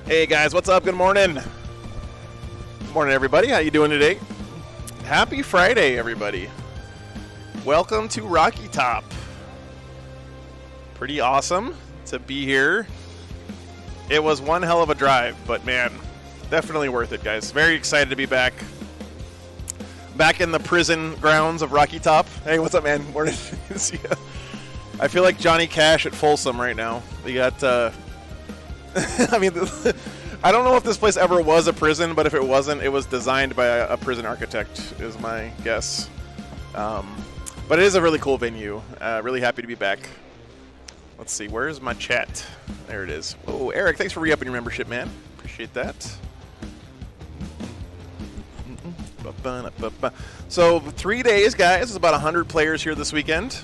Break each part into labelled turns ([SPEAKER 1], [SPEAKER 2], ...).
[SPEAKER 1] Hey guys, what's up? Good morning. Good morning, everybody. How you doing today? Happy Friday, everybody. Welcome to Rocky Top. Pretty awesome to be here. It was one hell of a drive, but man, definitely worth it, guys. Very excited to be back. Back in the prison grounds of Rocky Top. Hey, what's up, man? Morning. See ya. I feel like Johnny Cash at Folsom right now. We got, I mean, I don't know if this place ever was a prison, but if it wasn't, it was designed by a prison architect, is my guess. But it is a really cool venue. Really happy to be back. Let's see, where's my chat? There it is. Oh, Eric, thanks for re-upping your membership, man. Appreciate that. So 3 days, guys. It's about 100 players here this weekend.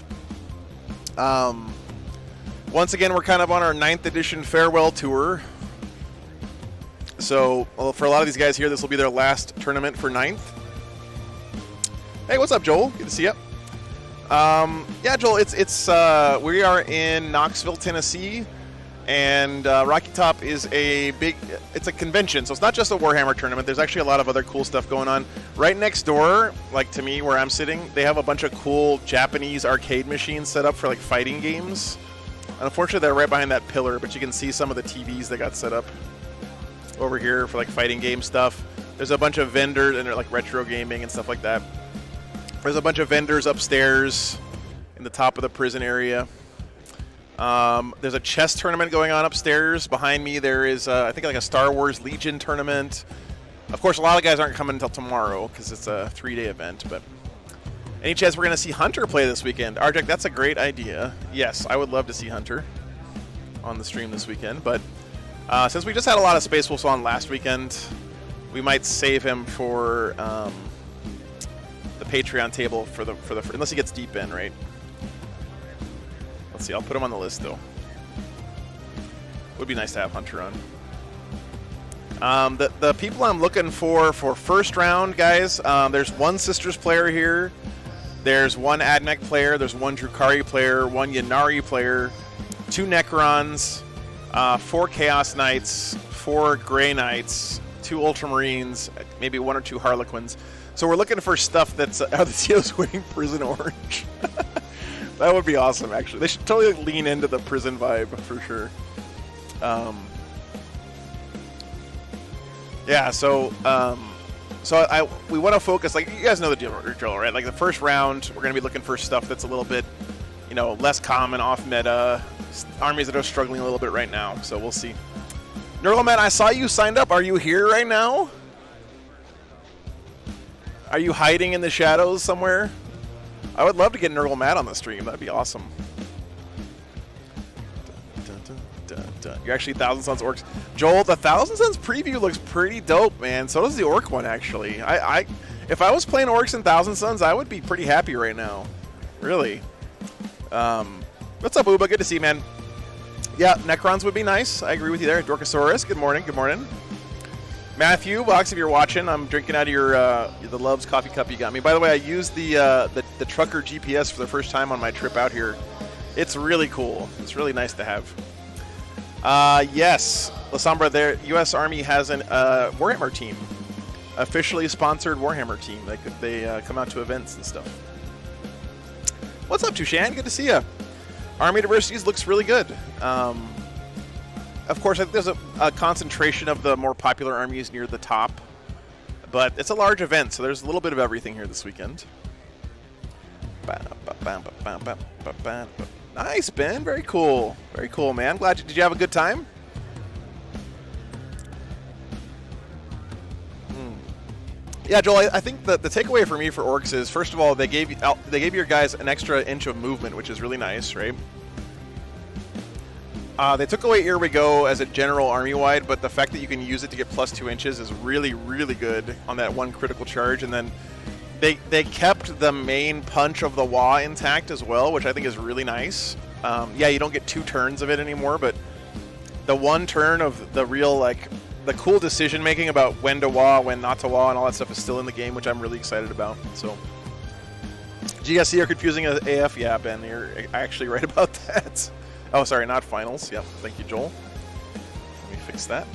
[SPEAKER 1] Once again, we're kind of on our 9th edition farewell tour. So, well, for a lot of these guys here, this will be their last tournament for 9th. Hey, what's up, Joel? Good to see you. Yeah, Joel, we are in Knoxville, Tennessee, and Rocky Top is it's a convention, so it's not just a Warhammer tournament. There's actually a lot of other cool stuff going on. Right next door, like to me, where I'm sitting, they have a bunch of cool Japanese arcade machines set up for like fighting games. Unfortunately, they're right behind that pillar, but you can see some of the TVs that got set up over here for like fighting game stuff. There's a bunch of vendors, and they're like retro gaming and stuff like that. There's a bunch of vendors upstairs in the top of the prison area. There's a chess tournament going on upstairs. Behind me, there is, I think, like a Star Wars Legion tournament. Of course, a lot of guys aren't coming until tomorrow because it's a 3-day event. But any chance we're going to see Hunter play this weekend? Arjek, that's a great idea. Yes, I would love to see Hunter on the stream this weekend. But since we just had a lot of Space Wolves on last weekend, we might save him for the Patreon table for the unless he gets deep in, right? Let's see. I'll put him on the list though. Would be nice to have Hunter on. The people I'm looking for first round, guys. There's one Sisters player here. There's one Admech player. There's one Drukhari player. One Ynnari player. 2 Necrons. 4 Chaos Knights. 4 Grey Knights. 2 Ultramarines. Maybe 1 or 2 Harlequins. So we're looking for stuff that's RTO's winning Prison Orange. That would be awesome, actually. They should totally lean into the prison vibe for sure. Yeah, so we want to focus, like, you guys know the drill, right? Like the first round, we're going to be looking for stuff that's a little bit, less common, off meta, armies that are struggling a little bit right now. So we'll see. Nurleman, I saw you signed up. Are you here right now? Are you hiding in the shadows somewhere? I would love to get Nurgle Matt on the stream. That'd be awesome. You're actually Thousand Suns Orcs. Joel, the Thousand Suns preview looks pretty dope, man. So does the Orc one, actually. If I was playing Orcs and Thousand Suns, I would be pretty happy right now. Really. What's up, Uba? Good to see you, man. Yeah, Necrons would be nice. I agree with you there. Dorkosaurus, good morning. Good morning. Matthew, Box, if you're watching, I'm drinking out of your the Love's coffee cup you got me. By the way, I used the Trucker GPS for the first time on my trip out here. It's really cool. It's really nice to have. Yes, La Sombra, their U.S. Army has an Warhammer team, officially sponsored Warhammer team. They come out to events and stuff. What's up, Tushan? Good to see you. Army Diversities looks really good. Of course, I think there's a concentration of the more popular armies near the top, but it's a large event, so there's a little bit of everything here this weekend. Nice, Ben. Very cool. Very cool, man. Did you have a good time? Yeah, Joel, I think the takeaway for me for Orcs is, first of all, they gave your guys an extra inch of movement, which is really nice, right? They took away Here We Go as a general army-wide, but the fact that you can use it to get +2 inches is really, really good on that one critical charge. And then they kept the main punch of the Wa intact as well, which I think is really nice. Yeah, you don't get 2 turns of it anymore, but the 1 turn of the real, like, the cool decision-making about when to Wa, when not to Wa, and all that stuff is still in the game, which I'm really excited about. So, GSC are confusing as AF. Yeah, Ben, you're actually right about that. Oh, sorry, not finals. Yep, thank you, Joel. Let me fix that.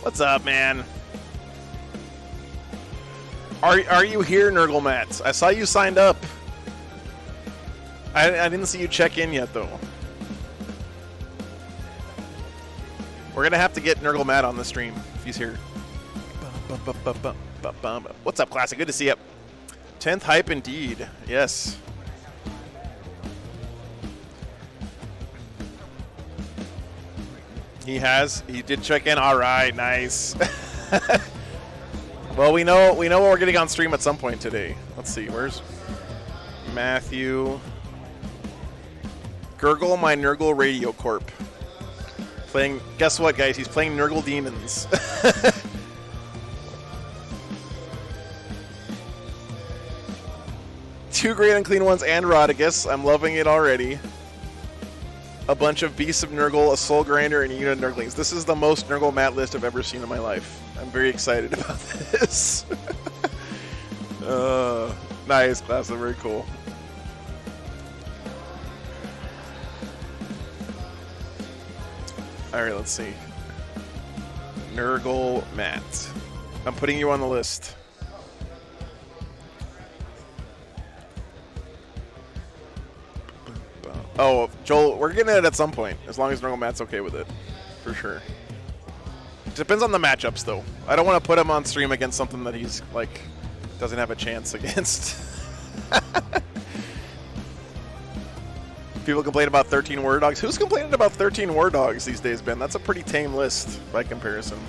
[SPEAKER 1] What's up, man? Are you here, Nurgle I saw you signed up. I didn't see you check in yet, though. We're gonna have to get Nurgle Matt on the stream if he's here. What's up, Classic? Good to see you. 10th hype indeed. Yes. He did check in. All right, nice. Well, we know what we're getting on stream at some point today. Let's see. Where's Matthew? Gurgle my Nurgle Radio Corp. Playing. Guess what, guys? He's playing Nurgle Demons. Two great and clean ones and Rodicus. I'm loving it already. A bunch of Beasts of Nurgle, a Soul Grinder, and a unit of Nurglings. This is the most Nurgle Mat list I've ever seen in my life. I'm very excited about this. Nice, Classic. Very cool. All right, let's see. Nurgle Mat. I'm putting you on the list. Oh, Joel, we're getting it at some point, as long as Nurgle Matt's okay with it. For sure. Depends on the matchups, though. I don't want to put him on stream against something that he's, like, doesn't have a chance against. People complain about 13 War Dogs. Who's complaining about 13 War Dogs these days, Ben? That's a pretty tame list, by comparison.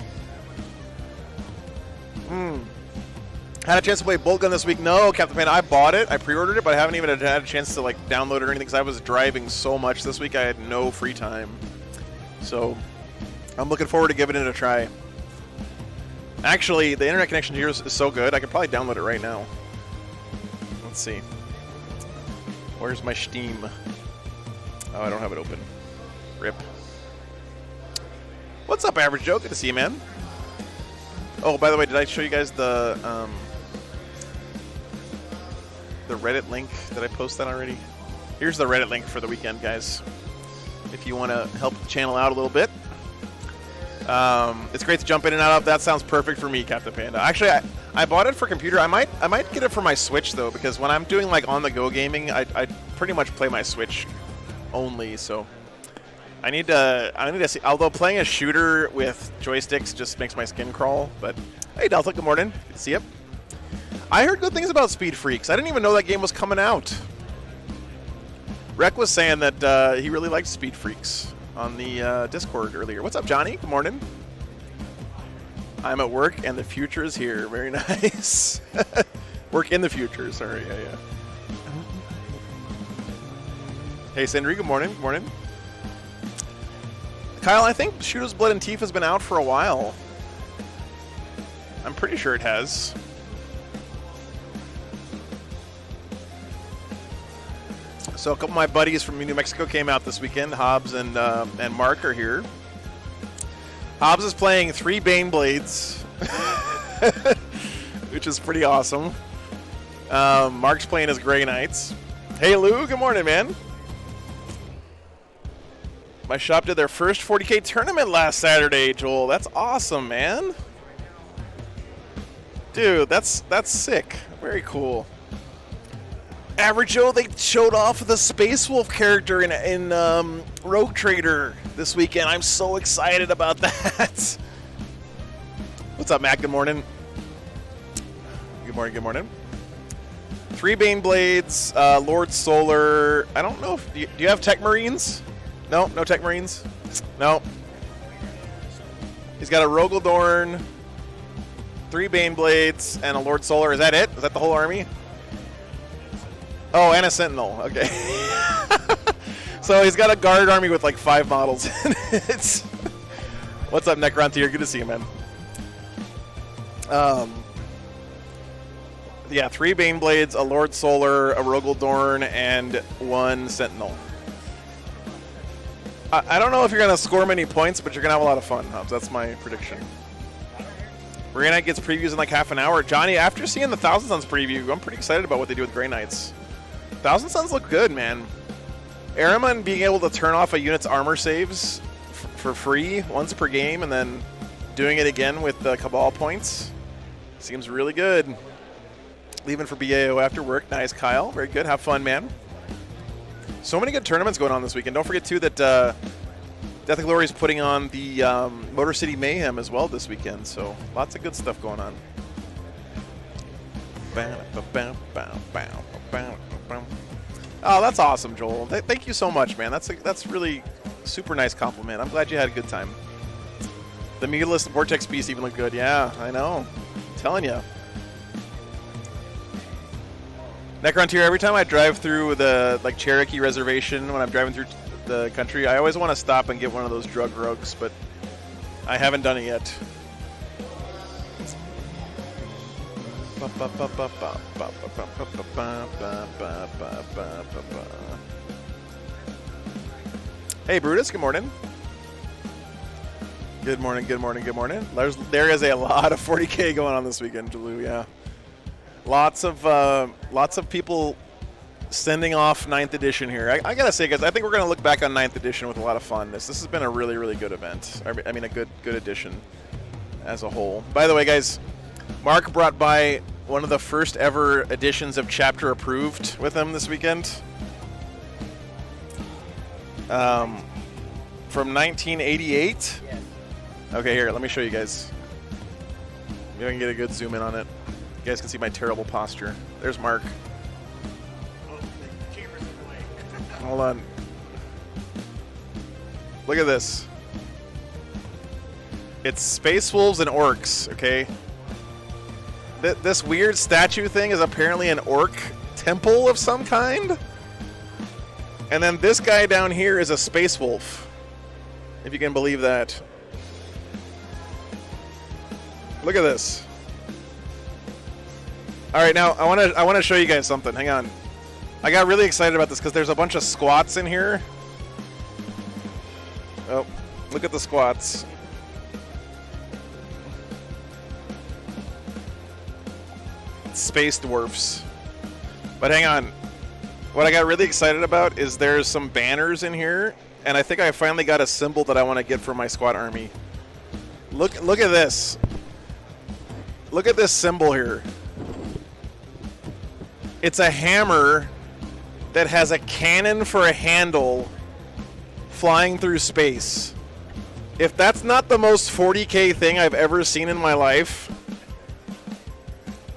[SPEAKER 1] Had a chance to play Boltgun this week? No, Captain Panda. I bought it. I pre-ordered it, but I haven't even had a chance to like download it or anything because I was driving so much this week. I had no free time. So I'm looking forward to giving it a try. Actually, the internet connection here is so good, I could probably download it right now. Let's see. Where's my Steam? Oh, I don't have it open. Rip. What's up, Average Joe? Good to see you, man. Oh, by the way, did I show you guys the Reddit link? Did I post that already? Here's the Reddit link for the weekend, guys. If you want to help the channel out a little bit. It's great to jump in and out of. That sounds perfect for me, Captain Panda. Actually, I bought it for computer. I might get it for my Switch, though, because when I'm doing like on-the-go gaming, I pretty much play my Switch only, so I need to see. Although playing a shooter with joysticks just makes my skin crawl. But hey, Delta, good morning. Good to see you. I heard good things about Speed Freaks. I didn't even know that game was coming out. Rec was saying that he really liked Speed Freaks on the Discord earlier. What's up, Johnny? Good morning. I'm at work and the future is here. Very nice. Work in the future. Sorry. Yeah. Hey, Sindri. Good morning. Good morning. Kyle, I think Shooter's Blood and Teeth has been out for a while. I'm pretty sure it has. So a couple of my buddies from New Mexico came out this weekend. Hobbs and Mark are here. Hobbs is playing 3 Baneblades, which is pretty awesome. Mark's playing as Grey Knights. Hey, Lou. Good morning, man. My shop did their first 40K tournament last Saturday, Joel. That's awesome, man. Dude, that's sick. Very cool. Average Joe, they showed off the Space Wolf character in Rogue Trader this weekend. I'm so excited about that. What's up, Matt? Good morning. Good morning, good morning. 3 Baneblades, Lord Solar. I don't know if... Do you have Tech Marines? No? No Tech Marines? No. He's got a Rogaldorn, 3 Baneblades, and a Lord Solar. Is that it? Is that the whole army? Oh, and a Sentinel. Okay. So he's got a guard army with like 5 models in it. What's up, Necrontier? Good to see you, man. Yeah, 3 Baneblades, a Lord Solar, a Rogaldorn, and 1 Sentinel. I don't know if you're going to score many points, but you're going to have a lot of fun, Hobbs. That's my prediction. Grey Knight gets previews in like half an hour. Johnny, after seeing the Thousand Suns preview, I'm pretty excited about what they do with Grey Knights. Thousand Suns look good, man. Ahriman being able to turn off a unit's armor saves for free once per game and then doing it again with the Cabal points. Seems really good. Leaving for BAO after work. Nice, Kyle. Very good. Have fun, man. So many good tournaments going on this weekend. Don't forget, too, that Death and Glory is putting on the Motor City Mayhem as well this weekend. So lots of good stuff going on. Oh, that's awesome, Joel. Thank you so much, man. That's really super nice compliment. I'm glad you had a good time. The Mutalist Vortex piece even looked good. Yeah, I know. I'm telling you. Necrontier, every time I drive through the Cherokee Reservation when I'm driving through the country, I always want to stop and get one of those drug rugs, but I haven't done it yet. Hey, Brutus, good morning. Good morning, good morning, good morning. There is a lot of 40K going on this weekend, Jalou, yeah. Lots of people sending off 9th edition here. I gotta say, guys, I think we're gonna look back on 9th edition with a lot of fondness. This has been a really, really good event. I mean, a good edition as a whole. By the way, guys, Mark brought by one of the first ever editions of Chapter Approved with him this weekend. From 1988. Yes. Okay, here, let me show you guys. Maybe I can get a good zoom in on it. You guys can see my terrible posture. There's Mark. Oh, the camera's in the way. Hold on. Look at this. It's Space Wolves and Orcs, okay? This weird statue thing is apparently an orc temple of some kind. And then this guy down here is a Space Wolf, if you can believe that. Look at this. All right, now I want to show you guys something. Hang on. I got really excited about this because there's a bunch of squats in here. Oh, look at the squats. Space dwarfs. But hang on. What I got really excited about is there's some banners in here, and I think I finally got a symbol that I want to get for my squad army. Look at this. Look at this symbol here. It's a hammer that has a cannon for a handle flying through space. If that's not the most 40K thing I've ever seen in my life,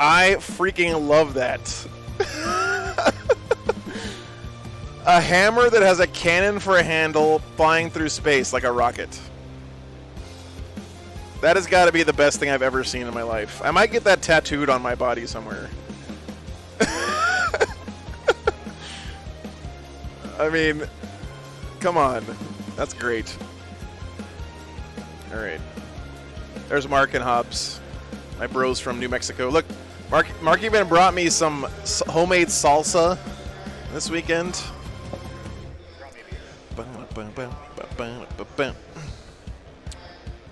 [SPEAKER 1] I freaking love that. A hammer that has a cannon for a handle flying through space like a rocket. That has got to be the best thing I've ever seen in my life. I might get that tattooed on my body somewhere. I mean, come on. That's great. All right. There's Mark and Hobbs, my bros from New Mexico. Look, Mark even brought me some homemade salsa this weekend.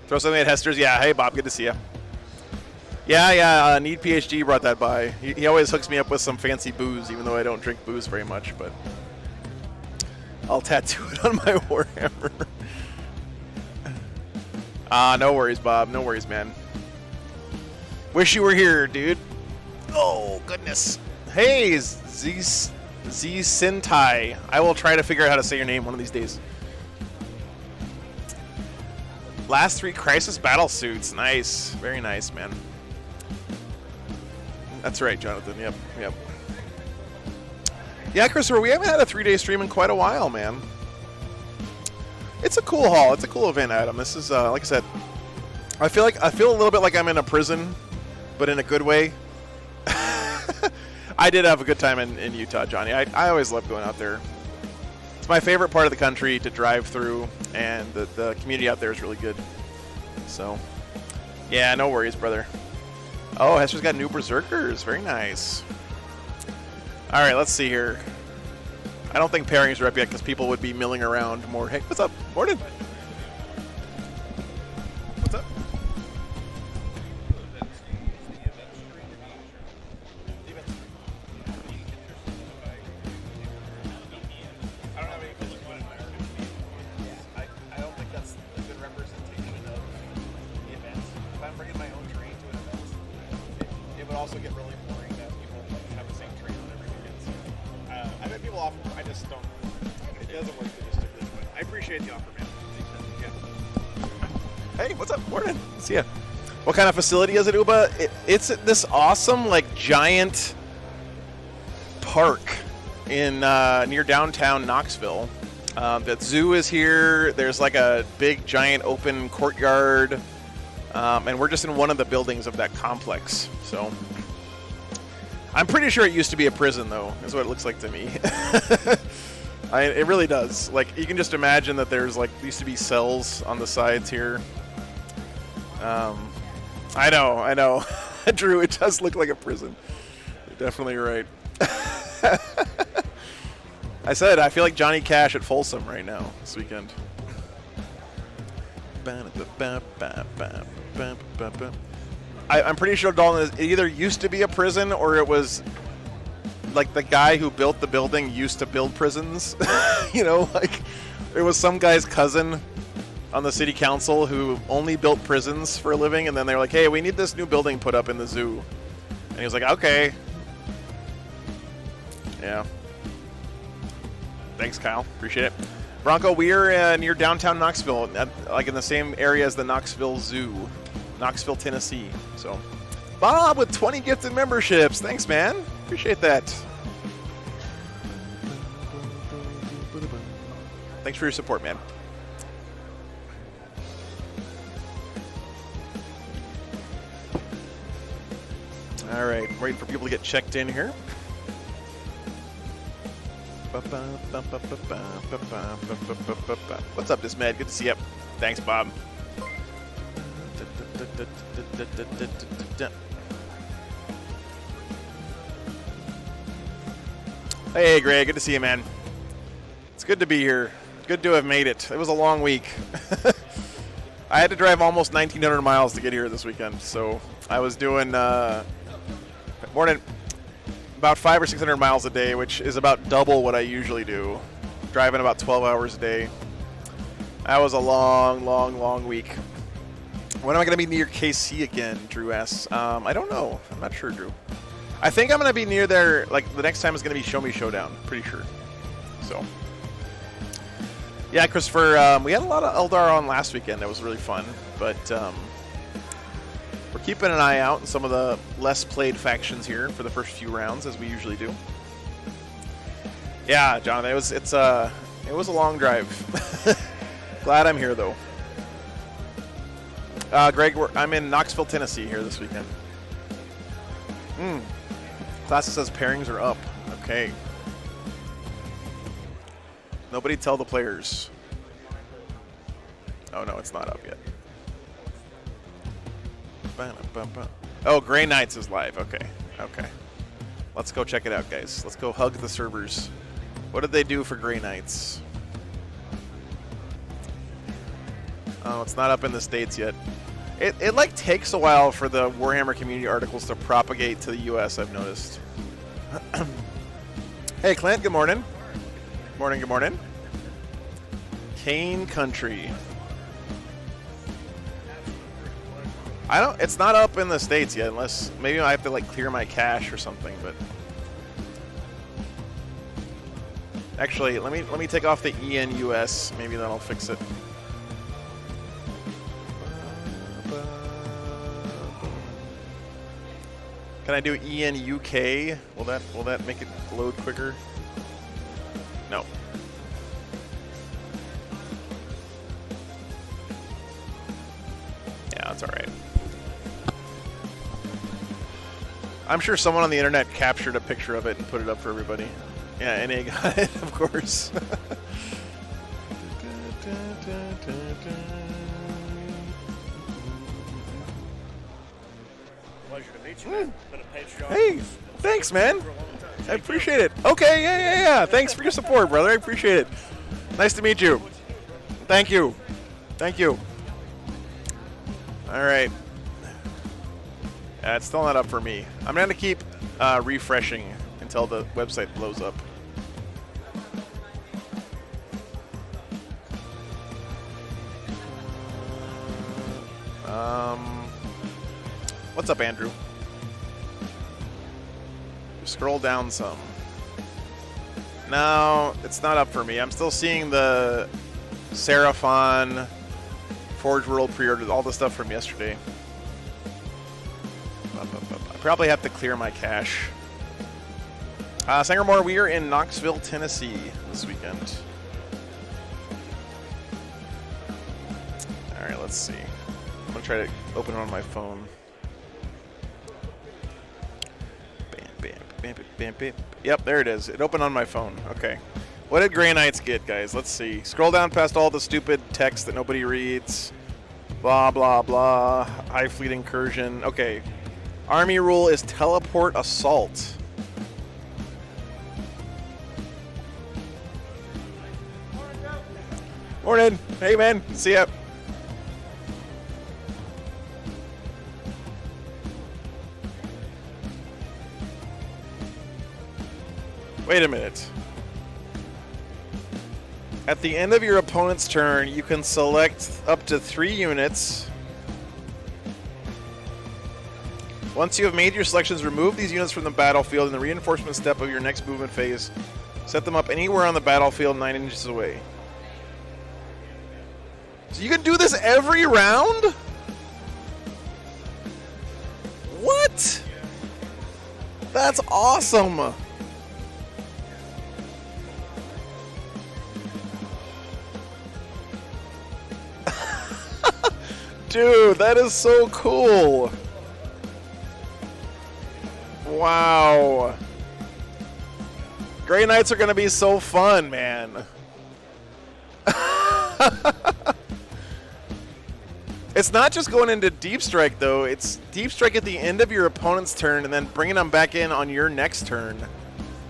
[SPEAKER 1] Throw something at Hester's. Yeah, hey, Bob, good to see you. Yeah, Need PhD brought that by. He always hooks me up with some fancy booze, even though I don't drink booze very much, but I'll tattoo it on my Warhammer. No worries, Bob. No worries, man. Wish you were here, dude. Oh, goodness. Hey, Z Sintai. I will try to figure out how to say your name one of these days. Last 3 Crisis battle suits. Nice. Very nice, man. That's right, Jonathan. Yep. Yeah, Christopher, we haven't had a 3-day stream in quite a while, man. It's a cool haul. It's a cool event, Adam. This is, like I said, I feel a little bit like I'm in a prison, but in a good way. I did have a good time in Utah, Johnny. I always love going out there. It's my favorite part of the country to drive through, and the community out there is really good. So, yeah, no worries, brother. Oh, Hester's got new Berserkers. Very nice. All right, let's see here. I don't think pairings are up yet because people would be milling around more. Hey, what's up? Morning. What's up? I don't think that's a good also get really boring that people have the same train on every weekend. So I bet people offer. I just don't. It doesn't work logistically, but I appreciate the offer, man. Yeah. Hey, what's up? Morning. See ya. What kind of facility is it, Uba? It's this awesome, like, giant park in near downtown Knoxville. The zoo is here. There's like a big, giant, open courtyard, and we're just in one of the buildings of that complex. So I'm pretty sure it used to be a prison, though, is what it looks like to me. It really does. Like, you can just imagine that there's like used to be cells on the sides here. I know. Drew, it does look like a prison. You're definitely right. I said, I feel like Johnny Cash at Folsom right now this weekend. I'm pretty sure, Dalton, it either used to be a prison or it was like the guy who built the building used to build prisons. You know, like it was some guy's cousin on the city council who only built prisons for a living, and then they were like, hey, we need this new building put up in the zoo. And he was like, okay. Yeah. Thanks, Kyle. Appreciate it. Bronco, we are near downtown Knoxville, like in the same area as the Knoxville Zoo, Knoxville, Tennessee. So, Bob with 20 gifted memberships. Thanks, man. Appreciate that. Thanks for your support, man. All right, waiting for people to get checked in here. What's up, Dismed? Good to see you. Thanks, Bob. Hey, Greg. Good to see you, man. It's good to be here. Good to have made it. It was a long week. I had to drive almost 1,900 miles to get here this weekend, so I was doing morning. About 500 or 600 miles a day, which is about double what I usually do. Driving about 12 hours a day. That was a long week. When am I going to be near KC again, Drew asks. I don't know. I'm not sure, Drew. I think I'm going to be near there, like, the next time is going to be Show Me Showdown. Pretty sure. So. Yeah, Christopher, we had a lot of Eldar on last weekend. That was really fun. But, we're keeping an eye out on some of the less played factions here for the first few rounds, as we usually do. Yeah, Jonathan, it was a long drive. Glad I'm here, though. Greg, I'm in Knoxville, Tennessee here this weekend. Classic says pairings are up. Okay. Nobody tell the players. Oh, no, it's not up yet. Oh, Grey Knights is live. Okay. Let's go check it out, guys. Let's go hug the servers. What did they do for Grey Knights? Oh, it's not up in the States yet. It like takes a while for the Warhammer community articles to propagate to the US, I've noticed. Hey, Clint, good morning. Good morning. Kane Country. It's not up in the States yet, unless maybe I have to like clear my cache or something, but actually let me take off the ENUS, maybe that'll fix it. Can I do ENUK? Will that make it load quicker? No. Yeah, that's all right. I'm sure someone on the internet captured a picture of it and put it up for everybody. Yeah, NA got it, of course.
[SPEAKER 2] Pleasure to meet you, man. Been a Patreon.
[SPEAKER 1] Hey, thanks, man. I appreciate it. Okay, yeah. Thanks for your support, brother. I appreciate it. Nice to meet you. Thank you. All right. It's still not up for me. I'm going to keep refreshing until the website blows up. What's up, Andrew? Scroll down some. No, it's not up for me. I'm still seeing the Seraphon, Forge World pre-order, all the stuff from yesterday. I probably have to clear my cache. Sangermore, we are in Knoxville, Tennessee this weekend. All right, let's see. I'm gonna try to open it on my phone. Yep, there it is. It opened on my phone. Okay. What did Grey Knights get, guys? Let's see. Scroll down past all the stupid text that nobody reads. Blah, blah, blah. High Fleet Incursion. Okay. Army rule is Teleport Assault. Morning. Hey, man. See ya. Wait a minute. At the end of your opponent's turn, you can select up to 3 units. Once you have made your selections, remove these units from the battlefield in the reinforcement step of your next movement phase. Set them up anywhere on the battlefield 9 inches away. So you can do this every round? What? That's awesome. Dude, that is so cool. Wow. Grey Knights are going to be so fun, man. It's not just going into Deep Strike, though. It's Deep Strike at the end of your opponent's turn and then bringing them back in on your next turn.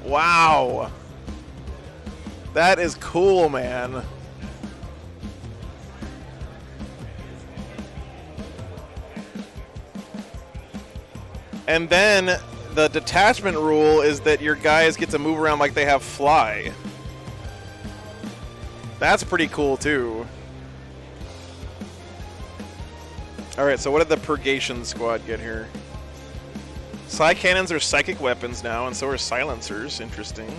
[SPEAKER 1] Wow. That is cool, man. And then the detachment rule is that your guys get to move around like they have fly. That's pretty cool, too. Alright, so what did the Purgation Squad get here? Psi Cannons are psychic weapons now, and so are silencers. Interesting.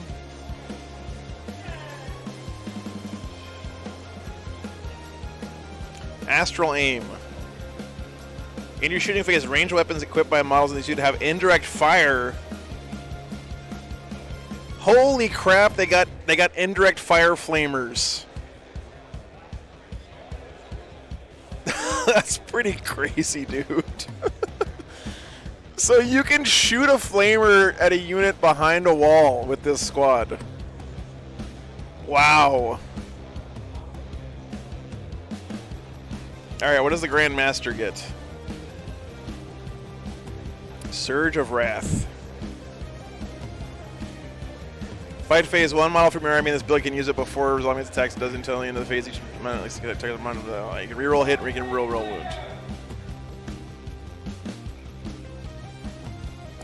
[SPEAKER 1] Astral Aim. In your shooting phase, ranged weapons equipped by models in these units have indirect fire. Holy crap! They got indirect fire flamers. That's pretty crazy, dude. So you can shoot a flamer at a unit behind a wall with this squad. Wow. All right, what does the Grand Master get? Surge of Wrath. Fight phase 1 model from your army in this build can use it before resolving its attacks. It doesn't until the end of the phase. Each man at least get a amount of the. You can reroll hit or you can reroll wound.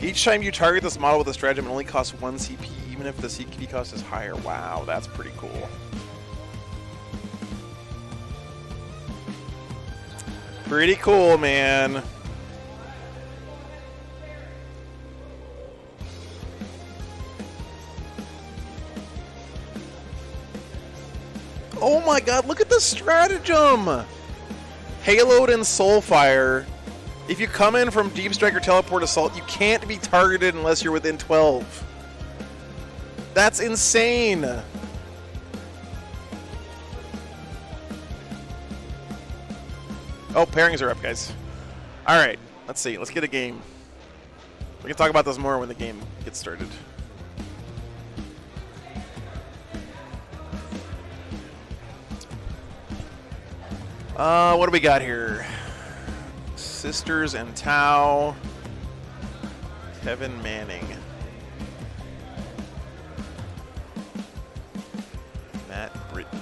[SPEAKER 1] Each time you target this model with a stratagem, it only costs 1 CP, even if the CP cost is higher. Wow, that's pretty cool. Pretty cool, man. Oh my god, look at the stratagem! Haloed and Soulfire. If you come in from Deep Strike or Teleport Assault, you can't be targeted unless you're within 12. That's insane! Oh, pairings are up, guys. Alright, let's see. Let's get a game. We can talk about this more when the game gets started. What do we got here? Sisters and Tau. Kevin Manning. Matt Britton.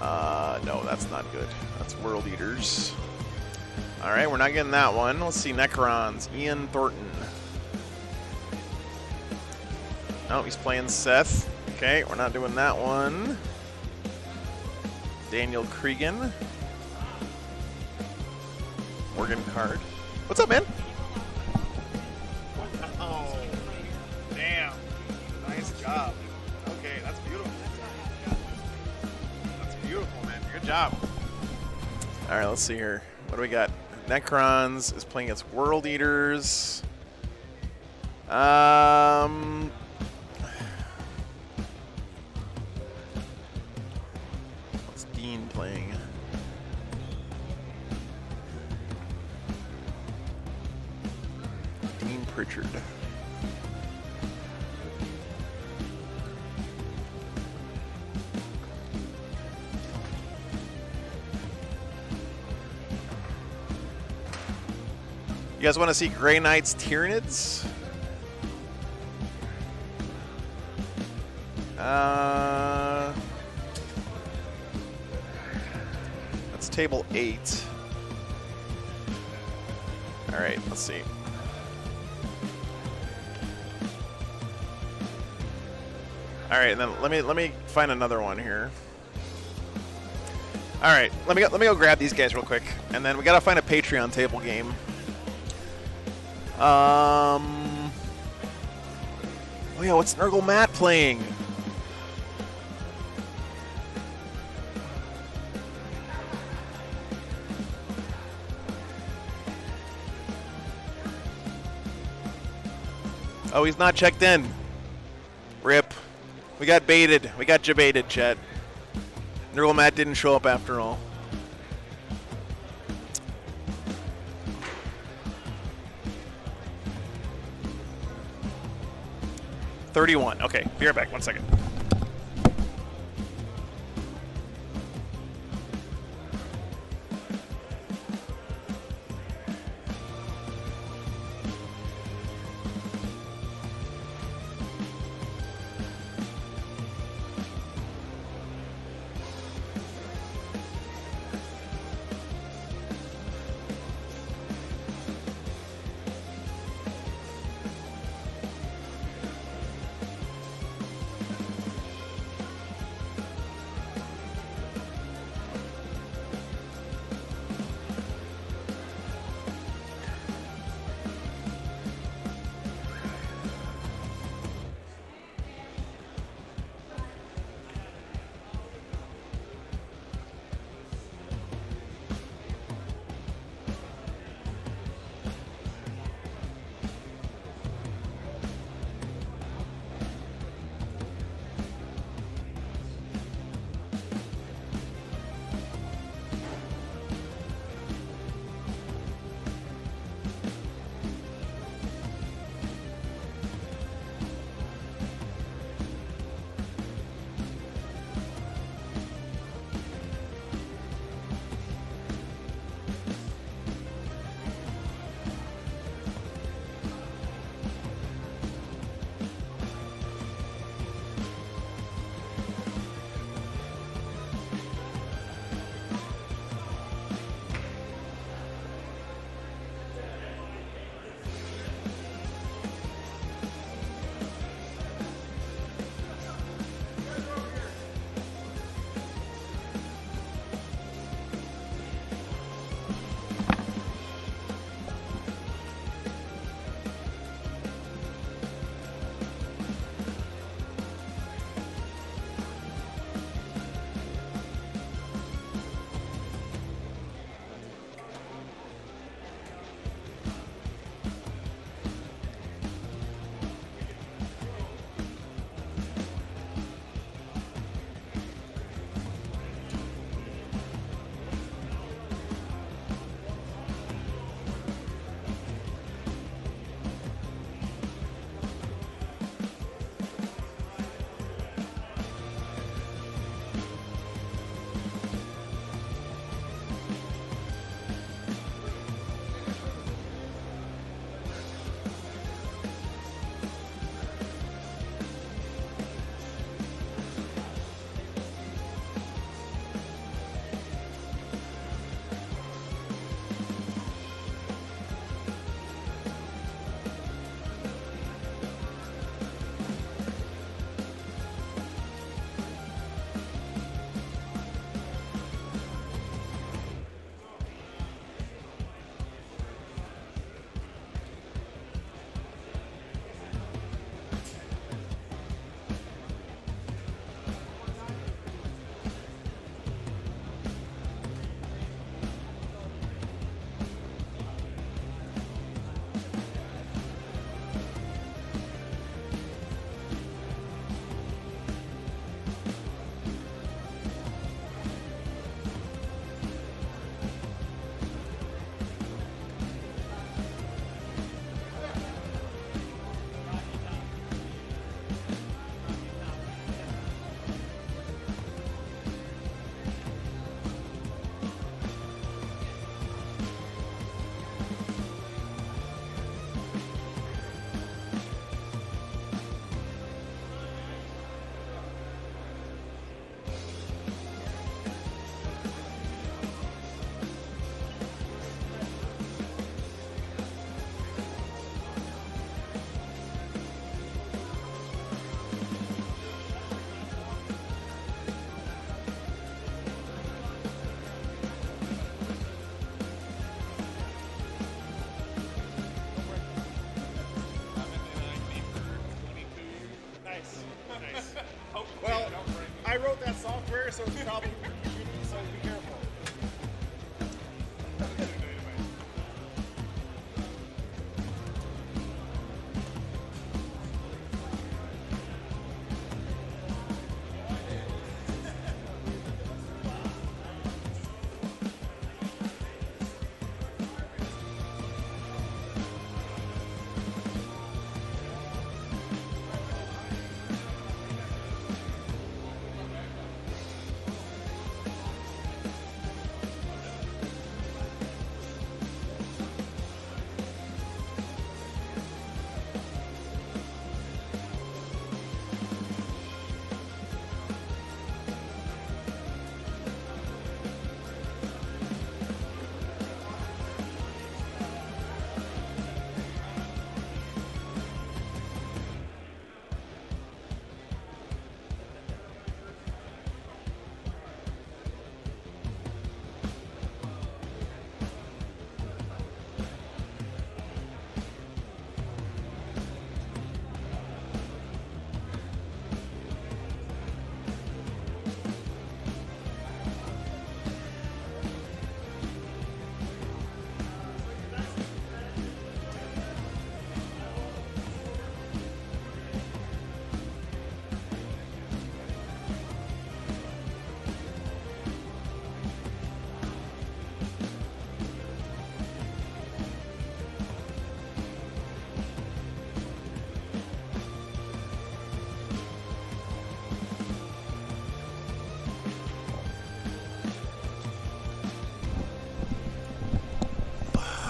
[SPEAKER 1] No, that's not good. That's World Eaters. Alright, we're not getting that one. Let's see, Necrons. Ian Thornton. Oh, he's playing Seth. Okay, we're not doing that one. Daniel Cregan. Morgan Card. What's up, man? job. Okay, that's beautiful. That's beautiful, man. Good job. All right, let's see here. What do we got? Necrons is playing against World Eaters. What's Dean playing? Dean Pritchard. You guys want to see Grey Knights Tyranids? That's table 8. All right, let's see. All right, and then let me find another one here. All right, let me go grab these guys real quick, and then we gotta find a Patreon table game. Oh yeah, what's Nurgle Matt playing? Oh, he's not checked in. Rip. We got baited. We got jebaited, Chet. Nurgle Matt didn't show up after all. $31. Okay, be right back. 1 second.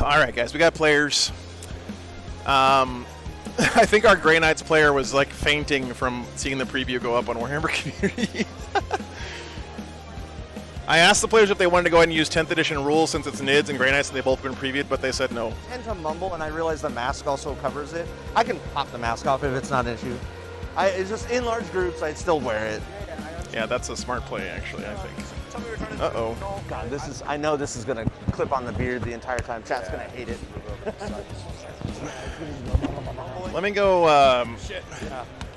[SPEAKER 1] All right, guys, we got players. I think our Grey Knights player was like fainting from seeing the preview go up on Warhammer Community. I asked the players if they wanted to go ahead and use 10th edition rules since it's NIDS and Grey Knights and they've both been previewed, but they said no.
[SPEAKER 3] I tend to mumble, and I realize the mask also covers it. I can pop the mask off if it's not an issue. It's just in large groups, I'd still wear it.
[SPEAKER 1] Yeah, that's a smart play, actually, I think. Uh-oh.
[SPEAKER 3] God, I know this is going to clip on the beard the entire time. Chat's going to hate it.
[SPEAKER 1] Let me go,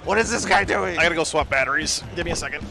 [SPEAKER 3] What is this guy doing?
[SPEAKER 1] I gotta go swap batteries. Give me a second.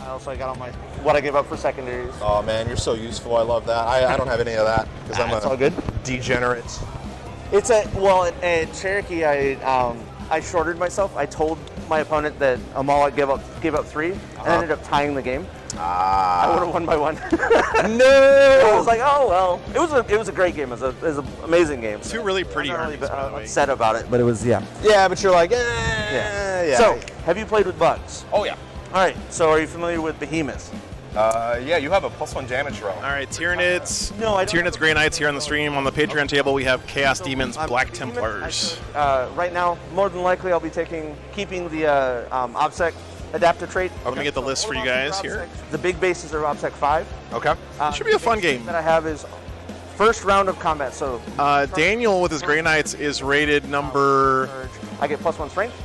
[SPEAKER 3] Also, I got on what I gave up for secondaries.
[SPEAKER 4] Oh man, you're so useful. I love that. I don't have any of that because I'm
[SPEAKER 3] It's all good.
[SPEAKER 4] degenerate.
[SPEAKER 3] It's at Cherokee, I shorted myself. I told my opponent that Amal gave up 3, and ended up tying the game. I would have won by 1.
[SPEAKER 4] No.
[SPEAKER 3] I was like, oh well. It was a great game. It was an amazing game.
[SPEAKER 1] Two really pretty
[SPEAKER 3] I'm not
[SPEAKER 1] armies, by the way.
[SPEAKER 3] upset about it, but it was
[SPEAKER 4] Yeah, but you're like, yeah.
[SPEAKER 3] So, have you played with bugs?
[SPEAKER 4] Oh yeah.
[SPEAKER 3] All right. So, are you familiar with behemoths?
[SPEAKER 4] Yeah, you have a +1 damage roll.
[SPEAKER 1] All right, Tyranids.
[SPEAKER 3] No, I don't.
[SPEAKER 1] Tyranids, Grey Knights here on the stream. On the Patreon table, we have Chaos Demons, Black
[SPEAKER 3] Behemoth,
[SPEAKER 1] Templars.
[SPEAKER 3] Right now, more than likely, I'll be keeping the OBSEC adaptive trait.
[SPEAKER 1] Let me get the list for you guys here.
[SPEAKER 3] The big bases are OBSEC 5.
[SPEAKER 4] Okay.
[SPEAKER 1] Should be a fun game.
[SPEAKER 3] That I have is first round of combat. So
[SPEAKER 1] Daniel with his Grey Knights is rated number.
[SPEAKER 3] I get +1 strength.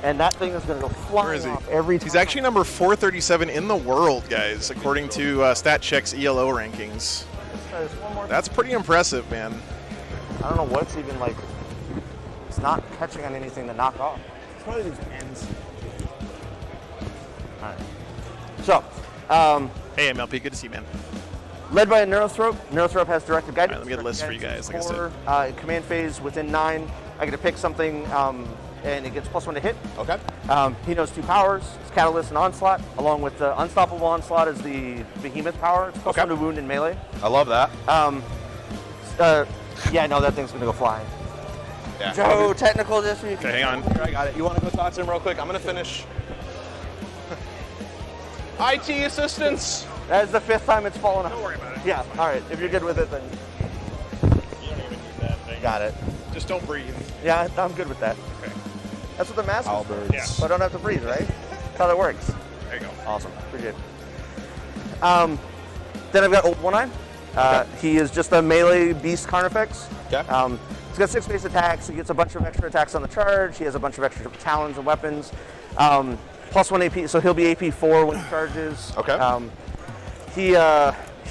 [SPEAKER 3] And that thing is going to go
[SPEAKER 1] Where is
[SPEAKER 3] flying
[SPEAKER 1] he?
[SPEAKER 3] off every time.
[SPEAKER 1] He's actually number 437 in the world, guys, according to StatCheck's ELO rankings.
[SPEAKER 3] There's one more.
[SPEAKER 1] That's pretty impressive, man.
[SPEAKER 3] I don't know what's even like. It's not catching on anything to knock off. It's probably these ends. All right. So,
[SPEAKER 1] Hey, MLP, good to see you, man.
[SPEAKER 3] led by a Neurothrope. Neurothrope has directed guidance.
[SPEAKER 1] All right, let me get a list for you guys, like I said.
[SPEAKER 3] In command phase within 9, I get to pick something, and it gets +1 to hit.
[SPEAKER 4] Okay.
[SPEAKER 3] He knows 2 powers. It's Catalyst and Onslaught, along with the Unstoppable Onslaught is the Behemoth power. It's +1 to wound and melee.
[SPEAKER 4] I love that.
[SPEAKER 3] Yeah, no, that thing's gonna go flying.
[SPEAKER 4] Yeah.
[SPEAKER 3] Joe, technical issue.
[SPEAKER 1] Okay, hang on.
[SPEAKER 4] Here, I got it. You want to go talk to him real quick? I'm gonna finish. IT assistance.
[SPEAKER 3] That is the 5th time it's fallen off.
[SPEAKER 1] Don't worry about it.
[SPEAKER 3] Yeah, all right. If you're good with it, then
[SPEAKER 1] You don't even need that thing.
[SPEAKER 3] got it.
[SPEAKER 1] Just don't breathe.
[SPEAKER 3] Yeah, I'm good with that.
[SPEAKER 1] Okay.
[SPEAKER 3] That's what the mask is.
[SPEAKER 4] Halberds.
[SPEAKER 1] Yeah.
[SPEAKER 3] So I don't have to breathe, right? That's how that works.
[SPEAKER 1] There you go.
[SPEAKER 3] Awesome. Pretty good. Then I've got Old One-Eye. He is just a melee beast Carnifex.
[SPEAKER 4] Okay.
[SPEAKER 3] He's got 6 base attacks. He gets a bunch of extra attacks on the charge. He has a bunch of extra talons and weapons. +1 AP, so he'll be AP 4 when he charges.
[SPEAKER 4] Okay.
[SPEAKER 3] He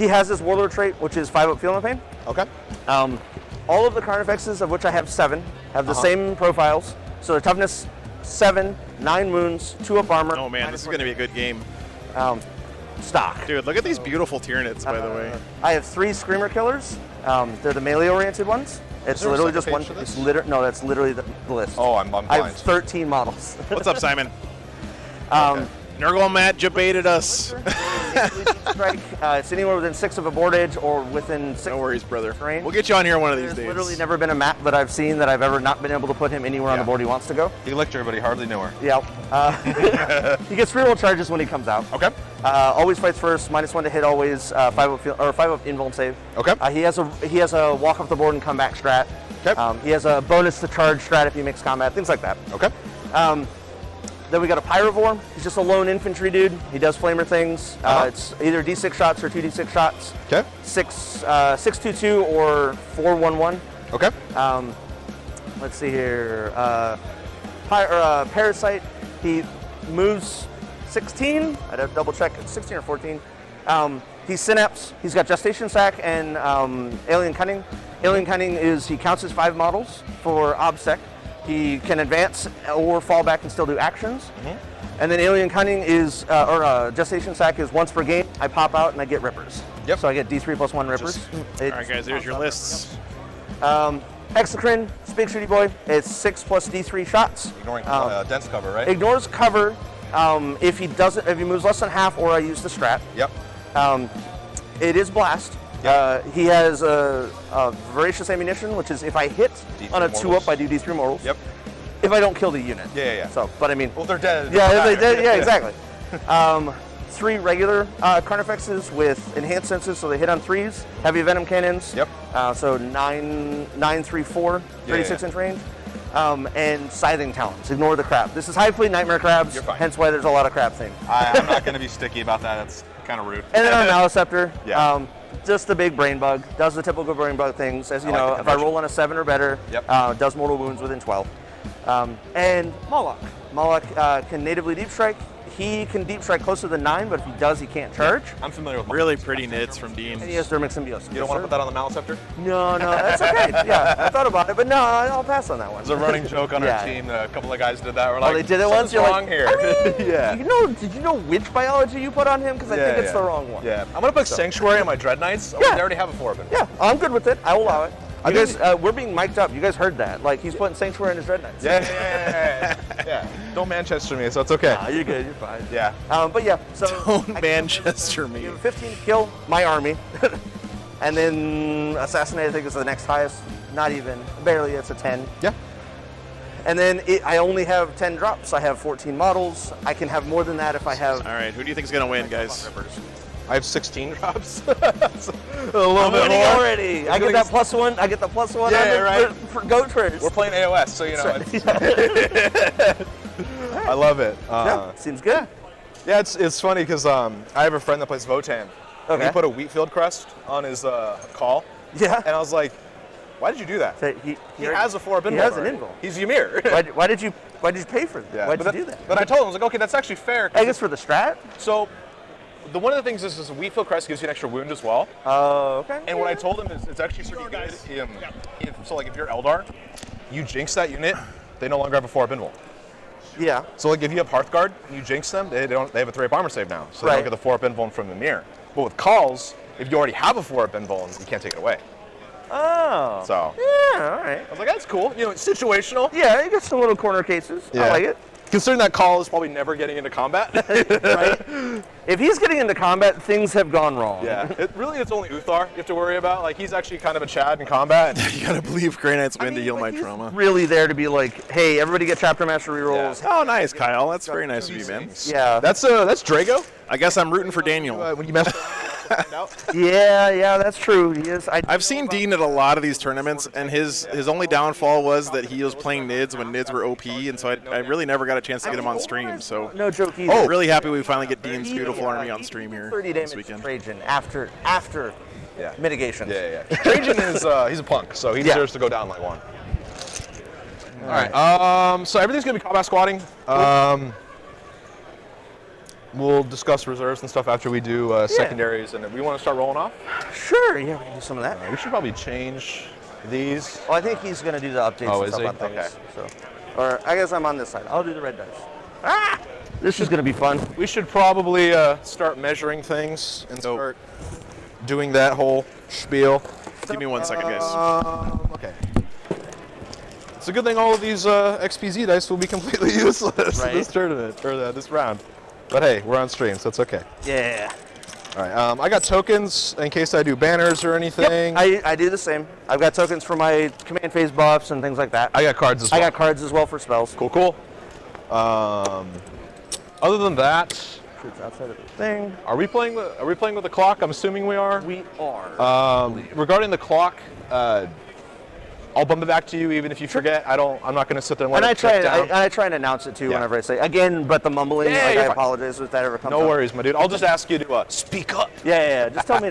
[SPEAKER 3] has his Warlord trait, which is 5-up Feel No Pain.
[SPEAKER 4] Okay.
[SPEAKER 3] All of the Carnifexes, of which I have 7, have the same profiles. So the toughness 7, 9 wounds, 2-up armor.
[SPEAKER 1] Oh, man, this is going to be a good game.
[SPEAKER 3] Stock.
[SPEAKER 1] Dude, look at these beautiful Tyranids, by the way.
[SPEAKER 3] I have 3 Screamer Killers. They're the melee-oriented ones. It's
[SPEAKER 4] there a
[SPEAKER 3] literally
[SPEAKER 4] second
[SPEAKER 3] just one.
[SPEAKER 4] page for this?
[SPEAKER 3] No, that's literally the list.
[SPEAKER 4] Oh, I'm
[SPEAKER 3] I
[SPEAKER 4] blind.
[SPEAKER 3] have 13 models.
[SPEAKER 1] What's up, Simon? Nurgle Matt jebaited us.
[SPEAKER 3] Strike. It's anywhere within 6 of a board edge or within 6.
[SPEAKER 1] No worries, brother.
[SPEAKER 3] Terrain.
[SPEAKER 1] We'll get you on here one of these
[SPEAKER 3] There's
[SPEAKER 1] days.
[SPEAKER 3] literally never been a map that I've seen that I've ever not been able to put him anywhere on the
[SPEAKER 4] Yeah.
[SPEAKER 3] board he wants to go.
[SPEAKER 4] He licked her, but he hardly knew her.
[SPEAKER 3] Yeah. He gets reroll charges when he comes out.
[SPEAKER 4] Okay.
[SPEAKER 3] Always fights first. -1 to hit. Always 5-up invuln save.
[SPEAKER 4] Okay.
[SPEAKER 3] He has a walk up the board and come back strat.
[SPEAKER 4] Okay.
[SPEAKER 3] He has a bonus to charge strat if he makes combat. Things like that.
[SPEAKER 4] Okay.
[SPEAKER 3] Then we got a Pyrovore. He's just a lone infantry dude. He does flamer things. It's either D6 shots or 2D6 shots.
[SPEAKER 4] Okay.
[SPEAKER 3] 622 or 411.
[SPEAKER 4] Okay.
[SPEAKER 3] Let's see here. Parasite. He moves 16. I'd have to double check. It's 16 or 14. He's Synapse. He's got Gestation Sac and Alien Cunning. Alien Cunning is he counts his 5 models for OBSEC. He can advance or fall back and still do actions. And then Alien Cunning is, Gestation Sac is once per game. I pop out and I get Rippers.
[SPEAKER 4] Yep.
[SPEAKER 3] So I get D3 plus 1 Rippers.
[SPEAKER 1] All right, guys, there's your lists.
[SPEAKER 3] Exocrine, Big Shooty Boy. It's 6 plus D3 shots.
[SPEAKER 4] Ignoring dense cover, right?
[SPEAKER 3] Ignores cover if he moves less than half or I use the strat.
[SPEAKER 4] Yep.
[SPEAKER 3] It is blast. He has a voracious ammunition, which is if I hit
[SPEAKER 4] D3
[SPEAKER 3] on a
[SPEAKER 4] mortals.
[SPEAKER 3] 2-up, I do D3 mortals.
[SPEAKER 4] Yep.
[SPEAKER 3] If I don't kill the unit.
[SPEAKER 4] Yeah.
[SPEAKER 3] So, but I mean,
[SPEAKER 4] Well, they're dead.
[SPEAKER 3] yeah, exactly. 3 regular Carnifexes with enhanced senses, so they hit on 3s. Heavy venom cannons.
[SPEAKER 4] Yep.
[SPEAKER 3] So 9, 3, 4, 36 inch range. And scything talons. Ignore the crab. This is high fleet nightmare crabs.
[SPEAKER 4] You're fine.
[SPEAKER 3] Hence why there's a lot of crab thing.
[SPEAKER 4] I'm not going to be sticky about that. That's kind of rude.
[SPEAKER 3] And then our Maliceptor.
[SPEAKER 4] Yeah.
[SPEAKER 3] Just the big brain bug. Does the typical brain bug things. As you
[SPEAKER 4] I like
[SPEAKER 3] know,
[SPEAKER 4] the
[SPEAKER 3] if I roll on a 7 or better,
[SPEAKER 4] Yep.
[SPEAKER 3] does mortal wounds within 12. And Moloch. Moloch can natively deep strike. He can deep strike closer than 9, but if he does, he can't charge.
[SPEAKER 4] I'm familiar with
[SPEAKER 1] Really pretty nids from Dean.
[SPEAKER 3] And he has Dermic Symbiosis.
[SPEAKER 4] You don't want to put that on the Maliceptor?
[SPEAKER 3] No, that's okay. Yeah, I thought about it, but no, I'll pass on that one.
[SPEAKER 4] It's a running joke on
[SPEAKER 3] Yeah.
[SPEAKER 4] our team. A couple of guys did that. We're like,
[SPEAKER 3] they did it once.
[SPEAKER 4] "Something's
[SPEAKER 3] You're
[SPEAKER 4] wrong
[SPEAKER 3] like,
[SPEAKER 4] here.
[SPEAKER 3] I mean,
[SPEAKER 4] Yeah.
[SPEAKER 3] Did you know which biology you put on him? Because I think it's the wrong one.
[SPEAKER 4] Yeah. I'm going to put Sanctuary on my Dread Knights. Oh,
[SPEAKER 3] Yeah.
[SPEAKER 4] They already have a 4-up.
[SPEAKER 3] Yeah, I'm good with it. I will allow it. You
[SPEAKER 4] I think-
[SPEAKER 3] guys, we're being mic'd up. You guys heard that. Like, he's putting Sanctuary in his Dread Knights.
[SPEAKER 4] Yeah. Don't Manchester me, so it's okay.
[SPEAKER 3] Nah, you're good. You're fine.
[SPEAKER 4] Yeah.
[SPEAKER 3] But yeah, so
[SPEAKER 1] Don't Manchester me.
[SPEAKER 3] you have 15 to kill my army, and then assassinate. I think is the next highest. Not even barely. It's a 10.
[SPEAKER 4] Yeah.
[SPEAKER 3] And then I only have 10 drops. I have 14 models. I can have more than that if I have.
[SPEAKER 1] All right, who do you think is going to win, guys?
[SPEAKER 4] I have 16 drops. a little
[SPEAKER 3] I'm
[SPEAKER 4] bit
[SPEAKER 3] winning
[SPEAKER 4] more.
[SPEAKER 3] already. I get that +1. I get the +1
[SPEAKER 4] Yeah,
[SPEAKER 3] on
[SPEAKER 4] right.
[SPEAKER 3] for goat first.
[SPEAKER 4] We're playing AOS, so you know. I love it.
[SPEAKER 3] Yeah, seems good.
[SPEAKER 4] Yeah, it's funny because I have a friend that plays Votan. And
[SPEAKER 3] Okay.
[SPEAKER 4] he put a Wheatfield crest on his call.
[SPEAKER 3] Yeah.
[SPEAKER 4] And I was like, why did you do that?
[SPEAKER 3] So
[SPEAKER 4] He has a 4-up invul.
[SPEAKER 3] He has an
[SPEAKER 4] already.
[SPEAKER 3] invul.
[SPEAKER 4] He's Ymir.
[SPEAKER 3] Why did you pay for that?
[SPEAKER 4] Yeah,
[SPEAKER 3] Why did
[SPEAKER 4] but
[SPEAKER 3] you do that?
[SPEAKER 4] But I told him, I was like, okay, that's actually fair. 'cause
[SPEAKER 3] I guess for the strat.
[SPEAKER 4] So, one of the things is a Wheatfield crest gives you an extra wound as well.
[SPEAKER 3] Oh, okay.
[SPEAKER 4] And what I told him is it's actually pretty good. So like if you're Eldar, you jinx that unit, they no longer have a 4-up invul.
[SPEAKER 3] Yeah.
[SPEAKER 4] So like if you have Hearthguard and you jinx them, they have a 3-up armor save now. So they
[SPEAKER 3] Right.
[SPEAKER 4] don't get the 4-up invul from the mirror. But with calls, if you already have a 4-up invul, you can't take it away.
[SPEAKER 3] Oh.
[SPEAKER 4] So
[SPEAKER 3] Yeah. All right.
[SPEAKER 4] I was like, that's cool. You know, it's situational.
[SPEAKER 3] Yeah, you got some little corner cases. I
[SPEAKER 4] Yeah.
[SPEAKER 3] like it.
[SPEAKER 4] Considering that call is probably never getting into combat.
[SPEAKER 3] Right? If he's getting into combat, things have gone wrong.
[SPEAKER 4] Yeah. It's only Uthar you have to worry about. Like he's actually kind of a Chad in combat.
[SPEAKER 1] You got to believe Grey Knights win to heal my
[SPEAKER 3] he's
[SPEAKER 1] trauma.
[SPEAKER 3] really there to be like, hey, everybody get chapter master rerolls.
[SPEAKER 1] Oh, nice, Kyle. That's very nice of you, man.
[SPEAKER 3] Yeah.
[SPEAKER 4] That's Drago.
[SPEAKER 1] I guess I'm rooting for Daniel.
[SPEAKER 4] When you mess
[SPEAKER 3] Yeah, that's true. He is.
[SPEAKER 1] I've seen Dean at a lot of these tournaments, and his only downfall was that he was playing Nids when Nids were OP, and so I really never got a chance to get him on stream. So
[SPEAKER 3] No joke either.
[SPEAKER 1] oh, really happy we finally get Dean's beautiful army on stream here
[SPEAKER 3] 30
[SPEAKER 1] this
[SPEAKER 3] damage to
[SPEAKER 1] weekend.
[SPEAKER 3] Trajan after mitigation.
[SPEAKER 4] Yeah. Trajan is he's a punk, so he
[SPEAKER 3] Yeah.
[SPEAKER 4] deserves to go down like one. All right. So everything's gonna be combat squatting. We'll discuss reserves and stuff after we do secondaries, and if we want to start rolling off,
[SPEAKER 3] Sure. Yeah, we can do some of that.
[SPEAKER 4] we should probably change these.
[SPEAKER 3] Well, I think he's going to do the updates
[SPEAKER 4] Oh,
[SPEAKER 3] and
[SPEAKER 4] is
[SPEAKER 3] stuff
[SPEAKER 4] he?
[SPEAKER 3] on things.
[SPEAKER 4] Okay.
[SPEAKER 3] So, or I guess I'm on this side. I'll do the red dice. Ah! This is going to be fun.
[SPEAKER 4] We should probably start measuring things and start doing that whole spiel.
[SPEAKER 1] Give me 1 second, guys.
[SPEAKER 4] Okay. It's a good thing all of these XPZ dice will be completely useless
[SPEAKER 3] Right.
[SPEAKER 4] in this tournament or this round. But hey, we're on stream, so it's okay.
[SPEAKER 3] Yeah.
[SPEAKER 4] All right. I got tokens in case I do banners or anything.
[SPEAKER 3] I do the same. I've got tokens for my command phase buffs and things like that.
[SPEAKER 4] I got cards as well.
[SPEAKER 3] I got cards as well for spells.
[SPEAKER 4] Cool. Other than that,
[SPEAKER 3] Shoots outside of the thing.
[SPEAKER 4] are we playing with the clock? I'm assuming we are.
[SPEAKER 3] We are.
[SPEAKER 4] Regarding the clock, I'll bump it back to you even if you forget. I'm not going to sit there and let
[SPEAKER 3] And
[SPEAKER 4] it drift down.
[SPEAKER 3] I try and announce it too
[SPEAKER 4] Yeah.
[SPEAKER 3] whenever I say again, but the mumbling.
[SPEAKER 4] Yeah,
[SPEAKER 3] like,
[SPEAKER 4] you're
[SPEAKER 3] I
[SPEAKER 4] fine.
[SPEAKER 3] apologize if that ever comes up.
[SPEAKER 4] No worries, my dude. I'll just ask you to speak up.
[SPEAKER 3] Yeah. Just tell me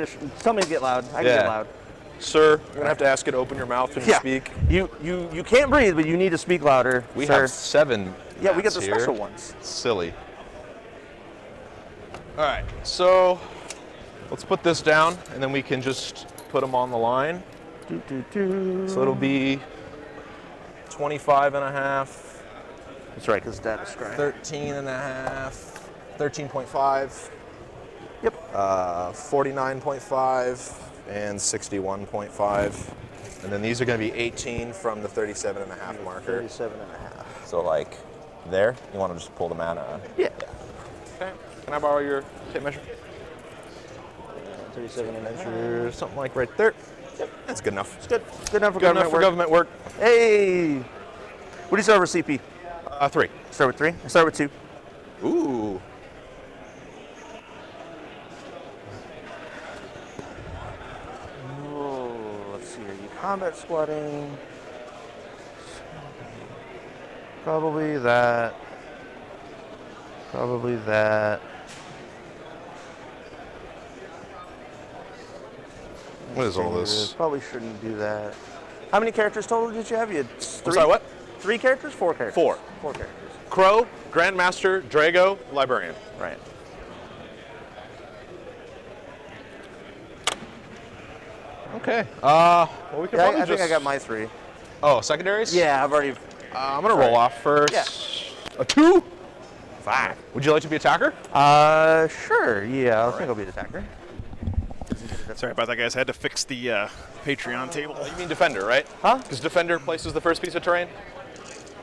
[SPEAKER 3] to get loud. I can get loud.
[SPEAKER 4] Sir, I'm going to have to ask you to open your mouth when you speak.
[SPEAKER 3] You can't breathe, but you need to speak louder.
[SPEAKER 4] We
[SPEAKER 3] sir.
[SPEAKER 4] have 7.
[SPEAKER 3] Yeah, we got the
[SPEAKER 4] here.
[SPEAKER 3] special ones.
[SPEAKER 4] Silly. All right, so let's put this down, and then we can just put them on the line. So it'll be 25 and a half.
[SPEAKER 3] That's right, because Dad is scribe.
[SPEAKER 4] 13 and a half. 13.5.
[SPEAKER 3] Yep.
[SPEAKER 4] 49.5 and 61.5. And then these are going to be 18 from the 37 and a half marker.
[SPEAKER 3] 37 and a half.
[SPEAKER 4] So like there, you want to just pull them out.
[SPEAKER 3] Yeah.
[SPEAKER 4] Okay. Can I borrow your tape measure?
[SPEAKER 3] 37 and a half.
[SPEAKER 4] Measure something like right there. Yep. That's good enough.
[SPEAKER 3] It's good. Good enough for
[SPEAKER 4] Good
[SPEAKER 3] government
[SPEAKER 4] enough for
[SPEAKER 3] work.
[SPEAKER 4] government work.
[SPEAKER 3] Hey. What do you start with CP?
[SPEAKER 4] 3.
[SPEAKER 3] Start with 3? I start with 2.
[SPEAKER 4] Ooh.
[SPEAKER 3] Oh, let's see. Are you combat squatting? Probably that. Probably that.
[SPEAKER 4] What is all this?
[SPEAKER 3] Probably shouldn't do that. How many characters total did you have? You had 3?
[SPEAKER 4] I'm sorry, what?
[SPEAKER 3] 3 characters? 4 characters?
[SPEAKER 4] 4.
[SPEAKER 3] 4 characters.
[SPEAKER 4] Crow, Grandmaster, Drago, Librarian.
[SPEAKER 3] Right.
[SPEAKER 4] Okay. Well, we can
[SPEAKER 3] Yeah,
[SPEAKER 4] probably
[SPEAKER 3] I think
[SPEAKER 4] just...
[SPEAKER 3] I got my 3.
[SPEAKER 4] Oh, secondaries?
[SPEAKER 3] Yeah, I've already.
[SPEAKER 4] I'm going to roll off first.
[SPEAKER 3] Yeah.
[SPEAKER 4] A 2? 5. Would you like to be attacker?
[SPEAKER 3] Sure. Yeah, I think I'll be the attacker.
[SPEAKER 1] Sorry about that, guys. I had to fix the Patreon table.
[SPEAKER 4] You mean defender, right?
[SPEAKER 3] Huh?
[SPEAKER 4] Because defender places the first piece of terrain.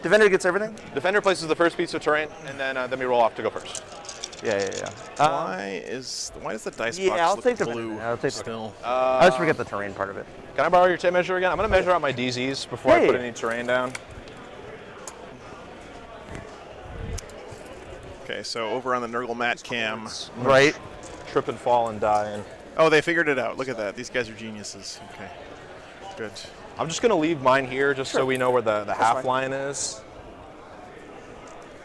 [SPEAKER 3] Defender gets everything?
[SPEAKER 4] Defender places the first piece of terrain, and then we roll off to go first.
[SPEAKER 3] Yeah.
[SPEAKER 1] Why does the dice box
[SPEAKER 3] I'll
[SPEAKER 1] look
[SPEAKER 3] take the
[SPEAKER 1] blue
[SPEAKER 3] I'll take
[SPEAKER 1] still?
[SPEAKER 3] I always forget the terrain part of it.
[SPEAKER 4] Can I borrow your tape measure again? I'm going to measure out my DZs before I put any terrain down.
[SPEAKER 1] Okay, so over on the Nurgle Mat cam.
[SPEAKER 3] Right.
[SPEAKER 4] Trip and fall and die. And
[SPEAKER 1] Oh, they figured it out. Look at that. These guys are geniuses. Okay, good.
[SPEAKER 4] I'm just going to leave mine here just so we know where the half
[SPEAKER 3] fine.
[SPEAKER 4] line is.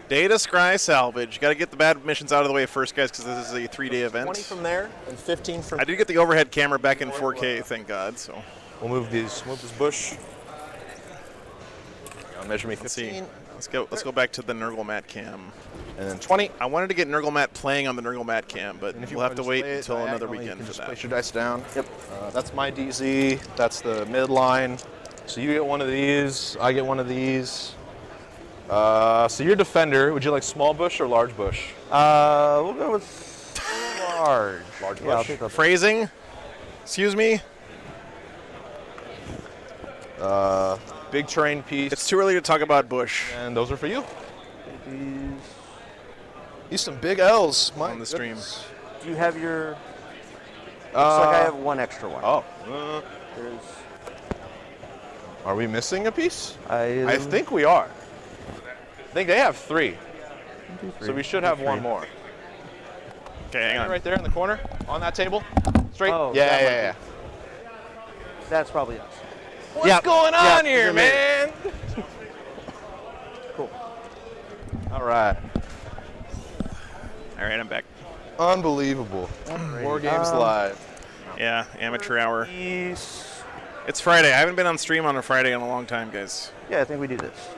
[SPEAKER 1] Data Scry Salvage. Got to get the bad missions out of the way first, guys, because this is a 3-day event.
[SPEAKER 4] 20 from there and 15 from...
[SPEAKER 1] I did get the overhead camera back in 4K, thank God. So
[SPEAKER 4] We'll move this bush. Measure me 15.
[SPEAKER 1] let's go back to the Nurgle Mat cam.
[SPEAKER 4] And then 20.
[SPEAKER 1] I wanted to get Nurgle Mat playing on the Nurgle Mat cam, but
[SPEAKER 4] And if you
[SPEAKER 1] we'll have to
[SPEAKER 4] wanna
[SPEAKER 1] wait
[SPEAKER 4] just play it
[SPEAKER 1] until another
[SPEAKER 4] diagonally,
[SPEAKER 1] weekend
[SPEAKER 4] you
[SPEAKER 1] for
[SPEAKER 4] can just
[SPEAKER 1] that.
[SPEAKER 4] place your dice down.
[SPEAKER 3] Yep.
[SPEAKER 4] That's my DZ. That's the midline. So you get one of these. I get one of these. So you're defender. Would you like small bush or large bush?
[SPEAKER 3] We'll go with large.
[SPEAKER 4] Large
[SPEAKER 3] Yeah, I'll
[SPEAKER 4] bush.
[SPEAKER 3] take the
[SPEAKER 1] Phrasing? Excuse me?
[SPEAKER 4] Big terrain piece.
[SPEAKER 1] It's too early to talk about Bush
[SPEAKER 4] And those are for you. These some big L's. My
[SPEAKER 1] on the stream.
[SPEAKER 4] goodness.
[SPEAKER 3] Do you have your? Looks like I have one extra one.
[SPEAKER 4] Oh.
[SPEAKER 3] There's.
[SPEAKER 4] Are we missing a piece?
[SPEAKER 3] I
[SPEAKER 4] I think we are. I think they have 3. So we should have one more.
[SPEAKER 1] Okay, hang on.
[SPEAKER 4] Right there in the corner on that table. Straight.
[SPEAKER 3] Oh,
[SPEAKER 4] yeah,
[SPEAKER 3] that might
[SPEAKER 4] yeah.
[SPEAKER 3] That's probably us.
[SPEAKER 4] What's
[SPEAKER 3] Yep.
[SPEAKER 4] going on
[SPEAKER 3] Yep,
[SPEAKER 4] here,
[SPEAKER 3] you're married.
[SPEAKER 4] man?
[SPEAKER 3] Cool.
[SPEAKER 4] All right.
[SPEAKER 1] All right, I'm back.
[SPEAKER 4] Unbelievable. More games live.
[SPEAKER 1] Yeah, amateur hour.
[SPEAKER 3] East.
[SPEAKER 1] It's Friday. I haven't been on stream on a Friday in a long time, guys.
[SPEAKER 3] Yeah, I think we do this.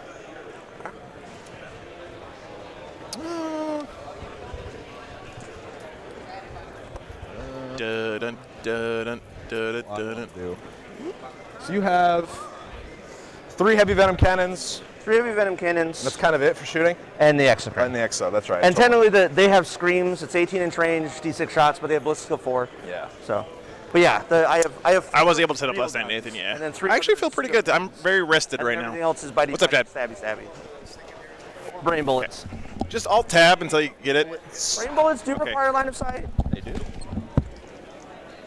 [SPEAKER 1] Dun, dun, dun, dun.
[SPEAKER 4] So you have 3 heavy venom cannons.
[SPEAKER 3] 3 heavy venom cannons.
[SPEAKER 4] That's kind of it for shooting.
[SPEAKER 3] And the exocrine.
[SPEAKER 4] And the exo, that's right.
[SPEAKER 3] And technically, they have screams. It's 18-inch range, D6 shots, but they have ballistic skill 4.
[SPEAKER 4] Yeah.
[SPEAKER 3] So, but yeah, I have.
[SPEAKER 1] I was able to set up last night,
[SPEAKER 3] guns.
[SPEAKER 1] Nathan, yeah.
[SPEAKER 3] And then 3
[SPEAKER 1] I actually feel pretty good. I'm very rested
[SPEAKER 3] and
[SPEAKER 1] right
[SPEAKER 3] everything
[SPEAKER 1] now.
[SPEAKER 3] else is bitey,
[SPEAKER 1] What's up, Dad?
[SPEAKER 3] stabby. Brain bullets.
[SPEAKER 1] Just Alt-Tab until you get it.
[SPEAKER 3] Brain bullets do
[SPEAKER 1] Okay.
[SPEAKER 3] require line of sight.
[SPEAKER 4] They do.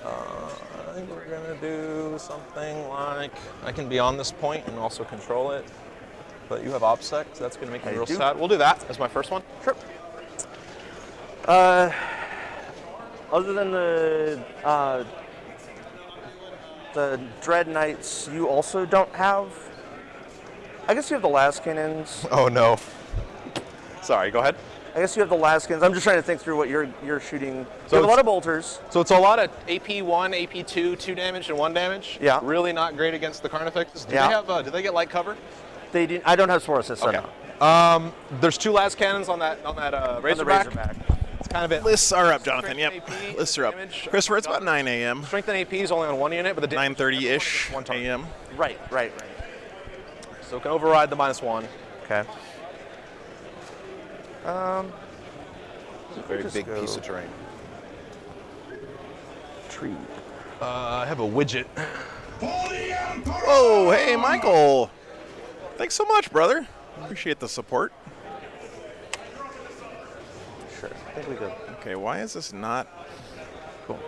[SPEAKER 4] I think we're gonna do something like I can be on this point and also control it. But you have OPSEC, so that's gonna make me
[SPEAKER 3] I
[SPEAKER 4] real
[SPEAKER 3] do.
[SPEAKER 4] sad. We'll do that as my first one.
[SPEAKER 3] Sure. Other than the The Dread Knights you also don't have. I guess you have the las cannons.
[SPEAKER 4] Oh no. Sorry, go ahead.
[SPEAKER 3] I guess you have the las cannons. I'm just trying to think through what you're shooting.
[SPEAKER 4] So
[SPEAKER 3] you have a lot
[SPEAKER 4] it's-
[SPEAKER 3] of bolters.
[SPEAKER 4] So it's a lot of AP1, AP2, 2 damage and 1 damage.
[SPEAKER 3] Yeah.
[SPEAKER 4] Really not great against the Carnifexes. Do
[SPEAKER 3] Yeah.
[SPEAKER 4] they have? Do they get light cover?
[SPEAKER 3] They do. I don't have spore assist.
[SPEAKER 4] Okay.
[SPEAKER 3] No.
[SPEAKER 4] There's 2 las cannons on that Razorback. It's kind of it.
[SPEAKER 1] Lists are up, Jonathan. Yep.
[SPEAKER 4] Strength AP,
[SPEAKER 1] Lists are up.
[SPEAKER 4] damage,
[SPEAKER 1] Christopher, it's about 9 a.m.
[SPEAKER 4] Strength and AP is only on 1 unit, but the damage
[SPEAKER 1] 9:30-ish
[SPEAKER 4] one target.
[SPEAKER 1] a.m.
[SPEAKER 3] Right.
[SPEAKER 4] So it can override the -1.
[SPEAKER 3] Okay.
[SPEAKER 4] It's a very
[SPEAKER 3] just
[SPEAKER 4] big
[SPEAKER 3] go-
[SPEAKER 4] piece of terrain.
[SPEAKER 3] Tree.
[SPEAKER 4] I have a widget.
[SPEAKER 1] Whoa, hey, Michael. Thanks so much, brother. Appreciate the support.
[SPEAKER 3] Sure. I think we go.
[SPEAKER 1] Okay, why is this not... Cool.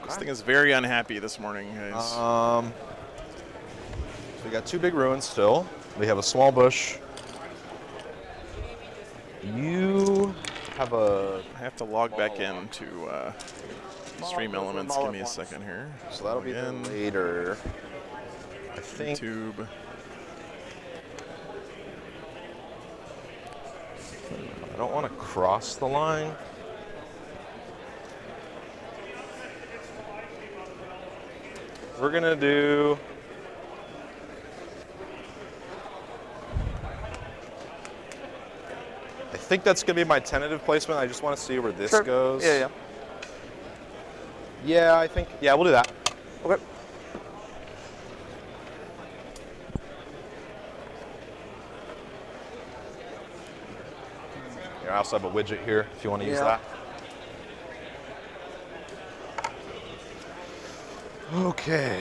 [SPEAKER 1] This thing is very unhappy this morning, guys.
[SPEAKER 4] So we got 2 big ruins still. We have a small bush. You have a...
[SPEAKER 1] I have to log back in to Stream Elements. Give me a second here.
[SPEAKER 4] So that'll be
[SPEAKER 1] Log in.
[SPEAKER 4] later. I think.
[SPEAKER 1] YouTube.
[SPEAKER 4] I don't want to cross the line. We're gonna do. I think that's gonna be my tentative placement. I just want to see where this
[SPEAKER 3] Sure.
[SPEAKER 4] goes.
[SPEAKER 3] Yeah.
[SPEAKER 4] Yeah, I think. Yeah, we'll do that.
[SPEAKER 3] Okay.
[SPEAKER 4] I also have a widget here if you want to use
[SPEAKER 3] Yeah.
[SPEAKER 4] that. Okay.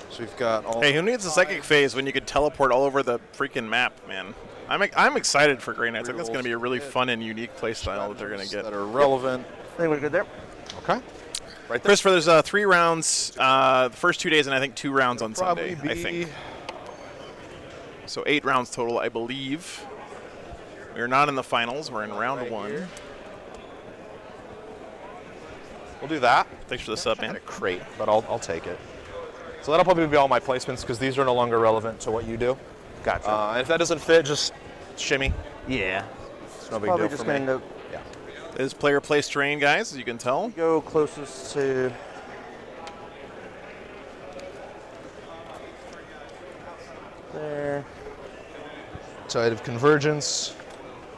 [SPEAKER 4] So we've got all.
[SPEAKER 1] Hey, who needs a psychic phase when you could teleport all over the freaking map, man? I'm excited for Grey Knights. I think it's going to be a really fun and unique playstyle that they're going to get.
[SPEAKER 4] that are relevant.
[SPEAKER 3] I think we're good there.
[SPEAKER 4] Okay. Right there.
[SPEAKER 1] Christopher, there's 3 rounds the first 2 days, and I think 2 rounds on Sunday, I think. So 8 rounds total, I believe. We're not in the finals. We're in round 1.
[SPEAKER 4] We'll do that.
[SPEAKER 1] Thanks for the sub,
[SPEAKER 4] I had
[SPEAKER 1] man.
[SPEAKER 4] a crate, but I'll take it. So that'll probably be all my placements because these are no longer relevant to what you do.
[SPEAKER 3] Gotcha.
[SPEAKER 4] And if that doesn't fit, just shimmy.
[SPEAKER 3] Yeah.
[SPEAKER 4] It's no big
[SPEAKER 3] Probably
[SPEAKER 4] deal
[SPEAKER 3] just
[SPEAKER 4] for
[SPEAKER 3] gonna
[SPEAKER 4] me.
[SPEAKER 3] end up
[SPEAKER 4] Yeah.
[SPEAKER 1] It is player place terrain, guys, as you can tell.
[SPEAKER 3] go closest to. There.
[SPEAKER 4] Side of convergence.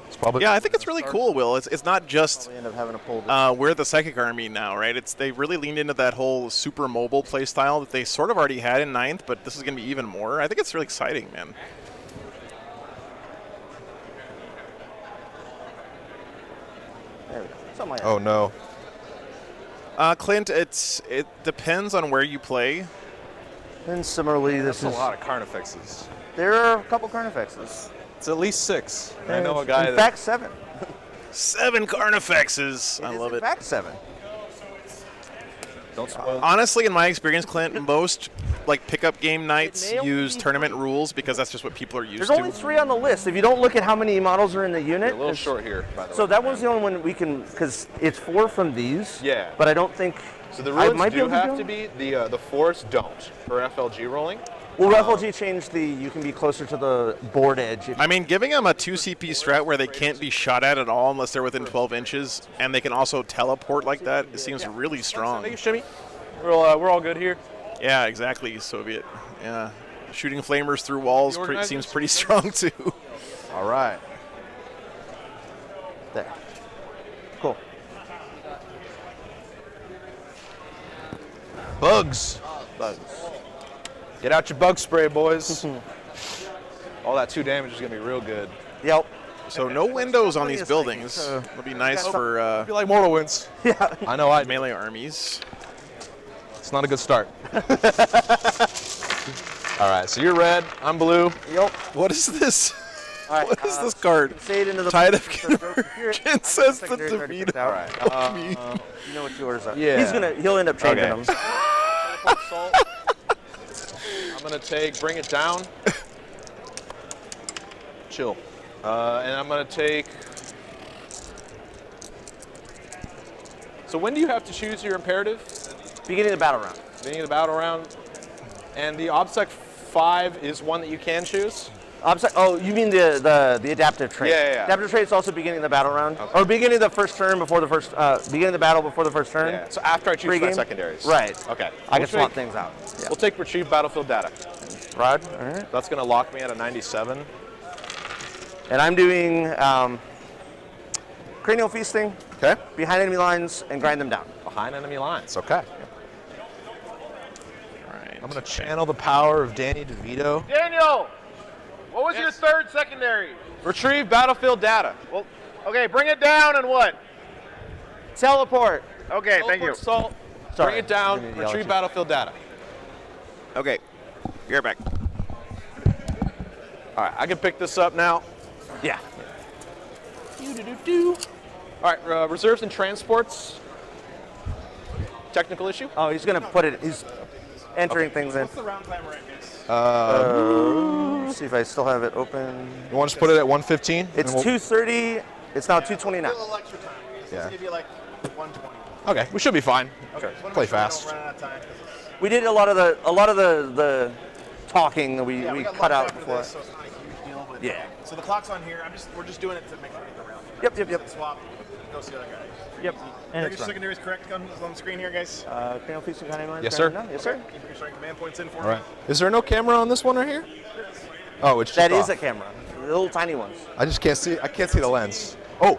[SPEAKER 4] It's probably.
[SPEAKER 1] Yeah, I think it's really cool, Will. It's not just
[SPEAKER 3] We end up having to pull this.
[SPEAKER 1] we're the Psychic Army now, right? They really leaned into that whole super mobile play style that they sort of already had in 9th, but this is going to be even more. I think it's really exciting, man.
[SPEAKER 3] There we go. Something like that.
[SPEAKER 4] Oh no.
[SPEAKER 1] Clint, it depends on where you play.
[SPEAKER 3] And similarly, this
[SPEAKER 4] That's
[SPEAKER 3] is.
[SPEAKER 4] a lot of Carnifexes.
[SPEAKER 3] There are a couple Carnifexes.
[SPEAKER 4] It's at least 6. And I know a guy
[SPEAKER 3] In
[SPEAKER 4] that.
[SPEAKER 3] fact, 7.
[SPEAKER 1] 7 Carnifexes. I love
[SPEAKER 3] In
[SPEAKER 1] it.
[SPEAKER 3] fact, 7.
[SPEAKER 4] Don't spoil.
[SPEAKER 1] Honestly, in my experience, Clint, most like pickup game nights
[SPEAKER 3] may only
[SPEAKER 1] use
[SPEAKER 3] be
[SPEAKER 1] tournament rules because that's just what people are used
[SPEAKER 3] There's
[SPEAKER 1] to.
[SPEAKER 3] only 3 on the list. If you don't look at how many models are in the unit,
[SPEAKER 4] A little
[SPEAKER 3] it's-
[SPEAKER 4] short here, by the way.
[SPEAKER 3] So that one's the only one we can, because it's 4 from these.
[SPEAKER 4] Yeah.
[SPEAKER 3] But I don't think.
[SPEAKER 4] So the
[SPEAKER 3] I
[SPEAKER 4] rules
[SPEAKER 3] might be
[SPEAKER 4] do
[SPEAKER 3] able to
[SPEAKER 4] have
[SPEAKER 3] do
[SPEAKER 4] to be the 4s don't for FLG rolling.
[SPEAKER 3] Well, FLG changed the. You can be closer to the board edge. If
[SPEAKER 1] I mean, giving them a 2 CP strat where they can't be shot at all unless they're within 12 inches, and they can also teleport like that, it seems really strong.
[SPEAKER 4] Thank you, Shimmy. We're all good here.
[SPEAKER 1] Yeah, exactly. Soviet. Yeah. Shooting flamers through walls seems pretty strong, too.
[SPEAKER 4] All right.
[SPEAKER 3] there. Cool.
[SPEAKER 4] Bugs.
[SPEAKER 3] Bugs.
[SPEAKER 4] Get out your bug spray, boys. All that 2 damage is gonna be real good.
[SPEAKER 3] Yep.
[SPEAKER 1] So no windows on these
[SPEAKER 3] Funniest thing,
[SPEAKER 1] buildings.
[SPEAKER 3] so-
[SPEAKER 1] It'll be nice for
[SPEAKER 4] I feel like Mortal wins.
[SPEAKER 3] Yeah.
[SPEAKER 4] I know I.
[SPEAKER 1] melee armies.
[SPEAKER 4] It's not a good start. All right, so you're red. I'm blue.
[SPEAKER 3] Yep.
[SPEAKER 1] What is this?
[SPEAKER 3] All right.
[SPEAKER 1] What is this card?
[SPEAKER 3] Say it into the.
[SPEAKER 1] Tide of
[SPEAKER 3] Convergence
[SPEAKER 1] says the defeat.
[SPEAKER 3] All
[SPEAKER 4] right.
[SPEAKER 3] You know what yours are.
[SPEAKER 4] Yeah.
[SPEAKER 3] He'll end up changing
[SPEAKER 4] Okay.
[SPEAKER 3] them.
[SPEAKER 4] I'm gonna bring it down. Chill. And I'm gonna take. So when do you have to choose your imperative?
[SPEAKER 3] Beginning of the battle round.
[SPEAKER 4] Beginning of the battle round. And the OBSEC 5 is one that you can choose.
[SPEAKER 3] Oh, you mean the adaptive trait?
[SPEAKER 4] Yeah.
[SPEAKER 3] Adaptive trait is also beginning of the battle round, or beginning of the first turn before the first, beginning of the battle before the first turn.
[SPEAKER 4] Yeah. So after I choose my
[SPEAKER 3] Pre-game?
[SPEAKER 4] secondaries.
[SPEAKER 3] Right.
[SPEAKER 4] Okay.
[SPEAKER 3] I can swap things out. Yeah.
[SPEAKER 4] We'll take retrieve battlefield data.
[SPEAKER 3] Rod. All right.
[SPEAKER 4] That's going to lock me at a 97.
[SPEAKER 3] And I'm doing cranial feasting.
[SPEAKER 4] Okay.
[SPEAKER 3] Behind enemy lines and grind them down.
[SPEAKER 4] Behind enemy lines. Okay.
[SPEAKER 1] All right.
[SPEAKER 4] I'm going to channel the power of Danny DeVito.
[SPEAKER 5] Daniel, what was your third secondary?
[SPEAKER 4] Retrieve battlefield data.
[SPEAKER 5] Well, okay, bring it down and what?
[SPEAKER 3] Teleport.
[SPEAKER 5] Okay, thank you.
[SPEAKER 4] Salt.
[SPEAKER 3] Sorry.
[SPEAKER 4] Bring it down.
[SPEAKER 3] Didn't mean to yell at
[SPEAKER 4] Retrieve
[SPEAKER 3] you.
[SPEAKER 4] battlefield data.
[SPEAKER 1] Okay. You're back.
[SPEAKER 4] All right, I can pick this up now.
[SPEAKER 3] Yeah.
[SPEAKER 4] All right, reserves and transports. Technical issue.
[SPEAKER 3] Oh, he's gonna put it. He's entering things in.
[SPEAKER 5] What's the round timer at, guys?
[SPEAKER 3] Let's see if I still have it open.
[SPEAKER 4] You want to just put it at 115?
[SPEAKER 3] It's 2:30. It's now 2:29.
[SPEAKER 5] A little extra time.
[SPEAKER 4] Yeah.
[SPEAKER 5] Let's give you like 120.
[SPEAKER 4] Okay, we should be fine.
[SPEAKER 5] Okay. Just wanna
[SPEAKER 4] Play
[SPEAKER 5] make sure we
[SPEAKER 4] fast.
[SPEAKER 5] don't run out of time, 'cause it's-
[SPEAKER 3] We did a lot of the talking that we
[SPEAKER 5] Yeah,
[SPEAKER 3] cut
[SPEAKER 5] got lunch
[SPEAKER 3] out
[SPEAKER 5] after
[SPEAKER 3] before.
[SPEAKER 5] this, so it's not a huge deal. But
[SPEAKER 3] Yeah.
[SPEAKER 5] So the clock's on here. We're just doing it to make sure we get the round.
[SPEAKER 3] Yep.
[SPEAKER 5] Swap. Go see the other guy.
[SPEAKER 3] Yep. And
[SPEAKER 5] Are
[SPEAKER 3] it's
[SPEAKER 5] your secondaries correct on the screen here, guys?
[SPEAKER 3] cranial feasting kind of
[SPEAKER 4] Yes, sir.
[SPEAKER 3] Yes, sir.
[SPEAKER 5] Can you put your command points in for
[SPEAKER 4] All
[SPEAKER 5] me?
[SPEAKER 4] right. Is there no camera on this one right here? Oh, it's just
[SPEAKER 3] That is
[SPEAKER 4] off.
[SPEAKER 3] a camera. The little tiny ones.
[SPEAKER 4] I just can't see. I can't see the lens. Oh,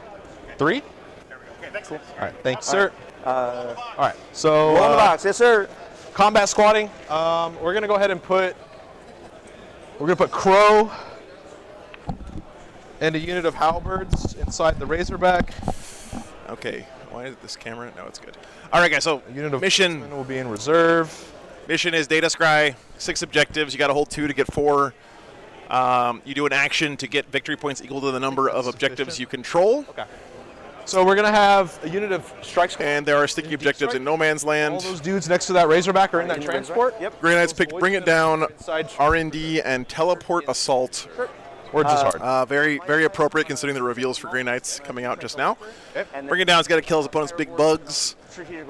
[SPEAKER 4] 3?
[SPEAKER 5] There we go. Okay, thanks. Cool.
[SPEAKER 4] All right. Thanks, sir. All right. So
[SPEAKER 3] Roll in the box. Yes, sir.
[SPEAKER 4] combat squatting. We're gonna go ahead and put. We're gonna put Crow and a unit of halberds inside the Razorback.
[SPEAKER 1] Okay. Why is this camera? No, it's good. All right, guys. So
[SPEAKER 4] A unit of
[SPEAKER 1] mission
[SPEAKER 4] horsemen will be in reserve.
[SPEAKER 1] is data scry. 6 objectives. You got to hold 2 to get 4. You do an action to get victory points equal to the number of objectives you control.
[SPEAKER 4] Okay. So we're gonna have a unit of strike squad.
[SPEAKER 1] And there are sticky objectives in no man's
[SPEAKER 4] All
[SPEAKER 1] land.
[SPEAKER 4] those dudes next to that Razorback are in that
[SPEAKER 3] the
[SPEAKER 4] transport.
[SPEAKER 3] Razorback? Yep.
[SPEAKER 1] Grey Knights picked Bring It Down,
[SPEAKER 4] Inside
[SPEAKER 1] R&D, and Teleport Assault.
[SPEAKER 4] Words is hard.
[SPEAKER 1] Very, very appropriate considering the reveals for Grey Knights coming out just now.
[SPEAKER 3] And
[SPEAKER 1] Bring It Down's got to kill his opponent's big bugs.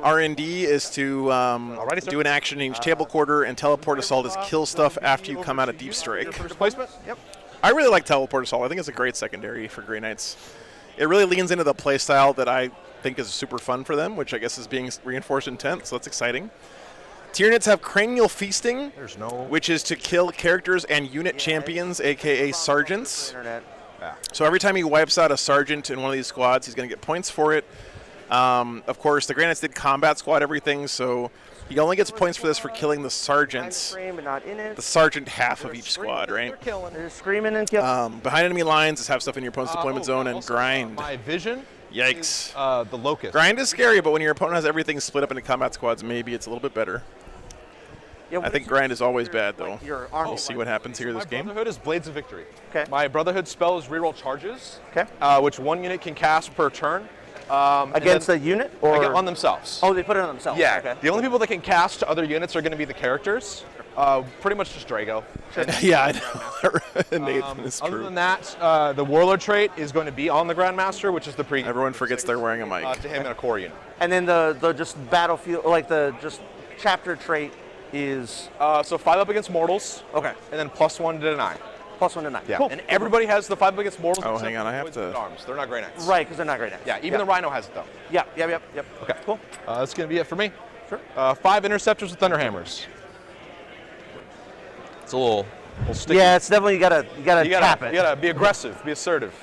[SPEAKER 1] R&D is to
[SPEAKER 4] Alrighty, sir.
[SPEAKER 1] do an action in each table quarter, and Teleport Assault is kill stuff after you come out of Deep Strike.
[SPEAKER 4] Replacement.
[SPEAKER 3] Yep.
[SPEAKER 1] I really like Teleport Assault. I think it's a great secondary for Grey Knights. It really leans into the playstyle that I think is super fun for them, which I guess is being reinforced in 10th, so that's exciting. Tyranids have Cranial Feasting,
[SPEAKER 4] There's no.
[SPEAKER 1] which is to kill characters and unit champions, a.k.a. sergeants.
[SPEAKER 3] Internet.
[SPEAKER 1] So every time he wipes out a sergeant in one of these squads, he's going to get points for it. Of course, the Grey Knights did combat squad everything, so he only gets points for this for killing the sergeants.
[SPEAKER 3] Frame, but not in it.
[SPEAKER 1] The sergeant half of each squad, right?
[SPEAKER 3] They're screaming and killing.
[SPEAKER 1] Behind enemy lines is have stuff in your opponent's deployment zone, and grind.
[SPEAKER 4] My vision.
[SPEAKER 1] Yikes.
[SPEAKER 4] The locust.
[SPEAKER 1] Grind is scary, but when your opponent has everything split up into combat squads, maybe it's a little bit better.
[SPEAKER 3] Yeah,
[SPEAKER 1] I think grind is always bad, though.
[SPEAKER 3] Your army.
[SPEAKER 1] We'll see what happens here
[SPEAKER 4] My
[SPEAKER 1] this game.
[SPEAKER 4] Brotherhood is Blades of Victory.
[SPEAKER 3] Okay.
[SPEAKER 4] My Brotherhood spell is reroll charges,
[SPEAKER 3] Okay.
[SPEAKER 4] which one unit can cast per turn.
[SPEAKER 3] Against a unit or
[SPEAKER 4] on themselves.
[SPEAKER 3] Oh, they put it on themselves.
[SPEAKER 4] Yeah.
[SPEAKER 3] Okay.
[SPEAKER 4] The only people that can cast to other units are going to be the characters. Pretty much just Drago.
[SPEAKER 1] Yeah, I know. Nathan is
[SPEAKER 4] Other
[SPEAKER 1] true.
[SPEAKER 4] than that, the Warlord trait is going to be on the Grandmaster, which is the pre.
[SPEAKER 1] Everyone forgets they're wearing a mic.
[SPEAKER 4] To him and a core unit.
[SPEAKER 3] And then the just battlefield, like the just chapter trait is
[SPEAKER 4] So 5 up against mortals.
[SPEAKER 3] okay.
[SPEAKER 4] And then +1 to deny.
[SPEAKER 3] +1 to 9.
[SPEAKER 4] Yeah.
[SPEAKER 3] Cool.
[SPEAKER 4] And everybody has the 5 up against mortals.
[SPEAKER 1] Oh,
[SPEAKER 4] except
[SPEAKER 1] hang on,
[SPEAKER 4] for
[SPEAKER 1] I have
[SPEAKER 4] Voids
[SPEAKER 1] to-
[SPEAKER 4] with Arms. They're not Grey Knights.
[SPEAKER 3] Right, because they're not great at.
[SPEAKER 4] Yeah. Even the Rhino has it though.
[SPEAKER 3] Yep.
[SPEAKER 4] Okay.
[SPEAKER 3] Cool.
[SPEAKER 4] That's going to be it for me.
[SPEAKER 3] Sure.
[SPEAKER 4] 5 interceptors with Thunderhammers. It's a little sticky.
[SPEAKER 3] Yeah, it's definitely you gotta tap it.
[SPEAKER 4] You gotta be aggressive, be assertive.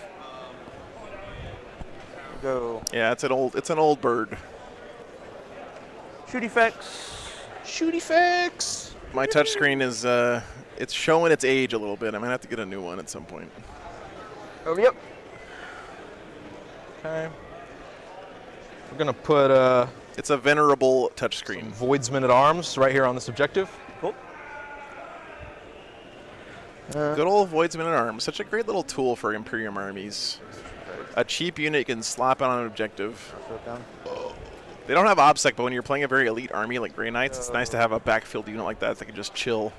[SPEAKER 3] Go
[SPEAKER 1] Yeah, it's an old bird.
[SPEAKER 3] shoot effects.
[SPEAKER 4] Shoot effects.
[SPEAKER 1] My touchscreen is it's showing its age a little bit. I might have to get a new one at some point.
[SPEAKER 3] Oh, yep.
[SPEAKER 4] Okay. We're gonna put
[SPEAKER 1] It's a venerable touchscreen.
[SPEAKER 4] Voidsman at Arms right here on this objective.
[SPEAKER 3] Cool.
[SPEAKER 1] Good old Voidsman at Arms. Such a great little tool for Imperium armies. A cheap unit you can slap on an objective.
[SPEAKER 3] Throw it down.
[SPEAKER 1] They don't have OBSEC, but when you're playing a very elite army like Grey Knights, it's nice to have a backfield unit like that that can just chill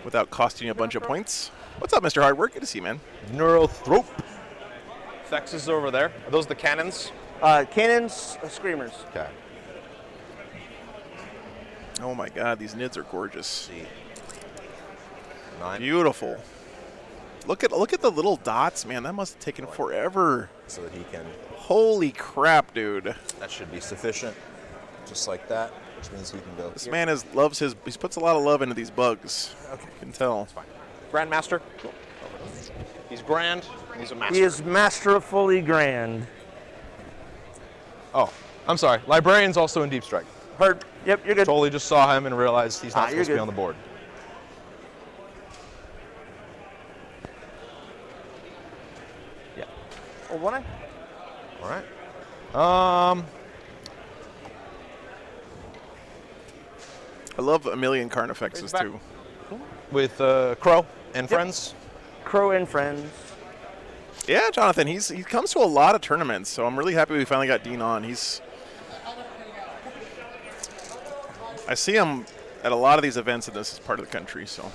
[SPEAKER 1] without costing you a bunch of points. What's up, Mr. Hardwork? Good to see you, man.
[SPEAKER 4] Neurothrope. Thex is over there. Are those the cannons?
[SPEAKER 3] Cannons, screamers.
[SPEAKER 4] Okay.
[SPEAKER 1] Oh my God, these nids are gorgeous.
[SPEAKER 4] See. 9.
[SPEAKER 1] Beautiful. Look at the little dots, man. That must have taken forever.
[SPEAKER 4] So that he can.
[SPEAKER 1] Holy crap, dude.
[SPEAKER 4] That should be sufficient. Just like that, which means he can go.
[SPEAKER 1] This man he puts a lot of love into these bugs.
[SPEAKER 4] Okay.
[SPEAKER 1] You can tell.
[SPEAKER 4] Fine. Grandmaster. He's grand. He's a master.
[SPEAKER 3] He is masterfully grand.
[SPEAKER 4] Oh, I'm sorry. Librarian's also in Deep Strike.
[SPEAKER 3] Heard. Yep, you're good.
[SPEAKER 4] Totally just saw him and realized he's not
[SPEAKER 3] you're
[SPEAKER 4] supposed to be
[SPEAKER 3] good.
[SPEAKER 4] on the board.
[SPEAKER 3] Yeah. Oh, one eye?
[SPEAKER 4] All right.
[SPEAKER 1] I love a million Carnifexes
[SPEAKER 4] back.
[SPEAKER 1] too.
[SPEAKER 4] With Crow and friends.
[SPEAKER 3] Crow and friends.
[SPEAKER 1] Yeah, Jonathan, he comes to a lot of tournaments, so I'm really happy we finally got Dean on. I see him at a lot of these events in this part of the country, so.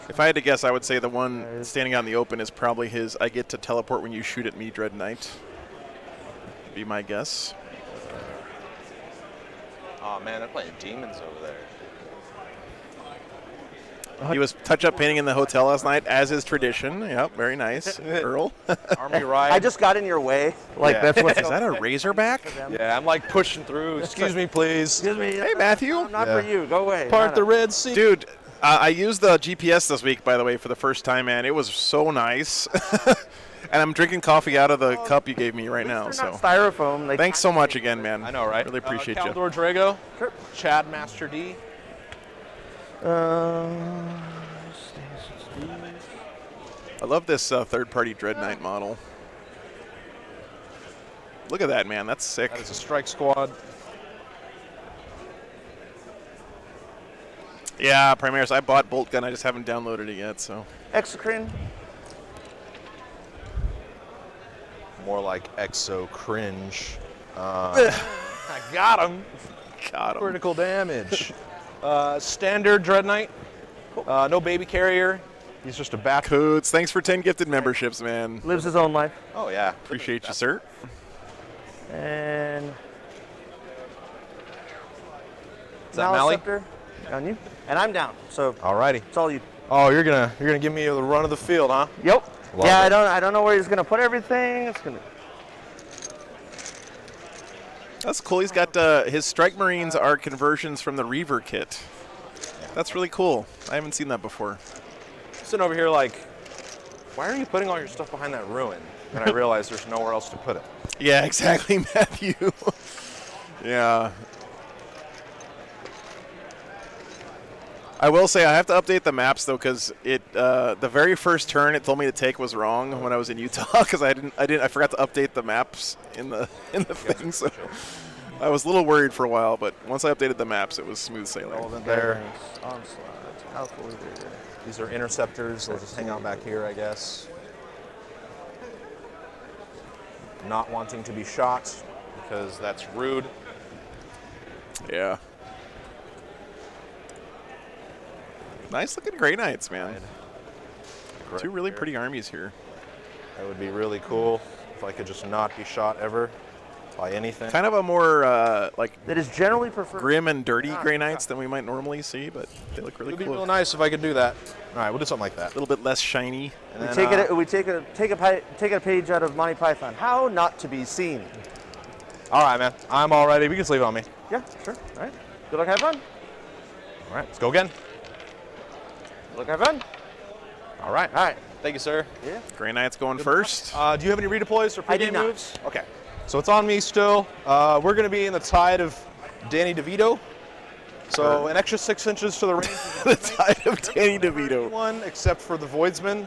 [SPEAKER 1] If I had to guess, I would say the one standing out in the open is probably his I get to teleport when you shoot at me, Dread Knight. Be my guess.
[SPEAKER 4] Oh man, they're playing Demons over there.
[SPEAKER 1] He was touch-up painting in the hotel last night, as is tradition. Yep, very nice, Earl.
[SPEAKER 4] Army Ride.
[SPEAKER 3] I just got in your way. Like,
[SPEAKER 4] Yeah.
[SPEAKER 3] that's what's
[SPEAKER 1] Is that a Razorback?
[SPEAKER 4] Yeah, I'm like pushing through. Excuse me, please.
[SPEAKER 3] Excuse me.
[SPEAKER 1] Hey, Matthew.
[SPEAKER 3] Not for you. Go away.
[SPEAKER 4] Part
[SPEAKER 3] No,
[SPEAKER 4] the
[SPEAKER 3] no.
[SPEAKER 4] Red Sea.
[SPEAKER 1] Dude, I used the GPS this week, by the way, for the first time, man. It was so nice. And I'm drinking coffee out of the cup you gave me right now.
[SPEAKER 3] They're
[SPEAKER 1] So
[SPEAKER 3] not styrofoam. They
[SPEAKER 1] thanks so much again, man.
[SPEAKER 4] I know, right?
[SPEAKER 1] Really appreciate you.
[SPEAKER 4] Caldor Drago.
[SPEAKER 3] Sure.
[SPEAKER 4] Chad Master D.
[SPEAKER 1] I love this third-party Dread Knight model. Look at that, man. That's sick.
[SPEAKER 4] That is a strike squad.
[SPEAKER 1] Yeah, Primaris. I bought Bolt Gun. I just haven't downloaded it yet. So
[SPEAKER 3] Exocrine.
[SPEAKER 4] More like Exo Cringe. I got him.
[SPEAKER 1] got him.
[SPEAKER 4] Critical damage. Standard Dread Knight. No baby carrier. He's just a bat.
[SPEAKER 1] Coots, thanks for 10 gifted memberships, man.
[SPEAKER 3] Lives his own life.
[SPEAKER 4] Oh yeah.
[SPEAKER 1] Appreciate you, sir.
[SPEAKER 3] And
[SPEAKER 4] Is that Mally?
[SPEAKER 3] Scepter on you. And I'm down. So
[SPEAKER 4] Alrighty.
[SPEAKER 3] it's all you.
[SPEAKER 4] Oh, you're gonna give me the run of the field, huh?
[SPEAKER 3] Yep.
[SPEAKER 4] Love
[SPEAKER 3] yeah,
[SPEAKER 4] it.
[SPEAKER 3] I don't know where he's gonna put everything. It's gonna.
[SPEAKER 1] That's cool. He's got his Strike Marines are conversions from the Reaver kit. That's really cool. I haven't seen that before.
[SPEAKER 4] Sitting over here like, why are you putting all your stuff behind that ruin? And I realize there's nowhere else to put it.
[SPEAKER 1] Yeah, exactly, Matthew. Yeah. I will say I have to update the maps though, because the very first turn it told me to take was wrong when I was in Utah, because I forgot to update the maps in the thing. So I was a little worried for a while, but once I updated the maps, it was smooth sailing.
[SPEAKER 4] Relevant there.
[SPEAKER 3] Onslaught. Alpha Leader.
[SPEAKER 4] These are interceptors. They'll just hang out back here, I guess. Not wanting to be shot because that's rude.
[SPEAKER 1] Yeah. Nice looking Grey Knights, man. Two really pretty armies here.
[SPEAKER 4] That would be really cool if I could just not be shot ever by anything.
[SPEAKER 1] Kind of a more like
[SPEAKER 3] That is generally preferred.
[SPEAKER 1] grim and dirty Grey Knights than we might normally see, but they look
[SPEAKER 4] It
[SPEAKER 1] really
[SPEAKER 4] would be
[SPEAKER 1] cool.
[SPEAKER 4] real nice if I could do that. All right, we'll do something like that.
[SPEAKER 1] A little bit less shiny.
[SPEAKER 4] And
[SPEAKER 3] We
[SPEAKER 4] then,
[SPEAKER 3] take a page out of Monty Python. How not to be seen.
[SPEAKER 4] all right, man. I'm all ready. We can sleep on me.
[SPEAKER 3] Yeah, sure. All right. Good luck. Have fun.
[SPEAKER 4] All right, let's go again.
[SPEAKER 3] Good luck. Have fun.
[SPEAKER 4] All right.
[SPEAKER 3] All right.
[SPEAKER 4] Thank you, sir.
[SPEAKER 3] Yeah.
[SPEAKER 1] Grey Knights going first.
[SPEAKER 4] Do you have any redeploys or
[SPEAKER 3] I did
[SPEAKER 4] pregame
[SPEAKER 3] not.
[SPEAKER 4] moves? Okay. So it's on me still. We're going to be in the tide of Danny DeVito. So an extra 6 inches to the range.
[SPEAKER 1] The tide of Danny DeVito.
[SPEAKER 4] One except for the Voidsman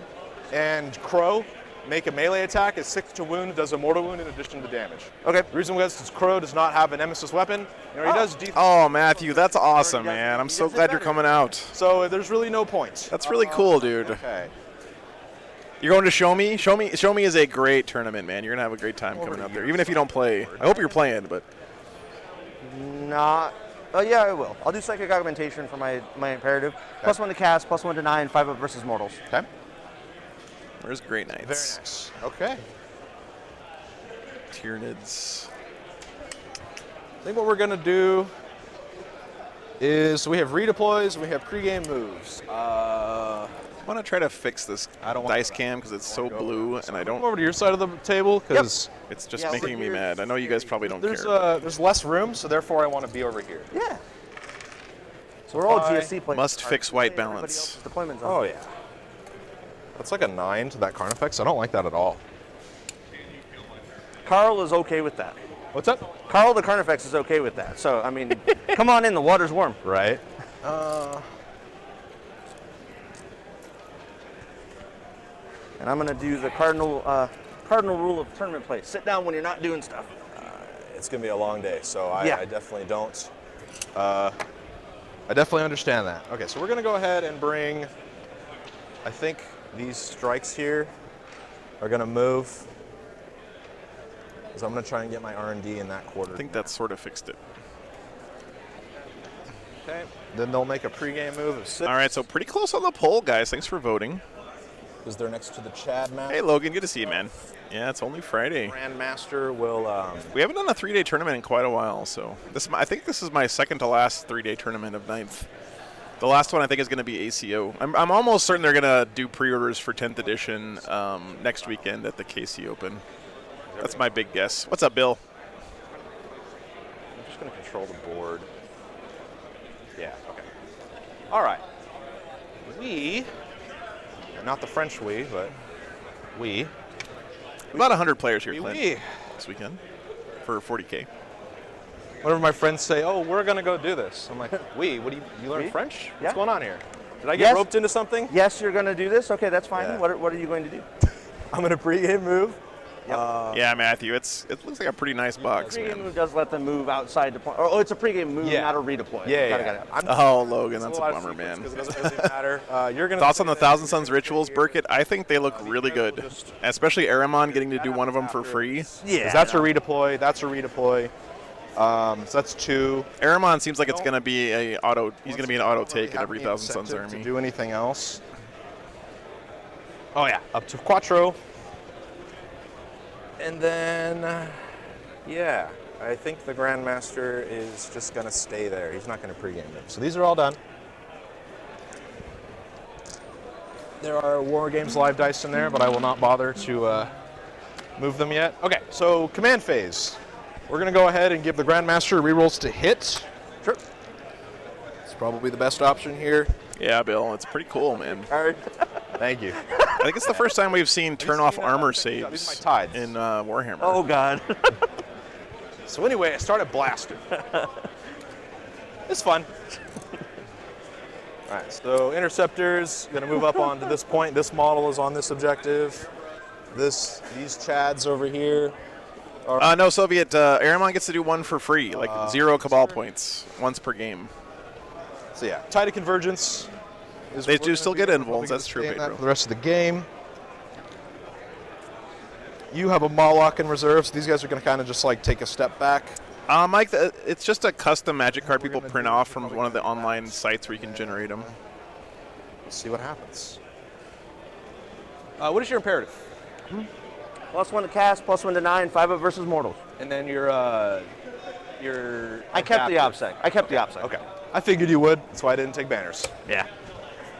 [SPEAKER 4] and Crow. Make a melee attack at 6 to wound, does a mortal wound in addition to damage.
[SPEAKER 3] Okay.
[SPEAKER 4] The reason was because Crow does not have a nemesis weapon. He does defense.
[SPEAKER 1] Oh, Matthew, that's awesome, man. I'm so glad you're coming out.
[SPEAKER 4] So there's really no points.
[SPEAKER 1] That's really cool, dude.
[SPEAKER 4] Okay.
[SPEAKER 1] You're going to Show Me? Show Me is a great tournament, man. You're going to have a great time coming out there, even if you don't play. I hope you're playing, but
[SPEAKER 3] Not. Oh yeah, I will. I'll do psychic augmentation for my imperative. Okay. +1 to cast, +1 to 9, 5 up versus mortals.
[SPEAKER 4] Okay.
[SPEAKER 1] where's Grey Knights?
[SPEAKER 4] Very nice. Okay.
[SPEAKER 1] Tyranids.
[SPEAKER 4] I think what we're gonna do is we have redeploys, we have pregame moves.
[SPEAKER 1] I want to try to fix this
[SPEAKER 4] I don't want
[SPEAKER 1] dice
[SPEAKER 4] that.
[SPEAKER 1] cam because it's so blue, and I
[SPEAKER 4] Come
[SPEAKER 1] don't.
[SPEAKER 4] over to your side of the table because
[SPEAKER 1] It's just
[SPEAKER 3] Yeah,
[SPEAKER 1] making me
[SPEAKER 3] we're
[SPEAKER 1] mad. I know you guys probably don't
[SPEAKER 4] there's
[SPEAKER 1] care.
[SPEAKER 4] there's less room, so therefore I want to be over here.
[SPEAKER 3] Yeah. So we're all
[SPEAKER 4] I
[SPEAKER 3] GSC players.
[SPEAKER 1] must fix white
[SPEAKER 3] Everybody
[SPEAKER 1] balance.
[SPEAKER 3] else's deployment zone.
[SPEAKER 4] Oh yeah. That's like a 9 to that Carnifex. I don't like that at all.
[SPEAKER 3] Carl is okay with that.
[SPEAKER 4] What's up?
[SPEAKER 3] Carl the Carnifex is okay with that. So, I mean, come on in, the water's warm.
[SPEAKER 4] Right.
[SPEAKER 3] And I'm going to do the cardinal rule of tournament play. Sit down when you're not doing stuff.
[SPEAKER 4] It's gonna be a long day, so I definitely don't. I definitely understand that. Okay, so we're gonna go ahead and bring. I think these strikes here are gonna move. So I'm gonna try and get my R&D in that quarter.
[SPEAKER 1] I think that sort of fixed it.
[SPEAKER 4] Okay. Then they'll make a pregame move of 6.
[SPEAKER 1] All right, so pretty close on the poll, guys. Thanks for voting.
[SPEAKER 4] Because they're next to the Chad map.
[SPEAKER 1] Hey, Logan, good to see you, man. Yeah, it's only Friday.
[SPEAKER 4] Grandmaster will.
[SPEAKER 1] We haven't done a 3-day tournament in quite a while, so I think this is my second to last 3-day tournament of 9th. The last one I think is going to be ACO. I'm almost certain they're going to do pre-orders for 10th edition next weekend at the KC Open. That's my big guess. What's up, Bill?
[SPEAKER 4] I'm just going to control the board. Yeah, okay. All right. We, not the French we, but we.
[SPEAKER 1] About 100 players here,
[SPEAKER 4] We.
[SPEAKER 1] Clint, this weekend for 40K.
[SPEAKER 4] Whenever my friends say, oh, we're going to go do this, I'm like, we? What do you learn
[SPEAKER 3] We?
[SPEAKER 4] French?
[SPEAKER 3] Yeah.
[SPEAKER 4] What's going on here? Did I get
[SPEAKER 3] Yes.
[SPEAKER 4] roped into something?
[SPEAKER 3] Yes, you're going to do this? Okay, that's fine.
[SPEAKER 4] Yeah.
[SPEAKER 3] What are you going to do?
[SPEAKER 4] I'm going to pregame move.
[SPEAKER 1] Yeah, Matthew, it looks like a pretty nice box,
[SPEAKER 3] Pregame
[SPEAKER 1] man.
[SPEAKER 3] move does let them move outside deploy. Oh, it's a pregame move,
[SPEAKER 4] Yeah.
[SPEAKER 3] not a redeploy.
[SPEAKER 4] Yeah,
[SPEAKER 3] Got it,
[SPEAKER 4] yeah.
[SPEAKER 3] got it.
[SPEAKER 4] I'm
[SPEAKER 1] Oh, Logan, that's a bummer, man.
[SPEAKER 4] Because it doesn't really matter. You're gonna
[SPEAKER 1] Thoughts on the Thousand Suns rituals, Burkett? I think they look really good, especially Aramon getting to do one of them for free.
[SPEAKER 3] Yeah.
[SPEAKER 4] That's a redeploy. That's a redeploy. So that's 2.
[SPEAKER 1] Aramon seems like it's going to be a auto. He's going to be an auto take at every
[SPEAKER 4] Have any
[SPEAKER 1] Thousand Suns
[SPEAKER 4] incentive
[SPEAKER 1] army.
[SPEAKER 4] to do anything else? Oh yeah, up to Quattro. And then, yeah, I think the Grandmaster is just going to stay there. He's not going to pregame them. So these are all done. There are War Games live dice in there, but I will not bother to move them yet. Okay, so command phase. We're going to go ahead and give the Grandmaster rerolls to hit.
[SPEAKER 3] Sure.
[SPEAKER 4] It's probably the best option here.
[SPEAKER 1] Yeah, Bill, it's pretty cool, man.
[SPEAKER 3] All right.
[SPEAKER 4] Thank you.
[SPEAKER 1] I think it's the first time we've seen turn off armor
[SPEAKER 4] These are my
[SPEAKER 1] saves
[SPEAKER 4] tides.
[SPEAKER 1] in Warhammer.
[SPEAKER 3] Oh, God.
[SPEAKER 4] So anyway, I started blasting. It's fun. All right, so interceptors going to move up onto this point. This model is on this objective. These Chads over here.
[SPEAKER 1] No, Soviet. Aramon gets to do one for free, like 0 Cabal points, once per game.
[SPEAKER 4] So yeah, Tide of Convergence.
[SPEAKER 1] They do still get invulns, that's true, Pedro.
[SPEAKER 4] For the rest of the game. You have a Moloch in reserve, so these guys are going to kind of just like take a step back.
[SPEAKER 1] Mike, it's just a custom magic card people print off from one of the online sites where you can generate them.
[SPEAKER 4] Let's see what happens. What is your imperative?
[SPEAKER 3] +1 to cast, +1 to 9, 5 up versus mortals.
[SPEAKER 4] And then your
[SPEAKER 3] I kept the
[SPEAKER 4] adaptive.
[SPEAKER 3] OPSEC. I kept the OPSEC.
[SPEAKER 4] Okay. I figured you would. That's why I didn't take banners.
[SPEAKER 3] Yeah.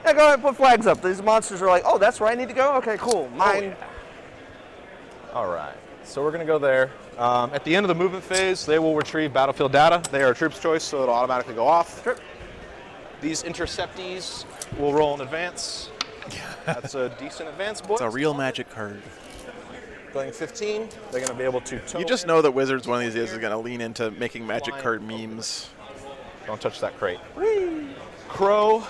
[SPEAKER 3] Yeah, go ahead and put flags up. These monsters are like, oh, that's where I need to go? Okay, cool. Mine.
[SPEAKER 4] All right. So we're going to go there. At the end of the movement phase, they will retrieve battlefield data. They are a troops choice, so it'll automatically go off.
[SPEAKER 3] Sure.
[SPEAKER 4] These interceptees will roll in advance. That's a decent advance, boys.
[SPEAKER 1] It's a real magic card.
[SPEAKER 4] Going 15. They're going to be able to tow
[SPEAKER 1] You just
[SPEAKER 4] in.
[SPEAKER 1] know that Wizards one of these days is going to lean into making magic card memes.
[SPEAKER 4] Don't touch that crate. Crow.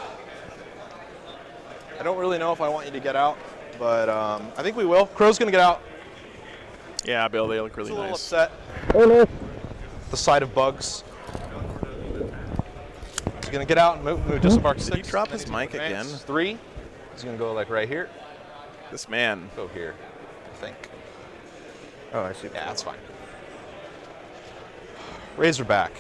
[SPEAKER 4] I don't really know if I want you to get out, but I think we will. Crow's going to get out.
[SPEAKER 1] Yeah, Bill, they look really
[SPEAKER 4] He's a little
[SPEAKER 1] nice.
[SPEAKER 4] upset. Oh no. The sight of bugs. He's going to get out and move disembark 6.
[SPEAKER 1] Did he drop his
[SPEAKER 4] Then
[SPEAKER 1] mic
[SPEAKER 4] advance
[SPEAKER 1] again?
[SPEAKER 4] 3. He's going to go like right here.
[SPEAKER 1] This man.
[SPEAKER 4] Go here, I think.
[SPEAKER 3] Oh, I see.
[SPEAKER 4] Yeah, that's fine. Razorback.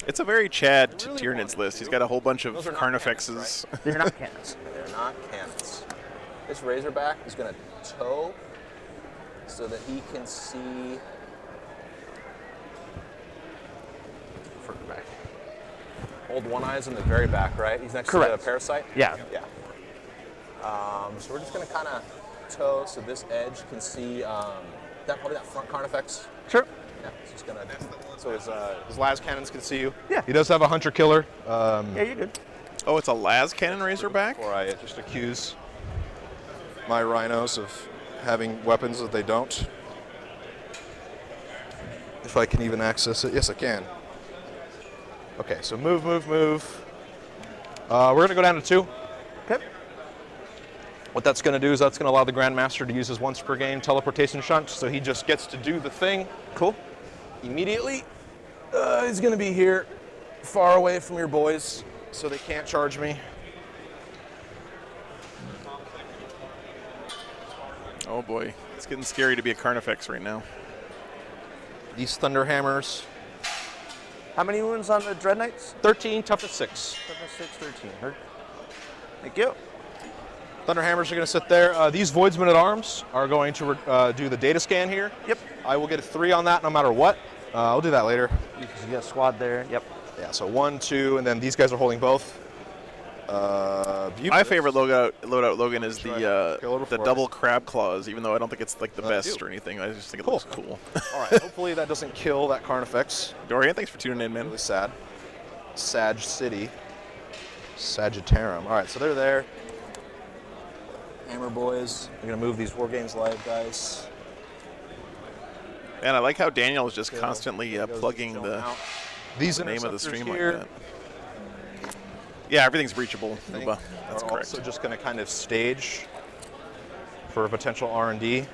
[SPEAKER 1] It's a very Chad
[SPEAKER 4] really
[SPEAKER 1] Tyranids
[SPEAKER 4] want
[SPEAKER 1] list. He's got a whole bunch of
[SPEAKER 4] Those are not
[SPEAKER 1] Carnifexes.
[SPEAKER 3] They're not cannons.
[SPEAKER 4] They're not cannons. This Razorback is going to tow so that he can see. Further back. Hold one eye's in the very back, right? He's next to
[SPEAKER 3] Correct.
[SPEAKER 4] the parasite?
[SPEAKER 3] Yeah.
[SPEAKER 4] Yeah. So we're just going to kind of toe so this edge can see probably that front Carnifex.
[SPEAKER 3] Sure.
[SPEAKER 4] Yeah, it's just gonna, so his las cannons can see you.
[SPEAKER 3] Yeah.
[SPEAKER 4] He does have a Hunter Killer.
[SPEAKER 3] Yeah, you're good.
[SPEAKER 1] Oh, it's a las cannon razorback?
[SPEAKER 4] Before I just accuse my rhinos of having weapons that they don't. If I can even access it. Yes, I can. Okay, so move. We're going to go down to 2.
[SPEAKER 3] Okay.
[SPEAKER 4] What that's going to do is that's going to allow the Grandmaster to use his once per game teleportation shunt, so he just gets to do the thing.
[SPEAKER 3] Cool.
[SPEAKER 4] Immediately. He's going to be here, far away from your boys, so they can't charge me.
[SPEAKER 1] Oh boy, it's getting scary to be a Carnifex right now.
[SPEAKER 4] These Thunder Hammers.
[SPEAKER 3] How many wounds on the Dread Knights?
[SPEAKER 4] 13, toughness 6.
[SPEAKER 3] Toughness 6, 13. Heard. Thank you.
[SPEAKER 4] Thunder Hammers are going to sit there. These Voidsmen at Arms are going to do the data scan here.
[SPEAKER 3] Yep.
[SPEAKER 4] I will get a 3 on that no matter what. I'll do that later.
[SPEAKER 3] Because you got a squad there. Yep.
[SPEAKER 4] Yeah, so 1, 2, and then these guys are holding both.
[SPEAKER 1] My favorite loadout Logan is
[SPEAKER 4] Kill
[SPEAKER 1] the
[SPEAKER 4] it before.
[SPEAKER 1] double crab claws, even though I don't think it's like the best
[SPEAKER 4] do.
[SPEAKER 1] or anything. I just think it
[SPEAKER 4] Cool.
[SPEAKER 1] looks cool.
[SPEAKER 4] All right, hopefully that doesn't kill that Carnifex.
[SPEAKER 1] Dorian, thanks for tuning in, man.
[SPEAKER 4] Really sad. Sag City. Sagittarium. All right, so they're there. Hammer boys. We're going to move these War Games Live guys.
[SPEAKER 1] And I like how Daniel is just
[SPEAKER 4] Kill.
[SPEAKER 1] constantly plugging the
[SPEAKER 4] These
[SPEAKER 1] name of the
[SPEAKER 4] interceptors
[SPEAKER 1] stream
[SPEAKER 4] here
[SPEAKER 1] like that. Yeah, everything's breachable,
[SPEAKER 4] I think
[SPEAKER 1] Uba. That's
[SPEAKER 4] are
[SPEAKER 1] correct.
[SPEAKER 4] also just going to kind of stage for a potential R&D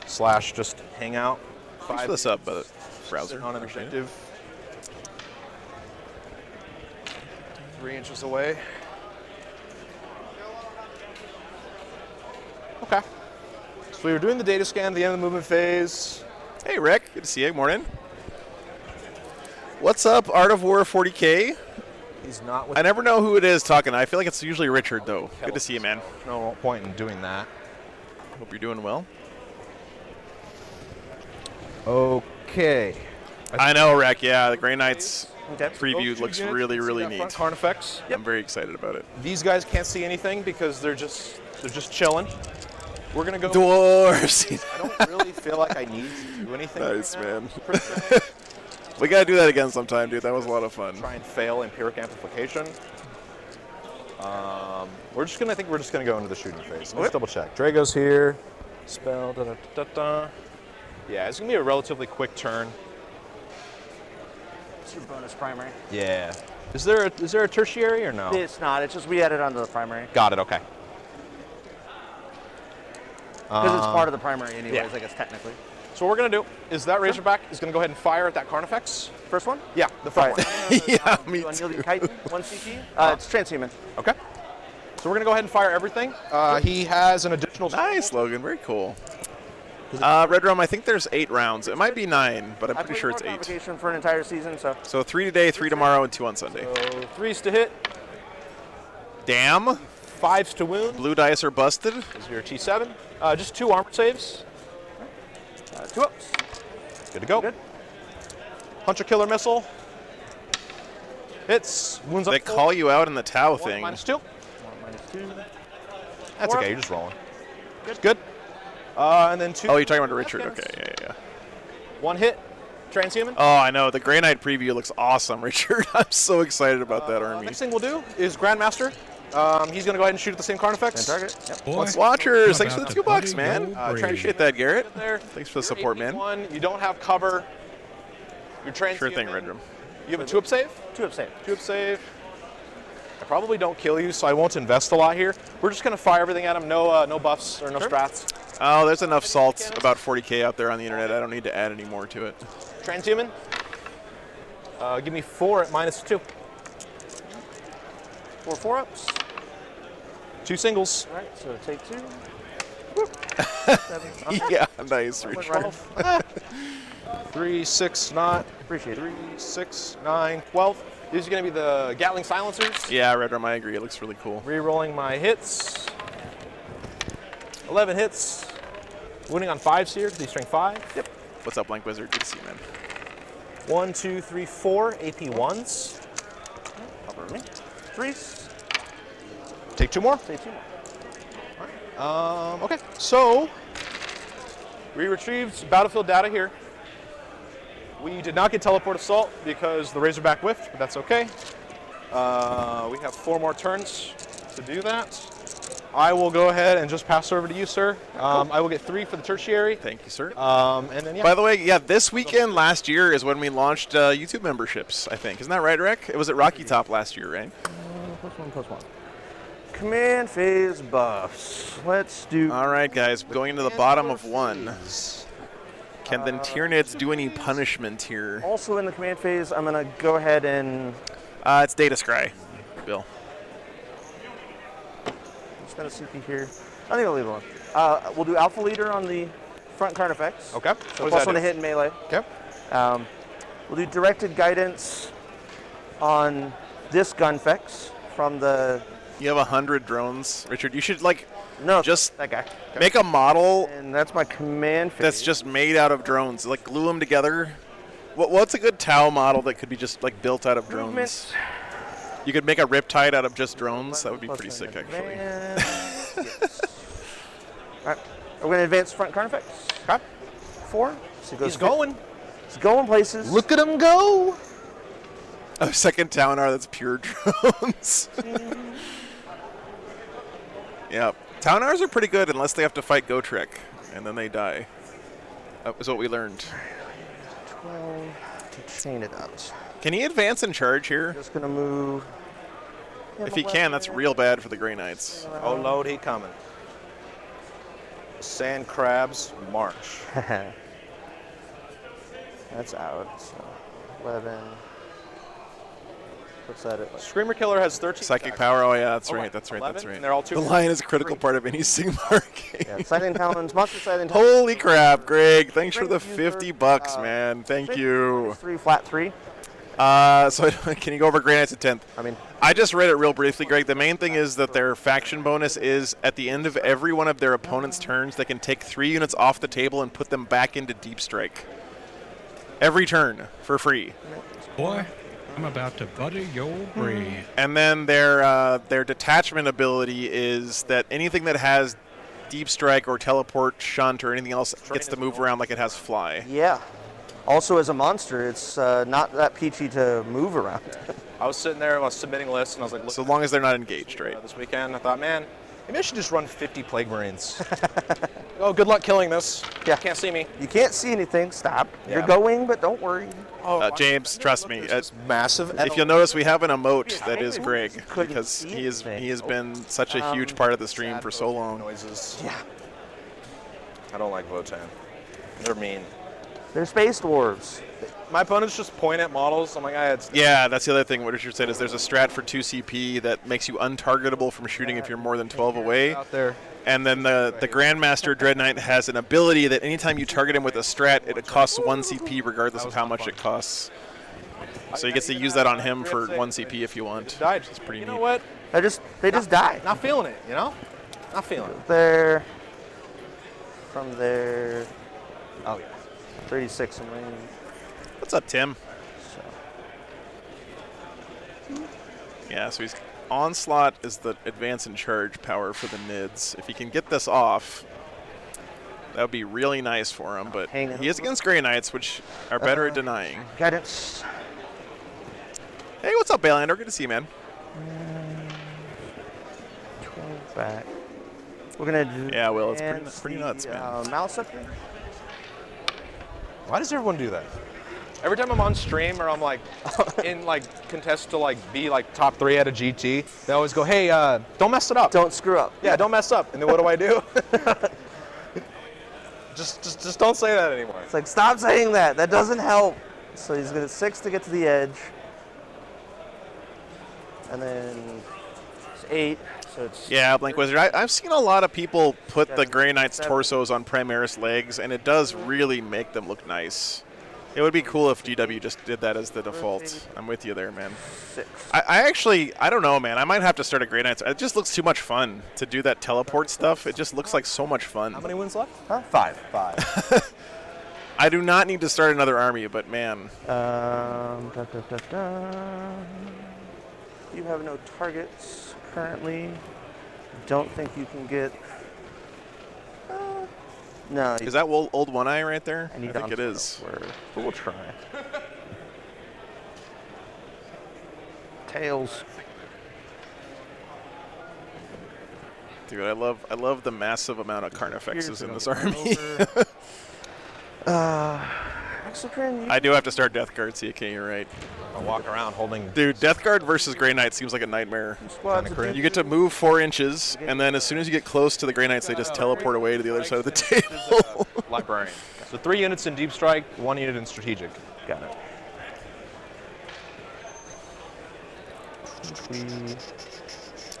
[SPEAKER 4] / just hang out.
[SPEAKER 1] Thanks for the sub, browser.
[SPEAKER 4] Sitting on an
[SPEAKER 1] Appreciate it.
[SPEAKER 4] objective. 3 inches away. Okay. So we were doing the data scan at the end of the movement phase.
[SPEAKER 1] Hey, Rick. Good to see you. Morning. What's up, Art of War 40K?
[SPEAKER 4] He's not with
[SPEAKER 1] I never know who it is talking. I feel like it's usually Richard, though. Good to see you, man.
[SPEAKER 4] no point in doing that.
[SPEAKER 1] Hope you're doing well.
[SPEAKER 4] Okay.
[SPEAKER 1] I know, Rick. Yeah, the Grey Knights
[SPEAKER 3] Okay.
[SPEAKER 1] preview looks really, really neat.
[SPEAKER 4] Carnifex.
[SPEAKER 1] I'm very excited about it.
[SPEAKER 4] These guys can't see anything because they're just chilling. We're gonna go.
[SPEAKER 1] Dwarves.
[SPEAKER 4] I don't really feel like I need to do anything.
[SPEAKER 1] Nice,
[SPEAKER 4] right now.
[SPEAKER 1] man.
[SPEAKER 4] Pretty good.
[SPEAKER 1] We gotta do that again sometime, dude. That was a lot of fun.
[SPEAKER 4] Try and fail empiric amplification. We're just gonna go into the shooting phase. Let's double check. Drago's here. Spell. Da, da, da, da. Yeah, it's gonna be a relatively quick turn.
[SPEAKER 3] It's your bonus primary.
[SPEAKER 4] Yeah. Is there a tertiary or no?
[SPEAKER 3] It's not. It's just we added onto the primary.
[SPEAKER 4] Got it. Okay.
[SPEAKER 3] Because it's part of the primary anyways,
[SPEAKER 4] yeah.
[SPEAKER 3] I guess technically.
[SPEAKER 4] So what we're gonna do is that Razorback is gonna go ahead and fire at that Carnifex.
[SPEAKER 3] First one?
[SPEAKER 4] Yeah, the front one.
[SPEAKER 1] Yeah, me
[SPEAKER 3] Unyielding
[SPEAKER 1] too.
[SPEAKER 3] Chitin, 1 CP. It's transhuman.
[SPEAKER 4] Okay. So we're gonna go ahead and fire everything. He has an additional.
[SPEAKER 1] Nice, Logan. Very cool. Red Rum, I think there's 8 rounds. It might be 9, but I'm pretty sure it's 8.
[SPEAKER 3] Convocation for an entire season, so.
[SPEAKER 1] So 3 today, 3 tomorrow, and 2 on Sunday.
[SPEAKER 4] So 3s to hit,
[SPEAKER 1] Damn.
[SPEAKER 4] 5s to wound.
[SPEAKER 1] Blue dice are busted.
[SPEAKER 4] Is your T7. Just 2 armor saves.
[SPEAKER 3] 2 ups.
[SPEAKER 4] Good to go.
[SPEAKER 3] Good.
[SPEAKER 4] Hunter Killer Missile. Hits. Wounds up.
[SPEAKER 1] They
[SPEAKER 4] full.
[SPEAKER 1] call you out in the Tau
[SPEAKER 4] 1
[SPEAKER 1] thing.
[SPEAKER 4] -2.
[SPEAKER 3] 1 -2.
[SPEAKER 4] That's
[SPEAKER 3] 4
[SPEAKER 4] okay.
[SPEAKER 3] up.
[SPEAKER 4] You're just rolling. Good. And then 2.
[SPEAKER 1] Oh, you're talking about Richard.
[SPEAKER 4] cannons.
[SPEAKER 1] Okay, yeah.
[SPEAKER 4] 1 hit. Transhuman.
[SPEAKER 1] Oh, I know. The Grey Knight preview looks awesome, Richard. I'm so excited about that army.
[SPEAKER 4] Next thing we'll do is Grandmaster. He's going to go ahead and shoot at the same Carnifex.
[SPEAKER 3] And target. Yep.
[SPEAKER 1] Watchers, thanks for the
[SPEAKER 6] about
[SPEAKER 1] $2,
[SPEAKER 6] buddy
[SPEAKER 1] man.
[SPEAKER 6] go brave.
[SPEAKER 1] Appreciate that, Garrett.
[SPEAKER 4] There.
[SPEAKER 1] Thanks for the
[SPEAKER 4] You're
[SPEAKER 1] support, man.
[SPEAKER 4] 8v1. You don't have cover. You're transhuman.
[SPEAKER 1] Sure thing, Red Room.
[SPEAKER 4] You have a 2-up save?
[SPEAKER 3] 2 up save.
[SPEAKER 4] 2-up save. I probably don't kill you, so I won't invest a lot here. We're just going to fire everything at him. No buffs or no strats.
[SPEAKER 1] Oh, there's enough salt, about 40K out there on the internet. I don't need to add any more to it.
[SPEAKER 4] Transhuman. Give me 4 at -2.
[SPEAKER 3] 4 4-ups.
[SPEAKER 4] 2 singles.
[SPEAKER 3] All right, so take 2. 7.
[SPEAKER 1] Yeah, nice, Richard.
[SPEAKER 4] 3, 6, not.
[SPEAKER 3] Appreciate it.
[SPEAKER 4] 3, 6, 9, 12. These are going to be the Gatling silencers.
[SPEAKER 1] Yeah, Red Room, I agree. It looks really cool.
[SPEAKER 4] Re-rolling my hits. 11 hits. Wounding on 5s here, D strength 5.
[SPEAKER 3] Yep.
[SPEAKER 1] What's up, Blank Wizard? Good to see you, man.
[SPEAKER 4] 1, 2, 3, 4 AP 1s.
[SPEAKER 3] Cover me. 3s.
[SPEAKER 4] Take 2 more.
[SPEAKER 3] Say 2 more.
[SPEAKER 4] Okay, so we retrieved battlefield data here. We did not get teleport assault because the Razorback whiffed, but that's okay. We have 4 more turns to do that. I will go ahead and just pass over to you, sir. I will get 3 for the tertiary.
[SPEAKER 1] Thank you, sir.
[SPEAKER 4] And then, yeah.
[SPEAKER 1] By the way, yeah, this weekend last year is when we launched YouTube memberships, I think. Isn't that right, Rick? It was at Rocky Top last year, right?
[SPEAKER 3] +1. Command phase buffs. Let's do.
[SPEAKER 1] All right, guys, going into the bottom of 1. Can the Tyranids do any punishment here?
[SPEAKER 3] Also in the command phase, I'm going to go ahead and.
[SPEAKER 1] It's Data Scry, Bill.
[SPEAKER 3] Spend a CP here. I think I'll leave it alone. We'll do Alpha Leader on the front card effects.
[SPEAKER 4] Okay.
[SPEAKER 3] So
[SPEAKER 4] What does
[SPEAKER 3] +1
[SPEAKER 4] that
[SPEAKER 3] to
[SPEAKER 4] do?
[SPEAKER 3] hit in melee.
[SPEAKER 4] Okay.
[SPEAKER 3] We'll do Directed Guidance on this gun effects from the.
[SPEAKER 1] You have 100 drones, Richard. You should
[SPEAKER 3] No,
[SPEAKER 1] just
[SPEAKER 3] that guy.
[SPEAKER 1] make a model
[SPEAKER 3] And that's my command phase.
[SPEAKER 1] that's just made out of drones. Like glue them together. What's a good Tau model that could be just like built out of drones?
[SPEAKER 3] Movements.
[SPEAKER 1] You could make a Riptide out of just drones. That would be pretty
[SPEAKER 3] +1
[SPEAKER 1] sick, actually.
[SPEAKER 3] advance. Yes. All right, we're going to advance front card effects.
[SPEAKER 4] Okay.
[SPEAKER 3] 4. So
[SPEAKER 4] He's going.
[SPEAKER 3] He's going places.
[SPEAKER 4] Look at him go.
[SPEAKER 1] A second Taunar that's pure drones. Yeah, Taunars are pretty good unless they have to fight Gotrek, and then they die. That was what we learned.
[SPEAKER 3] 12 to chain it out.
[SPEAKER 1] Can he advance and charge here?
[SPEAKER 3] Just going to move.
[SPEAKER 1] If he can, that's real bad for the Grey Knights.
[SPEAKER 4] Oh, Lord, he coming. Sand crabs march.
[SPEAKER 3] That's out. So 11. What's that at?
[SPEAKER 4] Screamer Killer has 13
[SPEAKER 1] Psychic
[SPEAKER 4] attacks.
[SPEAKER 1] power, oh yeah, that's
[SPEAKER 4] Oh,
[SPEAKER 1] right,
[SPEAKER 4] wait,
[SPEAKER 1] that's right,
[SPEAKER 4] 11?
[SPEAKER 1] that's right.
[SPEAKER 4] And they're all 2.
[SPEAKER 1] The lion is a critical part of any Sigmar game.
[SPEAKER 3] Yeah, Silent Talons, Monster Silent Talons.
[SPEAKER 1] Holy crap, Greg, thanks for the
[SPEAKER 3] Thank you, sir.
[SPEAKER 1] $50, man. Thank you.
[SPEAKER 3] 3 flat 3.
[SPEAKER 1] So can you go over Grey Knights at 10th?
[SPEAKER 3] I mean,
[SPEAKER 1] I just read it real briefly, Greg. The main thing is that their faction bonus is at the end of every one of their opponent's turns, they can take 3 units off the table and put them back into Deep Strike. Every turn for free.
[SPEAKER 6] Boy, I'm about to butter your bread.
[SPEAKER 1] And then their detachment ability is that anything that has Deep Strike or Teleport, Shunt, or anything else gets to move around like it has Fly.
[SPEAKER 3] yeah. Also, as a monster, it's not that peachy to move around.
[SPEAKER 4] I was sitting there, I was submitting lists, and I was like, look,
[SPEAKER 1] So long as they're not engaged, right?
[SPEAKER 4] this weekend, I thought, man, maybe I should just run 50 Plague Marines. Oh, good luck killing this.
[SPEAKER 3] Yeah.
[SPEAKER 4] Can't see me.
[SPEAKER 3] You can't see anything. Stop.
[SPEAKER 4] Yeah.
[SPEAKER 3] You're going, but don't worry.
[SPEAKER 4] Oh,
[SPEAKER 1] James, trust me.
[SPEAKER 4] Massive.
[SPEAKER 1] If you'll notice, we have an emote that is
[SPEAKER 3] I
[SPEAKER 1] Greg
[SPEAKER 3] couldn't
[SPEAKER 1] because
[SPEAKER 3] see
[SPEAKER 1] he
[SPEAKER 3] anything.
[SPEAKER 1] has been such a huge part of the stream for so long.
[SPEAKER 4] Noises.
[SPEAKER 3] Yeah.
[SPEAKER 4] I don't like Votan. They're mean.
[SPEAKER 3] They're space dwarves.
[SPEAKER 4] My opponents just point at models. I'm like, it's
[SPEAKER 1] Yeah, that's the other thing. What Richard said is there's a strat for 2 CP that makes you untargetable from shooting if you're more than 12 away.
[SPEAKER 4] out there.
[SPEAKER 1] And then the Grandmaster Dread Knight has an ability that anytime you target him with a strat, it costs 1 CP regardless of how much it costs. So you get to use that on him for 1 CP if you want.
[SPEAKER 4] Died.
[SPEAKER 1] It's pretty
[SPEAKER 4] You
[SPEAKER 1] neat.
[SPEAKER 4] know what?
[SPEAKER 3] They just die.
[SPEAKER 4] Not feeling it, you know? Not feeling it.
[SPEAKER 3] They're from their
[SPEAKER 4] Oh, yeah.
[SPEAKER 3] 36 in range.
[SPEAKER 1] What's up, Tim?
[SPEAKER 3] So.
[SPEAKER 1] Yeah, so he's Onslaught is the advance and charge power for the Nids. If he can get this off, that would be really nice for him, but
[SPEAKER 3] Hang on.
[SPEAKER 1] he is against Grey Knights, which are better at denying.
[SPEAKER 3] Guidance.
[SPEAKER 1] Hey, what's up, Baylander? Good to see you, man.
[SPEAKER 3] 12 back. We're gonna do.
[SPEAKER 1] Yeah, Will, it's
[SPEAKER 3] advance
[SPEAKER 1] pretty
[SPEAKER 3] the,
[SPEAKER 1] nuts, man.
[SPEAKER 3] Mouse up there.
[SPEAKER 4] Why does everyone do that? Every time I'm on stream or I'm like in like contest to like be like top 3 at a GT, they always go, "Hey, don't mess it up."
[SPEAKER 3] Don't screw up.
[SPEAKER 4] Yeah, don't mess up. And then what do I do? just don't say that anymore.
[SPEAKER 3] It's like, stop saying that. That doesn't help. So he's gonna 6 to get to the edge. And then it's 8. So it's
[SPEAKER 1] Yeah, Blank Wizard. I've seen a lot of people put the
[SPEAKER 3] Seven.
[SPEAKER 1] Grey Knights'
[SPEAKER 3] Seven.
[SPEAKER 1] torsos on Primaris legs, and it does really make them look nice. It would be cool if GW just did that as the default. I'm with you there, man.
[SPEAKER 3] 6.
[SPEAKER 1] I don't know, man. I might have to start a Grey Knights. It just looks too much fun to do that teleport stuff. It just looks like so much fun.
[SPEAKER 4] How many wins left?
[SPEAKER 3] Huh? 5.
[SPEAKER 4] 5.
[SPEAKER 1] I do not need to start another army, but man.
[SPEAKER 3] You have no targets currently. Don't think you can get. No.
[SPEAKER 1] Is that old One Eye right there? I
[SPEAKER 3] need
[SPEAKER 1] think it is.
[SPEAKER 3] But we'll try. Tails.
[SPEAKER 1] Dude, I love the massive amount of Carnifexes in this army.
[SPEAKER 3] Exocrine,
[SPEAKER 1] I do have to start Death Guard, CK, you're right.
[SPEAKER 4] I'll walk around holding.
[SPEAKER 1] Dude, Death Guard versus Grey Knight seems like a nightmare.
[SPEAKER 3] squads.
[SPEAKER 1] You get to move 4 inches, and then as soon as you get close to the Grey Knights, they just teleport away to the other side of the table.
[SPEAKER 4] Librarian. So 3 units in Deep Strike, 1 unit in Strategic.
[SPEAKER 3] Got it.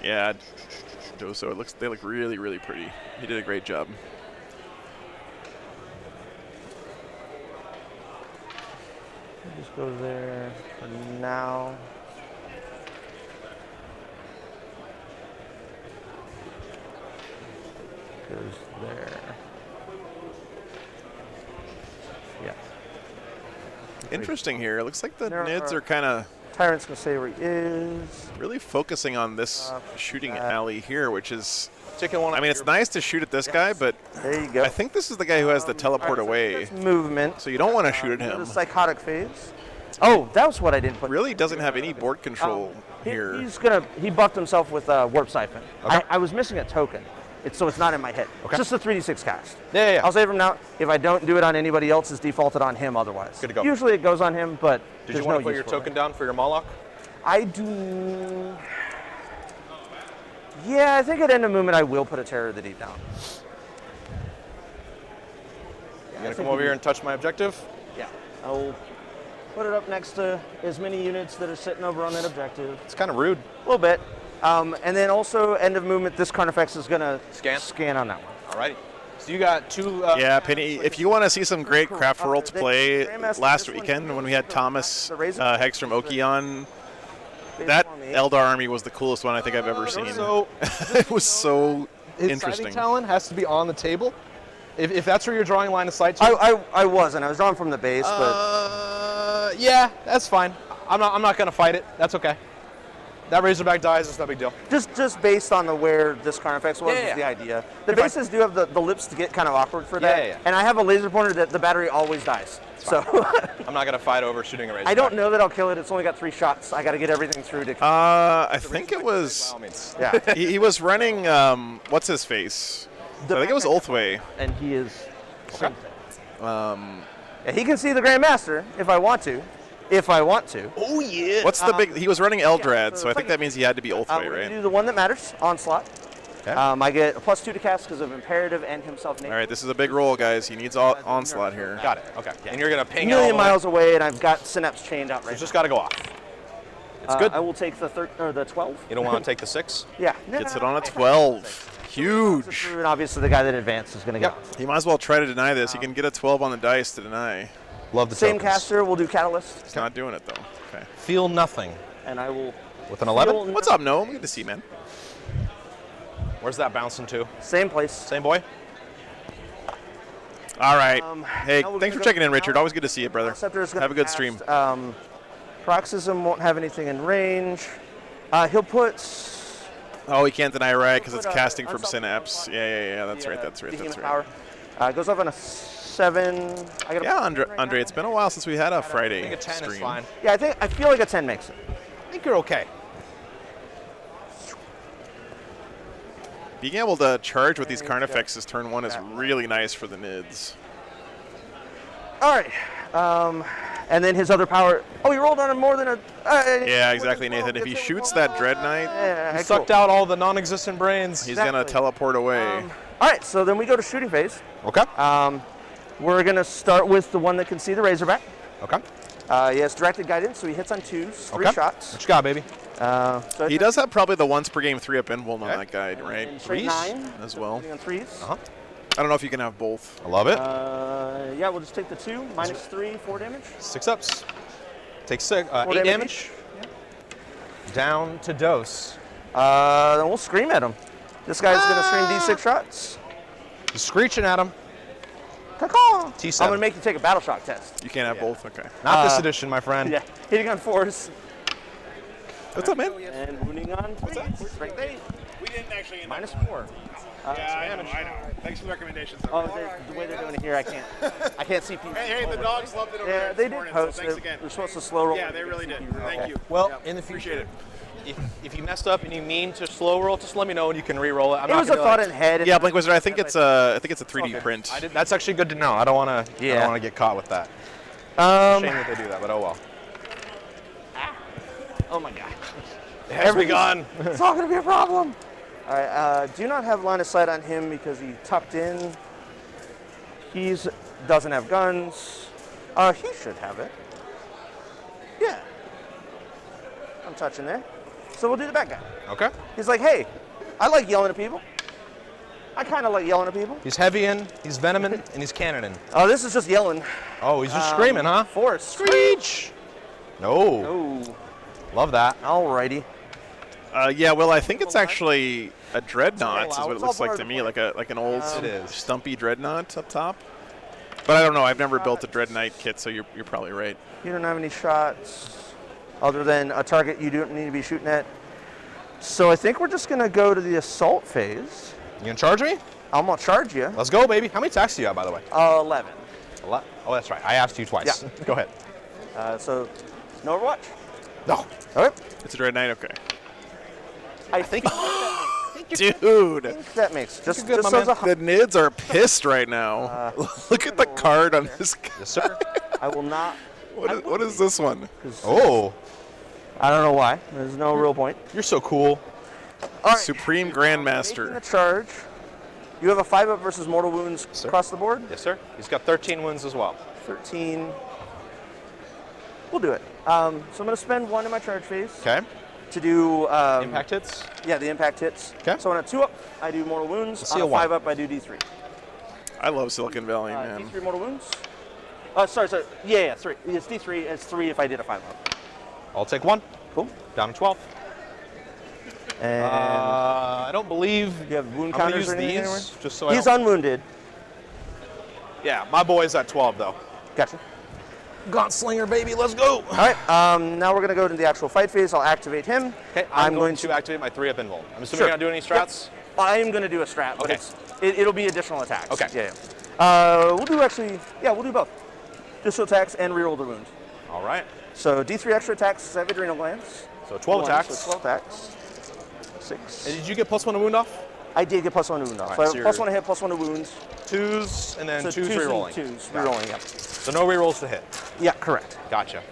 [SPEAKER 1] Yeah, Doso, they look really, really pretty. He did a great job.
[SPEAKER 3] Just go there for now. Goes there. Yeah.
[SPEAKER 1] Interesting here. It looks like the
[SPEAKER 3] There
[SPEAKER 1] Nids
[SPEAKER 3] are-
[SPEAKER 1] are kind of
[SPEAKER 3] Tyrant's gonna say where he is.
[SPEAKER 1] really focusing on this shooting alley here, which is,
[SPEAKER 4] Taking one.
[SPEAKER 1] I mean, it's nice to shoot at this guy, but
[SPEAKER 3] There you go.
[SPEAKER 1] I think this is the guy who has the teleport away.
[SPEAKER 3] There's movement.
[SPEAKER 1] So you don't want to shoot at
[SPEAKER 3] The
[SPEAKER 1] him.
[SPEAKER 3] psychotic phase. Oh, that was what I didn't put.
[SPEAKER 1] Really doesn't have any board control here.
[SPEAKER 3] He buffed himself with Warp Siphon. I was missing a token. So it's not in my hit. It's just a 3d6 cast.
[SPEAKER 4] Yeah.
[SPEAKER 3] I'll save him now. If I don't do it on anybody else, it's defaulted on him otherwise.
[SPEAKER 4] Good to go.
[SPEAKER 3] Usually it goes on him, but
[SPEAKER 4] Did
[SPEAKER 3] there's
[SPEAKER 4] you want
[SPEAKER 3] no
[SPEAKER 4] to put
[SPEAKER 3] use
[SPEAKER 4] your
[SPEAKER 3] for
[SPEAKER 4] token
[SPEAKER 3] it.
[SPEAKER 4] down for your Moloch?
[SPEAKER 3] I do. Yeah, I think at end of movement I will put a Terror of the Deep down.
[SPEAKER 4] You gonna come over here and touch my objective?
[SPEAKER 3] Yeah. I'll put it up next to as many units that are sitting over on that objective.
[SPEAKER 4] It's kind of rude.
[SPEAKER 3] A little bit. And then also end of movement, this Carnifex is gonna scan on that one.
[SPEAKER 4] Alrighty. So you got 2.
[SPEAKER 1] Yeah, Penny, if you want to see some great Craft Worlds play last weekend when we had Thomas Hegstrom Oki on, that Eldar army was the coolest one I think I've ever seen.
[SPEAKER 4] So
[SPEAKER 1] It was so
[SPEAKER 4] his
[SPEAKER 1] interesting.
[SPEAKER 4] sighting talent has to be on the table. If that's where you're drawing line of sight to.
[SPEAKER 3] I wasn't. I was drawn from the base, but
[SPEAKER 4] Yeah, that's fine. I'm not gonna fight it. That's okay. That Razorback dies. It's no big deal.
[SPEAKER 3] just based on where this Carnifex was,
[SPEAKER 4] Yeah.
[SPEAKER 3] is the idea. The bases do have the lips to get kind of awkward for that.
[SPEAKER 4] Yeah.
[SPEAKER 3] And I have a laser pointer that the battery always dies. So
[SPEAKER 4] I'm not gonna fight over shooting a Razorback.
[SPEAKER 3] I don't know that I'll kill it. It's only got 3 shots. I got to get everything through to.
[SPEAKER 1] I think it was,
[SPEAKER 4] By all means.
[SPEAKER 3] Yeah.
[SPEAKER 1] he was running, what's his face? I think it was Ulthway.
[SPEAKER 3] And he is.
[SPEAKER 4] Okay.
[SPEAKER 3] Yeah, he can see the Grandmaster if I want to.
[SPEAKER 4] Oh yeah.
[SPEAKER 1] What's the big, he was running Eldrad,
[SPEAKER 3] so
[SPEAKER 1] so I
[SPEAKER 3] it's
[SPEAKER 1] think
[SPEAKER 3] like-
[SPEAKER 1] that means he had to be
[SPEAKER 3] We're
[SPEAKER 1] Ulthway,
[SPEAKER 3] going to
[SPEAKER 1] right?
[SPEAKER 3] do the one that matters, Onslaught.
[SPEAKER 4] Okay.
[SPEAKER 3] I get a +2 to cast because of Imperative and himself named.
[SPEAKER 1] All right, this is a big roll, guys. He needs Onslaught here.
[SPEAKER 4] Got it. Okay. And you're gonna
[SPEAKER 3] A
[SPEAKER 4] ping
[SPEAKER 3] million
[SPEAKER 4] all the way.
[SPEAKER 3] miles away, and I've got Synapse chained out right
[SPEAKER 4] It's just got to go off.
[SPEAKER 3] now.
[SPEAKER 4] good.
[SPEAKER 3] I will take the 12.
[SPEAKER 4] You don't want to take the 6.
[SPEAKER 3] Yeah.
[SPEAKER 1] Gets it on a 12. Huge.
[SPEAKER 3] And obviously, the guy that advances is going to get
[SPEAKER 4] Yep.
[SPEAKER 1] He might as well try to deny this. He can get a 12 on the dice to deny.
[SPEAKER 4] Love the
[SPEAKER 3] Same
[SPEAKER 4] tokens.
[SPEAKER 3] caster. We'll do Catalyst,
[SPEAKER 1] He's not doing it, though. Okay.
[SPEAKER 4] Feel nothing
[SPEAKER 3] and I will.
[SPEAKER 4] with an 11.
[SPEAKER 3] feel
[SPEAKER 1] What's up, Noam? Good to see you, man.
[SPEAKER 4] Where's that bouncing to?
[SPEAKER 3] Same place.
[SPEAKER 4] Same boy.
[SPEAKER 1] All right. Hey,
[SPEAKER 3] now we're
[SPEAKER 1] thanks for
[SPEAKER 3] gonna
[SPEAKER 1] checking
[SPEAKER 3] go
[SPEAKER 1] in, Richard.
[SPEAKER 3] now.
[SPEAKER 1] Always good to see you, brother.
[SPEAKER 3] Scepter is gonna
[SPEAKER 1] Have a good
[SPEAKER 3] cast,
[SPEAKER 1] stream.
[SPEAKER 3] Paroxysm won't have anything in range. He'll put.
[SPEAKER 1] Oh, he can't deny right because it's
[SPEAKER 3] Put,
[SPEAKER 1] casting from
[SPEAKER 3] Unstoppable
[SPEAKER 1] Synapse. Yeah. That's right. That's right.
[SPEAKER 3] the
[SPEAKER 1] That's
[SPEAKER 3] human
[SPEAKER 1] right.
[SPEAKER 3] power. Goes off on a 7. I got a
[SPEAKER 1] Yeah,
[SPEAKER 3] +2
[SPEAKER 1] Andre,
[SPEAKER 3] right
[SPEAKER 1] Andre,
[SPEAKER 3] now.
[SPEAKER 1] it's been a while since we had a
[SPEAKER 4] I think
[SPEAKER 1] Friday
[SPEAKER 4] a 10
[SPEAKER 1] stream.
[SPEAKER 4] is fine.
[SPEAKER 3] Yeah, I feel like a 10 makes it.
[SPEAKER 4] I think you're okay.
[SPEAKER 1] Being able to charge with these Carnifexes turn 1 is really nice for the Nids.
[SPEAKER 3] All right. And then his other power. Oh, he rolled on him more than a.
[SPEAKER 1] Yeah, exactly, Nathan. If he shoots that Dread Knight,
[SPEAKER 3] Yeah,
[SPEAKER 4] He sucked out all the non-existent brains.
[SPEAKER 1] he's going to
[SPEAKER 3] Exactly.
[SPEAKER 1] teleport away.
[SPEAKER 3] All right, so then we go to shooting phase.
[SPEAKER 4] Okay.
[SPEAKER 3] We're going to start with the one that can see the Razorback.
[SPEAKER 4] Okay.
[SPEAKER 3] He has directed guidance, so he hits on 2s, 3
[SPEAKER 4] Okay.
[SPEAKER 3] shots.
[SPEAKER 4] What you got, baby?
[SPEAKER 3] So
[SPEAKER 1] He does have probably the once per game 3-up invuln on that guide, right?
[SPEAKER 3] straight 9
[SPEAKER 1] as well.
[SPEAKER 3] On 3s.
[SPEAKER 4] Uh-huh.
[SPEAKER 1] I don't know if you can have both.
[SPEAKER 4] I love it.
[SPEAKER 3] Yeah, we'll just take the 2, -3, 4 damage.
[SPEAKER 4] 6 ups. Take 8
[SPEAKER 3] damage
[SPEAKER 4] damage. Down to dose.
[SPEAKER 3] Then we'll scream at him. This guy's gonna scream D6 shots.
[SPEAKER 4] He's screeching at him.
[SPEAKER 3] Caw-caw.
[SPEAKER 4] T7.
[SPEAKER 3] I'm gonna make you take a battle shock test.
[SPEAKER 1] You can't have both. Okay.
[SPEAKER 4] Not this edition, my friend.
[SPEAKER 3] Yeah, hitting on 4s
[SPEAKER 1] What's up, man?
[SPEAKER 3] and wounding on 3s. Strength 8.
[SPEAKER 5] We didn't actually end up.
[SPEAKER 3] -4.
[SPEAKER 5] Yeah, I know. Thanks for the recommendations.
[SPEAKER 3] Oh, the way they're doing it here, I can't see people.
[SPEAKER 5] Hey, the dogs loved it over
[SPEAKER 3] Yeah,
[SPEAKER 5] there
[SPEAKER 3] they
[SPEAKER 5] this
[SPEAKER 3] did
[SPEAKER 5] morning,
[SPEAKER 3] post
[SPEAKER 5] so thanks
[SPEAKER 3] it.
[SPEAKER 5] again.
[SPEAKER 3] We're supposed to slow roll.
[SPEAKER 5] Yeah, they really did. Thank you.
[SPEAKER 4] Well, in the
[SPEAKER 5] Appreciate
[SPEAKER 4] future,
[SPEAKER 5] it.
[SPEAKER 4] if you messed up and you mean to slow roll, just let me know and you can re-roll it. I'm
[SPEAKER 3] It
[SPEAKER 4] not
[SPEAKER 3] was a
[SPEAKER 4] gonna,
[SPEAKER 3] thought
[SPEAKER 4] like,
[SPEAKER 3] in head.
[SPEAKER 1] Yeah, Blink Wizard. I think it's a 3D print.
[SPEAKER 4] That's actually good to know. I don't want to.
[SPEAKER 3] Yeah.
[SPEAKER 4] I don't want to get caught with that. Shame that they do that, but oh well.
[SPEAKER 3] Oh my god.
[SPEAKER 4] It has begun.
[SPEAKER 3] It's not going to be a problem. All right, do not have line of sight on him because he tucked in. He doesn't have guns. He should have it. Yeah. I'm touching there. So we'll do the bad guy.
[SPEAKER 4] Okay.
[SPEAKER 3] He's like, hey, I like yelling at people. I kind of like yelling at people.
[SPEAKER 4] He's heavying, he's venoming, and he's cannoning.
[SPEAKER 3] Oh, this is just yelling.
[SPEAKER 4] Oh, he's just screaming, huh?
[SPEAKER 3] Force.
[SPEAKER 4] Screech! No.
[SPEAKER 3] Oh,
[SPEAKER 4] Love that.
[SPEAKER 3] alrighty.
[SPEAKER 1] Yeah, well, I think it's actually a dreadnought. Is what it
[SPEAKER 3] It's
[SPEAKER 1] looks
[SPEAKER 3] all
[SPEAKER 1] like
[SPEAKER 3] part
[SPEAKER 1] to
[SPEAKER 3] of
[SPEAKER 1] me,
[SPEAKER 3] the
[SPEAKER 1] like an old
[SPEAKER 4] It is.
[SPEAKER 1] stumpy dreadnought up top. But I don't know. I've never built a dreadnought kit, so you're probably right.
[SPEAKER 3] You don't have any shots other than a target you don't need to be shooting at. So I think we're just going to go to the assault phase.
[SPEAKER 4] You gonna charge me?
[SPEAKER 3] I'm going to charge you.
[SPEAKER 4] Let's go, baby. How many attacks do you have, by the way?
[SPEAKER 3] 11.
[SPEAKER 4] Oh, that's right. I asked you twice.
[SPEAKER 3] Yeah.
[SPEAKER 4] Go ahead.
[SPEAKER 3] So no Overwatch.
[SPEAKER 4] No.
[SPEAKER 3] All right.
[SPEAKER 1] It's a dreadnought. Okay.
[SPEAKER 3] I think
[SPEAKER 1] Dude,
[SPEAKER 3] that makes just
[SPEAKER 4] good, my
[SPEAKER 3] so
[SPEAKER 4] man.
[SPEAKER 1] the Nids are pissed right now. Look at the card on this guy.
[SPEAKER 4] Yes, sir.
[SPEAKER 3] I will not.
[SPEAKER 1] What is this one?
[SPEAKER 4] Oh,
[SPEAKER 3] I don't know why. There's no real point.
[SPEAKER 4] you're so cool.
[SPEAKER 3] All right.
[SPEAKER 1] Supreme
[SPEAKER 3] Making
[SPEAKER 1] Grandmaster.
[SPEAKER 3] the charge. You have a 5-up versus mortal wounds
[SPEAKER 4] Sir.
[SPEAKER 3] across the board.
[SPEAKER 4] Yes, sir. He's got 13 wounds as well.
[SPEAKER 3] 13. We'll do it. So I'm going to spend 1 in my charge phase
[SPEAKER 4] Okay.
[SPEAKER 3] to do
[SPEAKER 4] Impact hits.
[SPEAKER 3] Yeah, the impact hits.
[SPEAKER 4] 'Kay.
[SPEAKER 3] So on a 2-up, I do mortal wounds.
[SPEAKER 4] Let's
[SPEAKER 3] On
[SPEAKER 4] see
[SPEAKER 3] a
[SPEAKER 4] a 1.
[SPEAKER 3] 5-up, I do D3.
[SPEAKER 1] I love Silicon Valley, man.
[SPEAKER 3] D3 mortal wounds. Sorry. Yeah, 3. It's D3. It's 3 if I did a 5-up.
[SPEAKER 4] I'll take 1.
[SPEAKER 3] Cool.
[SPEAKER 4] Down to 12.
[SPEAKER 3] And
[SPEAKER 4] I don't believe.
[SPEAKER 3] you have wound
[SPEAKER 4] I'm gonna
[SPEAKER 3] counters
[SPEAKER 4] use
[SPEAKER 3] or anything anywhere?
[SPEAKER 4] these just so I
[SPEAKER 3] He's
[SPEAKER 4] don't.
[SPEAKER 3] unwounded.
[SPEAKER 4] Yeah, my boy's at 12 though.
[SPEAKER 3] Gotcha.
[SPEAKER 4] Gunslinger, baby, let's go.
[SPEAKER 3] All right. Now we're going to go to the actual fight phase. I'll activate him.
[SPEAKER 4] Okay, I'm going to activate my 3-up invuln. I'm assuming
[SPEAKER 3] Sure.
[SPEAKER 4] you're not doing any strats.
[SPEAKER 3] I am going to do a strat, but
[SPEAKER 4] Okay.
[SPEAKER 3] it'll be additional attacks.
[SPEAKER 4] Okay.
[SPEAKER 3] Yeah. We'll do we'll do both. Additional attacks and reroll the wound.
[SPEAKER 4] All right.
[SPEAKER 3] So D3 extra attacks, 7 adrenal glands.
[SPEAKER 4] So 12
[SPEAKER 3] 1,
[SPEAKER 4] attacks.
[SPEAKER 3] So 12 attacks. 6.
[SPEAKER 4] And did you get +1 to wound off?
[SPEAKER 3] I did get +1 to wound off.
[SPEAKER 4] All
[SPEAKER 3] So I
[SPEAKER 4] right,
[SPEAKER 3] have
[SPEAKER 4] so
[SPEAKER 3] +1 to hit, +1 to wounds.
[SPEAKER 4] 2s, and then
[SPEAKER 3] So
[SPEAKER 4] 2s
[SPEAKER 3] twos and
[SPEAKER 4] rerolling.
[SPEAKER 3] 2s
[SPEAKER 4] Got it.
[SPEAKER 3] rerolling, yeah.
[SPEAKER 4] So no rerolls to hit.
[SPEAKER 3] Yeah, correct.
[SPEAKER 4] Gotcha.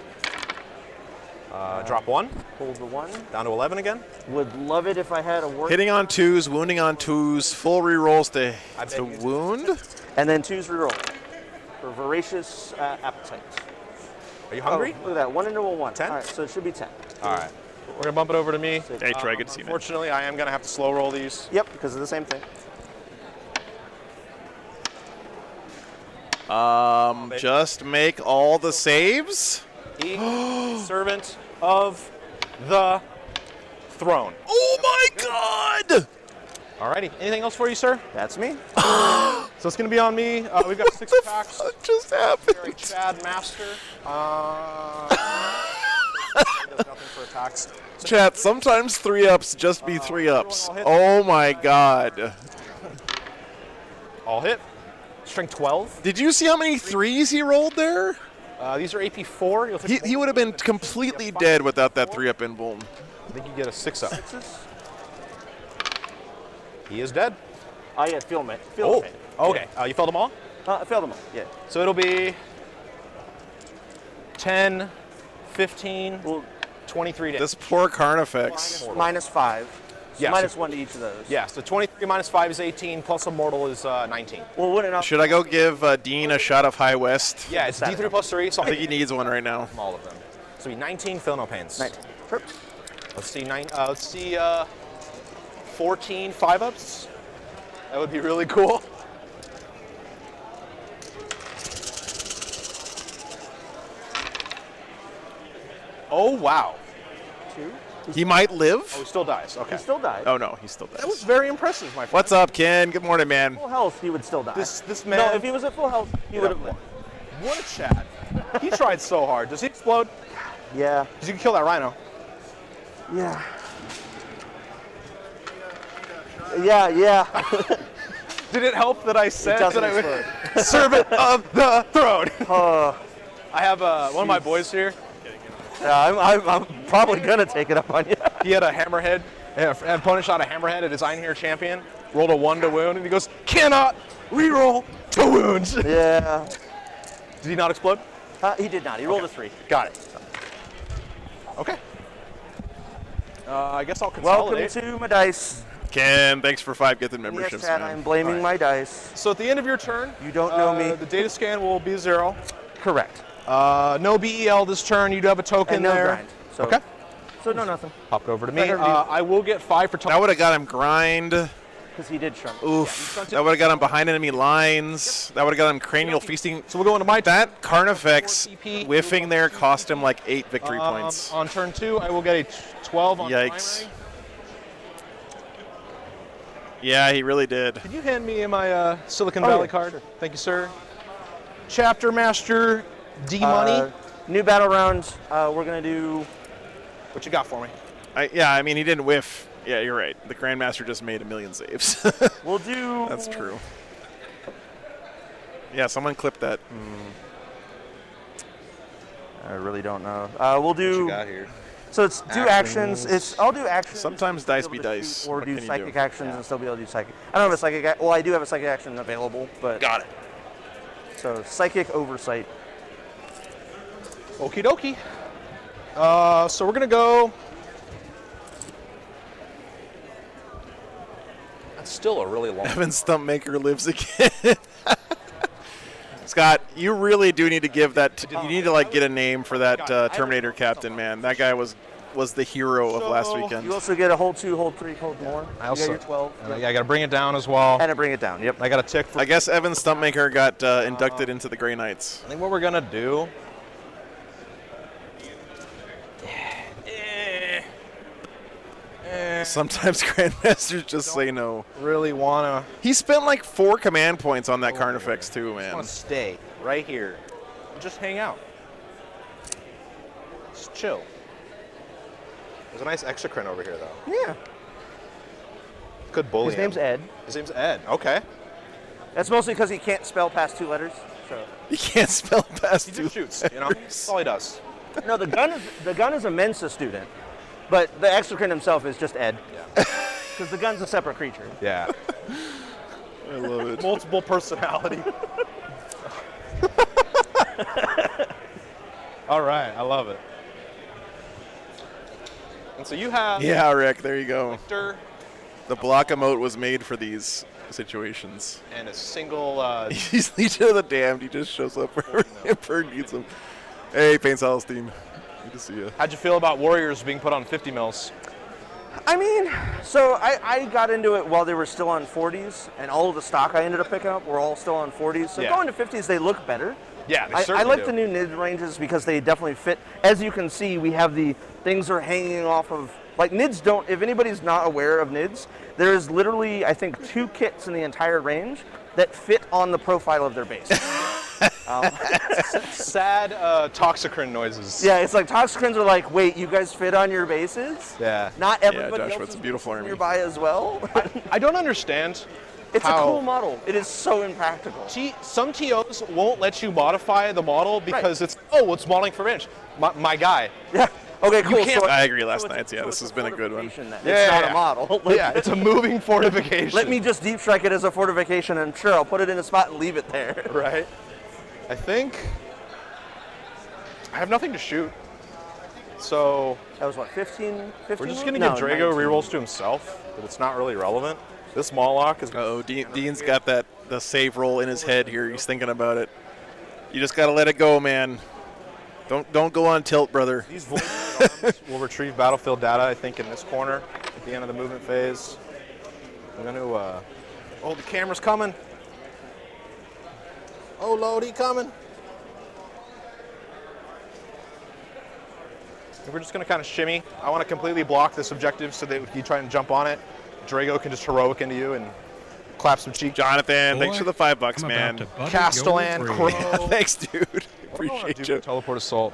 [SPEAKER 4] Drop 1,
[SPEAKER 3] Hold the 1.
[SPEAKER 4] down to 11 again.
[SPEAKER 3] Would love it if I had a word.
[SPEAKER 1] Hitting on 2s, wounding on 2s, full rerolls to
[SPEAKER 4] bet you do.
[SPEAKER 1] wound.
[SPEAKER 3] And then 2s reroll. For voracious appetite.
[SPEAKER 4] Are you hungry?
[SPEAKER 3] Oh, look at that. 1 into a 1.
[SPEAKER 4] 10?
[SPEAKER 3] All right, so it should be 10.
[SPEAKER 4] All right. We're gonna bump it over to me.
[SPEAKER 1] Hey, Trey, good to see you, man.
[SPEAKER 4] Unfortunately, I am gonna have to slow roll these.
[SPEAKER 3] Yep, because of the same thing.
[SPEAKER 1] Just make all the saves.
[SPEAKER 4] Servant of the throne.
[SPEAKER 1] Oh my God!
[SPEAKER 4] Alrighty. Anything else for you, sir?
[SPEAKER 3] That's me.
[SPEAKER 4] So it's gonna be on me. We've got 6 attacks.
[SPEAKER 1] What just
[SPEAKER 4] Very
[SPEAKER 1] happened?
[SPEAKER 4] Chad Master. Does nothing for attacks.
[SPEAKER 1] Chat, sometimes 3-ups just be 3-ups. Oh my God.
[SPEAKER 4] All hit. Strength 12.
[SPEAKER 1] Did you see how many 3s he rolled there?
[SPEAKER 4] These are AP 4. You'll take
[SPEAKER 1] He would have been completely dead without that 3-up invuln.
[SPEAKER 4] I think you get a 6-up. He is dead.
[SPEAKER 3] Oh, yeah, feel me.
[SPEAKER 4] Oh, okay. You filled them all?
[SPEAKER 3] I failed them all. Yeah.
[SPEAKER 4] So it'll be 10, 15,
[SPEAKER 3] Well,
[SPEAKER 4] 23 days.
[SPEAKER 1] This poor Carnifex.
[SPEAKER 3] -5. So
[SPEAKER 4] Yeah,
[SPEAKER 3] minus
[SPEAKER 4] so-
[SPEAKER 3] 1 to each of those.
[SPEAKER 4] Yeah, so 23 minus 5 is 18, plus a mortal is 19.
[SPEAKER 3] Well, wouldn't it
[SPEAKER 1] Should I go give Dean a shot of High West?
[SPEAKER 4] Yeah, it's D3 plus 3, so
[SPEAKER 1] I think he needs one right now.
[SPEAKER 4] all of them. So it'll be 19, feel no pains.
[SPEAKER 3] 19. Sure.
[SPEAKER 4] Let's see, 14 5-ups. That would be really cool. Oh, wow.
[SPEAKER 3] 2.
[SPEAKER 1] He might live.
[SPEAKER 4] Oh, he still dies. Okay.
[SPEAKER 3] He still died.
[SPEAKER 1] Oh no, he still
[SPEAKER 4] That
[SPEAKER 1] does.
[SPEAKER 4] was very impressive, my friend.
[SPEAKER 1] What's up, Ken? Good morning, man.
[SPEAKER 3] Full health, he would still die.
[SPEAKER 4] This man.
[SPEAKER 3] No, if he was at full health, he would have won.
[SPEAKER 4] What a Chad. He tried so hard. Does he explode?
[SPEAKER 3] Yeah.
[SPEAKER 4] Because you can kill that rhino.
[SPEAKER 3] Yeah. Yeah.
[SPEAKER 4] Did it help that I said
[SPEAKER 3] doesn't
[SPEAKER 4] that I would
[SPEAKER 3] explode.
[SPEAKER 4] servant of the throne?
[SPEAKER 3] Uh,
[SPEAKER 4] I have one of my boys here.
[SPEAKER 3] I'm probably gonna take it up on you.
[SPEAKER 4] He had a hammerhead. An opponent shot a hammerhead at his Einherjar champion. Rolled a 1 to wound, and he goes, "Cannot reroll to wounds."
[SPEAKER 3] Yeah.
[SPEAKER 4] Did he not explode?
[SPEAKER 3] He did not. He rolled a 3.
[SPEAKER 4] Got it. Okay. I guess I'll
[SPEAKER 3] Welcome
[SPEAKER 4] consolidate.
[SPEAKER 3] to my dice.
[SPEAKER 1] Ken, thanks for 5 gifted memberships,
[SPEAKER 3] Yes, Chad,
[SPEAKER 1] man.
[SPEAKER 3] I'm blaming my dice.
[SPEAKER 4] So at the end of your turn,
[SPEAKER 3] You don't know me.
[SPEAKER 4] The data scan will be 0.
[SPEAKER 3] Correct.
[SPEAKER 4] No BEL this turn. You do have a token
[SPEAKER 3] And no
[SPEAKER 4] there.
[SPEAKER 3] grind. So,
[SPEAKER 4] Okay.
[SPEAKER 3] So no nothing.
[SPEAKER 4] Pop over to me.
[SPEAKER 3] Better do-
[SPEAKER 4] I will get 5 for
[SPEAKER 1] That
[SPEAKER 4] token.
[SPEAKER 1] would have got him grind.
[SPEAKER 3] Because he did shrunk.
[SPEAKER 1] Oof. That would have got him behind enemy lines. That would have got him cranial feasting.
[SPEAKER 4] So we'll go into my
[SPEAKER 1] That Carnifex
[SPEAKER 4] 4 TP.
[SPEAKER 1] whiffing there cost him like 8 victory points.
[SPEAKER 4] On turn 2, I will get a 12 on
[SPEAKER 1] Yikes.
[SPEAKER 4] primary.
[SPEAKER 1] Yeah, he really did.
[SPEAKER 4] Could you hand me my Silicon
[SPEAKER 3] Oh,
[SPEAKER 4] Valley
[SPEAKER 3] yeah,
[SPEAKER 4] card?
[SPEAKER 3] sure.
[SPEAKER 4] Thank you, sir. Chapter Master D-Money.
[SPEAKER 3] New battle round. We're gonna do.
[SPEAKER 4] What you got for me?
[SPEAKER 1] I mean, he didn't whiff. Yeah, you're right. The Grandmaster just made 1,000,000 saves.
[SPEAKER 3] We'll do.
[SPEAKER 1] That's true. Yeah, someone clipped that.
[SPEAKER 3] I really don't know. We'll do.
[SPEAKER 4] here?
[SPEAKER 3] So it's do actions. I'll do actions.
[SPEAKER 1] Sometimes
[SPEAKER 3] be
[SPEAKER 1] dice
[SPEAKER 3] able
[SPEAKER 1] be
[SPEAKER 3] to
[SPEAKER 1] dice.
[SPEAKER 3] shoot, or
[SPEAKER 1] What
[SPEAKER 3] do
[SPEAKER 1] can you
[SPEAKER 3] psychic
[SPEAKER 1] do?
[SPEAKER 3] actions and still be able to do psychic. I don't have a psychic. Well, I do have a psychic action available, but
[SPEAKER 1] Got it.
[SPEAKER 3] so psychic oversight.
[SPEAKER 4] Okie dokie. So we're going to go. That's still a really long.
[SPEAKER 1] Evan Stumpmaker lives again. Scott, you really do need to give that. You need to like get a name for that Terminator captain, man. That guy was the hero of last weekend.
[SPEAKER 3] You also get a hold 2, hold 3, hold more.
[SPEAKER 4] I
[SPEAKER 3] You
[SPEAKER 4] also
[SPEAKER 3] got your 12.
[SPEAKER 4] Yeah, I got to bring it down as well.
[SPEAKER 3] And to bring it down. Yep.
[SPEAKER 4] I got a tick for.
[SPEAKER 1] I guess Evan Stumpmaker got inducted into the Grey Knights.
[SPEAKER 4] I think what we're gonna do.
[SPEAKER 1] Sometimes Grandmasters just say no.
[SPEAKER 4] Really wanna
[SPEAKER 1] He spent like 4 command points on that Carnifex too, man.
[SPEAKER 4] stay right here, and just hang out, just chill. There's a nice exocrine over here, though.
[SPEAKER 3] Yeah.
[SPEAKER 4] Could bully
[SPEAKER 3] His name's
[SPEAKER 4] him.
[SPEAKER 3] Ed.
[SPEAKER 4] His name's Ed. Okay.
[SPEAKER 3] That's mostly because he can't spell past 2 letters. So.
[SPEAKER 1] He can't spell past
[SPEAKER 4] He
[SPEAKER 1] 2
[SPEAKER 4] just shoots. You know, that's all he does.
[SPEAKER 3] No, the gun is a Mensa student, but the exocrine himself is just Ed. Because the gun's a separate creature.
[SPEAKER 4] Yeah.
[SPEAKER 1] I love it.
[SPEAKER 4] Multiple personality. All right, I love it. And so you have
[SPEAKER 1] Yeah, Rick, there you go.
[SPEAKER 4] Victor
[SPEAKER 1] The block emote was made for these
[SPEAKER 4] and a single.
[SPEAKER 1] He's Legion of the Damned. He just shows up wherever needs him. Hey, Payne Celestine. Good to see you.
[SPEAKER 4] How'd you feel about Warriors being put on 50 mils?
[SPEAKER 3] I mean, so I got into it while they were still on 40s, and all of the stock I ended up picking up were all still on 40s. So
[SPEAKER 4] Yeah.
[SPEAKER 3] going to 50s, they look better.
[SPEAKER 4] Yeah, they
[SPEAKER 3] I
[SPEAKER 4] certainly
[SPEAKER 3] like
[SPEAKER 4] do.
[SPEAKER 3] the new NID ranges because they definitely fit. As you can see, we have the things are hanging off of, like NIDs don't, if anybody's not aware of NIDs, there's literally, I think, 2 kits in the entire range that fit on the profile of their base.
[SPEAKER 4] Sad toxicrin noises.
[SPEAKER 3] Yeah, it's like Toxicrins are like, wait, you guys fit on your bases?
[SPEAKER 4] Yeah.
[SPEAKER 3] Not everybody
[SPEAKER 1] Joshua,
[SPEAKER 3] else
[SPEAKER 1] it's a
[SPEAKER 3] is
[SPEAKER 1] beautiful army.
[SPEAKER 3] nearby as well.
[SPEAKER 4] I don't understand.
[SPEAKER 3] It's
[SPEAKER 4] how
[SPEAKER 3] a cool model. It is so impractical.
[SPEAKER 4] Some TOs won't let you modify the model because it's it's modeling for range. My guy.
[SPEAKER 3] Yeah. Okay, cool.
[SPEAKER 4] can't-
[SPEAKER 3] So
[SPEAKER 1] I agree last
[SPEAKER 3] it's-
[SPEAKER 1] night. Yeah,
[SPEAKER 3] so
[SPEAKER 1] this
[SPEAKER 3] it's
[SPEAKER 1] has been a good one.
[SPEAKER 3] fortification then.
[SPEAKER 4] Yeah,
[SPEAKER 3] It's not
[SPEAKER 4] yeah.
[SPEAKER 3] a model.
[SPEAKER 4] Yeah, it's a moving fortification.
[SPEAKER 3] Let me just deep strike it as a fortification, and sure, I'll put it in a spot and leave it there.
[SPEAKER 4] Right. I think I have nothing to shoot. So
[SPEAKER 3] That was what, 15?
[SPEAKER 4] we're just going to give Drago rerolls to himself, but it's not really relevant. This Moloch is
[SPEAKER 1] Uh-oh, Dean's got the save roll in his head here. He's thinking about it. You just got to let it go, man. Don't go on tilt, brother.
[SPEAKER 4] These void arms will retrieve battlefield data, I think, in this corner at the end of the movement phase. I'm going to... oh, the camera's coming. Oh, Lodi coming. I'm We're just going to kind of shimmy. I want to completely block this objective so that if you try and jump on it, Drago can just heroic into you and clap some cheek.
[SPEAKER 1] Jonathan,
[SPEAKER 6] Boy,
[SPEAKER 1] thanks for the $5,
[SPEAKER 6] I'm
[SPEAKER 1] man.
[SPEAKER 6] about to butter
[SPEAKER 4] Castellan
[SPEAKER 6] your
[SPEAKER 4] Crow.
[SPEAKER 6] brain.
[SPEAKER 1] Yeah, thanks, dude.
[SPEAKER 4] What do I wanna
[SPEAKER 1] Appreciate
[SPEAKER 4] do
[SPEAKER 1] you.
[SPEAKER 4] with Teleport Assault.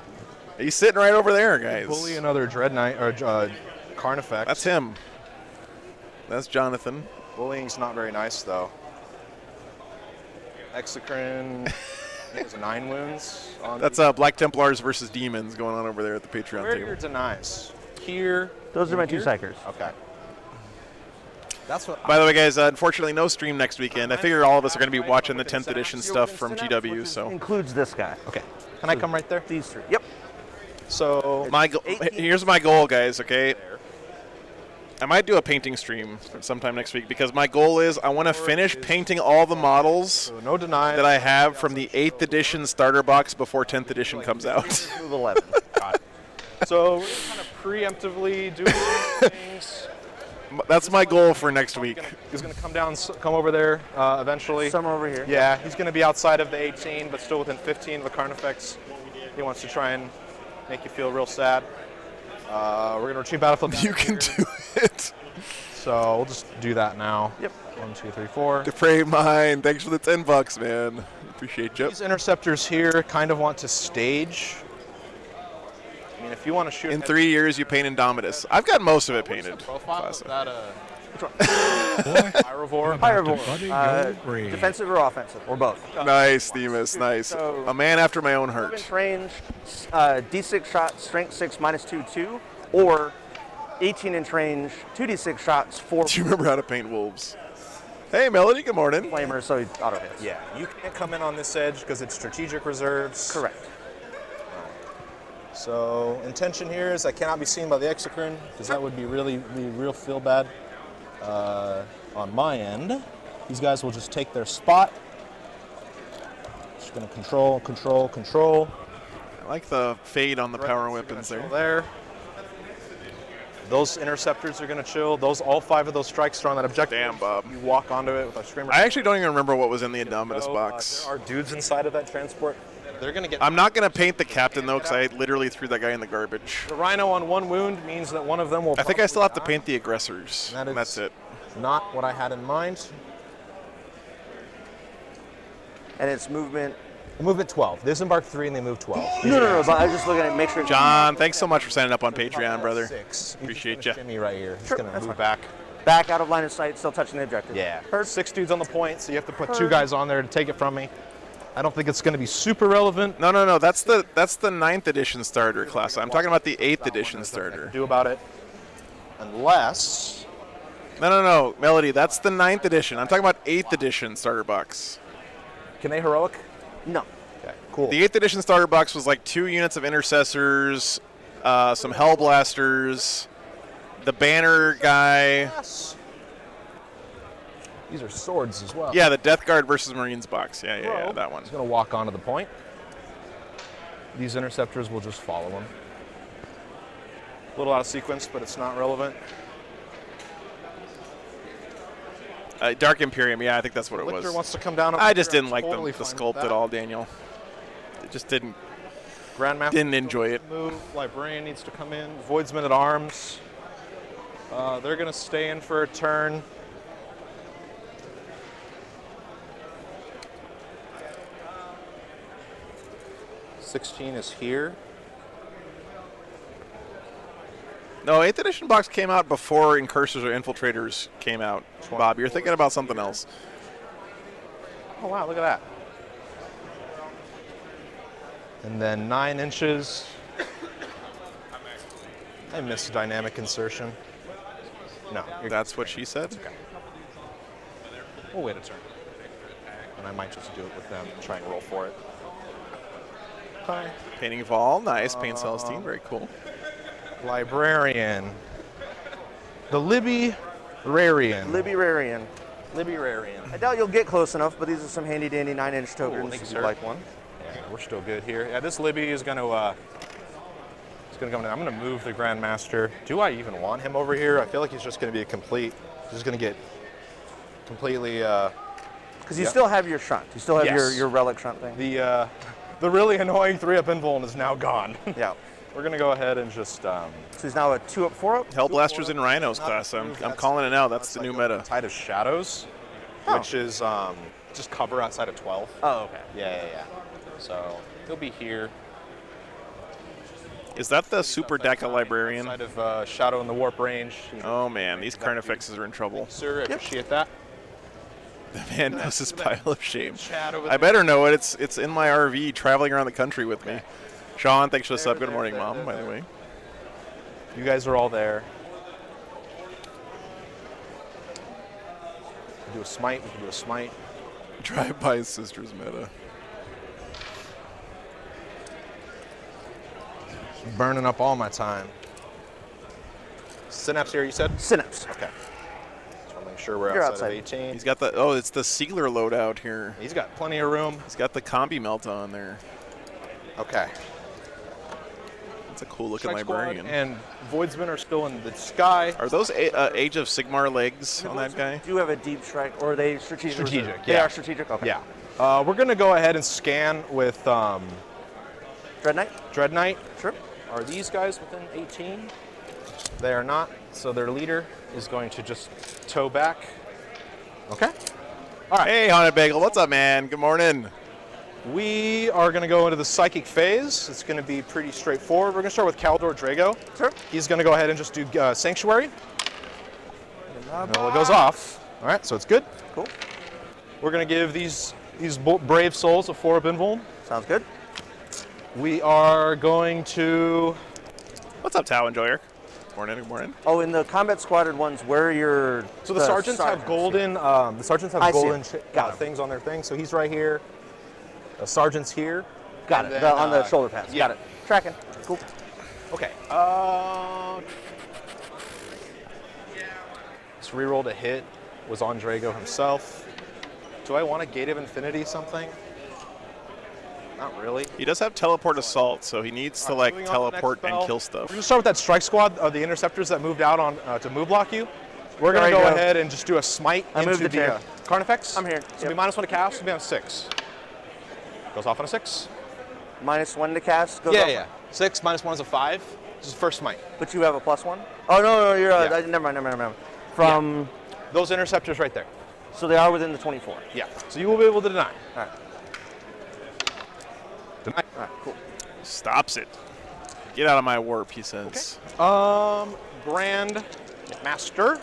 [SPEAKER 1] He's sitting right over there, guys.
[SPEAKER 4] Bully another Dread Knight or Carnifex.
[SPEAKER 1] That's him. That's Jonathan.
[SPEAKER 4] Bullying's not very nice though. Exocrine. I think it's 9 wounds. On
[SPEAKER 1] That's Black Templars versus Demons going on over there at the Patreon
[SPEAKER 4] where are
[SPEAKER 1] table.
[SPEAKER 4] your denies? Here.
[SPEAKER 3] Those are my
[SPEAKER 4] here?
[SPEAKER 3] 2 psychers.
[SPEAKER 4] Okay. That's what.
[SPEAKER 1] By the way, guys, unfortunately, no stream next weekend. I figure all of us are going to be watching the 10th edition stuff from GW. So
[SPEAKER 3] Includes this guy.
[SPEAKER 4] Okay. Can I come right there?
[SPEAKER 3] These 3. Yep.
[SPEAKER 4] So
[SPEAKER 1] here's my goal, guys. Okay, I might do a painting stream sometime next week because my goal is I want to finish painting all the models
[SPEAKER 4] no denies
[SPEAKER 1] that I have from the 8th edition starter box before 10th edition comes out.
[SPEAKER 3] Move 11.
[SPEAKER 4] Got it. So we're gonna kind of preemptively do things.
[SPEAKER 1] That's my goal for next week.
[SPEAKER 4] He's gonna come down, come over there eventually.
[SPEAKER 3] Somewhere over here.
[SPEAKER 4] Yeah, he's gonna be outside of the 18, but still within 15 of the Carnifex. He wants to try and make you feel real sad. We're gonna retreat battlefield.
[SPEAKER 1] You can do it.
[SPEAKER 4] So we'll just do that now.
[SPEAKER 3] Yep.
[SPEAKER 4] 1, 2, 3, 4.
[SPEAKER 1] Depraved Mind, thanks for the $10, man. Appreciate you.
[SPEAKER 4] These interceptors here kind of want to stage. I mean, if you want to shoot
[SPEAKER 1] In 3 years, you paint Indomitus. I've got most of it painted.
[SPEAKER 4] profile of
[SPEAKER 1] Classic.
[SPEAKER 4] that
[SPEAKER 6] Boy,
[SPEAKER 4] Pyrovore.
[SPEAKER 6] I'm about to
[SPEAKER 3] Pyrovore.
[SPEAKER 6] butter your brain.
[SPEAKER 3] Defensive or offensive? Or both?
[SPEAKER 1] Nice, Themis, nice.
[SPEAKER 3] So-
[SPEAKER 1] A man after my own heart.
[SPEAKER 3] 12-inch range, D6 shot, strength 6, -2/2, or 18-inch range, 2d6 shots, 4
[SPEAKER 1] Do you remember how to paint wolves? Hey, Melody, good morning.
[SPEAKER 3] flamers, so he auto hits.
[SPEAKER 4] Yeah, you can't come in on this edge because it's strategic reserves.
[SPEAKER 3] Correct.
[SPEAKER 4] So intention here is I cannot be seen by the Exocrine because that would be real feel bad on my end. These guys will just take their spot. Just gonna control.
[SPEAKER 1] I like the fade on the power weapons there.
[SPEAKER 4] There. Those interceptors are gonna chill. All 5 of those strikes are on that objective.
[SPEAKER 1] Damn, Bob.
[SPEAKER 4] You walk onto it with a screamer.
[SPEAKER 1] I actually don't even remember what was in the Indomitus box.
[SPEAKER 4] There are dudes inside of that transport. They're gonna get.
[SPEAKER 1] I'm not going to paint the captain, though, because I literally threw that guy in the garbage.
[SPEAKER 4] The Rhino on 1 wound means that one of them will.
[SPEAKER 1] I think I still have to
[SPEAKER 4] probably
[SPEAKER 1] paint the aggressors.
[SPEAKER 4] That is-
[SPEAKER 1] That's it.
[SPEAKER 4] die. Not what I had in mind.
[SPEAKER 3] And it's movement.
[SPEAKER 4] Movement 12. They disembark 3 and they move 12.
[SPEAKER 3] No, but I was just looking at make sure.
[SPEAKER 1] John, thanks so much for signing up on Patreon, brother.
[SPEAKER 4] 6.
[SPEAKER 1] Appreciate
[SPEAKER 4] ya.
[SPEAKER 1] ya.
[SPEAKER 4] Shimmy right here. He's
[SPEAKER 3] Sure,
[SPEAKER 4] gonna
[SPEAKER 3] that's
[SPEAKER 4] move
[SPEAKER 3] fine.
[SPEAKER 4] back.
[SPEAKER 3] Back out of line of sight, still touching the objective.
[SPEAKER 4] Yeah.
[SPEAKER 3] Hurt.
[SPEAKER 4] 6 dudes on the point, so you have to put 2 guys on there to take it from me. I don't think it's going to be super relevant.
[SPEAKER 1] No. That's the 9th edition starter class. I'm talking about the 8th edition
[SPEAKER 4] There's nothing I
[SPEAKER 1] starter.
[SPEAKER 4] can do about it, unless.
[SPEAKER 1] No. Melody, that's the 9th edition. I'm talking about 8th edition starter box.
[SPEAKER 4] Can they heroic?
[SPEAKER 3] No.
[SPEAKER 4] Okay. Cool.
[SPEAKER 1] The 8th edition starter box was like 2 units of intercessors, some hellblasters, the banner guy.
[SPEAKER 4] Yes. These are swords as well.
[SPEAKER 1] Yeah, the Death Guard versus Marines box. Yeah, that one.
[SPEAKER 4] He's going to walk onto the point. These interceptors will just follow him. A little out of sequence, but it's not relevant.
[SPEAKER 1] Dark Imperium, yeah, I think that's what it
[SPEAKER 4] Lictor
[SPEAKER 1] was.
[SPEAKER 4] wants to come down. Up
[SPEAKER 1] I just
[SPEAKER 4] here.
[SPEAKER 1] didn't like
[SPEAKER 4] Totally
[SPEAKER 1] the
[SPEAKER 4] fine with
[SPEAKER 1] sculpt
[SPEAKER 4] that.
[SPEAKER 1] at all, Daniel. It just didn't
[SPEAKER 4] Grandmaster
[SPEAKER 1] enjoy it.
[SPEAKER 4] move. Librarian needs to come in. Voidsman at arms. They're going to stay in for a turn. '16 is here.
[SPEAKER 1] No, 8th edition box came out before Incursors or Infiltrators came out. Bob, you're thinking about something else.
[SPEAKER 4] Oh wow, look at that. And then 9 inches. I missed dynamic insertion. No,
[SPEAKER 1] That's what she said.
[SPEAKER 4] okay. We'll wait a turn. And I might just do it with them and try and roll for it. Hi.
[SPEAKER 1] Painting Vol, nice. Paint Celestine, very cool.
[SPEAKER 4] Librarian. The Libby-Rarian.
[SPEAKER 3] Liberarian.
[SPEAKER 4] Libby-Rarian.
[SPEAKER 3] I doubt you'll get close enough, but these are some handy dandy 9-inch tokens.
[SPEAKER 4] thank you,
[SPEAKER 3] if
[SPEAKER 4] sir.
[SPEAKER 3] you'd like one.
[SPEAKER 4] Yeah, we're still good here. Yeah, this Libby is going to come in. I'm going to move the Grandmaster. Do I even want him over here? I feel like he's just going to be he's just going to get completely
[SPEAKER 3] Because you still have your shunt. You still have
[SPEAKER 4] Yes.
[SPEAKER 3] your relic shunt thing.
[SPEAKER 4] the really annoying 3-up invuln is now gone.
[SPEAKER 3] Yeah.
[SPEAKER 4] We're going to go ahead and just...
[SPEAKER 3] So he's now a 2-up, 4-up?
[SPEAKER 1] Hellblasters and Rhinos class. I'm calling it now. That's the new meta.
[SPEAKER 4] Tide of Shadows, which is just cover outside of 12.
[SPEAKER 3] Oh, okay.
[SPEAKER 4] Yeah. So he'll be here.
[SPEAKER 1] Is that the Super Deca Librarian?
[SPEAKER 4] Outside of Shadow in the Warp range.
[SPEAKER 1] Oh man, these Carnifexes are in trouble.
[SPEAKER 4] Sir, I appreciate that.
[SPEAKER 1] The man knows his pile of shame.
[SPEAKER 4] Shadow
[SPEAKER 1] I better know it. It's in my RV traveling around the country with me. Sean, thanks for the sub. Good morning, Mom, by the way.
[SPEAKER 4] You guys are all there. We can do a smite. We can do a smite.
[SPEAKER 1] Drive-by sisters meta.
[SPEAKER 4] Burning up all my time. Synapse here, you said?
[SPEAKER 3] Synapse.
[SPEAKER 4] Okay. Just want to make sure we're
[SPEAKER 3] You're
[SPEAKER 4] outside of
[SPEAKER 3] outside.
[SPEAKER 4] 18.
[SPEAKER 1] He's got the it's the Sealer loadout here.
[SPEAKER 4] He's got plenty of room.
[SPEAKER 1] He's got the combi melt on there.
[SPEAKER 4] Okay.
[SPEAKER 1] It's a cool looking
[SPEAKER 4] Strike Squad
[SPEAKER 1] librarian.
[SPEAKER 4] and Voidsmen are still in the sky.
[SPEAKER 1] Are those Age of Sigmar legs on that guy?
[SPEAKER 3] Do you have a deep strike, or are they strategic?
[SPEAKER 4] Strategic,
[SPEAKER 3] They
[SPEAKER 4] yeah.
[SPEAKER 3] are strategic? Okay.
[SPEAKER 4] Yeah. We're going to go ahead and scan with
[SPEAKER 3] Dread Knight?
[SPEAKER 4] Dread Knight.
[SPEAKER 3] Sure.
[SPEAKER 4] Are these guys within 18? They are not, so their leader is going to just toe back. Okay.
[SPEAKER 1] All right. Hey, Haunted Bagel. What's up, man? Good morning.
[SPEAKER 4] We are going to go into the psychic phase. It's going to be pretty straightforward. We're going to start with Kaldor Drago.
[SPEAKER 3] Sure.
[SPEAKER 4] He's going to go ahead and just do Sanctuary. No, it goes off. All right, so it's good.
[SPEAKER 3] Cool.
[SPEAKER 4] We're going to give these brave souls a 4-up invuln.
[SPEAKER 3] Sounds good.
[SPEAKER 4] We are going to...
[SPEAKER 1] What's up, Tau Enjoyer? Morning, good morning.
[SPEAKER 3] Oh, in the combat squadron ones, where are your...
[SPEAKER 4] So the sergeants have golden. The sergeants have
[SPEAKER 3] I see
[SPEAKER 4] golden
[SPEAKER 3] it. Got it.
[SPEAKER 4] things on their thing. So he's right here. The sergeant's here.
[SPEAKER 3] Got
[SPEAKER 4] And
[SPEAKER 3] it.
[SPEAKER 4] then,
[SPEAKER 3] On the shoulder pads.
[SPEAKER 4] yeah.
[SPEAKER 3] Got it. Tracking. Cool.
[SPEAKER 4] Okay. This reroll to hit was on Drago himself. Do I want a Gate of Infinity something? Not really.
[SPEAKER 1] He does have teleport assault, so he needs to like
[SPEAKER 4] Moving on to the next
[SPEAKER 1] teleport and
[SPEAKER 4] spell.
[SPEAKER 1] kill
[SPEAKER 4] We're
[SPEAKER 1] stuff.
[SPEAKER 4] going to start with that strike squad, the interceptors that moved out on to move block you. We're going to
[SPEAKER 3] There
[SPEAKER 4] go
[SPEAKER 3] you go.
[SPEAKER 4] ahead and just do a smite
[SPEAKER 3] I
[SPEAKER 4] into
[SPEAKER 3] moved the chair.
[SPEAKER 4] Carnifex.
[SPEAKER 3] I'm here.
[SPEAKER 4] So
[SPEAKER 3] Yep.
[SPEAKER 4] be -1 to cast, we'll be on 6. Goes off on a 6.
[SPEAKER 3] -1 to cast. Goes
[SPEAKER 4] Yeah,
[SPEAKER 3] off.
[SPEAKER 4] yeah. 6 -1 is a 5. This is the first smite.
[SPEAKER 3] But you have a +1? Oh, no, you're...
[SPEAKER 4] Yeah.
[SPEAKER 3] Never mind. From...
[SPEAKER 4] Those interceptors right there.
[SPEAKER 3] So they are within the 24.
[SPEAKER 4] Yeah. So you will be able to deny.
[SPEAKER 3] All right.
[SPEAKER 4] Deny.
[SPEAKER 3] All right, cool.
[SPEAKER 1] Stops it. Get out of my warp, he says.
[SPEAKER 4] Grand Master.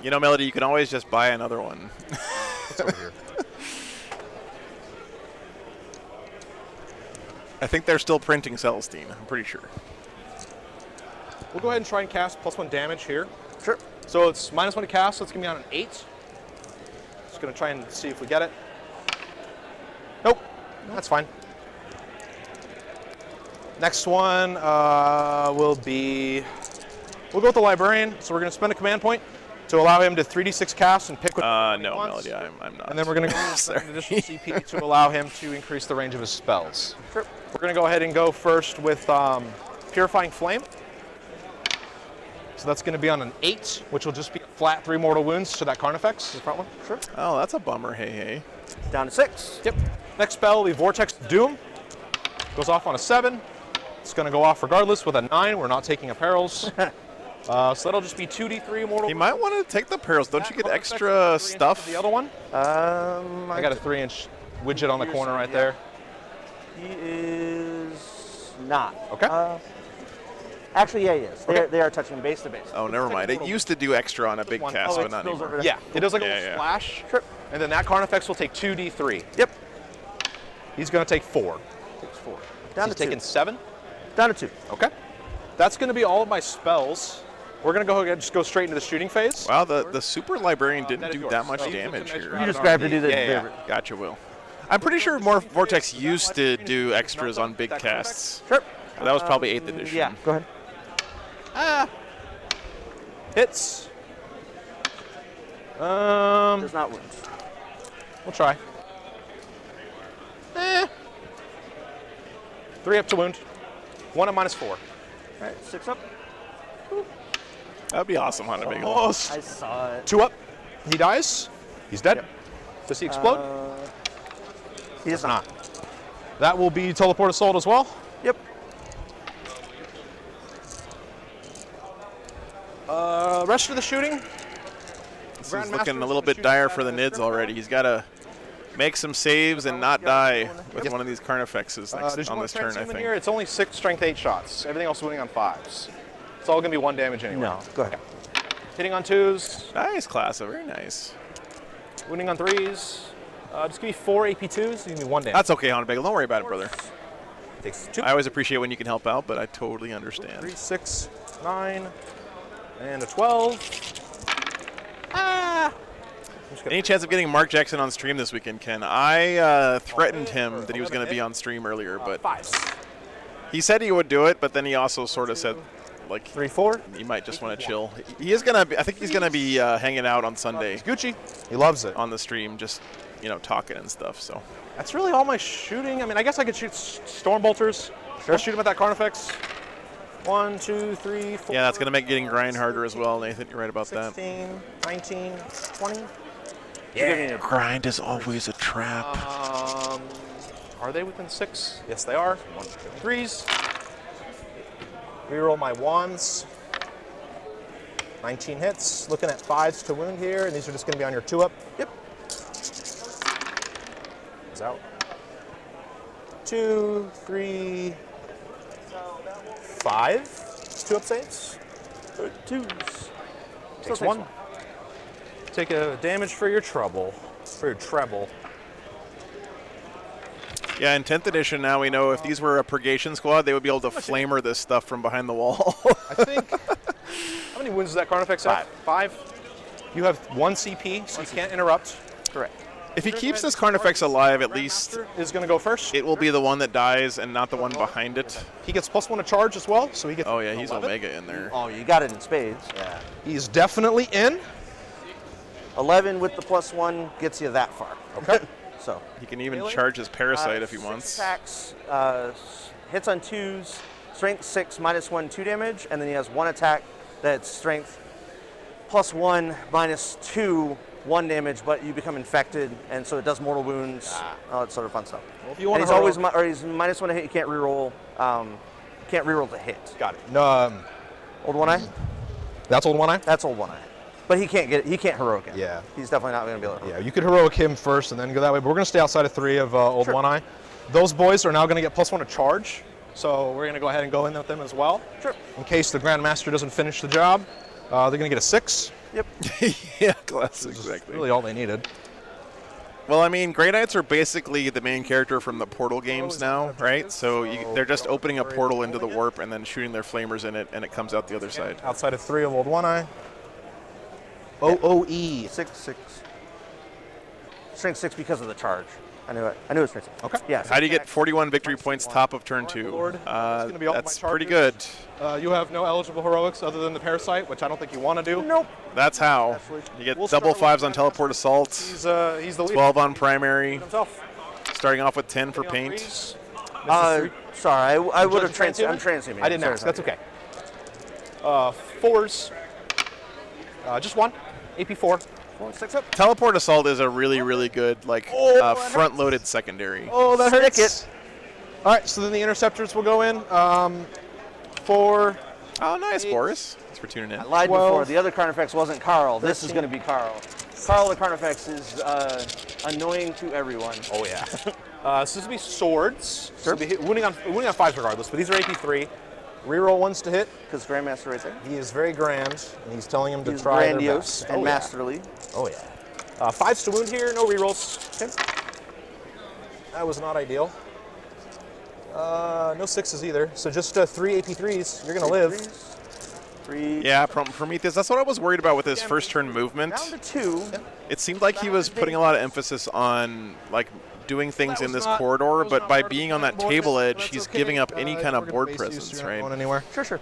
[SPEAKER 1] You know, Melody, you can always just buy another one.
[SPEAKER 4] It's over here.
[SPEAKER 1] I think they're still printing Celestine, I'm pretty sure.
[SPEAKER 4] We'll go ahead and try and cast +1 damage here.
[SPEAKER 3] Sure.
[SPEAKER 4] So it's -1 to cast, so it's going to be on an 8. Just going to try and see if we get it. Nope. That's fine. Next one will be... We'll go with the Librarian. So we're going to spend a command point to allow him to 3d6 cast and pick what he
[SPEAKER 1] No,
[SPEAKER 4] wants.
[SPEAKER 1] Melody, I'm not.
[SPEAKER 4] And then we're going to go an additional CP to allow him to increase the range of his spells.
[SPEAKER 3] Sure.
[SPEAKER 4] We're going to go ahead and go first with Purifying Flame. So that's going to be on an 8, which will just be flat 3 mortal wounds to that Carnifex.
[SPEAKER 3] The front one? Sure.
[SPEAKER 1] Oh, that's a bummer, hey.
[SPEAKER 3] Down to 6.
[SPEAKER 4] Yep. Next spell will be Vortex Doom. Goes off on a 7. It's going to go off regardless with a 9. We're not taking a perils. So that'll just be 2d3 mortal.
[SPEAKER 1] He might want to take the perils. Don't you get extra stuff?
[SPEAKER 4] The other one? I got a 3-inch widget on the corner right there.
[SPEAKER 3] He is not.
[SPEAKER 4] Okay.
[SPEAKER 3] Actually, yeah, he is.
[SPEAKER 4] Okay.
[SPEAKER 3] They are touching base to base.
[SPEAKER 1] Oh, never mind. It used to do extra on a big cast,
[SPEAKER 3] Oh,
[SPEAKER 1] but
[SPEAKER 3] it
[SPEAKER 1] not
[SPEAKER 3] spills
[SPEAKER 1] anymore.
[SPEAKER 3] over there.
[SPEAKER 4] Yeah, it does like a
[SPEAKER 1] Yeah,
[SPEAKER 4] little
[SPEAKER 1] yeah.
[SPEAKER 4] splash.
[SPEAKER 3] Sure.
[SPEAKER 4] And then that Carnifex will take 2d3.
[SPEAKER 3] Yep.
[SPEAKER 4] He's going to take 4.
[SPEAKER 3] Takes 4.
[SPEAKER 4] So
[SPEAKER 3] Down
[SPEAKER 4] he's
[SPEAKER 3] to 2.
[SPEAKER 4] taking 7.
[SPEAKER 3] Down to 2.
[SPEAKER 4] Okay. That's going to be all of my spells. We're going to go ahead and just go straight into the shooting phase.
[SPEAKER 1] Wow, the Super Librarian
[SPEAKER 4] That
[SPEAKER 1] didn't
[SPEAKER 4] is
[SPEAKER 1] do
[SPEAKER 4] yours.
[SPEAKER 1] that much
[SPEAKER 4] So
[SPEAKER 1] damage
[SPEAKER 4] you can
[SPEAKER 1] here.
[SPEAKER 4] measure
[SPEAKER 3] You just
[SPEAKER 4] out
[SPEAKER 3] grabbed
[SPEAKER 4] on
[SPEAKER 3] to do the...
[SPEAKER 1] Yeah. Gotcha, Will. I'm pretty sure Vortex used to do extras on big casts.
[SPEAKER 3] Sure.
[SPEAKER 1] That was probably 8th edition.
[SPEAKER 3] Yeah, go ahead.
[SPEAKER 4] Hits.
[SPEAKER 3] Does not wounds.
[SPEAKER 4] We'll try. 3 up to wound. 1 at -4.
[SPEAKER 3] All right, 6 up.
[SPEAKER 1] That would be awesome, Hunter Bagel.
[SPEAKER 4] Almost.
[SPEAKER 3] I saw it.
[SPEAKER 4] 2 up. He dies. He's dead. Does he explode?
[SPEAKER 3] He does not.
[SPEAKER 4] That will be Teleport Assault as well.
[SPEAKER 3] Yep.
[SPEAKER 4] Rest of the shooting.
[SPEAKER 1] This is looking a little bit dire for the Nids already. He's got to make some saves and not die with one of these Carnifexes next on this turn, I think.
[SPEAKER 4] Here? It's only 6 strength 8 shots. Everything else is winning on 5s. It's all going to be 1 damage anyway.
[SPEAKER 3] No, go ahead.
[SPEAKER 4] Hitting on 2s.
[SPEAKER 1] Nice, Classa. Very nice.
[SPEAKER 4] Winning on 3s. Just give me 4 AP2s. Give me 1 damage.
[SPEAKER 1] That's okay, Hunter Bagel. Don't worry about it, brother.
[SPEAKER 4] Takes 2.
[SPEAKER 1] I always appreciate when you can help out, but I totally understand.
[SPEAKER 4] 3, 6, 9, and a 12.
[SPEAKER 1] Any chance of getting Mark Jackson on stream this weekend, Ken? I threatened him that he was going to be on stream earlier, but
[SPEAKER 4] 5s.
[SPEAKER 1] he said he would do it, but then he also sort of said, like,
[SPEAKER 4] 3, 4.
[SPEAKER 1] he might just want to chill. He is going to, I think he's going to be hanging out on Sunday
[SPEAKER 4] Gucci. He loves it.
[SPEAKER 1] on the stream, just, talking and stuff, so.
[SPEAKER 4] That's really all my shooting. I mean, I guess I could shoot Storm Bolters. Sure. Shoot him at that Carnifex. 1, 2, 3, 4.
[SPEAKER 1] Yeah, that's going to make getting grind harder as well, Nathan. You're right about
[SPEAKER 4] 16, 19, 20.
[SPEAKER 3] Yeah.
[SPEAKER 1] Grind is always a trap.
[SPEAKER 4] Are they within 6? Yes, they are. 1, 2, 3s. Reroll my wands. 19 hits. Looking at 5s to wound here, and these are just going to be on your 2-up. Yep. Is out. 2, 3, 5. 2-up saves.
[SPEAKER 3] 2s.
[SPEAKER 4] Takes 1. Take a damage for your trouble. For your treble.
[SPEAKER 1] Yeah, in 10th edition now we know if these were a Purgation squad, they would be able to flamer this stuff from behind the wall.
[SPEAKER 4] I think. How many wounds does that Carnifex have? 5. You have 1 CP, so you can't interrupt.
[SPEAKER 3] Correct.
[SPEAKER 1] If he keeps this Carnifex alive, at least
[SPEAKER 4] Is going to go first.
[SPEAKER 1] it will be the one that dies and not the one behind it.
[SPEAKER 4] He gets +1 to charge as well, so he gets.
[SPEAKER 1] Oh yeah, he's
[SPEAKER 4] 11.
[SPEAKER 1] Omega in there.
[SPEAKER 3] Oh, you got it in spades.
[SPEAKER 4] Yeah. He's definitely in.
[SPEAKER 3] 11 with the +1 gets you that far.
[SPEAKER 4] Okay.
[SPEAKER 3] So.
[SPEAKER 1] He can even charge his Parasite if he
[SPEAKER 3] 6
[SPEAKER 1] wants.
[SPEAKER 3] attacks, hits on 2s, strength 6, -1, 2 damage, and then he has 1 attack that's strength +1, -2, 1 damage, but you become infected, and so it does mortal wounds, all that sort of fun stuff.
[SPEAKER 4] Well, if you want
[SPEAKER 3] and he's always, or he's -1 to hit, you can't reroll, the hit.
[SPEAKER 4] Got it. No.
[SPEAKER 3] Old One Eye?
[SPEAKER 4] That's Old One Eye.
[SPEAKER 3] That's Old One Eye. But he can't heroic him.
[SPEAKER 4] Yeah.
[SPEAKER 3] He's definitely not going to be able to.
[SPEAKER 4] Yeah, you could heroic him first and then go that way, but we're going to stay outside of 3 of Old One Eye. Those boys are now going to get +1 to charge, so we're going to go ahead and go in with them as well.
[SPEAKER 3] Sure.
[SPEAKER 4] In case the Grandmaster doesn't finish the job, they're going to get a 6.
[SPEAKER 3] Yep.
[SPEAKER 1] Yeah, classic, exactly.
[SPEAKER 4] Really all they needed.
[SPEAKER 1] Well, I mean, Grey Knights are basically the main character from the Portal games now, right? So they're just opening a portal into the warp and then shooting their flamers in it, and it comes out the other side.
[SPEAKER 4] Outside of 3 of Old One Eye. OOE.
[SPEAKER 3] 6. Strength 6 because of the charge. I knew it. I knew it was strength 6.
[SPEAKER 4] Okay.
[SPEAKER 3] Yeah.
[SPEAKER 1] How do you get 41 victory points top of turn 2? That's pretty good.
[SPEAKER 4] You have no eligible heroics other than the Parasite, which I don't think you want to do.
[SPEAKER 3] Nope.
[SPEAKER 1] That's how. You get double 5s on Teleport Assault,
[SPEAKER 4] He's the leader.
[SPEAKER 1] 12 on Primary,
[SPEAKER 4] Himself.
[SPEAKER 1] starting off with 10 for Paint.
[SPEAKER 3] Sorry, I would have transmuted. I'm transmuting.
[SPEAKER 4] I didn't ask. That's okay. 4s. Just 1. AP4. 6 up.
[SPEAKER 1] Teleport Assault is a really, really good, front-loaded secondary.
[SPEAKER 4] Oh, that
[SPEAKER 3] Stick
[SPEAKER 4] hurts.
[SPEAKER 3] it.
[SPEAKER 4] All right, so then the Interceptors will go in. 4.
[SPEAKER 1] Oh, nice, Boris. Thanks for tuning in.
[SPEAKER 3] I lied
[SPEAKER 4] 12.
[SPEAKER 3] before. The other Carnifex wasn't Carl. This is going to be Carl. Carl the Carnifex is annoying to everyone.
[SPEAKER 4] Oh, yeah. So this will be swords.
[SPEAKER 3] Sure.
[SPEAKER 4] So wounding on 5s regardless, but these are AP3. Reroll 1s to hit.
[SPEAKER 3] Because Grandmaster right there.
[SPEAKER 4] He is very grand, and he's telling him to
[SPEAKER 3] He's
[SPEAKER 4] try their
[SPEAKER 3] grandiose
[SPEAKER 4] best.
[SPEAKER 3] and
[SPEAKER 4] Oh, yeah.
[SPEAKER 3] masterly.
[SPEAKER 4] Oh, yeah. 5s to wound here, no rerolls. Okay. That was not ideal. No 6s either, so just 3 AP3s. You're going to live.
[SPEAKER 3] 3.
[SPEAKER 1] Yeah, Prometheus, that's what I was worried about with his first turn movement.
[SPEAKER 3] Down to 2.
[SPEAKER 1] It seemed like he was putting a lot of emphasis on, doing things in this corridor, but by being on that table edge, he's giving up any kind of board presence, right?
[SPEAKER 4] Anywhere.
[SPEAKER 3] Sure.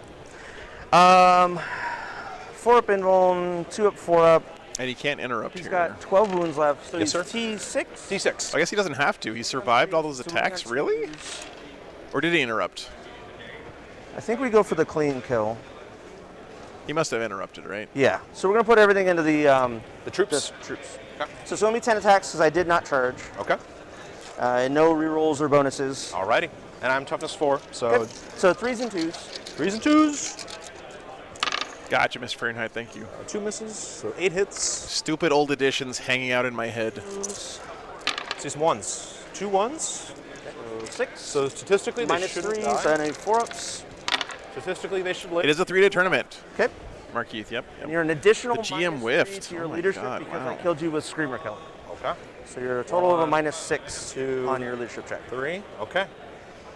[SPEAKER 3] 4 up invuln, 2 up, 4 up.
[SPEAKER 1] And he can't interrupt
[SPEAKER 3] He's
[SPEAKER 1] here.
[SPEAKER 3] got 12 wounds left, so
[SPEAKER 4] Yes,
[SPEAKER 3] he's
[SPEAKER 4] sir.
[SPEAKER 3] T6.
[SPEAKER 4] D6.
[SPEAKER 1] I guess he doesn't have to. He survived all those attacks, really? Or did he interrupt?
[SPEAKER 3] I think we go for the clean kill.
[SPEAKER 1] He must have interrupted, right?
[SPEAKER 3] Yeah. So we're going to put everything into the
[SPEAKER 4] troops.
[SPEAKER 3] troops.
[SPEAKER 4] Okay.
[SPEAKER 3] So it's only 10 attacks because I did not charge.
[SPEAKER 4] Okay.
[SPEAKER 3] No rerolls or bonuses.
[SPEAKER 4] Alrighty. And I'm toughness 4, so
[SPEAKER 3] Okay. So 3s and 2s.
[SPEAKER 4] 3s and 2s.
[SPEAKER 1] Gotcha, Mr. Fahrenheit. Thank you.
[SPEAKER 4] 2 misses, so 8 hits.
[SPEAKER 1] Stupid old editions hanging out in my head.
[SPEAKER 4] See some 1s. 2 1s.
[SPEAKER 3] 6.
[SPEAKER 4] So statistically, they
[SPEAKER 3] Minus
[SPEAKER 4] shouldn't
[SPEAKER 3] 3,
[SPEAKER 4] die.
[SPEAKER 3] so I need 4-ups.
[SPEAKER 4] Statistically, they should live.
[SPEAKER 1] It is a 3-day tournament.
[SPEAKER 3] Okay.
[SPEAKER 1] Markeith, yep.
[SPEAKER 3] And you're an additional
[SPEAKER 1] The GM
[SPEAKER 3] -3
[SPEAKER 1] whiffed.
[SPEAKER 3] to your
[SPEAKER 1] Oh my
[SPEAKER 3] leadership
[SPEAKER 1] God,
[SPEAKER 3] because
[SPEAKER 1] wow.
[SPEAKER 3] I killed you with Screamer Killing.
[SPEAKER 4] Okay.
[SPEAKER 3] So you're a total of a -6
[SPEAKER 4] 2,
[SPEAKER 3] on your leadership check.
[SPEAKER 4] 3. Okay.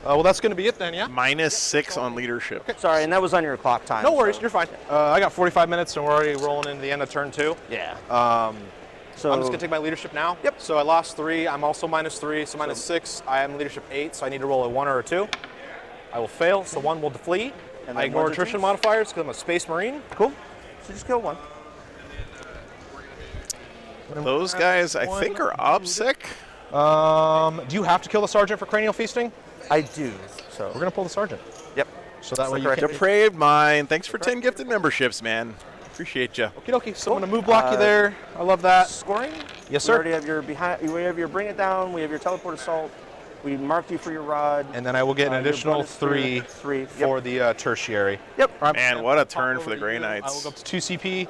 [SPEAKER 4] Well, that's going to be it then, yeah?
[SPEAKER 1] -6 on leadership.
[SPEAKER 3] Sorry, and that was on your clock time.
[SPEAKER 4] No worries,
[SPEAKER 3] so-
[SPEAKER 4] you're fine. I got 45 minutes, and we're already rolling into the end of turn 2.
[SPEAKER 3] Yeah.
[SPEAKER 4] So I'm just going to take my leadership now.
[SPEAKER 3] Yep.
[SPEAKER 4] So I lost 3. I'm also -3, so -6. I am leadership 8, so I need to roll a 1 or a 2. I will fail, so 1 will deflete.
[SPEAKER 3] And
[SPEAKER 4] I
[SPEAKER 3] then
[SPEAKER 4] ignore
[SPEAKER 3] one's a
[SPEAKER 4] attrition
[SPEAKER 3] two?
[SPEAKER 4] modifiers because I'm a Space Marine.
[SPEAKER 3] Cool. So just kill 1.
[SPEAKER 1] Those guys, I think, are OBSEC.
[SPEAKER 4] Do you have to kill the Sergeant for cranial feasting?
[SPEAKER 3] I do. So
[SPEAKER 4] We're going to pull the Sergeant.
[SPEAKER 3] Yep.
[SPEAKER 4] So that way you
[SPEAKER 3] correct.
[SPEAKER 4] can...
[SPEAKER 1] Depraved Mind, thanks for 10 gifted memberships, man. Appreciate you.
[SPEAKER 4] Okie dokie, so I'm going to move block you there. I love that.
[SPEAKER 3] Scoring?
[SPEAKER 4] Yes,
[SPEAKER 3] We
[SPEAKER 4] sir.
[SPEAKER 3] already have your we have your bring it down. We have your teleport assault. We marked you for your rod.
[SPEAKER 4] And then I will get an
[SPEAKER 3] your
[SPEAKER 4] additional
[SPEAKER 3] bonus
[SPEAKER 4] 3
[SPEAKER 3] 3
[SPEAKER 4] for the tertiary.
[SPEAKER 3] Yep.
[SPEAKER 1] Man, what a turn for the Grey
[SPEAKER 4] I will
[SPEAKER 1] Knights.
[SPEAKER 4] go up to 2 CP.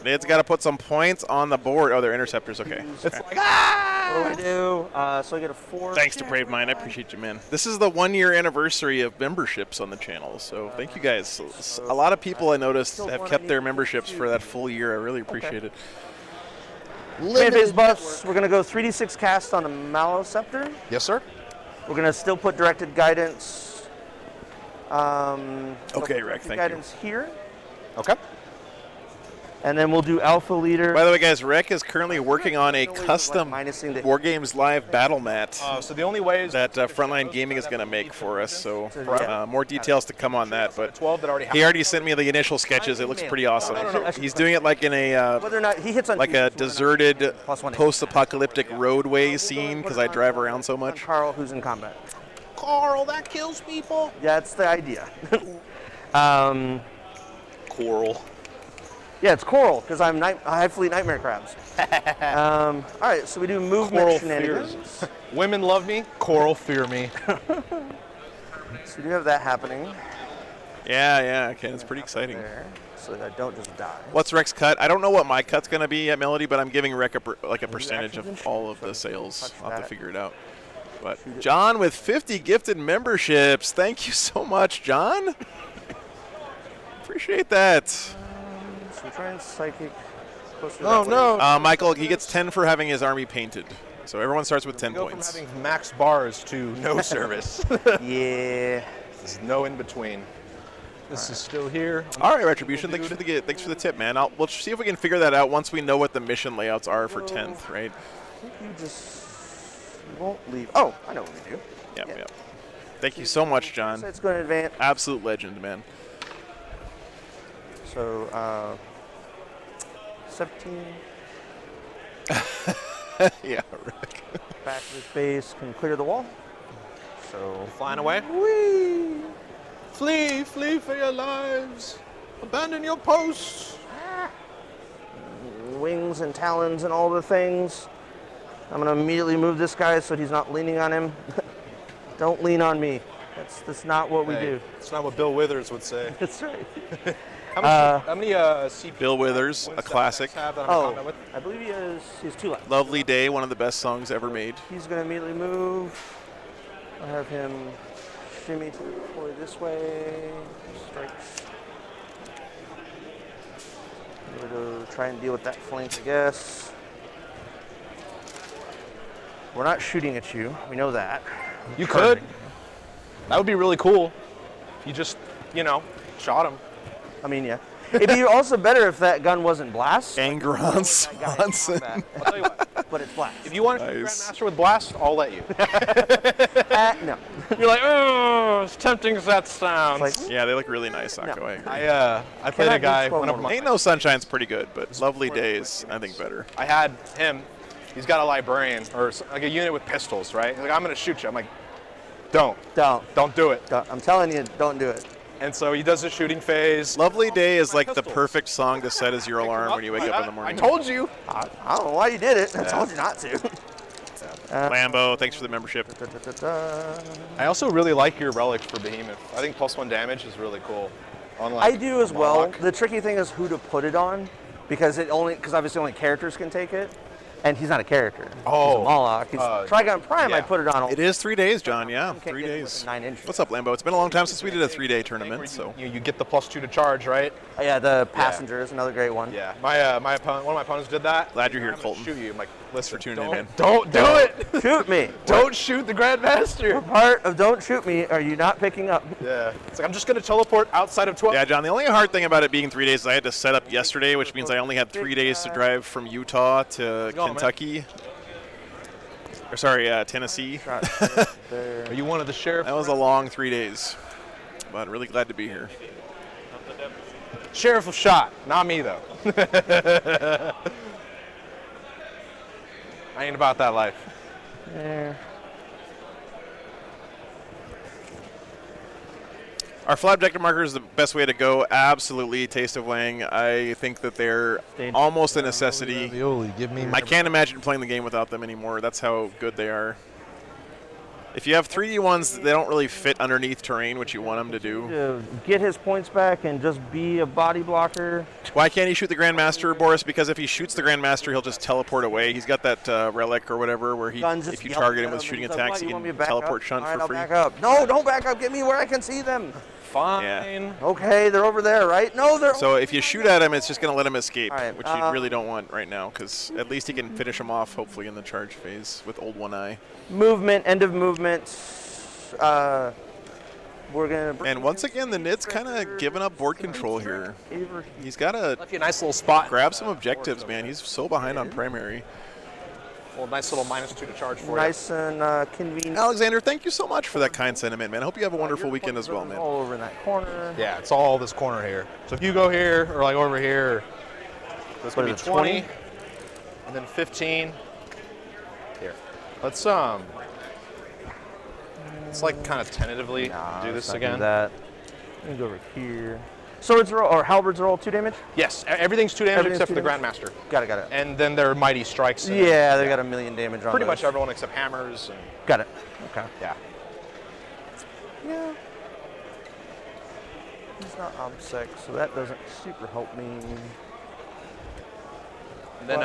[SPEAKER 1] It's got to put some points on the board. Oh, they're interceptors. Okay.
[SPEAKER 4] It's like,
[SPEAKER 3] What do I do? So I get a 4.
[SPEAKER 1] Thanks, Depraved Mind. I appreciate you, man. This is the 1-year anniversary of memberships on the channel, so thank you guys. A lot of people I noticed have kept their memberships for that full year. I really appreciate it.
[SPEAKER 3] Phase buffs. We're gonna go 3d6 cast on a Maleceptor.
[SPEAKER 4] yes, sir.
[SPEAKER 3] We're gonna still put directed guidance.
[SPEAKER 1] Okay, Rick, thank you.
[SPEAKER 3] Guidance here,
[SPEAKER 4] Okay.
[SPEAKER 3] and then we'll do Alpha Leader.
[SPEAKER 1] By the way, guys, Rick is currently working on a custom
[SPEAKER 3] minusing the
[SPEAKER 1] War Games Live battle mat
[SPEAKER 4] So the only way is
[SPEAKER 1] that Frontline Gaming is going to make for us. So
[SPEAKER 3] Yeah.
[SPEAKER 1] more details to come on that. But
[SPEAKER 4] 12 that already
[SPEAKER 1] he already sent me the initial sketches. It looks pretty awesome. He's doing it like in a
[SPEAKER 3] Whether or not he hits on
[SPEAKER 1] like
[SPEAKER 3] two,
[SPEAKER 1] a deserted
[SPEAKER 3] +1
[SPEAKER 1] post-apocalyptic roadway scene because I drive around so
[SPEAKER 3] on
[SPEAKER 1] much.
[SPEAKER 3] Carl, who's in combat.
[SPEAKER 4] Carl, that kills people.
[SPEAKER 3] Yeah, that's the idea.
[SPEAKER 1] Coral.
[SPEAKER 3] Yeah, it's Coral because I'm High Fleet Nightmare Crabs. All right, so we do movement
[SPEAKER 4] Coral
[SPEAKER 3] shenanigans.
[SPEAKER 4] Women love me. Coral fear me.
[SPEAKER 3] So we do have that happening
[SPEAKER 1] Yeah, okay, it's pretty exciting.
[SPEAKER 3] there, so that I don't just die.
[SPEAKER 1] What's Rick's cut? I don't know what my cut's going to be at Melody, but I'm giving Rick a percentage of all of the sales. I'll have to figure it out. But John with 50 gifted memberships. Thank you so much, John. Appreciate that.
[SPEAKER 3] So we try and psychic.
[SPEAKER 4] Oh, no.
[SPEAKER 1] Michael, he gets 10 for having his army painted. So everyone starts with 10
[SPEAKER 4] Go from
[SPEAKER 1] points.
[SPEAKER 4] having max bars to no service.
[SPEAKER 3] Yeah.
[SPEAKER 4] There's no in between. This is still here.
[SPEAKER 1] All right, Retribution, thanks for the tip, man. We'll see if we can figure that out once we know what the mission layouts are for 10th, right?
[SPEAKER 3] You won't leave. Oh, I know what we do.
[SPEAKER 1] Yep. Thank you so much, John.
[SPEAKER 3] So it's going to advance.
[SPEAKER 1] Absolute legend, man.
[SPEAKER 3] So 17.
[SPEAKER 1] Yeah, Rick.
[SPEAKER 3] Back to his base can clear the wall. So
[SPEAKER 4] Flying away.
[SPEAKER 3] whee!
[SPEAKER 4] Flee for your lives. Abandon your posts.
[SPEAKER 3] Wings and talons and all the things. I'm gonna immediately move this guy so he's not leaning on him. Don't lean on me. That's not what we do.
[SPEAKER 4] It's not what Bill Withers would say.
[SPEAKER 3] That's right.
[SPEAKER 4] How many CP
[SPEAKER 1] Bill Withers,
[SPEAKER 4] points
[SPEAKER 1] a
[SPEAKER 4] does
[SPEAKER 1] classic.
[SPEAKER 4] have that I'm in combat
[SPEAKER 3] Oh,
[SPEAKER 4] with?
[SPEAKER 3] I believe he's 2 left.
[SPEAKER 1] Lovely Day, one of the best songs ever made.
[SPEAKER 3] He's gonna immediately move. I'll have him shimmy to deploy this way. Strikes. I'm gonna try and deal with that flank, I guess. We're not shooting at you. We know that.
[SPEAKER 4] You could. That would be really cool. If you just, shot him.
[SPEAKER 3] I mean, yeah. It'd be also better if that gun wasn't blast,
[SPEAKER 1] Angron Swanson.
[SPEAKER 4] I'll tell you what.
[SPEAKER 3] but it's blast.
[SPEAKER 4] If you want to shoot
[SPEAKER 1] Nice.
[SPEAKER 4] Grandmaster with blast, I'll let you.
[SPEAKER 3] No.
[SPEAKER 4] You're like, oh, as tempting as that sounds.
[SPEAKER 3] Like,
[SPEAKER 1] Yeah, they look really nice, Akko.
[SPEAKER 3] No.
[SPEAKER 1] I agree.
[SPEAKER 4] I played
[SPEAKER 3] Cannot
[SPEAKER 4] a guy.
[SPEAKER 3] do 12
[SPEAKER 4] One of
[SPEAKER 3] more.
[SPEAKER 4] my,
[SPEAKER 1] Ain't No Sunshine's pretty good, but Lovely Days, I think better.
[SPEAKER 4] I had him. He's got a librarian or like a unit with pistols, right? He's like, I'm gonna shoot you. I'm like, don't do it.
[SPEAKER 3] don't. I'm telling you, don't do it.
[SPEAKER 4] And so he does the shooting phase.
[SPEAKER 1] Lovely Day is like the perfect song to set as your alarm when you wake up in the morning.
[SPEAKER 4] I told you.
[SPEAKER 3] I don't know why you did it. I told you not to.
[SPEAKER 1] Lambo, thanks for the membership.
[SPEAKER 4] I also really like your relic for Behemoth. I think +1 damage is really cool. On like
[SPEAKER 3] I do as well.
[SPEAKER 4] Moloch?
[SPEAKER 3] The tricky thing is who to put it on, because obviously only characters can take it, and he's not a character.
[SPEAKER 4] Oh.
[SPEAKER 3] He's a Moloch. He's Trigon Prime.
[SPEAKER 4] yeah.
[SPEAKER 3] I put it on.
[SPEAKER 1] It is 3 days, John. Yeah,
[SPEAKER 3] Can't
[SPEAKER 1] 3
[SPEAKER 3] get
[SPEAKER 1] days.
[SPEAKER 3] within 9 inches.
[SPEAKER 1] What's up, Lambo? It's been a long time since we did a 3-day tournament. So
[SPEAKER 4] You get the +2 to charge, right?
[SPEAKER 3] Yeah, the passenger is another great one.
[SPEAKER 4] Yeah. My opponent, one of my opponents did that.
[SPEAKER 1] Glad you're here,
[SPEAKER 4] I'm gonna
[SPEAKER 1] Colton.
[SPEAKER 4] Shoot you. I'm like, listen,
[SPEAKER 1] for tuning in, man.
[SPEAKER 4] don't do it.
[SPEAKER 3] Shoot me.
[SPEAKER 4] Don't shoot the Grandmaster.
[SPEAKER 3] Part of don't shoot me. Are you not picking up?
[SPEAKER 4] Yeah. It's like I'm just gonna teleport outside of 12.
[SPEAKER 1] yeah, John. The only hard thing about it being 3 days is I had to set up yesterday, which means I only had 3 days to drive from Utah to
[SPEAKER 4] Go on, man.
[SPEAKER 1] Kentucky. Or sorry, Tennessee.
[SPEAKER 3] There.
[SPEAKER 4] Are you one of the sheriff?
[SPEAKER 1] That was a long 3 days, but really glad to be here.
[SPEAKER 4] Sheriff of shot. Not me though. I ain't about that life.
[SPEAKER 3] There.
[SPEAKER 1] Our flat objective marker is the best way to go. Absolutely, Taste of Wang. I think that they're almost a necessity.
[SPEAKER 4] Give me.
[SPEAKER 1] I can't imagine playing the game without them anymore. That's how good they are. If you have 3D ones, they don't really fit underneath terrain, which you want them to do.
[SPEAKER 3] To get his points back and just be a body blocker.
[SPEAKER 1] Why can't he shoot the Grandmaster, Boris? Because if he shoots the Grandmaster, he'll just teleport away. He's got that relic or whatever where
[SPEAKER 3] Guns just
[SPEAKER 1] if you
[SPEAKER 3] yelling
[SPEAKER 1] target
[SPEAKER 3] at
[SPEAKER 1] him with
[SPEAKER 3] him,
[SPEAKER 1] shooting
[SPEAKER 3] and he's like,
[SPEAKER 1] attacks,
[SPEAKER 3] "What,
[SPEAKER 1] he
[SPEAKER 3] you want me
[SPEAKER 1] can
[SPEAKER 3] to back
[SPEAKER 1] teleport
[SPEAKER 3] up?
[SPEAKER 1] Shunt
[SPEAKER 3] All right,
[SPEAKER 1] for
[SPEAKER 3] I'll
[SPEAKER 1] free.
[SPEAKER 3] back up. No, don't back up. Get me where I can see them.
[SPEAKER 4] Fine.
[SPEAKER 1] Yeah.
[SPEAKER 3] Okay, they're over there, right? No, they're.
[SPEAKER 1] So if you shoot at him, it's just going to let him escape,
[SPEAKER 3] All right,
[SPEAKER 1] which you really don't want right now, because at least he can finish him off, hopefully, in the charge phase with Old One Eye.
[SPEAKER 3] Movement, end of movement. We're gonna. Bring
[SPEAKER 1] And once again, the Nid's kind of giving up board control here.
[SPEAKER 3] over.
[SPEAKER 1] He's got to
[SPEAKER 4] Left you a nice little spot.
[SPEAKER 1] grab some objectives, man. He's so behind on primary.
[SPEAKER 4] Well, nice little -2 to charge for
[SPEAKER 3] Nice and convenient.
[SPEAKER 1] Alexander, thank you so much for that kind sentiment, man. I hope you have a wonderful weekend as well, man.
[SPEAKER 3] All over in that corner.
[SPEAKER 4] you. Yeah, it's all this corner here. So if you go here or like over here, it's gonna be
[SPEAKER 3] is it,
[SPEAKER 4] 20, and then 15. Here, let's like kind of tentatively do
[SPEAKER 3] let's
[SPEAKER 4] this
[SPEAKER 3] not
[SPEAKER 4] again.
[SPEAKER 3] Do that. I'm gonna go over here. Swords are or halberds are all 2 damage.
[SPEAKER 4] Yes, everything's 2 damage
[SPEAKER 3] Everything's
[SPEAKER 4] except for
[SPEAKER 3] 2
[SPEAKER 4] the
[SPEAKER 3] damage?
[SPEAKER 4] Grandmaster,
[SPEAKER 3] Got it.
[SPEAKER 4] and then their mighty strikes. And
[SPEAKER 3] Yeah, they got a million damage on.
[SPEAKER 4] pretty much
[SPEAKER 3] those.
[SPEAKER 4] everyone except hammers. And,
[SPEAKER 3] Got it. Okay.
[SPEAKER 4] yeah.
[SPEAKER 3] Yeah. He's not obsec, so that doesn't super help me.
[SPEAKER 4] And then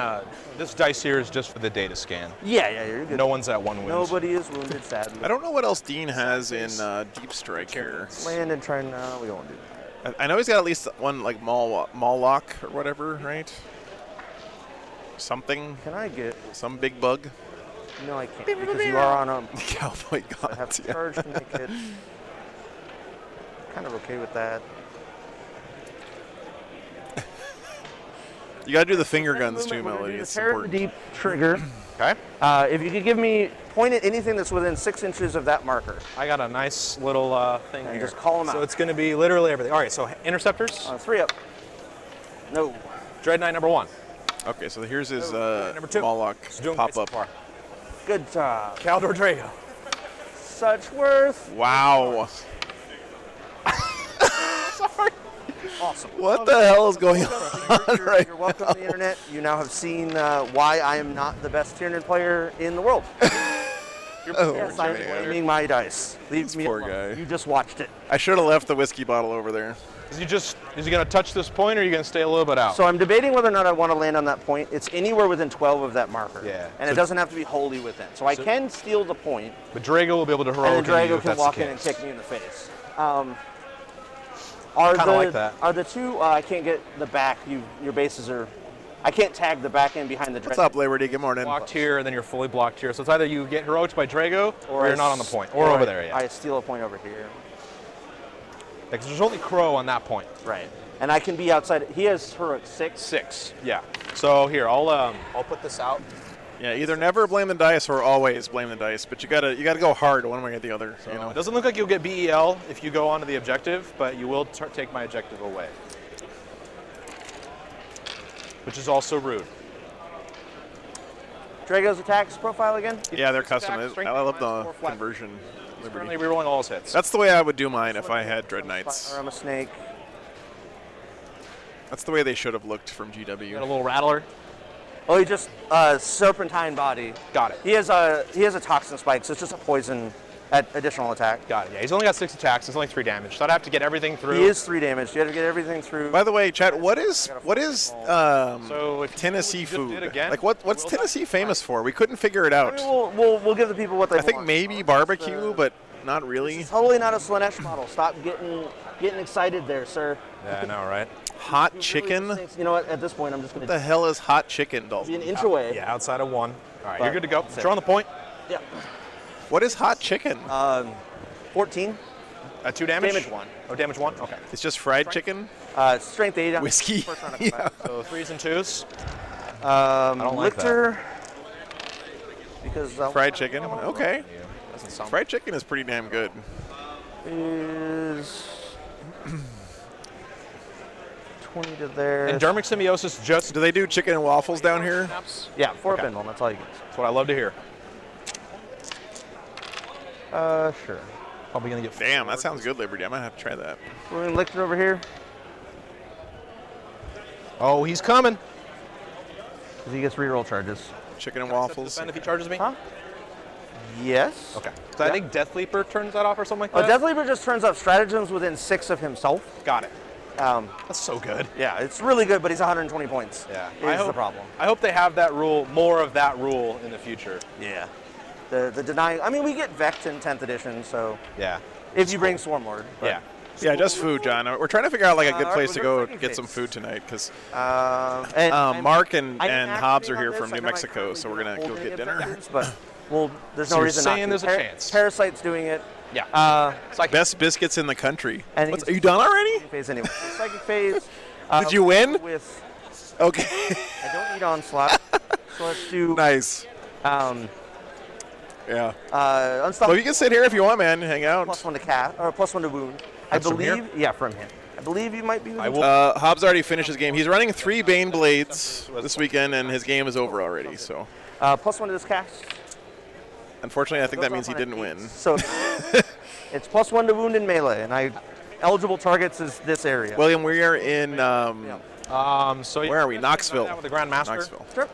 [SPEAKER 4] this dice here is just for the data scan.
[SPEAKER 3] Yeah, you're good.
[SPEAKER 4] No one's at 1 wound.
[SPEAKER 3] Nobody is wounded, sadly.
[SPEAKER 1] I don't know what else Dean has in Deep Strike here.
[SPEAKER 3] Land and try now. We don't want to do that.
[SPEAKER 1] I know he's got at least one like Moloch or whatever, right? Something,
[SPEAKER 3] Can I get?
[SPEAKER 1] some big bug.
[SPEAKER 3] No, I can't because you are on a.
[SPEAKER 1] Cowboy
[SPEAKER 3] I have
[SPEAKER 1] God.
[SPEAKER 3] to
[SPEAKER 1] Yeah.
[SPEAKER 3] charge to make it. Kind of okay with that.
[SPEAKER 1] You got to do the finger guns too,
[SPEAKER 3] Movement, we're gonna
[SPEAKER 1] Melody.
[SPEAKER 3] do the
[SPEAKER 1] It's
[SPEAKER 3] Terror
[SPEAKER 1] important.
[SPEAKER 3] Deep trigger.
[SPEAKER 4] Okay.
[SPEAKER 3] If you could give me point at anything that's within 6 inches of that marker.
[SPEAKER 4] I got a nice little thing
[SPEAKER 3] And
[SPEAKER 4] here.
[SPEAKER 3] just call 'em
[SPEAKER 4] So
[SPEAKER 3] out.
[SPEAKER 4] it's going to be literally everything. All right, so interceptors,
[SPEAKER 3] 3 up. No.
[SPEAKER 4] Dread Knight number 1.
[SPEAKER 1] Okay, so here's his
[SPEAKER 4] number 2.
[SPEAKER 1] Moloch
[SPEAKER 4] It's doing great
[SPEAKER 1] pop
[SPEAKER 4] so
[SPEAKER 1] up.
[SPEAKER 4] far.
[SPEAKER 3] Good job.
[SPEAKER 4] Caldor Drago.
[SPEAKER 3] Such worth.
[SPEAKER 1] Wow.
[SPEAKER 3] Awesome.
[SPEAKER 1] What the hell is going on right
[SPEAKER 3] You're welcome to the internet. You now have seen why I am not the best Tyranid player in the world.
[SPEAKER 1] Oh,
[SPEAKER 3] Yes, I'm blaming my dice. Leave me
[SPEAKER 1] poor
[SPEAKER 3] alone.
[SPEAKER 1] guy.
[SPEAKER 3] You just watched it.
[SPEAKER 1] I should have left the whiskey bottle over there.
[SPEAKER 4] Is he going to touch this point, or are you going to stay a little bit out?
[SPEAKER 3] So I'm debating whether or not I want to land on that point. It's anywhere within 12 of that marker.
[SPEAKER 4] Yeah.
[SPEAKER 3] And it doesn't have to be wholly within. So I can steal the point,
[SPEAKER 4] But Drago will be able to
[SPEAKER 3] and
[SPEAKER 4] heroic
[SPEAKER 3] then
[SPEAKER 4] into you
[SPEAKER 3] Drago
[SPEAKER 4] if
[SPEAKER 3] can
[SPEAKER 4] that's
[SPEAKER 3] walk
[SPEAKER 4] the
[SPEAKER 3] in and
[SPEAKER 4] case.
[SPEAKER 3] kick me in the face.
[SPEAKER 4] Kinda like that.
[SPEAKER 3] Are the two? I can't get the back. Your bases are. I can't tag the back end behind the.
[SPEAKER 1] What's up, Liberty? Good morning.
[SPEAKER 4] Blocked here, and then you're fully blocked here. So it's either you get heroics by Drago, or you're not on the point, or
[SPEAKER 3] or
[SPEAKER 4] over there, yeah.
[SPEAKER 3] I steal a point over here.
[SPEAKER 4] Because there's only Crow on that point.
[SPEAKER 3] Right. And I can be outside. He has heroic 6.
[SPEAKER 4] 6, yeah. So here, I'll put this out.
[SPEAKER 1] Yeah, either never blame the dice or always blame the dice, but you gotta go hard one way or the other. You know.
[SPEAKER 4] It doesn't look like you'll get BEL if you go onto the objective, but you will take my objective away. Which is also rude.
[SPEAKER 3] Drago's attacks profile again.
[SPEAKER 1] Yeah, they're custom.
[SPEAKER 4] Attack, strength,
[SPEAKER 1] I love the
[SPEAKER 4] minus 4 flat.
[SPEAKER 1] conversion.
[SPEAKER 4] Currently
[SPEAKER 1] Liberty.
[SPEAKER 4] rerolling all his hits.
[SPEAKER 1] That's the way I would do mine if I had Dread Knights.
[SPEAKER 3] I'm a snake.
[SPEAKER 1] That's the way they should have looked from
[SPEAKER 4] Got a
[SPEAKER 1] GW.
[SPEAKER 4] little rattler.
[SPEAKER 3] Oh, he just serpentine body.
[SPEAKER 4] Got it.
[SPEAKER 3] He has a toxin spike, so it's just a poison additional attack.
[SPEAKER 4] Got it. Yeah, he's only got 6 attacks. It's only 3 damage. So I'd have to get everything through.
[SPEAKER 3] He is 3 damage. You have to get everything through.
[SPEAKER 1] By the way, chat, what is
[SPEAKER 4] So if
[SPEAKER 1] Tennessee
[SPEAKER 4] you just did
[SPEAKER 1] food?
[SPEAKER 4] again,
[SPEAKER 1] Like what's Tennessee famous for? We couldn't figure it out.
[SPEAKER 3] We'll give the people what they
[SPEAKER 1] I think
[SPEAKER 3] want.
[SPEAKER 1] maybe barbecue, but not really.
[SPEAKER 3] Totally not a Slanesh model. Stop getting excited there, sir.
[SPEAKER 4] Yeah, I know, right?
[SPEAKER 1] Hot chicken?
[SPEAKER 3] You know what? At this point, I'm just going
[SPEAKER 1] What the
[SPEAKER 3] to
[SPEAKER 1] hell is hot chicken,
[SPEAKER 3] be
[SPEAKER 1] Dalton?
[SPEAKER 3] an inch away.
[SPEAKER 4] Yeah, outside of 1. All right,
[SPEAKER 3] But
[SPEAKER 4] you're good to go.
[SPEAKER 3] that's it.
[SPEAKER 4] Draw on the point.
[SPEAKER 3] Yeah.
[SPEAKER 1] What is hot chicken?
[SPEAKER 3] 14.
[SPEAKER 4] 2 damage?
[SPEAKER 3] Damage 1.
[SPEAKER 4] Oh, damage 1? Okay.
[SPEAKER 1] It's just fried chicken?
[SPEAKER 3] Strength 8 on
[SPEAKER 1] Whiskey.
[SPEAKER 3] first round of
[SPEAKER 1] Yeah.
[SPEAKER 3] combat.
[SPEAKER 4] So 3s and 2s.
[SPEAKER 3] Don't
[SPEAKER 4] like that.
[SPEAKER 3] Lictor, because
[SPEAKER 1] Fried chicken? Okay.
[SPEAKER 4] Doesn't sound
[SPEAKER 1] Fried chicken is pretty damn good.
[SPEAKER 3] is 20 to there.
[SPEAKER 4] And Dermic Symbiosis just.
[SPEAKER 1] Do they do chicken and waffles down here?
[SPEAKER 3] Yeah, 4
[SPEAKER 4] Okay.
[SPEAKER 3] pinball. That's all you get.
[SPEAKER 4] That's what I love to hear.
[SPEAKER 3] Sure.
[SPEAKER 4] Probably going to get.
[SPEAKER 1] Damn, that sounds good, Liberty. I might have to try that.
[SPEAKER 3] We're going to Lictor over here.
[SPEAKER 4] Oh, he's coming.
[SPEAKER 3] Because he gets reroll charges.
[SPEAKER 1] Chicken and waffles.
[SPEAKER 4] Defend if he charges me?
[SPEAKER 3] Huh? Yes.
[SPEAKER 4] Okay. So I think Death Leaper turns that off or something like
[SPEAKER 3] Oh,
[SPEAKER 4] that?
[SPEAKER 3] Death Leaper just turns up stratagems within 6 of himself.
[SPEAKER 4] Got it.
[SPEAKER 3] Um,
[SPEAKER 4] That's so good.
[SPEAKER 3] yeah, it's really good, but he's 120 points.
[SPEAKER 4] Yeah.
[SPEAKER 3] Is the problem.
[SPEAKER 4] I hope they have that rule, more of that rule in the future.
[SPEAKER 3] Yeah. The denying. I mean, we get Vect in 10th edition, so
[SPEAKER 4] Yeah.
[SPEAKER 3] if you bring Swarmlord. but-
[SPEAKER 4] Yeah.
[SPEAKER 1] Yeah, just food, John. We're trying to figure out like a good
[SPEAKER 3] all right,
[SPEAKER 1] place to
[SPEAKER 3] we'll go
[SPEAKER 1] go
[SPEAKER 3] for
[SPEAKER 1] get some
[SPEAKER 3] Phase.
[SPEAKER 1] food tonight because
[SPEAKER 3] And
[SPEAKER 1] Mark and
[SPEAKER 3] I didn't
[SPEAKER 1] Hobbs are
[SPEAKER 3] activate
[SPEAKER 1] here
[SPEAKER 3] on
[SPEAKER 1] from
[SPEAKER 3] this,
[SPEAKER 1] New
[SPEAKER 3] I know I
[SPEAKER 1] Mexico,
[SPEAKER 3] currently
[SPEAKER 1] so we're
[SPEAKER 3] do
[SPEAKER 1] gonna
[SPEAKER 3] hold
[SPEAKER 1] go
[SPEAKER 3] any
[SPEAKER 1] get dinner.
[SPEAKER 3] objectives, But well, there's
[SPEAKER 4] So
[SPEAKER 3] no
[SPEAKER 4] you're
[SPEAKER 3] reason
[SPEAKER 4] saying
[SPEAKER 3] not to.
[SPEAKER 4] there's a chance.
[SPEAKER 3] Parasite's doing it.
[SPEAKER 4] Yeah.
[SPEAKER 1] Best biscuits in the country.
[SPEAKER 3] And
[SPEAKER 1] What's,
[SPEAKER 3] he's-
[SPEAKER 1] are you done already?
[SPEAKER 3] Phase anyway. Psychic phase.
[SPEAKER 1] Did you win?
[SPEAKER 3] With
[SPEAKER 1] Okay.
[SPEAKER 3] I don't need onslaught, so let's do
[SPEAKER 1] Nice. Yeah. Well,
[SPEAKER 3] unstoppable.
[SPEAKER 1] you can sit here if you want, man. Hang out.
[SPEAKER 3] +1 to cast or +1 to wound.
[SPEAKER 4] That's
[SPEAKER 3] I
[SPEAKER 4] from here?
[SPEAKER 3] believe. Yeah, from him. I believe you might be.
[SPEAKER 4] I will.
[SPEAKER 1] Hobbs already finished his game. He's running 3 Bane Blades this weekend, and his game is over already. So,
[SPEAKER 3] +1 to this cast.
[SPEAKER 1] unfortunately, I think that
[SPEAKER 3] Goes
[SPEAKER 1] means he
[SPEAKER 3] off on an
[SPEAKER 1] didn't
[SPEAKER 3] 8.
[SPEAKER 1] win.
[SPEAKER 3] So it's +1 to wound in melee, and eligible targets is this area.
[SPEAKER 1] William, we are in.
[SPEAKER 4] So
[SPEAKER 1] Where are we? Knoxville.
[SPEAKER 4] With the Grandmaster.
[SPEAKER 1] Knoxville.
[SPEAKER 3] Sure.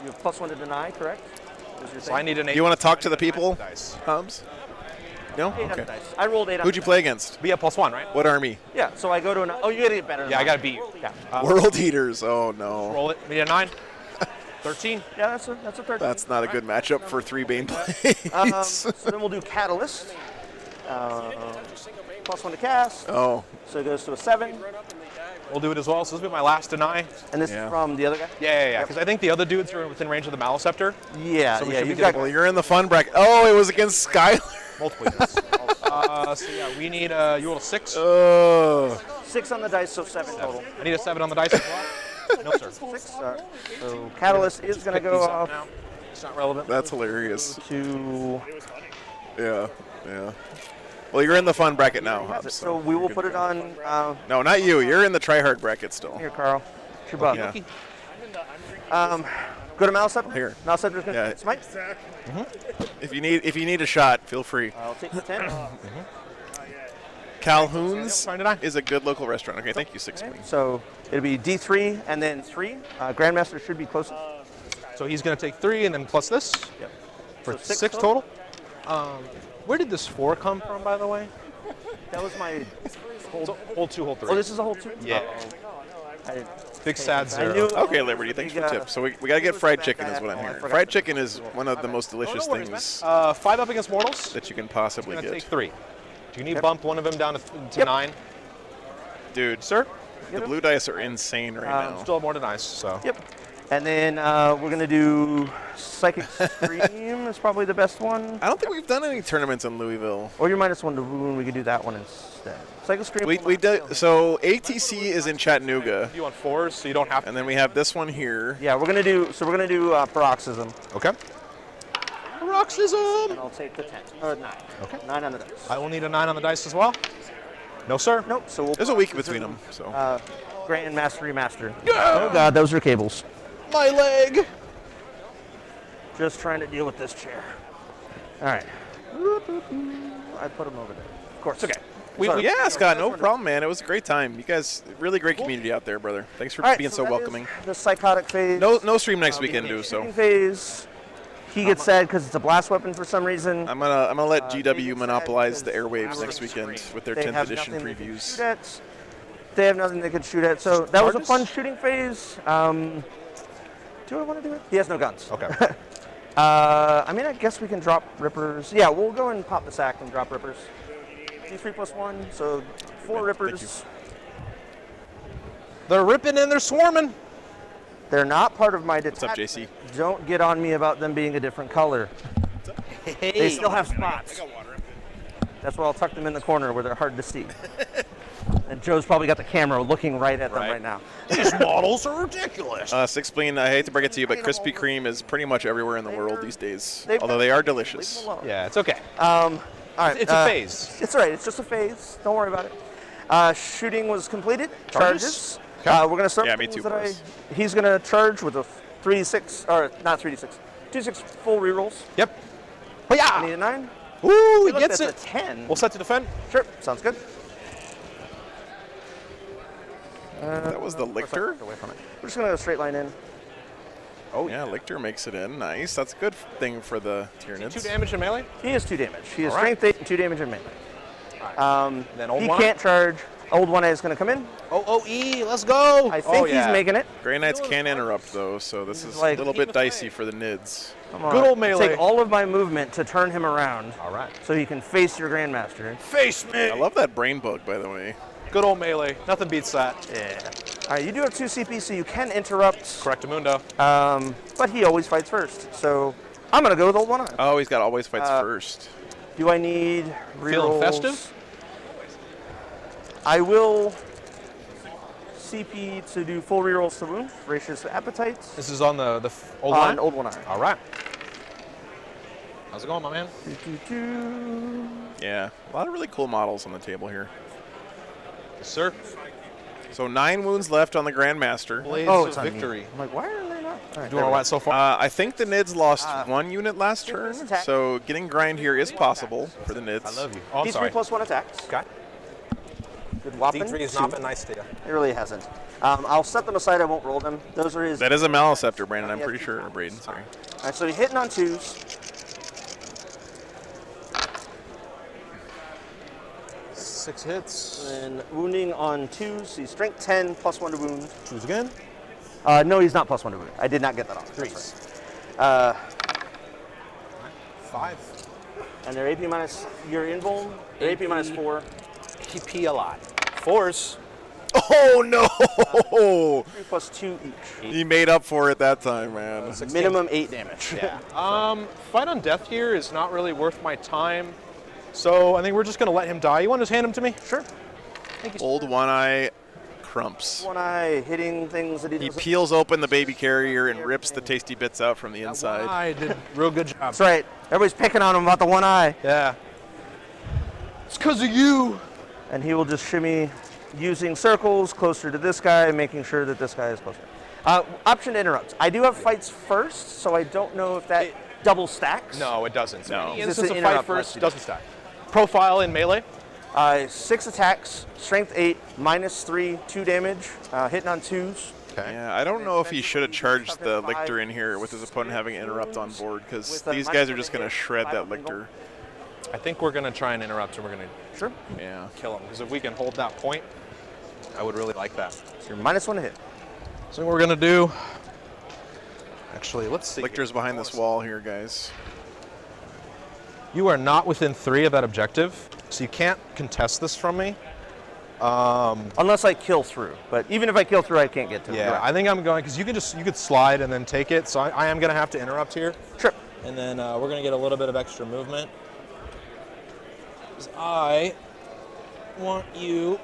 [SPEAKER 3] You have +1 to deny, correct? Is your
[SPEAKER 4] So I need an 8.
[SPEAKER 1] Do you want to talk to the people,
[SPEAKER 4] Dice.
[SPEAKER 1] Hobbs? No?
[SPEAKER 3] 8 on
[SPEAKER 1] Okay.
[SPEAKER 3] the dice. I rolled 8 on
[SPEAKER 1] Who'd
[SPEAKER 3] the
[SPEAKER 1] you
[SPEAKER 3] dice.
[SPEAKER 1] play against?
[SPEAKER 4] Be a +1, right?
[SPEAKER 1] What army?
[SPEAKER 3] Yeah, so I go to an. Oh, you gotta get better. Than
[SPEAKER 4] Yeah, I
[SPEAKER 3] mine.
[SPEAKER 4] got to beat you.
[SPEAKER 3] Yeah.
[SPEAKER 1] World Eaters. Oh, no.
[SPEAKER 4] Roll it. Need a 9. 13.
[SPEAKER 3] Yeah, that's a 13.
[SPEAKER 1] That's not a good matchup for 3 Bane Blades.
[SPEAKER 3] So then we'll do Catalyst. +1 to cast.
[SPEAKER 1] Oh,
[SPEAKER 3] So it goes to a 7.
[SPEAKER 4] We'll do it as well. So this will be my last deny.
[SPEAKER 3] And this
[SPEAKER 1] Yeah.
[SPEAKER 3] is from the other guy?
[SPEAKER 4] Yeah. Because I think the other dudes are within range of the Maleceptor.
[SPEAKER 3] Yeah,
[SPEAKER 4] So we
[SPEAKER 3] yeah.
[SPEAKER 4] should be
[SPEAKER 3] You've
[SPEAKER 4] good.
[SPEAKER 3] got
[SPEAKER 1] well, you're in the fun bracket. Oh, it was against Skylar.
[SPEAKER 4] Multiple units. So yeah, we need you roll a 6.
[SPEAKER 1] Oh.
[SPEAKER 3] 6 on the dice, so 7 total.
[SPEAKER 4] I need a 7 on the dice as well. No, sir.
[SPEAKER 3] 6. So Catalyst is going to go off
[SPEAKER 4] now. It's not relevant.
[SPEAKER 1] That's hilarious.
[SPEAKER 3] to.
[SPEAKER 1] Yeah. Well, you're in the fun bracket now, Hobbs.
[SPEAKER 3] So we will put it on.
[SPEAKER 1] No, not you. You're in the tryhard bracket still.
[SPEAKER 3] Here, Carl. It's your bug.
[SPEAKER 1] Yeah.
[SPEAKER 3] Go to Maleceptor.
[SPEAKER 1] Here.
[SPEAKER 3] Maleceptor's going to
[SPEAKER 1] Yeah.
[SPEAKER 3] smite.
[SPEAKER 1] If you need a shot, feel free.
[SPEAKER 3] I'll take the 10.
[SPEAKER 1] Calhoun's
[SPEAKER 4] Fine tonight.
[SPEAKER 1] is a good local restaurant. Okay, thank you, 6 Queen.
[SPEAKER 3] So it'll be D3 and then 3. Grandmaster should be closest.
[SPEAKER 4] So he's going to take 3 and then plus this
[SPEAKER 3] Yep.
[SPEAKER 4] for
[SPEAKER 3] So
[SPEAKER 4] 6 total. Where did this 4 come from, by the way?
[SPEAKER 3] That was my.
[SPEAKER 4] So hold 2, hold 3.
[SPEAKER 3] Oh, this is a whole 2?
[SPEAKER 4] Yeah.
[SPEAKER 3] I,
[SPEAKER 4] Big sad
[SPEAKER 3] I
[SPEAKER 4] 0.
[SPEAKER 3] knew.
[SPEAKER 1] Okay, Liberty, thanks for the tip. So we got to get fried chicken is what I'm hearing. Fried chicken is one of the most delicious
[SPEAKER 4] No worries,
[SPEAKER 1] things
[SPEAKER 4] man. 5 up against mortals.
[SPEAKER 1] that you can possibly
[SPEAKER 4] Going to take
[SPEAKER 1] get.
[SPEAKER 4] 3. Do you need to bump one of them down to 9?
[SPEAKER 1] Dude,
[SPEAKER 4] Sir?
[SPEAKER 1] the blue dice are insane right now.
[SPEAKER 4] Still have more than nice, so.
[SPEAKER 3] Yep. And then we're going to do Psychic Scream is probably the best one.
[SPEAKER 1] I don't think we've done any tournaments in Louisville.
[SPEAKER 3] Or your -1 to wound, we could do that one instead. Psychic Scream.
[SPEAKER 1] We did. So ATC is in Chattanooga,
[SPEAKER 4] You want 4s, so you don't have to.
[SPEAKER 1] and then we have this one here.
[SPEAKER 3] Yeah, we're going to do. So we're going to do Paroxysm.
[SPEAKER 4] Okay. Paroxysm!
[SPEAKER 3] And I'll take the 10 or 9. Okay. 9 on the dice.
[SPEAKER 4] I will need a 9 on the dice as well. No, sir.
[SPEAKER 3] Nope. So we'll.
[SPEAKER 1] There's a week between them. So
[SPEAKER 3] Grandmaster Remaster. Oh God, those are cables.
[SPEAKER 4] My leg!
[SPEAKER 3] Just trying to deal with this chair. All right. I put them over there. Of course.
[SPEAKER 4] Okay.
[SPEAKER 1] yeah, Scott, no problem, man. It was a great time. You guys, really great community out there, brother. Thanks for
[SPEAKER 3] All right,
[SPEAKER 1] being so
[SPEAKER 3] that
[SPEAKER 1] welcoming.
[SPEAKER 3] is the psychotic phase.
[SPEAKER 1] No stream next weekend, dude. So
[SPEAKER 3] Phase. He gets sad because it's a blast weapon for some reason.
[SPEAKER 1] I'm gonna let
[SPEAKER 3] they
[SPEAKER 1] GW
[SPEAKER 3] get
[SPEAKER 1] monopolize the
[SPEAKER 3] sad
[SPEAKER 1] airwaves
[SPEAKER 3] because
[SPEAKER 1] next weekend with their
[SPEAKER 3] They
[SPEAKER 1] 10th
[SPEAKER 3] have
[SPEAKER 1] edition
[SPEAKER 3] nothing they can shoot
[SPEAKER 1] previews.
[SPEAKER 3] at. They have nothing they can shoot at. So that was a
[SPEAKER 4] Charges?
[SPEAKER 3] fun shooting phase. Do I want to do it? He has no guns.
[SPEAKER 4] Okay.
[SPEAKER 3] I mean, I guess we can drop rippers. Yeah, we'll go and pop the sack and drop rippers. D3 plus 1, so 4 rippers.
[SPEAKER 4] They're ripping and they're swarming.
[SPEAKER 3] They're not part of my
[SPEAKER 1] up,
[SPEAKER 3] detachment.
[SPEAKER 1] JC?
[SPEAKER 3] Don't get on me about them being a different color. They still have spots. That's why I'll tuck them in the corner where they're hard to see. And Joe's probably got the camera looking right at them right now.
[SPEAKER 4] These models are ridiculous.
[SPEAKER 1] Six Spleen, I hate to break it to you, but Krispy Kreme is pretty much everywhere in the world these days. Although they are delicious.
[SPEAKER 4] Yeah, it's okay.
[SPEAKER 3] All right,
[SPEAKER 4] It's a phase.
[SPEAKER 3] It's all right. It's just a phase. Don't worry about it. Shooting was completed. Charges. We're gonna start.
[SPEAKER 1] Yeah,
[SPEAKER 3] with
[SPEAKER 1] me
[SPEAKER 3] things
[SPEAKER 1] too,
[SPEAKER 3] that
[SPEAKER 1] boys.
[SPEAKER 3] he's gonna charge with a 3d6, or not 3d6, 2d6 full rerolls.
[SPEAKER 4] Yep.
[SPEAKER 3] I need a 9.
[SPEAKER 4] Ooh, he
[SPEAKER 3] Look,
[SPEAKER 4] gets
[SPEAKER 3] that's
[SPEAKER 4] it.
[SPEAKER 3] a 10.
[SPEAKER 4] We'll set to defend.
[SPEAKER 3] Sure, sounds good.
[SPEAKER 1] That was the Lictor?
[SPEAKER 3] Away from it. We're just gonna go straight line in.
[SPEAKER 1] Oh yeah, Lictor makes it in. Nice. That's a good thing for the Tyranids.
[SPEAKER 4] 2 damage in melee.
[SPEAKER 3] He is 2 damage. He is
[SPEAKER 4] All right.
[SPEAKER 3] strength 8 and 2 damage in melee.
[SPEAKER 4] Then old
[SPEAKER 3] He
[SPEAKER 4] one.
[SPEAKER 3] can't charge. Old one is gonna come in.
[SPEAKER 4] OOE, let's go.
[SPEAKER 3] I think he's making it.
[SPEAKER 1] Grey Knights can interrupt though, so this is
[SPEAKER 3] like-
[SPEAKER 1] a little bit dicey for the Nids.
[SPEAKER 3] Come on.
[SPEAKER 4] Good old melee.
[SPEAKER 3] Take all of my movement to turn him around.
[SPEAKER 4] All right.
[SPEAKER 3] So he can face your Grandmaster.
[SPEAKER 4] Face me.
[SPEAKER 1] I love that brain bug, by the way.
[SPEAKER 4] Good old melee. Nothing beats that.
[SPEAKER 3] Yeah. All right, you do have 2 CP, so you can interrupt.
[SPEAKER 4] Correctamundo.
[SPEAKER 3] But he always fights first. So I'm gonna go with old one eye.
[SPEAKER 1] Oh, he's got always fights first.
[SPEAKER 3] Do I need
[SPEAKER 4] Feeling
[SPEAKER 3] rerolls?
[SPEAKER 4] festive?
[SPEAKER 3] I will CP to do full rerolls to wound, ratios to appetites.
[SPEAKER 4] This is on the old
[SPEAKER 3] On
[SPEAKER 4] line?
[SPEAKER 3] old one eye.
[SPEAKER 4] All right. How's it going, my man?
[SPEAKER 1] Yeah, a lot of really cool models on the table here.
[SPEAKER 4] Yes, sir.
[SPEAKER 1] So 9 wounds left on the Grandmaster.
[SPEAKER 4] Blades
[SPEAKER 3] Oh,
[SPEAKER 4] of
[SPEAKER 3] it's on me.
[SPEAKER 4] victory.
[SPEAKER 3] I'm like, why are they not? All right,
[SPEAKER 4] Doing all right so far?
[SPEAKER 1] I think the Nids lost 1 unit last
[SPEAKER 3] take
[SPEAKER 1] turn,
[SPEAKER 3] this attack.
[SPEAKER 1] so getting grind here is possible for the Nids.
[SPEAKER 4] I love you. Oh, I'm
[SPEAKER 3] D3
[SPEAKER 4] sorry.
[SPEAKER 3] plus 1 attacks.
[SPEAKER 4] Okay.
[SPEAKER 3] Good whopping.
[SPEAKER 4] D3 has
[SPEAKER 3] Two.
[SPEAKER 4] not been nice to you.
[SPEAKER 3] It really hasn't. I'll set them aside. I won't roll them. Those are his.
[SPEAKER 1] That is a Maliceptor, Brandon, I'm
[SPEAKER 3] Yeah,
[SPEAKER 1] pretty
[SPEAKER 3] two
[SPEAKER 1] sure. Or
[SPEAKER 3] times.
[SPEAKER 1] Braden, sorry.
[SPEAKER 3] All right, so he's hitting on 2s.
[SPEAKER 4] 6 hits.
[SPEAKER 3] And wounding on 2s. He's strength 10 plus 1 to wound.
[SPEAKER 4] Choose again.
[SPEAKER 3] No, he's not plus 1 to wound. I did not get that off.
[SPEAKER 4] 3s. 5.
[SPEAKER 3] And they're AP minus your invuln. They're AP minus 4.
[SPEAKER 4] PP a lot. 4s.
[SPEAKER 1] Oh no!
[SPEAKER 3] 3 plus 2 each.
[SPEAKER 1] He made up for it that time, man.
[SPEAKER 3] Minimum 8 damage.
[SPEAKER 4] Yeah. Fight on death here is not really worth my time. So I think we're just going to let him die. You want to just hand him to me?
[SPEAKER 3] Sure.
[SPEAKER 1] Old One Eye crumps.
[SPEAKER 3] One eye hitting things that he
[SPEAKER 1] He
[SPEAKER 3] doesn't.
[SPEAKER 1] peels open the baby carrier and rips the tasty bits out from the inside.
[SPEAKER 4] I did real good job.
[SPEAKER 3] That's right. Everybody's picking on him about the one eye.
[SPEAKER 4] Yeah. It's because of you.
[SPEAKER 3] And he will just shimmy using circles closer to this guy, making sure that this guy is closer. Option to interrupt. I do have fights first, so I don't know if that double stacks.
[SPEAKER 4] No, it doesn't.
[SPEAKER 1] No.
[SPEAKER 4] Any
[SPEAKER 3] Is this
[SPEAKER 4] instance
[SPEAKER 3] an
[SPEAKER 4] of fight
[SPEAKER 3] interrupt
[SPEAKER 4] first
[SPEAKER 3] must
[SPEAKER 4] doesn't stack. Profile in melee.
[SPEAKER 3] 6 attacks, strength 8, minus 3, 2 damage, hitting on 2s.
[SPEAKER 4] Okay.
[SPEAKER 1] Yeah, I don't know if he should have charged the Lictor in here with his opponent having interrupt on board, because
[SPEAKER 3] With a
[SPEAKER 1] these
[SPEAKER 3] minus
[SPEAKER 1] guys are
[SPEAKER 3] one
[SPEAKER 1] just
[SPEAKER 3] to
[SPEAKER 1] going to
[SPEAKER 3] hit,
[SPEAKER 1] shred
[SPEAKER 3] 5
[SPEAKER 1] that
[SPEAKER 3] on invuln.
[SPEAKER 1] Lictor.
[SPEAKER 4] I think we're going to try and interrupt and we're going to
[SPEAKER 3] Sure.
[SPEAKER 1] Yeah.
[SPEAKER 4] kill him. Because if we can hold that point, I would really like that.
[SPEAKER 3] So you're minus 1 to hit.
[SPEAKER 4] So what we're going to do, actually, let's see.
[SPEAKER 1] Lictor's behind this wall here, guys.
[SPEAKER 4] You are not within 3 of that objective, so you can't contest this from me.
[SPEAKER 3] Unless I kill through. But even if I kill through, I can't get to it.
[SPEAKER 4] Yeah,
[SPEAKER 3] Right.
[SPEAKER 4] I think I'm going, because you could slide and then take it, so I am going to have to interrupt here.
[SPEAKER 3] Sure.
[SPEAKER 4] And then we're going to get a little bit of extra movement. 'Cause I want you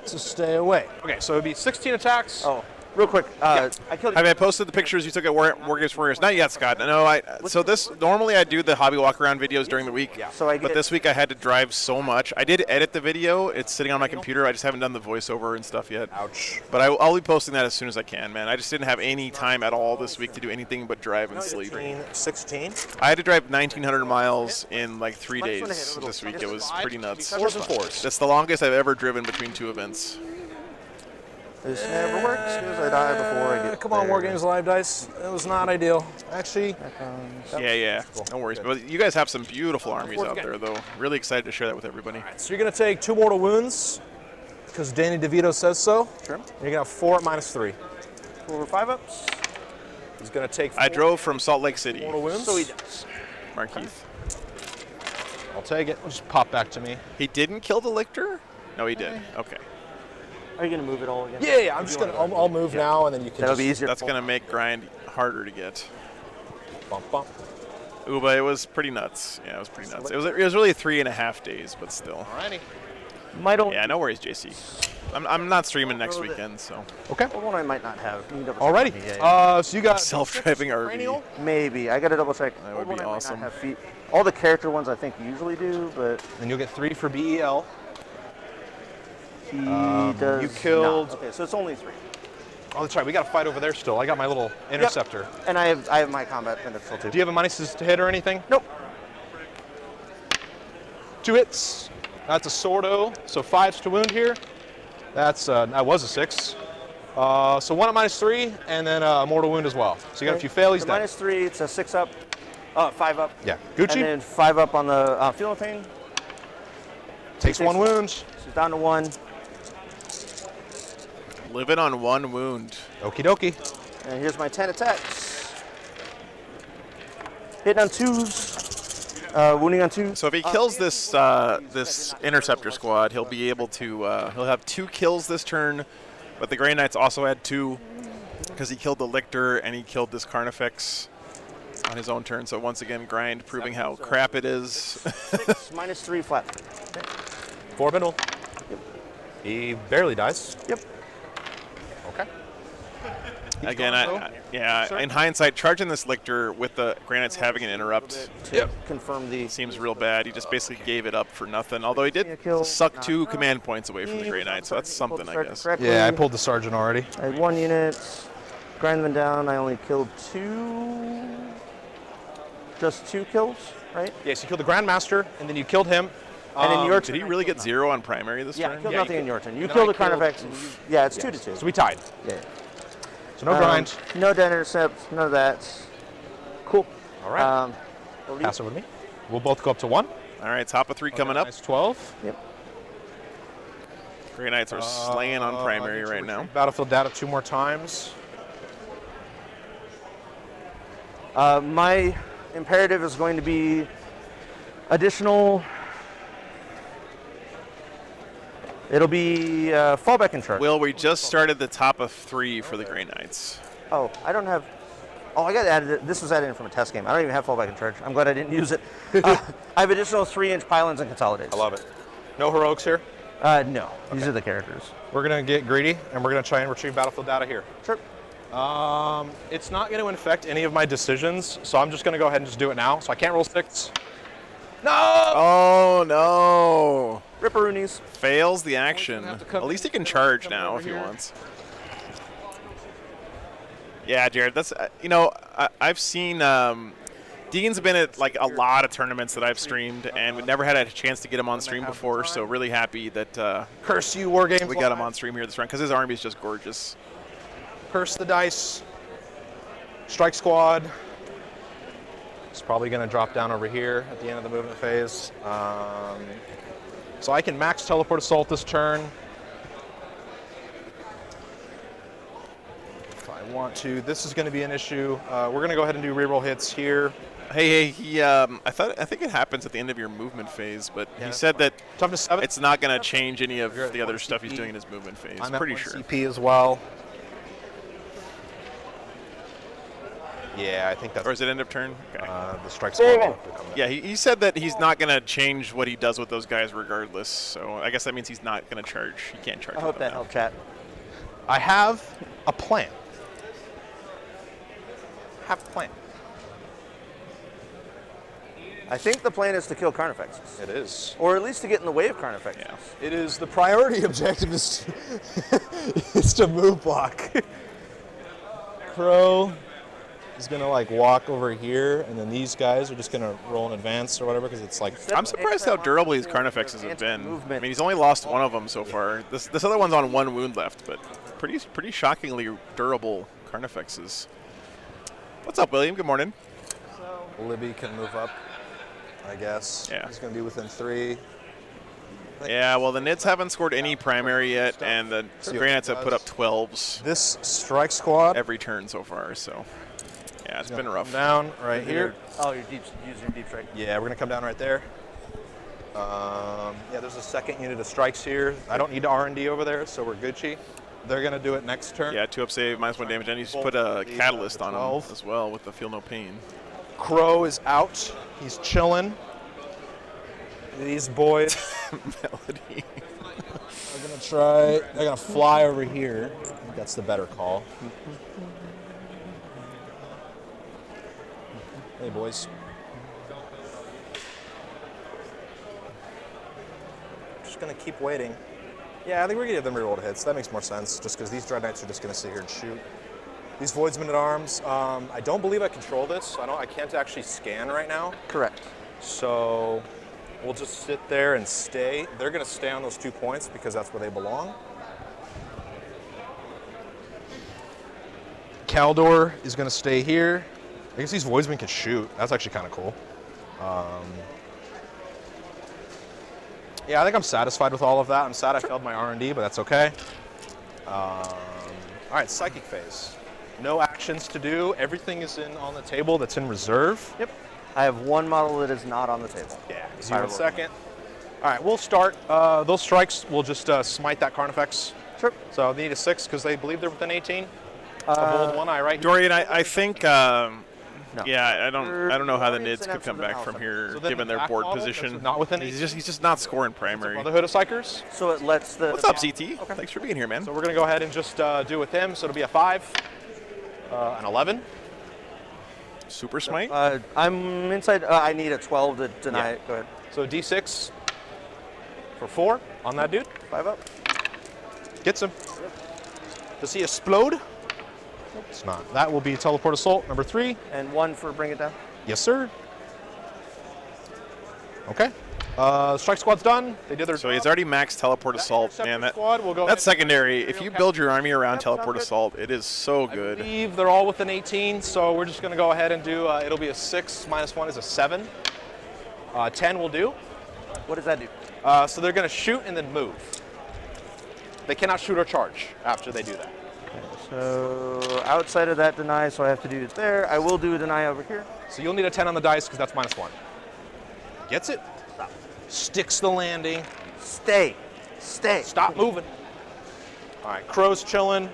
[SPEAKER 4] to stay away. Okay, so it would be 16 attacks.
[SPEAKER 3] Oh, real quick. I killed
[SPEAKER 1] Have I posted the pictures you took at War Games Warriors? Not yet, Scott. No, so this normally I do the hobby walk around videos during the week.
[SPEAKER 4] Yeah.
[SPEAKER 3] So I
[SPEAKER 1] But
[SPEAKER 3] get
[SPEAKER 1] this week I had to drive so much. I did edit the video. It's sitting on my computer. I just haven't done the voiceover and stuff yet.
[SPEAKER 4] Ouch.
[SPEAKER 1] But I'll be posting that as soon as I can, man. I just didn't have any time at all this week to do anything but drive and sleep.
[SPEAKER 4] 16.
[SPEAKER 1] I had to drive 1,900 miles in like 3
[SPEAKER 3] Might just wanna
[SPEAKER 1] days
[SPEAKER 3] hit a little-
[SPEAKER 1] this week. It was pretty nuts.
[SPEAKER 4] 4s and 4s.
[SPEAKER 1] That's the longest I've ever driven between 2 events.
[SPEAKER 3] This never works because I die before I get
[SPEAKER 4] Come on,
[SPEAKER 3] there.
[SPEAKER 4] Wargames Live Dice. It was not ideal. Actually,
[SPEAKER 1] Yeah. No worries. But you guys have some beautiful armies out there, though. Really excited to share that with everybody.
[SPEAKER 4] so you're going to take 2 mortal wounds because Danny DeVito says so.
[SPEAKER 3] Sure.
[SPEAKER 4] And you're going to have 4 at -3.
[SPEAKER 3] 4 5-ups.
[SPEAKER 4] He's going to take 4
[SPEAKER 1] I drove from Salt Lake City,
[SPEAKER 4] mortal wounds.
[SPEAKER 3] So he does.
[SPEAKER 1] Markeith.
[SPEAKER 4] I'll take it. Just pop back to me.
[SPEAKER 1] He didn't kill the lictor? No, he did. Okay.
[SPEAKER 3] Are you going to move it all again?
[SPEAKER 4] Yeah. I'm just going to. I'll move now, and then you can.
[SPEAKER 3] That'll
[SPEAKER 4] just
[SPEAKER 3] be easier.
[SPEAKER 1] That's going to make grind harder to get.
[SPEAKER 4] bump, bump.
[SPEAKER 1] Ooh, but it was pretty nuts. Yeah, it was pretty nuts. It was really 3.5 days, but still.
[SPEAKER 4] Alrighty.
[SPEAKER 3] Might only.
[SPEAKER 1] Yeah, no worries, JC. I'm not streaming next weekend, so.
[SPEAKER 4] Okay.
[SPEAKER 3] One I might not have. You can double check
[SPEAKER 4] Alrighty.
[SPEAKER 3] with me. Yeah.
[SPEAKER 4] So you got
[SPEAKER 1] Self-driving RV.
[SPEAKER 4] cranial.
[SPEAKER 3] Maybe. I got to double check.
[SPEAKER 1] That would
[SPEAKER 3] One
[SPEAKER 1] be
[SPEAKER 3] I might
[SPEAKER 1] awesome.
[SPEAKER 3] not have feet. All the character ones I think usually do, but
[SPEAKER 4] Then you'll get 3 for BEL.
[SPEAKER 3] he does
[SPEAKER 4] you killed-
[SPEAKER 3] not. Okay, so it's only 3.
[SPEAKER 4] Oh, that's right. We got to fight over there still. I got my little interceptor.
[SPEAKER 3] And I have my combat pistol too.
[SPEAKER 4] Do you have a minuses to hit or anything?
[SPEAKER 3] Nope.
[SPEAKER 4] 2 hits. That's a Sordo. So 5s to wound here. That was a 6. So 1 at -3, and then a mortal wound as well. So you got a few fail. He's
[SPEAKER 3] So
[SPEAKER 4] dead.
[SPEAKER 3] -3, it's a 6-up, 5-up.
[SPEAKER 4] Yeah. Gucci
[SPEAKER 3] And then 5-up on the Feeling Pain.
[SPEAKER 4] takes 1 wound.
[SPEAKER 3] So it's down to 1.
[SPEAKER 1] Living on 1 wound.
[SPEAKER 4] Okie dokie.
[SPEAKER 3] And here's my 10 attacks. Hitting on 2s, wounding on 2s.
[SPEAKER 1] So if he kills this this interceptor squad, he'll be able to he'll have 2 kills this turn, but the Grey Knights also had 2 because he killed the Lictor and he killed this Carnifex on his own turn. So once again, grind proving how crap it is.
[SPEAKER 3] 6 -3 flat.
[SPEAKER 4] 4 bindle.
[SPEAKER 3] Yep.
[SPEAKER 4] He barely dies.
[SPEAKER 3] Yep.
[SPEAKER 4] Okay.
[SPEAKER 1] Again,
[SPEAKER 4] gone, Sir?
[SPEAKER 1] in hindsight, charging this Lictor with the Grey Knights having an interrupt
[SPEAKER 3] To confirm the.
[SPEAKER 1] seems real bad. He just basically gave it up for nothing. Although he
[SPEAKER 3] Yeah,
[SPEAKER 1] did
[SPEAKER 3] kill.
[SPEAKER 1] suck 2 command points away from the Grey Knights, so that's something, I guess.
[SPEAKER 4] Yeah, I pulled the sergeant already.
[SPEAKER 3] I had 1 unit. Grind them down. I only killed 2. Just 2 kills, right?
[SPEAKER 4] Yes, you killed the Grandmaster, and then you killed him.
[SPEAKER 3] And in your
[SPEAKER 1] Did he really get 0 on primary this
[SPEAKER 3] Yeah, I
[SPEAKER 1] turn?
[SPEAKER 3] killed
[SPEAKER 4] Yeah,
[SPEAKER 3] nothing
[SPEAKER 4] you
[SPEAKER 3] in your turn. You
[SPEAKER 4] then
[SPEAKER 3] killed
[SPEAKER 4] I
[SPEAKER 3] the Carnifex.
[SPEAKER 4] killed-
[SPEAKER 3] Yeah, it's 2 to 2.
[SPEAKER 4] So we tied.
[SPEAKER 3] Yeah.
[SPEAKER 4] So no grind.
[SPEAKER 3] No dead intercept. None of that. Cool.
[SPEAKER 4] All right.
[SPEAKER 3] Elite.
[SPEAKER 4] Pass over to me. We'll both go up to 1.
[SPEAKER 1] All right, top of 3 coming up.
[SPEAKER 4] Nice 12.
[SPEAKER 3] Yep.
[SPEAKER 1] Grey Knights are slaying on primary right now.
[SPEAKER 4] Battlefield data 2 more times.
[SPEAKER 3] My imperative is going to be additional. It'll be fallback in charge.
[SPEAKER 1] Will, we just started the top of 3 for the Grey Knights.
[SPEAKER 3] Oh, I don't have. Oh, I got added. This was added in from a test game. I don't even have fallback in charge. I'm glad I didn't use it. I have additional 3-inch pylons and consolidators.
[SPEAKER 4] I love it. No heroics here.
[SPEAKER 3] No, these are the characters.
[SPEAKER 4] We're going to get greedy, and we're going to try and retrieve battlefield data here.
[SPEAKER 3] Sure.
[SPEAKER 4] It's not going to affect any of my decisions, so I'm just going to go ahead and just do it now. So I can't roll 6. No!
[SPEAKER 1] Oh, no.
[SPEAKER 3] Ripperoonies.
[SPEAKER 1] Fails the action.
[SPEAKER 4] have to come-
[SPEAKER 1] At least he can charge now
[SPEAKER 4] over
[SPEAKER 1] if he
[SPEAKER 4] here.
[SPEAKER 1] wants. Yeah, Jared, that's, I've seen, Dean's been at like a lot of tournaments that I've streamed, and we never had a chance to get him on stream before, so really happy that
[SPEAKER 4] Curse you, Wargames.
[SPEAKER 1] we got him on stream here this round, because his army is just gorgeous.
[SPEAKER 4] Curse the dice. Strike squad. It's probably going to drop down over here at the end of the movement phase. So I can max teleport assault this turn. If I want to. This is going to be an issue. We're going to go ahead and do reroll hits here.
[SPEAKER 1] Hey, he, I think it happens at the end of your movement phase, but he
[SPEAKER 4] that's
[SPEAKER 1] said that
[SPEAKER 4] Toughness 7.
[SPEAKER 1] it's not going to change any of
[SPEAKER 4] You're at
[SPEAKER 1] the other
[SPEAKER 4] 1
[SPEAKER 1] stuff he's
[SPEAKER 4] CP.
[SPEAKER 1] doing in his movement phase.
[SPEAKER 4] I'm at
[SPEAKER 1] Pretty
[SPEAKER 4] 1
[SPEAKER 1] sure.
[SPEAKER 4] CP as well. Yeah, I think that's
[SPEAKER 1] Or is it end of turn? Okay.
[SPEAKER 4] the strike squad. will come back.
[SPEAKER 1] Yeah, he said that he's not going to change what he does with those guys regardless. So I guess that means he's not going to charge. He can't charge.
[SPEAKER 3] I hope
[SPEAKER 1] with
[SPEAKER 3] that
[SPEAKER 1] them
[SPEAKER 3] helped, chat.
[SPEAKER 4] I have a plan.
[SPEAKER 3] I think the plan is to kill Carnifexes.
[SPEAKER 4] It is.
[SPEAKER 3] Or at least to get in the way of Carnifexes.
[SPEAKER 1] Yeah.
[SPEAKER 4] It is the priority objective is to move block. Crow, He's gonna like walk over here, and then these guys are just gonna roll in advance or whatever, because it's like.
[SPEAKER 1] I'm surprised how durable these Carnifexes have been. I mean, he's only lost one of them so far. This other one's on 1 wound left, but pretty shockingly durable Carnifexes. What's up, William? Good morning.
[SPEAKER 4] Libby can move up, I guess.
[SPEAKER 1] Yeah.
[SPEAKER 4] He's gonna be within 3.
[SPEAKER 1] Yeah, well, the Nids haven't scored any primary yet, and the Grey Knights have put up 12s
[SPEAKER 4] This strike squad
[SPEAKER 1] every turn so far, so yeah, it's been rough.
[SPEAKER 4] down right here.
[SPEAKER 3] Oh, you're using your deep strike.
[SPEAKER 4] Yeah, we're gonna come down right there. Yeah, there's a second unit of strikes here. I don't need to R&D over there, so we're Gucci. They're gonna do it next turn.
[SPEAKER 1] Yeah, 2-up save, -1 damage, and he's put a catalyst on him as well with the Feel No Pain.
[SPEAKER 4] Crow is out. He's chilling. These boys
[SPEAKER 1] Melody.
[SPEAKER 4] are gonna try. They're gonna fly over here. I think that's the better call. Hey, boys. Just gonna keep waiting. Yeah, I think we're gonna give them reroll hits. That makes more sense, just because these Dread Knights are just gonna sit here and shoot. These Voidsmen at Arms. I don't believe I control this. So I can't actually scan right now.
[SPEAKER 3] Correct.
[SPEAKER 4] So we'll just sit there and stay. They're going to stay on those 2 points because that's where they belong. Kaldor is going to stay here. I guess these Voidsmen can shoot. That's actually kind of cool. Yeah, I think I'm satisfied with all of that. I'm sad I failed my R&D, but that's okay. All right, Psychic Phase. No actions to do. Everything is on the table that's in reserve.
[SPEAKER 3] Yep. I have 1 model that is not on the table.
[SPEAKER 4] Yeah, 0 second. All right, we'll start. Those strikes will just smite that Carnifex.
[SPEAKER 3] Sure.
[SPEAKER 4] So they need a 6 because they believe they're within 18. A bold 1 eye, right?
[SPEAKER 1] Dorian, I think.
[SPEAKER 3] No.
[SPEAKER 1] Yeah, I don't know how the
[SPEAKER 3] Dorian's
[SPEAKER 1] Nids
[SPEAKER 3] an
[SPEAKER 1] could come
[SPEAKER 3] absolute
[SPEAKER 1] back from
[SPEAKER 3] mouse.
[SPEAKER 1] here,
[SPEAKER 4] So then
[SPEAKER 1] given
[SPEAKER 4] the
[SPEAKER 1] their
[SPEAKER 4] back
[SPEAKER 1] board
[SPEAKER 4] model,
[SPEAKER 1] position.
[SPEAKER 4] that's not within
[SPEAKER 1] He's just not scoring primary.
[SPEAKER 4] Brotherhood of Psychers.
[SPEAKER 3] So it lets the.
[SPEAKER 1] What's up, CT? Thanks for being here, man.
[SPEAKER 4] So we're going to go ahead and just do with him. So it'll be a 5, an 11.
[SPEAKER 1] Super Smite.
[SPEAKER 3] I'm inside. I need a 12 to deny
[SPEAKER 4] Yeah.
[SPEAKER 3] it. Go ahead.
[SPEAKER 4] So D6 for 4 on that dude.
[SPEAKER 3] 5 up.
[SPEAKER 4] Gets him. Does he explode? Nope, it's not. That will be Teleport Assault, number 3.
[SPEAKER 3] And 1 for bring it down.
[SPEAKER 4] Yes, sir. Okay. Strike squad's done. They did their
[SPEAKER 1] So he's already maxed Teleport Assault.
[SPEAKER 4] Interceptor
[SPEAKER 1] Man,
[SPEAKER 4] squad will go
[SPEAKER 1] that's
[SPEAKER 4] ahead.
[SPEAKER 1] secondary. If you build your army around
[SPEAKER 4] Yep,
[SPEAKER 1] Teleport
[SPEAKER 4] sounds good.
[SPEAKER 1] Assault, it is so
[SPEAKER 4] I
[SPEAKER 1] good.
[SPEAKER 4] believe they're all within 18, so we're just going to go ahead and do, it'll be a 6, -1 is a 7. 10 will do.
[SPEAKER 3] What does that do?
[SPEAKER 4] So they're going to shoot and then move. They cannot shoot or charge after they do that.
[SPEAKER 3] So outside of that deny, so I have to do it there. I will do a deny over here.
[SPEAKER 4] So you'll need a 10 on the dice because that's -1. Gets it.
[SPEAKER 3] Stop.
[SPEAKER 4] Sticks the landing.
[SPEAKER 3] Stay. Stay.
[SPEAKER 4] Stop moving. All right, Crow's chilling.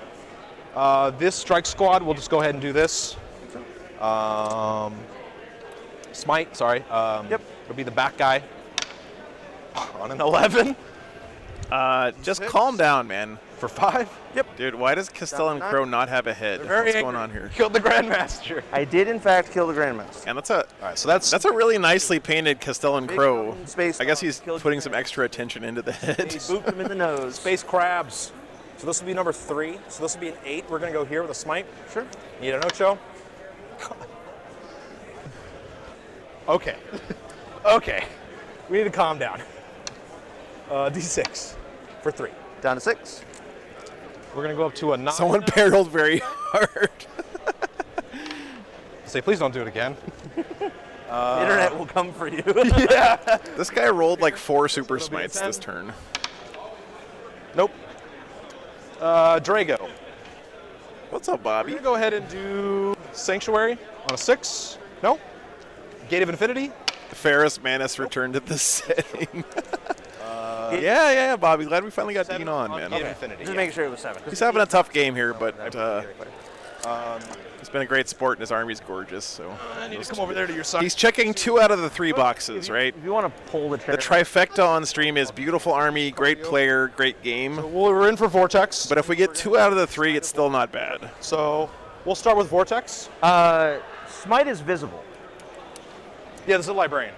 [SPEAKER 4] This strike squad, we'll just go ahead and do this. Smite, sorry.
[SPEAKER 3] Yep.
[SPEAKER 4] It'll be the back guy. On an 11
[SPEAKER 1] Just calm down, man.
[SPEAKER 4] for 5.
[SPEAKER 1] Dude, why does Castellan Crow not have a head? What's going on here?
[SPEAKER 4] Killed the Grandmaster.
[SPEAKER 3] I did in fact kill the Grandmaster.
[SPEAKER 1] And that's a
[SPEAKER 4] All right, so that's
[SPEAKER 1] a really nicely painted Castellan Crow.
[SPEAKER 3] Space
[SPEAKER 1] I guess he's
[SPEAKER 3] killed
[SPEAKER 1] putting some
[SPEAKER 3] Grandmaster.
[SPEAKER 1] extra attention into the head.
[SPEAKER 3] He booped him in the nose.
[SPEAKER 4] Space Crabs. So this will be number 3. So this will be an 8. We're going to go here with a Smite.
[SPEAKER 3] Sure.
[SPEAKER 4] Need an Ocho? Okay. Okay. We need to calm down. D6 for 3.
[SPEAKER 3] Down to 6.
[SPEAKER 4] We're going to go up to a 9.
[SPEAKER 1] Someone barreled very hard.
[SPEAKER 4] Say, please don't do it again.
[SPEAKER 3] The internet will come for you.
[SPEAKER 1] This guy rolled like 4 super
[SPEAKER 4] It'll be a
[SPEAKER 1] smites
[SPEAKER 4] 10.
[SPEAKER 1] this turn.
[SPEAKER 4] Nope. Drago.
[SPEAKER 1] What's up,
[SPEAKER 4] We're
[SPEAKER 1] Bobby?
[SPEAKER 4] going to go ahead and do Sanctuary on a 6. No. Gate of Infinity.
[SPEAKER 1] Ferris Manus returned to the setting. Yeah, Bobby. Glad we finally got
[SPEAKER 4] 7
[SPEAKER 1] Dean on, man.
[SPEAKER 4] Gate of Infinity.
[SPEAKER 3] Just making sure it was 7.
[SPEAKER 1] He's having a tough game here, but he's been a great sport, and his army's gorgeous. So
[SPEAKER 4] I need to come over there to your side.
[SPEAKER 1] he's checking 2 out of the 3 boxes, right?
[SPEAKER 3] If you want to pull the chair.
[SPEAKER 1] The trifecta on stream is beautiful army, great player, great game.
[SPEAKER 4] We're in for Vortex.
[SPEAKER 1] But if we get 2 out of the 3, it's still not bad.
[SPEAKER 4] So we'll start with Vortex.
[SPEAKER 3] Smite is visible.
[SPEAKER 4] Yeah, this is a Librarian.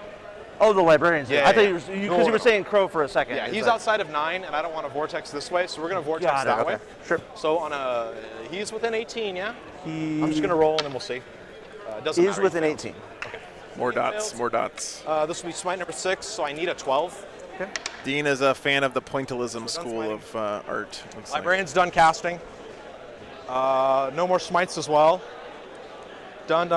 [SPEAKER 3] Oh, the librarians.
[SPEAKER 4] Yeah,
[SPEAKER 3] I thought
[SPEAKER 4] yeah.
[SPEAKER 3] you were, because
[SPEAKER 4] No,
[SPEAKER 3] you were
[SPEAKER 4] no.
[SPEAKER 3] saying Crow for a second.
[SPEAKER 4] Yeah,
[SPEAKER 3] It's
[SPEAKER 4] he's
[SPEAKER 3] like-
[SPEAKER 4] outside of 9, and I don't want to Vortex this way, so we're going to Vortex
[SPEAKER 3] Got it,
[SPEAKER 4] that
[SPEAKER 3] okay.
[SPEAKER 4] way.
[SPEAKER 3] Sure.
[SPEAKER 4] So on a, he's within 18, yeah? I'm just going to roll, and then we'll see. Doesn't
[SPEAKER 3] Is
[SPEAKER 4] matter,
[SPEAKER 3] within
[SPEAKER 4] you
[SPEAKER 3] 18.
[SPEAKER 1] More
[SPEAKER 4] failed.
[SPEAKER 1] dots, more dots.
[SPEAKER 4] This will be smite number 6, so I need a 12.
[SPEAKER 3] Okay.
[SPEAKER 1] Dean is a fan of the pointillism school of art. looks like.
[SPEAKER 4] Librarian's done casting. No more smites as well. Done.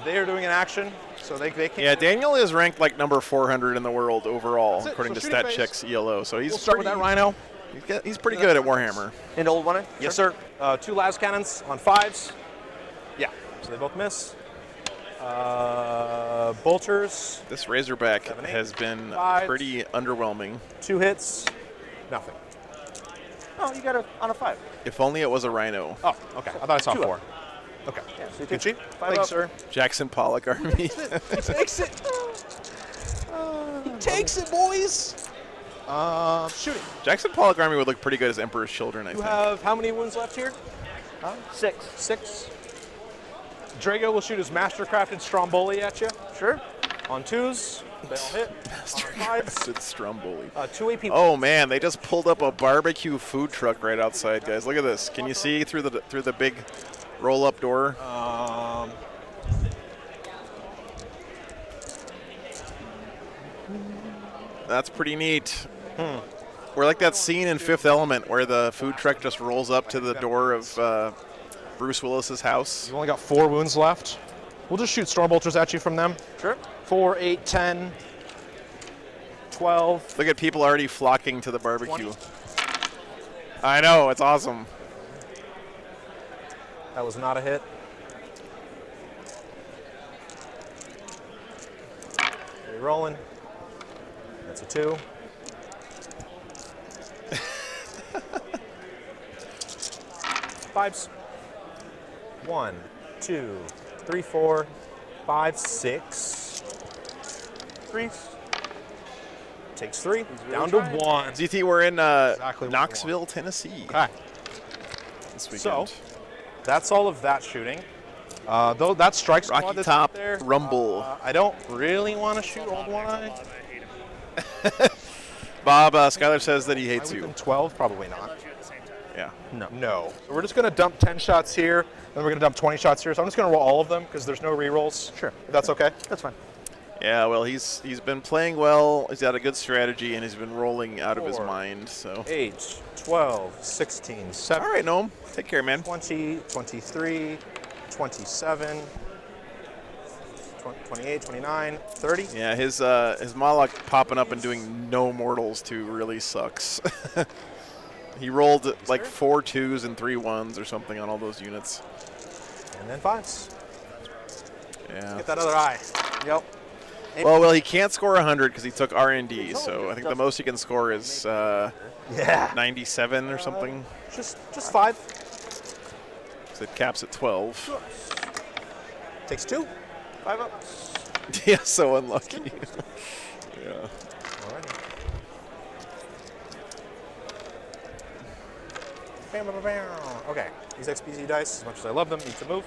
[SPEAKER 4] They are doing an action, so they can't.
[SPEAKER 1] Yeah, Daniel is ranked like number 400 in the world overall,
[SPEAKER 4] That's it.
[SPEAKER 1] according
[SPEAKER 4] So
[SPEAKER 1] to
[SPEAKER 4] shooting phase.
[SPEAKER 1] StatCheck's ELO. So he's
[SPEAKER 4] We'll start with that Rhino.
[SPEAKER 1] He's pretty good at Warhammer.
[SPEAKER 3] In old one?
[SPEAKER 4] Yes, sir. 2 las cannons on 5s. Yeah, so they both miss. Bolters,
[SPEAKER 1] This Razorback
[SPEAKER 4] 7, 8,
[SPEAKER 1] has been
[SPEAKER 4] 5.
[SPEAKER 1] pretty underwhelming.
[SPEAKER 4] 2 hits, nothing.
[SPEAKER 3] Oh, you got it on a 5.
[SPEAKER 1] If only it was a Rhino.
[SPEAKER 4] Oh, okay. I thought I saw
[SPEAKER 3] 2 up.
[SPEAKER 4] 4. Okay.
[SPEAKER 3] Yeah, so you
[SPEAKER 4] Good
[SPEAKER 3] take
[SPEAKER 4] cheat.
[SPEAKER 3] 5
[SPEAKER 4] Thanks,
[SPEAKER 3] up.
[SPEAKER 4] sir.
[SPEAKER 1] Jackson Pollock Army.
[SPEAKER 4] He takes it. He takes it, boys. Shooting.
[SPEAKER 1] Jackson Pollock Army would look pretty good as Emperor's Children, I
[SPEAKER 4] You
[SPEAKER 1] think.
[SPEAKER 4] have how many wounds left here?
[SPEAKER 3] 6.
[SPEAKER 4] 6. Drago will shoot his mastercrafted Stromboli at you
[SPEAKER 3] Sure.
[SPEAKER 4] on 2s. They all hit. On 5s.
[SPEAKER 1] It's Stromboli.
[SPEAKER 4] 2 AP.
[SPEAKER 1] Oh man, they just pulled up a barbecue food truck right outside, guys. Look at this. Can you see through the big roll-up door? That's pretty neat. We're like that scene in Fifth Element where the food truck just rolls up to the door of Bruce Willis's house.
[SPEAKER 4] You've only got 4 wounds left. We'll just shoot Stormbolters at you from them.
[SPEAKER 3] Sure.
[SPEAKER 4] 4, 8, 10, 12.
[SPEAKER 1] Look at people already flocking to the barbecue.
[SPEAKER 4] 20.
[SPEAKER 1] I know, it's awesome.
[SPEAKER 4] That was not a hit. Rolling. That's a 2. Fives. 1, 2, 3, 4, 5, 6.
[SPEAKER 3] 3s.
[SPEAKER 4] Takes 3. Down to 1.
[SPEAKER 1] ZT, we're in
[SPEAKER 4] Exactly what we
[SPEAKER 1] Knoxville, Tennessee
[SPEAKER 4] Okay.
[SPEAKER 1] this weekend.
[SPEAKER 4] So, that's all of that shooting. Though that strike squad
[SPEAKER 1] Rocky
[SPEAKER 4] that's
[SPEAKER 1] Top
[SPEAKER 4] out there,
[SPEAKER 1] Rumble.
[SPEAKER 4] I don't really want to shoot Old One Eye.
[SPEAKER 1] Bob, Skylar says that he hates you.
[SPEAKER 4] 12, probably not.
[SPEAKER 1] Yeah.
[SPEAKER 4] No. So we're just going to dump 10 shots here, then we're going to dump 20 shots here. So I'm just going to roll all of them because there's no rerolls.
[SPEAKER 3] Sure.
[SPEAKER 4] If that's okay.
[SPEAKER 3] That's fine.
[SPEAKER 1] Yeah, well, he's been playing well. He's got a good strategy, and he's been rolling out of his
[SPEAKER 4] 4,
[SPEAKER 1] mind. So.
[SPEAKER 4] 8, 12, 16, 7,
[SPEAKER 1] All right, Noam. Take care, man.
[SPEAKER 4] 20, 23, 27, 28, 29, 30.
[SPEAKER 1] Yeah, his Moloch popping up and doing no mortals too really sucks. He rolled like 4 2s and 3 1s or something on all those units.
[SPEAKER 4] And then 5s.
[SPEAKER 1] Yeah.
[SPEAKER 4] Get that other eye.
[SPEAKER 3] Yep.
[SPEAKER 1] Well, he can't score 100 because he took R&D, so I think the most he can score is
[SPEAKER 4] Yeah.
[SPEAKER 1] 97 or something.
[SPEAKER 4] Just 5.
[SPEAKER 1] So it caps at 12.
[SPEAKER 4] Takes 2.
[SPEAKER 3] 5 up.
[SPEAKER 1] Yeah, so unlucky. Yeah.
[SPEAKER 4] Alrighty. Bam, bam, bam, bam. Okay, these XPZ dice, as much as I love them, need to move.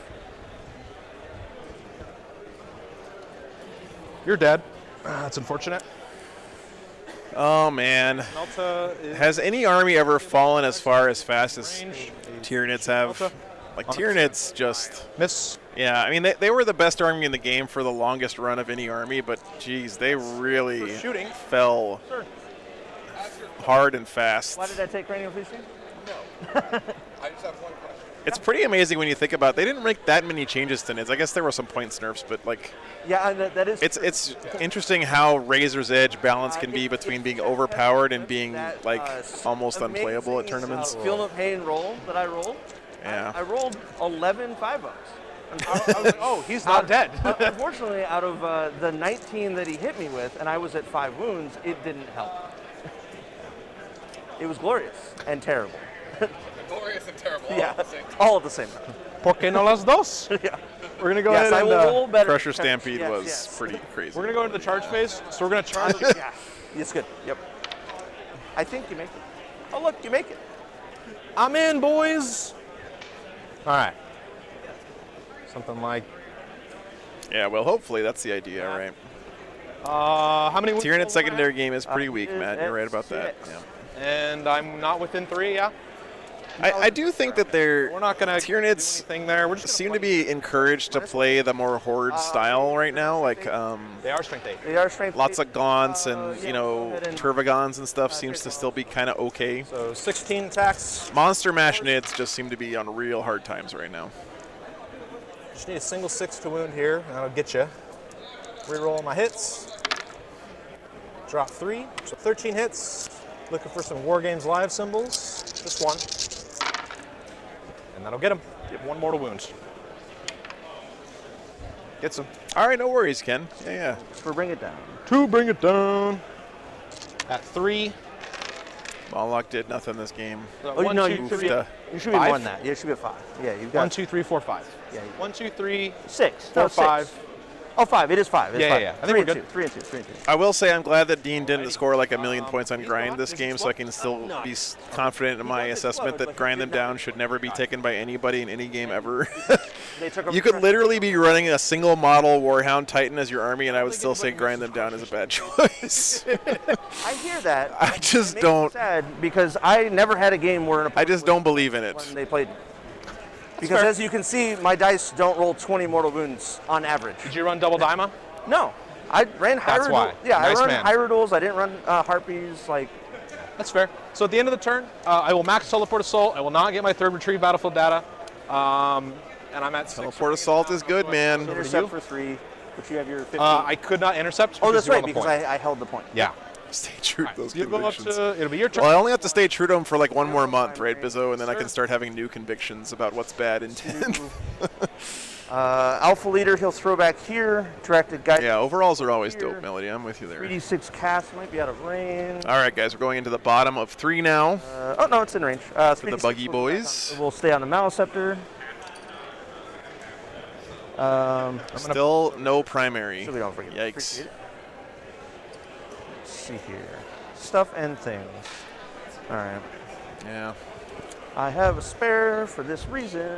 [SPEAKER 4] You're dead. That's unfortunate.
[SPEAKER 1] Oh man.
[SPEAKER 4] Melta is
[SPEAKER 1] Has any army ever fallen as far as fast as
[SPEAKER 4] range.
[SPEAKER 1] Tyranids have?
[SPEAKER 4] Melta.
[SPEAKER 1] Like Tyranids just.
[SPEAKER 4] Miss.
[SPEAKER 1] Yeah, I mean they were the best army in the game for the longest run of any army, but geez, they really
[SPEAKER 4] For shooting.
[SPEAKER 1] fell
[SPEAKER 4] Sure.
[SPEAKER 1] hard and fast.
[SPEAKER 3] Why did I take cranial feasting?
[SPEAKER 1] It's pretty amazing when you think about it. They didn't make that many changes to NIDS. I guess there were some points nerfs, but like
[SPEAKER 3] Yeah, that is.
[SPEAKER 1] it's interesting how Razor's Edge balance can be between being overpowered and being like almost unplayable at tournaments.
[SPEAKER 3] Feel no pain roll that I rolled.
[SPEAKER 1] Yeah.
[SPEAKER 3] I rolled 11 5-ups.
[SPEAKER 4] I was like, oh, he's not dead.
[SPEAKER 3] Unfortunately, out of the 19 that he hit me with, and I was at 5 wounds, it didn't help. It was glorious and terrible.
[SPEAKER 5] Glorious and terrible.
[SPEAKER 3] Yeah, all at the same time.
[SPEAKER 4] ¿Por qué no las dos?
[SPEAKER 3] Yeah.
[SPEAKER 4] We're going to go
[SPEAKER 3] Yes,
[SPEAKER 4] ahead
[SPEAKER 3] I
[SPEAKER 4] and
[SPEAKER 3] will roll better.
[SPEAKER 1] Crusher Stampede
[SPEAKER 3] Yes,
[SPEAKER 1] was
[SPEAKER 3] yes.
[SPEAKER 1] pretty crazy.
[SPEAKER 4] we're going to go into the charge phase. So we're going to charge.
[SPEAKER 3] Yeah, it's good. Yep. I think you make it. Oh, look, you make it.
[SPEAKER 4] I'm in, boys. All right. Something like
[SPEAKER 1] Yeah, well, hopefully that's the idea, right?
[SPEAKER 4] how many? wounds
[SPEAKER 1] Tyranid
[SPEAKER 4] total
[SPEAKER 1] secondary
[SPEAKER 4] I
[SPEAKER 1] game is pretty weak, Matt. You're right about that.
[SPEAKER 3] Six.
[SPEAKER 1] Yeah.
[SPEAKER 4] have? And I'm not within 3. Yeah.
[SPEAKER 1] I do think that they're
[SPEAKER 4] We're not going to
[SPEAKER 1] Tyranids
[SPEAKER 4] anything there. We're just
[SPEAKER 1] seem to be encouraged to play the more horde style right now. Like
[SPEAKER 4] They are strength 8.
[SPEAKER 3] They are strength.
[SPEAKER 1] lots
[SPEAKER 3] 8.
[SPEAKER 1] of gaunts and
[SPEAKER 3] yeah,
[SPEAKER 1] you
[SPEAKER 3] go
[SPEAKER 1] know
[SPEAKER 3] ahead and-
[SPEAKER 1] Turvagons and stuff seems to still be kind of okay.
[SPEAKER 4] So 16 attacks.
[SPEAKER 1] Monster Mash Nids just seem to be on real hard times right now.
[SPEAKER 4] Just need a single 6 to wound here, and that'll get you. Reroll my hits. Drop 3, so 13 hits. Looking for some War Games Live symbols. Just one. And that'll get him. Get one mortal wound. Gets him.
[SPEAKER 1] All right, no worries, Ken. Yeah.
[SPEAKER 3] For bring it down.
[SPEAKER 4] 2, bring it down. At 3.
[SPEAKER 1] Moloch did nothing this game.
[SPEAKER 3] Oh, no, you should be,
[SPEAKER 1] Oofta.
[SPEAKER 3] you should be
[SPEAKER 4] 5?
[SPEAKER 3] more than that. Yeah, it should be a 5. Yeah, you've got
[SPEAKER 4] 1, 2, 3, 4, 5.
[SPEAKER 3] Yeah,
[SPEAKER 4] 1, 2, 3,
[SPEAKER 3] 6.
[SPEAKER 4] 4,
[SPEAKER 3] No, 6.
[SPEAKER 4] 5.
[SPEAKER 3] Oh, 5. It is 5. It's
[SPEAKER 4] Yeah,
[SPEAKER 3] 5.
[SPEAKER 4] yeah, yeah. I think we're
[SPEAKER 3] 3
[SPEAKER 4] good.
[SPEAKER 3] and 2. 3 and 2. 3 and 2.
[SPEAKER 1] I will say I'm glad that Dean didn't score like a million points on grind this game, so I can still be confident in my assessment that grind them down should never be taken by anybody in any game ever.
[SPEAKER 3] They took him
[SPEAKER 1] You could literally be running a single model Warhound Titan as your army, and I would still say grind them down is a bad choice.
[SPEAKER 3] I hear that.
[SPEAKER 1] I just
[SPEAKER 3] It makes me
[SPEAKER 1] don't.
[SPEAKER 3] sad because I never had a game where an
[SPEAKER 1] I just don't believe in it.
[SPEAKER 3] when they played. Because as you can see, my dice don't roll 20 mortal wounds on average.
[SPEAKER 4] Did you run double Daima?
[SPEAKER 3] No, I ran
[SPEAKER 4] That's
[SPEAKER 3] Hyrule.
[SPEAKER 4] why.
[SPEAKER 3] Yeah,
[SPEAKER 4] Nice
[SPEAKER 3] I run
[SPEAKER 4] man.
[SPEAKER 3] Hyrules. I didn't run Harpies. Like,
[SPEAKER 4] That's fair. So at the end of the turn, I will max Teleport Assault. I will not get my 3rd retrieve battlefield data. And I'm at 6.
[SPEAKER 1] Teleport Assault is good, man.
[SPEAKER 3] intercept for 3, but you have your 15.
[SPEAKER 4] I could not intercept.
[SPEAKER 3] oh,
[SPEAKER 4] because
[SPEAKER 3] that's
[SPEAKER 4] you're on
[SPEAKER 3] right,
[SPEAKER 4] the
[SPEAKER 3] because
[SPEAKER 4] point.
[SPEAKER 3] I held the point.
[SPEAKER 4] Yeah.
[SPEAKER 1] Stay true to those
[SPEAKER 4] You go up
[SPEAKER 1] convictions.
[SPEAKER 4] to. It'll be your turn.
[SPEAKER 1] Well, I only have to stay true to them for like one more month, right, Bizzo? And then I can start having new convictions about what's bad in 10th.
[SPEAKER 3] Alpha Leader, he'll throw back here. Directed guidance.
[SPEAKER 1] Yeah, overalls are always dope, Melody. I'm with you there.
[SPEAKER 3] 3d6 cast might be out of range.
[SPEAKER 1] All right, guys, we're going into the bottom of 3 now.
[SPEAKER 3] Oh, no, it's in range.
[SPEAKER 1] For the
[SPEAKER 3] 3d6
[SPEAKER 1] Buggy
[SPEAKER 3] will be back
[SPEAKER 1] Boys.
[SPEAKER 3] on- We'll stay on the Maliceptor.
[SPEAKER 1] Still no primary.
[SPEAKER 3] So we don't forget.
[SPEAKER 1] Yikes.
[SPEAKER 3] Appreciate it. Let's see here. Stuff and things. All right.
[SPEAKER 1] Yeah.
[SPEAKER 3] I have a spare for this reason.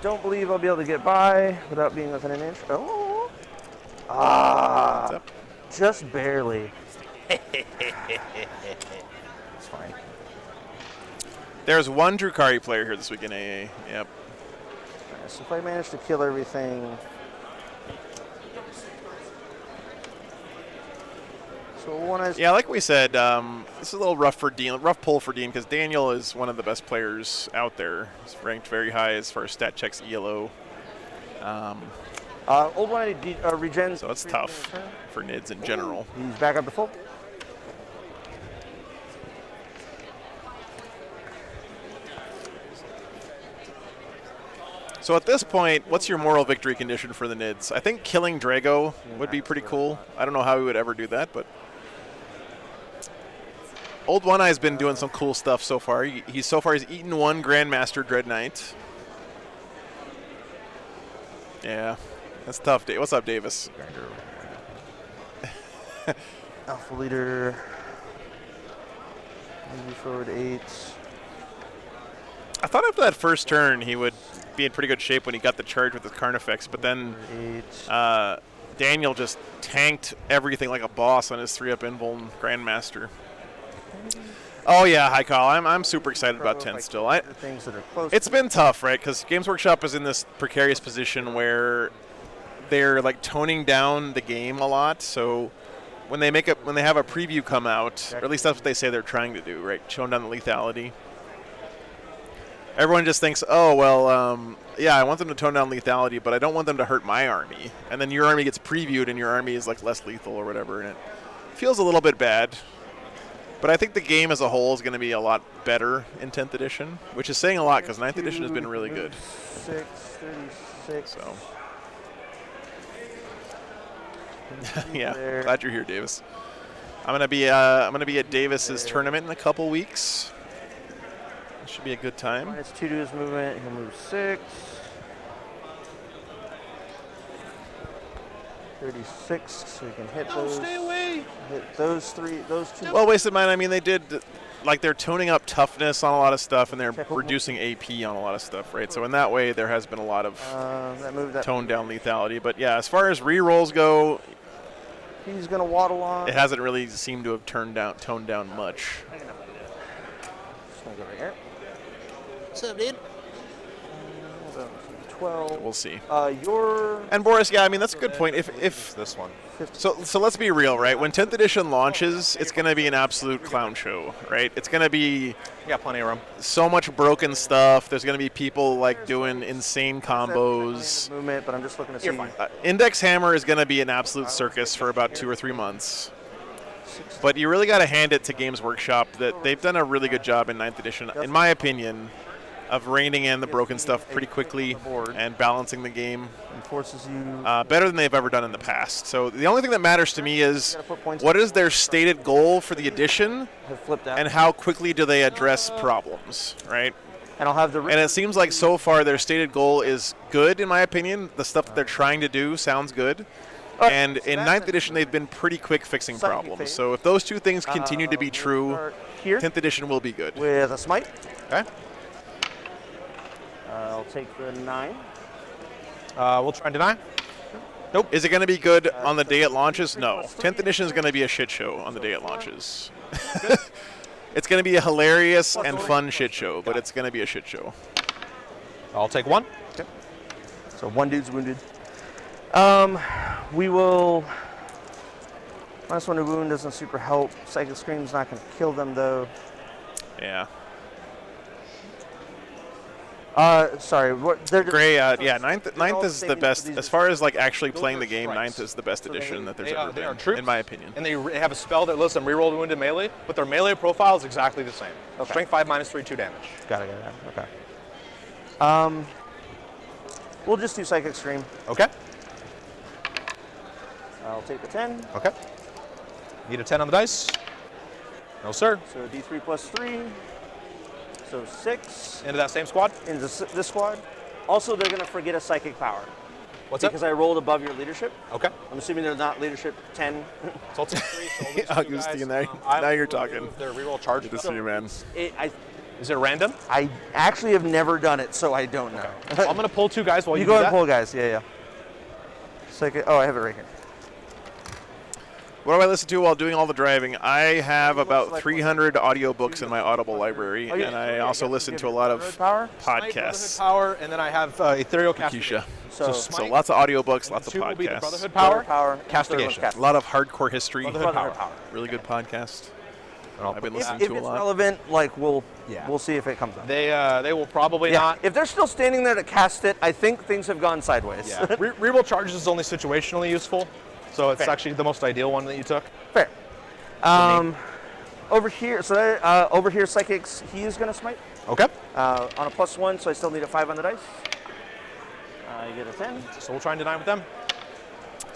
[SPEAKER 3] Don't believe I'll be able to get by without being within an inch. Oh.
[SPEAKER 1] What's up?
[SPEAKER 3] Just barely. It's fine.
[SPEAKER 1] There's one Drukari player here this week in AA. Yep.
[SPEAKER 3] Alright, so if I manage to kill everything. So one is
[SPEAKER 1] Yeah, like we said, this is a little rough for Dean, rough pull for Dean because Daniel is one of the best players out there. He's ranked very high as far as stat checks ELO.
[SPEAKER 3] old one regens.
[SPEAKER 1] So it's tough for Nids in general.
[SPEAKER 3] He's back up to full.
[SPEAKER 1] So at this point, what's your moral victory condition for the Nids? I think killing Drago would be pretty cool. I don't know how we would ever do that, but Old One Eye's been doing some cool stuff so far. He's eaten one Grandmaster Dread Knight. Yeah, that's tough. What's up, Davis?
[SPEAKER 3] Alpha Leader. Moving forward 8.
[SPEAKER 1] I thought after that first turn he would be in pretty good shape when he got the charge with his Carnifex, but then
[SPEAKER 3] 8.
[SPEAKER 1] Daniel just tanked everything like a boss on his 3-up Invuln Grandmaster. Oh yeah, hi Kyle. I'm super excited about 10 still.
[SPEAKER 3] Things that are close.
[SPEAKER 1] It's been tough, right? Because Games Workshop is in this precarious position where they're like toning down the game a lot. So when they have a preview come out, or at least that's what they say they're trying to do, right? Tone down the lethality. Everyone just thinks, oh well, yeah, I want them to tone down lethality, but I don't want them to hurt my army. And then your army gets previewed, and your army is like less lethal or whatever, and it feels a little bit bad. But I think the game as a whole is going to be a lot better in 10th edition, which is saying a lot because 9th edition has been really good.
[SPEAKER 3] 6, 36.
[SPEAKER 1] So, yeah,
[SPEAKER 3] There.
[SPEAKER 1] glad you're here, Davis. I'm gonna be at Davis's tournament in a couple weeks. It should be a good time.
[SPEAKER 3] Minus 2 to his movement. He'll move 6. 36, so he can hit those.
[SPEAKER 1] Stay away.
[SPEAKER 3] Hit those 3, those 2.
[SPEAKER 1] Well, wasted mine. I mean, they did, like, they're toning up toughness on a lot of stuff, and they're
[SPEAKER 3] Check one.
[SPEAKER 1] reducing AP on a lot of stuff, right? So in that way, there has been a lot of
[SPEAKER 3] That move that
[SPEAKER 1] toned down lethality. But yeah, as far as re-rolls go,
[SPEAKER 3] he's gonna waddle on.
[SPEAKER 1] it hasn't really seemed to have toned down much.
[SPEAKER 3] Just gonna go right here.
[SPEAKER 5] What's up, dude?
[SPEAKER 3] 12.
[SPEAKER 1] We'll see.
[SPEAKER 3] Your
[SPEAKER 1] And Boris, yeah, I mean that's a good point. If
[SPEAKER 4] This one.
[SPEAKER 1] so let's be real, right? When 10th edition launches, it's going to be an absolute clown show, right? It's going to be
[SPEAKER 4] You got plenty of room.
[SPEAKER 1] so much broken stuff. There's going to be people like doing insane combos.
[SPEAKER 3] movement, but I'm just looking to see.
[SPEAKER 4] You're fine.
[SPEAKER 1] Index Hammer is going to be an absolute circus for about 2 or 3 months. But you really got to hand it to Games Workshop that they've done a really good job in 9th edition, in my opinion, of reining in the broken stuff pretty quickly and balancing the game
[SPEAKER 3] And forces you.
[SPEAKER 1] better than they've ever done in the past. So the only thing that matters to me is what is their stated goal for the edition
[SPEAKER 3] have flipped out.
[SPEAKER 1] and how quickly do they address problems, right?
[SPEAKER 3] And I'll have the.
[SPEAKER 1] And it seems like so far their stated goal is good, in my opinion. The stuff that they're trying to do sounds good. And in 9th edition, they've been pretty quick fixing problems. So if those two things continue to be true,
[SPEAKER 3] Here
[SPEAKER 1] 10th edition will be good.
[SPEAKER 3] with a smite.
[SPEAKER 1] Okay?
[SPEAKER 3] I'll take the 9.
[SPEAKER 4] We'll try and deny.
[SPEAKER 1] Is it going to be good on the day it launches? No. 10th edition is going to be a shit show on the day it launches. It's going to be a hilarious and fun shit show, but it's going to be a shit show.
[SPEAKER 4] I'll take 1.
[SPEAKER 3] Okay. So one dude's wounded. We will. -1 to wound doesn't super help. Psychic Scream's not going to kill them though.
[SPEAKER 1] Yeah.
[SPEAKER 3] Sorry. What? They're
[SPEAKER 1] Gray, yeah, ninth is the best. As far as like actually playing the game, 9th is the best edition that there's ever
[SPEAKER 4] They are
[SPEAKER 1] been,
[SPEAKER 4] troops,
[SPEAKER 1] in my opinion.
[SPEAKER 4] And they have a spell that lets them reroll wounded melee, but their melee profile is exactly the same.
[SPEAKER 3] Okay.
[SPEAKER 4] Strength 5 -3, 2 damage.
[SPEAKER 3] Got it. Okay. We'll just do Psychic Scream.
[SPEAKER 4] Okay.
[SPEAKER 3] I'll take the 10.
[SPEAKER 4] Okay. Need a 10 on the dice? No, sir.
[SPEAKER 3] So D3 plus 3. So 6
[SPEAKER 4] Into that same squad?
[SPEAKER 3] into this squad. Also, they're going to forget a Psychic Power.
[SPEAKER 4] What's
[SPEAKER 3] Because I rolled above your leadership.
[SPEAKER 4] Okay.
[SPEAKER 3] I'm assuming they're not leadership 10.
[SPEAKER 4] So I'll take 3. So I'll lose 2
[SPEAKER 1] Augustine,
[SPEAKER 4] guys.
[SPEAKER 1] now you're
[SPEAKER 4] will
[SPEAKER 1] talking.
[SPEAKER 4] move Their reroll charge.
[SPEAKER 1] Good to see you, man.
[SPEAKER 4] Is it random?
[SPEAKER 3] I actually have never done it, so I don't know.
[SPEAKER 4] So I'm going to pull 2 guys while you,
[SPEAKER 3] You
[SPEAKER 4] do
[SPEAKER 3] go ahead and
[SPEAKER 4] that.
[SPEAKER 3] pull, guys. Yeah. Psychic. Oh, I have it right here.
[SPEAKER 1] What do I listen to while doing all the driving? I have about 300 audiobooks in my Audible library, and I also listen to a lot of
[SPEAKER 3] Power.
[SPEAKER 4] Brotherhood
[SPEAKER 1] podcasts.
[SPEAKER 4] Power, and then I have Ethereal
[SPEAKER 1] Keisha.
[SPEAKER 4] Castigation.
[SPEAKER 1] So lots of audiobooks, lots of
[SPEAKER 4] 2 will be the
[SPEAKER 1] podcasts.
[SPEAKER 4] Brotherhood
[SPEAKER 3] Power.
[SPEAKER 4] Power, Castigation.
[SPEAKER 1] A lot of hardcore history.
[SPEAKER 4] Brotherhood Power.
[SPEAKER 1] Really good podcast. I've been
[SPEAKER 3] If
[SPEAKER 1] listening
[SPEAKER 3] it's
[SPEAKER 1] to a lot.
[SPEAKER 3] relevant, like we'll
[SPEAKER 4] Yeah.
[SPEAKER 3] see if it comes up.
[SPEAKER 4] They will probably
[SPEAKER 3] Yeah.
[SPEAKER 4] not.
[SPEAKER 3] If they're still standing there to cast it, I think things have gone sideways.
[SPEAKER 4] Yeah. Reroll charges is only situationally useful, so it's
[SPEAKER 3] Fair.
[SPEAKER 4] actually the most ideal one that you took.
[SPEAKER 3] Fair. Over here, over here, Psychics, he is going to smite
[SPEAKER 4] Okay.
[SPEAKER 3] on a +1, so I still need a 5 on the dice. I get a 10.
[SPEAKER 4] So we'll try and deny with them.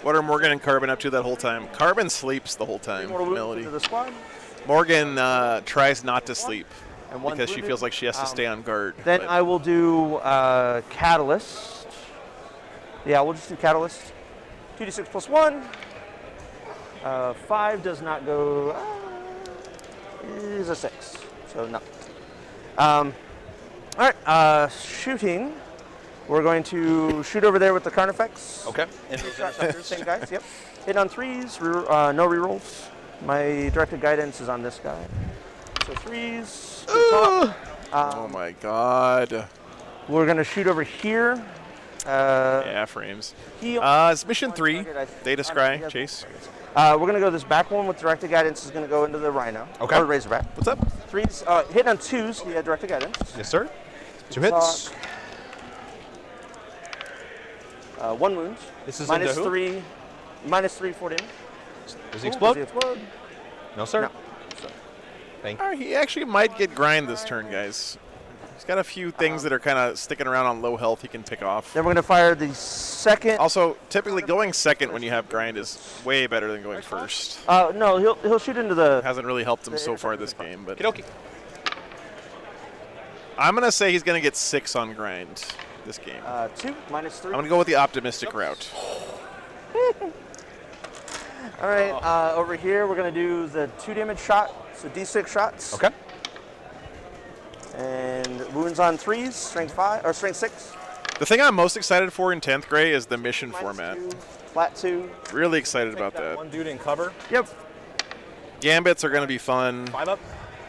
[SPEAKER 1] What are Morgan and Carbon up to that whole time? Carbon sleeps the whole time.
[SPEAKER 3] Mortal wounds
[SPEAKER 1] Melody.
[SPEAKER 3] into the squad.
[SPEAKER 1] Morgan tries not to sleep
[SPEAKER 3] And one
[SPEAKER 1] because she
[SPEAKER 3] wounded.
[SPEAKER 1] feels like she has to stay on guard.
[SPEAKER 3] Then
[SPEAKER 1] but
[SPEAKER 3] I will do Catalyst. Yeah, we'll just do Catalyst. 2d6 plus 1. 5 does not go. Is a 6. So no. All right. Shooting. We're going to shoot over there with the Carnifex.
[SPEAKER 4] Okay.
[SPEAKER 3] Same guys. Yep. Hit on 3s. No rerolls. My directed guidance is on this guy. So 3s.
[SPEAKER 1] oh my god.
[SPEAKER 3] We're going to shoot over here.
[SPEAKER 1] Yeah, frames.
[SPEAKER 3] Heal.
[SPEAKER 1] It's mission 3. Data Scry, Chase.
[SPEAKER 3] We're going to go this back one with directed guidance is going to go into the Rhino.
[SPEAKER 4] Okay.
[SPEAKER 3] Or Razorback.
[SPEAKER 1] What's up?
[SPEAKER 3] 3s. Hit on 2s. He had directed guidance.
[SPEAKER 4] Yes, sir. 2 hits.
[SPEAKER 3] 1 wound.
[SPEAKER 4] This is
[SPEAKER 3] Minus
[SPEAKER 4] into who?
[SPEAKER 3] 3. Minus 3 for damage.
[SPEAKER 4] Does he explode?
[SPEAKER 3] Does he explode?
[SPEAKER 4] No, sir.
[SPEAKER 3] No.
[SPEAKER 4] Thank you.
[SPEAKER 1] He actually might get grind this turn, guys. He's got a few things that are kind of sticking around on low health he can pick off.
[SPEAKER 3] Then we're going to fire the second.
[SPEAKER 1] Also, typically going second when you have grind is way better than going first.
[SPEAKER 3] No, he'll shoot into the.
[SPEAKER 1] Hasn't really helped him so far this game, but
[SPEAKER 4] Okie dokie.
[SPEAKER 1] I'm going to say he's going to get 6 on grind this game.
[SPEAKER 3] 2. Minus 3.
[SPEAKER 1] I'm going to go with the optimistic route.
[SPEAKER 3] All right. Over here, we're going to do the 2 damage shot. So D6 shots.
[SPEAKER 4] Okay.
[SPEAKER 3] And wounds on 3s. Strength 5 or strength 6.
[SPEAKER 1] The thing I'm most excited for in 10th Gray is the mission
[SPEAKER 3] Minus
[SPEAKER 1] format.
[SPEAKER 3] 2, flat 2.
[SPEAKER 1] Really excited about that.
[SPEAKER 4] One dude in cover.
[SPEAKER 3] Yep.
[SPEAKER 1] Gambits are going to be fun.
[SPEAKER 4] 5 up.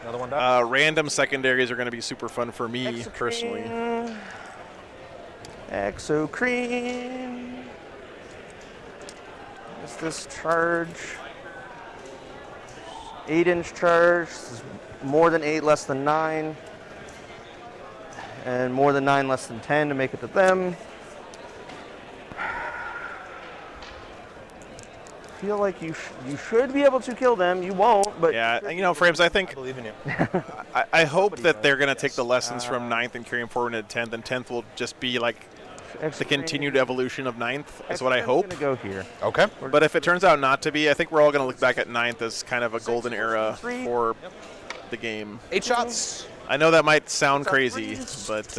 [SPEAKER 4] Another one down.
[SPEAKER 1] Random secondaries are going to be super fun for me personally.
[SPEAKER 3] Exocrine. Is this charge? 8-inch charge. This is more than 8, less than 9. And more than 9, less than 10 to make it to them. Feel like you should be able to kill them. You won't, but
[SPEAKER 1] Yeah, you know, Frames, I think
[SPEAKER 4] I believe in you.
[SPEAKER 1] I hope that they're going to take the lessons from 9th and carry them forward into 10th, and 10th will just be like the continued evolution of 9th, is what I hope.
[SPEAKER 3] Gonna go here.
[SPEAKER 4] Okay.
[SPEAKER 1] But if it turns out not to be, I think we're all going to look back at 9th as kind of a golden era for the game.
[SPEAKER 4] 8 shots.
[SPEAKER 1] I know that might sound crazy, but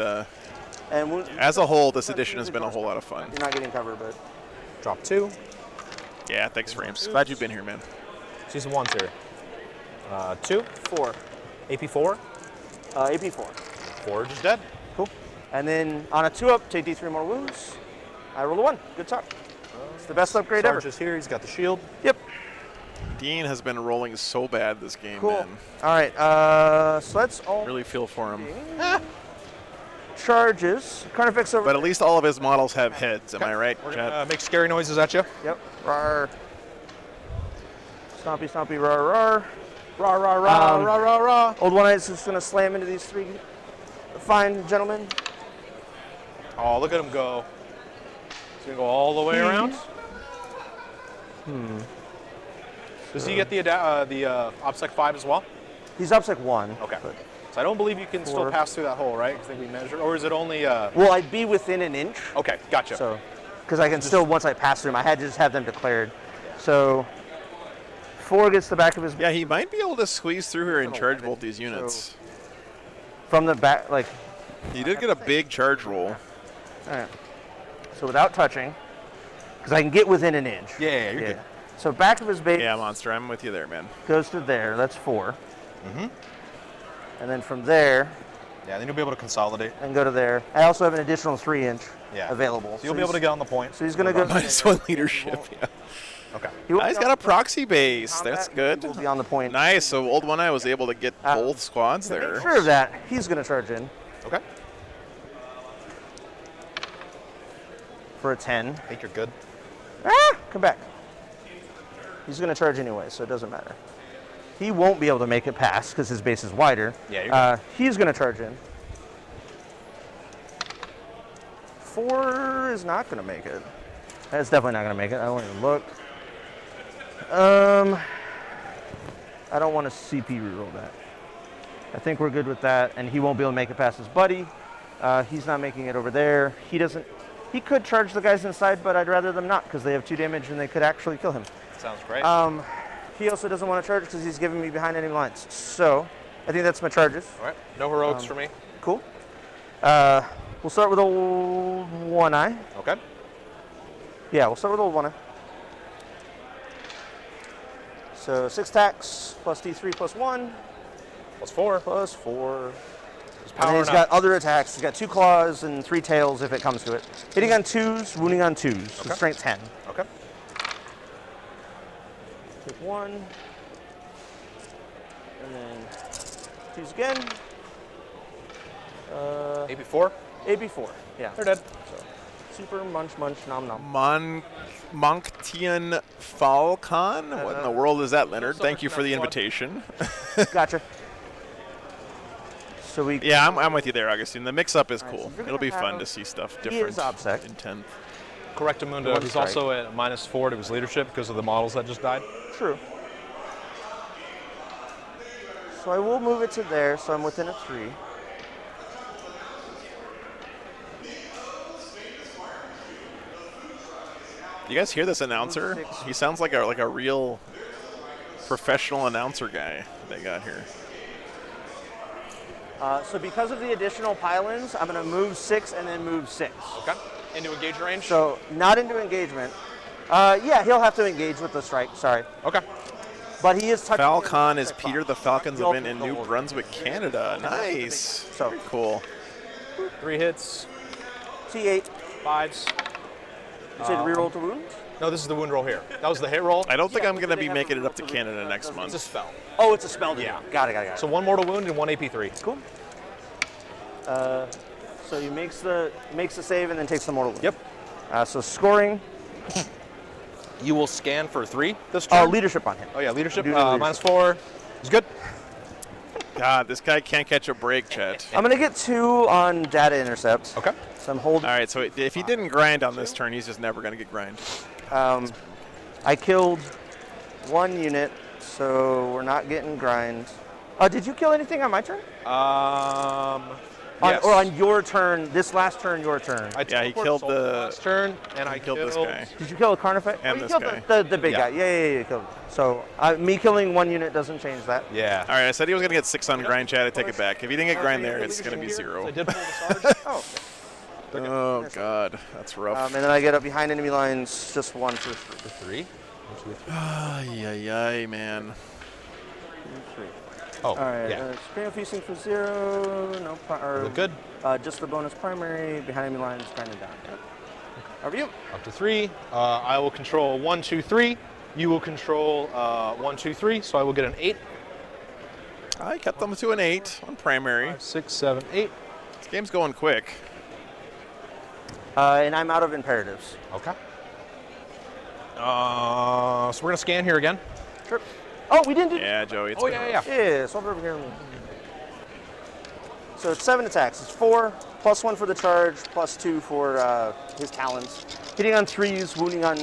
[SPEAKER 3] And
[SPEAKER 1] as a whole, this edition has been a whole lot of fun.
[SPEAKER 3] You're not getting cover, but
[SPEAKER 4] Drop 2.
[SPEAKER 1] Yeah, thanks, Frames. Glad you've been here, man.
[SPEAKER 4] Season 1's here. 2.
[SPEAKER 3] 4.
[SPEAKER 4] AP 4.
[SPEAKER 3] AP 4.
[SPEAKER 4] Forge is dead.
[SPEAKER 3] Cool. And then on a 2-up, take D3 more wounds. I roll a 1. Good talk. It's the best upgrade
[SPEAKER 4] Sarge
[SPEAKER 3] ever.
[SPEAKER 4] is here. He's got the shield.
[SPEAKER 3] Yep.
[SPEAKER 1] Dean has been rolling so bad this game,
[SPEAKER 3] Cool.
[SPEAKER 1] man.
[SPEAKER 3] All right. So let's all
[SPEAKER 1] Really feel for him.
[SPEAKER 3] charges. Carnifex over.
[SPEAKER 1] But at least all of his models have heads, am I right,
[SPEAKER 4] We're
[SPEAKER 1] Chad?
[SPEAKER 4] gonna make scary noises at you.
[SPEAKER 3] Yep. Rar. Stompy, stompy, rar, rar.
[SPEAKER 4] Rah, rah, rah,
[SPEAKER 3] Um,
[SPEAKER 4] rah, rah, rah.
[SPEAKER 3] Old One Eye is just going to slam into these 3 fine gentlemen.
[SPEAKER 4] Oh, look at him go. He's going to go all the way around. Does he get the OBSEC 5 as well?
[SPEAKER 3] He's upsec 1.
[SPEAKER 4] Okay.
[SPEAKER 3] but-
[SPEAKER 4] So I don't believe you can still
[SPEAKER 3] 4.
[SPEAKER 4] pass through that hole, right? I think we measured. Or is it only...
[SPEAKER 3] Well, I'd be within an inch.
[SPEAKER 4] Okay, gotcha.
[SPEAKER 3] So, because I can still, once I pass through them, I had to just have them declared. So, 4 gets the back of his
[SPEAKER 1] Yeah, he might be able to squeeze through here and charge both these units.
[SPEAKER 3] from the back, like,
[SPEAKER 1] He did get a big charge roll.
[SPEAKER 3] all right. So without touching, because I can get within an inch.
[SPEAKER 4] Yeah, you're good.
[SPEAKER 3] So back of his base
[SPEAKER 1] Yeah, Monster, I'm with you there, man.
[SPEAKER 3] goes to there. That's 4. And then from there,
[SPEAKER 4] Yeah, then you'll be able to consolidate.
[SPEAKER 3] and go to there. I also have an additional 3-inch
[SPEAKER 4] Yeah.
[SPEAKER 3] available.
[SPEAKER 4] So you'll be able to get on the point.
[SPEAKER 3] So he's going to go.
[SPEAKER 1] -1 leadership, yeah.
[SPEAKER 4] Okay.
[SPEAKER 3] He won't
[SPEAKER 1] He's
[SPEAKER 3] be
[SPEAKER 1] got
[SPEAKER 3] on
[SPEAKER 1] a proxy base.
[SPEAKER 3] combat,
[SPEAKER 1] That's
[SPEAKER 3] He
[SPEAKER 1] good.
[SPEAKER 3] will be on the point.
[SPEAKER 1] Nice. So Old One Eye was able to get both squads
[SPEAKER 3] To
[SPEAKER 1] there.
[SPEAKER 3] make sure of that, he's going to charge in
[SPEAKER 4] Okay.
[SPEAKER 3] for a 10.
[SPEAKER 4] I think you're good.
[SPEAKER 3] Come back. He's going to charge anyway, so it doesn't matter. He won't be able to make it past because his base is wider.
[SPEAKER 4] Yeah, you're
[SPEAKER 3] He's going to charge in. 4 is not going to make it. That's definitely not going to make it. I won't even look. I don't want to CP reroll that. I think we're good with that, and he won't be able to make it past his buddy. He's not making it over there. He doesn't. He could charge the guys inside, but I'd rather them not because they have 2 damage and they could actually kill him.
[SPEAKER 4] Sounds great.
[SPEAKER 3] He also doesn't want to charge because he's giving me behind enemy lines. So I think that's my charges.
[SPEAKER 4] All right. No heroics for me.
[SPEAKER 3] Cool. We'll start with Old One Eye.
[SPEAKER 4] Okay.
[SPEAKER 3] Yeah, we'll start with Old One Eye. So 6 attacks plus D3 plus 1
[SPEAKER 4] Plus 4.
[SPEAKER 3] plus 4.
[SPEAKER 4] He's
[SPEAKER 3] And then
[SPEAKER 4] powering
[SPEAKER 3] he's got other attacks. He's got 2 claws and 3 tails if it comes to it. Hitting on 2s, wounding on 2s. So
[SPEAKER 4] Okay.
[SPEAKER 3] strength 10.
[SPEAKER 4] Okay.
[SPEAKER 3] Take 1. And then 2s again.
[SPEAKER 4] AP4.
[SPEAKER 3] AB4. Yeah.
[SPEAKER 4] They're dead.
[SPEAKER 3] Super munch munch nom nom.
[SPEAKER 1] Monctian Falcon? What in the world is that, Leonard? Thank you for the invitation.
[SPEAKER 3] Gotcha. So we.
[SPEAKER 1] Yeah, I'm with you there, Augustine. The mix-up is cool.
[SPEAKER 3] so you're
[SPEAKER 1] It'll be
[SPEAKER 3] gonna
[SPEAKER 1] fun
[SPEAKER 3] have-
[SPEAKER 1] to see stuff
[SPEAKER 3] He
[SPEAKER 1] different
[SPEAKER 3] is OBSEC.
[SPEAKER 1] in 10th.
[SPEAKER 4] Correctamundo.
[SPEAKER 3] One
[SPEAKER 4] He's
[SPEAKER 3] strike.
[SPEAKER 4] also at -4 to his leadership because of the models that just died.
[SPEAKER 3] True. So I will move it to there, so I'm within a 3.
[SPEAKER 1] You guys hear this announcer?
[SPEAKER 3] 6.
[SPEAKER 1] He sounds like a real professional announcer guy they got here.
[SPEAKER 3] So because of the additional pylons, I'm going to move 6 and then move 6.
[SPEAKER 4] Okay. Into engage range.
[SPEAKER 3] So not into engagement. Yeah, he'll have to engage with the strike. Sorry,
[SPEAKER 4] Okay.
[SPEAKER 3] but he is touching.
[SPEAKER 1] Falcon is
[SPEAKER 3] Strike
[SPEAKER 1] Peter
[SPEAKER 3] box.
[SPEAKER 1] the Falcon's
[SPEAKER 3] The
[SPEAKER 1] event in
[SPEAKER 3] ultimate
[SPEAKER 1] New
[SPEAKER 3] goal.
[SPEAKER 1] Brunswick, Canada. Nice.
[SPEAKER 3] So
[SPEAKER 1] Very cool.
[SPEAKER 4] 3 hits.
[SPEAKER 3] T8.
[SPEAKER 4] 5s.
[SPEAKER 3] You said reroll to wound.
[SPEAKER 4] No, this is the wound roll here. That was the hit roll.
[SPEAKER 1] I don't think
[SPEAKER 3] Yeah,
[SPEAKER 1] I'm
[SPEAKER 3] but
[SPEAKER 1] going to
[SPEAKER 3] they
[SPEAKER 1] be
[SPEAKER 3] have
[SPEAKER 1] making
[SPEAKER 3] a
[SPEAKER 1] it up to
[SPEAKER 3] relatively-
[SPEAKER 1] Canada next
[SPEAKER 4] It's a
[SPEAKER 1] month.
[SPEAKER 4] spell.
[SPEAKER 3] Oh, it's a spell. to
[SPEAKER 4] Yeah.
[SPEAKER 3] do. Got it.
[SPEAKER 4] So 1 mortal wound and 1 AP3.
[SPEAKER 3] Cool. So he makes the save and then takes the mortal wound.
[SPEAKER 4] Yep.
[SPEAKER 3] So scoring.
[SPEAKER 4] You will scan for 3 this turn.
[SPEAKER 3] Leadership on him.
[SPEAKER 4] Oh yeah, leadership.
[SPEAKER 3] Do leadership.
[SPEAKER 4] -4. It's good.
[SPEAKER 1] God, this guy can't catch a break, Chet.
[SPEAKER 3] I'm gonna get 2 on data intercept.
[SPEAKER 4] Okay.
[SPEAKER 3] So I'm holding.
[SPEAKER 1] All right, so if he didn't grind on this turn, he's just never going to get grind.
[SPEAKER 3] I killed 1 unit, so we're not getting grind. Did you kill anything on my turn?
[SPEAKER 4] Yes.
[SPEAKER 3] Or on your turn? This last turn, your turn.
[SPEAKER 1] Yeah, he
[SPEAKER 4] teleported
[SPEAKER 1] killed
[SPEAKER 4] Soul
[SPEAKER 1] the-
[SPEAKER 4] last turn, and I
[SPEAKER 1] Killed this guy.
[SPEAKER 3] Did you kill a Carnifex?
[SPEAKER 1] And
[SPEAKER 3] you
[SPEAKER 1] this
[SPEAKER 3] killed
[SPEAKER 1] guy.
[SPEAKER 3] the big
[SPEAKER 4] Yeah.
[SPEAKER 3] guy. Yeah, you killed him. So me killing 1 unit doesn't change that.
[SPEAKER 4] Yeah.
[SPEAKER 1] All right, I said he was going to get 6 on grind, Chat. I take it back. If he didn't get grind there, it's going to be 0.
[SPEAKER 4] I did pull the Sarge.
[SPEAKER 3] Oh.
[SPEAKER 1] Oh, God. That's rough.
[SPEAKER 3] And then I get up behind enemy lines, just 1 for 3.
[SPEAKER 4] 3.
[SPEAKER 1] Ay, ay, man.
[SPEAKER 4] Oh,
[SPEAKER 3] All right.
[SPEAKER 4] yeah.
[SPEAKER 3] Scream of Feasting for 0. No.
[SPEAKER 4] Look good.
[SPEAKER 3] Just the bonus primary behind enemy lines, grinding down. Over you.
[SPEAKER 4] Up to 3. I will control 1, 2, 3. You will control 1, 2, 3. So I will get an 8.
[SPEAKER 1] I kept them to an 8 on primary.
[SPEAKER 4] 5, 6, 7, 8.
[SPEAKER 1] This game's going quick.
[SPEAKER 3] And I'm out of imperatives.
[SPEAKER 4] Okay. So we're gonna scan here again.
[SPEAKER 3] Sure. Oh, we didn't do.
[SPEAKER 1] Yeah, Joey. It's
[SPEAKER 4] Oh
[SPEAKER 1] been
[SPEAKER 4] yeah,
[SPEAKER 1] rough.
[SPEAKER 4] yeah.
[SPEAKER 3] Yeah, so over here. So it's 7 attacks. It's 4 plus 1 for the charge, plus 2 for his talons. Hitting on 3s, wounding on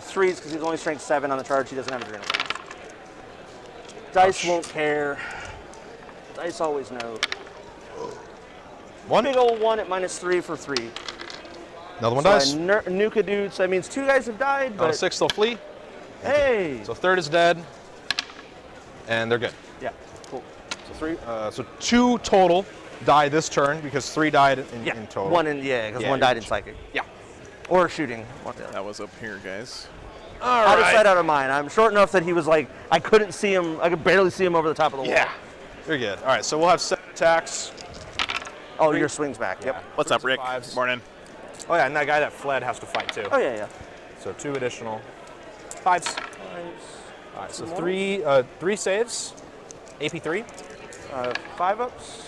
[SPEAKER 3] 3s because he's only strength 7 on the charge. He doesn't have adrenaline. Dice won't care. Dice always know.
[SPEAKER 4] 1.
[SPEAKER 3] Big old 1 at -3 for 3.
[SPEAKER 4] Another one
[SPEAKER 3] So
[SPEAKER 4] dies.
[SPEAKER 3] I nuke a dude. So that means 2 guys have died.
[SPEAKER 4] On
[SPEAKER 3] But
[SPEAKER 4] a 6, they'll flee.
[SPEAKER 3] hey.
[SPEAKER 4] So 3rd is dead, and they're good.
[SPEAKER 3] Yeah. Cool.
[SPEAKER 4] So 2 total die this turn because 3 died in total.
[SPEAKER 3] 1 in because
[SPEAKER 4] Yeah,
[SPEAKER 3] 1 died in psychic.
[SPEAKER 4] Yeah.
[SPEAKER 3] Or shooting.
[SPEAKER 1] That was up here, guys.
[SPEAKER 4] All
[SPEAKER 3] Out of sight, out of mind. I'm short enough that he was like, I couldn't see him. I could barely see him over the top of the wall.
[SPEAKER 4] Yeah. You're good. All right. So we'll have 7 attacks.
[SPEAKER 3] Oh, your swing's back. Yep.
[SPEAKER 1] What's up,
[SPEAKER 4] 3s and
[SPEAKER 1] Rick?
[SPEAKER 4] 5s.
[SPEAKER 1] Morning.
[SPEAKER 4] Oh yeah, and that guy that fled has to fight too.
[SPEAKER 3] Oh yeah.
[SPEAKER 4] So 2 additional 5s. All right. So 3 saves. AP3.
[SPEAKER 3] 5 ups.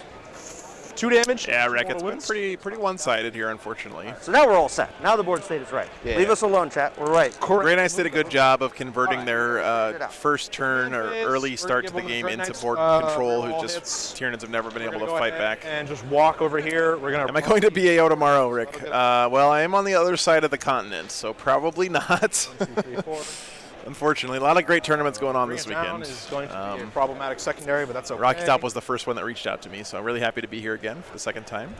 [SPEAKER 4] 2 damage.
[SPEAKER 1] Yeah, Rick,
[SPEAKER 4] Mortal
[SPEAKER 1] it's been
[SPEAKER 4] wounds.
[SPEAKER 1] pretty one-sided here, unfortunately.
[SPEAKER 3] So now we're all set. Now the board state is right.
[SPEAKER 4] Yeah.
[SPEAKER 3] Leave us alone, chat. We're right.
[SPEAKER 1] Grey Knights did a good job of converting their
[SPEAKER 3] it out.
[SPEAKER 1] first turn or early start to the game into board control, who just Tyranids have never been able to fight back.
[SPEAKER 4] And just walk over here. We're gonna.
[SPEAKER 1] Am I going to BAO tomorrow, Rick? Well, I am on the other side of the continent, so probably not.
[SPEAKER 4] 1, 2, 3, 4.
[SPEAKER 1] Unfortunately, a lot of great tournaments going on
[SPEAKER 4] Bring
[SPEAKER 1] this
[SPEAKER 4] it down
[SPEAKER 1] weekend.
[SPEAKER 4] is going to be a problematic secondary, but that's okay.
[SPEAKER 1] Rocky Top was the first one that reached out to me, so I'm really happy to be here again for the second time.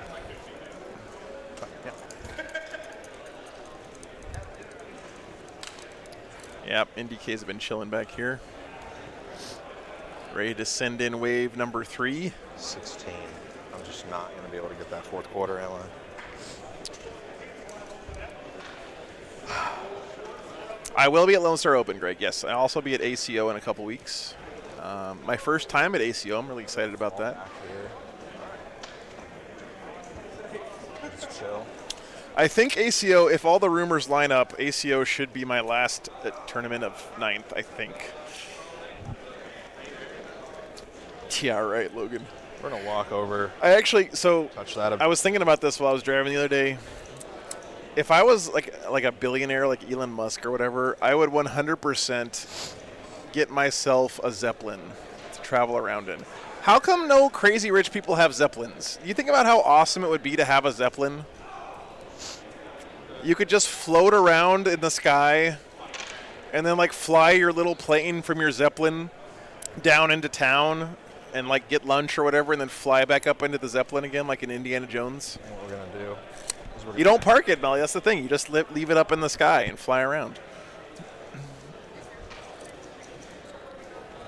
[SPEAKER 1] Yep, NDKs have been chilling back here. Ready to send in wave number 3.
[SPEAKER 4] 16. I'm just not going to be able to get that 4th quarter, am I?
[SPEAKER 1] I will be at Lone Star Open, Greg. Yes, I'll also be at ACO in a couple weeks. My first time at ACO. I'm really excited about that.
[SPEAKER 4] Back here. Just chill.
[SPEAKER 1] I think ACO, if all the rumors line up, ACO should be my last tournament of 9th, I think. Yeah, right, Logan.
[SPEAKER 4] We're going to walk over,
[SPEAKER 1] I actually, so
[SPEAKER 4] touch that.
[SPEAKER 1] I was thinking about this while I was driving the other day. If I was like a billionaire like Elon Musk or whatever, I would 100% get myself a Zeppelin to travel around in. How come no crazy rich people have Zeppelins? You think about how awesome it would be to have a Zeppelin. You could just float around in the sky and then like fly your little plane from your Zeppelin down into town and like get lunch or whatever and then fly back up into the Zeppelin again like in Indiana Jones.
[SPEAKER 4] What we're going to do.
[SPEAKER 1] You don't park it, Melly. That's the thing. You just leave it up in the sky and fly around.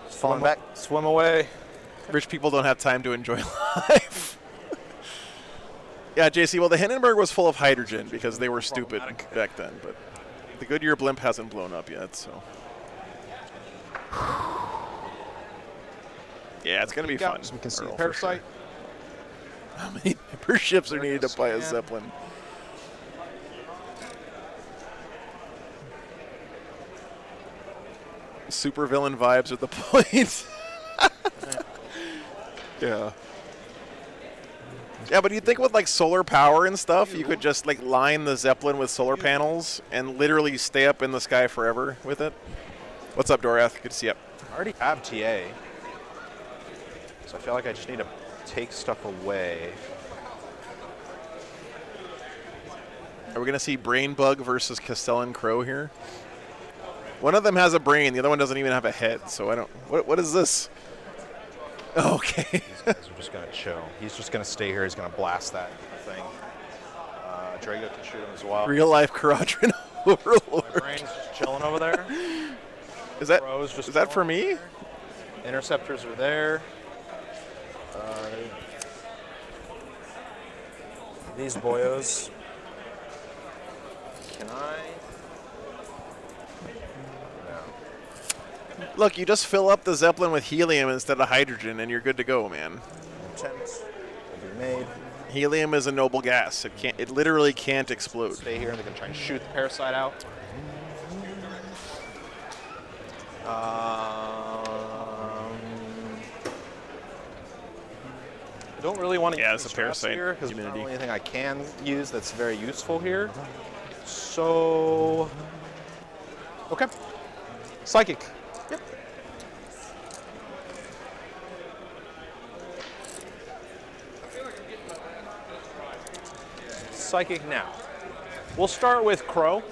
[SPEAKER 3] Falling back.
[SPEAKER 4] Swim away.
[SPEAKER 1] Rich people don't have time to enjoy life. Yeah, JC, well, the Hindenburg was full of hydrogen because they were stupid back then, but the Goodyear blimp hasn't blown up yet, so. Yeah, it's going to be fun.
[SPEAKER 4] We can see the
[SPEAKER 1] for
[SPEAKER 4] parasite.
[SPEAKER 1] sure. How many per ships are needed to buy a Zeppelin? super villain vibes with the points. Yeah. Yeah, but do you think with like solar power and stuff, you could just like line the Zeppelin with solar panels and literally stay up in the sky forever with it? What's up, Dorath? Good to see you.
[SPEAKER 4] I already have TA, so I feel like I just need to take stuff away.
[SPEAKER 1] Are we going to see Brain Bug versus Castellan Crow here? One of them has a brain, the other one doesn't even have a head, so I don't... What is this? Okay.
[SPEAKER 4] These guys are just going to chill. He's just going to stay here. He's going to blast that thing. Drago can shoot him as well.
[SPEAKER 1] Real life Caradron Overlord.
[SPEAKER 4] My brain's just chilling over there.
[SPEAKER 1] Is that for me?
[SPEAKER 4] Interceptors are there. These boyos. Can I? No.
[SPEAKER 1] Look, you just fill up the Zeppelin with helium instead of hydrogen, and you're good to go, man.
[SPEAKER 4] Attempt will be made.
[SPEAKER 1] Helium is a noble gas. It literally can't explode.
[SPEAKER 4] Stay here, and they're gonna try and shoot the parasite out. I don't really want to use
[SPEAKER 1] it's a parasite
[SPEAKER 4] here because it's not
[SPEAKER 1] immunity.
[SPEAKER 4] the only thing I can use that's very useful here. So, okay, psychic. Yep. Psychic now. We'll start with Crow.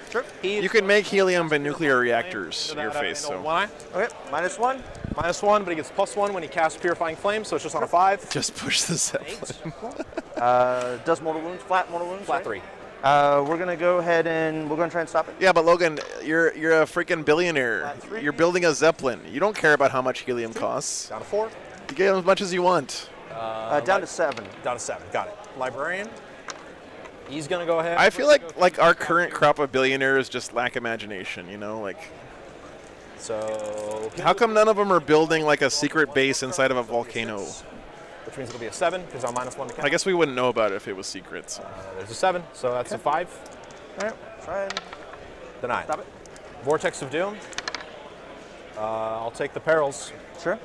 [SPEAKER 4] Sure.
[SPEAKER 1] You can make helium by nuclear reactors in your face. So
[SPEAKER 3] Okay, -1.
[SPEAKER 4] -1, but he gets +1 when he casts Purifying Flame, so it's just on a 5.
[SPEAKER 1] just push the Zeppelin.
[SPEAKER 3] Does mortal wounds, flat mortal wounds?
[SPEAKER 4] Flat
[SPEAKER 3] right?
[SPEAKER 4] 3.
[SPEAKER 3] We're gonna go ahead and we're gonna try and stop it.
[SPEAKER 1] Yeah, but Logan, you're a freaking billionaire. You're building a Zeppelin. You don't care about how much helium costs.
[SPEAKER 4] Down to 4.
[SPEAKER 1] You get as much as you want.
[SPEAKER 3] Down to 7.
[SPEAKER 4] Down to 7. Got it. Librarian. He's gonna go ahead.
[SPEAKER 1] I feel like our current crop of billionaires just lack imagination. You know, like
[SPEAKER 4] So.
[SPEAKER 1] how come none of them are building like a secret base inside of a volcano?
[SPEAKER 4] Which means it'll be a 7 because I'm -1 to count.
[SPEAKER 1] I guess we wouldn't know about it if it was secret. So.
[SPEAKER 4] There's a 7, so that's a 5.
[SPEAKER 3] All right, try and
[SPEAKER 4] Denied.
[SPEAKER 3] stop it.
[SPEAKER 4] Vortex of Doom. I'll take the perils.
[SPEAKER 3] Sure.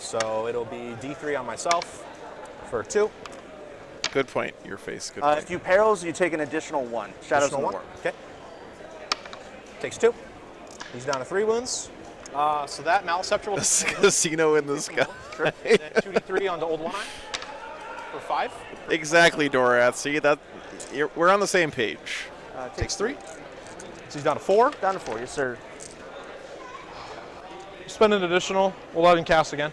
[SPEAKER 4] So it'll be D3 on myself for 2.
[SPEAKER 1] Good point. Your face. Good point.
[SPEAKER 3] If you perils, you take an additional 1. Shadows in the
[SPEAKER 4] 1.
[SPEAKER 3] War.
[SPEAKER 4] Okay. Takes 2. He's down to 3 wounds. So that Maleceptor will
[SPEAKER 1] Casino in the sky.
[SPEAKER 4] then 2d3 onto Old One-Eye for 5.
[SPEAKER 1] Exactly, Dorath. See that? We're on the same page.
[SPEAKER 4] Takes 3. So he's down to 4.
[SPEAKER 3] Down to 4, yes, sir.
[SPEAKER 4] Spend an additional. We'll let him cast again.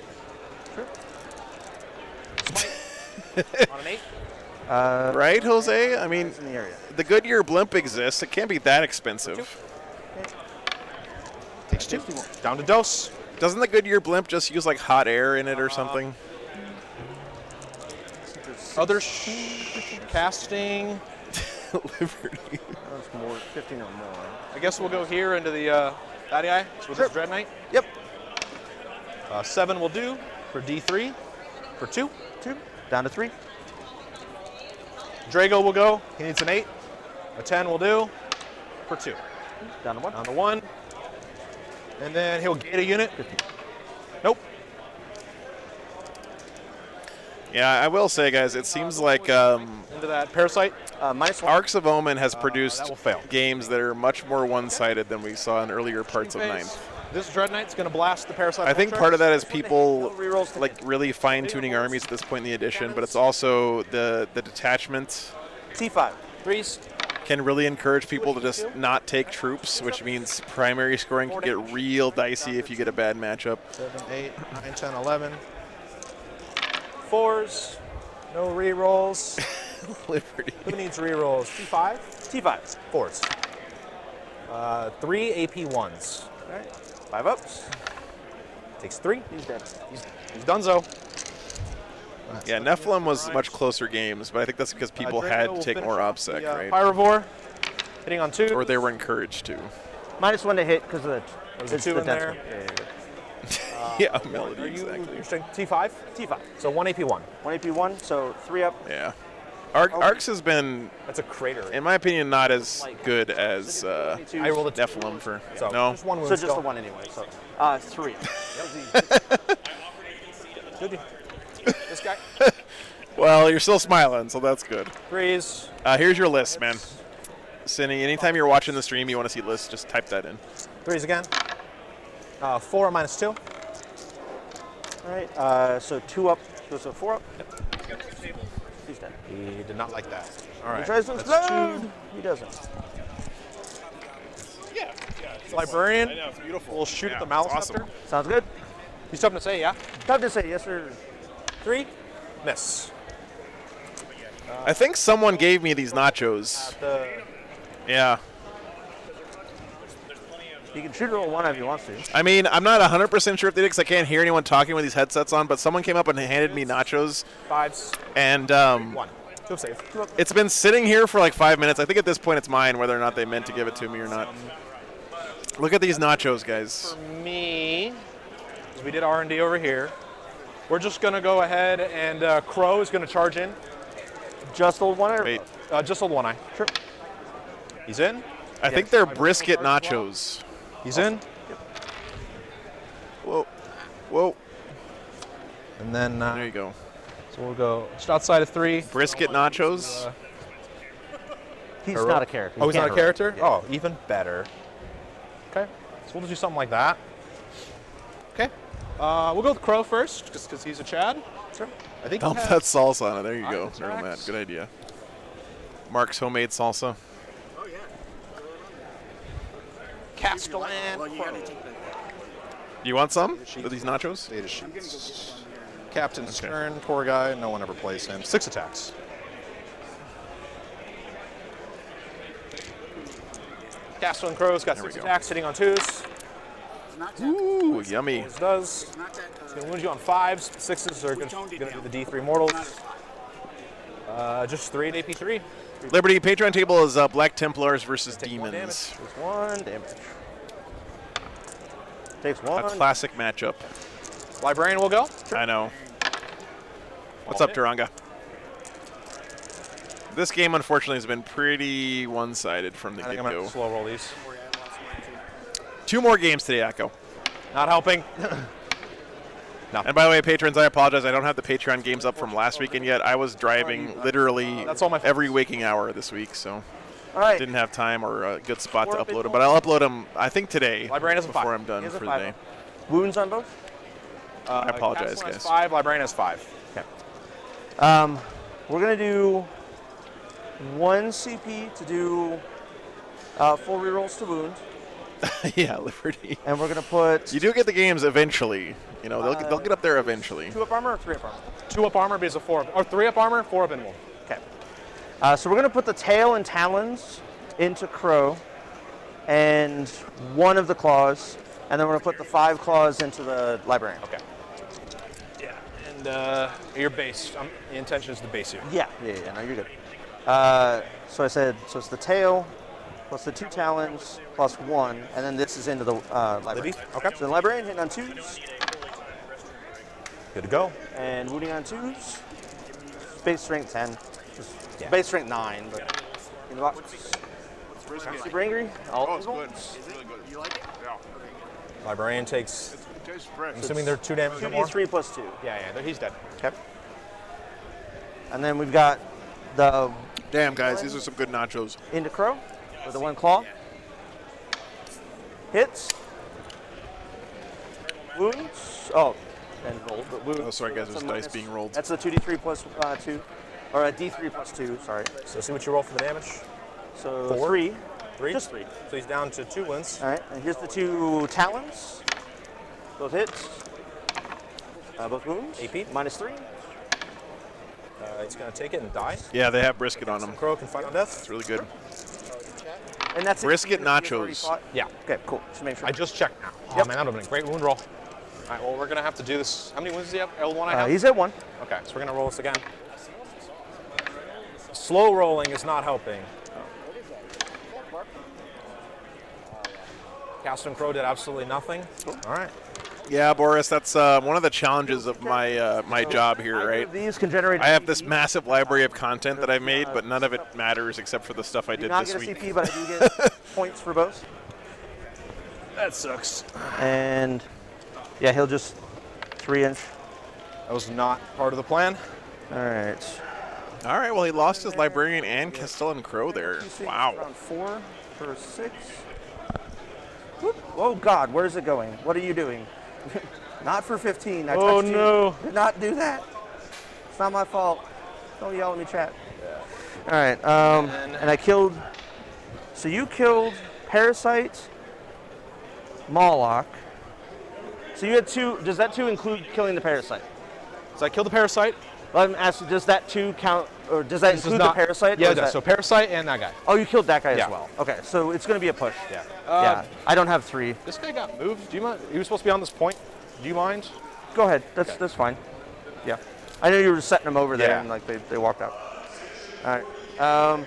[SPEAKER 3] Sure.
[SPEAKER 4] On an 8.
[SPEAKER 1] Right, Jose? I mean,
[SPEAKER 3] It's in the area.
[SPEAKER 1] the Goodyear blimp exists. It can't be that expensive.
[SPEAKER 4] Takes 2. Down to Dose.
[SPEAKER 1] Doesn't the Goodyear blimp just use like hot air in it or something?
[SPEAKER 4] Other casting.
[SPEAKER 1] Liberty.
[SPEAKER 3] That's more, 15 or more.
[SPEAKER 4] I guess we'll go here into the Batty Eye with this Dread Knight.
[SPEAKER 3] Yep.
[SPEAKER 4] 7 will do for D3 for 2.
[SPEAKER 3] 2. Down to 3.
[SPEAKER 4] Drago will go. He needs an 8. A 10 will do for 2.
[SPEAKER 3] Down to 1.
[SPEAKER 4] Down to 1. And then he'll gate a unit. Nope.
[SPEAKER 1] Yeah, I will say, guys, it seems like
[SPEAKER 4] Into that Parasite.
[SPEAKER 3] -1.
[SPEAKER 1] Arcs of Omen has produced
[SPEAKER 4] that will fail.
[SPEAKER 1] games that are much more one-sided than we saw in earlier parts of Ninth.
[SPEAKER 4] This Dread Knight's going to blast the Parasite.
[SPEAKER 1] I think part of that is people
[SPEAKER 3] No rerolls to
[SPEAKER 1] like really fine-tuning armies at this point in the edition, but it's also the detachment
[SPEAKER 3] T5.
[SPEAKER 4] 3s.
[SPEAKER 1] can really encourage people to just not take troops, which means primary scoring can get real dicey if you get a bad matchup.
[SPEAKER 4] 7, 8, 9, 10, 11. 4s. No rerolls.
[SPEAKER 1] Liberty.
[SPEAKER 4] Who needs rerolls? T5?
[SPEAKER 3] T5.
[SPEAKER 4] 4s. 3 AP1s.
[SPEAKER 3] All right. 5 ups.
[SPEAKER 4] Takes 3.
[SPEAKER 3] He's dead.
[SPEAKER 4] He's donezo.
[SPEAKER 1] Yeah, Nephilim was much closer games, but I think that's because people had to take more OBSEC, right?
[SPEAKER 4] Pyrovore. Hitting on 2.
[SPEAKER 1] Or they were encouraged to.
[SPEAKER 3] -1 to hit because of the.
[SPEAKER 4] There's a 2 in there.
[SPEAKER 1] Yeah, Melody,
[SPEAKER 4] Are you
[SPEAKER 1] exactly.
[SPEAKER 4] interesting? T5?
[SPEAKER 3] T5.
[SPEAKER 4] So 1 AP1.
[SPEAKER 3] 1 AP1, so 3 up.
[SPEAKER 1] Yeah. Arcs has been,
[SPEAKER 4] That's a crater.
[SPEAKER 1] in my opinion, not as good as
[SPEAKER 4] I rolled a
[SPEAKER 1] Nephilim for.
[SPEAKER 4] So
[SPEAKER 1] No.
[SPEAKER 4] just one wound.
[SPEAKER 3] So just
[SPEAKER 4] still.
[SPEAKER 3] the one anyway. So 3.
[SPEAKER 4] Good. This guy.
[SPEAKER 1] Well, you're still smiling, so that's good.
[SPEAKER 4] 3s.
[SPEAKER 1] Here's your list, man. Cindy, anytime you're watching the stream, you want to see lists, just type that in.
[SPEAKER 4] 3s again. 4 minus 2.
[SPEAKER 3] All right. So 2 up. So 4 up. He's dead.
[SPEAKER 4] He did not like that. All right.
[SPEAKER 3] He tries to
[SPEAKER 4] That's
[SPEAKER 3] explode. He doesn't.
[SPEAKER 4] Librarian.
[SPEAKER 1] I know, it's beautiful.
[SPEAKER 4] We'll shoot
[SPEAKER 1] Yeah,
[SPEAKER 4] at the mouse
[SPEAKER 1] awesome.
[SPEAKER 4] scepter.
[SPEAKER 3] Sounds good.
[SPEAKER 4] He's something to say, yeah?
[SPEAKER 3] Tough to say, yes sir.
[SPEAKER 4] 3. Miss.
[SPEAKER 1] I think someone gave me these nachos. Yeah.
[SPEAKER 3] You can shoot roll 1 if you want to.
[SPEAKER 1] I mean, I'm not 100% sure if they did because I can't hear anyone talking with these headsets on, but someone came up and handed me nachos.
[SPEAKER 4] 5s.
[SPEAKER 1] And
[SPEAKER 4] 1. 2 save.
[SPEAKER 1] it's been sitting here for like 5 minutes. I think at this point it's mine, whether or not they meant to give it to me or not. Look at these nachos, guys.
[SPEAKER 4] Me. We did R&D over here. We're just going to go ahead and Crow is going to charge in.
[SPEAKER 3] Just old 1 or?
[SPEAKER 1] Wait,
[SPEAKER 4] Just hold one eye.
[SPEAKER 3] Sure.
[SPEAKER 4] He's in.
[SPEAKER 1] I think they're brisket nachos.
[SPEAKER 4] He's in.
[SPEAKER 1] Whoa. Whoa.
[SPEAKER 4] And then
[SPEAKER 1] There you go.
[SPEAKER 4] so we'll go just outside of 3.
[SPEAKER 1] Brisket nachos.
[SPEAKER 3] He's
[SPEAKER 4] Hero?
[SPEAKER 3] not a character.
[SPEAKER 4] Oh,
[SPEAKER 3] He
[SPEAKER 4] he's not a
[SPEAKER 3] can't
[SPEAKER 4] character? Oh, even better. Okay. So we'll just do something like that. Okay. We'll go with Crow first, just because he's a Chad.
[SPEAKER 3] Sure.
[SPEAKER 4] I think
[SPEAKER 1] Dump
[SPEAKER 4] he has
[SPEAKER 1] that salsa on it. There you go.
[SPEAKER 4] Iron
[SPEAKER 1] Neural Matt.
[SPEAKER 4] tracks.
[SPEAKER 1] Good idea. Mark's homemade salsa.
[SPEAKER 4] Castellan.
[SPEAKER 1] You want some of these nachos?
[SPEAKER 4] Data sheets. Captain's turn. Poor guy. No one ever plays him. 6 attacks. Castellan Crow's got 6 attacks, sitting on 2s.
[SPEAKER 1] Ooh, yummy.
[SPEAKER 4] Always does. It's going to wound you on 5s. 6s are going to do the D3 mortals. Just 3 at AP3.
[SPEAKER 1] Liberty, Patreon table is Black Templars versus
[SPEAKER 4] Take 1
[SPEAKER 1] Demons.
[SPEAKER 4] damage.
[SPEAKER 3] Takes 1 damage. Takes
[SPEAKER 1] A
[SPEAKER 3] 1.
[SPEAKER 1] classic matchup.
[SPEAKER 4] Librarian will go.
[SPEAKER 1] I know. What's up, Duranga? This game, unfortunately, has been pretty one-sided from the
[SPEAKER 4] I think I'm going
[SPEAKER 1] get-go.
[SPEAKER 4] to slow roll these.
[SPEAKER 1] 2 more games today, Akko.
[SPEAKER 4] Not helping.
[SPEAKER 1] And by the way, patrons, I apologize. I don't have the Patreon games up from last weekend yet. I was driving literally
[SPEAKER 4] That's all my
[SPEAKER 1] every waking hour this week, so
[SPEAKER 3] All right.
[SPEAKER 1] didn't have time or a good spot to upload them. But I'll upload them, I think, today
[SPEAKER 4] Librarian has a
[SPEAKER 1] before
[SPEAKER 4] 5.
[SPEAKER 1] I'm done
[SPEAKER 3] He has a
[SPEAKER 1] for the
[SPEAKER 3] 5
[SPEAKER 1] day.
[SPEAKER 3] up. Wounds on both?
[SPEAKER 1] I apologize,
[SPEAKER 4] Castellan has
[SPEAKER 1] guys.
[SPEAKER 4] 5. Librarian has 5.
[SPEAKER 3] We're going to do 1 CP to do full rerolls to wound.
[SPEAKER 1] Yeah, Liberty.
[SPEAKER 3] And we're going to put
[SPEAKER 1] You do get the games eventually. You know, they'll get up there eventually.
[SPEAKER 3] 2 up armor or 3 up armor?
[SPEAKER 4] 2 up armor because of 4 or 3 up armor, 4 up inward.
[SPEAKER 3] Okay. So we're going to put the tail and talons into Crow and 1 of the claws. And then we're going to put the 5 claws into the librarian.
[SPEAKER 4] Okay. Yeah. And your base. The intention is to base you.
[SPEAKER 3] Yeah. No, you're good. So I said, so it's the tail plus the 2 talons plus 1, and then this is into the librarian.
[SPEAKER 4] Libby? Okay.
[SPEAKER 3] So the librarian hitting on 2s
[SPEAKER 4] Good to go.
[SPEAKER 3] and wounding on 2s. Base strength 10.
[SPEAKER 4] Yeah.
[SPEAKER 3] Base strength 9, but in the box. Super angry. All
[SPEAKER 1] it's good.
[SPEAKER 4] Librarian takes. I'm assuming they're 2 damage or more.
[SPEAKER 3] 2d3 plus 2.
[SPEAKER 4] Yeah, he's dead.
[SPEAKER 3] Okay. And then we've got the
[SPEAKER 1] Damn, guys, these are some good nachos.
[SPEAKER 3] into Crow with the 1 claw. Hits. Wounds. Oh, and rolled, but wounds.
[SPEAKER 1] Oh, sorry, guys,
[SPEAKER 3] That's
[SPEAKER 1] there's
[SPEAKER 3] a
[SPEAKER 1] dice
[SPEAKER 3] minus.
[SPEAKER 1] being rolled.
[SPEAKER 3] That's a 2d3 plus 2, or a d3 plus 2. Sorry.
[SPEAKER 4] So see what you roll for the damage.
[SPEAKER 3] So
[SPEAKER 4] 4?
[SPEAKER 3] 3.
[SPEAKER 4] 3?
[SPEAKER 3] Just 3.
[SPEAKER 4] So he's down to 2 wounds.
[SPEAKER 3] All right. And here's the 2 talons. Both hits. Both wounds.
[SPEAKER 4] AP.
[SPEAKER 3] Minus 3.
[SPEAKER 4] He's going to take it and die.
[SPEAKER 1] Yeah, they have brisket on them.
[SPEAKER 4] Crow can fight on death.
[SPEAKER 1] It's really good.
[SPEAKER 3] And that's it.
[SPEAKER 1] Brisket
[SPEAKER 3] You've already
[SPEAKER 1] nachos.
[SPEAKER 3] fought?
[SPEAKER 4] Yeah.
[SPEAKER 3] Okay. Cool. Just make sure.
[SPEAKER 4] I just checked now. Oh,
[SPEAKER 3] Yep.
[SPEAKER 4] man, that would have been a great wound roll. All right, well, we're going to have to do this. How many wounds does he have? L1 I have?
[SPEAKER 3] He's at 1.
[SPEAKER 4] Okay, so we're going to roll this again. Slow rolling is not helping. Castellan Crow did absolutely nothing. All right.
[SPEAKER 1] Yeah, Boris, that's one of the challenges of my my job here,
[SPEAKER 3] Either
[SPEAKER 1] right?
[SPEAKER 3] of these can generate.
[SPEAKER 1] I have this massive library of content that I've made, but none of it matters except for the stuff I
[SPEAKER 3] do
[SPEAKER 1] did
[SPEAKER 3] not
[SPEAKER 1] this
[SPEAKER 3] get a
[SPEAKER 1] week.
[SPEAKER 3] CP, but I do get points for both.
[SPEAKER 4] That sucks.
[SPEAKER 3] And yeah, he'll just 3-inch.
[SPEAKER 4] That was not part of the plan.
[SPEAKER 3] All right.
[SPEAKER 1] All right, well, he lost his librarian and Castellan Crow there. Wow.
[SPEAKER 3] Round 4 for 6. Whoop. Oh God, where's it going? What are you doing? Not for 15. I touched you. Did not do that. It's not my fault. Don't yell at me, chat. All right. And I killed. So you killed Parasite, Moloch. So you had 2. Does that 2 include killing the Parasite?
[SPEAKER 4] So I killed the Parasite.
[SPEAKER 3] Well, I'm asking, does that 2 count, or does that
[SPEAKER 4] This
[SPEAKER 3] include
[SPEAKER 4] does
[SPEAKER 3] the Parasite?
[SPEAKER 4] Yeah,
[SPEAKER 3] or
[SPEAKER 4] it
[SPEAKER 3] is
[SPEAKER 4] does.
[SPEAKER 3] that-
[SPEAKER 4] So Parasite and that guy.
[SPEAKER 3] Oh, you killed that guy
[SPEAKER 4] Yeah.
[SPEAKER 3] as well. Okay, so it's going to be a push.
[SPEAKER 4] Yeah.
[SPEAKER 3] Yeah. I don't have 3.
[SPEAKER 4] This guy got moved. Do you mind? He was supposed to be on this point. Do you mind?
[SPEAKER 3] Go ahead. That's fine. Yeah. I know you were setting them over there,
[SPEAKER 4] Yeah.
[SPEAKER 3] and like they walked out. All right.
[SPEAKER 4] And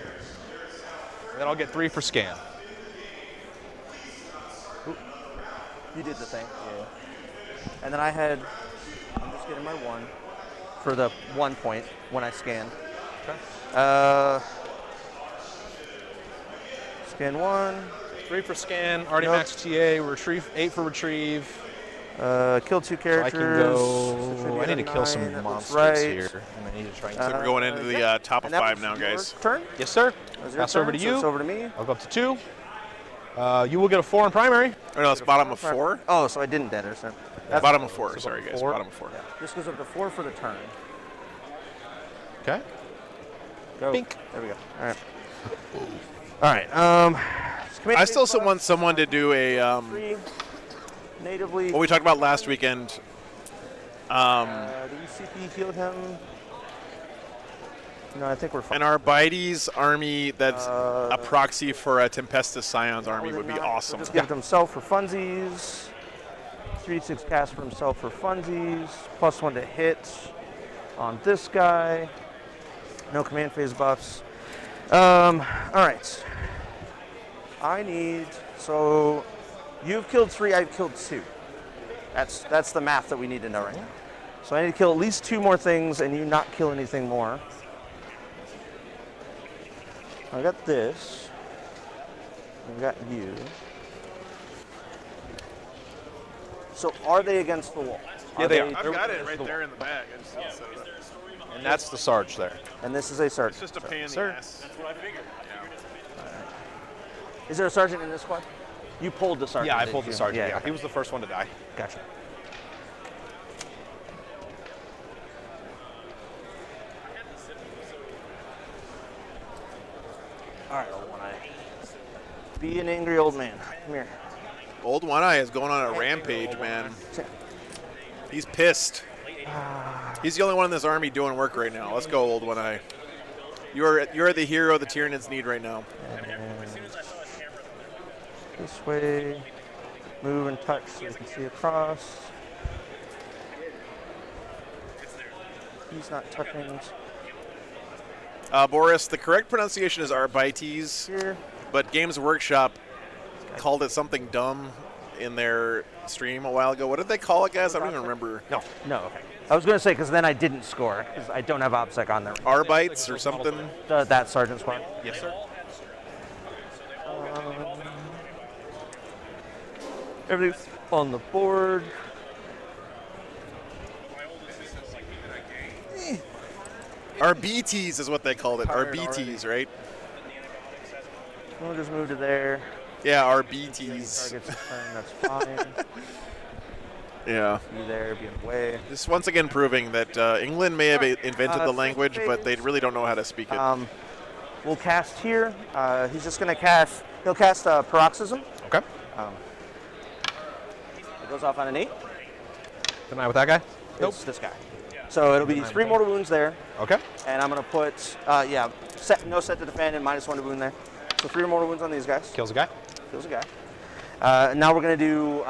[SPEAKER 4] then I'll get 3 for scan.
[SPEAKER 3] You did the thing. Yeah. And then I'm just getting my 1 for the 1 point when I scan.
[SPEAKER 4] Okay.
[SPEAKER 3] Scan 1.
[SPEAKER 4] 3 for scan. Already
[SPEAKER 3] Nope.
[SPEAKER 4] max TA. Retrieve 8 for retrieve.
[SPEAKER 3] Kill 2
[SPEAKER 4] So
[SPEAKER 3] characters.
[SPEAKER 4] I can go.
[SPEAKER 3] So should be
[SPEAKER 4] I need
[SPEAKER 3] at
[SPEAKER 4] to
[SPEAKER 3] a
[SPEAKER 4] kill
[SPEAKER 3] 9,
[SPEAKER 4] some
[SPEAKER 3] that looks
[SPEAKER 4] monsters
[SPEAKER 3] right.
[SPEAKER 4] here, and I need to try and.
[SPEAKER 1] So we're going into the top of
[SPEAKER 3] And that
[SPEAKER 1] 5
[SPEAKER 3] was
[SPEAKER 1] now,
[SPEAKER 3] your
[SPEAKER 1] guys.
[SPEAKER 3] Turn.
[SPEAKER 4] Yes, sir.
[SPEAKER 3] That was your
[SPEAKER 4] Pass
[SPEAKER 3] turn,
[SPEAKER 4] over to
[SPEAKER 3] so
[SPEAKER 4] you.
[SPEAKER 3] It's over to me.
[SPEAKER 4] I'll go up to 2. You will get a 4 in primary.
[SPEAKER 1] Or no, it's bottom of 4.
[SPEAKER 3] Oh, so I didn't dead or something.
[SPEAKER 1] Bottom of 4. Sorry, guys.
[SPEAKER 4] 4.
[SPEAKER 1] Bottom of 4.
[SPEAKER 3] This goes up to 4 for the turn.
[SPEAKER 4] Okay.
[SPEAKER 3] Go.
[SPEAKER 4] Bink.
[SPEAKER 3] There we go. All right. All right.
[SPEAKER 1] I still want someone to do a
[SPEAKER 3] natively.
[SPEAKER 1] what we talked about last weekend.
[SPEAKER 3] The ECP healed him. No, I think we're fine.
[SPEAKER 1] An Arbites army that's a proxy for a Tempestus Scions army would be awesome.
[SPEAKER 3] Just give it to himself for funsies. 3/6 cast for himself for funsies. +1 to hit on this guy. No command phase buffs. All right. I need. So you've killed 3. I've killed 2. That's the math that we need to know right now. So I need to kill at least 2 more things, and you not kill anything more. I got this. I got you. So are they against the wall?
[SPEAKER 4] Yeah, they are.
[SPEAKER 1] I've got it right there in the bag.
[SPEAKER 4] And that's the Sarge there.
[SPEAKER 3] And this is a sergeant.
[SPEAKER 1] It's just a pain in the
[SPEAKER 4] Sir.
[SPEAKER 1] ass.
[SPEAKER 3] Is there a sergeant in this squad? You pulled the sergeant.
[SPEAKER 4] Yeah, I
[SPEAKER 3] didn't
[SPEAKER 4] pulled the
[SPEAKER 3] you?
[SPEAKER 4] Sergeant. Yeah,
[SPEAKER 3] okay.
[SPEAKER 4] he was the first one to die.
[SPEAKER 3] Gotcha. All right, old one eye. Be an angry old man. Come here.
[SPEAKER 1] Old One Eye is going on a rampage, man. He's pissed. He's the only one in this army doing work right now. Let's go, Old One Eye. You're the hero the Tyranids need right now.
[SPEAKER 3] This way. Move and touch so you can see across. He's not touching.
[SPEAKER 1] Boris, the correct pronunciation is Arbites,
[SPEAKER 3] Here.
[SPEAKER 1] but Games Workshop called it something dumb in their stream a while ago. What did they call it, guys? I don't even remember.
[SPEAKER 3] No, okay. I was going to say, because then I didn't score, because I don't have OBSEC on there.
[SPEAKER 1] Arbites or something?
[SPEAKER 3] That sergeant squad.
[SPEAKER 4] Yes, sir.
[SPEAKER 3] Everything's on the board.
[SPEAKER 1] Arbites is what they called it. Arbites, right?
[SPEAKER 3] We'll just move to there.
[SPEAKER 1] Yeah, Arbites.
[SPEAKER 3] Target's turn, that's fine.
[SPEAKER 1] Yeah.
[SPEAKER 3] Be there, be in the way.
[SPEAKER 1] Just once again proving that England may have invented the language, but they really don't know how to speak it.
[SPEAKER 3] We'll cast here. He's just going to cast, he'll cast Paroxysm.
[SPEAKER 4] Okay.
[SPEAKER 3] It goes off on an 8.
[SPEAKER 4] Deny with that guy?
[SPEAKER 3] It's this guy. So it'll be 3 mortal wounds there.
[SPEAKER 4] Okay.
[SPEAKER 3] And I'm going to put, no set to defend and -1 to wound there. So 3 mortal wounds on these guys.
[SPEAKER 4] Kills a guy.
[SPEAKER 3] Kills a guy. Now we're going to do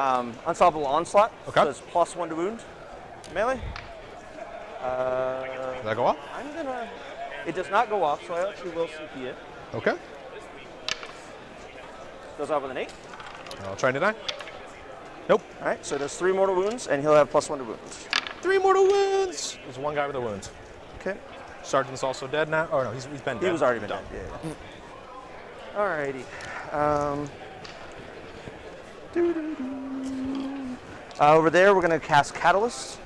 [SPEAKER 3] Unstoppable Onslaught.
[SPEAKER 4] Okay.
[SPEAKER 3] So it's +1 to wound. Melee.
[SPEAKER 4] Does that go up?
[SPEAKER 3] I'm going to... It does not go off, so I actually will CP it.
[SPEAKER 4] Okay.
[SPEAKER 3] Goes off with an 8.
[SPEAKER 4] I'll try and deny. Nope.
[SPEAKER 3] All right, so it does 3 mortal wounds, and he'll have +1 to wounds.
[SPEAKER 4] 3 mortal wounds. There's one guy with a wound.
[SPEAKER 3] Okay.
[SPEAKER 4] Sergeant's also dead now. Oh no, he's been dead.
[SPEAKER 3] He was already been
[SPEAKER 4] Done.
[SPEAKER 3] dead. Yeah. Alrighty. Over there, we're gonna cast Catalyst.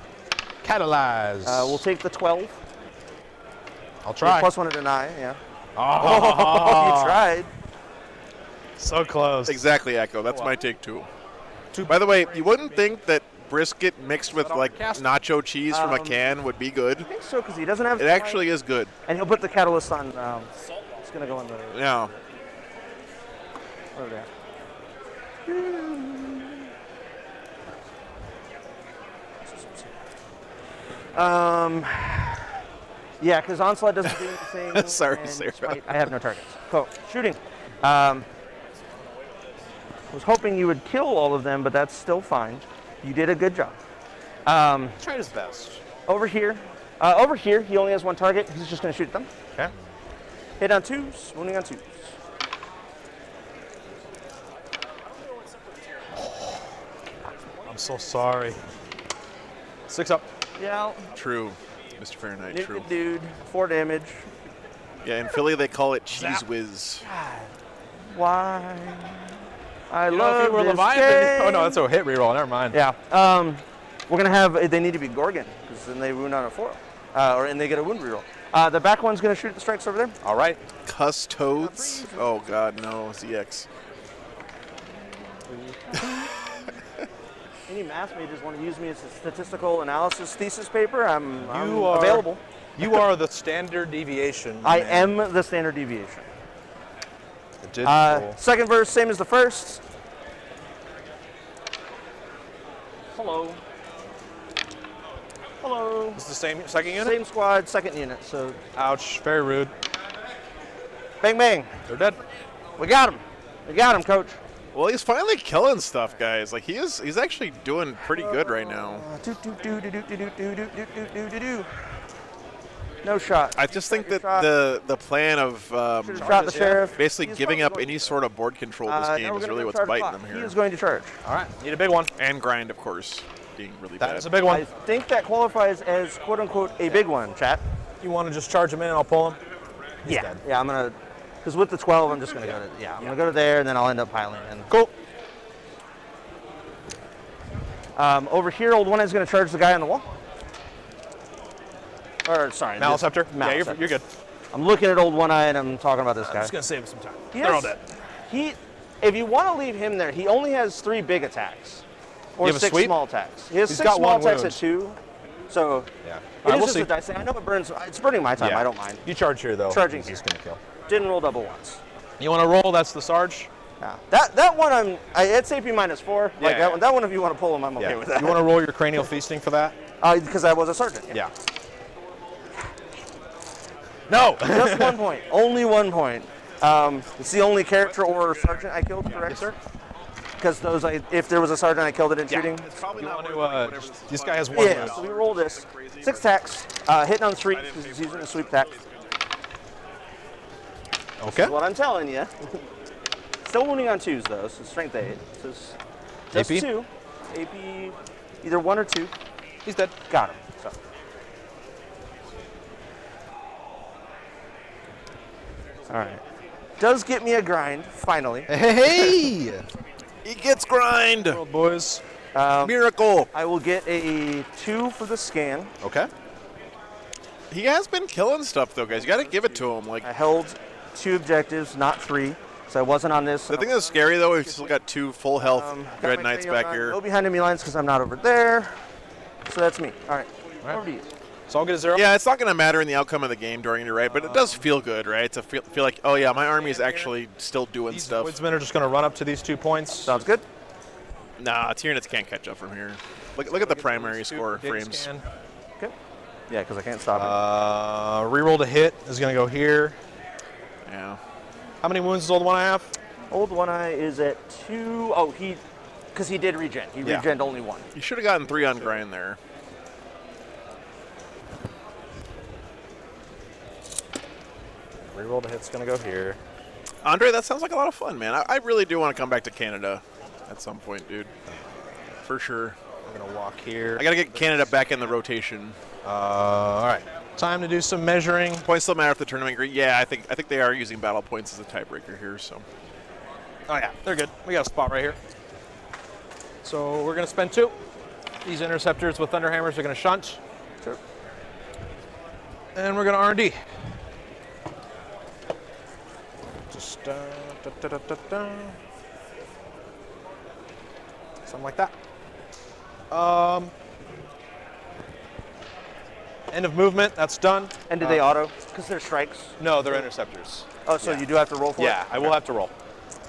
[SPEAKER 4] Catalyze.
[SPEAKER 3] We'll take the 12.
[SPEAKER 4] I'll try.
[SPEAKER 3] +1 to deny. Yeah.
[SPEAKER 4] Oh,
[SPEAKER 3] You tried.
[SPEAKER 4] so close.
[SPEAKER 1] Exactly, Echo. That's my take too. By the way, you wouldn't think that brisket mixed with like nacho cheese from a can would be good.
[SPEAKER 3] I think so, because he doesn't have.
[SPEAKER 1] It actually is good.
[SPEAKER 3] And he'll put the Catalyst on. It's gonna go in the.
[SPEAKER 1] Yeah.
[SPEAKER 3] Over there. Yeah, because Onslaught doesn't do anything.
[SPEAKER 1] Sorry,
[SPEAKER 3] and
[SPEAKER 1] Sarah.
[SPEAKER 3] Smite, I have no targets. Cool. Shooting. Was hoping you would kill all of them, but that's still fine. You did a good job.
[SPEAKER 4] Tried his best.
[SPEAKER 3] Over here, he only has 1 target. He's just going to shoot at them.
[SPEAKER 4] Okay.
[SPEAKER 3] Hit on 2s, wounding on 2s.
[SPEAKER 4] I'm so sorry. 6 up.
[SPEAKER 3] Yeah.
[SPEAKER 1] True, Mr. Fahrenheit.
[SPEAKER 3] Nuke
[SPEAKER 1] True.
[SPEAKER 3] the dude. 4 damage.
[SPEAKER 1] Yeah, in Philly they call it cheese whiz.
[SPEAKER 3] Why? I
[SPEAKER 4] You know,
[SPEAKER 3] love
[SPEAKER 4] if you were
[SPEAKER 3] this
[SPEAKER 4] Leviathan.
[SPEAKER 3] game.
[SPEAKER 4] Oh no, that's a hit reroll. Never mind.
[SPEAKER 3] Yeah. We're gonna have. They need to be Gorgon because then they wound on a 4, and they get a wound reroll. The back one's gonna shoot the strikes over there.
[SPEAKER 4] All right.
[SPEAKER 1] Custodes. Oh God, no. ZX.
[SPEAKER 3] Any math majors want to use me as a statistical analysis thesis paper? I'm
[SPEAKER 4] You are
[SPEAKER 3] available.
[SPEAKER 4] You are the standard deviation.
[SPEAKER 3] I
[SPEAKER 4] man.
[SPEAKER 3] am the standard deviation.
[SPEAKER 4] It did cool.
[SPEAKER 3] Second verse, same as the first. Hello. Hello.
[SPEAKER 4] It's the same second unit.
[SPEAKER 3] Same squad, second unit. So
[SPEAKER 4] Ouch. Very rude.
[SPEAKER 3] bang bang.
[SPEAKER 4] They're dead.
[SPEAKER 3] We got him. We got him, coach.
[SPEAKER 1] Well, he's finally killing stuff, guys. Like he's actually doing pretty good right now.
[SPEAKER 3] No shot.
[SPEAKER 1] I just think that
[SPEAKER 3] Shot.
[SPEAKER 1] the plan of
[SPEAKER 3] Should have shot the sheriff.
[SPEAKER 1] basically
[SPEAKER 3] He's
[SPEAKER 1] giving up
[SPEAKER 3] probably
[SPEAKER 1] any
[SPEAKER 3] going
[SPEAKER 1] sort of board control
[SPEAKER 3] to.
[SPEAKER 1] this
[SPEAKER 3] Now
[SPEAKER 1] game
[SPEAKER 3] we're
[SPEAKER 1] is
[SPEAKER 3] gonna
[SPEAKER 1] really
[SPEAKER 3] go
[SPEAKER 1] what's
[SPEAKER 3] charge
[SPEAKER 1] biting
[SPEAKER 3] clock.
[SPEAKER 1] them
[SPEAKER 3] He
[SPEAKER 1] here.
[SPEAKER 3] is going to charge.
[SPEAKER 4] All right. Need a big one.
[SPEAKER 1] And grind, of course, being really
[SPEAKER 4] That
[SPEAKER 1] bad.
[SPEAKER 4] is a big
[SPEAKER 3] I
[SPEAKER 4] one.
[SPEAKER 3] think that qualifies as quote unquote a big one, chat.
[SPEAKER 4] You want to just charge him in and I'll pull him?
[SPEAKER 3] Yeah.
[SPEAKER 4] dead.
[SPEAKER 3] Yeah, I'm gonna. Because with the 12, I'm just gonna go to. Yeah, I'm gonna go to there, and then I'll end up piling in.
[SPEAKER 4] Cool.
[SPEAKER 3] Over here, old one is gonna charge the guy on the wall. Or sorry,
[SPEAKER 4] Malice
[SPEAKER 3] this-
[SPEAKER 4] Scepter? Yeah,
[SPEAKER 3] Malice
[SPEAKER 4] you're
[SPEAKER 3] Scepter.
[SPEAKER 4] good.
[SPEAKER 3] I'm looking at old one eye, and I'm talking about this guy.
[SPEAKER 4] Just going to save him some time.
[SPEAKER 3] He
[SPEAKER 4] They're all
[SPEAKER 3] has-
[SPEAKER 4] dead.
[SPEAKER 3] If you want to leave him there, he only has 3 big attacks, or
[SPEAKER 4] You have a
[SPEAKER 3] 6
[SPEAKER 4] sweep?
[SPEAKER 3] small attacks. He has
[SPEAKER 4] He's
[SPEAKER 3] 6
[SPEAKER 4] got
[SPEAKER 3] small
[SPEAKER 4] one
[SPEAKER 3] attacks
[SPEAKER 4] wound.
[SPEAKER 3] at 2. So
[SPEAKER 4] Yeah.
[SPEAKER 3] it
[SPEAKER 4] All right,
[SPEAKER 3] is
[SPEAKER 4] we'll
[SPEAKER 3] just
[SPEAKER 4] see.
[SPEAKER 3] a dice thing. I know it burns. It's burning my time.
[SPEAKER 4] Yeah.
[SPEAKER 3] I don't mind.
[SPEAKER 4] You charge here, though.
[SPEAKER 3] Charging
[SPEAKER 4] He's
[SPEAKER 3] here.
[SPEAKER 4] going to kill.
[SPEAKER 3] Didn't roll double once.
[SPEAKER 4] You want to roll? That's the Sarge?
[SPEAKER 3] Yeah. That one it's AP -4. Like
[SPEAKER 4] Yeah.
[SPEAKER 3] that one if you want to pull him, I'm okay with that.
[SPEAKER 4] You want to roll your cranial feasting for that?
[SPEAKER 3] Because I was a sergeant.
[SPEAKER 4] Yeah. No!
[SPEAKER 3] Just 1 point. Only 1 point. It's the only character or sergeant I killed, correct?
[SPEAKER 4] Yes, sir.
[SPEAKER 3] Because if there was a sergeant I killed it in shooting.
[SPEAKER 1] Probably
[SPEAKER 4] You
[SPEAKER 1] not
[SPEAKER 4] want to, this guy has 1
[SPEAKER 3] Yeah,
[SPEAKER 4] wound.
[SPEAKER 3] so we roll this. 6 attacks, hitting on 3 because he's using a sweep attack.
[SPEAKER 4] Okay.
[SPEAKER 3] That's what I'm telling you. Still wounding on 2s though, so strength 8. So it's just
[SPEAKER 4] AP?
[SPEAKER 3] 2. AP, either 1 or 2.
[SPEAKER 4] He's dead.
[SPEAKER 3] Got him. So. All right. Does get me a grind, finally.
[SPEAKER 4] Hey!
[SPEAKER 1] He gets grind.
[SPEAKER 4] World boys.
[SPEAKER 1] Miracle.
[SPEAKER 3] I will get a 2 for the scan.
[SPEAKER 4] Okay.
[SPEAKER 1] He has been killing stuff though, guys. You got to give it to him. Like
[SPEAKER 3] I held 2 objectives, not 3, so I wasn't on this.
[SPEAKER 1] the thing that's scary though, we've still got 2 full health
[SPEAKER 3] got
[SPEAKER 1] Dread
[SPEAKER 3] my
[SPEAKER 1] Knights
[SPEAKER 3] cranial
[SPEAKER 1] back
[SPEAKER 3] on.
[SPEAKER 1] here.
[SPEAKER 3] Go behind enemy lines because I'm not over there. So that's me. All right.
[SPEAKER 4] right.
[SPEAKER 3] Over to you.
[SPEAKER 4] So I'll get a 0?
[SPEAKER 1] Yeah, it's not going to matter in the outcome of the game, Dorian, you're right, but it does feel good, right? To feel like, oh yeah, my army is actually still doing
[SPEAKER 4] These
[SPEAKER 1] stuff.
[SPEAKER 4] woodsmen are just going to run up to these 2 points.
[SPEAKER 3] Sounds good.
[SPEAKER 1] Nah, Tyranids can't catch up from here. Look at the primary score frames.
[SPEAKER 4] Scan.
[SPEAKER 3] Okay. Yeah, because I can't stop
[SPEAKER 4] Reroll to hit is going to go here.
[SPEAKER 1] Yeah.
[SPEAKER 4] How many wounds does old one I have?
[SPEAKER 3] it. Old One Eye is at 2. Oh, because he did regen. He
[SPEAKER 4] Yeah.
[SPEAKER 3] regened only 1.
[SPEAKER 1] You should have gotten 3 on grind there.
[SPEAKER 4] Reroll to hit's going to go here.
[SPEAKER 1] Andre, that sounds like a lot of fun, man. I really do want to come back to Canada at some point, dude. For sure.
[SPEAKER 4] I'm gonna walk here.
[SPEAKER 1] I gotta get Canada back in the rotation.
[SPEAKER 4] All right. Time to do some measuring.
[SPEAKER 1] Points still matter if the tournament agree. Yeah, I think they are using battle points as a tiebreaker here. So.
[SPEAKER 4] Oh yeah, they're good. We got a spot right here. So we're gonna spend 2. These interceptors with Thunderhammers are gonna shunt.
[SPEAKER 3] Sure.
[SPEAKER 4] And we're gonna R&D. Just something like that. End of movement, that's done.
[SPEAKER 3] And do they auto? Because they're strikes.
[SPEAKER 4] No, they're interceptors.
[SPEAKER 3] Oh, so you do have to roll for it?
[SPEAKER 4] Yeah, I will have to roll.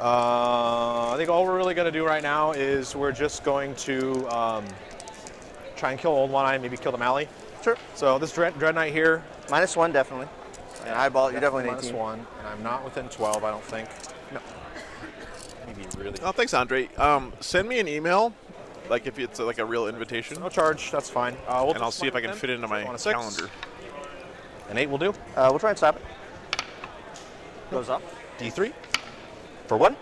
[SPEAKER 4] I think all we're really going to do right now is we're just going to try and kill Old One Eye, maybe kill the Mally.
[SPEAKER 3] Sure.
[SPEAKER 4] So this Dread Knight here.
[SPEAKER 3] -1, definitely. And eyeball, you're definitely an 18.
[SPEAKER 4] -1, and I'm not within 12, I don't think.
[SPEAKER 3] No.
[SPEAKER 4] Maybe really.
[SPEAKER 1] Oh, thanks, Andre. Send me an email, like if it's like a real invitation,
[SPEAKER 4] No charge, that's fine.
[SPEAKER 1] and I'll see if I can fit it into my
[SPEAKER 4] On a 6.
[SPEAKER 1] calendar.
[SPEAKER 4] An 8 will do.
[SPEAKER 3] We'll try and stop it. Goes up.
[SPEAKER 4] D3.
[SPEAKER 3] For 1.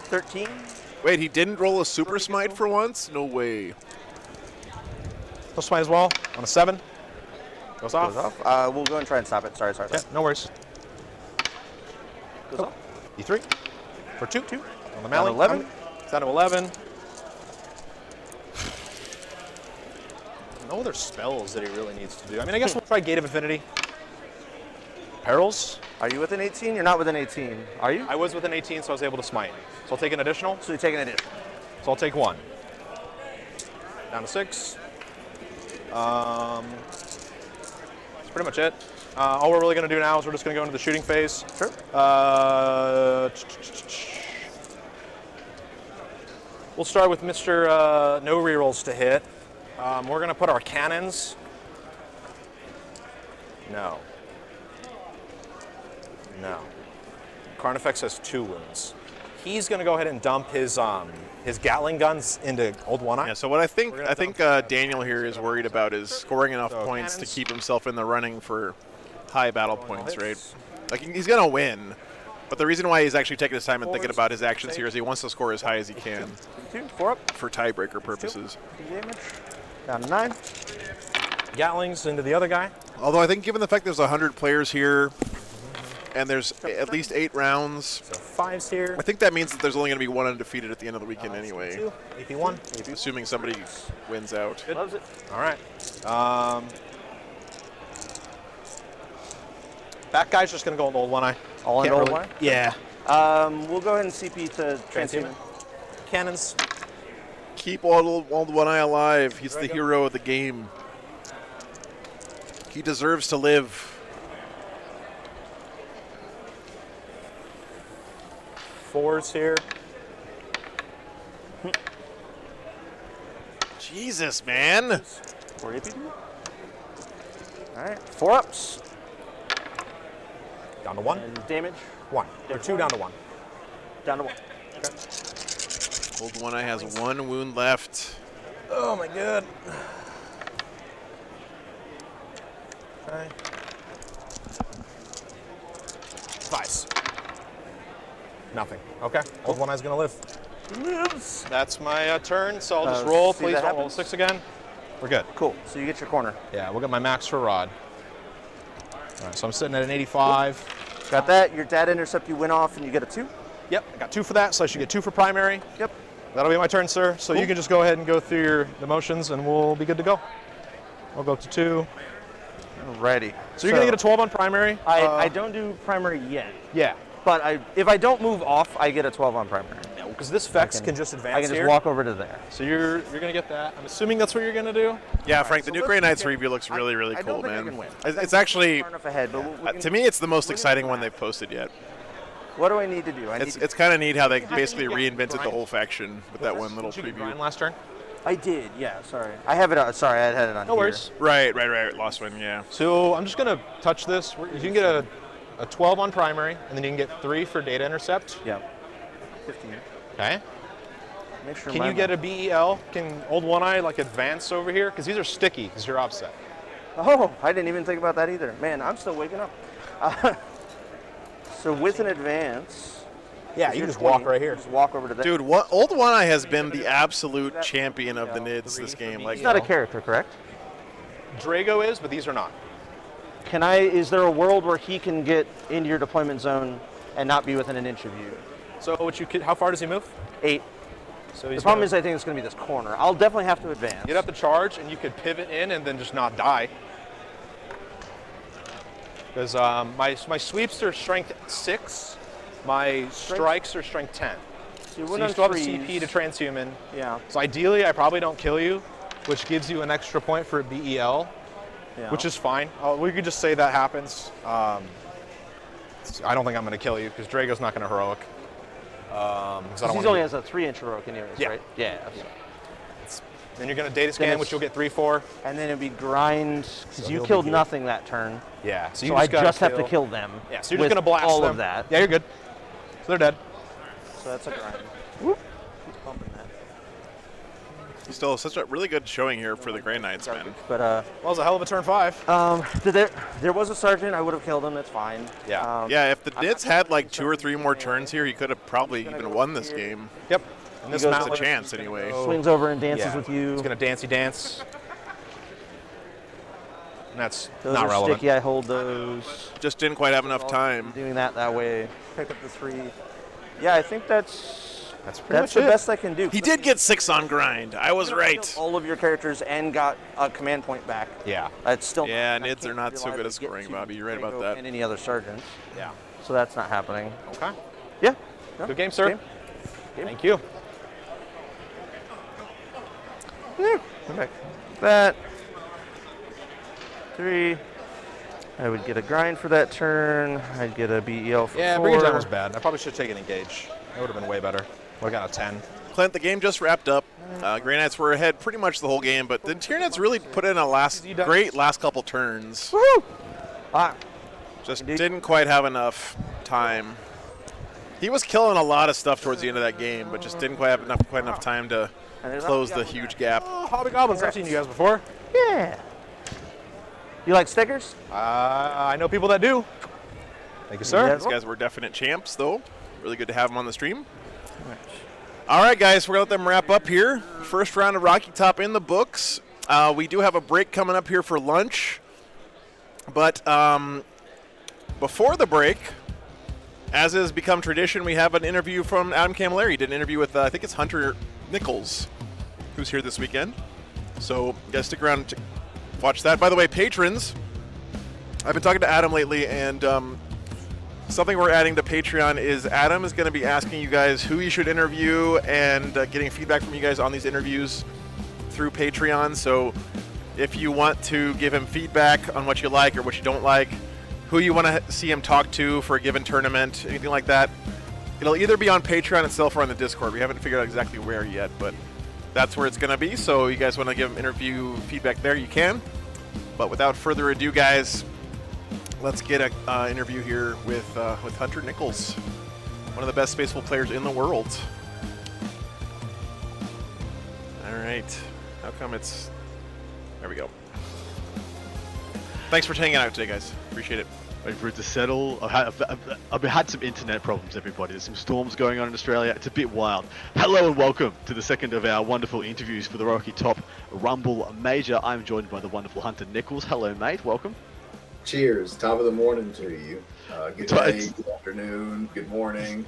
[SPEAKER 3] 13.
[SPEAKER 1] Wait, he didn't roll a super smite for once? No way.
[SPEAKER 4] No smite as well. On a 7. Goes off.
[SPEAKER 3] Goes off. We'll go and try and stop it. Sorry.
[SPEAKER 4] Yeah, no worries.
[SPEAKER 3] Goes off.
[SPEAKER 4] D3. For 2. On the
[SPEAKER 3] Down to
[SPEAKER 4] Mally.
[SPEAKER 3] 11.
[SPEAKER 4] Down to 11. No other spells that he really needs to do. I mean, I guess we'll try Gate of Affinity. Perils.
[SPEAKER 3] Are you within 18? You're not within 18. Are you?
[SPEAKER 4] I was within 18, so I was able to smite. So I'll take an additional.
[SPEAKER 3] So you take an additional.
[SPEAKER 4] So I'll take 1. Down to 6. That's pretty much it. All we're really going to do now is we're just going to go into the shooting phase.
[SPEAKER 3] Sure.
[SPEAKER 4] We'll start with Mr. No rerolls to hit. We're going to put our cannons. No. Carnifex has 2 wounds. He's going to go ahead and dump his Gatling guns into Old One Eye.
[SPEAKER 1] Yeah. So what I think Daniel here is worried about is scoring enough
[SPEAKER 4] So
[SPEAKER 1] points to
[SPEAKER 4] cannons.
[SPEAKER 1] keep himself in the running for high battle points, right?
[SPEAKER 4] hits.
[SPEAKER 1] Like he's gonna win, but the reason why he's actually taking his time and thinking about his actions here is he wants to score as high as he can
[SPEAKER 3] 2, 4 up.
[SPEAKER 1] for tiebreaker purposes.
[SPEAKER 3] 2 damage. Down to 9.
[SPEAKER 4] Gatlings into the other guy.
[SPEAKER 1] Although I think given the fact there's 100 players here and there's at least 8 rounds,
[SPEAKER 4] So 5s here.
[SPEAKER 1] I think that means that there's only going to be 1 undefeated at the end of the weekend anyway,
[SPEAKER 4] 2. AP1.
[SPEAKER 1] assuming somebody wins out.
[SPEAKER 3] Loves it.
[SPEAKER 4] All right. That guy's just going to go in the Old One Eye.
[SPEAKER 3] All in
[SPEAKER 4] Can't
[SPEAKER 3] Old
[SPEAKER 4] really-
[SPEAKER 3] One Eye?
[SPEAKER 4] Yeah.
[SPEAKER 3] We'll go ahead and CP to Transhuman.
[SPEAKER 4] Cannons.
[SPEAKER 1] Keep Old One Eye alive. He's the hero of the game. He deserves to live.
[SPEAKER 4] Fours here.
[SPEAKER 1] Jesus, man.
[SPEAKER 3] 4 AP. All right. 4 ups.
[SPEAKER 4] Down to 1.
[SPEAKER 3] And damage.
[SPEAKER 4] 1. Or 2 down to 1.
[SPEAKER 3] Down to 1.
[SPEAKER 1] Old One Eye has 1 wound left.
[SPEAKER 4] Oh my god. Okay. 5s. Nothing. Okay. Old One Eye's gonna live.
[SPEAKER 3] Lives.
[SPEAKER 4] That's my turn, so I'll just
[SPEAKER 3] Uh,
[SPEAKER 4] roll.
[SPEAKER 3] see
[SPEAKER 4] Please
[SPEAKER 3] that
[SPEAKER 4] don't roll
[SPEAKER 3] happens.
[SPEAKER 4] 6 again. We're good.
[SPEAKER 3] Cool. So you get your corner.
[SPEAKER 4] Yeah, we'll get my max for Rod. All right, so I'm sitting at an 85.
[SPEAKER 3] Got that. Your data intercept, you win off, and you get a 2.
[SPEAKER 4] Yep, I got 2 for that, so I should get 2 for primary.
[SPEAKER 3] Yep.
[SPEAKER 4] That'll be my turn, sir. So you can just go ahead and go through the motions, and we'll be good to go. I'll go up to 2.
[SPEAKER 3] Alrighty.
[SPEAKER 4] So you're gonna get a 12 on primary.
[SPEAKER 3] I don't do primary yet,
[SPEAKER 4] Yeah,
[SPEAKER 3] but if I don't move off, I get a 12 on primary.
[SPEAKER 4] because this Vex can just advance
[SPEAKER 3] I can just
[SPEAKER 4] here.
[SPEAKER 3] walk over to there.
[SPEAKER 4] So you're gonna get that. I'm assuming that's what you're gonna do.
[SPEAKER 1] Yeah, Frank, the
[SPEAKER 3] so
[SPEAKER 1] New
[SPEAKER 3] let's
[SPEAKER 1] Grey Knights
[SPEAKER 3] get-
[SPEAKER 1] review looks really, really
[SPEAKER 3] I don't
[SPEAKER 1] cool,
[SPEAKER 3] think I
[SPEAKER 1] man.
[SPEAKER 3] can win.
[SPEAKER 1] It's actually,
[SPEAKER 3] Far enough ahead, but we can,
[SPEAKER 1] to me, it's the most exciting one they've posted yet.
[SPEAKER 3] what do I need to do?
[SPEAKER 1] It's kind of neat how they basically reinvented the whole faction with that one little
[SPEAKER 4] Did you get
[SPEAKER 1] preview.
[SPEAKER 4] Brian last turn?
[SPEAKER 3] I did. Yeah. Sorry. I have it. Sorry, I had it on.
[SPEAKER 4] No
[SPEAKER 3] here.
[SPEAKER 4] worries.
[SPEAKER 1] Right. Lost one, yeah.
[SPEAKER 4] So I'm just gonna touch this. You can get a 12 on primary, and then you can get 3 for data intercept.
[SPEAKER 3] Yeah. 15.
[SPEAKER 4] Okay.
[SPEAKER 3] Make sure.
[SPEAKER 4] Can you get a BEL? Can Old One Eye like advance over here? Because these are sticky because you're offset.
[SPEAKER 3] Oh, I didn't even think about that either. Man, I'm still waking up. So with an advance,
[SPEAKER 4] Yeah, you can just walk right here.
[SPEAKER 3] Just walk over to that.
[SPEAKER 1] Dude, Old One Eye has been the absolute champion of the NIDS this game. Like,
[SPEAKER 3] He's not a character, correct?
[SPEAKER 4] Drago is, but these are not.
[SPEAKER 3] Is there a world where he can get into your deployment zone and not be within an inch of you?
[SPEAKER 4] So how far does he move?
[SPEAKER 3] 8.
[SPEAKER 4] So
[SPEAKER 3] The problem is I think it's going to be this corner. I'll definitely have to advance.
[SPEAKER 4] You'd have to charge, and you could pivot in and then just not die. Because my sweeps are strength 6, my strikes are strength 10.
[SPEAKER 3] So
[SPEAKER 4] So you still have a CP to transhuman.
[SPEAKER 3] Yeah.
[SPEAKER 4] So ideally, I probably don't kill you, which gives you an extra point for BEL,
[SPEAKER 3] Yeah.
[SPEAKER 4] which is fine. We could just say that happens. I don't think I'm going to kill you because Drago's not going to heroic.
[SPEAKER 3] He only has a 3-inch heroic anyways,
[SPEAKER 4] Yeah.
[SPEAKER 3] right? Yeah.
[SPEAKER 4] Then you're going to data scan,
[SPEAKER 3] it's-
[SPEAKER 4] which you'll get 3-4.
[SPEAKER 3] And then it'd be grind, because you
[SPEAKER 4] he'll be
[SPEAKER 3] killed
[SPEAKER 4] good.
[SPEAKER 3] nothing that turn.
[SPEAKER 4] Yeah. So,
[SPEAKER 3] So I just have to kill them.
[SPEAKER 4] Yeah. So you're
[SPEAKER 3] with
[SPEAKER 4] just going to blast
[SPEAKER 3] all
[SPEAKER 4] them.
[SPEAKER 3] of that.
[SPEAKER 4] Yeah, you're good. So they're dead.
[SPEAKER 3] So that's a grind. Whoop. He's bumping that.
[SPEAKER 1] still such a really good showing here for the Grey Knights, man.
[SPEAKER 3] But
[SPEAKER 4] Well, it was a hell of a turn 5.
[SPEAKER 3] there was a sergeant. I would have killed him. That's fine.
[SPEAKER 4] Yeah.
[SPEAKER 1] Yeah, if the NIDS had like 2 or 3 more turns here, he could have probably even won this game.
[SPEAKER 4] Yep. And this
[SPEAKER 3] goes
[SPEAKER 1] There's
[SPEAKER 4] mount
[SPEAKER 1] a chance anyway.
[SPEAKER 3] Swings over and dances
[SPEAKER 4] Yeah.
[SPEAKER 3] with you.
[SPEAKER 4] He's going to dancey dance. And that's
[SPEAKER 3] Those
[SPEAKER 4] not
[SPEAKER 3] are
[SPEAKER 4] relevant.
[SPEAKER 3] sticky. I hold those.
[SPEAKER 1] Just didn't quite have enough time.
[SPEAKER 3] Doing that way. Pick up the 3. Yeah, I think that's
[SPEAKER 4] pretty much
[SPEAKER 3] the
[SPEAKER 4] it.
[SPEAKER 3] best I can do.
[SPEAKER 1] He did get 6 on grind. I was right.
[SPEAKER 3] Killed all of your characters and got a command point back.
[SPEAKER 4] Yeah.
[SPEAKER 3] It's still
[SPEAKER 1] Yeah,
[SPEAKER 3] I
[SPEAKER 1] NIDs
[SPEAKER 3] can't
[SPEAKER 1] are not so good at
[SPEAKER 3] reliably get
[SPEAKER 1] scoring,
[SPEAKER 3] to
[SPEAKER 1] Bobby. You're right about
[SPEAKER 3] Drago
[SPEAKER 1] that.
[SPEAKER 3] And any other sergeants.
[SPEAKER 4] Yeah.
[SPEAKER 3] So that's not happening.
[SPEAKER 4] Okay.
[SPEAKER 3] Yeah. No,
[SPEAKER 4] Good game, sir.
[SPEAKER 3] Game.
[SPEAKER 4] Thank you.
[SPEAKER 3] Yeah. Come back. That. 3. I would get a grind for that turn. I'd get a BEL for
[SPEAKER 4] Yeah,
[SPEAKER 3] 4.
[SPEAKER 4] bringing it down was bad. I probably should have taken engage. That would have been way better. Would have got a 10.
[SPEAKER 1] Clint, the game just wrapped up. Grey Knights were ahead pretty much the whole game, but the Tyranids really put in a great last couple turns.
[SPEAKER 3] Woo! Ah,
[SPEAKER 1] Just didn't quite have enough time. He was killing a lot of stuff towards the end of that game, but just didn't quite have enough time to close the huge gap.
[SPEAKER 4] Oh, Hobgoblins. I've seen you guys before.
[SPEAKER 3] yeah. You like stickers?
[SPEAKER 4] I know people that do. Thank you, sir.
[SPEAKER 3] Yeah.
[SPEAKER 1] These guys were definite champs, though. Really good to have them on the stream. All right, guys, we're going to let them wrap up here. First round of Rocky Top in the books. We do have a break coming up here for lunch. But before the break, as has become tradition, we have an interview from Adam Camilleri. He did an interview with, I think it's Hunter Nichols, who's here this weekend. So you guys stick around to watch that. By the way, patrons, I've been talking to Adam lately, and something we're adding to Patreon is Adam is going to be asking you guys who you should interview and getting feedback from you guys on these interviews through Patreon. So if you want to give him feedback on what you like or what you don't like, who you want to see him talk to for a given tournament, anything like that, it'll either be on Patreon itself or on the Discord. We haven't figured out exactly where yet, but that's where it's going to be. So you guys want to give him interview feedback there, you can. But without further ado, guys, let's get an interview here with Hunter Nichols, one of the best Spaceful players in the world. All right. How come it's... There we go. Thanks for hanging out today, guys. Appreciate it.
[SPEAKER 7] Waiting for it to settle. I've had some internet problems, everybody. There's some storms going on in Australia. It's a bit wild. Hello and welcome to the second of our wonderful interviews for the Rocky Top Rumble Major. I'm joined by the wonderful Hunter Nichols. Hello, mate. Welcome.
[SPEAKER 8] Cheers. Top of the morning to you. Good day, good afternoon, good morning.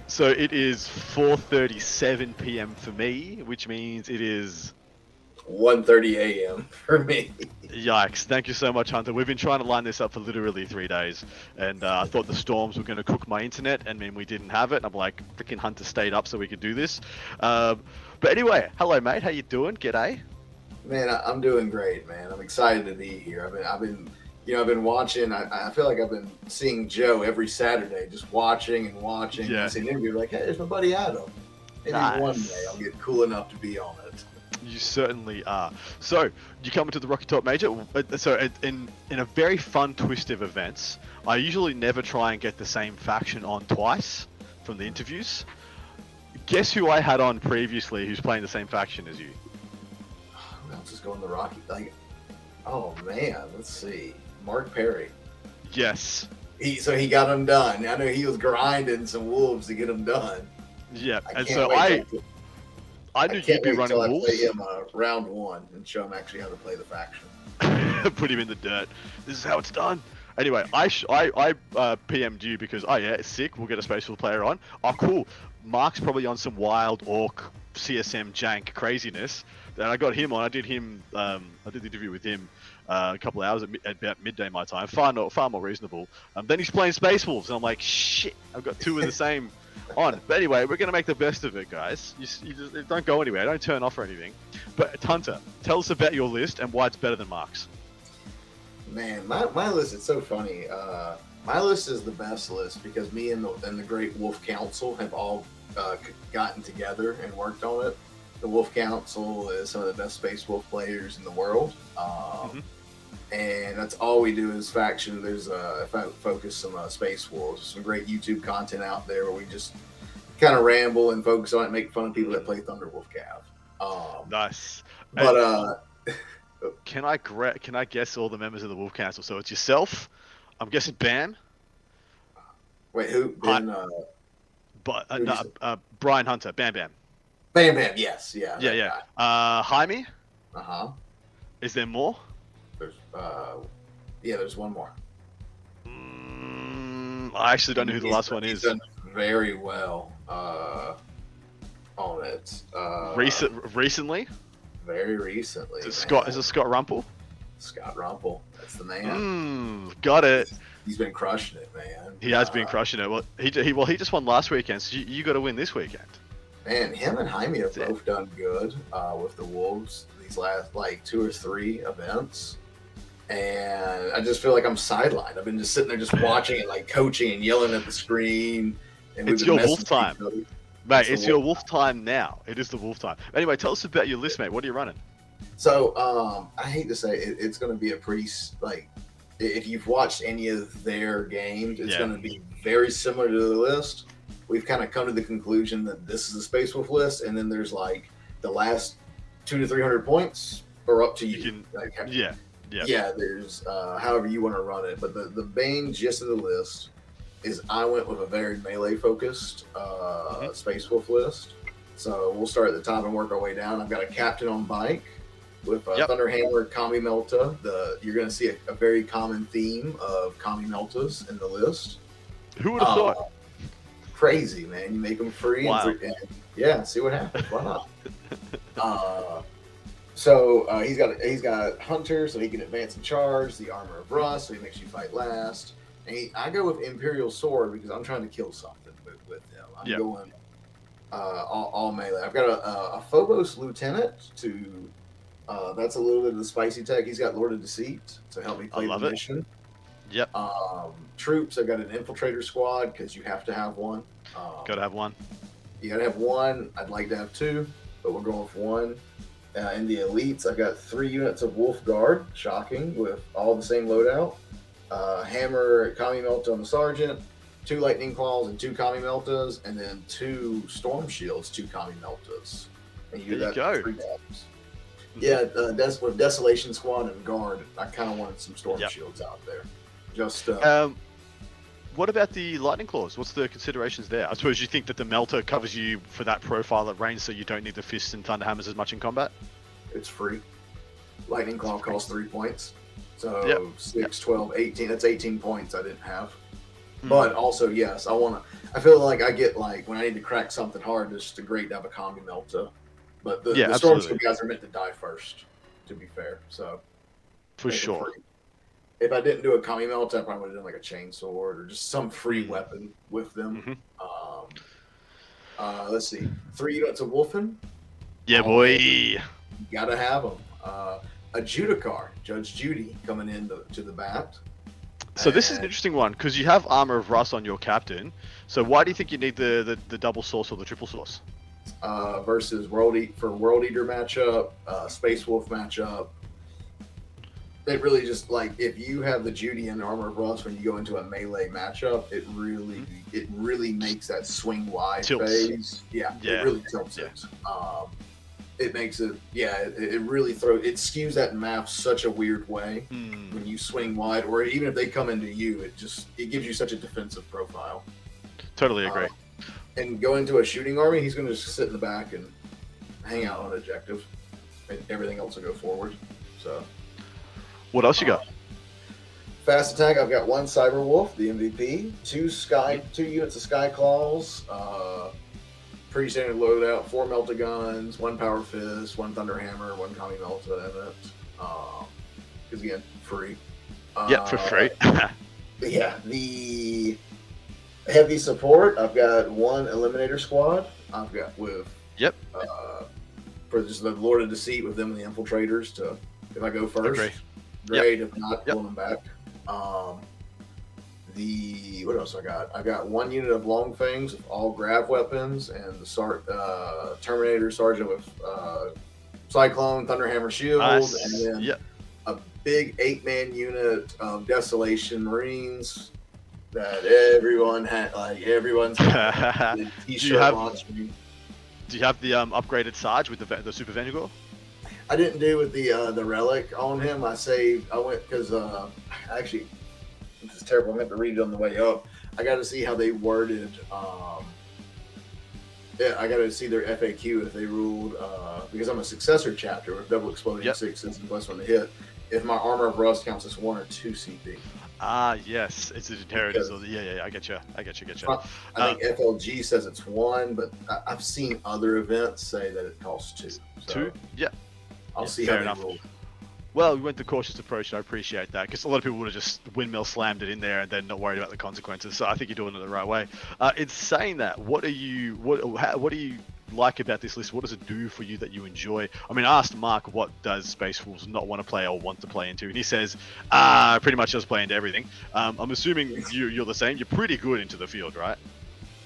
[SPEAKER 7] So it is 4:37 p.m. for me, which means it is
[SPEAKER 8] 1:30 a.m. for me.
[SPEAKER 7] Yikes. Thank you so much, Hunter. We've been trying to line this up for literally 3 days, and I thought the storms were going to cook my internet, and then we didn't have it. And I'm like, freaking Hunter stayed up so we could do this. But anyway, hello, mate. How you doing? G'day.
[SPEAKER 8] Man, I'm doing great, man. I'm excited to be here. I've been watching. I feel like I've been seeing Joe every Saturday, just watching and watching.
[SPEAKER 7] Yeah.
[SPEAKER 8] And seeing an interview, like, hey, there's my buddy Adam. Maybe
[SPEAKER 7] Nice.
[SPEAKER 8] one day I'll get cool enough to be on it.
[SPEAKER 7] You certainly are. So, you come into the Rocky Top Major. So, in a very fun twist of events, I usually never try and get the same faction on twice from the interviews. Guess who I had on previously who's playing the same faction as you?
[SPEAKER 8] Who else is going to Rocky? Like, oh man, let's see. Mark Perry.
[SPEAKER 7] Yes.
[SPEAKER 8] he got them done. I know he was grinding some wolves to get them done.
[SPEAKER 7] Yeah, and
[SPEAKER 8] can't
[SPEAKER 7] so
[SPEAKER 8] wait
[SPEAKER 7] I knew
[SPEAKER 8] can't
[SPEAKER 7] you'd be
[SPEAKER 8] wait
[SPEAKER 7] running
[SPEAKER 8] till I
[SPEAKER 7] wolves.
[SPEAKER 8] play him round 1 and show him actually how to play the faction.
[SPEAKER 7] Put him in the dirt. This is how it's done. Anyway, I PM'd you because, oh yeah, it's sick, we'll get a Spaceful player on. Oh cool, Mark's probably on some wild orc CSM jank craziness. Then I got him on, I did the interview with him a couple of hours at about midday my time, far more reasonable. Then he's playing Space Wolves, and I'm like, shit, I've got 2 of the same on. But anyway, we're going to make the best of it, guys. You just don't go anywhere, don't turn off or anything. But Hunter, tell us about your list and why it's better than Mark's.
[SPEAKER 8] Man, my list is so funny. My list is the best list because me and the Great Wolf Council have all gotten together and worked on it. The Wolf Council is some of the best Space Wolf players in the world. And that's all we do is faction. There's focus some Space Wolves, some great YouTube content out there where we just kind of ramble and focus on it, make fun of people that play Thunderwolf Cav.
[SPEAKER 7] Nice.
[SPEAKER 8] But
[SPEAKER 7] can I guess all the members of the Wolf Council? So it's yourself. I'm guessing Bam.
[SPEAKER 8] wait, who? Ben,
[SPEAKER 7] Brian Hunter. Bam Bam.
[SPEAKER 8] Bam Bam. Yes. Yeah.
[SPEAKER 7] Yeah. Jaime. Is there more?
[SPEAKER 8] There's there's one more.
[SPEAKER 7] I actually don't know who the last one is.
[SPEAKER 8] Done very well on it.
[SPEAKER 7] Recently?
[SPEAKER 8] Very recently.
[SPEAKER 7] Is it Scott Rumpel?
[SPEAKER 8] Scott Rumpel. That's the man.
[SPEAKER 7] Got it.
[SPEAKER 8] He's been crushing it, man.
[SPEAKER 7] He has been crushing it. Well, he just won last weekend, so you got to win this weekend.
[SPEAKER 8] Man, him and Jaime have both done good with the Wolves these last 2 or 3 events. And I just feel like I'm sidelined. I've been just sitting there just watching it, coaching and yelling at the screen. And
[SPEAKER 7] it's your wolf time. Mate, it's your wolf time now. It is the wolf time. Anyway, tell us about your list, mate. What are you running?
[SPEAKER 8] So, I hate to say it's going to be a pretty, if you've watched any of their games, it's going to be very similar to the list. We've kind of come to the conclusion that this is a Space Wolf list, and then there's the last 200 to 300 points are up to you. Yeah, there's however you want to run it. But the main gist of the list is I went with a very melee-focused Space Wolf list. So we'll start at the top and work our way down. I've got a captain on bike with Thunderhammer, Kami Melta. You're going to see a very common theme of Kami Meltas in the list.
[SPEAKER 7] Who would have thought?
[SPEAKER 8] Crazy, man. You make them free.
[SPEAKER 7] Wow.
[SPEAKER 8] And see what happens. Why not? So he's got Hunter, so he can advance and charge. The Armor of Rust, so he makes you fight last. And I go with Imperial Sword because I'm trying to kill something with him. I'm going all melee. I've got a Phobos Lieutenant to. That's a little bit of the spicy tech. He's got Lord of Deceit to help me play the mission.
[SPEAKER 7] Yep.
[SPEAKER 8] Troops, I've got an Infiltrator Squad because you have to have one.
[SPEAKER 7] Gotta have one.
[SPEAKER 8] You gotta have one. I'd like to have 2, but we're going with 1. In the elites, I've got 3 units of Wolf Guard, shocking, with all the same loadout. Hammer, Kami Melta on the Sergeant, 2 Lightning Claws and 2 Kami Meltas, and then 2 Storm Shields, 2 Kami Meltas. And you do that 3 times. Yeah, with Desolation Squad and Guard, I kind of wanted some Storm Shields out there. Just
[SPEAKER 7] what about the Lightning Claws? What's the considerations there? I suppose you think that the Melter covers you for that profile at range, so you don't need the Fists and Thunderhammers as much in combat?
[SPEAKER 8] It's free. Lightning Claw costs 3 points. So 6, 12, 18. That's 18 points I didn't have. But also, yes, I feel like I get when I need to crack something hard, it's great to have a Kami Melta. But the Storm Shield guys are meant to die first, to be fair. So
[SPEAKER 7] for sure.
[SPEAKER 8] If I didn't do a Kami Melta, I probably would have done a chainsword or just some free weapon with them. Let's see. 3 units of Wolfen.
[SPEAKER 7] Yeah, boy.
[SPEAKER 8] You gotta have them. A Judicar, Judge Judy, coming in to the bat.
[SPEAKER 7] So this is an interesting one because you have Armor of Rust on your captain. So why do you think you need the double source or the triple source?
[SPEAKER 8] Versus World Eater matchup, Space Wolf matchup. It really just if you have the Judy and Armor of Rust when you go into a melee matchup, it really makes that swing wide phase. It really tilts it. it makes it, it really it skews that map such a weird way
[SPEAKER 7] Hmm.
[SPEAKER 8] when you swing wide, or even if they come into you, it gives you such a defensive profile.
[SPEAKER 7] Totally agree.
[SPEAKER 8] And go into a shooting army, he's going to just sit in the back and hang out on objective, and everything else will go forward. So,
[SPEAKER 7] What else you got?
[SPEAKER 8] fast attack. I've got 1 Cyber Wolf, the MVP, 2 units of Sky Claws, pretty standard loadout, 4 Melta Guns, 1 Power Fist, 1 Thunder Hammer, 1 Kami Melta in it. Because again, free.
[SPEAKER 7] For free.
[SPEAKER 8] Yeah, the heavy support. I've got 1 Eliminator Squad. I've got with for just the Lord of Deceit with them and the Infiltrators to if I go first.
[SPEAKER 7] Agree.
[SPEAKER 8] Great. If not, pull them back. What else I got? I got 1 unit of Long Fangs with all grab weapons and the Terminator Sergeant with Cyclone, Thunderhammer Shield, and then a big 8-man unit of Desolation Marines that everyone had. Like everyone's got the T-shirt launching.
[SPEAKER 7] Do you have the upgraded Sarge with the Super Vanguard?
[SPEAKER 8] I didn't do with the relic on him. I went because actually, this is terrible. I'm going to have to read it on the way up. I got to see how they worded. I got to see their FAQ if they ruled because I'm a successor chapter with double exploding 6s and +1 to hit. If my Armor of Rust counts as 1 or 2 CP.
[SPEAKER 7] Yes, it's the Tyranids. I get you.
[SPEAKER 8] I think FLG says it's 1, but I've seen other events say that it costs 2. So
[SPEAKER 7] 2? Yeah.
[SPEAKER 8] I'll see
[SPEAKER 7] fair
[SPEAKER 8] how
[SPEAKER 7] enough.
[SPEAKER 8] they rule.
[SPEAKER 7] Well, we went the cautious approach, and I appreciate that because a lot of people would have just windmill slammed it in there and then not worried about the consequences. So I think you're doing it the right way. In saying that, what do you like about this list? What does it do for you that you enjoy? I mean, I asked Mark what does Space Wolves not want to play or want to play into, and he says pretty much just play into everything. I'm assuming you're the same. You're pretty good into the field, right?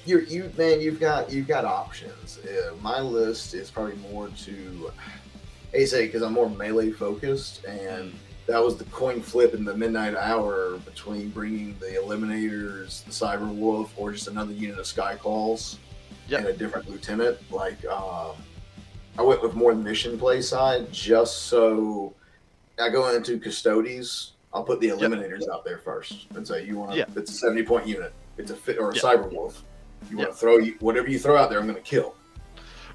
[SPEAKER 8] You've got options. My list is probably more to. I say because I'm more melee focused, and that was the coin flip in the midnight hour between bringing the Eliminators, the Cyber Wolf, or just another unit of Sky Claws and a different lieutenant. Like I went with more mission play side, just so I go into Custodes. I'll put the Eliminators out there first and say you want to. It's a 70-point unit. It's a Cyber Wolf. You want to throw whatever you throw out there. I'm going to kill.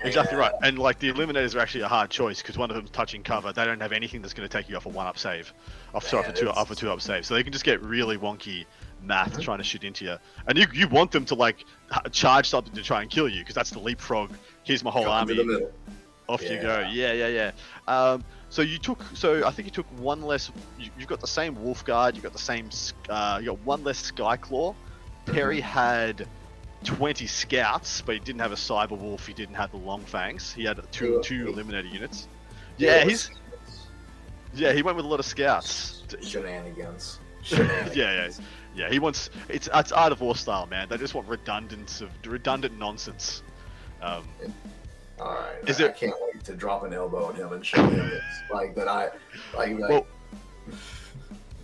[SPEAKER 7] Exactly right. And like the Eliminators are actually a hard choice because one of them's touching cover. They don't have anything that's going to take you off a 1-up save. Off a 2-up save. So they can just get really wonky math trying to shoot into you. And you want them to like charge something to try and kill you because that's the leapfrog. Here's my whole army. Off you go. Yeah. So I think you took 1 less. You've got the same Wolf Guard. You got the same. You got 1 less Skyclaw. Terry had 20 scouts, but he didn't have a Cyber Wolf. He didn't have the Long Fangs. He had two Eliminator units. He went with a lot of scouts.
[SPEAKER 8] Shenanigans.
[SPEAKER 7] Yeah. He wants it's Art of War style, man. They just want redundant nonsense.
[SPEAKER 8] All right. I can't wait to drop an elbow on him and show him it's like that. Well,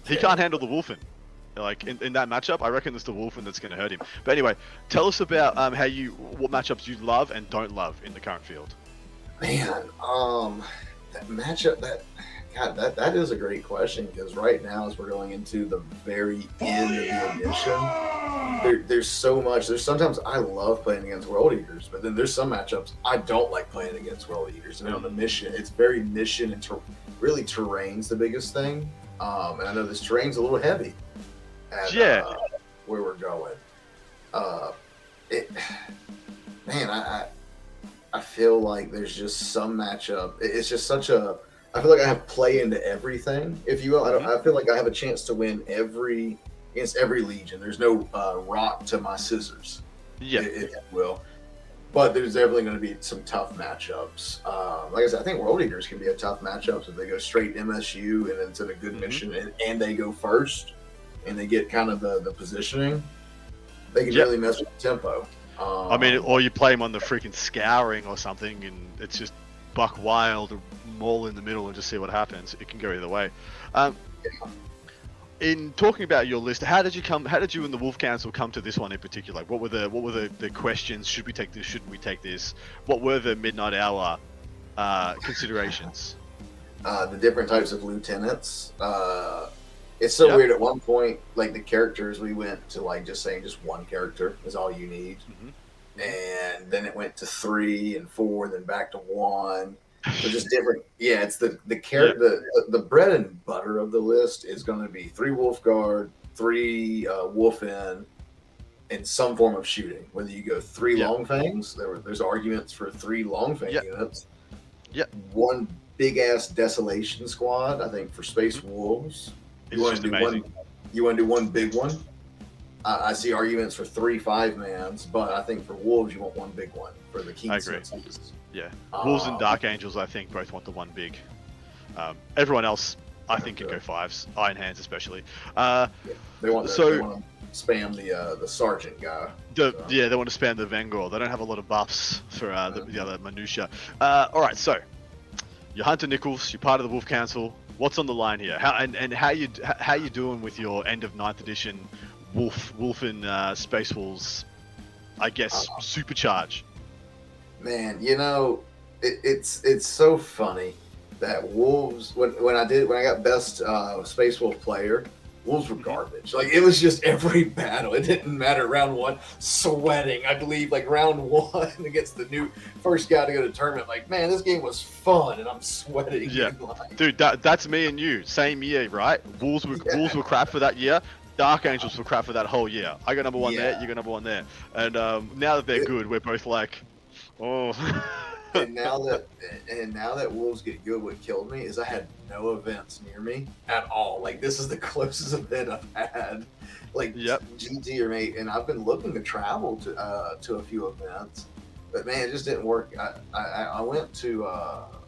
[SPEAKER 7] he can't handle the Wolfen. Like in that matchup, I reckon it's the Wolfen that's going to hurt him. But anyway, tell us about what matchups you love and don't love in the current field.
[SPEAKER 8] Man, that matchup that is a great question because right now as we're going into the very end of the edition, there's so much. There's sometimes I love playing against World Eaters, but then there's some matchups I don't like playing against World Eaters. And on the mission, it's very mission and really terrain's the biggest thing. And I know this terrain's a little heavy. Where we're going. I feel like there's just some matchup. It's just such a. I feel like I have play into everything, if you will. I feel like I have a chance to win against every legion. There's no rock to my scissors, if you will. But there's definitely going to be some tough matchups. Like I said, I think World Eaters can be a tough matchup if they go straight MSU and it's in a good mission and they go first. And they get kind of the positioning, they can really mess with the tempo.
[SPEAKER 7] I mean, or you play them on the freaking Scouring or something, and it's just buck wild, maul in the middle, and just see what happens. It can go either way. In talking about your list, how did you and the Wolf Council come to this one in particular? Like, what were the questions? Should we take this? Shouldn't we take this? What were the midnight hour considerations?
[SPEAKER 8] The different types of lieutenants. It's so weird. At one point, like the characters, we went to like just saying just one character is all you need, and then it went to 3 and 4, and then back to 1. So just different. Yeah, it's the the bread and butter of the list is going to be 3 Wolfguard, 3 Wolfen, and some form of shooting. Whether you go 3 Longfangs, there's arguments for 3 Longfang units.
[SPEAKER 7] Yep.
[SPEAKER 8] 1 big ass Desolation Squad, I think, for Space Wolves. You want to do
[SPEAKER 7] amazing.
[SPEAKER 8] one? You want to do 1 big one? I see arguments for 3 5-mans, but I think for Wolves you want 1 big one for the Keen
[SPEAKER 7] I agree.
[SPEAKER 8] Senses.
[SPEAKER 7] Yeah, Wolves and Dark Angels, I think, both want the 1 big. Everyone else, I think, can go 5s. Iron Hands, especially.
[SPEAKER 8] They want to spam the Sergeant guy.
[SPEAKER 7] Yeah, they want to spam the Vengor. They don't have a lot of buffs for the other minutia. All right, so you're Hunter Nichols. You're part of the Wolf Council. What's on the line here? How you doing with your end of 9th edition Wolfen Space Wolves? I guess supercharge.
[SPEAKER 8] Man, it's so funny that Wolves when I got best Space Wolf player, Wolves were garbage. Like it was just every battle. It didn't matter. Round 1, sweating. I believe like round 1 against the new first guy to go to tournament. Like, man, this game was fun, and I'm sweating.
[SPEAKER 7] Yeah, dude, that's me and you. Same year, right? Wolves were crap for that year. Dark Angels were crap for that whole year. I got number 1 there. You got number 1 there. And now that they're good, we're both like, oh.
[SPEAKER 8] And now that Wolves get good, what killed me is I had no events near me at all. Like this is the closest event I've had, like GT or mate. And I've been looking to travel to a few events, but man, it just didn't work. I went to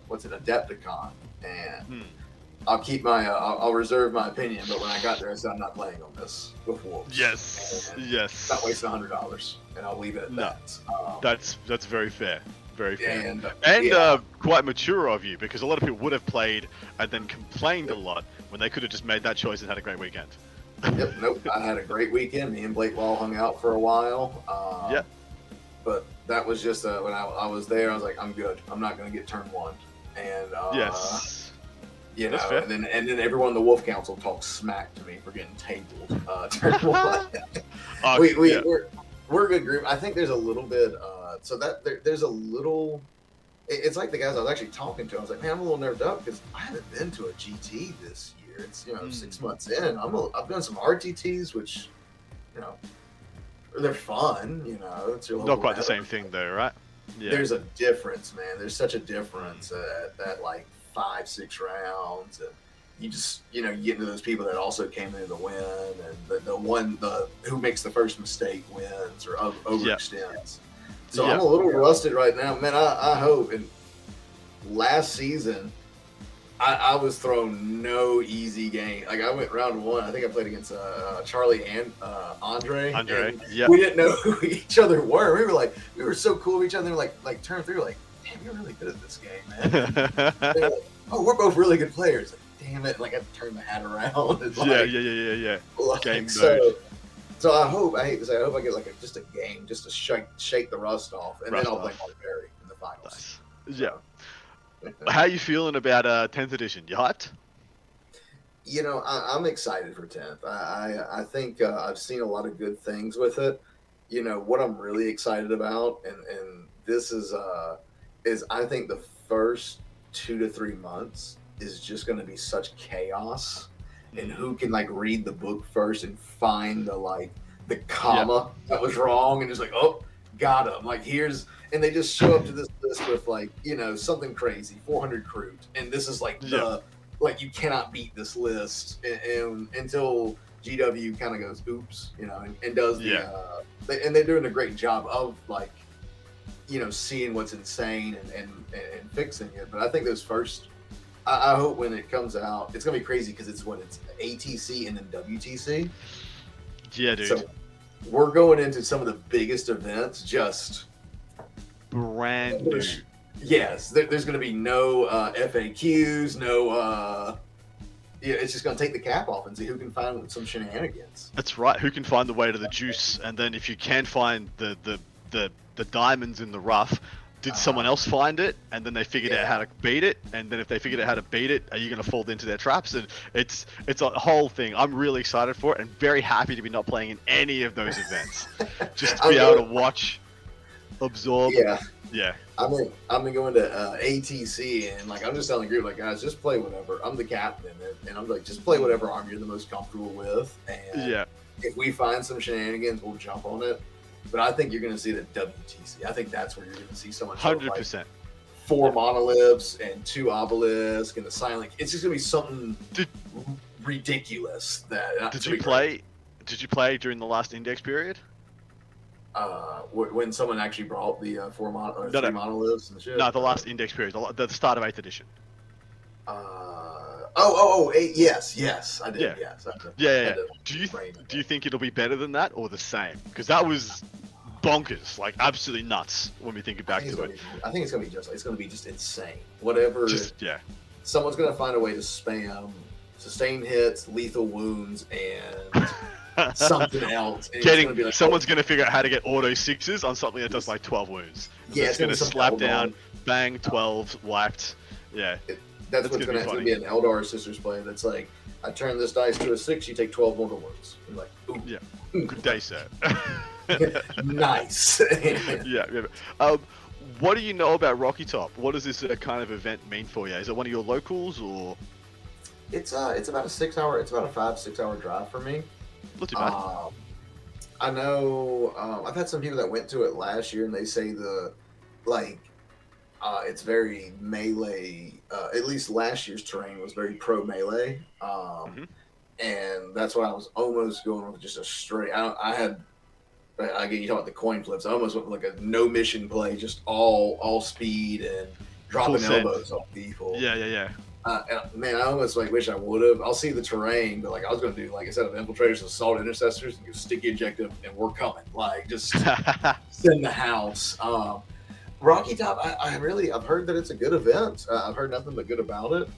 [SPEAKER 8] Adepticon, and I'll keep my I'll reserve my opinion. But when I got there, I said I'm not playing on this with Wolves.
[SPEAKER 7] Yes.
[SPEAKER 8] Not wasting $100, and I'll leave it at that.
[SPEAKER 7] That's very fair. Very fair.
[SPEAKER 8] And
[SPEAKER 7] quite mature of you, because a lot of people would have played and then complained a lot when they could have just made that choice and had a great weekend.
[SPEAKER 8] Nope. I had a great weekend. Me and Blake Wall hung out for a while. But that was just when I was there, I was like, I'm good. I'm not going to get turn 1. And
[SPEAKER 7] yes.
[SPEAKER 8] And then everyone in the Wolf Council talked smack to me for getting tabled turn 1. We're a good group. I think there's a little bit. There's a little. It's like the guys I was actually talking to. I was like, man, I'm a little nerved up because I haven't been to a GT this year. It's 6 months in. I've done some RTTs, which they're fun. It's your
[SPEAKER 7] not quite the same thing though, right? Yeah.
[SPEAKER 8] There's a difference, man. There's such a difference at like 5-6 rounds, and you just you get into those people that also came in to win, and the who makes the first mistake wins or overextends. So I'm a little rusted right now, man. I hope. And last season, I was thrown no easy game. Like I went round 1. I think I played against Charlie and Andre. We didn't know who each other were. We were so cool with each other. Like turn through, like, damn, you're really good at this game, man. Like, oh, we're both really good players. Like, damn it! Like I turned the hat around. And
[SPEAKER 7] yeah.
[SPEAKER 8] Like,
[SPEAKER 7] game mode.
[SPEAKER 8] So I hope I get just a game just to shake the rust off, and then I'll play Mark Perry in the finals.
[SPEAKER 7] Nice. Yeah. How you feeling about 10th edition? You hyped?
[SPEAKER 8] I'm excited for 10th. I think I've seen a lot of good things with it. What I'm really excited about, and this is I think the first 2 to 3 months is just going to be such chaos. And who can read the book first and find the comma that was wrong and just got him. And they just show up to this list with something crazy, 400 crude, and this is you cannot beat this list and until GW kind of goes oops, and does and they're doing a great job of seeing what's insane and fixing it. But I think those first. I hope when it comes out, it's gonna be crazy because it's ATC and then WTC.
[SPEAKER 7] Yeah, dude.
[SPEAKER 8] So we're going into some of the biggest events, just
[SPEAKER 7] brand new.
[SPEAKER 8] Yes, there's gonna be no FAQs, no. It's just gonna take the cap off and see who can find some shenanigans.
[SPEAKER 7] That's right. Who can find the way to the juice, and then if you can find the diamonds in the rough, Did someone else find it, and then they figured out how to beat it? And then if they figured out how to beat it, are you going to fall into their traps? And it's a whole thing. I'm really excited for it, and very happy to be not playing in any of those events. Just to be able to watch, absorb. Yeah.
[SPEAKER 8] I'm going to ATC, and like I'm just telling the group, like, guys, just play whatever. I'm the captain, and I'm like, just play whatever arm you're the most comfortable with. And if we find some shenanigans, we'll jump on it. But I think you're going to see it at WTC. I think that's where you're going to see someone
[SPEAKER 7] 100%.
[SPEAKER 8] Like 4 monoliths and 2 obelisks and the silent. It's just going to be something ridiculous.
[SPEAKER 7] Did you play during the last index period?
[SPEAKER 8] When someone actually brought the 3 monoliths and shit.
[SPEAKER 7] No, the last index period, the start of 8th edition.
[SPEAKER 8] Yes, I did.
[SPEAKER 7] Yeah.
[SPEAKER 8] Yes, I did.
[SPEAKER 7] Yeah. Do you think it'll be better than that or the same? Because that was bonkers, like absolutely nuts when we think back to it.
[SPEAKER 8] I think it's gonna be just insane. Whatever. Someone's gonna find a way to spam sustained hits, lethal wounds, and something else. And
[SPEAKER 7] someone's gonna figure out how to get auto 6s on something that does like 12 wounds.
[SPEAKER 8] Yeah,
[SPEAKER 7] it's gonna slap down, bang, 12, wiped. Yeah.
[SPEAKER 8] That's what's going to be an Eldar Sisters play. That's like, I turn this dice to a 6, you take 12 mortal wounds. You're like, ooh.
[SPEAKER 7] Yeah. Good day set.
[SPEAKER 8] Nice.
[SPEAKER 7] What do you know about Rocky Top? What does this kind of event mean for you? Is it one of your locals or?
[SPEAKER 8] It's about a 6 hour. It's about a 5-6 hour drive for me.
[SPEAKER 7] Not too bad.
[SPEAKER 8] I know. I've had some people that went to it last year, and they say it's very melee. At least last year's terrain was very pro melee, and that's why I was almost going with just a straight. Again, you talk about the coin flips. I almost went with like a no mission play, just all speed and dropping elbows off people.
[SPEAKER 7] Yeah.
[SPEAKER 8] And man, I almost wish I would have. I'll see the terrain, but I was going to do instead of infiltrators, assault intercessors, and go sticky objective, and we're coming. Just send the house. Rocky Top, I've heard that it's a good event. I've heard nothing but good about it.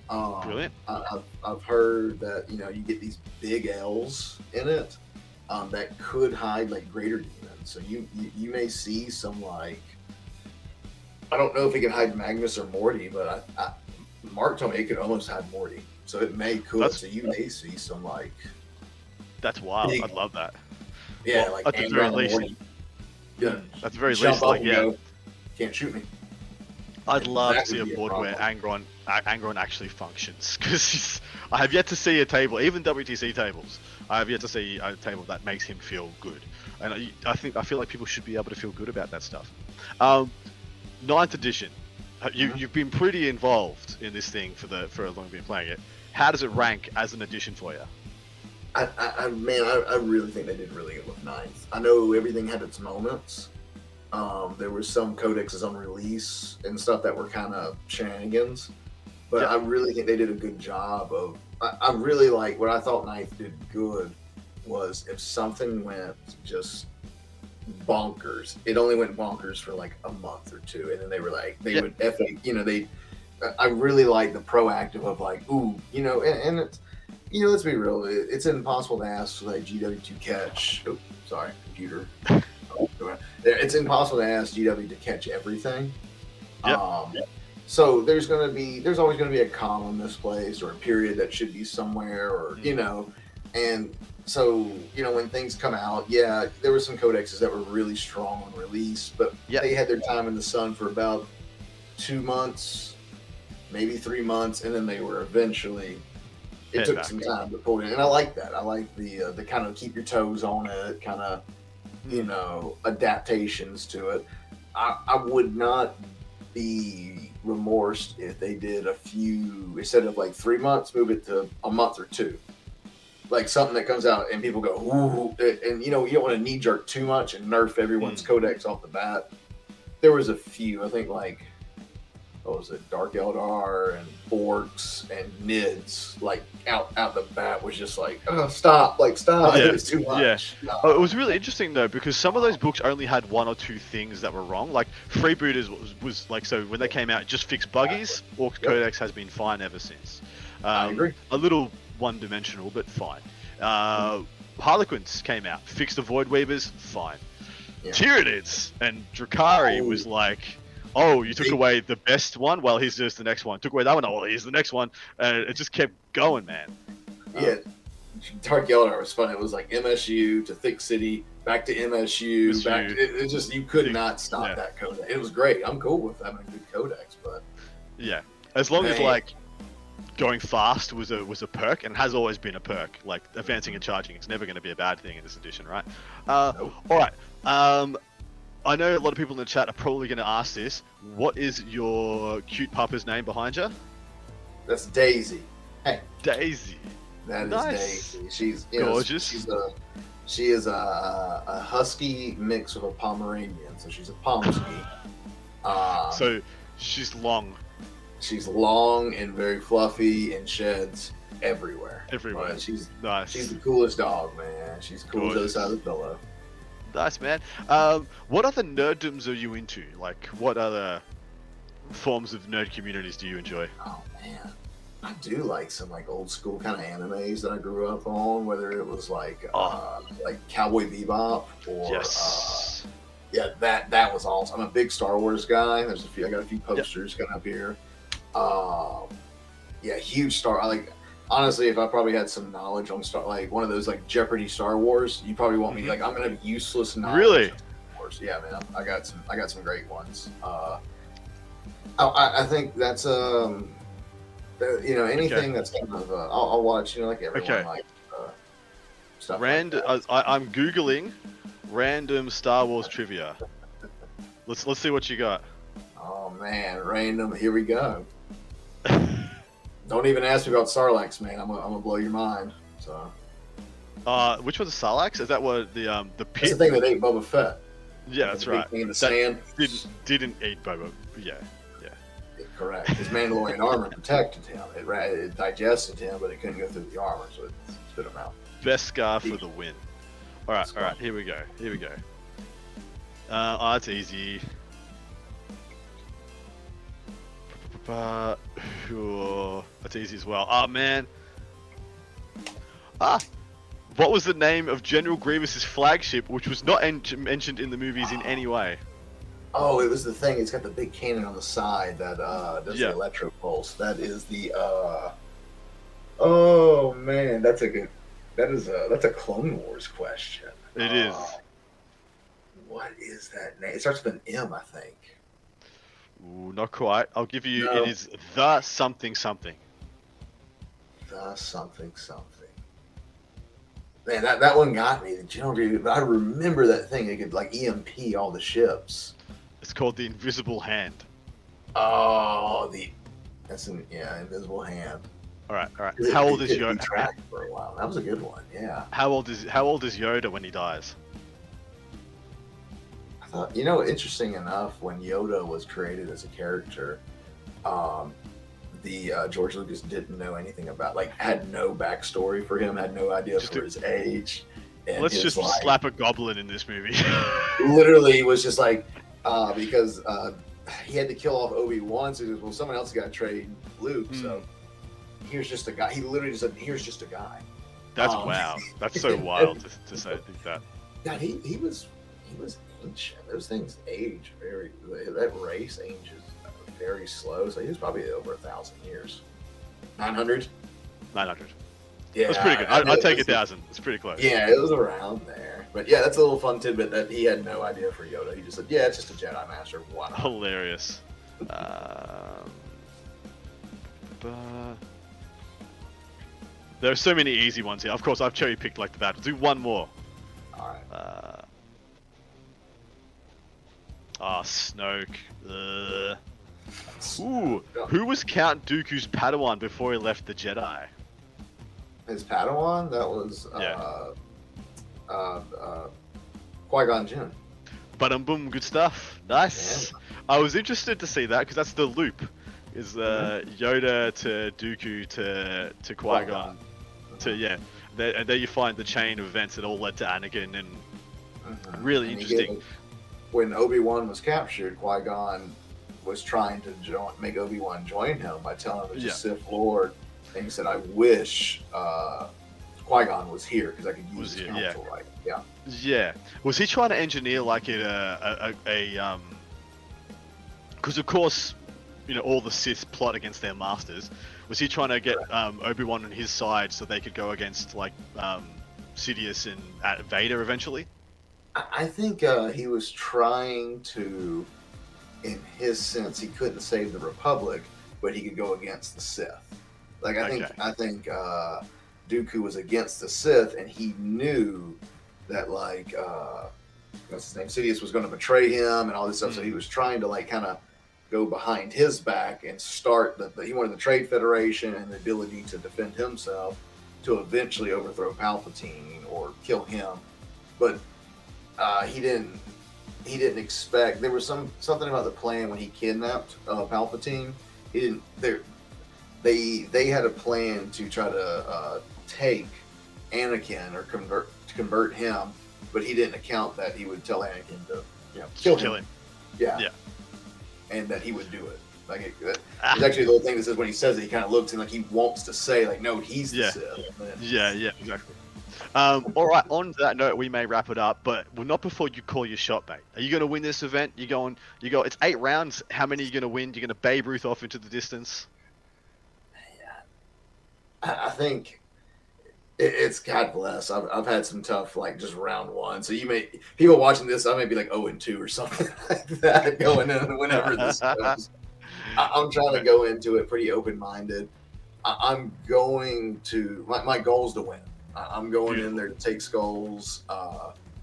[SPEAKER 7] Brilliant.
[SPEAKER 8] I've heard that you get these big L's in it that could hide greater demons. So you may see some I don't know if it can hide Magnus or Morty, but Mark told me it could almost hide Morty. So it so you may see some
[SPEAKER 7] That's wild.
[SPEAKER 8] big,
[SPEAKER 7] I'd love that.
[SPEAKER 8] Yeah,
[SPEAKER 7] well, at the very least.
[SPEAKER 8] Morty. Yeah.
[SPEAKER 7] At the very least,
[SPEAKER 8] go, can't shoot me.
[SPEAKER 7] I'd love to see a board where Angron actually functions, because I have yet to see a table, even WTC tables. I have yet to see a table that makes him feel good, and I feel like people should be able to feel good about that stuff. 9th edition, you've been pretty involved in this thing for as long as you've been playing it. How does it rank as an edition for you?
[SPEAKER 8] I really think they did really good with 9th. I know everything had its moments. There were some codexes on release and stuff that were kind of shenanigans, but I really think they did a good job of. I really like what I thought 9th did good was if something went just bonkers, it only went bonkers for a month or 2, and then they were would I really like the proactive of and it's let's be real, it's impossible to ask GW to catch. Oh, sorry, computer. It's impossible to ask GW to catch everything. So there's always going to be a column misplaced or a period that should be somewhere, or and so when things come out, there were some codexes that were really strong on release, but they had their time in the sun for about 2 months, maybe 3 months, and then they were eventually. It took some time to pull it in, and I like that. I like the kind of keep your toes on it, kind of adaptations to it. I would not be remorsed if they did a few, instead of 3 months, move it to a month or 2. Something that comes out and people go, ooh, and you don't want to knee jerk too much and nerf everyone's codex off the bat. There was a few, I think what was it, Dark Eldar and Orcs and Nids, out the bat was just stop, stop, it's too much.
[SPEAKER 7] It was really interesting though, because some of those books only had 1 or 2 things that were wrong. Freebooters was so when they came out, it just fixed buggies. Orcs Codex has been fine ever since.
[SPEAKER 8] I agree.
[SPEAKER 7] A little one-dimensional, but fine. Harlequins came out, fixed the Void Weavers, fine. Tyranids and Drakari was oh, you took away the best one. Well, here's just the next one. Took away that one. Oh, here's the next one. And it just kept going, man.
[SPEAKER 8] Yeah, Dark Eldar was fun. It was like MSU to Thick City, back to MSU, back. It just you could not stop that codex. It was great. I'm cool with having a good codex, but
[SPEAKER 7] yeah, as long as like going fast was a perk, and has always been a perk. Like advancing and charging, it's never going to be a bad thing in this edition, right?
[SPEAKER 8] Nope.
[SPEAKER 7] All right. I know a lot of people in the chat are probably going to ask this. What is your cute papa's name behind you?
[SPEAKER 8] That's Daisy. Hey,
[SPEAKER 7] Daisy.
[SPEAKER 8] That is
[SPEAKER 7] Nice.
[SPEAKER 8] Daisy. She's
[SPEAKER 7] gorgeous.
[SPEAKER 8] She is a husky mix with a Pomeranian, so she's a Pomsky.
[SPEAKER 7] So she's long.
[SPEAKER 8] She's long and very fluffy and sheds everywhere.
[SPEAKER 7] Everywhere.
[SPEAKER 8] But she's
[SPEAKER 7] Nice.
[SPEAKER 8] She's the coolest dog, man. She's cool as the other side of the pillow.
[SPEAKER 7] Nice, man. What other nerddoms are you into? Like, what other forms of nerd communities do you enjoy?
[SPEAKER 8] Oh man, I do like some like old school kind of animes that I grew up on. Whether it was like Cowboy Bebop or yeah, that was awesome. I'm a big Star Wars guy. I got a few posters coming up here. Yeah, huge Star. Honestly, if I probably had some knowledge on like one of those like Jeopardy Star Wars, you probably want me like I'm gonna have useless knowledge.
[SPEAKER 7] Really?
[SPEAKER 8] Of Star Wars. Yeah, man. I got some great ones. I think that's anything that's kind of I'll watch like everyone like stuff. Like that.
[SPEAKER 7] I'm googling random Star Wars trivia. Let's see what you got.
[SPEAKER 8] Oh man, random. Here we go. Don't even ask me about Sarlacc, man. I'm gonna blow your mind. So.
[SPEAKER 7] Which one's the Sarlacc? Is that what the pit?
[SPEAKER 8] That's the thing that ate Boba Fett.
[SPEAKER 7] Yeah, that's right.
[SPEAKER 8] In the sand.
[SPEAKER 7] Didn't eat Boba. Yeah.
[SPEAKER 8] Correct. His Mandalorian armor protected him. It digested him, but it couldn't go through the armor, so it spit him out.
[SPEAKER 7] Beskar for the win. All right. Here we go. That's easy. That's easy as well. Oh man. What was the name of General Grievous's flagship, which was not mentioned in the movies in any way?
[SPEAKER 8] Oh, it was the thing. It's got the big cannon on the side that does the electro pulse. That is the. Oh man, that's a Clone Wars question.
[SPEAKER 7] It is.
[SPEAKER 8] What is that name? It starts with an M, I think.
[SPEAKER 7] Ooh, not quite. I'll give you. No. It is the something something.
[SPEAKER 8] The something something. Man, that one got me. I remember that thing. It could like EMP all the ships.
[SPEAKER 7] It's called the Invisible Hand.
[SPEAKER 8] Oh, that's Invisible Hand.
[SPEAKER 7] All right. How old is Yoda?
[SPEAKER 8] For a while. That was a good one. Yeah.
[SPEAKER 7] How old is Yoda when he dies?
[SPEAKER 8] I thought, interesting enough, when Yoda was created as a character, George Lucas didn't know anything about, had no backstory for him, had no idea for his age. And
[SPEAKER 7] let's just slap a goblin in this movie.
[SPEAKER 8] Literally, it was just because he had to kill off Obi-Wan, so he goes, well, someone else got to trade Luke, so here's just a guy. He literally just said, here's just a guy.
[SPEAKER 7] That's wow. That's so wild to say think that.
[SPEAKER 8] Yeah, he was ancient. Those things age that race ages very slow, so he was probably over 1,000 years. 900?
[SPEAKER 7] 900.
[SPEAKER 8] Yeah.
[SPEAKER 7] That's pretty good. I'd take 1,000. It's pretty close.
[SPEAKER 8] Yeah, it was around there. But yeah, that's a little fun tidbit that he had no idea for Yoda. He just said, yeah, it's just a Jedi Master. Why not?
[SPEAKER 7] Hilarious. There are so many easy ones here. Of course, I've cherry picked the bad. We'll do one more.
[SPEAKER 8] Alright.
[SPEAKER 7] Snoke. Ooh, who was Count Dooku's Padawan before he left the Jedi?
[SPEAKER 8] His Padawan? That was Qui-Gon Jinn.
[SPEAKER 7] Boom, good stuff. Nice. Yeah. I was interested to see that because that's the loop. Is Yoda to Dooku to Qui-Gon and there you find the chain of events that all led to Anakin and really interesting.
[SPEAKER 8] When Obi-Wan was captured, Qui-Gon was trying to make Obi-Wan join him by telling him he's a Sith Lord, and he said, "I wish Qui-Gon was here because I could use his counsel right." Yeah.
[SPEAKER 7] Yeah. Was he trying to engineer because of course, all the Sith plot against their masters. Was he trying to get Obi-Wan on his side so they could go against like Sidious and Vader eventually?
[SPEAKER 8] I think he was trying to, in his sense, he couldn't save the Republic, but he could go against the Sith. Like I think Dooku was against the Sith, and he knew that like what's his name, Sidious was going to betray him and all this stuff. So he was trying to like kind of go behind his back and start he wanted the Trade Federation and the ability to defend himself to eventually overthrow Palpatine or kill him. But he didn't expect, there was something about the plan when he kidnapped Palpatine. He didn't they had a plan to try to take Anakin or convert him, but he didn't account that he would tell Anakin to kill him. Yeah. And that he would do it. Like there's actually the little thing that says when he says it, he kind of looks and like he wants to say like, no, he's the Sith.
[SPEAKER 7] Yeah, exactly. All right, on that note, we may wrap it up, but not before you call your shot, mate. Are you going to win this event? It's 8 rounds. How many are you going to win? You're going to Babe Ruth off into the distance?
[SPEAKER 8] I think it's God bless. I've had some tough, like just round one. So people watching this, I may be like 0-2 or something like that going in whenever this goes. I'm trying to go into it pretty open-minded. I'm going to, my goal is to win. I'm going in there to take skulls.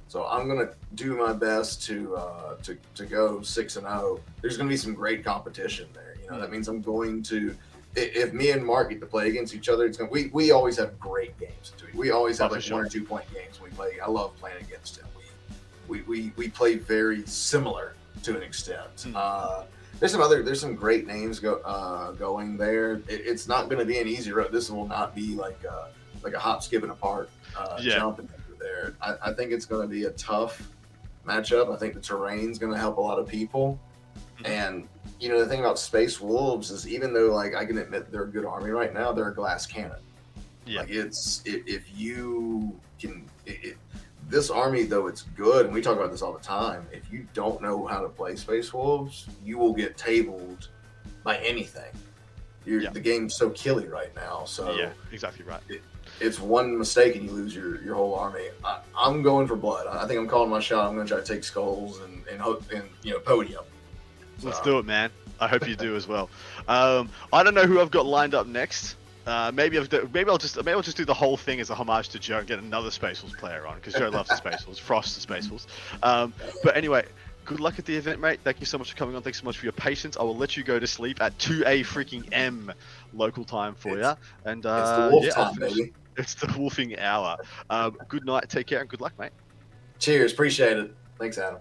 [SPEAKER 8] So I'm going to do my best to go 6-0. There's going to be some great competition there. That means I'm going to, if me and Mark get to play against each other, we always have great games. We always have like 1 or 2 point games we play. I love playing against him. We play very similar to an extent. There's some great names going there. It's not going to be an easy road. This will not be like a hop, skip, and a park jumping over there. I think it's going to be a tough matchup. I think the terrain's going to help a lot of people. And the thing about Space Wolves is, even though like I can admit they're a good army right now, they're a glass cannon. Yeah. Like if you can, this army though it's good, and we talk about this all the time. If you don't know how to play Space Wolves, you will get tabled by anything. The game's so killy right now. So
[SPEAKER 7] yeah, exactly right.
[SPEAKER 8] It's one mistake and you lose your whole army. I'm going for blood. I think I'm calling my shot. I'm going to try to take skulls and podium.
[SPEAKER 7] Let's do it, man. I hope you do as well. I don't know who I've got lined up next. Maybe I'll just do the whole thing as a homage to Joe and get another Space Wolves player on, because Joe loves the Space Wolves, Frost the Space Wolves. But anyway, good luck at the event, mate. Thank you so much for coming on. Thanks so much for your patience. I will let you go to sleep at 2 freaking M local time for you. And
[SPEAKER 8] it's the wolf time, baby.
[SPEAKER 7] It's the wolfing hour. Good night. Take care and good luck, mate.
[SPEAKER 8] Cheers. Appreciate it. Thanks, Adam.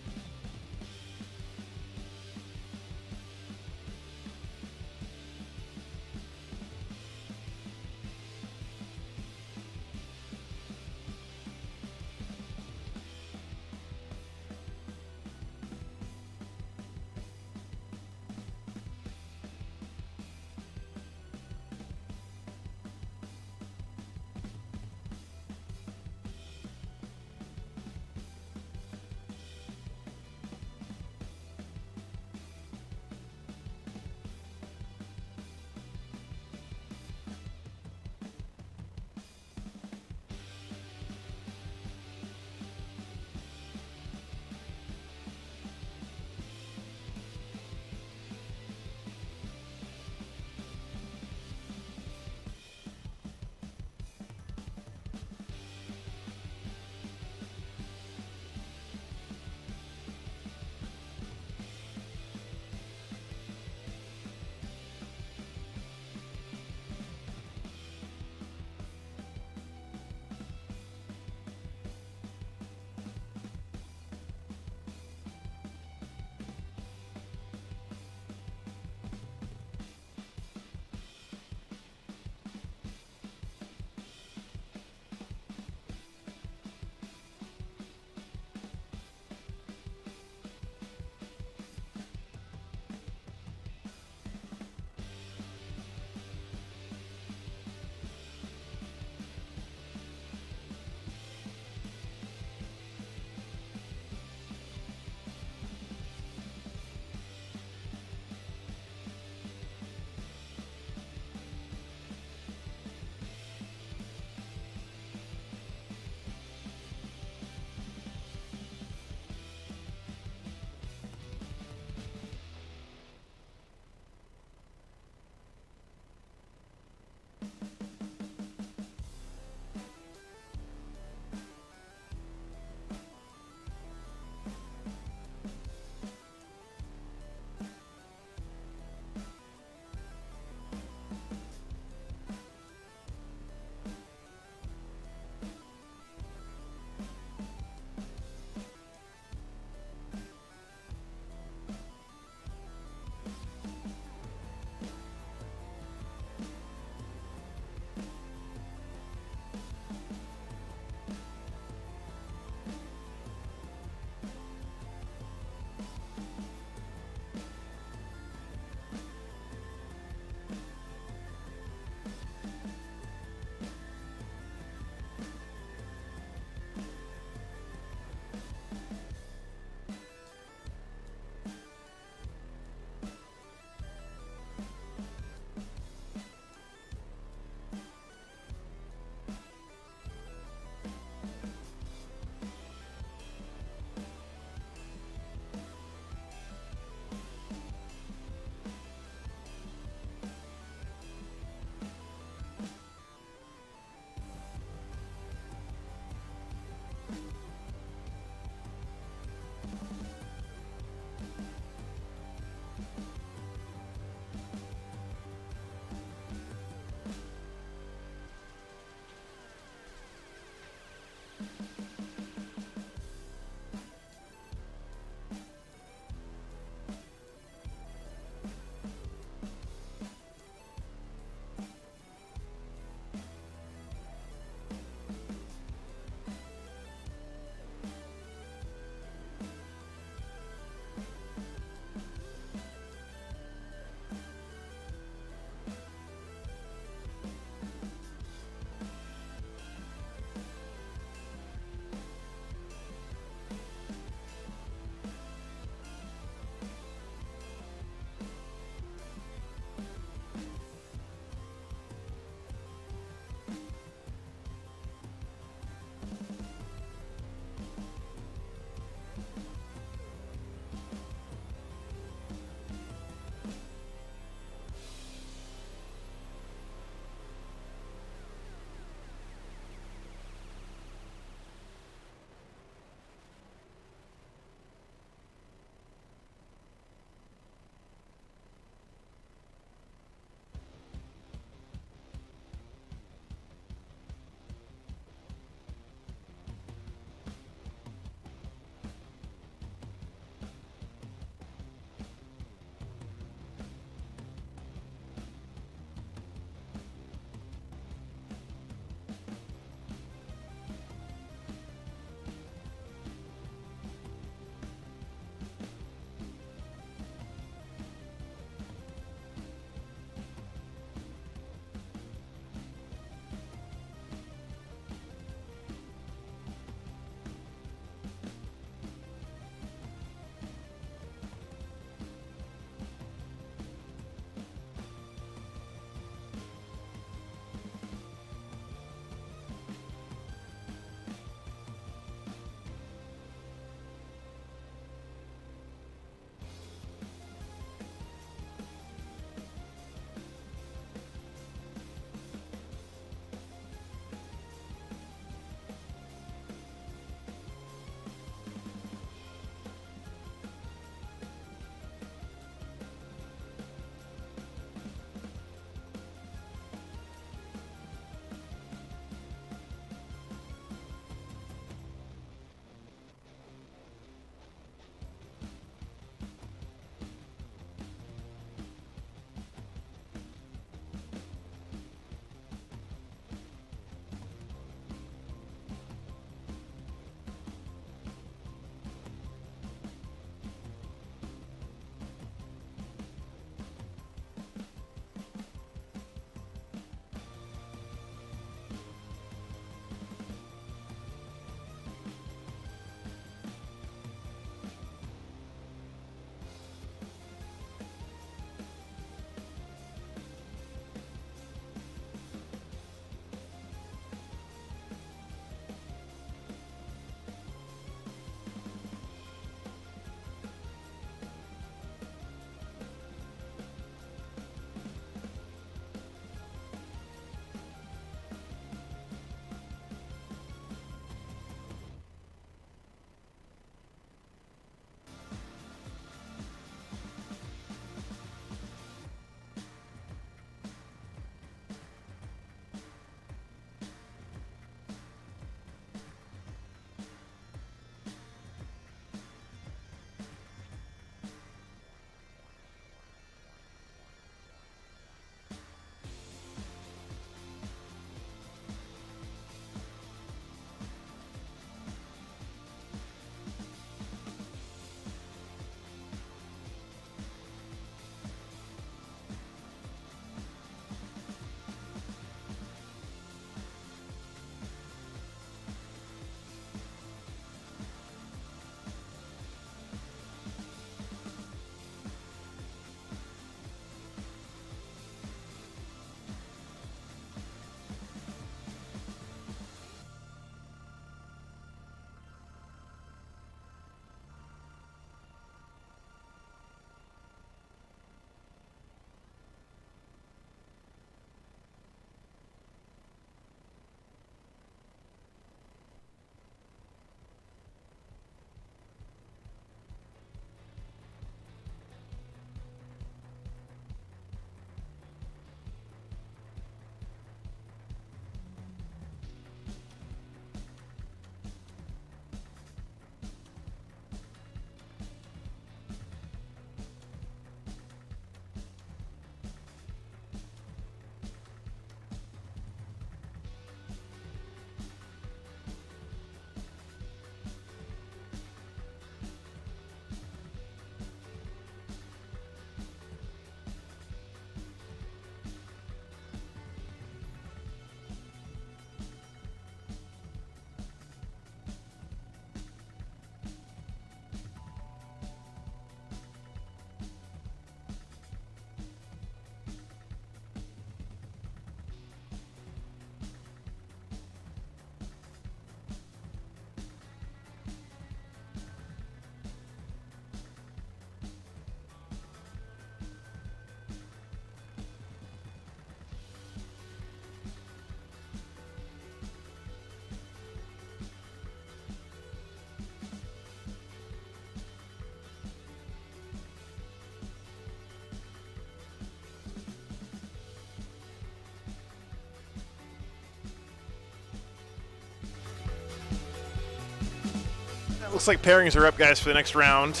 [SPEAKER 1] looks like pairings are up, guys, for the next round.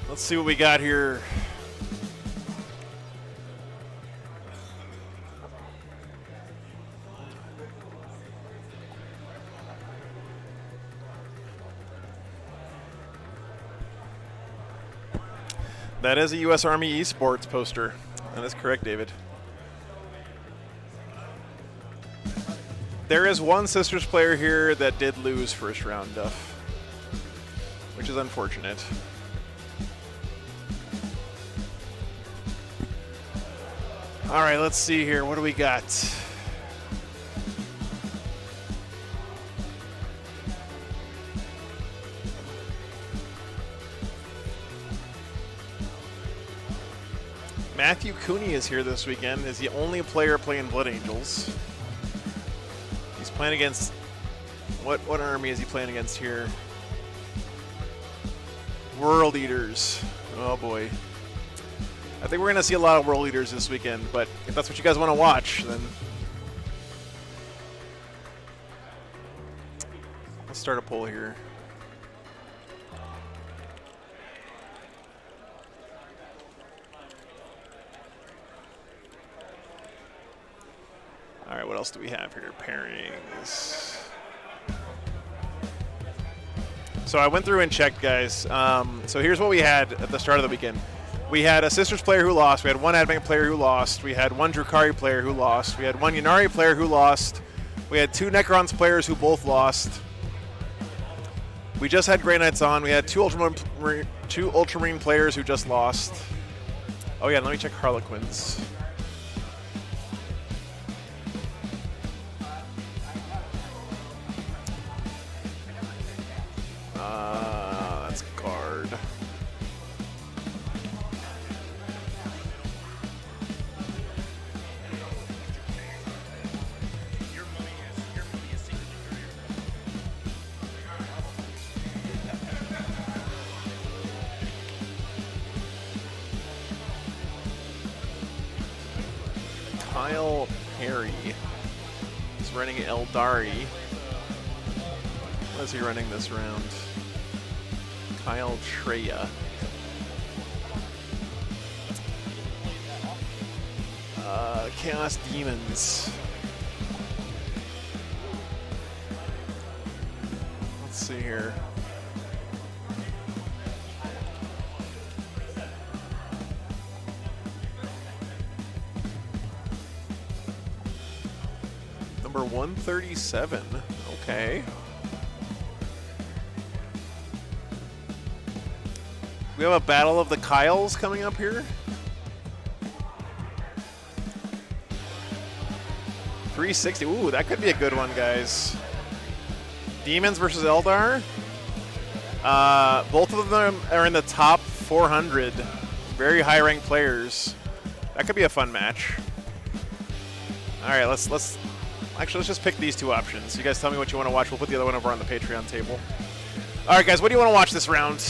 [SPEAKER 1] Let's see what we got here. That is a U.S. Army esports poster. That is correct, David. There is one Sisters player here that did lose first round, Duff, which is unfortunate. All right, let's see here. What do we got? Matthew Cooney is here this weekend. Is the only player playing Blood Angels. He's playing against... What army is he playing against here? World Eaters. Oh boy. I think we're going to see a lot of World Eaters this weekend, but if that's what you guys want to watch, then... Let's start a poll here. All right, what else do we have here? Pairings. So I went through and checked, guys. So here's what we had at the start of the weekend. We had a Sisters player who lost. We had one Advent player who lost. We had one Drukhari player who lost. We had one Ynnari player who lost. We had two Necrons players who both lost. We just had Grey Knights on. We had two Ultramarine players who just lost. Oh yeah, let me check Harlequins. That's guard. Kyle Perry is running Eldari. What is he running this round? Kyle Treya. Chaos Demons. Let's see here. Number 137. Okay. We have a Battle of the Kyles coming up here. 360. Ooh, that could be a good one, guys. Demons versus Eldar. Both of them are in the top 400. Very high-ranked players. That could be a fun match. All right, let's just pick these two options. You guys tell me what you want to watch. We'll put the other one over on the Patreon table. All right, guys, what do you want to watch this round?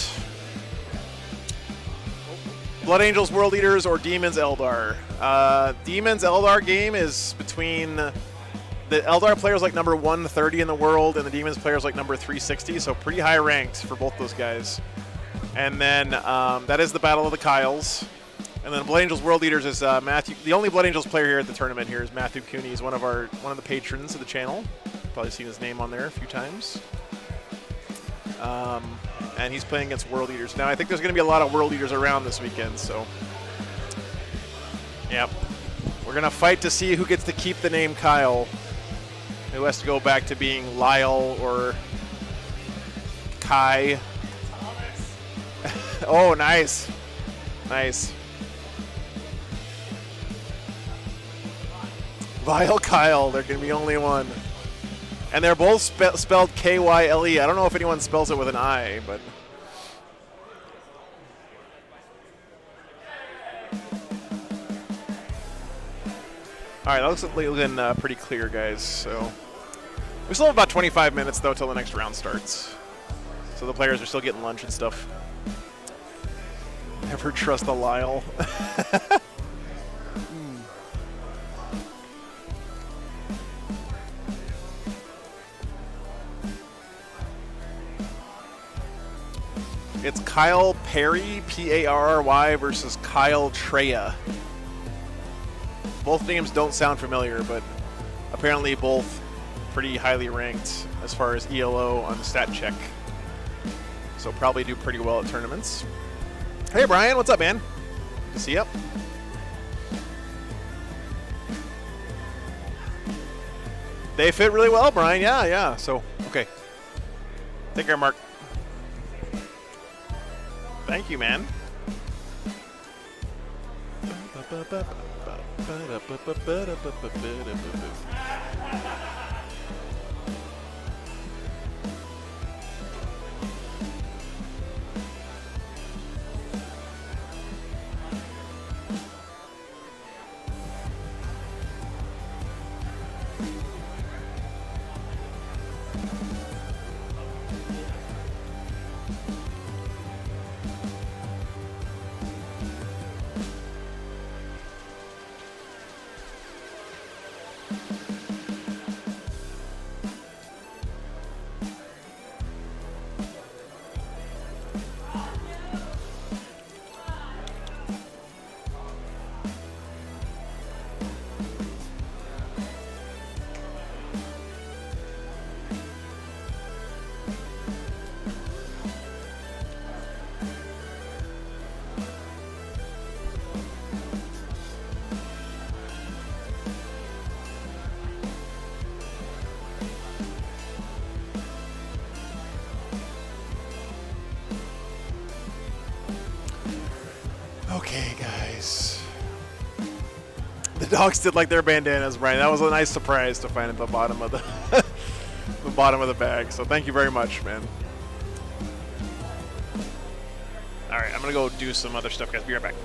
[SPEAKER 1] Blood Angels, World Eaters, or Demons, Eldar? Demons, Eldar game is between the Eldar players like number 130 in the world and the Demons players like number 360, so pretty high ranked for both those guys. And then that is the Battle of the Kyles. And then Blood Angels, World Eaters is Matthew. The only Blood Angels player here at the tournament here is Matthew Cooney. He's one of the patrons of the channel. Probably seen his name on there a few times. And he's playing against World Eaters. Now, I think there's going to be a lot of World Eaters around this weekend, so... Yep. We're going to fight to see who gets to keep the name Kyle. Who has to go back to being Lyle or Kai. Oh, nice. Nice. Vile Kyle, there can be only one. And they're both spelled K-Y-L-E. I don't know if anyone spells it with an I, but... All right, that looks looking pretty clear, guys. So we still have about 25 minutes, though, till the next round starts. So the players are still getting lunch and stuff. Never trust a Lyle. It's Kyle Perry, P-A-R-R-Y, versus Kyle Treya. Both names don't sound familiar, but apparently both pretty highly ranked as far as ELO on the stat check. So probably do pretty well at tournaments. Hey, Brian, what's up, man? Good to see you. They fit really well, Brian. Yeah. So, okay. Take care, Mark. Thank you, man. Okay, guys. The dogs did like their bandanas, Brian. That was a nice surprise to find at the bottom of the the bottom of the bag. So thank you very much, man. All right, I'm gonna go do some other stuff, guys. Be right back.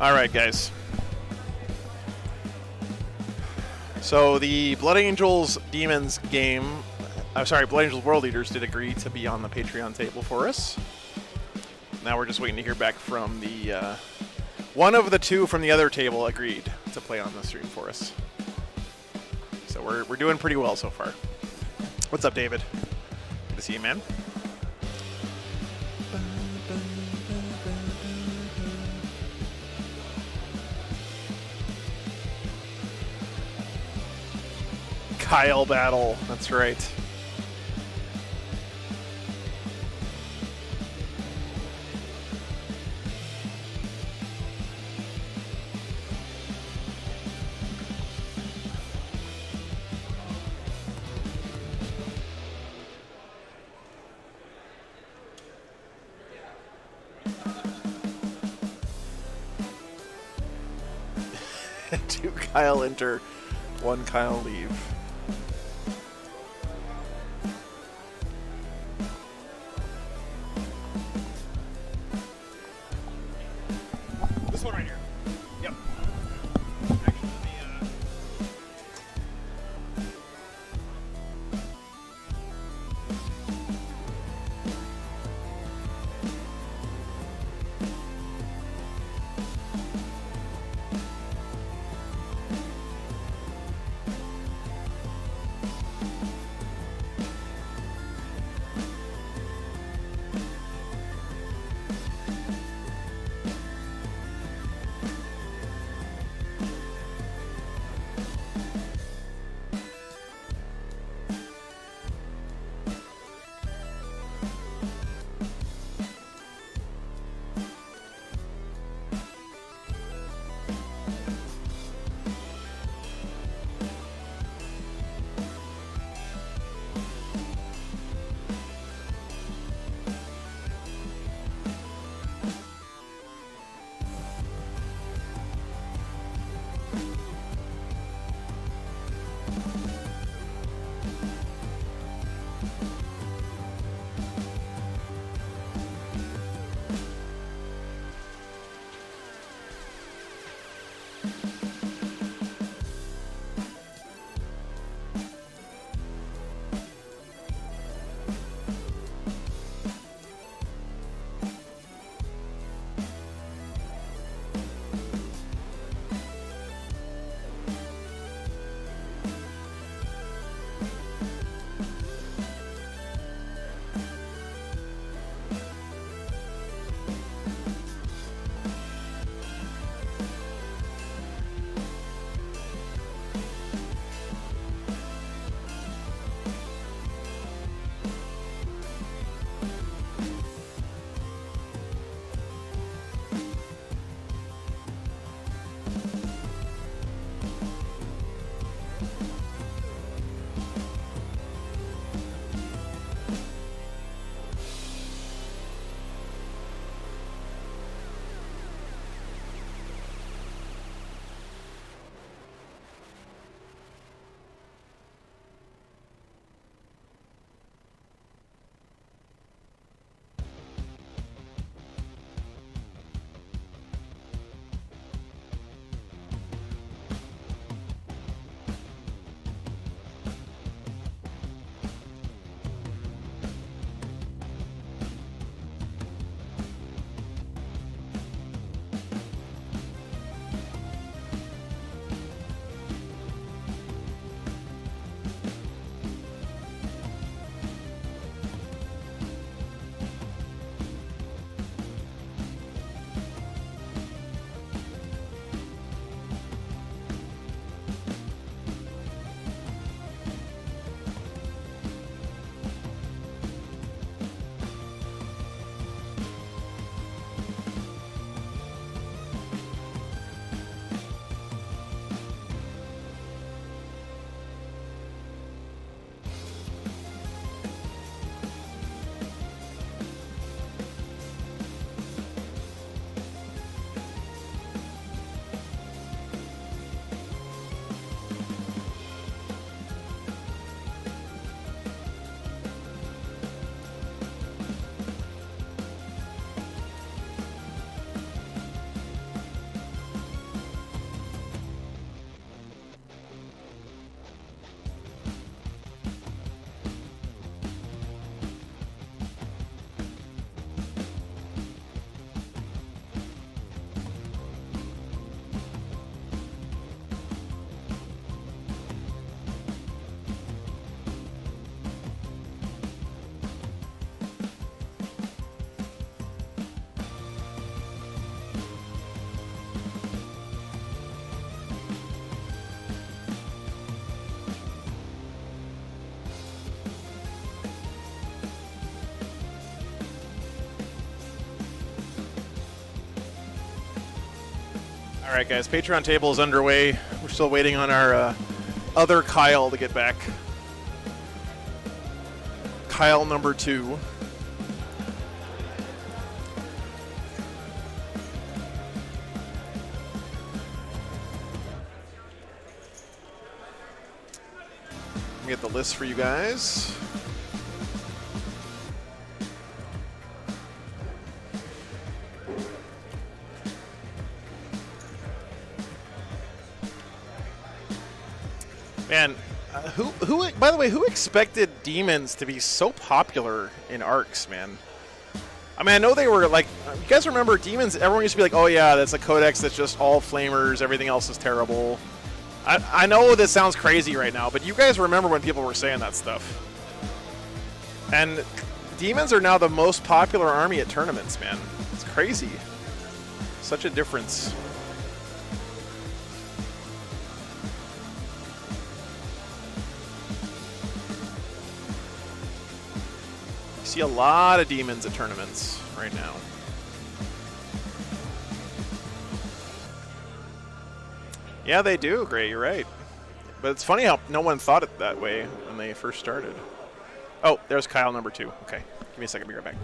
[SPEAKER 1] All right, guys. So the Blood Angels Demons game, Blood Angels World Eaters did agree to be on the Patreon table for us. Now we're just waiting to hear back from the one of the two from the other table agreed to play on the stream for us. So we're doing pretty well so far. What's up, David? Good to see you, man. Kyle battle. That's right. Two Kyle enter, one Kyle leave.
[SPEAKER 2] This one right here. Yep.
[SPEAKER 1] All right, guys, Patreon table is underway. We're still waiting on our other Kyle to get back. Kyle number 2. Let me get the list for you guys. Man, who? By the way, who expected Demons to be so popular in Arcs, man? I mean, I know they were like, you guys remember Demons? Everyone used to be like, oh yeah, that's a codex that's just all flamers. Everything else is terrible. I know this sounds crazy right now, but you guys remember when people were saying that stuff. And Demons are now the most popular army at tournaments, man. It's crazy. Such a difference. See a lot of Demons at tournaments right now. Yeah, they do, Gray, you're right. But it's funny how no one thought it that way when they first started. Oh, there's Kyle number 2. Okay, give me a second, I'll be right back.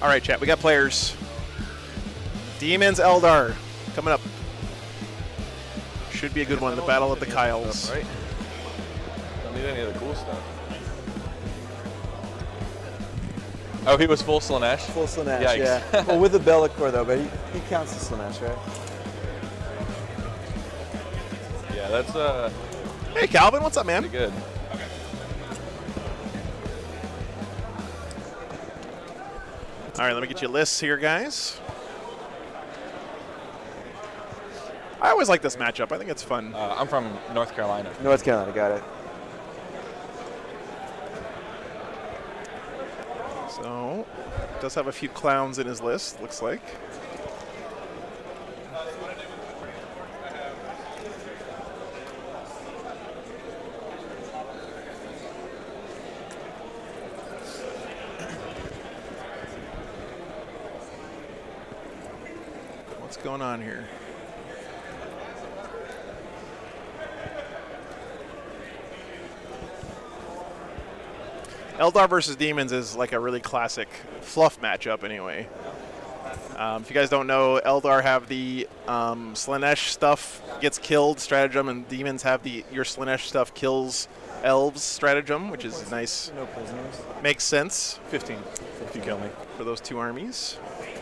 [SPEAKER 1] All right, chat. We got players. Demons, Eldar, coming up. Should be a good one. The Battle of the Kyles.
[SPEAKER 4] Stuff, right? Don't need any of the cool stuff. Oh, he was full Slanesh?
[SPEAKER 9] Full Slanesh,
[SPEAKER 4] Yikes.
[SPEAKER 9] yeah. Well, with the Bellicor, though, but he counts as Slanesh, right?
[SPEAKER 4] Yeah, that's
[SPEAKER 1] Hey, Calvin, what's up, man?
[SPEAKER 4] pretty good.
[SPEAKER 1] All right, let me get you lists here, guys. I always like this matchup. I think it's fun.
[SPEAKER 4] I'm from North Carolina.
[SPEAKER 9] North Carolina, got it.
[SPEAKER 1] So, does have a few clowns in his list, looks like. What's going on here? Eldar versus Demons is like a really classic fluff matchup anyway. If you guys don't know, Eldar have the Slanesh stuff gets killed stratagem, and Demons have the your Slanesh stuff kills elves stratagem, which is nice.
[SPEAKER 9] No prisoners.
[SPEAKER 1] Makes sense
[SPEAKER 4] 15, if you kill me.
[SPEAKER 1] for those two armies.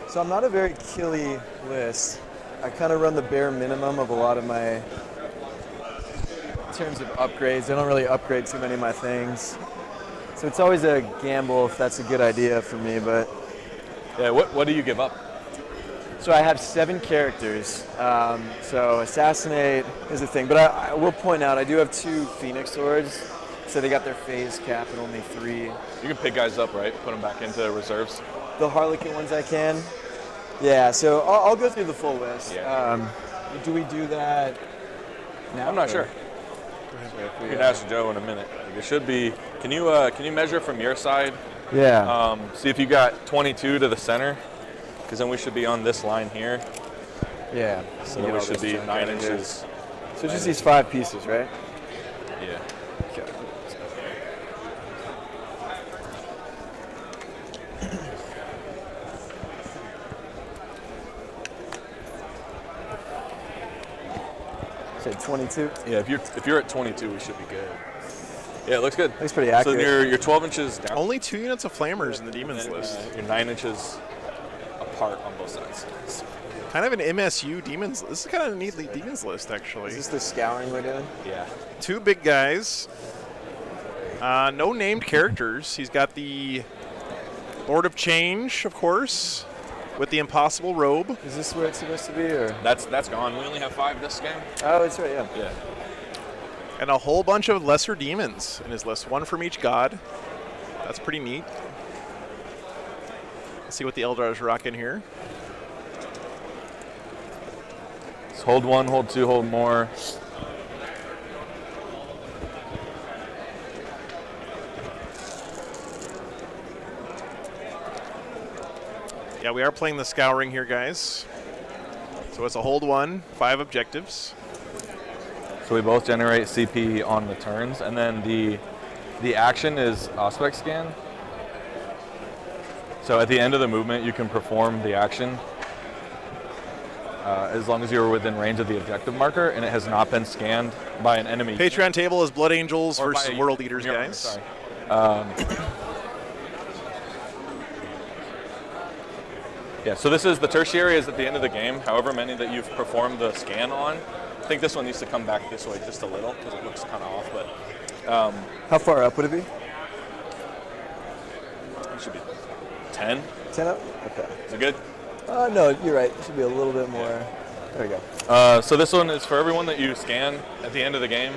[SPEAKER 9] So I'm not a very killy list. I kind of run the bare minimum of a lot of my, in terms of upgrades. I don't really upgrade too many of my things. So it's always a gamble if that's a good idea for me, but.
[SPEAKER 4] Yeah, what do you give up?
[SPEAKER 9] So I have 7 characters. So Assassinate is a thing, but I will point out I do have 2 Phoenix Swords. So they got their phase cap and only 3.
[SPEAKER 4] You can pick guys up, right? Put them back into reserves.
[SPEAKER 9] The Harlequin ones I can. Yeah, so I'll go through the full list.
[SPEAKER 4] Yeah.
[SPEAKER 9] Do we do that now?
[SPEAKER 4] I'm not
[SPEAKER 9] or-
[SPEAKER 4] sure. We can ask Joe in a minute. Like, it should be. Can you measure from your side?
[SPEAKER 9] Yeah.
[SPEAKER 4] See if you got 22 to the center, because then we should be on this line here.
[SPEAKER 9] Yeah.
[SPEAKER 4] So then we should be 9 inches.
[SPEAKER 9] So just these 5 pieces, right?
[SPEAKER 4] Yeah.
[SPEAKER 9] Okay. Say 22.
[SPEAKER 4] Yeah. If you're at 22, we should be good. Yeah, it looks good.
[SPEAKER 9] Looks pretty
[SPEAKER 4] So
[SPEAKER 9] accurate.
[SPEAKER 4] then you're 12 inches down.
[SPEAKER 1] Only 2 units of flamers in the Demons
[SPEAKER 4] And then,
[SPEAKER 1] list.
[SPEAKER 4] you're 9 inches apart on both sides.
[SPEAKER 1] Kind of an MSU Demons. This is kind of a neat Demons list, actually.
[SPEAKER 9] Is this the scouring we're doing?
[SPEAKER 4] Yeah.
[SPEAKER 1] 2 big guys. No named characters. He's got the Lord of Change, of course, with the Impossible Robe.
[SPEAKER 9] Is this where it's supposed to be, or?
[SPEAKER 4] That's gone. We only have 5 this game.
[SPEAKER 9] Oh, it's right. Yeah.
[SPEAKER 4] Yeah.
[SPEAKER 1] And a whole bunch of lesser demons in his list. 1 from each god. That's pretty neat. Let's see what the Eldar is rocking here.
[SPEAKER 4] Let's hold 1, hold 2, hold more.
[SPEAKER 1] Yeah, we are playing the Scouring here, guys. So it's a hold 1, 5 objectives.
[SPEAKER 4] So we both generate CP on the turns, and then the action is Aspect Scan. So at the end of the movement, you can perform the action as long as you're within range of the objective marker, and it has not been scanned by an enemy.
[SPEAKER 1] Patreon table is Blood Angels
[SPEAKER 4] Or
[SPEAKER 1] versus
[SPEAKER 4] by a
[SPEAKER 1] World Eaters,
[SPEAKER 4] unit,
[SPEAKER 1] guys.
[SPEAKER 4] sorry. Yeah, so this is the tertiary is at the end of the game, however many that you've performed the scan on. I think this one needs to come back this way just a little because it looks kind of off, but
[SPEAKER 9] How far up would it be?
[SPEAKER 4] it should be 10.
[SPEAKER 9] 10 up? Okay.
[SPEAKER 4] Is it good?
[SPEAKER 9] No, you're right. It should be a little bit more. There we go.
[SPEAKER 4] So this one is for everyone that you scan at the end of the game.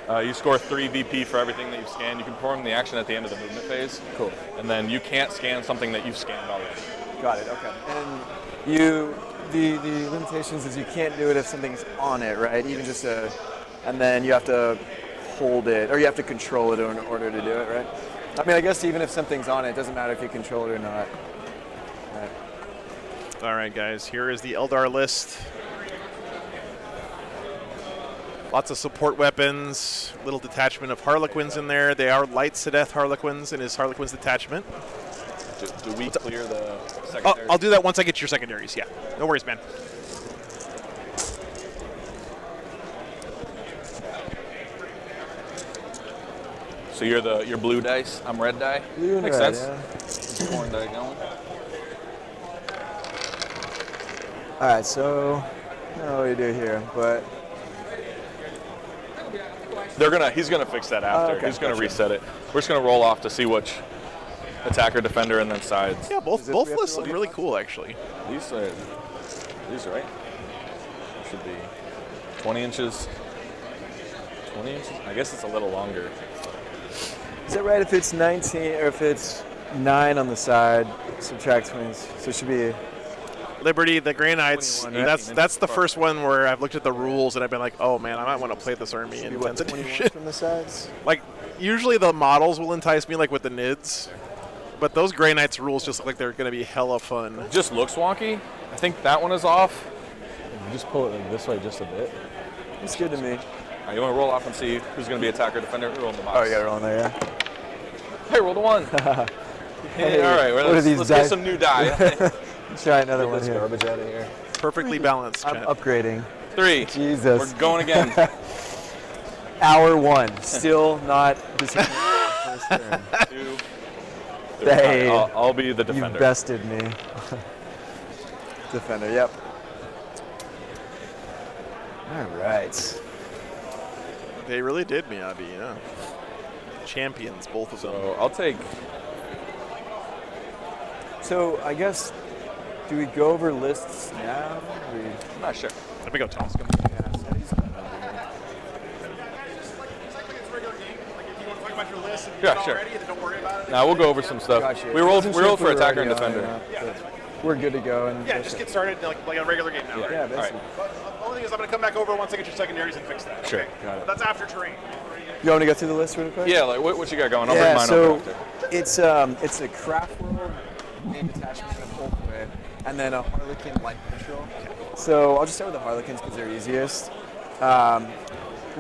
[SPEAKER 4] You score 3 VP for everything that you've scanned. You can perform the action at the end of the movement phase.
[SPEAKER 9] Cool.
[SPEAKER 4] And then you can't scan something that you've scanned already.
[SPEAKER 9] Got it. Okay. And the limitations is you can't do it if something's on it, right? Even just and then you have to hold it, or you have to control it in order to do it, right? I mean, I guess even if something's on it, it doesn't matter if you control it or not. Right.
[SPEAKER 1] All right, guys, here is the Eldar list. Lots of support weapons, little detachment of Harlequins in there. They are light Sedeth Harlequins in his Harlequins detachment.
[SPEAKER 4] Do we clear the secondary?
[SPEAKER 2] I'll do that once I get your secondaries. Yeah, no worries, man.
[SPEAKER 4] So you're blue dice. I'm red die.
[SPEAKER 9] Blue and
[SPEAKER 4] Makes
[SPEAKER 9] red,
[SPEAKER 4] sense. Orange die going.
[SPEAKER 9] All right, so I don't know what you do here, but
[SPEAKER 4] He's gonna fix that after.
[SPEAKER 9] Okay,
[SPEAKER 4] He's gonna
[SPEAKER 9] gotcha.
[SPEAKER 4] reset it. We're just gonna roll off to see which attacker, defender, and then sides.
[SPEAKER 1] Yeah, both
[SPEAKER 9] Is it- we have to
[SPEAKER 1] lists
[SPEAKER 9] roll
[SPEAKER 1] look really cool, actually.
[SPEAKER 4] These right? Should be 20 inches. 20 inches? I guess it's a little longer.
[SPEAKER 9] is it right if it's 19 or if it's 9 on the side, subtract 20? So it should be
[SPEAKER 1] Liberty, the Grey Knights.
[SPEAKER 9] 21, right?
[SPEAKER 1] That's the first one where I've looked at the rules and I've been like, oh man, I might want to play this army in
[SPEAKER 9] what,
[SPEAKER 1] 10th
[SPEAKER 9] 21
[SPEAKER 1] edition.
[SPEAKER 9] from the sides.
[SPEAKER 1] Like, usually the models will entice me, like with the NIDs, but those Grey Knights rules just look like they're going to be hella fun.
[SPEAKER 4] Just looks wonky. I think that one is off.
[SPEAKER 10] Just pull it like this way just a bit.
[SPEAKER 9] It's good to me.
[SPEAKER 4] All right, you want to roll off and see who's going to be attacker, defender? Roll in the box.
[SPEAKER 9] Oh, you got it on there, yeah.
[SPEAKER 4] Hey, roll the one.
[SPEAKER 9] Hey,
[SPEAKER 4] all right, well,
[SPEAKER 9] what are these
[SPEAKER 4] let's
[SPEAKER 9] dice?
[SPEAKER 4] get some new die.
[SPEAKER 9] Let's try another
[SPEAKER 10] Get
[SPEAKER 9] one
[SPEAKER 10] this
[SPEAKER 9] here.
[SPEAKER 10] garbage out of here.
[SPEAKER 1] Perfectly balanced,
[SPEAKER 9] I'm
[SPEAKER 1] chat.
[SPEAKER 9] upgrading.
[SPEAKER 4] 3.
[SPEAKER 9] Jesus.
[SPEAKER 4] We're going again.
[SPEAKER 9] Hour 1. Still not disappointed with the first turn.
[SPEAKER 4] 2.
[SPEAKER 9] Hey,
[SPEAKER 4] I'll be the
[SPEAKER 9] you
[SPEAKER 4] defender.
[SPEAKER 9] bested me. Defender, yep. All right.
[SPEAKER 1] They really did, Miyabi, yeah. Champions, both of them.
[SPEAKER 4] So I'll take.
[SPEAKER 9] So I guess, do we go over lists now?
[SPEAKER 4] I'm not sure.
[SPEAKER 1] There we go, Thomas.
[SPEAKER 4] Yeah, sure. Now we'll go over some stuff.
[SPEAKER 9] Gotcha.
[SPEAKER 4] We rolled
[SPEAKER 9] Wasn't sure if
[SPEAKER 4] for
[SPEAKER 9] we were
[SPEAKER 4] attacker and
[SPEAKER 9] already on,
[SPEAKER 4] defender.
[SPEAKER 9] but we're good to go. And
[SPEAKER 2] Yeah, just get started like a regular game now.
[SPEAKER 9] Yeah,
[SPEAKER 2] Right?
[SPEAKER 9] basically.
[SPEAKER 2] The only thing is I'm going to come back over once I get your secondaries and fix that.
[SPEAKER 4] Sure.
[SPEAKER 2] Okay? But that's after terrain.
[SPEAKER 9] You want to go through the list real quick?
[SPEAKER 4] Yeah, like what you got going? I'll
[SPEAKER 9] Yeah,
[SPEAKER 4] bring mine
[SPEAKER 9] so
[SPEAKER 4] up after.
[SPEAKER 9] it's a craft world named attachment of Ultimate, and then a Harlequin light control. So I'll just start with the Harlequins because they're easiest.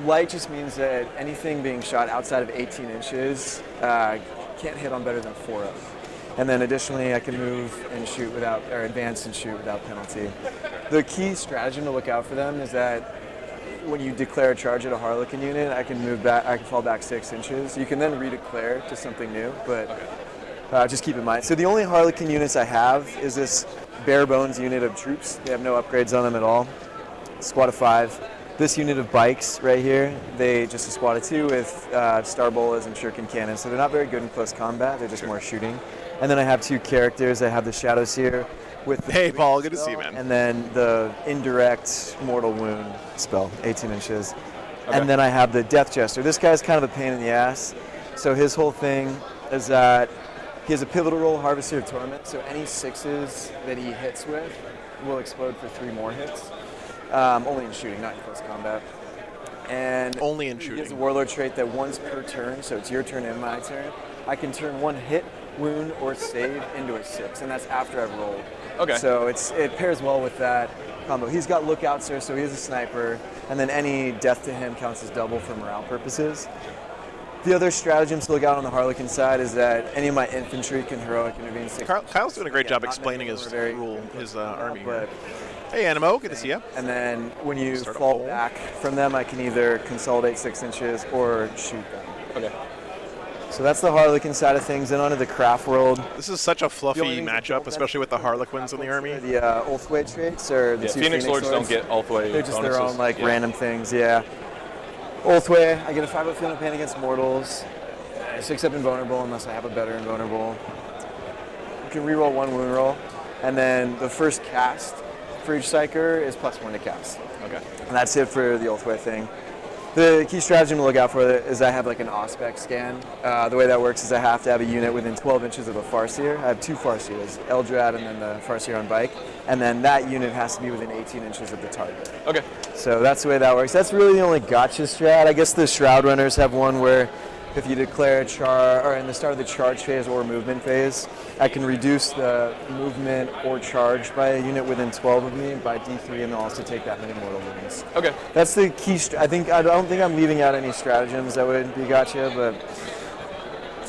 [SPEAKER 9] Light just means that anything being shot outside of 18 inches can't hit on better than 4 of. And then additionally, I can move and shoot without, or advance and shoot without penalty. The key stratagem to look out for them is that when you declare a charge at a Harlequin unit, I can move back. I can fall back 6 inches. You can then redeclare to something new, but just keep in mind. So the only Harlequin units I have is this bare bones unit of troops. They have no upgrades on them at all. Squad of 5. This unit of bikes right here, they just a squad of 2 with star bolas and shuriken cannons. So they're not very good in close combat. They're just more shooting. And then I have 2 characters. I have the Shadows here with the
[SPEAKER 1] Hey, Paul,
[SPEAKER 9] Bleed
[SPEAKER 1] good to see you,
[SPEAKER 9] spell,
[SPEAKER 1] man.
[SPEAKER 9] and then the indirect mortal wound spell, 18 inches.
[SPEAKER 4] Okay.
[SPEAKER 9] And then I have the Death Jester. This guy's kind of a pain in the ass. So his whole thing is that he has a pivotal role, Harvester of Torment. So any 6s that he hits with will explode for 3 more hits. Only in shooting, not in close combat. And
[SPEAKER 1] Only in
[SPEAKER 9] he has a
[SPEAKER 1] shooting.
[SPEAKER 9] Warlord trait that once per turn, so it's your turn and my turn, I can turn 1 hit, wound, or save into a 6, and that's after I've rolled.
[SPEAKER 4] Okay.
[SPEAKER 9] So it pairs well with that combo. He's got lookouts there, so he is a sniper, and then any death to him counts as double for morale purposes. The other stratagem to look out on the Harlequin side is that any of my infantry can heroic intervene 6.
[SPEAKER 1] Kyle's doing a great job
[SPEAKER 9] not
[SPEAKER 1] explaining his
[SPEAKER 9] necessarily
[SPEAKER 1] rule,
[SPEAKER 9] very
[SPEAKER 1] his army
[SPEAKER 9] but
[SPEAKER 1] here. Hey, Animo, good to see you.
[SPEAKER 9] and then when you
[SPEAKER 1] Start a
[SPEAKER 9] fall
[SPEAKER 1] poll.
[SPEAKER 9] back from them, I can either consolidate 6 inches or shoot them.
[SPEAKER 4] Okay.
[SPEAKER 9] So that's the Harlequin side of things. Then onto the craft world.
[SPEAKER 1] This is such a
[SPEAKER 9] The
[SPEAKER 1] fluffy
[SPEAKER 9] only things that
[SPEAKER 1] matchup,
[SPEAKER 9] don't
[SPEAKER 1] especially with the Harlequins in the army.
[SPEAKER 9] are the Ulthway traits or the
[SPEAKER 4] Yeah,
[SPEAKER 9] 2
[SPEAKER 4] Phoenix Lords don't get Ulthway
[SPEAKER 9] They're just their
[SPEAKER 4] bonuses.
[SPEAKER 9] own like
[SPEAKER 4] Yeah.
[SPEAKER 9] random things, yeah. Ulthway, I get a 5-up feeling of pain against mortals. 6-up invulnerable unless I have a better invulnerable. You can reroll 1 wound roll. And then the first cast for each psyker is +1 to cast.
[SPEAKER 4] Okay.
[SPEAKER 9] And that's it for the Ulthway thing. The key stratagem to look out for is I have like an Auspec scan. The way that works is I have to have a unit within 12 inches of a Farseer. I have 2 Farseers, Eldrad and then the Farseer on bike. And then that unit has to be within 18 inches of the target.
[SPEAKER 4] Okay.
[SPEAKER 9] So that's the way that works. That's really the only gotcha strat. I guess the Shroud Runners have one where if you declare a charge, or in the start of the charge phase or movement phase, I can reduce the movement or charge by a unit within 12 of me by D3, and they'll also take that many mortal wounds.
[SPEAKER 4] Okay.
[SPEAKER 9] That's the key. I don't think I'm leaving out any stratagems that would be gotcha, but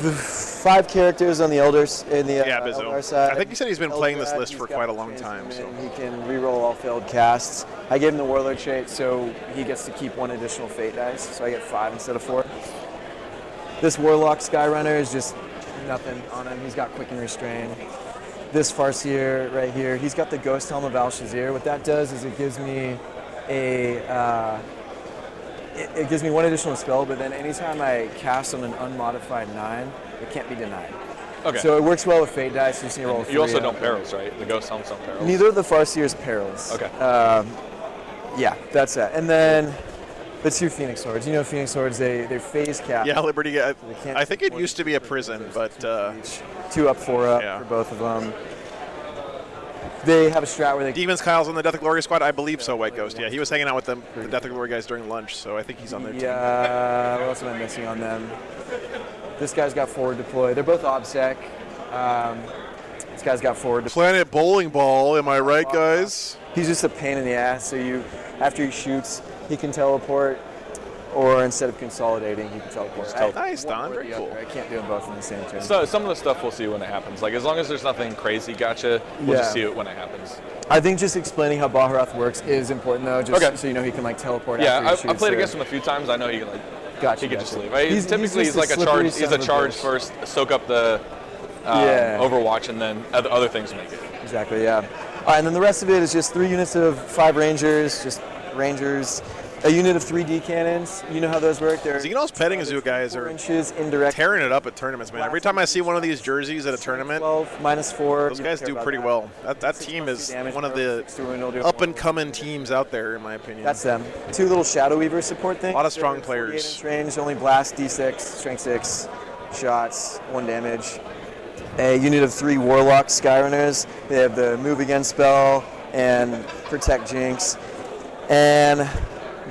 [SPEAKER 9] The 5 characters on the Eldars in the
[SPEAKER 1] Bizzo.
[SPEAKER 9] Eldar side.
[SPEAKER 1] I think he said he's been playing this
[SPEAKER 9] Eldrad,
[SPEAKER 1] list for
[SPEAKER 9] he's got
[SPEAKER 1] quite a
[SPEAKER 9] the
[SPEAKER 1] long time. So
[SPEAKER 9] He can reroll all failed casts. I gave him the Warlord trait, so he gets to keep 1 additional Fate dice, so I get 5 instead of 4. This Warlock Skyrunner is just nothing on him. He's got Quick and Restrain. This Farseer right here, he's got the Ghost Helm of Al-Shazir. What that does is it gives me it gives me 1 additional spell, but then anytime I cast on an unmodified 9, it can't be denied.
[SPEAKER 11] Okay.
[SPEAKER 9] So it works well with Fate dice. You just need to roll 3.
[SPEAKER 11] You also don't perils, right? The Ghost Helms don't perils.
[SPEAKER 9] Neither of the Farseer's perils.
[SPEAKER 11] Okay.
[SPEAKER 9] Yeah, that's it. And then the 2 Phoenix Swords. You know Phoenix Swords, they're phase capped.
[SPEAKER 1] yeah, Liberty. I
[SPEAKER 9] can't
[SPEAKER 1] think it used to be a prison, but
[SPEAKER 9] 2 up, 4 up
[SPEAKER 1] yeah.
[SPEAKER 9] for both of them. They have a strat where they...
[SPEAKER 1] Demons Kyle's on the Death of Glory squad. I believe so, White Ghost. Yeah, he was hanging out with them, the Death of Glory guys during lunch, so I think he's on their team.
[SPEAKER 9] Yeah, what else am I missing on them? This guy's got forward deploy. They're both OBSEC. This guy's got forward deploy.
[SPEAKER 1] Planet Bowling Ball, am I right, guys?
[SPEAKER 9] He's just a pain in the ass, so after he shoots, he can teleport, or instead of consolidating, he can teleport.
[SPEAKER 1] Nice, Don. Very cool.
[SPEAKER 9] I can't do them both in the same turn.
[SPEAKER 11] So some of the stuff we'll see when it happens. Like, as long as there's nothing crazy gotcha, we'll just see it when it happens.
[SPEAKER 9] I think just explaining how Baharath works is important, though, just so you know he can, teleport after he shoots.
[SPEAKER 11] I played against him a few times. I know he can,
[SPEAKER 9] Gotcha,
[SPEAKER 11] he can just leave.
[SPEAKER 9] Typically,
[SPEAKER 11] he's like a charge. He's a charge first, soak up the Overwatch, and then other things make it.
[SPEAKER 9] Exactly, yeah. All right, and then the rest of it is just 3 units of 5 Rangers, just Rangers. A unit of 3D cannons. You know how those work.
[SPEAKER 1] Xenos Petting Zoo guys are tearing it up at tournaments, man. Every time I see one of these jerseys at a tournament,
[SPEAKER 9] 12, -4.
[SPEAKER 1] Those guys do pretty well. That team is one of the up-and-coming teams out there, in my opinion.
[SPEAKER 9] That's them. 2 little Shadow Weaver support things.
[SPEAKER 1] A lot of strong players.
[SPEAKER 9] 48-inch range, only blast, D6, strength 6, shots, 1 damage. A unit of 3 Warlock Skyrunners. They have the Move Again spell and Protect Jinx. And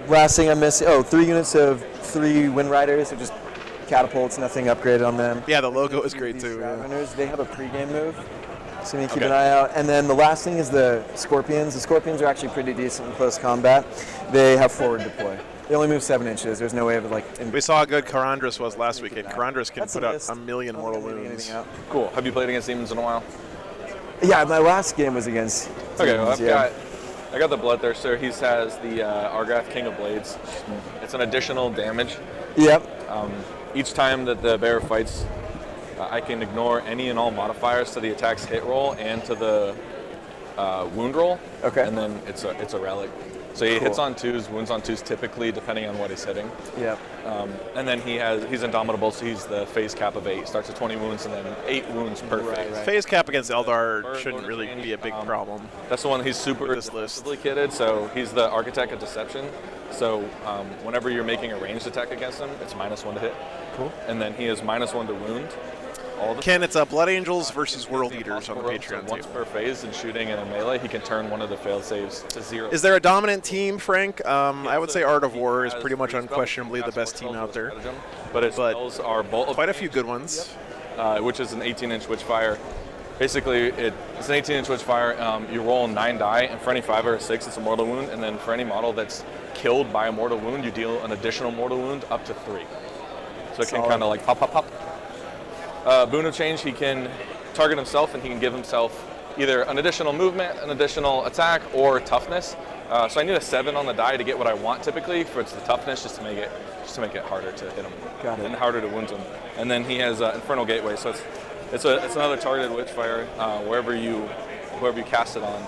[SPEAKER 9] last thing I'm missing, 3 units of 3 Wind Riders, so just catapults, nothing upgraded on them.
[SPEAKER 1] Yeah, the logo is great too.
[SPEAKER 9] Runners, they have a pregame move, so you need to keep an eye out. And then the last thing is the Scorpions. The Scorpions are actually pretty decent in close combat. They have forward deploy. They only move 7 inches. There's no way of
[SPEAKER 1] We saw how good Karandras was last weekend. Karandras can put out a million mortal wounds.
[SPEAKER 11] Cool. Have you played against Demons in a while?
[SPEAKER 9] Yeah, my last game was against Demons,
[SPEAKER 11] I got the Bloodthirster. He has the Argath King of Blades. It's an additional damage.
[SPEAKER 9] Yep.
[SPEAKER 11] Each time that the bear fights, I can ignore any and all modifiers to the attack's hit roll and to the wound roll.
[SPEAKER 9] Okay.
[SPEAKER 11] And then it's a relic. So he hits on 2s, wounds on 2s typically, depending on what he's hitting.
[SPEAKER 9] Yep.
[SPEAKER 11] And then he's indomitable, so he's the phase cap of 8. Starts at 20 wounds and then 8 wounds per phase.
[SPEAKER 1] Right. Phase cap against Eldar shouldn't really be a big problem.
[SPEAKER 11] That's the one. He's super defensively kitted, so he's the Architect of Deception. So whenever you're making a ranged attack against him, it's -1 to hit.
[SPEAKER 9] Cool.
[SPEAKER 11] And then he is -1 to wound.
[SPEAKER 1] Ken, it's Blood Angels versus World Eaters on the Patreon
[SPEAKER 11] Once per phase in shooting and in melee, he can turn one of the failed saves to 0.
[SPEAKER 1] Is there a dominant team, Frank? I would say Art of War is pretty much unquestionably the best team out there.
[SPEAKER 11] But its spells are
[SPEAKER 1] quite a few good ones.
[SPEAKER 11] Which is an 18-inch Witchfire. Basically, it's an 18-inch Witchfire. You roll 9 die, and for any 5 or a 6, it's a mortal wound. And then for any model that's killed by a mortal wound, you deal an additional mortal wound up to 3. So it can kind of pop, pop, pop. Boon of Change, he can target himself and he can give himself either an additional movement, an additional attack, or toughness. So I need a 7 on the die to get what I want typically, for it's the toughness just to make it harder to hit him.
[SPEAKER 9] Got it.
[SPEAKER 11] And harder to wound him. And then he has Infernal Gateway, so it's another targeted Witchfire. Whoever you cast it on,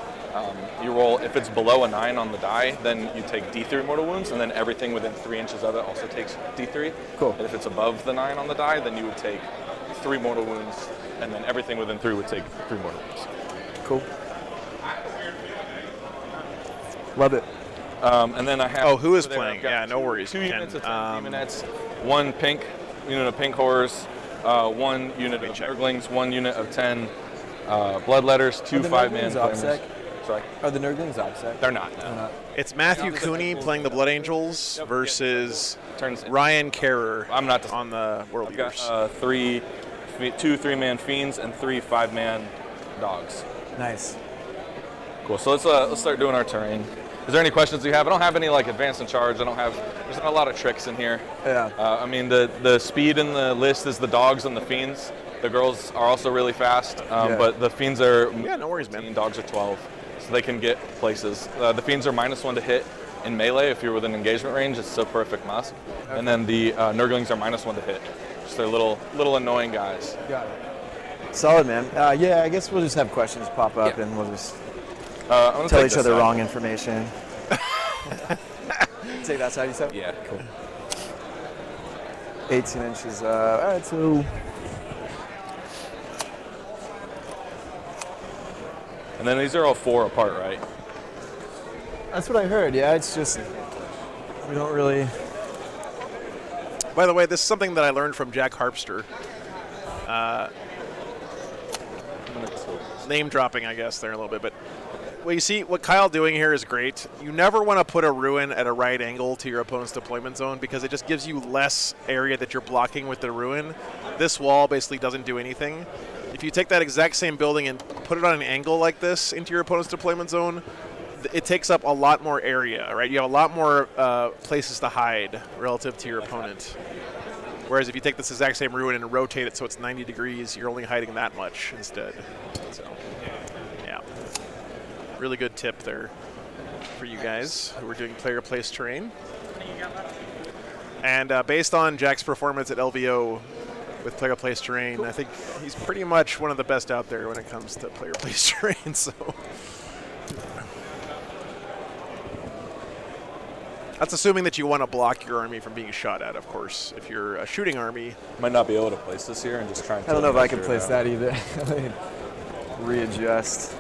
[SPEAKER 11] you roll. If it's below a 9 on the die, then you take D3 mortal wounds, and then everything within 3 inches of it also takes D3.
[SPEAKER 9] Cool.
[SPEAKER 11] And if it's above the 9 on the die, then you would take 3 mortal wounds, and then everything within 3 would take 3 mortal wounds.
[SPEAKER 9] Cool. Love it.
[SPEAKER 11] And then I have.
[SPEAKER 1] Oh, who is playing? Yeah, no worries.
[SPEAKER 11] 2 units of 10 Demonettes, 1 pink unit of pink horrors, 1 unit of Nurglings, 1 unit of 10 Bloodletters, 2 5-man flamers. Sorry.
[SPEAKER 9] Are the Nurglings OBSEC?
[SPEAKER 11] They're not.
[SPEAKER 9] No.
[SPEAKER 1] It's Matthew Cooney playing the Blood Angels versus Ryan Kerrer on the World Eaters.
[SPEAKER 11] 2 3-man fiends and 3 5-man dogs.
[SPEAKER 9] Nice.
[SPEAKER 11] Cool. So let's start doing our terrain. Is there any questions you have? I don't have any like advanced in charge. There's not a lot of tricks in here.
[SPEAKER 9] Yeah.
[SPEAKER 11] I mean, the speed in the list is the dogs and the fiends. The girls are also really fast, but the fiends are
[SPEAKER 1] no worries, man.
[SPEAKER 11] Dogs are 12, so they can get places. The fiends are -1 to hit in melee if you're within engagement range. It's so perfect musk. Okay. And then the Nurglings are -1 to hit. Just they're little annoying guys.
[SPEAKER 9] Got it. Solid, man. Yeah, I guess we'll just have questions pop up and we'll just tell each other wrong information. Take that side, you said?
[SPEAKER 11] Yeah. Cool.
[SPEAKER 9] 18 inches. All right, so.
[SPEAKER 11] And then these are all 4 apart, right?
[SPEAKER 9] That's what I heard. Yeah, it's just we don't really.
[SPEAKER 1] By the way, this is something that I learned from Jack Harpster. Name dropping, I guess, there a little bit, but well, you see what Kyle doing here is great. You never want to put a ruin at a right angle to your opponent's deployment zone because it just gives you less area that you're blocking with the ruin. This wall basically doesn't do anything. If you take that exact same building and put it on an angle like this into your opponent's deployment zone, it takes up a lot more area, right? You have a lot more places to hide relative to your opponent. Whereas if you take this exact same ruin and rotate it so it's 90 degrees, you're only hiding that much instead. So, yeah. Really good tip there for you guys who are doing player place terrain. And based on Jack's performance at LVO with player place terrain, I think he's pretty much one of the best out there when it comes to player place terrain. So that's assuming that you want to block your army from being shot at, of course. If you're a shooting army,
[SPEAKER 11] might not be able to place this here and just try and.
[SPEAKER 9] I don't know if I can place that either. Readjust.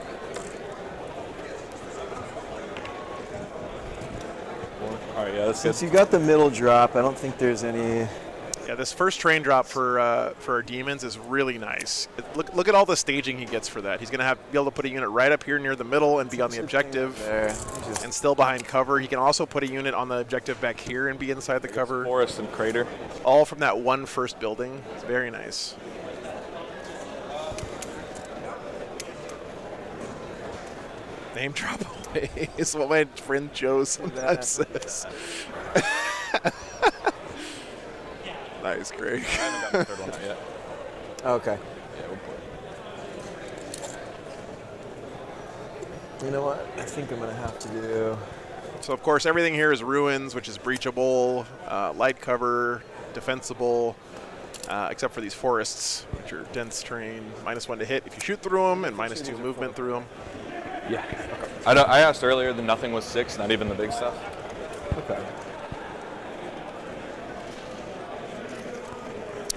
[SPEAKER 11] All right, yeah, that's
[SPEAKER 9] Since you got the middle drop, I don't think there's any.
[SPEAKER 1] Yeah, this first train drop for our demons is really nice. Look at all the staging he gets for that. He's going to be able to put a unit right up here near the middle and be on the objective and still behind cover. He can also put a unit on the objective back here and be inside the cover.
[SPEAKER 11] Forest and crater.
[SPEAKER 1] All from that one first building. It's very nice. Name drop away is what my friend Joe sometimes says. Nice, Greg.
[SPEAKER 11] I haven't got the third one out yet.
[SPEAKER 9] Okay.
[SPEAKER 11] Yeah, we'll play.
[SPEAKER 9] You know what? I think I'm going to have to do.
[SPEAKER 1] So, of course, everything here is ruins, which is breachable, light cover, defensible, except for these forests, which are dense terrain, -1 to hit if you shoot through them, and -2 movement through them.
[SPEAKER 11] Yeah. I asked earlier that nothing was 6, not even the big stuff.
[SPEAKER 9] Okay.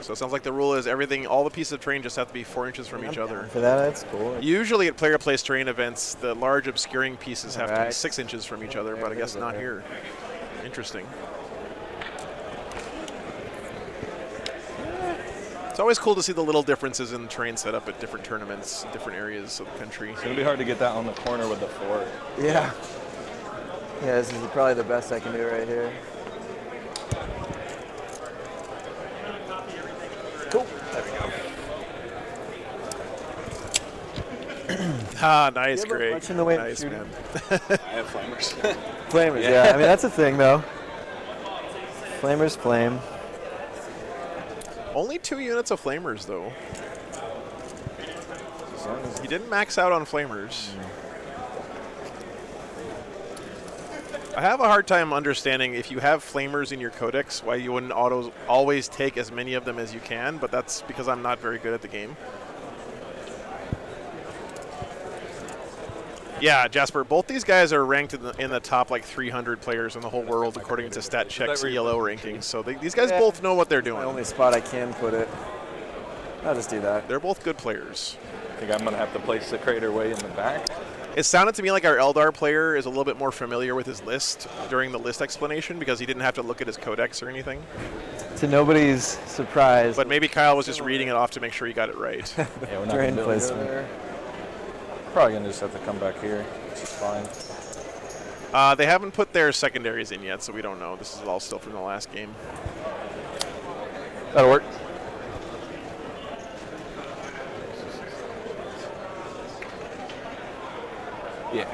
[SPEAKER 1] So it sounds like the rule is everything, all the pieces of terrain just have to be 4 inches from each other.
[SPEAKER 9] For that, that's cool.
[SPEAKER 1] Usually at player place terrain events, the large obscuring pieces have to be 6 inches from each other, but I guess not here. Interesting. It's always cool to see the little differences in terrain setup at different tournaments, different areas of the country.
[SPEAKER 11] It's going to be hard to get that on the corner with the 4.
[SPEAKER 9] Yeah. Yeah, this is probably the best I can do right here. Cool. There we go.
[SPEAKER 1] Ah, nice, Greg.
[SPEAKER 9] Much in the way
[SPEAKER 1] nice, man.
[SPEAKER 11] I have flamers.
[SPEAKER 9] Flamers, yeah. I mean, that's a thing, though. Flamers flame.
[SPEAKER 1] Only 2 units of flamers, though. He didn't max out on flamers. I have a hard time understanding if you have flamers in your codex, why you wouldn't always take as many of them as you can, but that's because I'm not very good at the game. Yeah, Jasper, both these guys are ranked in the top like 300 players in the whole world according to StatCheck's ELO rankings. So these guys both know what they're doing.
[SPEAKER 9] The only spot I can put it. I'll just do that.
[SPEAKER 1] They're both good players.
[SPEAKER 11] I think I'm going to have to place the crater way in the back.
[SPEAKER 1] It sounded to me like our Eldar player is a little bit more familiar with his list during the list explanation because he didn't have to look at his codex or anything.
[SPEAKER 9] To nobody's surprise.
[SPEAKER 1] But maybe Kyle was just reading it off to make sure he got it right.
[SPEAKER 11] Yeah, we're not going to placement. Probably going to just have to come back here, which is fine.
[SPEAKER 1] They haven't put their secondaries in yet, so we don't know. This is all still from the last game.
[SPEAKER 11] That'll work. Yeah.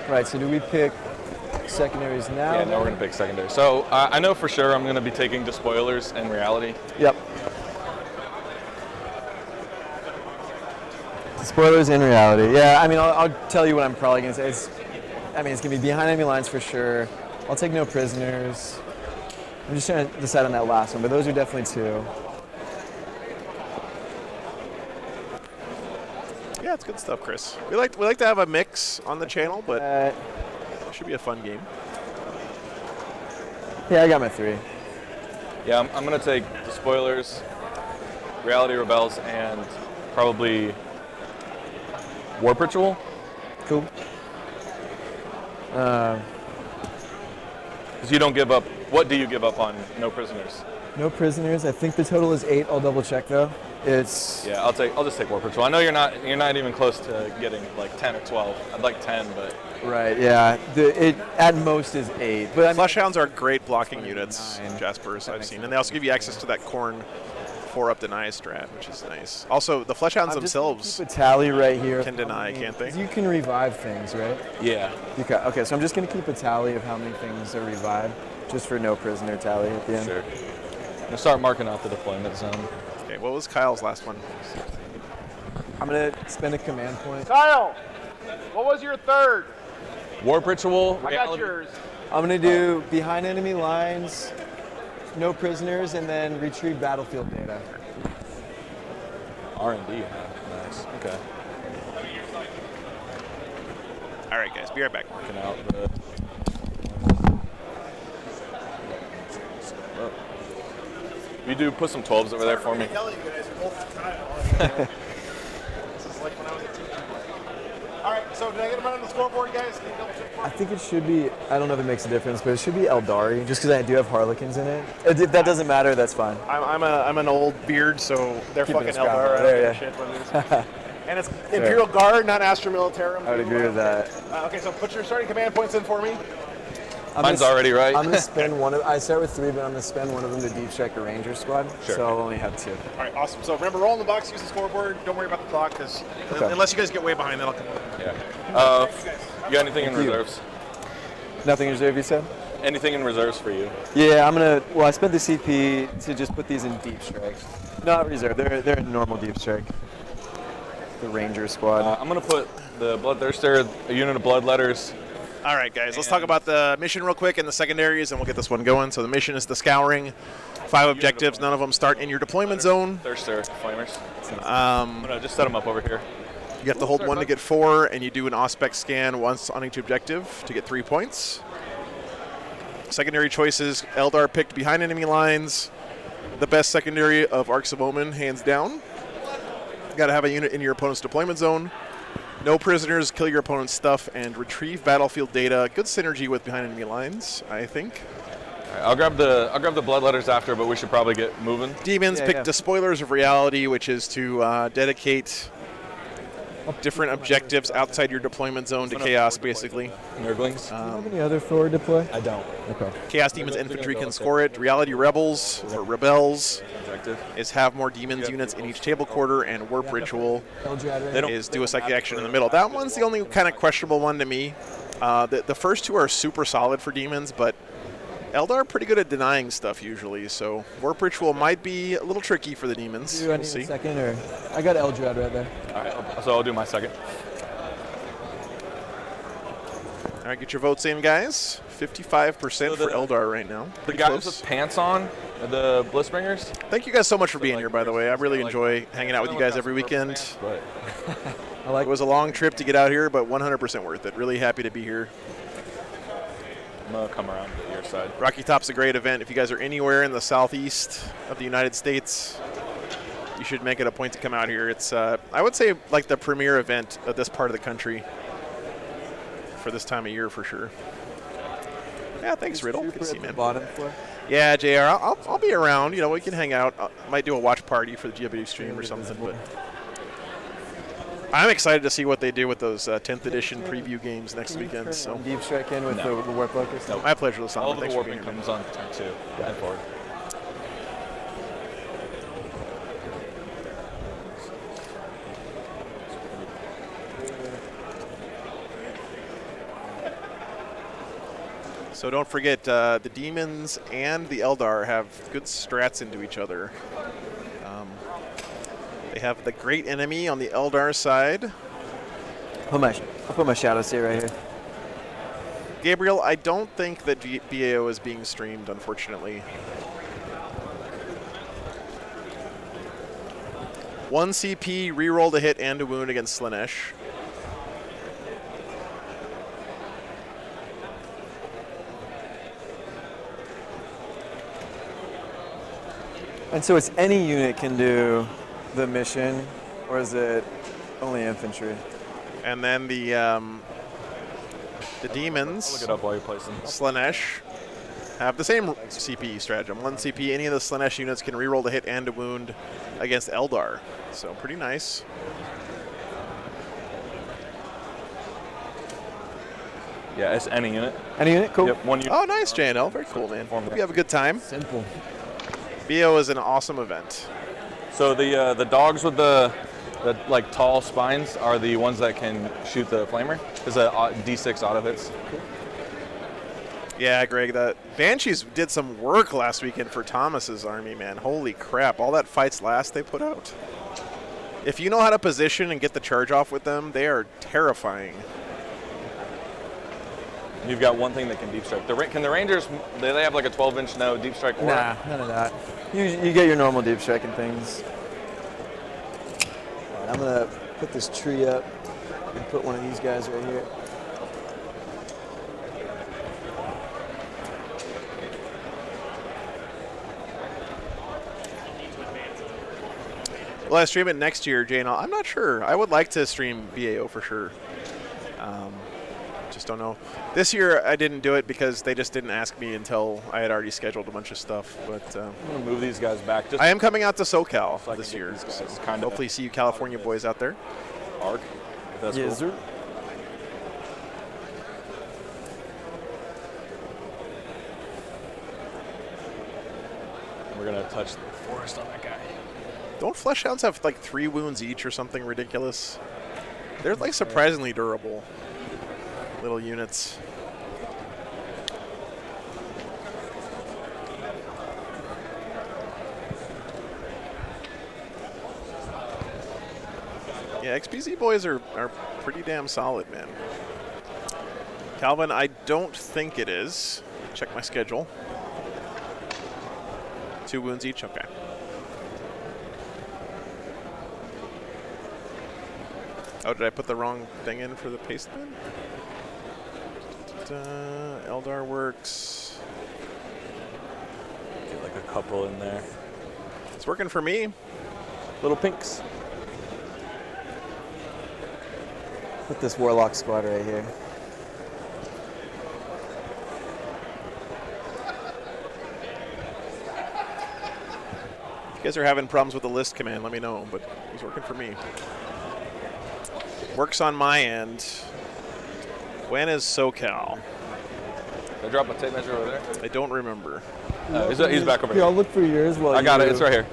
[SPEAKER 9] Right, so do we pick secondaries now?
[SPEAKER 11] Yeah, no, we're going to pick secondary. So I know for sure I'm going to be taking Despoilers and Reality.
[SPEAKER 9] Yep. Spoilers in reality. Yeah, I mean, I'll tell you what I'm probably going to say. It's going to be behind enemy lines for sure. I'll take no prisoners. I'm just trying to decide on that last one, but those are definitely two.
[SPEAKER 1] Yeah, it's good stuff, Chris. We like to have a mix on the channel, but it should be a fun game.
[SPEAKER 9] Yeah, I got my 3.
[SPEAKER 11] Yeah, I'm going to take Despoilers, Reality Rebels, and probably Warp Ritual.
[SPEAKER 9] Cool.
[SPEAKER 11] Because you don't give up. What do you give up on no prisoners?
[SPEAKER 9] No prisoners. I think the total is 8. I'll double check though. It's
[SPEAKER 11] Yeah, I'll just take Warp Ritual. I know you're not even close to getting like 10 or 12. I'd like 10, but
[SPEAKER 9] right. Yeah, it at most is 8. But I mean,
[SPEAKER 1] Fleshhounds are great blocking units, Jaspers, I've seen, and they also give you access to that Corn 4-up deny strat, which is nice. Also, the Fleshhounds themselves
[SPEAKER 9] keep a tally right here.
[SPEAKER 1] can deny, can't they?
[SPEAKER 9] You can revive things, right?
[SPEAKER 11] Yeah.
[SPEAKER 9] Okay, so I'm just going to keep a tally of how many things are revived, just for no prisoner tally at the end.
[SPEAKER 11] Sure. I'm going to start marking out the deployment zone.
[SPEAKER 1] Okay, what was Kyle's last one?
[SPEAKER 9] I'm going to spend a command point.
[SPEAKER 2] Kyle, what was your third?
[SPEAKER 11] Warp Ritual.
[SPEAKER 2] I got yours.
[SPEAKER 9] I'm going to do behind enemy lines, no prisoners, and then retrieve battlefield data.
[SPEAKER 11] R&D. Nice. Okay.
[SPEAKER 1] All right, guys, be right back.
[SPEAKER 11] Marking out the. You do put some 12s over there for me.
[SPEAKER 2] Yelling you guys are both Kyle. This is like when I was a teacher. All right, so did I get them right on the scoreboard, guys? Can you double check for me?
[SPEAKER 9] I think it should be, I don't know if it makes a difference, but it should be Eldari, just because I do have Harlequins in it. If that doesn't matter, that's fine.
[SPEAKER 1] I'm an old beard, so they're
[SPEAKER 9] Keep it
[SPEAKER 1] fucking
[SPEAKER 9] Eldar.
[SPEAKER 1] Eldar.
[SPEAKER 9] There, yeah.
[SPEAKER 1] Shit when it is. And it's Imperial Guard, not Astra Militarum.
[SPEAKER 9] I would agree with that.
[SPEAKER 1] Okay, so put your starting command points in for me.
[SPEAKER 11] Mine's already right.
[SPEAKER 9] I'm going to spend one of, I start with 3, but I'm going to spend one of them to deep strike a Ranger squad,
[SPEAKER 11] Sure.
[SPEAKER 9] so I'll only have 2.
[SPEAKER 1] All right, awesome. So remember, roll in the box, use the scoreboard. Don't worry about the clock, because unless you guys get way behind, then I'll come over.
[SPEAKER 11] Yeah. You got anything in reserves?
[SPEAKER 9] Nothing in reserve, you said?
[SPEAKER 11] Anything in reserves for you?
[SPEAKER 9] Yeah, I'm going to, well, I spent the CP to just put these in deep strike. Not reserve, they're in normal deep strike. The Ranger squad.
[SPEAKER 11] I'm going to put the Bloodthirster, a unit of Bloodletters.
[SPEAKER 1] All right, guys, let's talk about the mission real quick and the secondaries, and we'll get this one going. So the mission is the Scouring. 5 objectives. None of them start in your deployment zone.
[SPEAKER 11] Thirster, Flamers. I'm going to just set them up over here.
[SPEAKER 1] You have to hold 1 to get 4, and you do an Auspex scan once on each objective to get 3 points. Secondary choices, Eldar picked behind enemy lines. The best secondary of Arcs of Omen, hands down. You got to have a unit in your opponent's deployment zone. No prisoners, kill your opponent's stuff, and retrieve battlefield data. Good synergy with behind enemy lines, I think.
[SPEAKER 11] All right, I'll grab the Bloodletters after, but we should probably get moving.
[SPEAKER 1] Demons picked Despoilers of Reality, which is to dedicate different objectives outside your deployment zone to Chaos, basically.
[SPEAKER 11] Nurglings.
[SPEAKER 9] Do you have any other forward deploy?
[SPEAKER 11] I don't.
[SPEAKER 9] Okay.
[SPEAKER 1] Chaos Demons Infantry can score it. Reality Rebels, or Rebels, is have more Demons units in each table quarter, and Warp Ritual is do a psychic action in the middle. That one's the only kind of questionable one to me. The first 2 are super solid for Demons, but Eldar are pretty good at denying stuff usually, so Warp Ritual might be a little tricky for the Demons.
[SPEAKER 9] Do I need a second, or I got Eldrad right there.
[SPEAKER 11] All right, so I'll do my second.
[SPEAKER 1] All right, get your votes in, guys. 55% for Eldar right now.
[SPEAKER 11] The
[SPEAKER 1] Pretty
[SPEAKER 11] guys
[SPEAKER 1] close.
[SPEAKER 11] with pants on, the Blissbringers.
[SPEAKER 1] Thank you guys so much for being here, by the way. I really enjoy hanging out with you guys every weekend.
[SPEAKER 11] But
[SPEAKER 1] It was a long trip to get out here, but 100% worth it. Really happy to be here.
[SPEAKER 11] I'm going to come around to your side.
[SPEAKER 1] Rocky Top's a great event. If you guys are anywhere in the southeast of the United States, you should make it a point to come out here. It's, I would say, like the premier event of this part of the country for this time of year for sure. Yeah, thanks, Riddle. Good to see you, man. Yeah, JR, I'll be around. You know, we can hang out. I might do a watch party for the GW stream or something, but I'm excited to see what they do with those 10th edition preview games next weekend. So
[SPEAKER 9] deep strike in with the Warp Locust.
[SPEAKER 1] My pleasure, Lasan.
[SPEAKER 11] All of the
[SPEAKER 1] Thanks for being
[SPEAKER 11] warping
[SPEAKER 1] here.
[SPEAKER 11] comes on turn 2 and forward.
[SPEAKER 1] So don't forget, the Demons and the Eldar have good strats into each other. They have the Great Enemy on the Eldar side.
[SPEAKER 9] I'll put my shadows here, right here.
[SPEAKER 1] Gabriel, I don't think that BAO is being streamed, unfortunately. 1 CP, reroll to hit and to wound against Slanesh.
[SPEAKER 9] And so it's any unit can do the mission, or is it only infantry?
[SPEAKER 1] And then the Demons,
[SPEAKER 11] I'll look it up while you're placing.
[SPEAKER 1] Slanesh, have the same CP stratagem. 1 CP, any of the Slanesh units can reroll to hit and to wound against Eldar. So pretty nice.
[SPEAKER 11] Yeah, it's any unit.
[SPEAKER 9] Any unit? Cool.
[SPEAKER 11] Yep, 1 unit.
[SPEAKER 1] Oh, nice, JNL. Very cool, man. Hope you have a good time.
[SPEAKER 9] Simple.
[SPEAKER 1] BO is an awesome event.
[SPEAKER 11] So the dogs with the like tall spines are the ones that can shoot the flamer. It's a D6 auto hits.
[SPEAKER 1] Yeah, Greg, the Banshees did some work last weekend for Thomas's army, man. Holy crap, all that fights last they put out. If you know how to position and get the charge off with them, they are terrifying.
[SPEAKER 11] You've got one thing that can deep strike. Can the Rangers, they have like a 12-inch no deep strike aura?
[SPEAKER 9] Nah, none of that. You get your normal deep striking things. All right, I'm gonna put this tree up and put one of these guys right here.
[SPEAKER 1] Will I stream it next year, Jane? I'm not sure. I would like to stream BAO for sure. Just don't know. This year I didn't do it because they just didn't ask me until I had already scheduled a bunch of stuff. But
[SPEAKER 11] I'm gonna move these guys back.
[SPEAKER 1] I am coming out to SoCal
[SPEAKER 11] so
[SPEAKER 1] this year. So
[SPEAKER 11] kind of
[SPEAKER 1] hopefully see you California boys out there.
[SPEAKER 11] Arc, if that's
[SPEAKER 9] Yes,
[SPEAKER 11] cool.
[SPEAKER 9] sir.
[SPEAKER 11] We're gonna touch the forest on that guy.
[SPEAKER 1] Don't flesh hounds have like 3 wounds each or something ridiculous? They're like surprisingly durable little units. Yeah, XPZ boys are pretty damn solid, man. Calvin, I don't think it is. Check my schedule. 2 wounds each? Okay. Oh, did I put the wrong thing in for the paste bin? Eldar works.
[SPEAKER 11] Get like a couple in there.
[SPEAKER 1] It's working for me.
[SPEAKER 11] Little pinks.
[SPEAKER 9] Put this warlock squad right here.
[SPEAKER 1] If you guys are having problems with the list command, let me know, but it's working for me. Works on my end. When is SoCal?
[SPEAKER 11] Did I drop a tape measure over there?
[SPEAKER 1] I don't remember.
[SPEAKER 11] He's back over
[SPEAKER 9] Here,
[SPEAKER 11] here.
[SPEAKER 9] I'll look for yours while
[SPEAKER 11] I got
[SPEAKER 9] you
[SPEAKER 11] it. It's right here.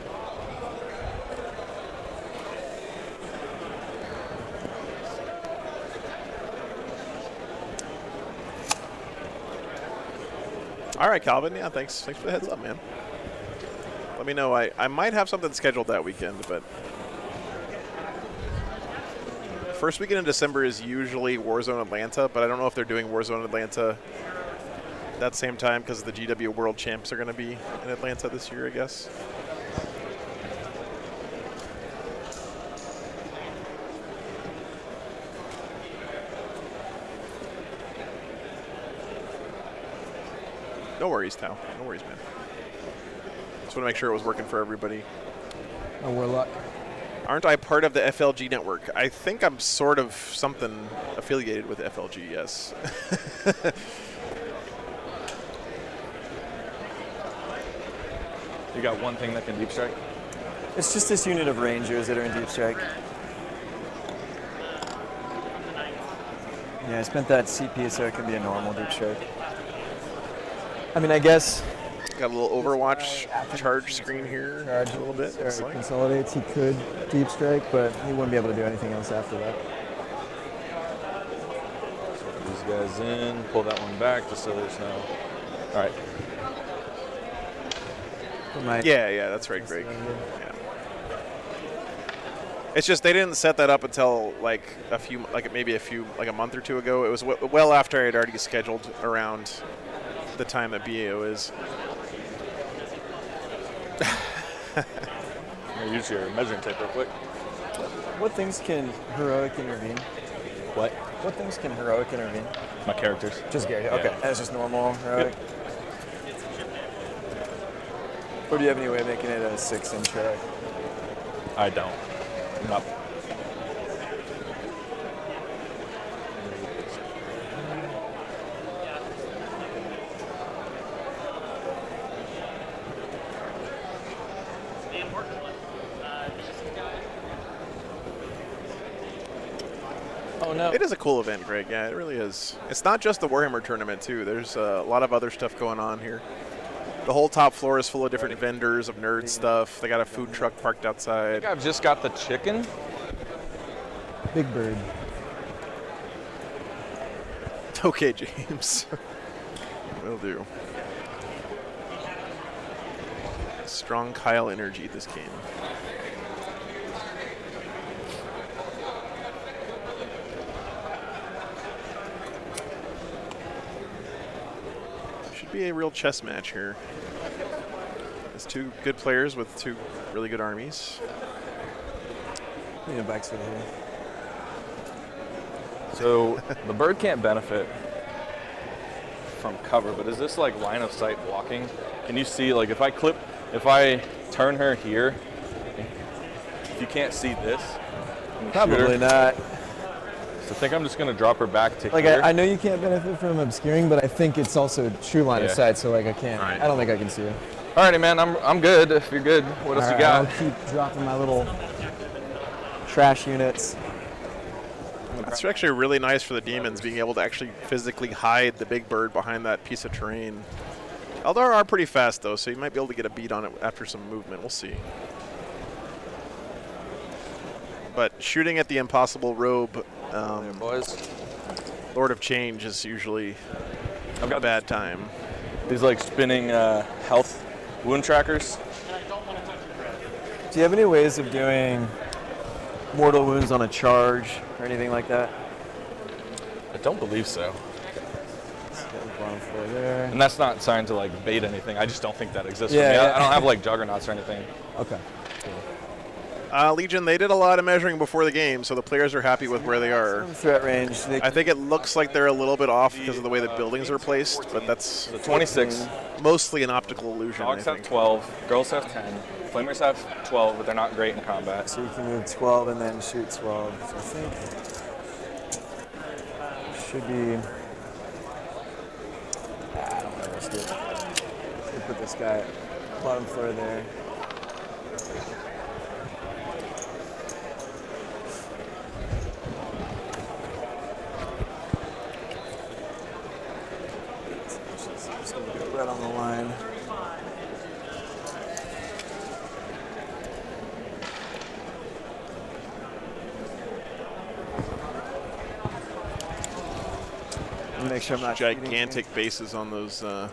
[SPEAKER 1] All right, Calvin. Yeah, thanks for the heads up, man. Let me know. I might have something scheduled that weekend, but first weekend in December is usually Warzone Atlanta, but I don't know if they're doing Warzone Atlanta that same time because the GW World Champs are going to be in Atlanta this year, I guess. No worries, Tao. No worries, man. Just want to make sure it was working for everybody.
[SPEAKER 9] a warlock.
[SPEAKER 1] Aren't I part of the FLG network? I think I'm sort of something affiliated with FLG, yes.
[SPEAKER 11] You got one thing that can deep strike?
[SPEAKER 9] It's just this unit of rangers that are in deep strike. Yeah, I spent that CP so it can be a normal deep strike. I mean, I guess.
[SPEAKER 1] Got a little Overwatch charge screen here.
[SPEAKER 9] Charge
[SPEAKER 1] a little bit.
[SPEAKER 9] Or consolidates. He could deep strike, but he wouldn't be able to do anything else after that.
[SPEAKER 11] guys in. Pull that one back just so there's no. All right.
[SPEAKER 1] Yeah, that's right, Greg. Yeah. It's just they didn't set that up until like a month or two ago. It was well after I had already scheduled around the time that BAO is.
[SPEAKER 11] Use your measuring tape real quick.
[SPEAKER 9] What things can heroic intervene?
[SPEAKER 11] What?
[SPEAKER 9] What things can heroic intervene?
[SPEAKER 11] My characters.
[SPEAKER 9] Just Gary. Okay, that's just normal heroic. Or do you have any way of making it a 6-inch heroic?
[SPEAKER 11] I don't. No.
[SPEAKER 9] Oh no.
[SPEAKER 1] It is a cool event, Greg. Yeah, it really is. It's not just the Warhammer tournament too. There's a lot of other stuff going on here. The whole top floor is full of different vendors of nerd stuff. They got a food truck parked outside.
[SPEAKER 11] I think I've just got the chicken.
[SPEAKER 9] Big Bird.
[SPEAKER 1] Okay, James. Will do. Strong Kyle energy this game. Should be a real chess match here. There's two good players with two really good armies.
[SPEAKER 9] Need a back here.
[SPEAKER 11] So the bird can't benefit from cover, but is this like line of sight blocking? Can you see, like if I turn her here, if you can't see this,
[SPEAKER 9] Probably not.
[SPEAKER 11] So I think I'm just gonna drop her back to
[SPEAKER 9] Like
[SPEAKER 11] here.
[SPEAKER 9] I know you can't benefit from obscuring, but I think it's also true line of sight. So like I can't.
[SPEAKER 11] Right.
[SPEAKER 9] I don't think I can see you.
[SPEAKER 11] Alrighty, man. I'm good. If you're good, what else you got?
[SPEAKER 9] I'll keep dropping my little trash units.
[SPEAKER 1] It's actually really nice for the Demons being able to actually physically hide the big bird behind that piece of terrain. Eldar are pretty fast though, so you might be able to get a beat on it after some movement. We'll see. But shooting at the impossible robe,
[SPEAKER 11] boys.
[SPEAKER 1] Lord of Change is usually a bad time.
[SPEAKER 11] These like spinning health wound trackers.
[SPEAKER 9] Do you have any ways of doing mortal wounds on a charge or anything like that?
[SPEAKER 11] I don't believe so.
[SPEAKER 9] Bottom floor there.
[SPEAKER 11] And that's not trying to like bait anything. I just don't think that exists
[SPEAKER 9] Yeah,
[SPEAKER 11] for me.
[SPEAKER 9] yeah.
[SPEAKER 11] I don't have like juggernauts or anything.
[SPEAKER 9] Okay.
[SPEAKER 1] Legion, they did a lot of measuring before the game, so the players are happy with where they are.
[SPEAKER 9] Threat range.
[SPEAKER 1] I think it looks like they're a little bit off because of the way the buildings are placed, but that's
[SPEAKER 11] 26.
[SPEAKER 1] Mostly an optical illusion.
[SPEAKER 11] Dogs
[SPEAKER 1] I
[SPEAKER 11] have
[SPEAKER 1] think.
[SPEAKER 11] 12. Girls have 10. Flamers have 12, but they're not great in combat.
[SPEAKER 9] So you can move 12 and then shoot 12. So I think should be. I don't know. Let's do it. Let's put this guy bottom floor there. Just gonna go right on the line. Make sure I'm not
[SPEAKER 1] gigantic bases on those.
[SPEAKER 9] Oh,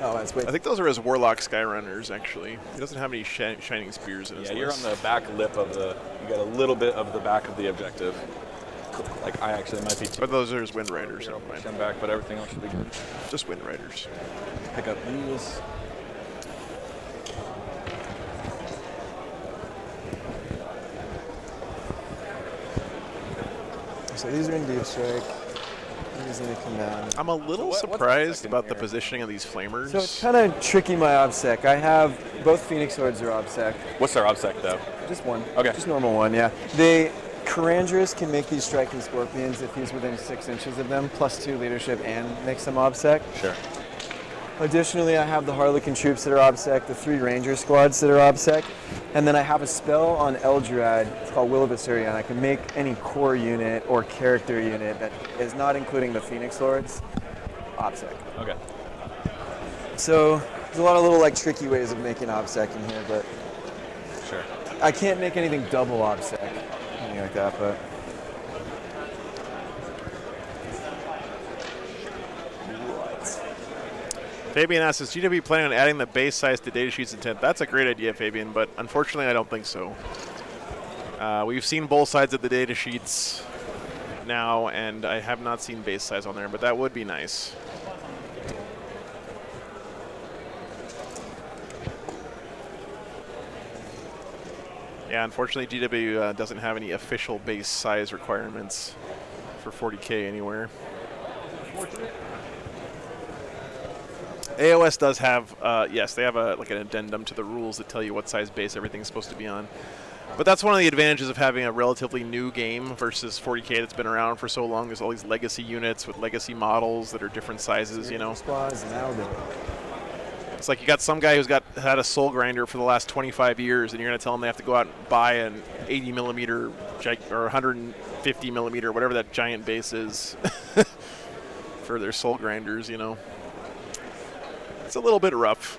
[SPEAKER 9] that's way.
[SPEAKER 1] I think those are his Warlock Skyrunners. Actually, he doesn't have any shining spears in his.
[SPEAKER 11] Yeah, you're
[SPEAKER 1] list.
[SPEAKER 11] on the back lip of the. You got a little bit of the back of the objective. Like I actually might be.
[SPEAKER 1] But those are his Wind Riders.
[SPEAKER 11] Never mind. Back, but everything else should be good.
[SPEAKER 1] Just Wind Riders.
[SPEAKER 11] Pick up these.
[SPEAKER 9] So these are in deep strike. These need to come down.
[SPEAKER 1] I'm a little surprised about the positioning of these flamers.
[SPEAKER 9] So it's kind of tricky my obsec. I have both Phoenix Swords are obsec.
[SPEAKER 11] What's their obsec though?
[SPEAKER 9] Just one.
[SPEAKER 11] Okay.
[SPEAKER 9] Just normal one, yeah. They Karandras can make these striking scorpions if he's within 6 inches of them, +2 leadership and makes them obsec.
[SPEAKER 11] Sure.
[SPEAKER 9] Additionally, I have the Harlequin troops that are obsec, the 3 Ranger squads that are obsec, and then I have a spell on Eldrad, it's called Will of Assyrian. I can make any core unit or character unit that is not including the Phoenix Lords obsec.
[SPEAKER 11] Okay.
[SPEAKER 9] So there's a lot of little like tricky ways of making obsec in here, but
[SPEAKER 11] sure.
[SPEAKER 9] I can't make anything double obsec, anything like that, but.
[SPEAKER 1] Fabian asks, is GW planning on adding the base size to datasheets intent? That's a great idea, Fabian, but unfortunately I don't think so. We've seen both sides of the datasheets now, and I have not seen base size on there, but that would be nice. Yeah, unfortunately GW doesn't have any official base size requirements for 40K anywhere. AOS does have, yes, they have like an addendum to the rules that tell you what size base everything's supposed to be on. But that's one of the advantages of having a relatively new game versus 40K that's been around for so long. There's all these legacy units with legacy models that are different sizes, you know.
[SPEAKER 9] Squads and Eldar.
[SPEAKER 1] It's like you got some guy who's had a soul grinder for the last 25 years, and you're going to tell them they have to go out and buy an 80 millimeter or 150 millimeter, whatever that giant base is, for their soul grinders, you know. It's a little bit rough.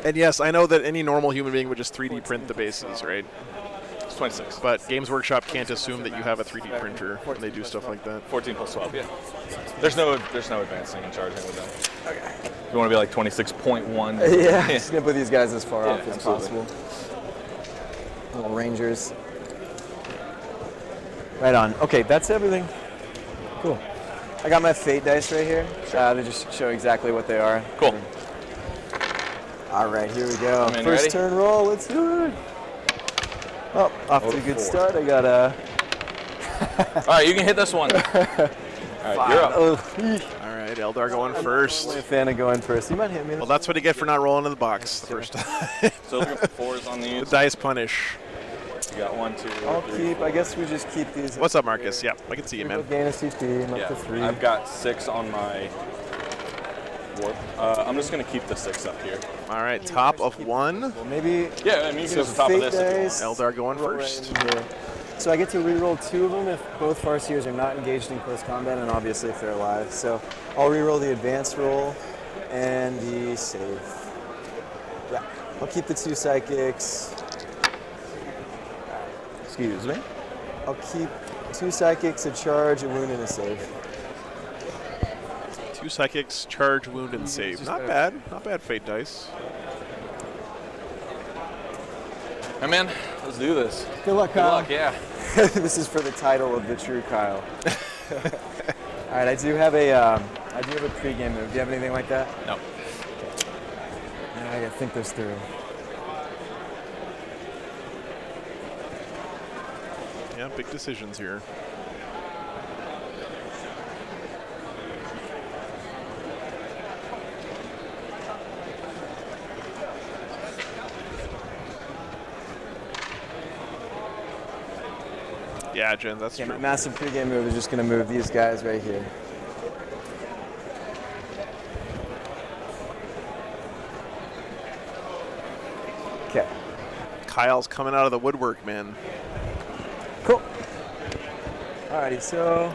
[SPEAKER 1] And yes, I know that any normal human being would just 3D print the bases, right?
[SPEAKER 11] It's 26.
[SPEAKER 1] But Games Workshop can't assume that you have a 3D printer when they do stuff like that.
[SPEAKER 11] 14 plus 12, yeah. There's no advancing and charging with them. Okay. You want to be like 26.1.
[SPEAKER 9] Yeah, just gonna put these guys as far off as possible. Little Rangers. Right on. Okay, that's everything. Cool. I got my Fate dice right here. They just show exactly what they are.
[SPEAKER 11] Cool.
[SPEAKER 9] All right, here we go.
[SPEAKER 11] I'm in,
[SPEAKER 9] First
[SPEAKER 11] ready?
[SPEAKER 9] turn roll. Let's do it. Oh, off to a good start. I got a.
[SPEAKER 11] All right, you can hit this one. All right, you're up.
[SPEAKER 1] All right, Eldar going first.
[SPEAKER 9] I'm a fan of going first. You might hit me.
[SPEAKER 1] Well, that's what you get for not rolling in the box the first time.
[SPEAKER 11] So looking for fours on these.
[SPEAKER 1] The dice punish.
[SPEAKER 11] You got 1, 2,
[SPEAKER 9] I'll
[SPEAKER 11] 3,
[SPEAKER 9] keep.
[SPEAKER 11] 4.
[SPEAKER 9] I guess we just keep these.
[SPEAKER 1] What's up, Marcus? Yeah, I can see you, man.
[SPEAKER 9] Gain a CP. I'm up to 3.
[SPEAKER 11] I've got 6 on my warp. I'm just gonna keep the 6 up here.
[SPEAKER 1] All right, top of 1.
[SPEAKER 9] Well, maybe.
[SPEAKER 11] Yeah, I mean you can
[SPEAKER 9] So
[SPEAKER 11] use the top of this.
[SPEAKER 9] dice,
[SPEAKER 1] Eldar going
[SPEAKER 9] roll
[SPEAKER 1] first.
[SPEAKER 9] right in here. So I get to re-roll 2 of them if both Farseers are not engaged in close combat, and obviously if they're alive. So I'll re-roll the advanced roll and the save. Yeah, I'll keep the 2 psychics. Excuse me. I'll keep 2 psychics, a charge, a wound, and a save.
[SPEAKER 1] 2 psychics, charge, wound, and save. Not bad. Not bad, Fate dice.
[SPEAKER 11] Hey man, let's do this.
[SPEAKER 9] Good luck,
[SPEAKER 11] Good
[SPEAKER 9] Kyle.
[SPEAKER 11] luck, yeah.
[SPEAKER 9] This is for the title of the true Kyle. All right, I do have a pregame move. Do you have anything like that?
[SPEAKER 11] No.
[SPEAKER 9] Yeah, I gotta think this through.
[SPEAKER 1] Yeah, big decisions here. Yeah, Jen, that's
[SPEAKER 9] Okay,
[SPEAKER 1] true.
[SPEAKER 9] my massive pregame move is just gonna move these guys right here. Okay.
[SPEAKER 1] Kyle's coming out of the woodwork, man.
[SPEAKER 9] Cool. Alrighty, so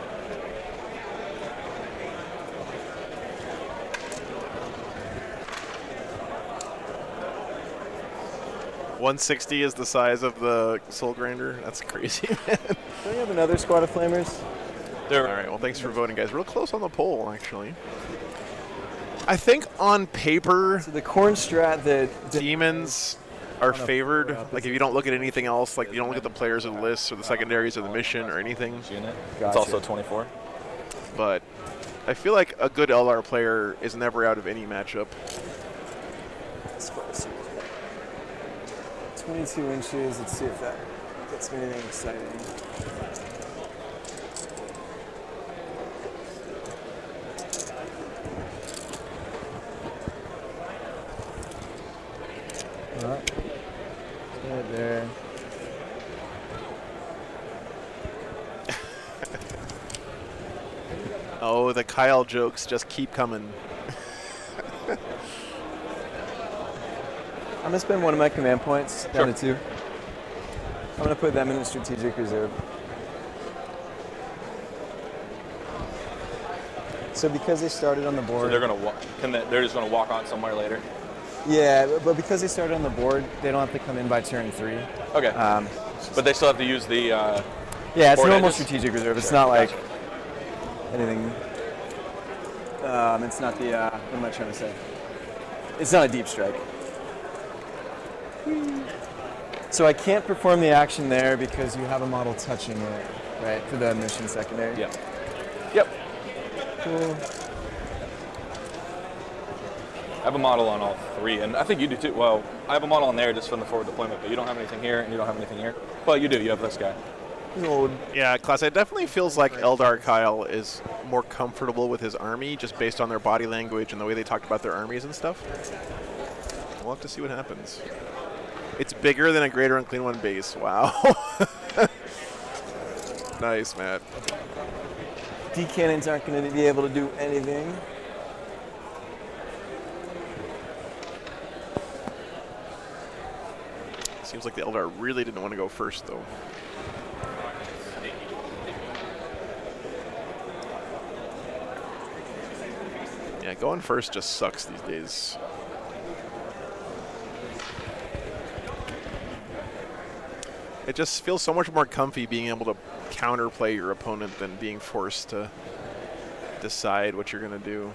[SPEAKER 1] 160 is the size of the soul grinder. That's crazy, man.
[SPEAKER 9] do we have another squad of flamers?
[SPEAKER 1] All right, well, thanks for voting, guys. Real close on the poll, actually. I think on paper,
[SPEAKER 9] So the corn strat that
[SPEAKER 1] demons are favored. Like, if you don't look at anything else, like you don't look at the players of the list or the secondaries of the mission or anything.
[SPEAKER 11] Unit.
[SPEAKER 9] Gotcha.
[SPEAKER 11] It's also 24.
[SPEAKER 1] But I feel like a good Eldar player is never out of any matchup.
[SPEAKER 9] 22 inches. Let's see if that gets me anything exciting. Alright. Right there.
[SPEAKER 1] Oh, the Kyle jokes just keep coming.
[SPEAKER 9] I'm gonna spend one of my command points down to 2. I'm gonna put them in the strategic reserve. So because they started on the board,
[SPEAKER 11] So they're gonna walk. They're just gonna walk on somewhere later.
[SPEAKER 9] yeah, but because they started on the board, they don't have to come in by turn 3.
[SPEAKER 11] Okay. But they still have to use the.
[SPEAKER 9] Yeah, it's
[SPEAKER 11] port
[SPEAKER 9] normal
[SPEAKER 11] edges?
[SPEAKER 9] strategic reserve. It's
[SPEAKER 11] Sure,
[SPEAKER 9] not like
[SPEAKER 11] gotcha.
[SPEAKER 9] anything. It's not the. What am I trying to say? It's not a deep strike. So I can't perform the action there because you have a model touching it, right? For the mission secondary.
[SPEAKER 11] Yeah. Yep.
[SPEAKER 9] Cool.
[SPEAKER 11] I have a model on all three, and I think you do too. Well, I have a model on there just from the forward deployment, but you don't have anything here, and you don't have anything here. Well, you do. You have this guy.
[SPEAKER 1] Yeah, Class, it definitely feels like Eldar Kyle is more comfortable with his army just based on their body language and the way they talked about their armies and stuff. We'll have to see what happens. It's bigger than a Greater Unclean One base. Wow. Nice, Matt.
[SPEAKER 9] D cannons aren't going to be able to do anything.
[SPEAKER 1] Seems like the Eldar really didn't want to go first, though. Yeah, going first just sucks these days. It just feels so much more comfy being able to counterplay your opponent than being forced to decide what you're going to do.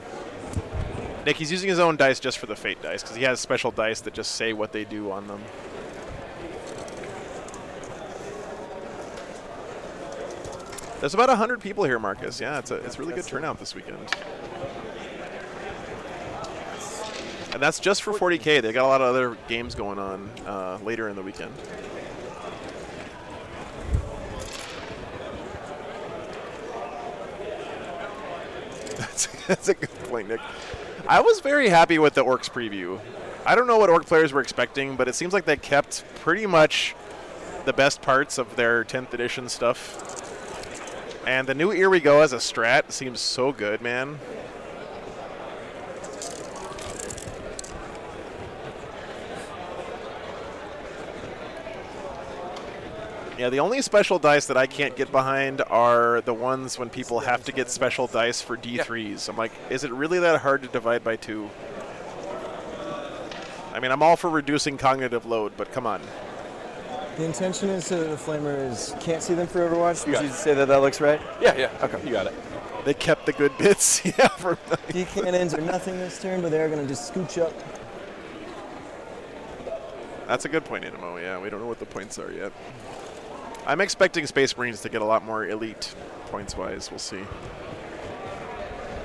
[SPEAKER 1] Nick, he's using his own dice just for the fate dice because he has special dice that just say what they do on them. There's about 100 people here, Marcus. Yeah, it's a really good turnout this weekend. And that's just for 40K. They got a lot of other games going on later in the weekend. That's a good point, Nick. I was very happy with the Orcs preview. I don't know what Orc players were expecting, but it seems like they kept pretty much the best parts of their 10th edition stuff. And the new Here We Go as a strat seems so good, man. Yeah, the only special dice that I can't get behind are the ones when people have to get special dice for D3s. I'm like, is it really that hard to divide by 2? I mean, I'm all for reducing cognitive load, but come on.
[SPEAKER 9] The intention is that the flamers can't see them for Overwatch. Would you say that that looks right?
[SPEAKER 11] Yeah, yeah. Okay, you got it.
[SPEAKER 1] They kept the good bits. Yeah, for
[SPEAKER 9] D cannons are nothing this turn, but they're going to just scooch up.
[SPEAKER 1] That's a good point, Inamo. Yeah, we don't know what the points are yet. I'm expecting Space Marines to get a lot more elite points-wise. We'll see.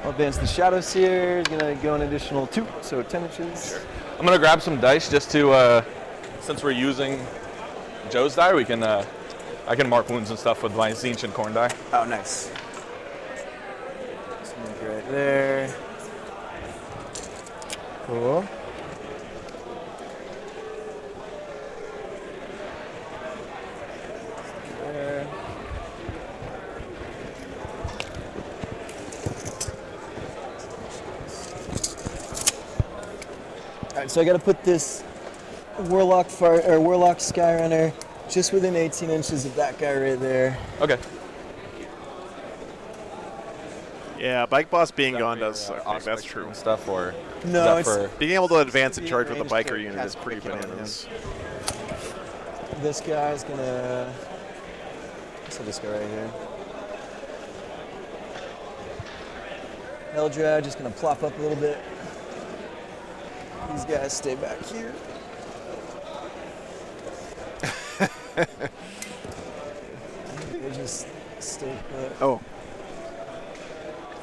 [SPEAKER 9] I'll advance the Shadow Seer. Is going to go an additional 2, so 10 inches.
[SPEAKER 11] Sure. I'm going to grab some dice just to, since we're using Joe's die, we can, I can mark wounds and stuff with my Zinch and Corn die.
[SPEAKER 9] Oh, nice. So right there. Cool. There. All right, so I got to put this Warlock Skyrunner just within 18 inches of that guy right there.
[SPEAKER 11] Okay.
[SPEAKER 1] Yeah, Bike Boss being gone does suck. Nick, that's true.
[SPEAKER 11] Stuff or
[SPEAKER 9] no,
[SPEAKER 11] it's
[SPEAKER 9] for
[SPEAKER 1] being able to advance and charge with a biker unit is pretty bananas.
[SPEAKER 9] This guy's gonna. Let's have this guy right here. Eldar just gonna plop up a little bit. These guys stay back here. They just stay put.
[SPEAKER 1] Oh.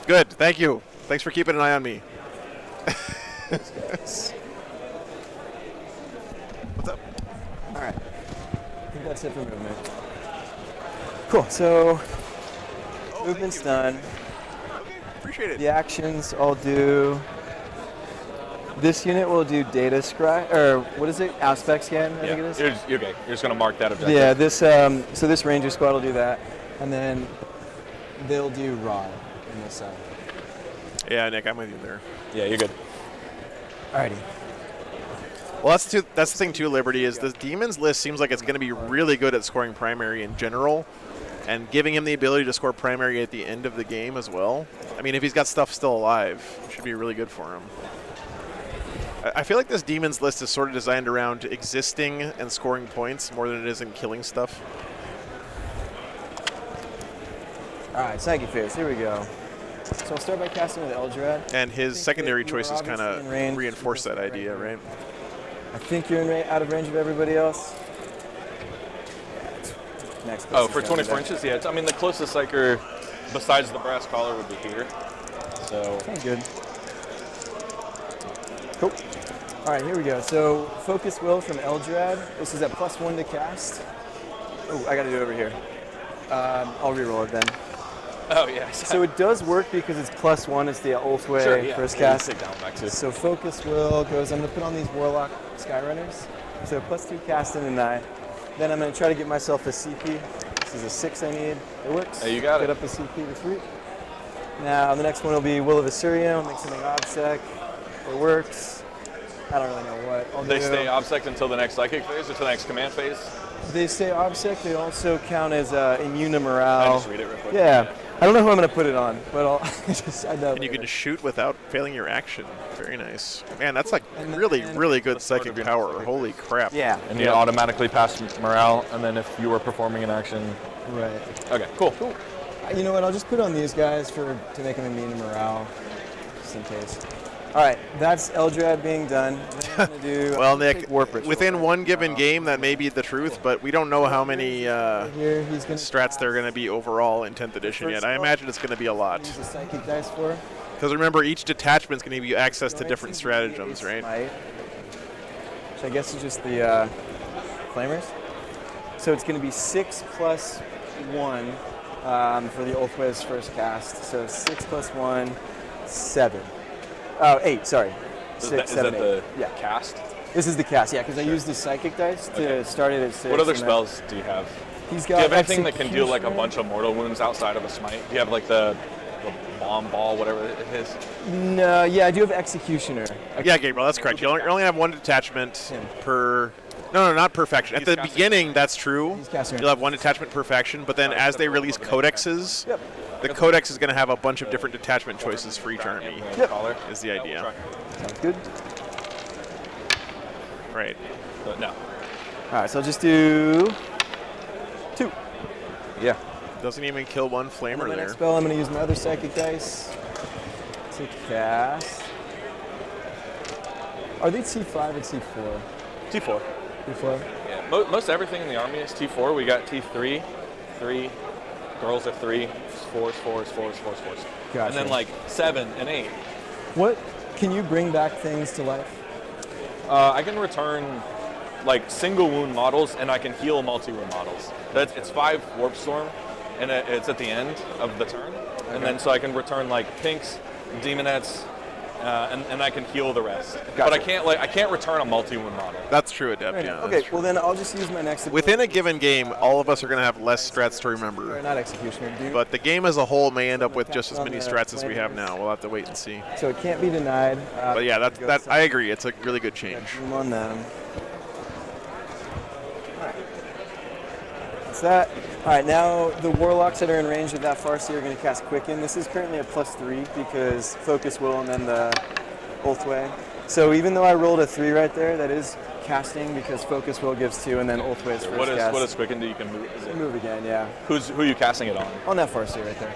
[SPEAKER 1] Good, thank you. Thanks for keeping an eye on me.
[SPEAKER 9] What's
[SPEAKER 1] up?
[SPEAKER 9] All right. I think that's it for movement. Cool, so movement's done.
[SPEAKER 1] Okay, appreciate it.
[SPEAKER 9] The actions I'll do. This unit will do data scry, or what is it? Aspect scan, I think it is.
[SPEAKER 11] You're okay. You're just going to mark that objective.
[SPEAKER 9] Yeah, this, so this Ranger squad will do that. And then they'll do Rod in this side.
[SPEAKER 1] Yeah, Nick, I'm with you there.
[SPEAKER 11] Yeah, you're good.
[SPEAKER 9] Alrighty.
[SPEAKER 1] Well, that's the thing too, Liberty, is the Demons list seems like it's going to be really good at scoring primary in general, and giving him the ability to score primary at the end of the game as well. I mean, if he's got stuff still alive, it should be really good for him. I feel like this Demons list is sort of designed around existing and scoring points more than it is in killing stuff.
[SPEAKER 9] All right, Psychic Phase, here we go. So I'll start by casting with Eldrad.
[SPEAKER 1] And his secondary choices kind of reinforce that idea, right?
[SPEAKER 9] I think you're out of range of everybody else. Next.
[SPEAKER 11] Oh, for 24 inches? Yeah, I mean, the closest Psyker besides the brass collar would be here. So.
[SPEAKER 9] Okay, good. Cool. All right, here we go. So Focus Will from Eldrad. This is at +1 to cast. Oh, I got to do it over here. I'll reroll it then.
[SPEAKER 11] Oh, yeah.
[SPEAKER 9] So it does work because it's +1. It's the Ulthway
[SPEAKER 11] Sure, yeah.
[SPEAKER 9] first
[SPEAKER 11] Yeah,
[SPEAKER 9] cast.
[SPEAKER 11] take down back too.
[SPEAKER 9] So Focus Will goes, I'm going to put on these Warlock Skyrunners. So +2 cast and deny. Then I'm going to try to get myself a CP. This is a 6 I need. It works.
[SPEAKER 11] Hey, you got it.
[SPEAKER 9] Get up a CP to 3. Now the next one will be Will of Assyria. Make something OBSEC. It works. I don't really know what I'll do.
[SPEAKER 11] They stay OBSEC until the next Psychic phase or to the next command phase?
[SPEAKER 9] They stay OBSEC. They also count as immune to morale.
[SPEAKER 11] I just read it real quick.
[SPEAKER 9] Yeah. I don't know who I'm going to put it on, but I know.
[SPEAKER 1] And you can shoot without failing your action. Very nice. Man, that's like really good psychic power. Holy crap.
[SPEAKER 9] Yeah.
[SPEAKER 11] And you automatically pass morale, and then if you were performing an action.
[SPEAKER 9] Right.
[SPEAKER 11] Okay, cool.
[SPEAKER 9] You know what? I'll just put on these guys to make them immune to morale, just in case. All right, that's Eldrad being done. Then I'm gonna do,
[SPEAKER 1] well, Nick,
[SPEAKER 9] Warp Ritual.
[SPEAKER 1] within one given game, that may be the truth, but we don't know how many
[SPEAKER 9] Here, he's gonna
[SPEAKER 1] strats there are going to be overall in 10th edition yet. I imagine it's going to be a lot.
[SPEAKER 9] use a Psychic dice for.
[SPEAKER 1] Because remember, each detachment is going to give you access to different stratagems, right?
[SPEAKER 9] Smite, which I guess is just the Flamers. So it's going to be 6 + 1 for the Ulthway's first cast. So 6 + 1, 7. Oh, 8, sorry.
[SPEAKER 11] Is
[SPEAKER 9] 6,
[SPEAKER 11] that
[SPEAKER 9] 7, 8.
[SPEAKER 11] the
[SPEAKER 9] Yeah.
[SPEAKER 11] cast?
[SPEAKER 9] This is the cast, yeah, because I used the Psychic dice to start it at 6.
[SPEAKER 11] What other spells do you have?
[SPEAKER 9] He's
[SPEAKER 11] Do you
[SPEAKER 9] got
[SPEAKER 11] have anything that can deal like a
[SPEAKER 9] Executioner.
[SPEAKER 11] bunch of mortal wounds outside of a smite? Do you have like the bomb ball, whatever it is?
[SPEAKER 9] No, yeah, I do have Executioner.
[SPEAKER 1] Yeah, Gabriel, that's correct. You only have one detachment per... No, not perfection. At the beginning, that's true. You'll have one detachment per faction, but then as they release codexes, the codex is going to have a bunch of different detachment choices for each army.
[SPEAKER 9] Yep.
[SPEAKER 1] Is the idea.
[SPEAKER 9] Sounds good.
[SPEAKER 1] Right.
[SPEAKER 11] No.
[SPEAKER 9] All right, so I'll just do 2.
[SPEAKER 11] Yeah.
[SPEAKER 1] Doesn't even kill one flamer
[SPEAKER 9] My
[SPEAKER 1] there.
[SPEAKER 9] next spell, I'm going to use my other Psychic dice to cast. Are they T5 or T4?
[SPEAKER 11] T4.
[SPEAKER 9] T4?
[SPEAKER 11] Yeah. Most everything in the army is T4. We got T3, 3. Girls are 3. 4s.
[SPEAKER 9] Gotcha.
[SPEAKER 11] And then like 7 and 8.
[SPEAKER 9] What? Can you bring back things to life?
[SPEAKER 11] I can return like single wound models, and I can heal multi-wound models. It's 5 Warp Storm, and it's at the end of the turn. Okay. And then so I can return like pinks, demonettes, and I can heal the rest.
[SPEAKER 9] Gotcha.
[SPEAKER 11] But I can't return a multi-wound model.
[SPEAKER 1] That's true, Adept.
[SPEAKER 9] Right.
[SPEAKER 1] Yeah.
[SPEAKER 9] Okay, well then I'll just use my next.
[SPEAKER 1] Within a given game, all of us are going to have less strats to remember.
[SPEAKER 9] Or not Executioner, dude.
[SPEAKER 1] But the game as a whole may end up with just as many strats as we have now. We'll have to wait and see.
[SPEAKER 9] So it can't be denied.
[SPEAKER 1] But yeah, that I agree. It's a really good change.
[SPEAKER 9] Zoom on them. That's that. All right, now the Warlocks that are in range of that Farseer are going to cast Quicken. This is currently a +3 because Focus Will and then the Ulthway. So even though I rolled a 3 right there, that is casting because Focus Will gives 2 and then Ulthway's first cast.
[SPEAKER 11] What does Quicken do? You can move. Is it?
[SPEAKER 9] Move again, yeah.
[SPEAKER 11] Who are you casting it on?
[SPEAKER 9] On that Farseer right there.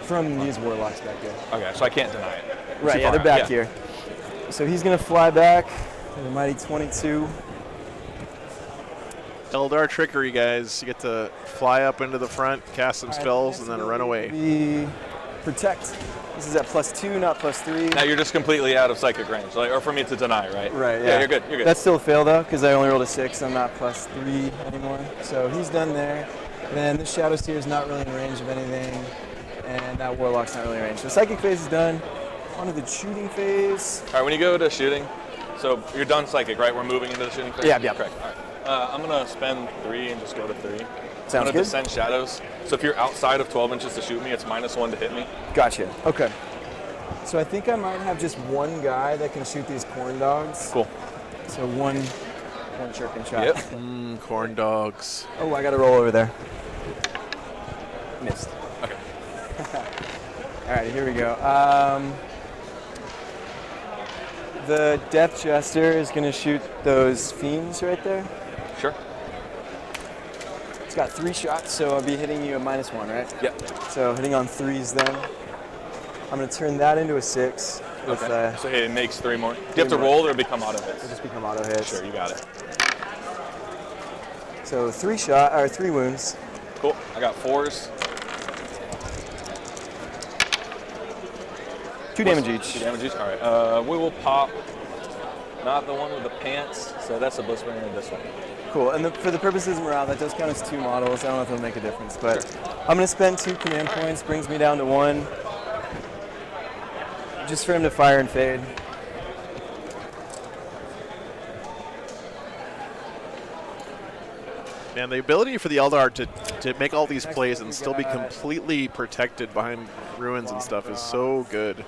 [SPEAKER 9] From these Warlocks back here.
[SPEAKER 11] Okay, so I can't deny it.
[SPEAKER 9] Right, yeah, they're back here. So he's going to fly back to the mighty 22.
[SPEAKER 1] Eldar trickery, guys. You get to fly up into the front, cast some spells, and then run away.
[SPEAKER 9] The Protect. This is at +2, not +3.
[SPEAKER 11] Now you're just completely out of psychic range, or for me to deny, right?
[SPEAKER 9] Right,
[SPEAKER 11] yeah. You're good.
[SPEAKER 9] That's still a fail though, because I only rolled a 6. I'm not +3 anymore. So he's done there. Then the Shadow Seer is not really in range of anything, and that Warlock's not really in range. So Psychic phase is done. On to the shooting phase.
[SPEAKER 11] All right, when you go to shooting, so you're done psychic, right? We're moving into the shooting phase?
[SPEAKER 9] Yeah.
[SPEAKER 11] Correct. All right. I'm going to spend 3 and just go to 3.
[SPEAKER 9] Sounds
[SPEAKER 11] I'm going to
[SPEAKER 9] good.
[SPEAKER 11] descend shadows. So if you're outside of 12 inches to shoot me, it's -1 to hit me.
[SPEAKER 9] Gotcha. Okay. So I think I might have just one guy that can shoot these corn dogs.
[SPEAKER 11] Cool.
[SPEAKER 9] So one chirping shot.
[SPEAKER 11] Yep.
[SPEAKER 1] Corn dogs.
[SPEAKER 9] Oh, I got to roll over there. Missed.
[SPEAKER 11] Okay.
[SPEAKER 9] All right, here we go. The Depth Jester is going to shoot those fiends right there.
[SPEAKER 11] Sure.
[SPEAKER 9] It's got 3 shots, so I'll be hitting you a -1, right?
[SPEAKER 11] Yep.
[SPEAKER 9] So hitting on 3s then. I'm going to turn that into a 6. With,
[SPEAKER 11] Okay. So it makes 3 more. Do you have to roll or become auto hits?
[SPEAKER 9] It'll just become auto hits.
[SPEAKER 11] Sure, you got it.
[SPEAKER 9] So 3 wounds.
[SPEAKER 11] Cool. I got 4s.
[SPEAKER 9] 2 damage each.
[SPEAKER 11] 2 damage each. All right. We will pop. Not the one with the pants. So that's a Blitzbringer. This one.
[SPEAKER 9] Cool. And for the purposes of morale, that does count as 2 models. I don't know if it'll make a difference, but I'm going to spend 2 command points. Brings me down to 1. Just for him to fire and fade.
[SPEAKER 1] Man, the ability for the Eldar to make all these plays and still be completely protected behind ruins and stuff is so good.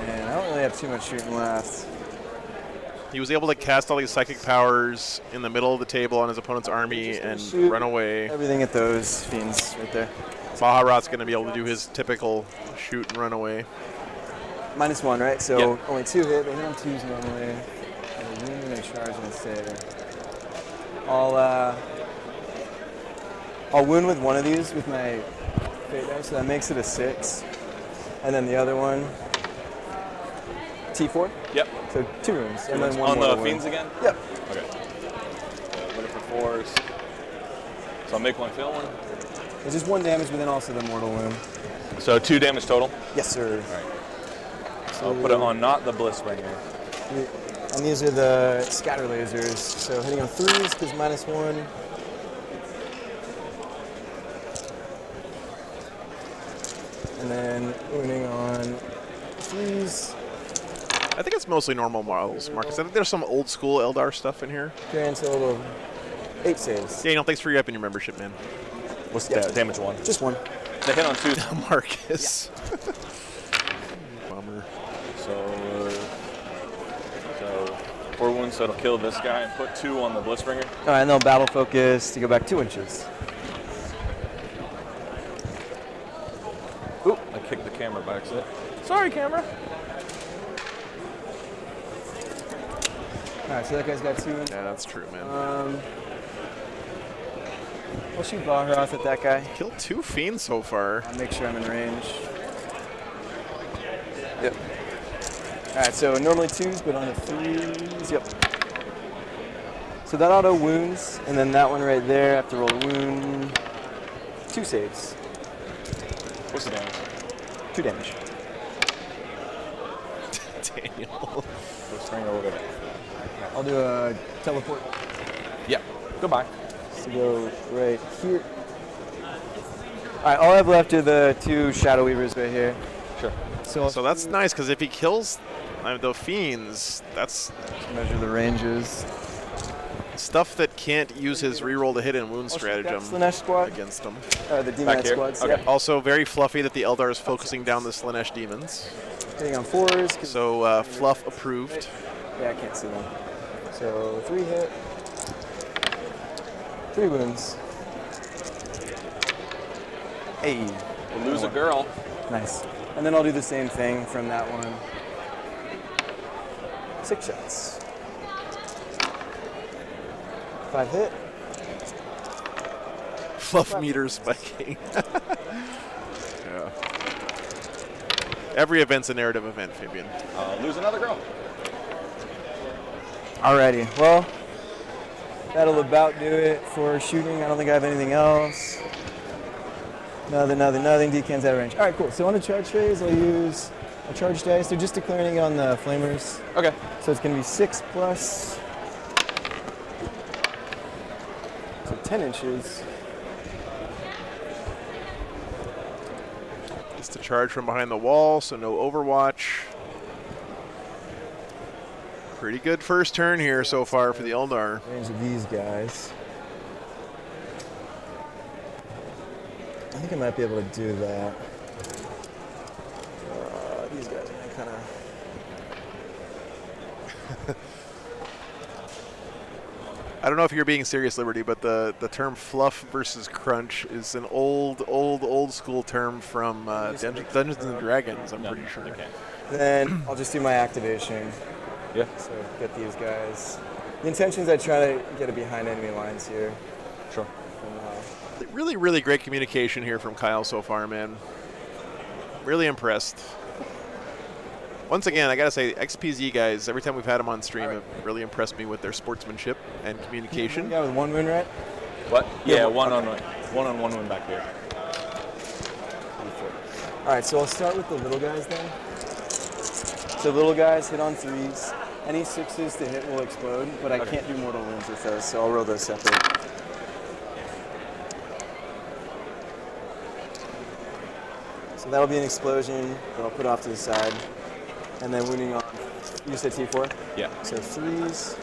[SPEAKER 9] And I don't really have too much shooting left.
[SPEAKER 1] He was able to cast all these psychic powers in the middle of the table on his opponent's army and run away.
[SPEAKER 9] Everything at those fiends right there.
[SPEAKER 1] Baharat's going to be able to do his typical shoot and run away.
[SPEAKER 9] -1, right? So only 2 hit. They hit on 2s normally. And a wound and a charge and a save. I'll wound with one of these with my fate dice, so that makes it a 6. And then the other one, T4?
[SPEAKER 11] Yep.
[SPEAKER 9] So 2 wounds. And then
[SPEAKER 11] on
[SPEAKER 9] one
[SPEAKER 11] the
[SPEAKER 9] more
[SPEAKER 11] fiends
[SPEAKER 9] wound.
[SPEAKER 11] again?
[SPEAKER 9] Yep.
[SPEAKER 11] Okay. Looking for 4s. So I'll make one fail one.
[SPEAKER 9] It's just 1 damage, but then also the mortal wound.
[SPEAKER 11] So 2 damage total?
[SPEAKER 9] Yes, sir.
[SPEAKER 11] All right. So I'll put it on not the Blitzbringer.
[SPEAKER 9] And these are the scatter lasers. So hitting on 3s because -1. And then wounding on 3s.
[SPEAKER 1] I think it's mostly normal models, Marcus. I think there's some old school Eldar stuff in here.
[SPEAKER 9] Grand total of 8 saves.
[SPEAKER 1] Daniel, thanks for your up in your membership, man.
[SPEAKER 11] What's that? Damage 1?
[SPEAKER 9] Just 1.
[SPEAKER 11] They hit on 2.
[SPEAKER 1] Marcus. Bummer.
[SPEAKER 11] So 4 wounds, so it'll kill this guy and put 2 on the Blitzbringer.
[SPEAKER 9] All right, and they'll battle focus to go back 2 inches.
[SPEAKER 11] Ooh, I kicked the camera by accident. Sorry, camera.
[SPEAKER 9] All right, so that guy's got 2 inches.
[SPEAKER 1] Yeah, that's true, man.
[SPEAKER 9] I'll shoot Baharat at that guy.
[SPEAKER 1] Killed 2 fiends so far.
[SPEAKER 9] I'll make sure I'm in range. Yep. All right, so normally 2s, but on the 3s, yep. So that auto wounds, and then that one right there, I have to roll a wound. 2 saves.
[SPEAKER 11] What's the damage?
[SPEAKER 9] 2 damage.
[SPEAKER 1] Daniel.
[SPEAKER 11] Blitzbringer over there.
[SPEAKER 9] I'll do a teleport.
[SPEAKER 11] Yeah, goodbye.
[SPEAKER 9] So go right here. All right, all I have left are the 2 Shadow Weavers right here.
[SPEAKER 11] Sure.
[SPEAKER 1] So that's nice, because if he kills the fiends, that's
[SPEAKER 9] measure the ranges.
[SPEAKER 1] stuff that can't use his reroll to hit and wound stratagem
[SPEAKER 9] Slanesh squad
[SPEAKER 1] against them.
[SPEAKER 9] The Demon squads.
[SPEAKER 11] Okay.
[SPEAKER 9] Yeah.
[SPEAKER 1] Also very fluffy that the Eldar is focusing down the Slanesh demons.
[SPEAKER 9] Hitting on 4s.
[SPEAKER 1] So fluff approved.
[SPEAKER 9] Yeah, I can't see them. So 3 hit. 3 wounds. Hey.
[SPEAKER 11] We'll lose a girl.
[SPEAKER 9] Nice. And then I'll do the same thing from that one. 6 shots. 5 hit.
[SPEAKER 1] Fluff meter spiking. Yeah. Every event's a narrative event, Fabian.
[SPEAKER 11] Lose another girl.
[SPEAKER 9] Alrighty. Well, that'll about do it for shooting. I don't think I have anything else. Nothing. Decans out of range. All right, cool. So on the charge phase, I'll use a charge dice. They're just declaring it on the flamers.
[SPEAKER 11] Okay.
[SPEAKER 9] So it's going to be 6 plus. So 10 inches.
[SPEAKER 1] Just a charge from behind the wall, so no overwatch. Pretty good first turn here so far for the Eldar.
[SPEAKER 9] Range of these guys. I think I might be able to do that. These guys are kind of.
[SPEAKER 1] I don't know if you're being serious, Liberty, but the term fluff versus crunch is an old school term from Dungeons and Dragons, I'm pretty sure.
[SPEAKER 11] Okay.
[SPEAKER 9] Then I'll just do my activation.
[SPEAKER 11] Yeah.
[SPEAKER 9] So get these guys. The intention is I try to get it behind enemy lines here.
[SPEAKER 11] Sure.
[SPEAKER 1] Really, really great communication here from Kyle so far, man. Really impressed. Once again, I gotta say, XPZ guys, every time we've had them on stream, have really impressed me with their sportsmanship and communication.
[SPEAKER 9] Yeah, with 1 wound, right?
[SPEAKER 11] What? Yeah, one on one wound back here.
[SPEAKER 9] All right, so I'll start with the little guys then. So little guys hit on 3s. Any 6s to hit will explode, but I can't do mortal wounds with those, so I'll roll those separate. So that'll be an explosion that I'll put off to the side. And then wounding on, you said T4?
[SPEAKER 11] Yeah.
[SPEAKER 9] So 3s.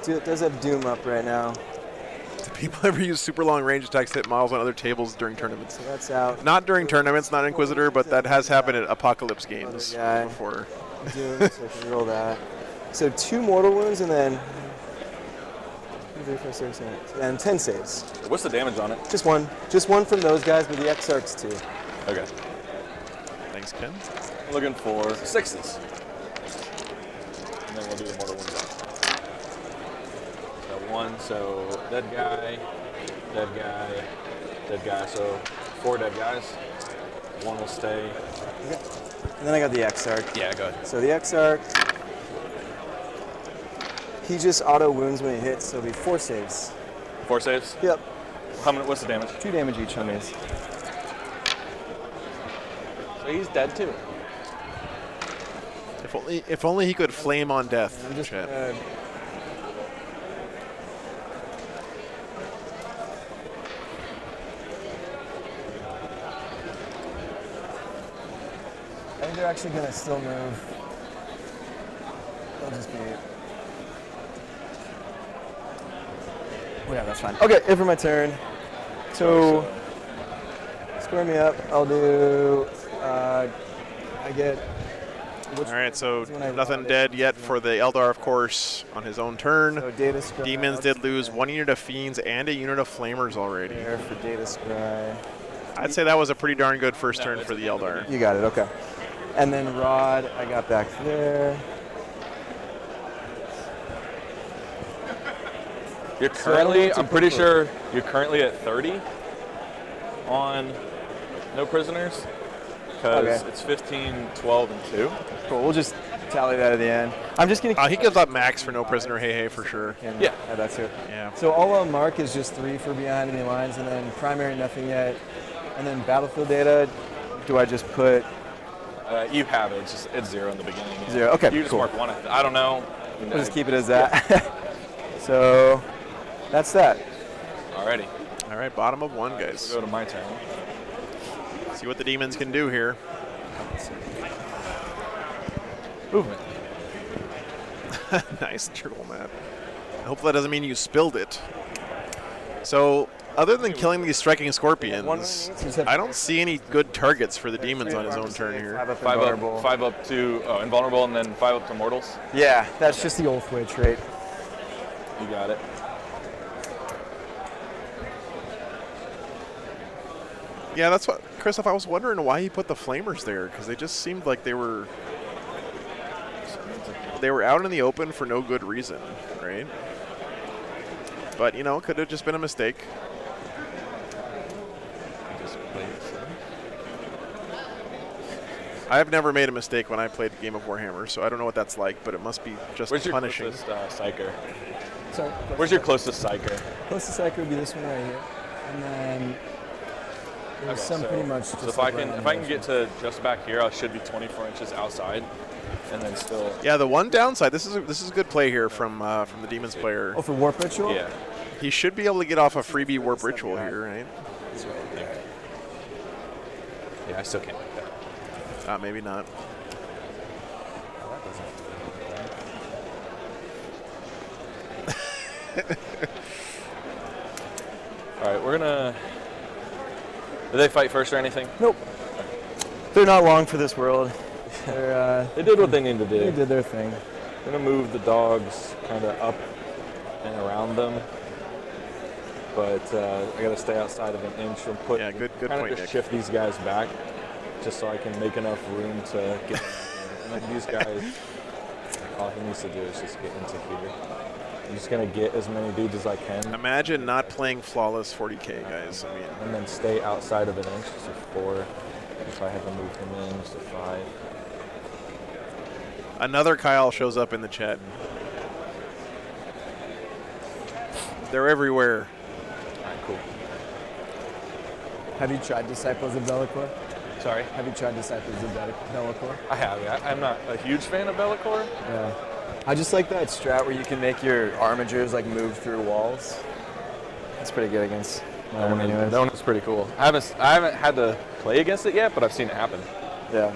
[SPEAKER 9] It does have Doom up right now.
[SPEAKER 1] Do people ever use super long range attacks to hit models on other tables during tournaments?
[SPEAKER 9] So that's out.
[SPEAKER 1] Not during tournaments, not Inquisitor, but that has happened at Apocalypse games before.
[SPEAKER 9] Doom, so I can roll that. So 2 mortal wounds and then 10 saves.
[SPEAKER 11] What's the damage on it?
[SPEAKER 9] Just one. Just one from those guys, but the Exarchs 2.
[SPEAKER 11] Okay.
[SPEAKER 1] Thanks, Ken.
[SPEAKER 11] Looking for 6s. And then we'll do the mortal wounds on. So 1, so dead guy, dead guy, dead guy. So 4 dead guys. 1 will stay.
[SPEAKER 9] Okay. And then I got the Exarch.
[SPEAKER 11] Yeah, go ahead.
[SPEAKER 9] So the Exarch, he just auto wounds when he hits, so it'll be 4 saves.
[SPEAKER 11] 4 saves?
[SPEAKER 9] Yep.
[SPEAKER 11] How many? What's the damage?
[SPEAKER 9] 2 damage each on these.
[SPEAKER 11] So he's dead too.
[SPEAKER 1] If only he could flame on death.
[SPEAKER 9] I'm just
[SPEAKER 1] chat.
[SPEAKER 9] I think they're actually going to still move. They'll just be... Oh yeah, that's fine. Okay, in for my turn. So, square me up. I'll do... I get...
[SPEAKER 1] All right, so nothing dead yet for the Eldar, of course, on his own turn.
[SPEAKER 9] So Data Scry,
[SPEAKER 1] Demons did lose 1 unit of Fiends and a unit of Flamers already.
[SPEAKER 9] There for Data Scry.
[SPEAKER 1] I'd say that was a pretty darn good first turn for the Eldar.
[SPEAKER 9] You got it, okay. And then Rod, I got back there.
[SPEAKER 11] You're currently, I'm pretty sure you're currently at 30 on no prisoners. Because it's 15, 12, and 2.
[SPEAKER 9] Cool, we'll just tally that at the end. I'm just going to...
[SPEAKER 1] he gives up max for no prisoner, hey, for sure.
[SPEAKER 11] Yeah.
[SPEAKER 9] That's it.
[SPEAKER 1] Yeah.
[SPEAKER 9] So all I'll mark is just 3 for behind enemy lines, and then primary nothing yet. And then battlefield data, do I just put...
[SPEAKER 11] You have it. It's 0 in the beginning. Yeah.
[SPEAKER 9] 0, okay,
[SPEAKER 11] You just
[SPEAKER 9] cool.
[SPEAKER 11] mark 1. I don't know.
[SPEAKER 9] We'll just keep it as that. So that's that.
[SPEAKER 11] Alrighty.
[SPEAKER 1] All right, bottom of 1, guys.
[SPEAKER 11] So go to my turn.
[SPEAKER 1] See what the Demons can do here.
[SPEAKER 11] Movement.
[SPEAKER 1] Nice turtle map. I hope that doesn't mean you spilled it. So, other than killing these striking scorpions, I don't see any good targets for the Demons on his own turn here.
[SPEAKER 11] 5 up to invulnerable, and then 5 up to mortals.
[SPEAKER 9] Yeah, that's just the Ulthway trait.
[SPEAKER 11] You got it.
[SPEAKER 1] Yeah, that's what, Christoph, I was wondering why he put the Flamers there, because they just seemed like they were out in the open for no good reason, right? But, you know, could have just been a mistake. I've never made a mistake when I played a game of Warhammer, so I don't know what that's like, but it must be just punishing.
[SPEAKER 11] Where's your closest psyker?
[SPEAKER 9] Sorry?
[SPEAKER 11] Where's your closest psyker?
[SPEAKER 9] Closest psyker would be this one right here. And then there's some pretty much just
[SPEAKER 11] so if I can get to just back here, I should be 24 inches outside, and then still.
[SPEAKER 1] Yeah, the one downside. This is a good play here from the Demons player.
[SPEAKER 9] Oh, for Warp Ritual?
[SPEAKER 11] Yeah.
[SPEAKER 1] He should be able to get off a freebie Warp Ritual here, right?
[SPEAKER 11] It's right there. Yeah, I still can't make that.
[SPEAKER 1] Maybe not.
[SPEAKER 11] All right, we're gonna. Do they fight first or anything?
[SPEAKER 9] Nope. They're not long for this world. They're,
[SPEAKER 11] they did what they needed to do.
[SPEAKER 9] They did their thing.
[SPEAKER 11] I'm gonna move the dogs kind of up and around them, but I gotta stay outside of an inch and put.
[SPEAKER 1] Yeah, good
[SPEAKER 11] kind
[SPEAKER 1] point,
[SPEAKER 11] of just
[SPEAKER 1] Nick.
[SPEAKER 11] shift these guys back,
[SPEAKER 10] just so I can make enough room to get. And then these guys, all he needs to do is just get into here. I'm just gonna get as many dudes as I can.
[SPEAKER 1] Imagine not playing flawless 40k, guys. I mean,
[SPEAKER 10] and then stay outside of an inch, so 4. If I have to move him in, so 5.
[SPEAKER 1] another Kyle shows up in the chat. They're everywhere.
[SPEAKER 10] All right, cool.
[SPEAKER 9] Have you tried Disciples of Bellicor?
[SPEAKER 11] Sorry?
[SPEAKER 9] Have you tried Disciples of Bellicor?
[SPEAKER 11] I have, yeah. I'm not a huge fan of Bellicor.
[SPEAKER 9] Yeah. I just like that strat where you can make your armigers like move through walls. It's pretty good against
[SPEAKER 11] That one is pretty cool. I haven't had to play against it yet, but I've seen it happen.
[SPEAKER 9] Yeah.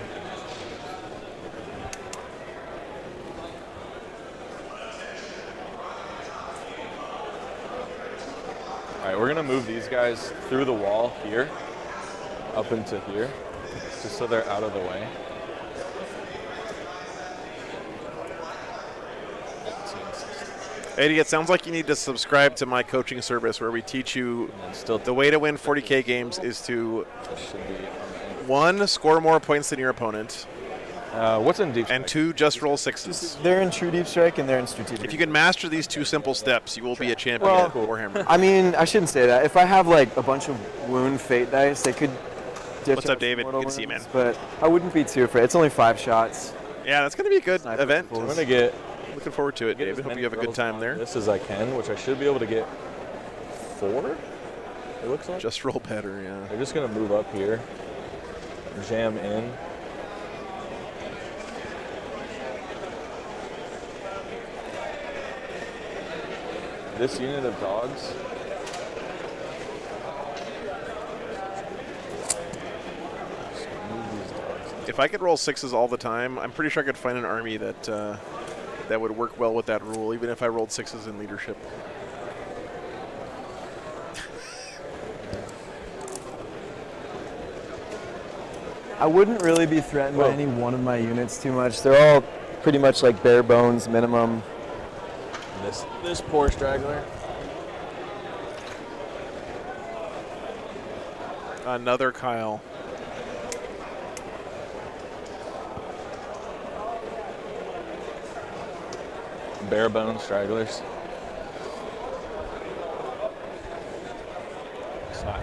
[SPEAKER 11] All right, we're gonna move these guys through the wall here, up into here, just so they're out of the way.
[SPEAKER 1] Eddie, it sounds like you need to subscribe to my coaching service where we teach you the way to win 40k games is to, 1, score more points than your opponent.
[SPEAKER 11] What's in deep strike?
[SPEAKER 1] And 2, just roll 6s.
[SPEAKER 9] They're in true deep strike and they're in strategic.
[SPEAKER 1] If you can master these 2 simple steps, you will be a champion
[SPEAKER 9] Well,
[SPEAKER 1] at Warhammer.
[SPEAKER 9] I mean, I shouldn't say that. If I have like a bunch of wound fate dice, they could ditch
[SPEAKER 1] What's up,
[SPEAKER 9] out
[SPEAKER 1] David?
[SPEAKER 9] mortal
[SPEAKER 1] Good to see you,
[SPEAKER 9] wounds,
[SPEAKER 1] man.
[SPEAKER 9] But I wouldn't be too afraid. It's only 5 shots.
[SPEAKER 1] Yeah, that's going to be a good event.
[SPEAKER 11] I'm gonna get.
[SPEAKER 1] Looking forward to it, David. Hope you have a good time there.
[SPEAKER 10] This as I can, which I should be able to get 4. It looks like.
[SPEAKER 1] Just roll better, yeah.
[SPEAKER 10] They're just gonna move up here, jam in. This unit of dogs.
[SPEAKER 1] If I could roll 6s all the time, I'm pretty sure I could find an army that that would work well with that rule, even if I rolled 6s in leadership.
[SPEAKER 9] I wouldn't really be threatened by any one of my units too much. They're all pretty much like bare bones minimum.
[SPEAKER 10] This poor straggler.
[SPEAKER 1] Another Kyle.
[SPEAKER 11] Bare bone stragglers.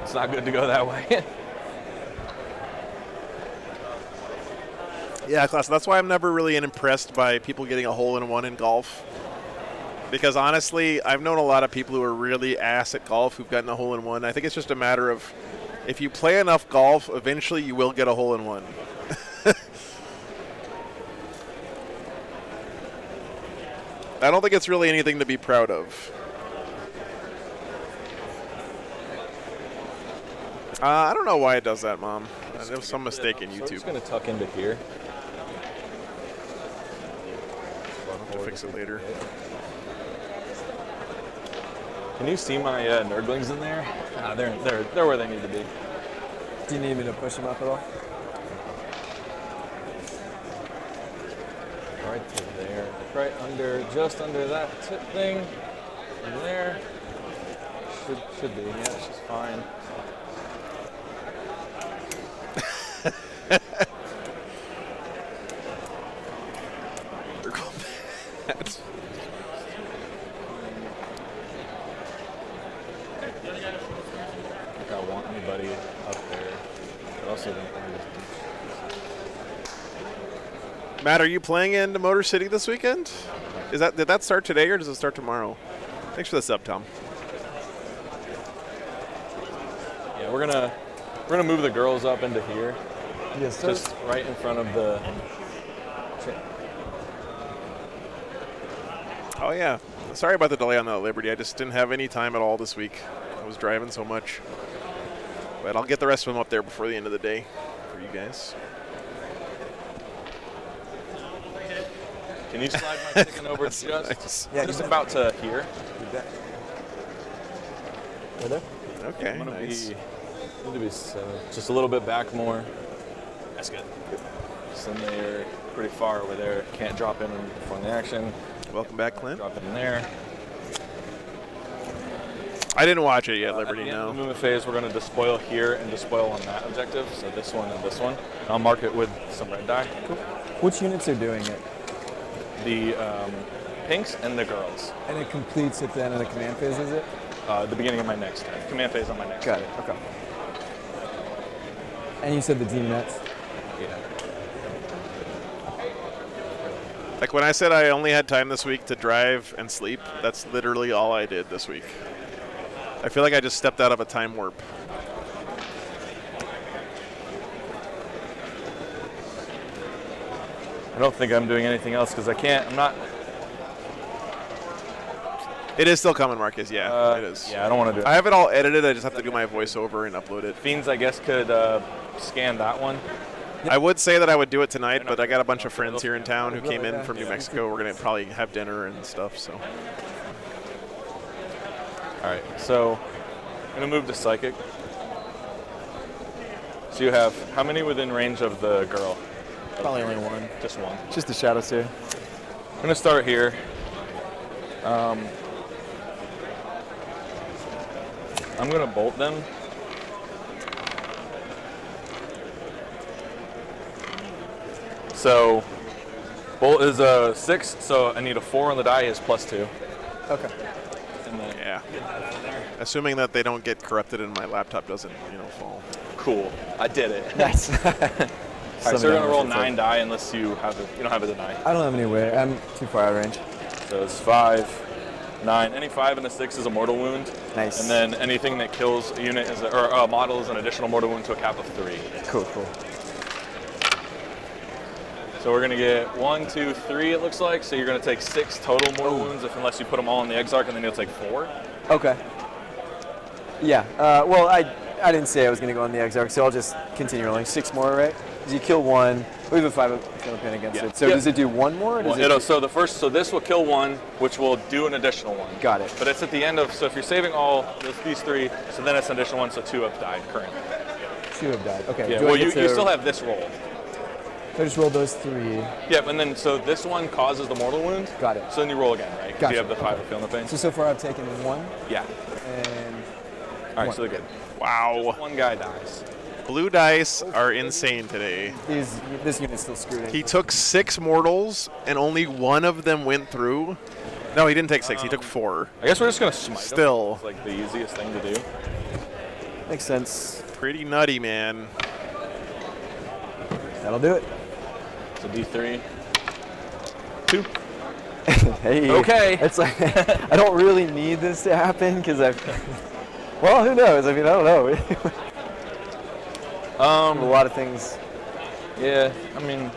[SPEAKER 11] It's not good to go that way.
[SPEAKER 1] Yeah, class. That's why I'm never really impressed by people getting a hole-in-one in golf. Because honestly, I've known a lot of people who are really ass at golf who've gotten a hole-in-one. I think it's just a matter of if you play enough golf, eventually you will get a hole-in-one. I don't think it's really anything to be proud of. I don't know why it does that, Mom. There was some mistake in
[SPEAKER 10] So we're
[SPEAKER 1] YouTube.
[SPEAKER 10] just gonna tuck into here.
[SPEAKER 1] I'll have to fix it later.
[SPEAKER 11] Can you see my nurglings in there? They're where they need to be.
[SPEAKER 9] Do you need me to push them up at all?
[SPEAKER 10] Right to there. Right under, just under that tip thing. In there. Should be. Yeah, she's fine. I don't want anybody up there. But also don't want to.
[SPEAKER 1] Matt, are you playing in Motor City this weekend? Did that start today or does it start tomorrow? Thanks for the sub, Tom.
[SPEAKER 11] Yeah, we're gonna move the girls up into here.
[SPEAKER 9] Yes, sir.
[SPEAKER 11] Just right in front of the.
[SPEAKER 1] Oh yeah. Sorry about the delay on that Liberty. I just didn't have any time at all this week. I was driving so much. But I'll get the rest of them up there before the end of the day for you guys.
[SPEAKER 11] Can you slide my chicken over
[SPEAKER 1] That's
[SPEAKER 11] just?
[SPEAKER 1] nice.
[SPEAKER 11] Just about to here.
[SPEAKER 9] Right there?
[SPEAKER 1] Okay,
[SPEAKER 11] I'm gonna
[SPEAKER 1] nice.
[SPEAKER 11] need to be just a little bit back more. That's good. So then they're pretty far over there. Can't drop in before the action.
[SPEAKER 1] Welcome back, Clint.
[SPEAKER 11] Drop in there.
[SPEAKER 1] I didn't watch it yet, Liberty.
[SPEAKER 11] At the end
[SPEAKER 1] No.
[SPEAKER 11] of the movement phase, we're going to despoil here and despoil on that objective. So this one and this one. I'll mark it with some red dye.
[SPEAKER 9] Cool. Which units are doing it?
[SPEAKER 11] The pinks and the girls.
[SPEAKER 9] And it completes at the end of the command phase, is it?
[SPEAKER 11] The beginning of my next turn. Command phase on my next
[SPEAKER 9] Got
[SPEAKER 11] turn.
[SPEAKER 9] it. Okay. And you said the Demonettes?
[SPEAKER 11] Yeah.
[SPEAKER 1] Like when I said I only had time this week to drive and sleep, that's literally all I did this week. I feel like I just stepped out of a time warp.
[SPEAKER 11] I don't think I'm doing anything else because I'm not.
[SPEAKER 1] It is still coming, Marcus. Yeah, it is.
[SPEAKER 11] Yeah, I don't want to do it.
[SPEAKER 1] I have it all edited. I just have to do my voiceover and upload it.
[SPEAKER 11] Fiends, I guess, could scan that one.
[SPEAKER 1] I would say that I would do it tonight, but I got a bunch of friends here in town who came in from New Mexico. We're going to probably have dinner and stuff, so.
[SPEAKER 11] All right, so I'm going to move to Psychic. So you have how many within range of the girl?
[SPEAKER 9] Probably only one.
[SPEAKER 11] Just one.
[SPEAKER 9] Just the Shadow Seer.
[SPEAKER 11] I'm going to start here. I'm going to bolt them. So bolt is a 6, so I need a 4 on the die is +2.
[SPEAKER 9] Okay.
[SPEAKER 11] And then
[SPEAKER 1] Yeah. Assuming that they don't get corrupted and my laptop doesn't, fall.
[SPEAKER 11] cool. I did it.
[SPEAKER 9] Nice.
[SPEAKER 11] All right, so we're going to roll 9 die unless you have it. You don't have it to 9.
[SPEAKER 9] I don't have any way. I'm too far out of range.
[SPEAKER 11] So it's 5, 9. Any 5 and a 6 is a mortal wound.
[SPEAKER 9] Nice.
[SPEAKER 11] And then anything that kills a unit or a model is an additional mortal wound to a cap of 3.
[SPEAKER 9] Cool.
[SPEAKER 11] So we're going to get 1, 2, 3, it looks like. So you're going to take 6 total mortal wounds unless you put them all in the Exarch, and then you'll take 4.
[SPEAKER 9] Okay. Yeah. Well, I didn't say I was going to go on the Exarch, so I'll just continue rolling. 6 more, right? Because you kill 1. We have a 5 pin against it. So does it do 1 more? Or does
[SPEAKER 11] so this will kill 1, which will do an additional 1.
[SPEAKER 9] Got it.
[SPEAKER 11] But it's at the end of, so if you're saving all these 3, so then it's an additional 1, so 2 have died currently.
[SPEAKER 9] 2 have died. Okay.
[SPEAKER 11] Yeah,
[SPEAKER 9] Do
[SPEAKER 11] well,
[SPEAKER 9] I
[SPEAKER 11] you
[SPEAKER 9] get to-
[SPEAKER 11] still have this roll.
[SPEAKER 9] So I just roll those 3.
[SPEAKER 11] Yep, and then so this one causes the mortal wound.
[SPEAKER 9] Got it.
[SPEAKER 11] So then you roll again, right? Because
[SPEAKER 9] Gotcha.
[SPEAKER 11] you have the 5 of feeling the pain.
[SPEAKER 9] So far I've taken 1.
[SPEAKER 11] Yeah.
[SPEAKER 9] And
[SPEAKER 11] All right,
[SPEAKER 9] one.
[SPEAKER 11] so they're good.
[SPEAKER 1] Wow.
[SPEAKER 11] One guy dies.
[SPEAKER 1] Blue dice are insane today.
[SPEAKER 9] This unit's still screwed.
[SPEAKER 1] He took 6 mortals, and only 1 of them went through. No, he didn't take 6. He took 4.
[SPEAKER 11] I guess we're just gonna smite him.
[SPEAKER 1] Still.
[SPEAKER 11] It's like the easiest thing to do.
[SPEAKER 9] Makes sense.
[SPEAKER 1] Pretty nutty, man.
[SPEAKER 9] That'll do it.
[SPEAKER 11] So D3. 2.
[SPEAKER 9] Hey.
[SPEAKER 11] Okay.
[SPEAKER 9] It's like I don't really need this to happen because well, who knows? I mean, I don't know. A lot of things.
[SPEAKER 11] Yeah, I mean,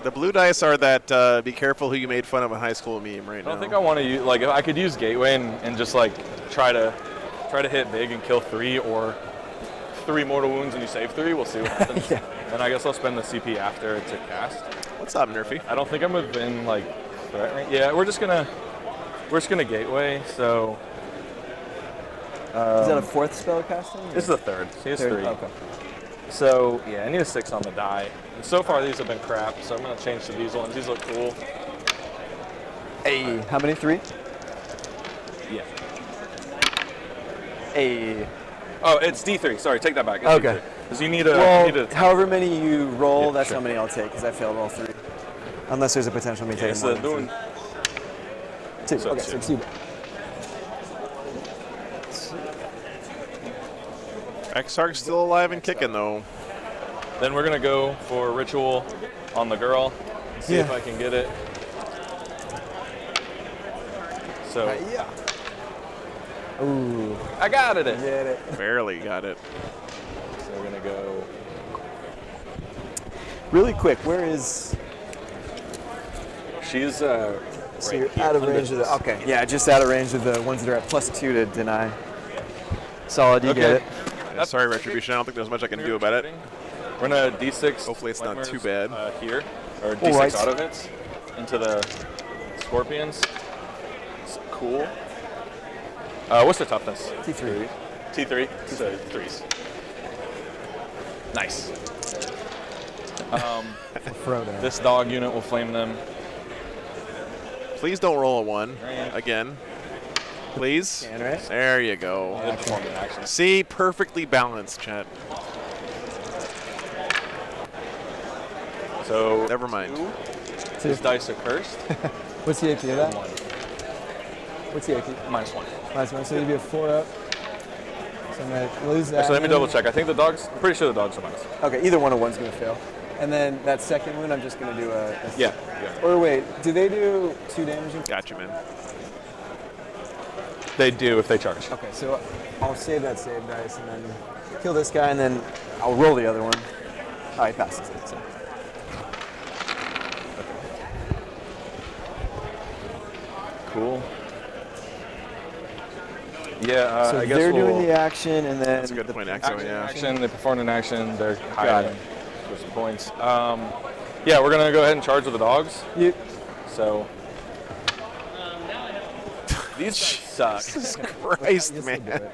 [SPEAKER 1] The blue dice are that be careful who you made fun of in high school meme right now.
[SPEAKER 11] I don't think I want to use, like, I could use Gateway and just like try to hit big and kill 3 or 3 mortal wounds and you save 3. We'll see what happens.
[SPEAKER 9] Yeah.
[SPEAKER 11] And I guess I'll spend the CP after to cast.
[SPEAKER 1] What's up, Nerfy?
[SPEAKER 11] I don't think I'm within like threat range. Yeah, we're just gonna Gateway. So
[SPEAKER 9] Is that a 4th spell casting?
[SPEAKER 11] this is the 3rd. He has 3.
[SPEAKER 9] Okay.
[SPEAKER 11] So yeah, I need a 6 on the die. And so far these have been crap. So I'm gonna change to these ones. These look cool.
[SPEAKER 9] Hey, how many? 3?
[SPEAKER 11] Yeah.
[SPEAKER 9] Hey.
[SPEAKER 11] Oh, it's D3. Sorry, take that back. It's
[SPEAKER 9] Okay.
[SPEAKER 11] Because you need a.
[SPEAKER 9] Well, however many you roll,
[SPEAKER 11] Yeah,
[SPEAKER 9] that's
[SPEAKER 11] sure.
[SPEAKER 9] how many I'll take because I failed all 3. Unless there's a potential me
[SPEAKER 11] Yeah,
[SPEAKER 9] taking
[SPEAKER 11] so
[SPEAKER 9] more than
[SPEAKER 11] doing.
[SPEAKER 9] 2.
[SPEAKER 11] so
[SPEAKER 9] Okay,
[SPEAKER 11] 2.
[SPEAKER 9] so 2.
[SPEAKER 1] Exarch's still alive and kicking, though.
[SPEAKER 11] Then we're gonna go for ritual on the girl. See if
[SPEAKER 9] Yeah.
[SPEAKER 11] I can get it. So
[SPEAKER 9] Yeah. Ooh.
[SPEAKER 11] I got it.
[SPEAKER 9] Get it.
[SPEAKER 1] Barely got it.
[SPEAKER 11] So we're gonna go.
[SPEAKER 9] Really quick, where is?
[SPEAKER 11] She's
[SPEAKER 9] So you're
[SPEAKER 11] right here,
[SPEAKER 9] out of
[SPEAKER 11] under
[SPEAKER 9] range of the.
[SPEAKER 11] this.
[SPEAKER 9] Okay. Yeah, just out of range of the ones that are at +2 to deny. Solid. You get it.
[SPEAKER 1] Yeah, sorry, Retribution. I don't think there's much I can do about it.
[SPEAKER 11] We're gonna D6.
[SPEAKER 1] Hopefully it's not
[SPEAKER 11] nightmares,
[SPEAKER 1] too bad.
[SPEAKER 11] Here, or D6
[SPEAKER 9] Alright.
[SPEAKER 11] auto hits into the scorpions. It's cool. What's the toughness?
[SPEAKER 9] T3.
[SPEAKER 11] T3. So 3s. Nice.
[SPEAKER 9] Frodo.
[SPEAKER 11] This dog unit will flame them.
[SPEAKER 1] Please don't roll a 1 again. Please.
[SPEAKER 9] Can, right?
[SPEAKER 1] There you go.
[SPEAKER 11] Action.
[SPEAKER 1] See, perfectly balanced, chat.
[SPEAKER 11] So
[SPEAKER 1] Never mind.
[SPEAKER 11] These dice are cursed.
[SPEAKER 9] What's the AP of that?
[SPEAKER 11] 1.
[SPEAKER 9] What's the AP?
[SPEAKER 11] -1.
[SPEAKER 9] -1. So you'd be a 4 up. So I'm going to lose that.
[SPEAKER 11] Actually, let me double check. I think the dogs, I'm pretty sure the dogs are minus.
[SPEAKER 9] Okay, either one of one's going to fail. And then that second wound, I'm just going to do a
[SPEAKER 11] Yeah.
[SPEAKER 9] Or wait, do they do 2 damage?
[SPEAKER 1] Got you, man.
[SPEAKER 11] They do if they charge.
[SPEAKER 9] Okay, so I'll save that save dice and then kill this guy, and then I'll roll the other one. Oh, he passes it. So.
[SPEAKER 11] Cool. Yeah,
[SPEAKER 9] So
[SPEAKER 11] I guess
[SPEAKER 9] they're
[SPEAKER 11] we'll,
[SPEAKER 9] doing the action, and then
[SPEAKER 1] That's a good point, Axo, yeah.
[SPEAKER 11] action. They performed an action. They're
[SPEAKER 9] Got
[SPEAKER 11] hiding
[SPEAKER 9] it.
[SPEAKER 11] for some points. Yeah, we're gonna go ahead and charge with the dogs.
[SPEAKER 9] You,
[SPEAKER 11] So these guys suck.
[SPEAKER 1] Jesus Christ,
[SPEAKER 9] Yes,
[SPEAKER 1] man.
[SPEAKER 9] they'll do it.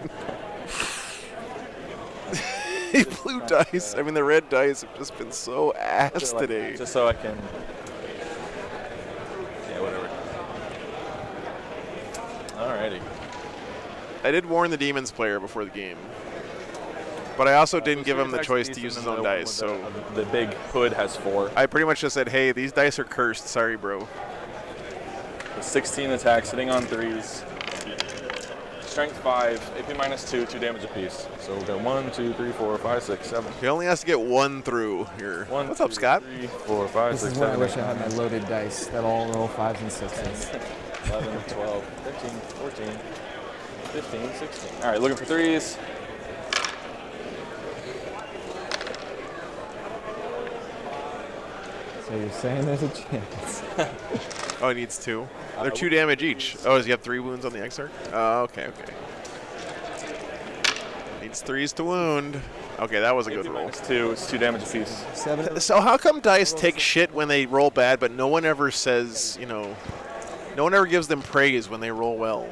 [SPEAKER 1] The blue dice, I mean the red dice have just been so ass
[SPEAKER 11] Like,
[SPEAKER 1] today.
[SPEAKER 11] just so I can. Yeah, whatever. Alrighty.
[SPEAKER 1] I did warn the Demons player before the game. But I also didn't give him the choice to use his own dice, so
[SPEAKER 11] The big hood has 4.
[SPEAKER 1] I pretty much just said, hey, these dice are cursed, sorry bro.
[SPEAKER 11] 16 attack, sitting on 3s. Strength 5, AP -2, 2 damage apiece. So we'll go 1, 2, 3, 4, 5, 6, 7.
[SPEAKER 1] He only has to get 1 through here.
[SPEAKER 11] One,
[SPEAKER 1] What's up,
[SPEAKER 11] two,
[SPEAKER 1] Scott?
[SPEAKER 11] 3, 4, 5,
[SPEAKER 9] This
[SPEAKER 11] 6,
[SPEAKER 9] is when I
[SPEAKER 11] 7,
[SPEAKER 9] wish
[SPEAKER 11] 8,
[SPEAKER 9] I had my
[SPEAKER 11] 9,
[SPEAKER 9] loaded dice that all roll 5s and 6s.
[SPEAKER 11] 11, 12, 13, 14, 15, 16. All right, looking for 3s.
[SPEAKER 9] So you're saying there's a chance.
[SPEAKER 1] Oh, he needs 2. They're 2 damage each. Oh, does he have 3 wounds on the Exarch? Oh, okay. Needs 3s to wound. Okay, that was a good roll.
[SPEAKER 11] -2, it's 2 damage apiece.
[SPEAKER 9] 7.
[SPEAKER 1] So how come dice take shit when they roll bad, but no one ever says, no one ever gives them praise when they roll well?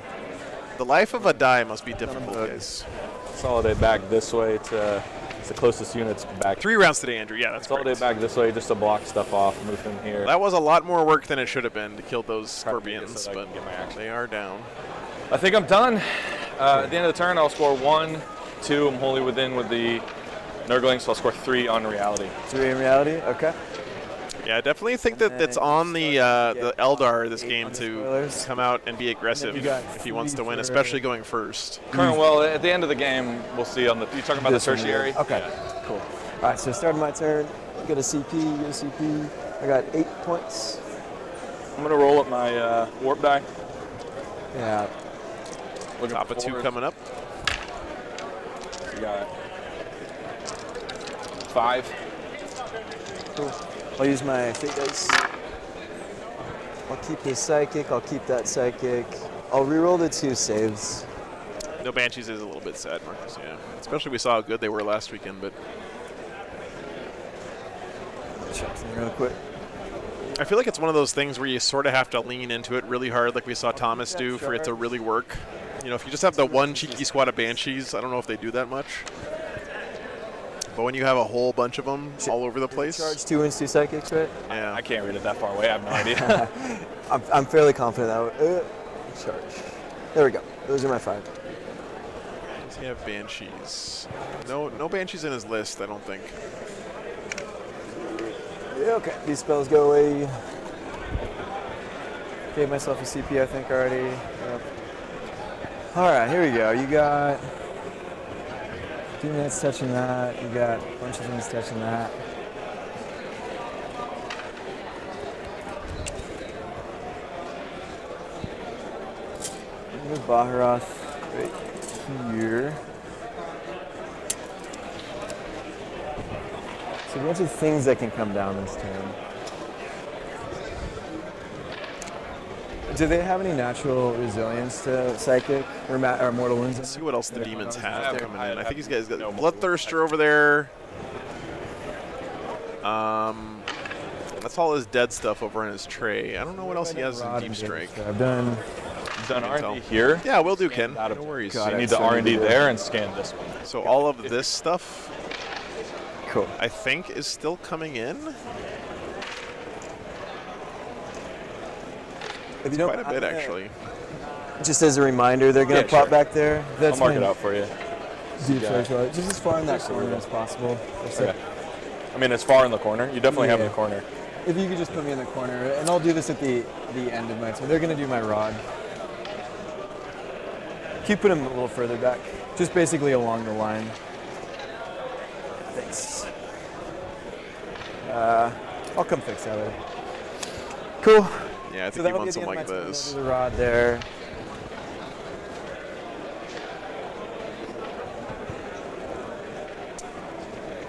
[SPEAKER 1] The life of a die must be difficult, guys.
[SPEAKER 11] Consolidate back this way to it's the closest units back.
[SPEAKER 1] 3 rounds today, Andrew. Yeah, that's
[SPEAKER 11] Consolidate
[SPEAKER 1] correct.
[SPEAKER 11] back this way just to block stuff off, move them here.
[SPEAKER 1] That was a lot more work than it should have been to kill those
[SPEAKER 11] So
[SPEAKER 1] scorpions,
[SPEAKER 11] that I
[SPEAKER 1] but
[SPEAKER 11] can get my action.
[SPEAKER 1] they are down.
[SPEAKER 11] I think I'm done. At the end of the turn, I'll score 1, 2. I'm wholly within with the Nurgling, so I'll score 3 on reality.
[SPEAKER 9] 3 in reality? Okay.
[SPEAKER 1] Yeah, I definitely think that that's on the Eldar this game to come out and be aggressive
[SPEAKER 9] you got
[SPEAKER 1] if he wants to
[SPEAKER 9] 3
[SPEAKER 1] win,
[SPEAKER 9] for-
[SPEAKER 1] especially going first.
[SPEAKER 11] Current, well, at the end of the game, we'll see on the. You talking about
[SPEAKER 9] This
[SPEAKER 11] the
[SPEAKER 9] one,
[SPEAKER 11] tertiary?
[SPEAKER 9] Okay,
[SPEAKER 11] Yeah.
[SPEAKER 9] cool. All right, so starting my turn, get a CP, get a CP. I got 8 points.
[SPEAKER 11] I'm gonna roll up my warp die.
[SPEAKER 9] Yeah.
[SPEAKER 11] Looking
[SPEAKER 1] Top of 2
[SPEAKER 11] forward.
[SPEAKER 1] coming up.
[SPEAKER 11] We got 5.
[SPEAKER 9] Cool. I'll use my fate dice. I'll keep his psychic. I'll keep that psychic. I'll reroll the 2 saves.
[SPEAKER 1] No Banshees is a little bit sad, Marcus, yeah. Especially we saw how good they were last weekend, but
[SPEAKER 9] Check something real quick.
[SPEAKER 1] I feel like it's one of those things where you sort of have to lean into it really hard like we saw Thomas do for it to really work. If you just have the one cheeky squad of Banshees, I don't know if they do that much. But when you have a whole bunch of them all over the place.
[SPEAKER 9] Charge 2 wounds, 2 psychics, right?
[SPEAKER 1] Yeah.
[SPEAKER 11] I can't read it that far away. I have no idea.
[SPEAKER 9] I'm fairly confident that would. Charge. There we go. Those are my 5.
[SPEAKER 1] Does he have Banshees? No Banshees in his list, I don't think.
[SPEAKER 9] Yeah, okay. These spells go away. Gave myself a CP, I think, already. Yep. All right, here we go. You got 2 minutes touching that. You got a bunch of things touching that. Move Baharoth right here. So a bunch of things that can come down this turn. Do they have any natural resilience to psychic or mortal wounds?
[SPEAKER 1] Let's see what else the Demons have coming in. I think he's got
[SPEAKER 11] no
[SPEAKER 1] Bloodthirster over there. That's all his dead stuff over on his tray. I don't know what else he has in Deep Strike.
[SPEAKER 9] I've done
[SPEAKER 11] R&D here.
[SPEAKER 1] Yeah, we'll do, Ken.
[SPEAKER 11] Out of-
[SPEAKER 1] No worries.
[SPEAKER 11] So you need the R&D there and scan this one.
[SPEAKER 1] So all of this stuff,
[SPEAKER 9] cool.
[SPEAKER 1] I think, is still coming in.
[SPEAKER 9] If you don't,
[SPEAKER 1] Quite a bit, actually.
[SPEAKER 9] Just as a reminder, they're going to plot back there.
[SPEAKER 11] I'll mark it out for you.
[SPEAKER 9] Just as far in that corner as possible.
[SPEAKER 11] Okay. I mean, as far in the corner. You definitely have in the corner.
[SPEAKER 9] If you could just put me in the corner, and I'll do this at the end of my turn. They're going to do my rod. Keep putting them a little further back, just basically along the line. Thanks. I'll come fix that later. Cool.
[SPEAKER 1] Yeah, I think you want something like this.
[SPEAKER 9] The rod there.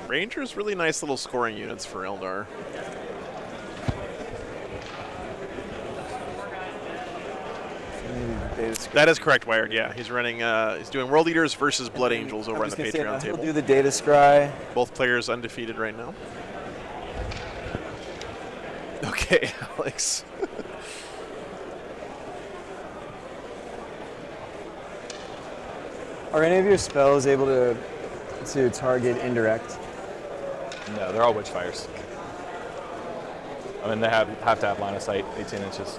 [SPEAKER 1] Rangers, really nice little scoring units for Eldar. That is correct, Wired. Yeah, he's running. He's doing World Eaters versus Blood Angels over on the Patreon table.
[SPEAKER 9] He'll do the data scry.
[SPEAKER 1] Both players undefeated right now. Okay, Alex.
[SPEAKER 9] Are any of your spells able to target indirect?
[SPEAKER 11] No, they're all Witchfires. I mean, they have to have line of sight, 18 inches.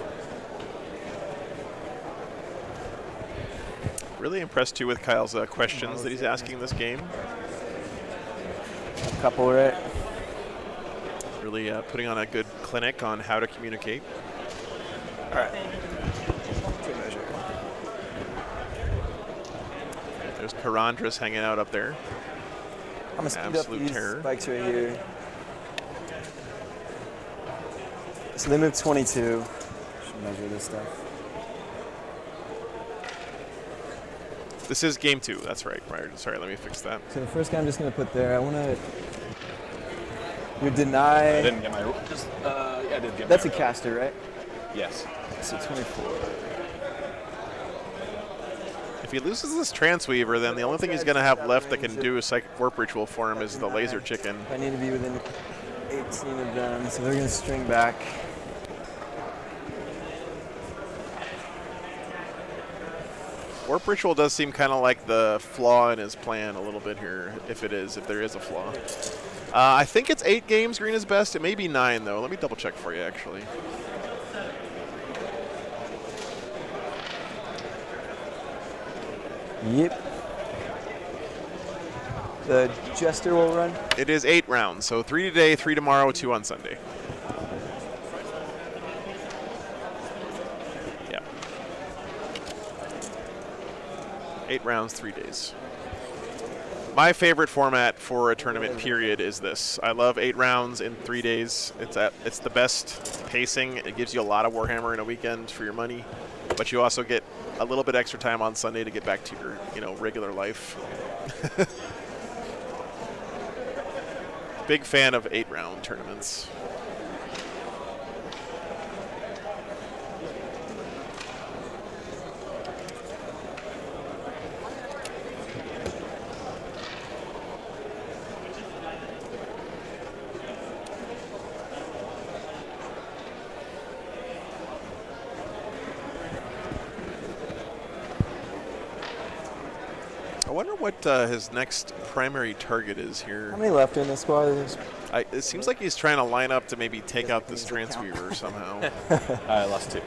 [SPEAKER 1] Really impressed too with Kyle's questions that he's asking this game.
[SPEAKER 9] A couple, right?
[SPEAKER 1] Really putting on a good clinic on how to communicate.
[SPEAKER 9] All right. Good measure.
[SPEAKER 1] There's Karandras hanging out up there.
[SPEAKER 9] I'm gonna speed up these spikes right here. So they move 22. Should measure this stuff.
[SPEAKER 1] This is game 2. That's right. Sorry, let me fix that.
[SPEAKER 9] So the first guy I'm just gonna put there. I wanna. You deny.
[SPEAKER 11] I didn't get my. Just yeah, I did get.
[SPEAKER 9] That's a caster, right?
[SPEAKER 11] Yes.
[SPEAKER 9] So 24.
[SPEAKER 1] If he loses this Transweaver, then the only thing he's going to have left that can do a Psychic Warp Ritual for him is the Laser Chicken.
[SPEAKER 9] I need to be within 18 of them, so they're going to string back.
[SPEAKER 1] Warp Ritual does seem kind of like the flaw in his plan a little bit here, if there is a flaw. I think it's 8 games, green is best. It may be 9, though. Let me double check for you, actually.
[SPEAKER 9] Yep. The Jester will run?
[SPEAKER 1] It is 8 rounds, so 3 today, 3 tomorrow, 2 on Sunday. Yeah. 8 rounds, 3 days. My favorite format for a tournament period is this. I love 8 rounds in 3 days. It's the best pacing. It gives you a lot of Warhammer in a weekend for your money, but you also get a little bit extra time on Sunday to get back to your, regular life. Big fan of 8-round tournaments. I wonder what his next primary target is here.
[SPEAKER 9] How many left in the squad?
[SPEAKER 1] It seems like he's trying to line up to maybe take out this Transweaver somehow.
[SPEAKER 11] I lost 2.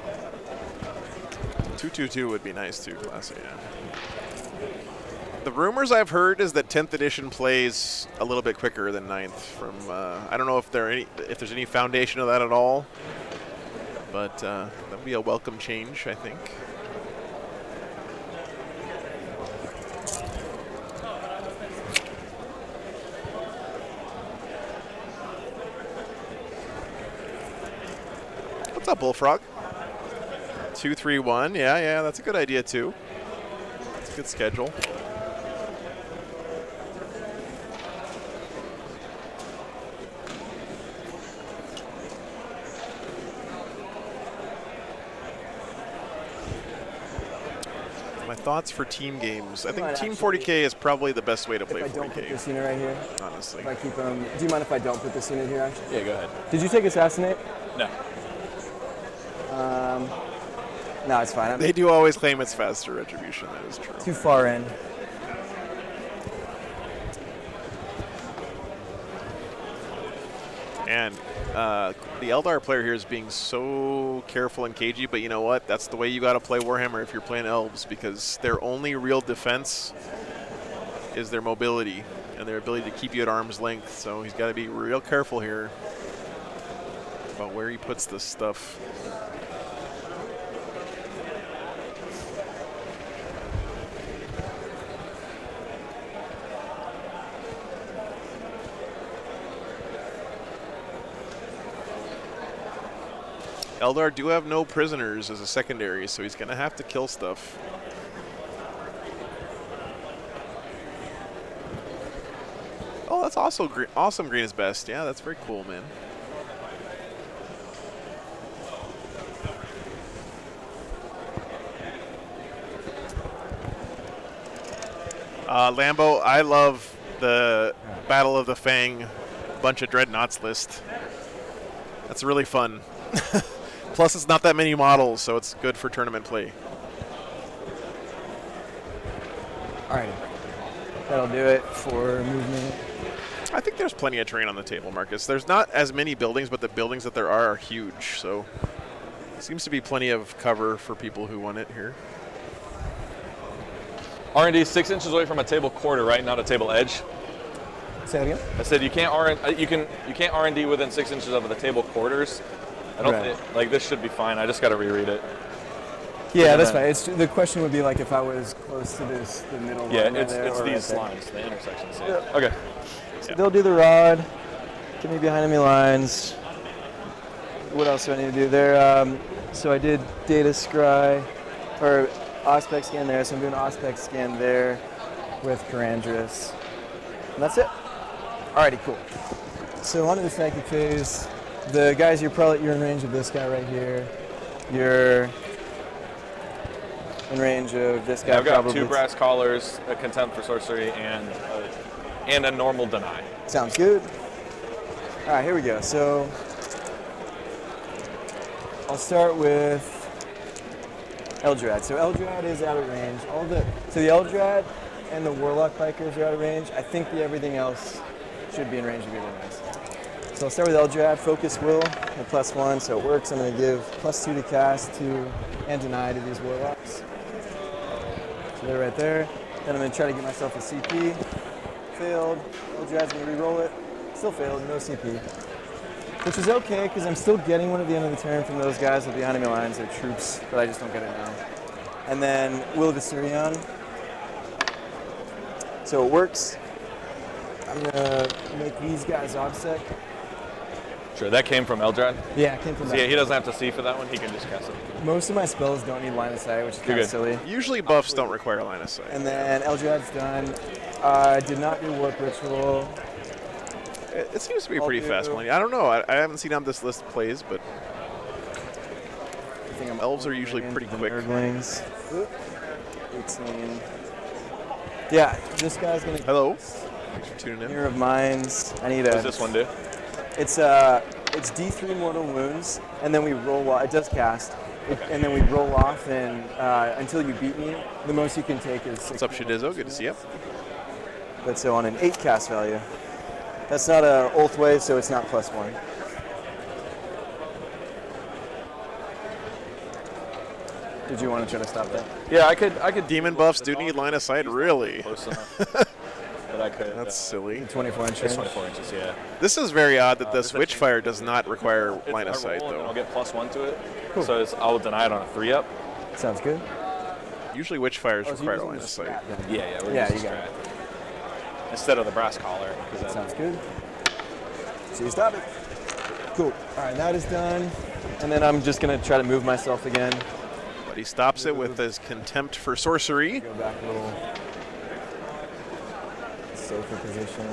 [SPEAKER 1] 2/2/2 would be nice too, Class A. Yeah. The rumors I've heard is that 10th edition plays a little bit quicker than 9th. From I don't know if there's any foundation of that at all, but that would be a welcome change, I think. What's up, Bullfrog? 2-3-1. Yeah, that's a good idea too. It's a good schedule. My thoughts for team games. I think Team 40K is probably the best way to play 40K.
[SPEAKER 9] If I don't put this unit right here,
[SPEAKER 1] honestly.
[SPEAKER 9] If I keep them, do you mind if I don't put this unit here? Actually?
[SPEAKER 11] Yeah, go ahead.
[SPEAKER 9] Did you take Assassinate?
[SPEAKER 11] No.
[SPEAKER 9] No, it's fine.
[SPEAKER 1] They do always claim it's faster retribution. That is true.
[SPEAKER 9] Too far in.
[SPEAKER 1] And the The Eldar player here is being so careful and cagey, but you know what? That's the way you got to play Warhammer if you're playing elves, because their only real defense is their mobility and their ability to keep you at arm's length. So he's got to be real careful here about where he puts this stuff. Eldar do have no prisoners as a secondary, so he's going to have to kill stuff. Oh, that's also awesome. Green is best. Yeah, that's very cool, man. Lambo, I love the Battle of the Fang bunch of dreadnoughts list. That's really fun. Plus, it's not that many models, so it's good for tournament play.
[SPEAKER 9] Alrighty. That'll do it for movement.
[SPEAKER 1] I think there's plenty of terrain on the table, Marcus. There's not as many buildings, but the buildings that there are huge, so seems to be plenty of cover for people who want it here.
[SPEAKER 11] R&D 6 inches away from a table quarter, right? Not a table edge.
[SPEAKER 9] Say that again?
[SPEAKER 11] I said you can't R&D within 6 inches of the table quarters. I don't think, like, this should be fine. I just got to reread it.
[SPEAKER 9] Yeah, that's fine. The question would be like if I was close to the middle line.
[SPEAKER 11] Yeah,
[SPEAKER 9] right
[SPEAKER 11] it's
[SPEAKER 9] there,
[SPEAKER 11] these
[SPEAKER 9] right
[SPEAKER 11] lines, the intersections. Yeah.
[SPEAKER 9] Yep.
[SPEAKER 11] Okay.
[SPEAKER 9] So they'll do the rod, get me behind enemy lines. What else do I need to do there? So I did data scry, or Ospec scan there, so I'm doing Ospec scan there with Karandras. And that's it. Alrighty, cool. So on to the psychic phase. The guys, you're in range of this guy right here. You're in range of this guy.
[SPEAKER 11] Yeah, I've got
[SPEAKER 9] probably.
[SPEAKER 11] 2 brass collars, a contempt for sorcery, and a normal deny.
[SPEAKER 9] Sounds good. All right, here we go. So I'll start with Eldrad. So Eldrad is out of range. So the Eldrad and the Warlock Bikers are out of range. I think everything else should be in range of your demise. So I'll start with Eldrad, Focus Will at +1, so it works. I'm going to give +2 to cast and deny to these Warlocks. So they're right there. Then I'm going to try to get myself a CP. Failed. Eldrad's going to re-roll it. Still failed, no CP. Which is okay, because I'm still getting one at the end of the turn from those guys with the enemy lines, their troops, but I just don't get it now. And then Will of Viserion. So it works. I'm going to make these guys OBSEC.
[SPEAKER 11] Sure, that came from Eldrad?
[SPEAKER 9] Yeah, it came from
[SPEAKER 11] Yeah, he doesn't have to see for that one, he can just cast it.
[SPEAKER 9] Most of my spells don't need line of sight, which is kind of silly.
[SPEAKER 1] Usually buffs don't require line of sight.
[SPEAKER 9] And then Eldrad's done. I did not do Warp Ritual.
[SPEAKER 1] It seems to be pretty fast playing. I don't know. I haven't seen how this list plays, but elves are usually pretty quick.
[SPEAKER 9] Nerdlings. 18. Yeah, this guy's gonna.
[SPEAKER 1] Hello. Thanks for tuning in.
[SPEAKER 9] Mirror of Minds. I need
[SPEAKER 11] What does this one do?
[SPEAKER 9] It's D3 mortal wounds, and then we roll off. It does cast, and then we roll off, and until you beat me, the most you can take is 6.
[SPEAKER 1] What's up, Shadizzo? Good to see you.
[SPEAKER 9] But so on an 8 cast value. That's not a Ulth wave, so it's not +1. Did you want to try to stop that?
[SPEAKER 11] Yeah, I could.
[SPEAKER 1] Demon buffs do need line of sight, really.
[SPEAKER 11] Close enough. But I could.
[SPEAKER 1] That's silly.
[SPEAKER 9] 24 inches.
[SPEAKER 11] It's 24 inches, yeah.
[SPEAKER 1] This is very odd that this Witchfire does not require line of sight,
[SPEAKER 11] though.
[SPEAKER 1] though.
[SPEAKER 11] I'll get +1 to it, so I'll deny it on a 3-up.
[SPEAKER 9] Sounds good.
[SPEAKER 1] Usually Witchfires require line of sight.
[SPEAKER 11] Yeah, we're
[SPEAKER 9] yeah,
[SPEAKER 11] using
[SPEAKER 9] you got it.
[SPEAKER 11] Instead of the brass collar.
[SPEAKER 9] Sounds good. So you stop it. Cool. All right, that is done. And then I'm just going to try to move myself again.
[SPEAKER 1] But he stops it with his contempt for sorcery.
[SPEAKER 9] Go back a little. Safer position.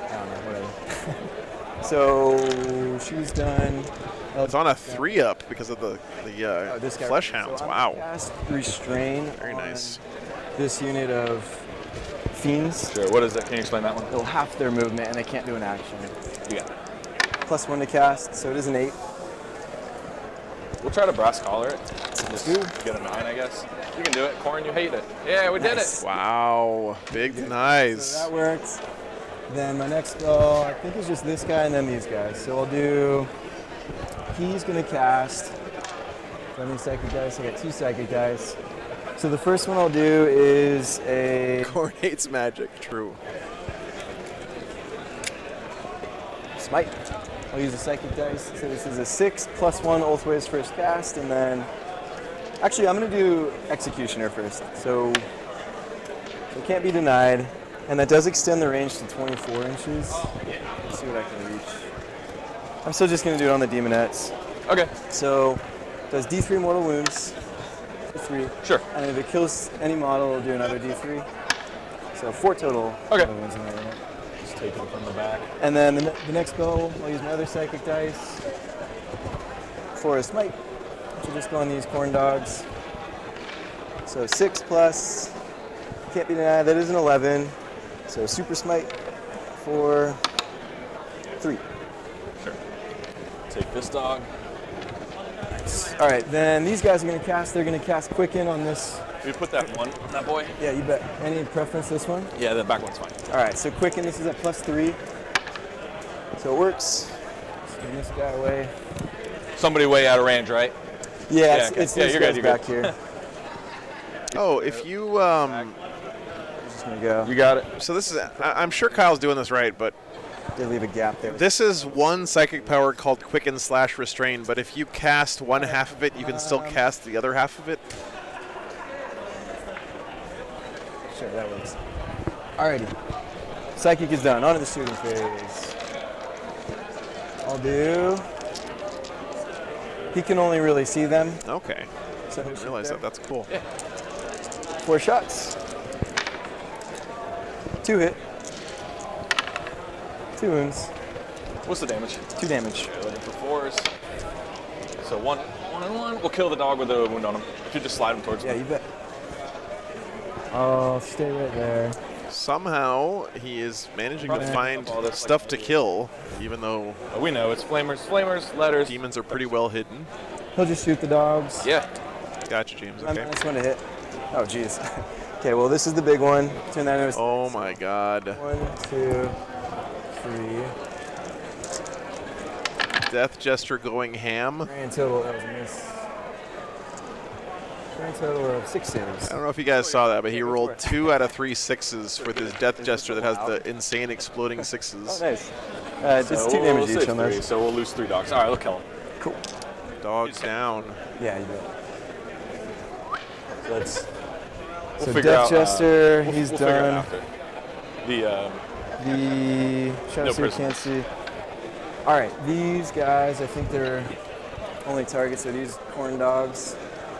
[SPEAKER 9] I don't know, whatever. So she's done.
[SPEAKER 1] It's on a 3-up because of the Flesh Hounds.
[SPEAKER 9] So
[SPEAKER 1] wow.
[SPEAKER 9] Cast Restrain.
[SPEAKER 1] Very nice.
[SPEAKER 9] This unit of Fiends.
[SPEAKER 11] Sure, what is that? Can you explain that one?
[SPEAKER 9] They'll half their movement and they can't do an action.
[SPEAKER 11] You got it.
[SPEAKER 9] +1 to cast, so it is an 8.
[SPEAKER 11] We'll try to brass collar it.
[SPEAKER 9] Just
[SPEAKER 11] get a 9, I guess. You can do it. Corn, you hate it. Yeah, we did it.
[SPEAKER 1] Wow. Big denies.
[SPEAKER 9] So that works. Then my next spell, I think is just this guy and then these guys. So I'll do, he's gonna cast, do I have any psychic dice? I got 2 psychic dice. So the first one I'll do is a...
[SPEAKER 1] Khorne hates magic, true.
[SPEAKER 9] Smite. I'll use a psychic dice. So this is a 6 + 1 Ulthway's first cast, and then... Actually, I'm gonna do Executioner first. So it can't be denied. And that does extend the range to 24 inches. Let's see what I can reach. I'm still just gonna do it on the Demonettes.
[SPEAKER 11] Okay.
[SPEAKER 9] So, does D3 mortal wounds. 3.
[SPEAKER 11] Sure.
[SPEAKER 9] And if it kills any model, it'll do another D3. So 4 total mortal wounds in there.
[SPEAKER 10] Just take it from the back.
[SPEAKER 9] And then the next spell, I'll use my other psychic dice for a smite, which will just go on these corn dogs. So 6 plus, can't be denied, that is an 11. So super smite for 3.
[SPEAKER 11] Sure. Take this dog.
[SPEAKER 9] All right, then these guys are going to cast, they're going to cast Quicken on this.
[SPEAKER 11] We put that one on that boy?
[SPEAKER 9] Yeah, you bet. Any preference this one?
[SPEAKER 11] Yeah, the back one's fine.
[SPEAKER 9] All right, so Quicken, this is at +3. So it works. Let's get this guy away.
[SPEAKER 11] Somebody way out of range, right?
[SPEAKER 9] Yeah,
[SPEAKER 11] okay.
[SPEAKER 9] it's this
[SPEAKER 11] you're
[SPEAKER 9] guy's
[SPEAKER 11] good,
[SPEAKER 9] back here.
[SPEAKER 1] Oh, if you
[SPEAKER 9] Just gonna go.
[SPEAKER 11] You got it.
[SPEAKER 1] so this is I'm sure Kyle's doing this right, but
[SPEAKER 9] They leave a gap there.
[SPEAKER 1] this is one psychic power called Quicken / Restrain, but if you cast one half of it, you can still cast the other half of it.
[SPEAKER 9] Sure, that works. Alrighty. Psychic is done. On to the shooting phase. I'll do. He can only really see them.
[SPEAKER 1] Okay.
[SPEAKER 9] So
[SPEAKER 1] I didn't realize that. That's cool.
[SPEAKER 11] Yeah.
[SPEAKER 9] 4 shots. 2 hit. 2 wounds.
[SPEAKER 11] What's the damage?
[SPEAKER 9] 2 damage.
[SPEAKER 11] 11 for 4s. So 1 and 1. We'll kill the dog with a wound on him. If you just slide him towards
[SPEAKER 9] Yeah,
[SPEAKER 11] me.
[SPEAKER 9] you bet. I'll stay right there.
[SPEAKER 1] Somehow he is managing to find
[SPEAKER 11] all this,
[SPEAKER 1] stuff to kill, even though
[SPEAKER 11] Oh, we know it's flamers, letters.
[SPEAKER 1] demons are pretty well hidden.
[SPEAKER 9] He'll just shoot the dogs.
[SPEAKER 11] Yeah.
[SPEAKER 1] Gotcha, James.
[SPEAKER 9] I'm
[SPEAKER 1] Okay.
[SPEAKER 9] minus 1 to hit. Oh, jeez. Okay, well, this is the big one. Turn that into
[SPEAKER 1] Oh my God.
[SPEAKER 9] 1, 2, 3.
[SPEAKER 1] Death Jester going ham.
[SPEAKER 9] Grand total, that was a miss. Grand total of 6 saves.
[SPEAKER 1] I don't know if you guys saw that, but he rolled 2 out of 3 6s with his Death Jester that has the insane exploding 6s.
[SPEAKER 9] Oh, nice. Just 2 damage each on those.
[SPEAKER 11] So we'll lose 3 dogs. All right, we'll kill him.
[SPEAKER 9] Cool.
[SPEAKER 1] Dogs down.
[SPEAKER 9] Yeah, you bet.
[SPEAKER 11] So let's.
[SPEAKER 9] So
[SPEAKER 11] figure
[SPEAKER 9] Death
[SPEAKER 11] out,
[SPEAKER 9] Jester,
[SPEAKER 11] we'll
[SPEAKER 9] he's
[SPEAKER 11] figure it
[SPEAKER 9] done.
[SPEAKER 11] after. The
[SPEAKER 9] The shadow seer
[SPEAKER 11] prisoners.
[SPEAKER 9] can't see. All right, these guys, I think their only targets are these corn dogs.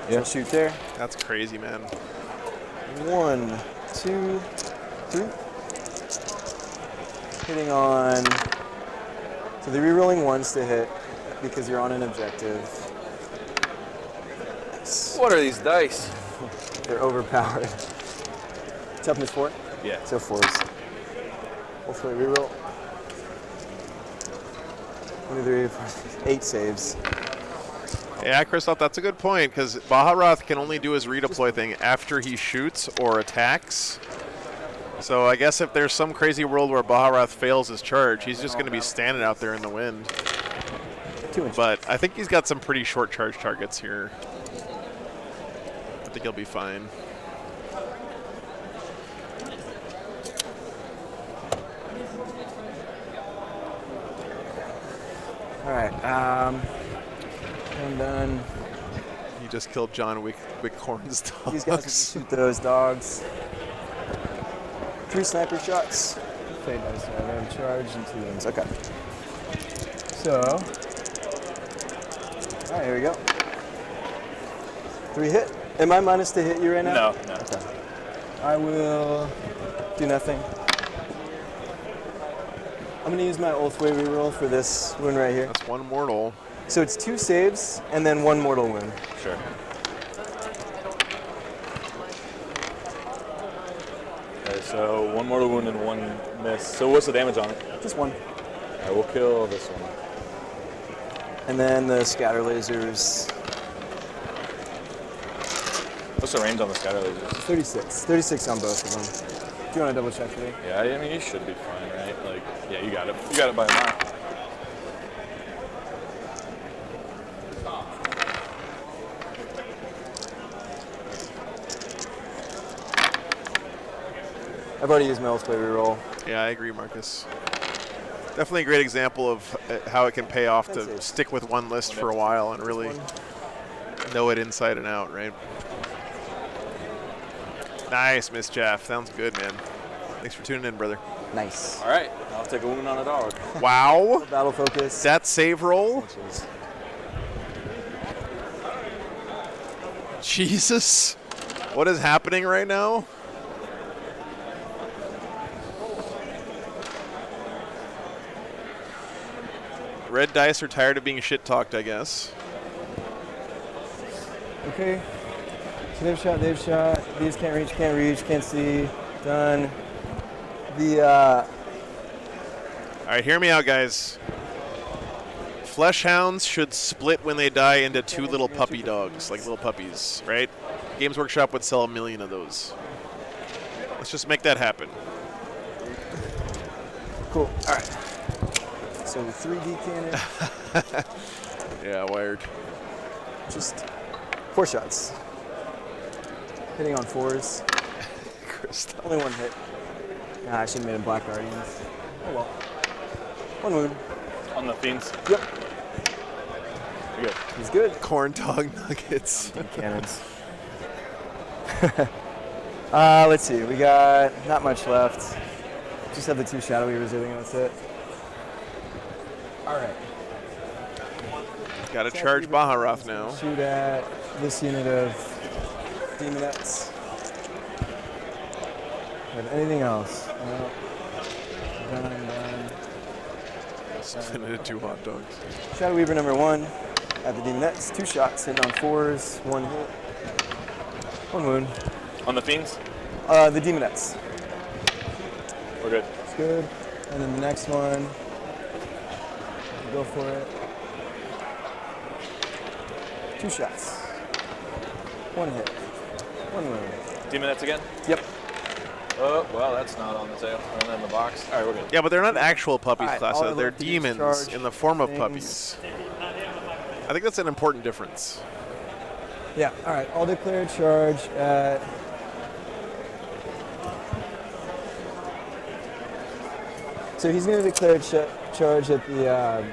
[SPEAKER 9] Yeah. So shoot there.
[SPEAKER 1] That's crazy, man.
[SPEAKER 9] 1, 2, 3. Hitting on. So they're rerolling 1s to hit because you're on an objective.
[SPEAKER 11] what are these dice?
[SPEAKER 9] They're overpowered. Toughness 4?
[SPEAKER 11] Yeah.
[SPEAKER 9] So 4s. Hopefully reroll. 1, 2, 3, 4, 6, 8 saves.
[SPEAKER 1] Yeah, Christoph, that's a good point, because Baharath can only do his redeploy thing after he shoots or attacks. So I guess if there's some crazy world where Baharath fails his charge, he's just going to be standing out there in the wind. But I think he's got some pretty short charge targets here. I think he'll be fine.
[SPEAKER 9] All right, I'm done.
[SPEAKER 1] He just killed John Wickhorn's dogs.
[SPEAKER 9] These guys can shoot those dogs. 3 sniper shots. Fade dice, I have charge and 2 wounds. Okay. So, all right, here we go. 3 hit. Am I minus to hit you right now?
[SPEAKER 11] No.
[SPEAKER 9] Okay. I will do nothing. I'm going to use my Ulthway reroll for this wound right here.
[SPEAKER 1] That's 1 mortal.
[SPEAKER 9] So it's 2 saves and then 1 mortal wound.
[SPEAKER 11] Sure. Okay, so 1 mortal wound and 1 miss. So what's the damage on it?
[SPEAKER 9] Just 1.
[SPEAKER 11] All right, we'll kill this one.
[SPEAKER 9] And then the scatter lasers.
[SPEAKER 11] What's the range on the scatter lasers?
[SPEAKER 9] 36. 36 on both of them. you want to double check for me?
[SPEAKER 11] Yeah, I mean, you should be fine, right? Like, yeah, you got it. You got it by a mile.
[SPEAKER 9] I've already used Mel's play reroll.
[SPEAKER 1] Yeah, I agree, Marcus. Definitely a great example of how it can pay off to stick with one list for a while and really know it inside and out, right? Nice, Miss Jaff. Sounds good, man. Thanks for tuning in, brother.
[SPEAKER 9] Nice.
[SPEAKER 11] All right, I'll take a wound on a dog.
[SPEAKER 1] Wow.
[SPEAKER 9] Battle focus.
[SPEAKER 1] That save roll. Jesus. What is happening right now? Red dice are tired of being shit-talked, I guess.
[SPEAKER 9] Okay. So they've shot. These can't reach, can't see. Done.
[SPEAKER 1] All right, hear me out, guys. Fleshhounds should split when they die into two little puppy dogs, like little puppies, right? Games Workshop would sell 1 million of those. Let's just make that happen.
[SPEAKER 9] Cool. All right. So 3D cannon.
[SPEAKER 1] Yeah, wired.
[SPEAKER 9] Just 4 shots. Hitting on 4s. Only 1 hit. Nah, I should have made him Black Guardians. Oh well. 1 wound.
[SPEAKER 11] On the Fiends?
[SPEAKER 9] Yep.
[SPEAKER 11] You're good.
[SPEAKER 9] He's good.
[SPEAKER 1] Corn dog nuggets.
[SPEAKER 9] Cannons. Let's see. We got not much left. Just have the 2 Shadow Weavers, I think that's it. All right.
[SPEAKER 1] Got to charge Baharoth now.
[SPEAKER 9] Shoot at this unit of Demonettes. Have anything else? No. Done.
[SPEAKER 1] Spin it into 2 hot dogs.
[SPEAKER 9] Shadow Weaver number 1 at the Demonettes. 2 shots, hitting on 4s, 1 hit. 1 wound.
[SPEAKER 11] On the Fiends?
[SPEAKER 9] The Demonettes.
[SPEAKER 11] We're good.
[SPEAKER 9] It's good. And then the next one. Go for it. 2 shots. 1 hit. 1 wound.
[SPEAKER 11] Demonettes again?
[SPEAKER 9] Yep.
[SPEAKER 11] Oh, well, that's not on the tail. And then the box. All right, we're good.
[SPEAKER 1] Yeah, but they're not actual puppies,
[SPEAKER 9] All right,
[SPEAKER 1] Classa.
[SPEAKER 9] all
[SPEAKER 1] They're
[SPEAKER 9] of these
[SPEAKER 1] demons
[SPEAKER 9] charge
[SPEAKER 1] in the form of
[SPEAKER 9] things.
[SPEAKER 1] puppies. I think that's an important difference.
[SPEAKER 9] Yeah, all right. I'll declare charge at... So he's going to declare charge at the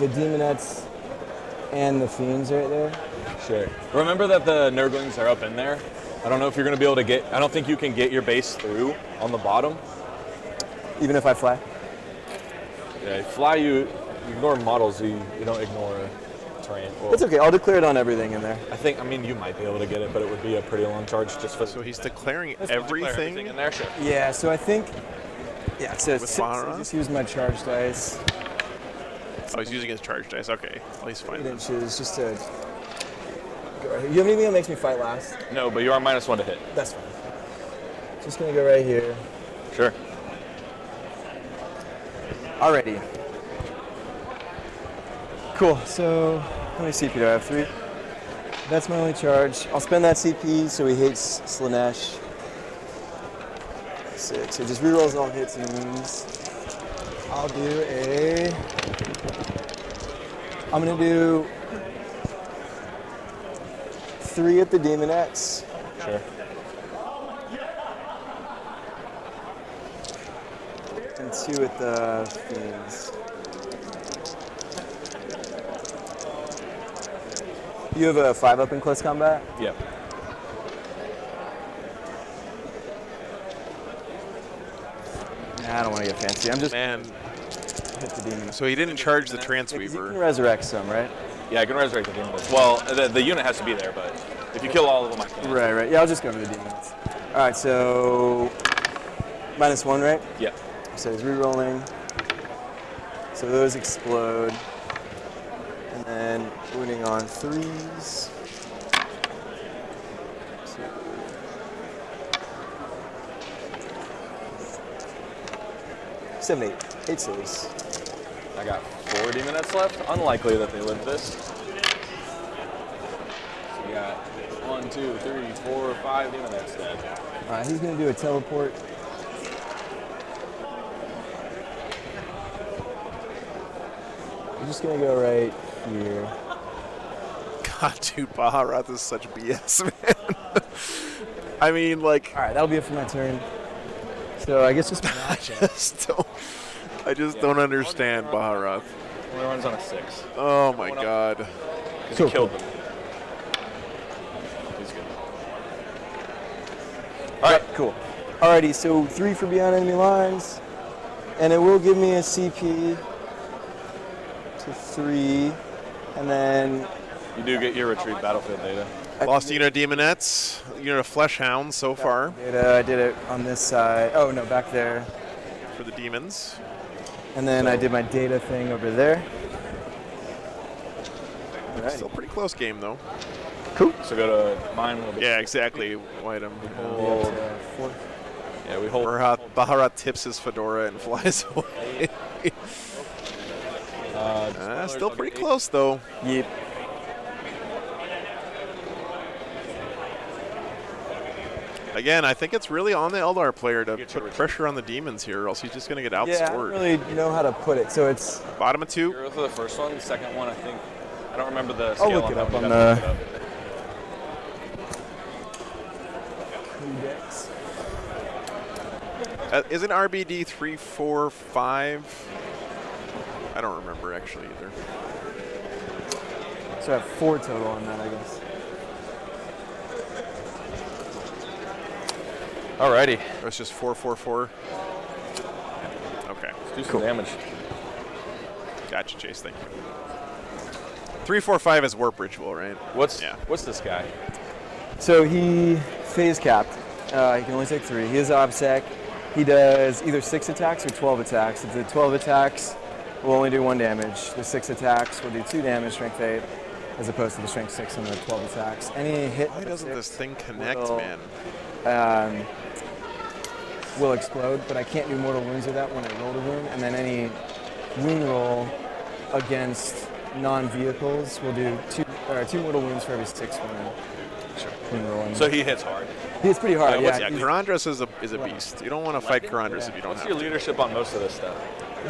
[SPEAKER 9] Demonettes and the Fiends right there.
[SPEAKER 11] Sure. Remember that the Nurglings are up in there. I don't know if you're going to be able to get... I don't think you can get your base through on the bottom.
[SPEAKER 9] Even if I fly?
[SPEAKER 11] Yeah, fly you ignore models, you don't ignore terrain. Well,
[SPEAKER 9] It's okay. I'll declare it on everything in there.
[SPEAKER 11] I mean, you might be able to get it, but it would be a pretty long charge just for...
[SPEAKER 1] So he's declaring
[SPEAKER 11] Declare
[SPEAKER 1] everything?
[SPEAKER 11] everything in there, sure.
[SPEAKER 9] Yeah, so I think... Yeah, so
[SPEAKER 1] With Baharoth?
[SPEAKER 9] just use my charge dice.
[SPEAKER 1] Oh, he's using his charge dice. Okay. Well, he's fine.
[SPEAKER 9] 8 inches just to... Go right here. You have anything that makes me fight last?
[SPEAKER 11] No, but you are -1 to hit.
[SPEAKER 9] That's fine. Just going to go right here.
[SPEAKER 11] Sure.
[SPEAKER 9] Alrighty. Cool, so how many CP do I have? 3? That's my only charge. I'll spend that CP so he hates Slanesh. 6. So just rerolls all hits and wounds. I'll do a... I'm going to do 3 at the Demonettes.
[SPEAKER 11] Sure.
[SPEAKER 9] And 2 at the Fiends. You have a 5 up in close combat?
[SPEAKER 11] Yep.
[SPEAKER 9] Nah, I don't want to get fancy. I'm just
[SPEAKER 1] Man.
[SPEAKER 9] hit the demon.
[SPEAKER 1] So he didn't charge the
[SPEAKER 9] You can
[SPEAKER 1] Transweaver.
[SPEAKER 9] resurrect some, right?
[SPEAKER 11] Yeah, I can resurrect the demons. Well, the unit has to be there, but if you kill all of them, I can.
[SPEAKER 9] Right. Yeah, I'll just go to the demons. All right, so -1, right?
[SPEAKER 11] Yeah.
[SPEAKER 9] So he's re-rolling. So those explode. And then wounding on 3s. 7, 8. 8 saves.
[SPEAKER 11] I got 4 demonettes left. Unlikely that they live this. So we got 1, 2, 3, 4, 5 demonettes dead.
[SPEAKER 9] All right, he's going to do a teleport
[SPEAKER 10] I'm just gonna go right here.
[SPEAKER 1] God, dude, Baharath is such BS, man. I mean, like.
[SPEAKER 10] All right, that'll be it for my turn. So I guess just.
[SPEAKER 1] I just don't understand Baharath.
[SPEAKER 11] Only runs on a 6.
[SPEAKER 1] Oh my God.
[SPEAKER 11] He killed them. He's good.
[SPEAKER 10] All right, cool. Alrighty, so 3 for beyond enemy lines, and it will give me a CP to 3, and then
[SPEAKER 11] you do get your retreat battlefield data.
[SPEAKER 1] Lost a unit of Demonettes, unit of Flesh Hounds so far.
[SPEAKER 10] I did it on this side. Oh no, back there.
[SPEAKER 1] For the demons.
[SPEAKER 10] And then I did my data thing over there. Alrighty.
[SPEAKER 1] Still pretty close game though.
[SPEAKER 10] Cool.
[SPEAKER 11] So go to mine.
[SPEAKER 1] Yeah, exactly. White him.
[SPEAKER 11] Yeah, we hold.
[SPEAKER 1] Baharath tips his fedora and flies away. Still pretty close though.
[SPEAKER 10] Yep.
[SPEAKER 1] Again, I think it's really on the Eldar player to put pressure on the demons here, or else he's just going to get outscored.
[SPEAKER 10] Yeah, I don't really know how to put it. So it's
[SPEAKER 1] bottom of 2.
[SPEAKER 11] You're for the first one. The second one, I think. I don't remember the
[SPEAKER 10] I'll
[SPEAKER 11] scale
[SPEAKER 10] look it up on
[SPEAKER 11] the.
[SPEAKER 1] Isn't RBD 3, 4, 5? I don't remember actually either.
[SPEAKER 10] So I have 4 total on that, I guess.
[SPEAKER 11] Alrighty.
[SPEAKER 1] Oh, it's just 4, 4, 4. Okay.
[SPEAKER 11] Let's do some damage.
[SPEAKER 1] Gotcha, Chase. Thank you. 3, 4, 5 is warp ritual, right?
[SPEAKER 11] What's this guy?
[SPEAKER 10] So he phase capped. He can only take 3. He is OBSEC. He does either 6 attacks or 12 attacks. If the 12 attacks will only do 1 damage. The 6 attacks will do 2 damage, strength 8, as opposed to the strength 6 and the 12 attacks. Any hit.
[SPEAKER 1] Why doesn't this thing connect, man?
[SPEAKER 10] Will explode, but I can't do mortal wounds with that when I roll the wound. And then any wound roll against non-vehicles will do 2 mortal wounds for every 6 wound roll.
[SPEAKER 11] So he hits hard.
[SPEAKER 10] He hits pretty hard.
[SPEAKER 1] Yeah, Karandras is a beast. You don't want to fight Karandras if you don't
[SPEAKER 11] What's
[SPEAKER 1] have
[SPEAKER 11] your
[SPEAKER 1] to.
[SPEAKER 11] leadership on most of this stuff?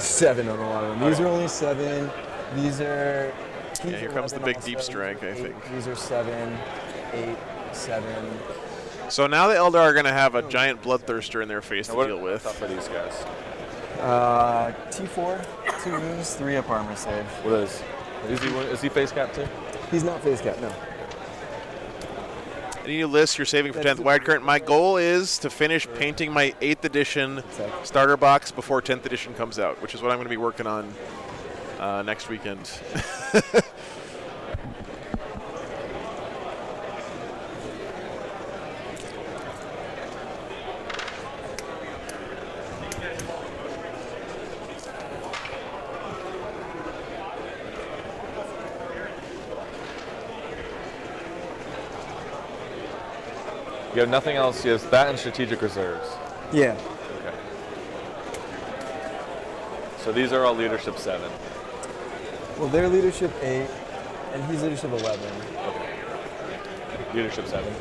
[SPEAKER 10] 7 on a lot of them. These are only 7. These are.
[SPEAKER 1] Yeah, here comes the big deep strike, I think.
[SPEAKER 10] These are 7, 8, 7.
[SPEAKER 1] So now the Eldar are going to have a giant bloodthirster in their face to deal with.
[SPEAKER 11] What's for these guys?
[SPEAKER 10] T4, 2 wounds, 3 up armor save.
[SPEAKER 11] What is? Is he face capped too?
[SPEAKER 10] He's not face capped, no.
[SPEAKER 1] I need to list your saving for 10th Wild Current. My goal is to finish painting my 8th edition starter box before 10th edition comes out, which is what I'm going to be working on next weekend.
[SPEAKER 11] You have nothing else. You have that and strategic reserves.
[SPEAKER 10] Yeah.
[SPEAKER 11] Okay. So these are all leadership 7.
[SPEAKER 10] Well, they're leadership 8, and he's leadership 11.
[SPEAKER 11] Okay. Leadership 7.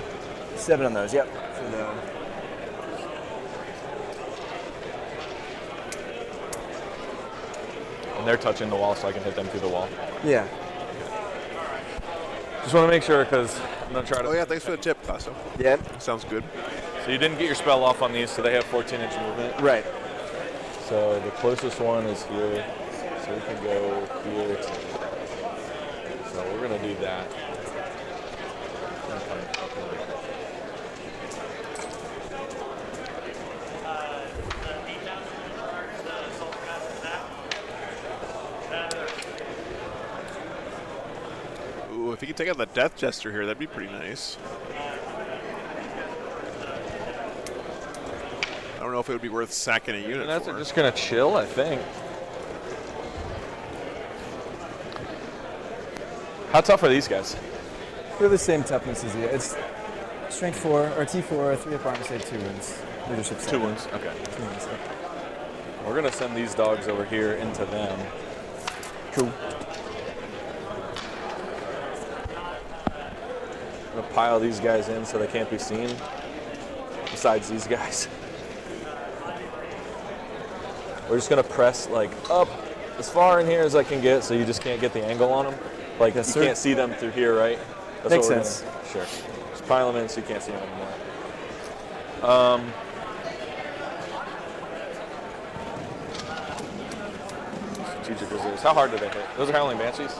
[SPEAKER 10] 7 on those, yep. For the
[SPEAKER 11] And they're touching the wall, so I can hit them through the wall.
[SPEAKER 10] Yeah.
[SPEAKER 11] Just want to make sure because I'm gonna try to.
[SPEAKER 1] Oh yeah, thanks for the tip, Tasso.
[SPEAKER 10] Yeah.
[SPEAKER 1] Sounds good.
[SPEAKER 11] So you didn't get your spell off on these, so they have 14-inch movement.
[SPEAKER 10] Right. So the closest one is here. So we can go here.
[SPEAKER 11] So we're gonna do that.
[SPEAKER 1] Ooh, if you could take out the Death Jester here, that'd be pretty nice. I don't know if it would be worth sacking a unit
[SPEAKER 11] That's
[SPEAKER 1] for.
[SPEAKER 11] just gonna chill, I think. How tough are these guys?
[SPEAKER 10] They're the same toughness as you. It's strength 4 or T4, 3 up armor save, 2 wounds. Leadership 7.
[SPEAKER 11] 2 wounds. Okay.
[SPEAKER 10] 2 wounds.
[SPEAKER 11] We're gonna send these dogs over here into them.
[SPEAKER 10] Cool.
[SPEAKER 11] I'm gonna pile these guys in so they can't be seen. Besides these guys. We're just gonna press like up as far in here as I can get, so you just can't get the angle on them. Like,
[SPEAKER 10] Yes,
[SPEAKER 11] you
[SPEAKER 10] sir.
[SPEAKER 11] can't see them through here, right? That's
[SPEAKER 10] Makes
[SPEAKER 11] what we're
[SPEAKER 10] sense.
[SPEAKER 11] Sure. Just pile them in so you can't see them anymore. Strategic reserves. How hard do they hit? Those are Howling Banshees?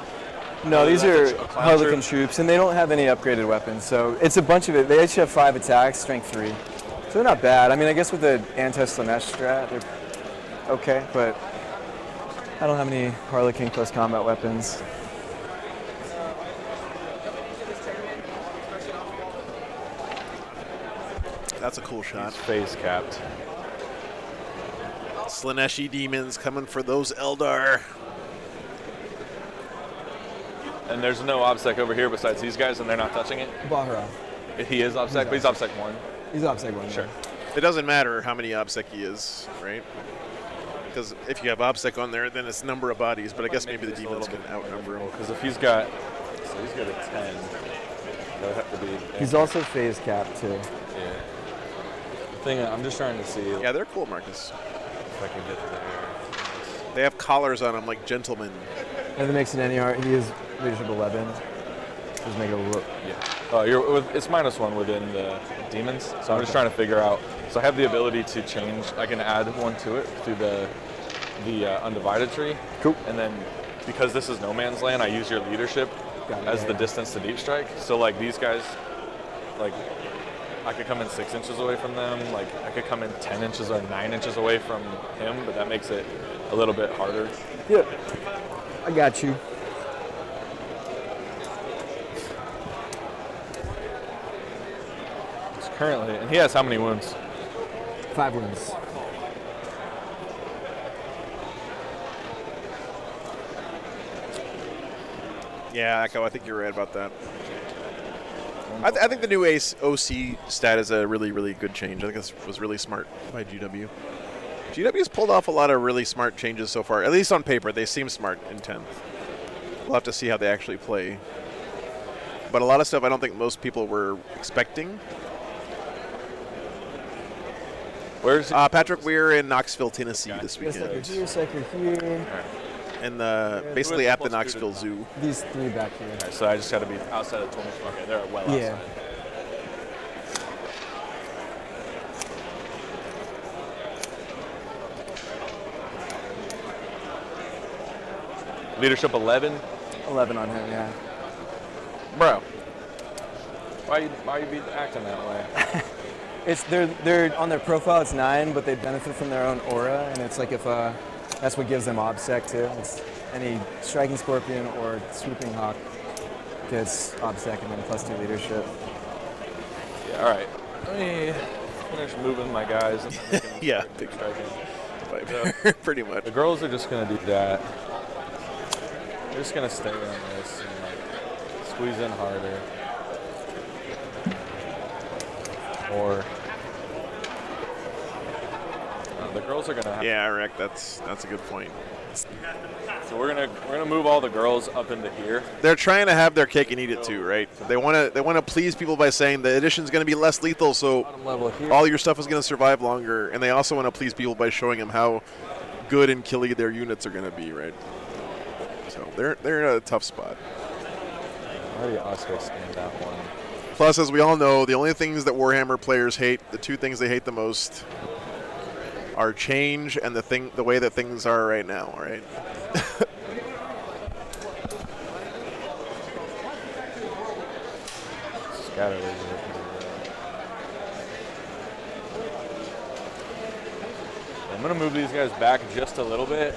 [SPEAKER 10] No, these are
[SPEAKER 11] a clown
[SPEAKER 10] Harlequin
[SPEAKER 11] troop?
[SPEAKER 10] troops, and they don't have any upgraded weapons. So it's a bunch of it. They each have 5 attacks, strength 3. So they're not bad. I mean, I guess with the anti-Slanesh strat, they're okay, but I don't have any Harlequin close combat weapons.
[SPEAKER 1] That's a cool shot.
[SPEAKER 11] He's phase capped.
[SPEAKER 1] Slaneshi demons coming for those Eldar.
[SPEAKER 11] And there's no OBSEC over here besides these guys, and they're not touching it?
[SPEAKER 10] Bahra.
[SPEAKER 11] He is OBSEC, but he's OBSEC 1.
[SPEAKER 10] He's OBSEC 1.
[SPEAKER 11] Sure.
[SPEAKER 1] It doesn't matter how many OBSEC he is, right? Because if you have OBSEC on there, then it's number of bodies, but I guess maybe the demons can outnumber him.
[SPEAKER 11] Because if he's got, so he's got a 10, that would have to be.
[SPEAKER 10] He's also phase capped too.
[SPEAKER 11] Yeah. The thing, I'm just trying to see.
[SPEAKER 1] Yeah, they're cool, Marcus.
[SPEAKER 11] If I can get to there.
[SPEAKER 1] They have collars on them like gentlemen.
[SPEAKER 10] And it makes an NER. He is leadership 11. Just make it a look.
[SPEAKER 11] Yeah. It's -1 within the demons, so I'm just trying to figure out. So I have the ability to change. I can add 1 to it through the undivided tree.
[SPEAKER 10] Cool.
[SPEAKER 11] And then because this is no man's land, I use your leadership as the distance to deep strike. So like these guys, like I could come in 6 inches away from them. Like I could come in 10 inches or 9 inches away from him, but that makes it a little bit harder.
[SPEAKER 10] Yep. I got you.
[SPEAKER 11] Currently, and he has how many wounds?
[SPEAKER 10] 5 wounds.
[SPEAKER 1] Yeah, Echo, I think you're right about that. I think the new Ace OC stat is a really, really good change. I think this was really smart by GW. GW's pulled off a lot of really smart changes so far, at least on paper. They seem smart in 10th. We'll have to see how they actually play. But a lot of stuff I don't think most people were expecting.
[SPEAKER 11] Where's
[SPEAKER 1] Patrick? We're in Knoxville, Tennessee this
[SPEAKER 10] Yes,
[SPEAKER 1] weekend.
[SPEAKER 10] sector here.
[SPEAKER 1] And basically at the Knoxville Zoo.
[SPEAKER 10] These 3 back here.
[SPEAKER 11] All right, so I just got to be outside of 20. Okay, they're well outside.
[SPEAKER 10] Yeah.
[SPEAKER 11] Leadership 11.
[SPEAKER 10] 11 on him, yeah.
[SPEAKER 11] Bro, why you be acting that way?
[SPEAKER 10] It's they're on their profile. It's 9, but they benefit from their own aura, and it's like if that's what gives them OBSEC too. It's any striking scorpion or swooping hawk gets OBSEC and then +2 leadership.
[SPEAKER 11] Yeah, all right. Let me finish moving my guys. And then we can
[SPEAKER 1] Yeah,
[SPEAKER 11] start big striking.
[SPEAKER 1] So, pretty much.
[SPEAKER 11] The girls are just gonna do that. They're just gonna stay on this and like squeeze in harder. Or the girls are gonna have.
[SPEAKER 1] Yeah, Rick, that's a good point.
[SPEAKER 11] So we're gonna move all the girls up into here.
[SPEAKER 1] They're trying to have their cake and eat it too, right? They want to please people by saying the edition's going to be less lethal, so
[SPEAKER 11] Bottom level here.
[SPEAKER 1] all your stuff is going to survive longer. And they also want to please people by showing them how good and killy their units are going to be, right? So they're in a tough spot.
[SPEAKER 11] Why do you Oscar stand that one?
[SPEAKER 1] Plus, as we all know, the only things that Warhammer players hate, the 2 things they hate the most, are change and the way that things are right now, right?
[SPEAKER 11] Scatter laser. I'm gonna move these guys back just a little bit,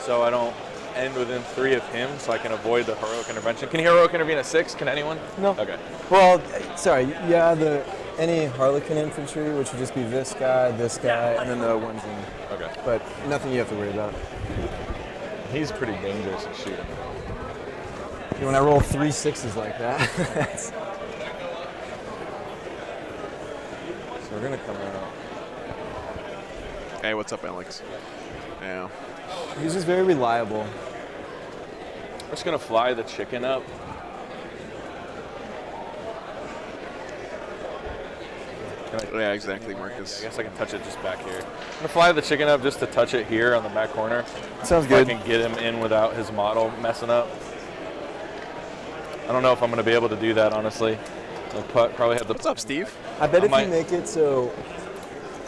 [SPEAKER 11] so I don't end within 3 of him, so I can avoid the heroic intervention. Can heroic intervene at 6? Can anyone?
[SPEAKER 10] No.
[SPEAKER 11] Okay.
[SPEAKER 10] Well, sorry. Yeah, any Harlequin infantry, which would just be this guy, and then the ones in.
[SPEAKER 11] Okay.
[SPEAKER 10] But nothing you have to worry about.
[SPEAKER 11] He's pretty dangerous at shooting.
[SPEAKER 10] When I roll 3 6s like that.
[SPEAKER 11] So we're gonna come out.
[SPEAKER 1] Hey, what's up, Alex? Yeah.
[SPEAKER 10] He's just very reliable.
[SPEAKER 11] I'm just gonna fly the chicken up.
[SPEAKER 1] Yeah, exactly, Marcus.
[SPEAKER 11] I guess I can touch it just back here. I'm gonna fly the chicken up just to touch it here on the back corner.
[SPEAKER 10] Sounds
[SPEAKER 11] if
[SPEAKER 10] good.
[SPEAKER 11] I can get him in without his model messing up. I don't know if I'm gonna be able to do that, honestly. I'll probably have to.
[SPEAKER 1] What's up, Steve?
[SPEAKER 10] I bet if you make it so.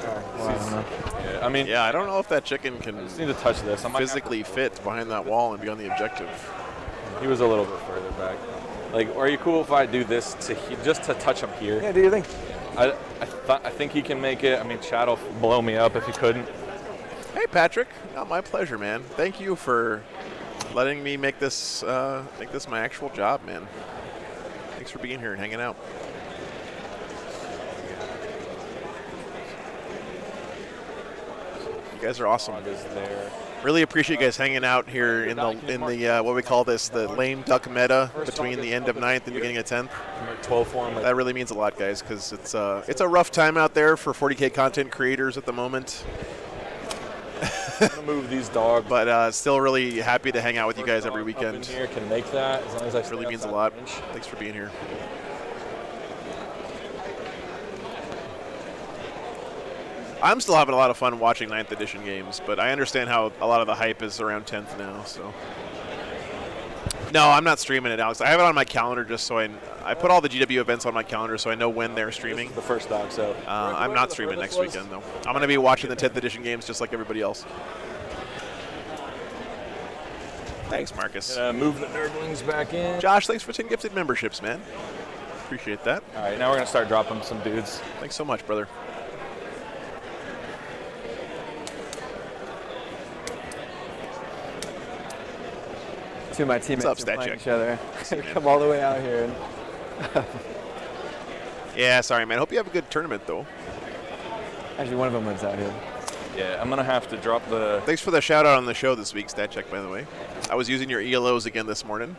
[SPEAKER 11] Well, I don't know. Yeah, I mean,
[SPEAKER 1] yeah, I don't know if that chicken can
[SPEAKER 11] just need to touch this. I might
[SPEAKER 1] physically fit behind that wall and be on the objective.
[SPEAKER 11] He was a little bit further back. Like, are you cool if I do this just to touch him here?
[SPEAKER 10] Yeah, do your thing.
[SPEAKER 11] I think he can make it. I mean, Chad will blow me up if he couldn't.
[SPEAKER 1] Hey, Patrick. Oh, my pleasure, man. Thank you for letting me make this my actual job, man. Thanks for being here and hanging out. You guys are awesome. Really appreciate you guys hanging out here in the what we call this, the lame duck meta between the end of 9th and beginning of 10th.
[SPEAKER 11] 12 form.
[SPEAKER 1] That really means a lot, guys, because it's a rough time out there for 40K content creators at the moment.
[SPEAKER 11] I'm gonna move these dogs,
[SPEAKER 1] but still really happy to hang out with you guys every weekend.
[SPEAKER 11] Up in here can make that as long as I
[SPEAKER 1] really means a lot. Thanks for being here. I'm still having a lot of fun watching 9th edition games, but I understand how a lot of the hype is around 10th now. So, no, I'm not streaming it, Alex. I have it on my calendar just so I put all the GW events on my calendar so I know when they're streaming.
[SPEAKER 11] The first dog, so
[SPEAKER 1] I'm not streaming next weekend though. I'm going to be watching the 10th edition games just like everybody else. Thanks, Marcus.
[SPEAKER 11] Move the nerdlings back in.
[SPEAKER 1] Josh, thanks for 10 gifted memberships, man. Appreciate that.
[SPEAKER 11] All right, now we're gonna start dropping some dudes.
[SPEAKER 1] Thanks so much, brother.
[SPEAKER 10] Two of my teammates
[SPEAKER 1] What's up,
[SPEAKER 10] are playing
[SPEAKER 1] Stat
[SPEAKER 10] each other. Come all the way out here. And
[SPEAKER 1] yeah, sorry, man. Hope you have a good tournament, though.
[SPEAKER 10] Actually, one of them lives out here.
[SPEAKER 11] Yeah, I'm gonna have to drop the.
[SPEAKER 1] Thanks for the shout out on the show this week, Stat Check, by the way. I was using your ELOs again this morning.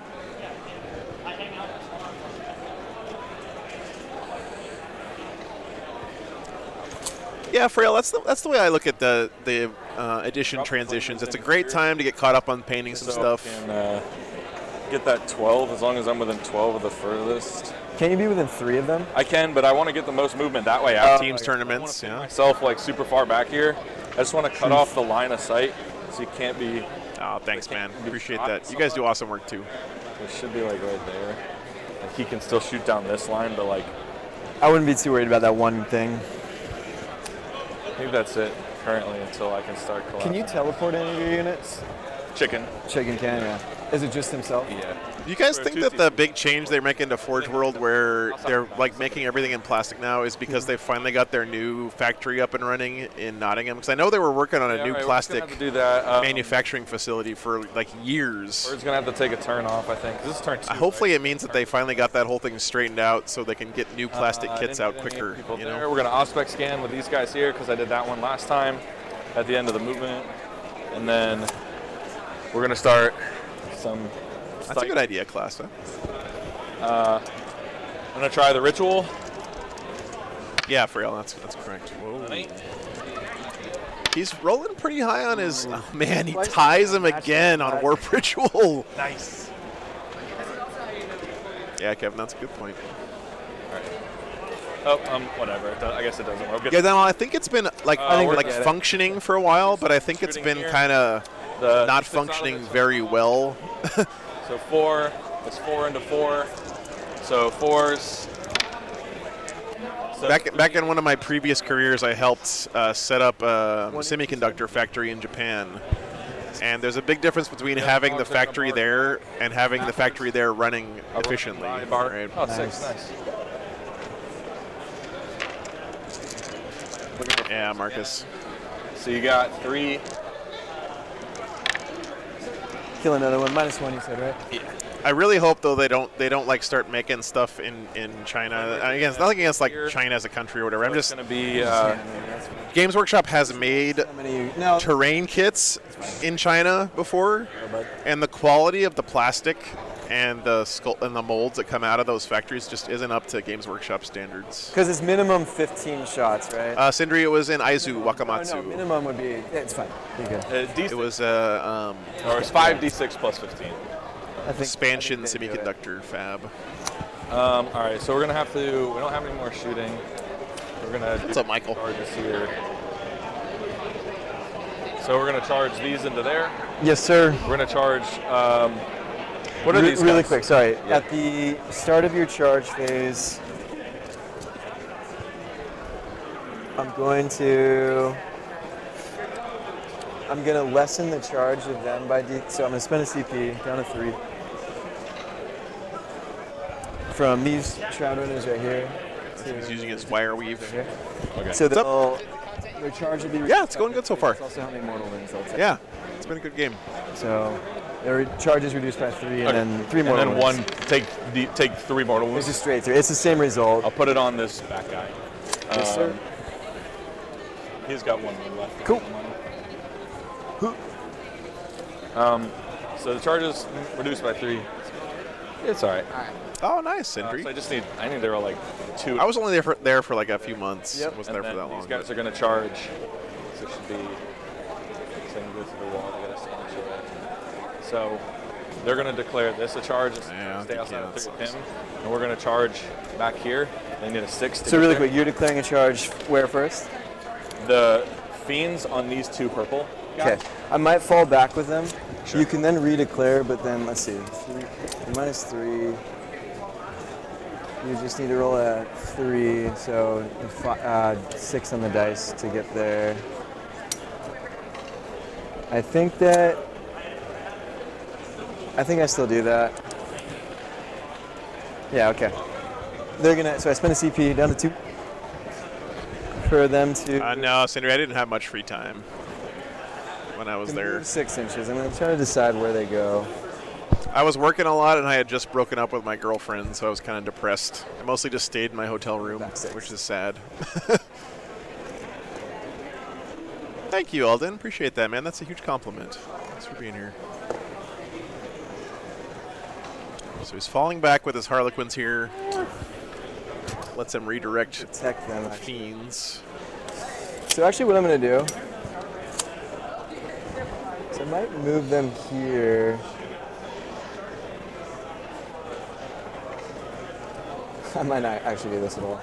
[SPEAKER 1] Yeah, Frail, that's the way I look at the edition transitions. It's a great time to get caught up on painting some stuff.
[SPEAKER 11] And, get that 12 as long as I'm within 12 of the furthest.
[SPEAKER 10] Can you be within 3 of them?
[SPEAKER 11] I can, but I want to get the most movement that way out.
[SPEAKER 1] Teams tournaments, yeah.
[SPEAKER 11] Myself like super far back here. I just want to cut off the line of sight so you can't be.
[SPEAKER 1] Oh, thanks, man. Appreciate that. You guys do awesome work too.
[SPEAKER 11] It should be like right there. Like he can still shoot down this line, but like.
[SPEAKER 10] I wouldn't be too worried about that one thing.
[SPEAKER 11] I think that's it currently until I can start collapsing.
[SPEAKER 10] Can you teleport any of your units?
[SPEAKER 11] Chicken.
[SPEAKER 10] Chicken can, yeah. Is it just himself?
[SPEAKER 11] Yeah.
[SPEAKER 1] Do you guys think that the big change they're making to Forge World, where they're like making everything in plastic now, is because they finally got their new factory up and running in Nottingham? Because I know they were working on a new plastic manufacturing facility for like years.
[SPEAKER 11] We're just gonna have to take a turn off, I think. This is turn 2.
[SPEAKER 1] Hopefully, it means that they finally got that whole thing straightened out, so they can get new plastic kits out quicker. You know?
[SPEAKER 11] We're gonna Auspex scan with these guys here because I did that one last time at the end of the movement, and then we're gonna start some.
[SPEAKER 1] That's a good idea, class.
[SPEAKER 11] I'm gonna try the ritual.
[SPEAKER 1] Yeah, Frail, that's correct. Whoa. He's rolling pretty high on his. Oh, man, he ties him again on Warp Ritual.
[SPEAKER 11] Nice.
[SPEAKER 1] Yeah, Kevin, that's a good point.
[SPEAKER 11] All right. Oh, whatever. I guess it doesn't work.
[SPEAKER 1] Yeah, no, I think it's been like functioning for a while, but I think it's been kind of not functioning very well.
[SPEAKER 11] So 4, it's 4 into 4. So 4s. So
[SPEAKER 1] back in one of my previous careers, I helped set up a semiconductor factory in Japan. And there's a big difference between having the factory there and having the factory there running efficiently. Right?
[SPEAKER 11] Oh, 6, nice.
[SPEAKER 1] Yeah, Marcus.
[SPEAKER 11] So you got 3.
[SPEAKER 10] Kill another one. -1, you said, right?
[SPEAKER 1] Yeah. I really hope though they don't like start making stuff in China. Again, it's nothing against like China as a country or whatever. I'm just
[SPEAKER 11] gonna be.
[SPEAKER 1] Games Workshop has made terrain kits in China before, and the quality of the plastic and the molds that come out of those factories just isn't up to Games Workshop standards.
[SPEAKER 10] Because it's minimum 15 shots, right?
[SPEAKER 1] Sindri, it was in Aizu, Wakamatsu.
[SPEAKER 10] No, minimum would be. Yeah, it's fine. Be good.
[SPEAKER 1] It was
[SPEAKER 11] or it's 5d6 plus 15.
[SPEAKER 1] Expansion semiconductor fab.
[SPEAKER 11] All right, so we're gonna have to. We don't have any more shooting. We're gonna
[SPEAKER 1] What's up, Michael?
[SPEAKER 11] Charges here. So we're gonna charge these into there.
[SPEAKER 10] Yes, sir.
[SPEAKER 11] We're gonna charge. What are these?
[SPEAKER 10] Really
[SPEAKER 11] guys?
[SPEAKER 10] quick, sorry.
[SPEAKER 11] Yeah.
[SPEAKER 10] At the start of your charge phase, I'm going to lessen the charge of them by so I'm gonna spend a CP down to 3. From these Shroud Runners right here.
[SPEAKER 1] He's using his wire weave.
[SPEAKER 10] Right here.
[SPEAKER 11] Okay.
[SPEAKER 10] So
[SPEAKER 1] What's
[SPEAKER 10] their charge will be.
[SPEAKER 1] Yeah, it's going good so far.
[SPEAKER 10] It's also how many mortal wounds they'll take.
[SPEAKER 1] Yeah, it's been a good game.
[SPEAKER 10] So their charge is reduced by 3, and then 3
[SPEAKER 11] And
[SPEAKER 10] mortal
[SPEAKER 11] then
[SPEAKER 10] wounds.
[SPEAKER 11] one take 3 mortal
[SPEAKER 10] It's
[SPEAKER 11] wounds.
[SPEAKER 10] just straight through. It's the same result.
[SPEAKER 11] I'll put it on this back guy.
[SPEAKER 10] Yes, sir.
[SPEAKER 11] He's got 1 wound left.
[SPEAKER 10] Cool.
[SPEAKER 11] So the charge is reduced by 3. It's all right.
[SPEAKER 1] Oh, nice, Sindri.
[SPEAKER 11] So I need to roll like 2.
[SPEAKER 1] I was only there for like a few months.
[SPEAKER 10] Yep.
[SPEAKER 1] Wasn't there for that long.
[SPEAKER 11] These guys are going to charge. So it should be. So they can go through the wall. They got to stand short. So they're going to declare this a charge.
[SPEAKER 1] Yeah,
[SPEAKER 11] Stay outside of
[SPEAKER 1] that
[SPEAKER 11] 3 of him. And we're going to charge back here. They need a 6. To
[SPEAKER 10] So
[SPEAKER 11] get
[SPEAKER 10] really
[SPEAKER 11] there.
[SPEAKER 10] quick, you're declaring a charge where first?
[SPEAKER 11] The fiends on these 2 purple guys.
[SPEAKER 10] Okay. I might fall back with them.
[SPEAKER 11] Sure.
[SPEAKER 10] You can then redeclare, but then let's see. 3 -3. You just need to roll a 3, so 6 on the dice to get there. I think I still do that. Yeah, okay. So I spend a CP down to 2 for them to.
[SPEAKER 1] No, Sindri, I didn't have much free time when I was there.
[SPEAKER 10] Move 6 inches. I'm going to try to decide where they go.
[SPEAKER 1] I was working a lot, and I had just broken up with my girlfriend, so I was kind of depressed. I mostly just stayed in my hotel room, which is sad. Thank you, Alden. Appreciate that, man. That's a huge compliment. Thanks for being here. So he's falling back with his Harlequins here. Lets them redirect
[SPEAKER 10] Protect them.
[SPEAKER 1] the fiends.
[SPEAKER 10] So actually what I'm going to do is I might move them here. I might not actually do this at all.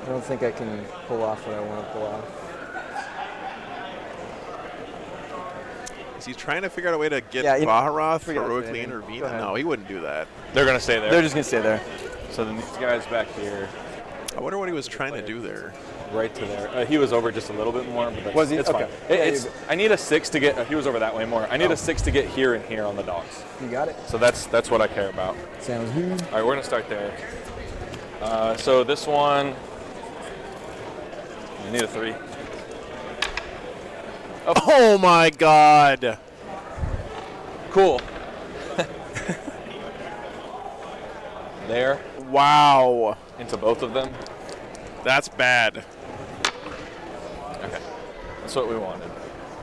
[SPEAKER 10] I don't think I can pull off what I want to pull off.
[SPEAKER 1] Is he trying to figure out a way to get
[SPEAKER 10] Yeah,
[SPEAKER 1] Baharoth
[SPEAKER 10] forget it,
[SPEAKER 1] heroically
[SPEAKER 10] man.
[SPEAKER 1] intervene?
[SPEAKER 10] Go ahead.
[SPEAKER 1] No, he wouldn't do that.
[SPEAKER 11] They're going to stay there.
[SPEAKER 10] They're just going to stay there.
[SPEAKER 11] So then these guys back here,
[SPEAKER 1] I wonder what he was trying to do there.
[SPEAKER 11] right to there. He was over just a little bit more, but that's,
[SPEAKER 10] Was he?
[SPEAKER 11] it's
[SPEAKER 10] Okay.
[SPEAKER 11] fine. I need a 6 to get. He was over that way more. I need a 6 to get here and here on the dogs.
[SPEAKER 10] You got it.
[SPEAKER 11] So that's what I care about.
[SPEAKER 10] Sounds good.
[SPEAKER 11] All right, we're gonna start there. So this one, I need a 3.
[SPEAKER 1] Oh my God!
[SPEAKER 11] Cool. There
[SPEAKER 1] Wow,
[SPEAKER 11] into both of them.
[SPEAKER 1] that's bad.
[SPEAKER 11] Okay, that's what we wanted.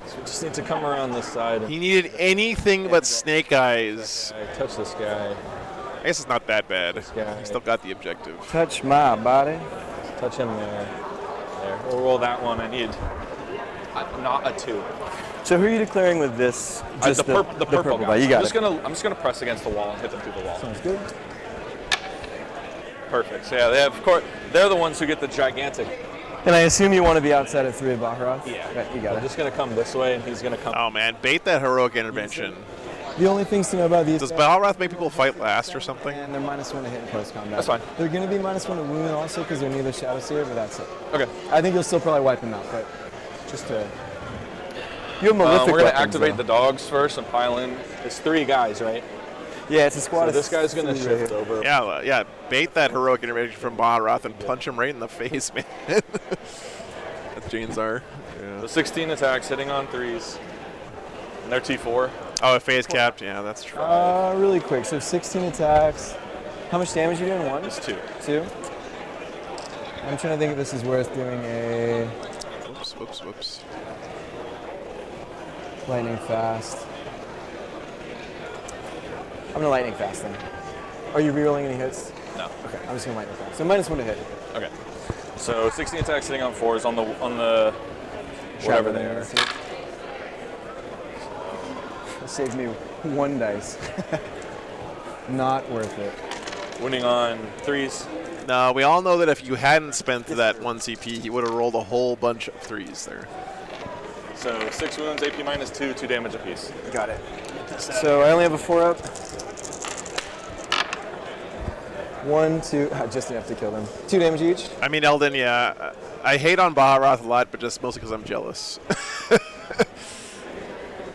[SPEAKER 11] So we just need to come around this side.
[SPEAKER 1] He needed anything but snake eyes.
[SPEAKER 11] Touch this guy.
[SPEAKER 1] I guess it's not that bad.
[SPEAKER 11] guy.
[SPEAKER 1] He still got the objective.
[SPEAKER 10] Touch my body.
[SPEAKER 11] Touch him there. There. We'll roll that one. I need not a 2.
[SPEAKER 10] So who are you declaring with this? Just
[SPEAKER 11] the purple guy.
[SPEAKER 10] You got
[SPEAKER 11] I'm just gonna press against the wall and hit them through the wall.
[SPEAKER 10] Sounds good.
[SPEAKER 11] Perfect. So yeah, they have, of course, they're the ones who get the gigantic.
[SPEAKER 10] And I assume you want to be outside of 3 of Baharoth?
[SPEAKER 11] Yeah.
[SPEAKER 10] Right, you got
[SPEAKER 11] I'm
[SPEAKER 10] it.
[SPEAKER 11] just gonna come this way, and he's gonna come.
[SPEAKER 1] Oh man, bait that heroic intervention.
[SPEAKER 10] The only things to know about these
[SPEAKER 1] Does
[SPEAKER 10] guys,
[SPEAKER 1] Balrath make people fight last or something?
[SPEAKER 10] and they're -1 to hit in close combat.
[SPEAKER 11] That's fine.
[SPEAKER 10] They're going to be -1 to wound also because they're neither Shadow Seer, but that's it.
[SPEAKER 11] Okay.
[SPEAKER 10] I think you'll still probably wipe them out, but just to. You have malefic
[SPEAKER 11] We're gonna
[SPEAKER 10] weapons,
[SPEAKER 11] activate
[SPEAKER 10] though.
[SPEAKER 11] the dogs first and pile in. It's 3 guys, right?
[SPEAKER 10] Yeah, it's a squad
[SPEAKER 11] So
[SPEAKER 10] of
[SPEAKER 11] this guy's gonna
[SPEAKER 10] 3 right
[SPEAKER 11] shift
[SPEAKER 10] here.
[SPEAKER 11] over.
[SPEAKER 1] Yeah, bait that heroic intervention from Balrath and punch him right in the face, man. That's Jane's are. Yeah.
[SPEAKER 11] So 16 attacks, hitting on 3s. And they're T4.
[SPEAKER 1] Oh, if phase capped, yeah, that's true.
[SPEAKER 10] Really quick, so 16 attacks. How much damage are you doing? 1?
[SPEAKER 11] It's 2.
[SPEAKER 10] 2? I'm trying to think if this is worth doing a
[SPEAKER 1] Whoops.
[SPEAKER 10] lightning fast. I'm gonna lightning fast then. Are you rerolling any hits?
[SPEAKER 11] No.
[SPEAKER 10] Okay, I'm just gonna lightning fast. So -1 to hit.
[SPEAKER 11] Okay. So 16 attacks, hitting on 4s on the whatever they are.
[SPEAKER 10] That saved me 1 dice. Not worth it.
[SPEAKER 11] Winning on 3s.
[SPEAKER 1] No, we all know that if you hadn't spent that 1 CP, he would have rolled a whole bunch of 3s there.
[SPEAKER 11] So 6 wounds, AP -2, 2 damage apiece.
[SPEAKER 10] Got it. So I only have a 4-up. 1, 2. I just have to kill them. 2 damage each.
[SPEAKER 1] I mean, Eldon, yeah. I hate on Baharoth a lot, but just mostly because I'm jealous.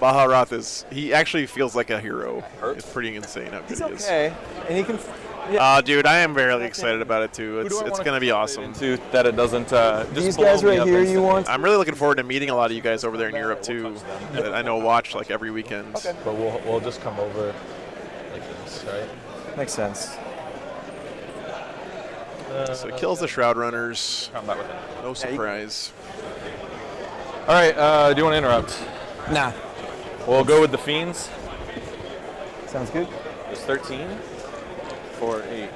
[SPEAKER 1] Baharoth he actually feels like a hero. It's pretty insane how good he is.
[SPEAKER 10] Okay, and he can.
[SPEAKER 1] Dude, I am very excited about it too. It's going to be awesome.
[SPEAKER 11] That it doesn't.
[SPEAKER 10] These guys right here, you want?
[SPEAKER 1] I'm really looking forward to meeting a lot of you guys over there in Europe too. That I know watch like every weekend.
[SPEAKER 11] Okay. But we'll just come over like this, right?
[SPEAKER 10] Makes sense.
[SPEAKER 1] So he kills the Shroud Runners.
[SPEAKER 11] Combat with it.
[SPEAKER 1] No surprise.
[SPEAKER 11] All right. Do you want to interrupt?
[SPEAKER 10] Nah.
[SPEAKER 11] We'll go with the Fiends.
[SPEAKER 10] Sounds good.
[SPEAKER 11] It's 13. 4, 8.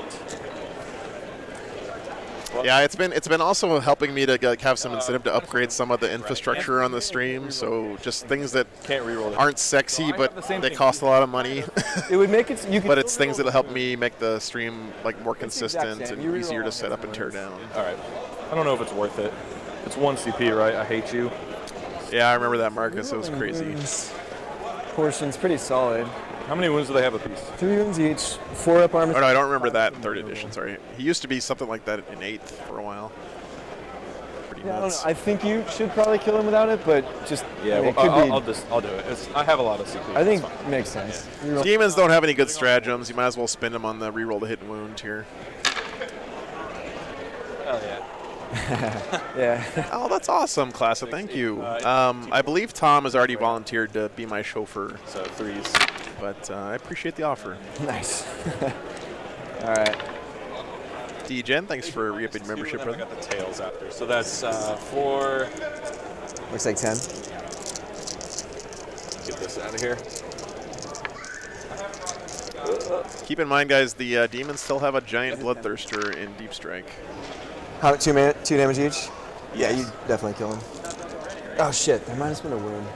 [SPEAKER 1] Yeah, it's been also helping me to have some incentive to upgrade some of the infrastructure on the stream. So just things that aren't sexy, but they cost a lot of money.
[SPEAKER 10] It would make it.
[SPEAKER 1] But it's things that'll help me make the stream like more consistent and easier to set up and tear down.
[SPEAKER 11] All right. I don't know if it's worth it. It's 1 CP, right? I hate you.
[SPEAKER 1] Yeah, I remember that, Marcus. It was crazy.
[SPEAKER 10] Portion's pretty solid.
[SPEAKER 11] How many wounds do they have apiece?
[SPEAKER 10] 3 wounds each. 4-up armor.
[SPEAKER 1] Oh, no, I don't remember that in 3rd edition. Sorry, he used to be something like that in 8th for a while. Pretty
[SPEAKER 10] Yeah,
[SPEAKER 1] nuts.
[SPEAKER 10] I think you should probably kill him without it, but just
[SPEAKER 11] yeah,
[SPEAKER 10] it
[SPEAKER 11] well,
[SPEAKER 10] could
[SPEAKER 11] I'll do it. I have a lot of CP.
[SPEAKER 10] I think it makes sense.
[SPEAKER 1] Yeah. Demons don't have any good stratagems. You might as well spend them on the reroll to hit and wound here.
[SPEAKER 11] Oh yeah.
[SPEAKER 10] Yeah.
[SPEAKER 1] Oh, that's awesome, Classa. Thank you. I believe Tom has already volunteered to be my chauffeur.
[SPEAKER 11] So 3s.
[SPEAKER 1] But I appreciate the offer.
[SPEAKER 10] Nice. All right.
[SPEAKER 1] D-Gen, thanks for re-upping membership, brother.
[SPEAKER 11] I got the tails after. So that's 4.
[SPEAKER 10] Looks like 10.
[SPEAKER 11] Get this out of here.
[SPEAKER 1] Keep in mind, guys, the demons still have a giant bloodthirster in Deep Strike.
[SPEAKER 10] How 2 damage each? Yeah, you definitely kill him. Oh shit! There might have been a wound.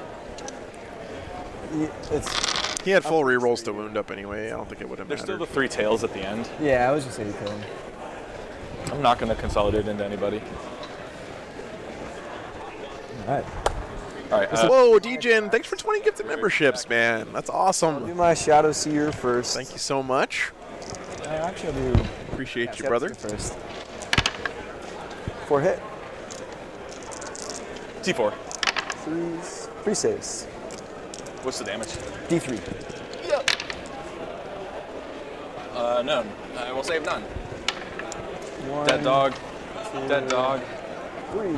[SPEAKER 1] He had full rerolls to wound up anyway. I don't think it would have mattered.
[SPEAKER 11] There's still the 3 tails at the end.
[SPEAKER 10] Yeah, I was just saying you kill him.
[SPEAKER 11] I'm not going to consolidate into anybody.
[SPEAKER 10] All right.
[SPEAKER 11] All right.
[SPEAKER 1] Whoa, D-Gen, thanks for 20 gifted memberships, man. That's awesome.
[SPEAKER 10] I'll do my Shadow Seer first.
[SPEAKER 1] Thank you so much.
[SPEAKER 10] Actually, I'll do.
[SPEAKER 1] Appreciate you, brother.
[SPEAKER 10] First. 4 hit.
[SPEAKER 11] T4.
[SPEAKER 10] 3 saves.
[SPEAKER 11] What's the damage?
[SPEAKER 10] D3.
[SPEAKER 11] Yep. None. I will save none.
[SPEAKER 10] 1,
[SPEAKER 11] Dead dog.
[SPEAKER 10] 2,
[SPEAKER 11] Dead dog.
[SPEAKER 10] 3.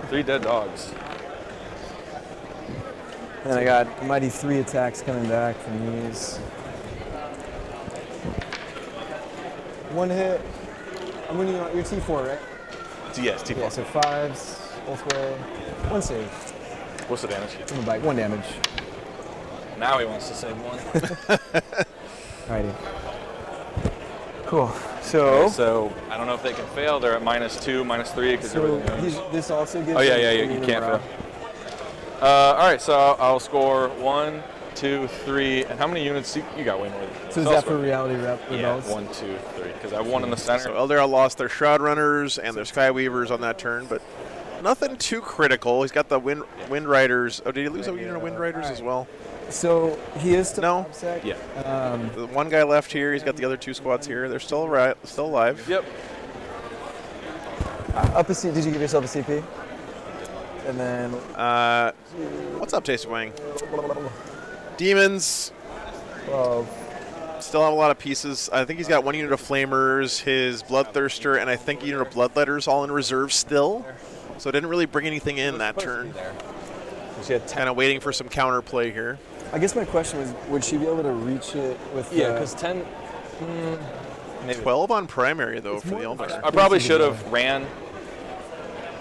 [SPEAKER 11] 3 dead dogs.
[SPEAKER 10] And I got a mighty 3 attacks coming back from these. 1 hit. I'm winning on your T4, right?
[SPEAKER 11] Yes, T4.
[SPEAKER 10] Yeah, so 5s both way. 1 save.
[SPEAKER 11] What's the damage?
[SPEAKER 10] From the bike. 1 damage.
[SPEAKER 11] Now he wants to save 1.
[SPEAKER 10] Alrighty. Cool. So.
[SPEAKER 11] Okay, so I don't know if they can fail. They're at -2, -3 because
[SPEAKER 10] so
[SPEAKER 11] everything.
[SPEAKER 10] this also gives.
[SPEAKER 11] Oh yeah, you can't fail. All right, so I'll score 1, 2, 3, and how many units? You got way more than me.
[SPEAKER 10] So is that for reality rebels?
[SPEAKER 11] Yeah, 1, 2, 3, because I have 1 in the center.
[SPEAKER 1] So Eldar lost their Shroud Runners and their Skyweavers on that turn, but nothing too critical. He's got the Wind Riders. Oh, did he lose a unit of Wind Riders as well?
[SPEAKER 10] So he is still
[SPEAKER 1] no.
[SPEAKER 11] Yeah.
[SPEAKER 1] The one guy left here. He's got the other 2 squads here. They're still still alive.
[SPEAKER 11] Yep.
[SPEAKER 10] Up a C. Did you give yourself a CP? And then.
[SPEAKER 1] What's up, Taste of Wang? Demons.
[SPEAKER 10] 12.
[SPEAKER 1] Still have a lot of pieces. I think he's got 1 unit of Flamers, his Bloodthirster, and I think a unit of Bloodletters all in reserve still. So didn't really bring anything in that turn. Kind of waiting for some counterplay here.
[SPEAKER 10] I guess my question was, would she be able to reach it with?
[SPEAKER 11] Yeah, because 10.
[SPEAKER 1] Maybe 12 on primary though for the Eldar.
[SPEAKER 11] I probably should have ran,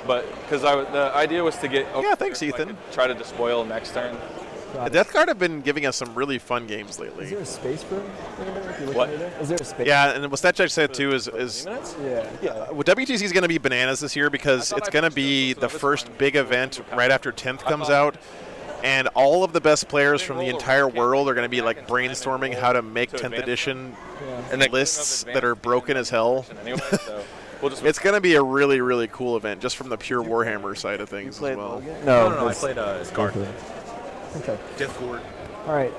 [SPEAKER 11] but because the idea was to get.
[SPEAKER 1] Yeah, thanks, Ethan.
[SPEAKER 11] Try to despoil next turn.
[SPEAKER 1] The Death Guard have been giving us some really fun games lately.
[SPEAKER 10] Is there a space broom?
[SPEAKER 11] What?
[SPEAKER 10] Is there a space?
[SPEAKER 1] Yeah, and what Stat Judge said too is
[SPEAKER 10] yeah.
[SPEAKER 1] Well, WTC is going to be bananas this year because it's going to be the first big event right after 10th comes out, and all of the best players from the entire world are going to be like brainstorming how to make 10th edition lists that are broken as hell. It's going to be a really, really cool event just from the pure Warhammer side of things as well.
[SPEAKER 10] No,
[SPEAKER 4] I played Scarred.
[SPEAKER 10] Okay.
[SPEAKER 1] Discord.
[SPEAKER 10] All right,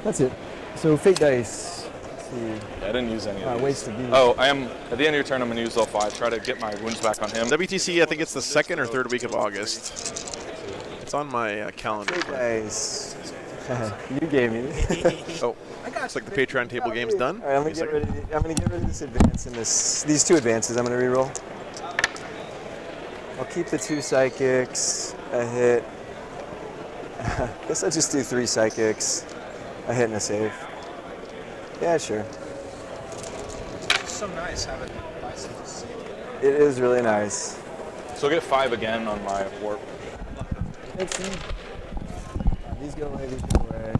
[SPEAKER 10] that's it. So fate dice. Let's see.
[SPEAKER 11] Yeah, I didn't use any of these.
[SPEAKER 10] Waste of these.
[SPEAKER 11] Oh, I am at the end of your turn. I'm gonna use level 5. Try to get my wounds back on him.
[SPEAKER 1] WTC, I think it's the 2nd or 3rd week of August. It's on my calendar.
[SPEAKER 10] Fate dice. You gave me.
[SPEAKER 1] Oh, looks like the Patreon table game's done.
[SPEAKER 10] All right, I'm gonna get rid of this advance and these 2 advances. I'm gonna reroll. I'll keep the 2 psychics. A hit. Guess I'll just do 3 psychics. A hit and a save. Yeah, sure.
[SPEAKER 2] It's so nice having license.
[SPEAKER 10] It is really nice.
[SPEAKER 11] So I'll get 5 again on my warp.
[SPEAKER 10] These go away, these go away.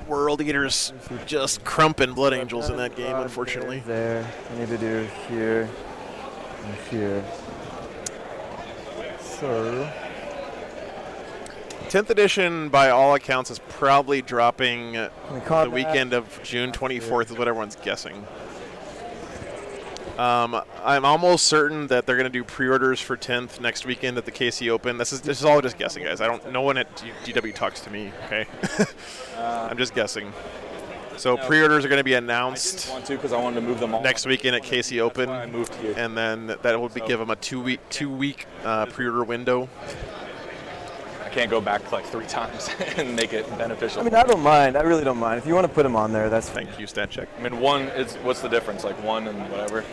[SPEAKER 1] World Eaters just crumping Blood Angels in that game, unfortunately.
[SPEAKER 10] There. I need to do here and here. So
[SPEAKER 1] 10th edition, by all accounts, is probably dropping the weekend of June 24th, is what everyone's guessing. I'm almost certain that they're going to do pre-orders for 10th next weekend at the KC Open. This is all just guessing, guys. No one at GW talks to me, okay? I'm just guessing. So pre-orders are going to be announced.
[SPEAKER 11] I didn't want to because I wanted to move them all
[SPEAKER 1] next weekend at KC Open.
[SPEAKER 11] I moved here.
[SPEAKER 1] And then that will give them a two-week pre-order window.
[SPEAKER 11] I can't go back like 3 times and make it beneficial.
[SPEAKER 10] I mean, I don't mind. I really don't mind. If you want to put them on there, that's fine.
[SPEAKER 1] Thank you, stat check.
[SPEAKER 11] I mean, 1 is what's the difference? Like 1 and whatever.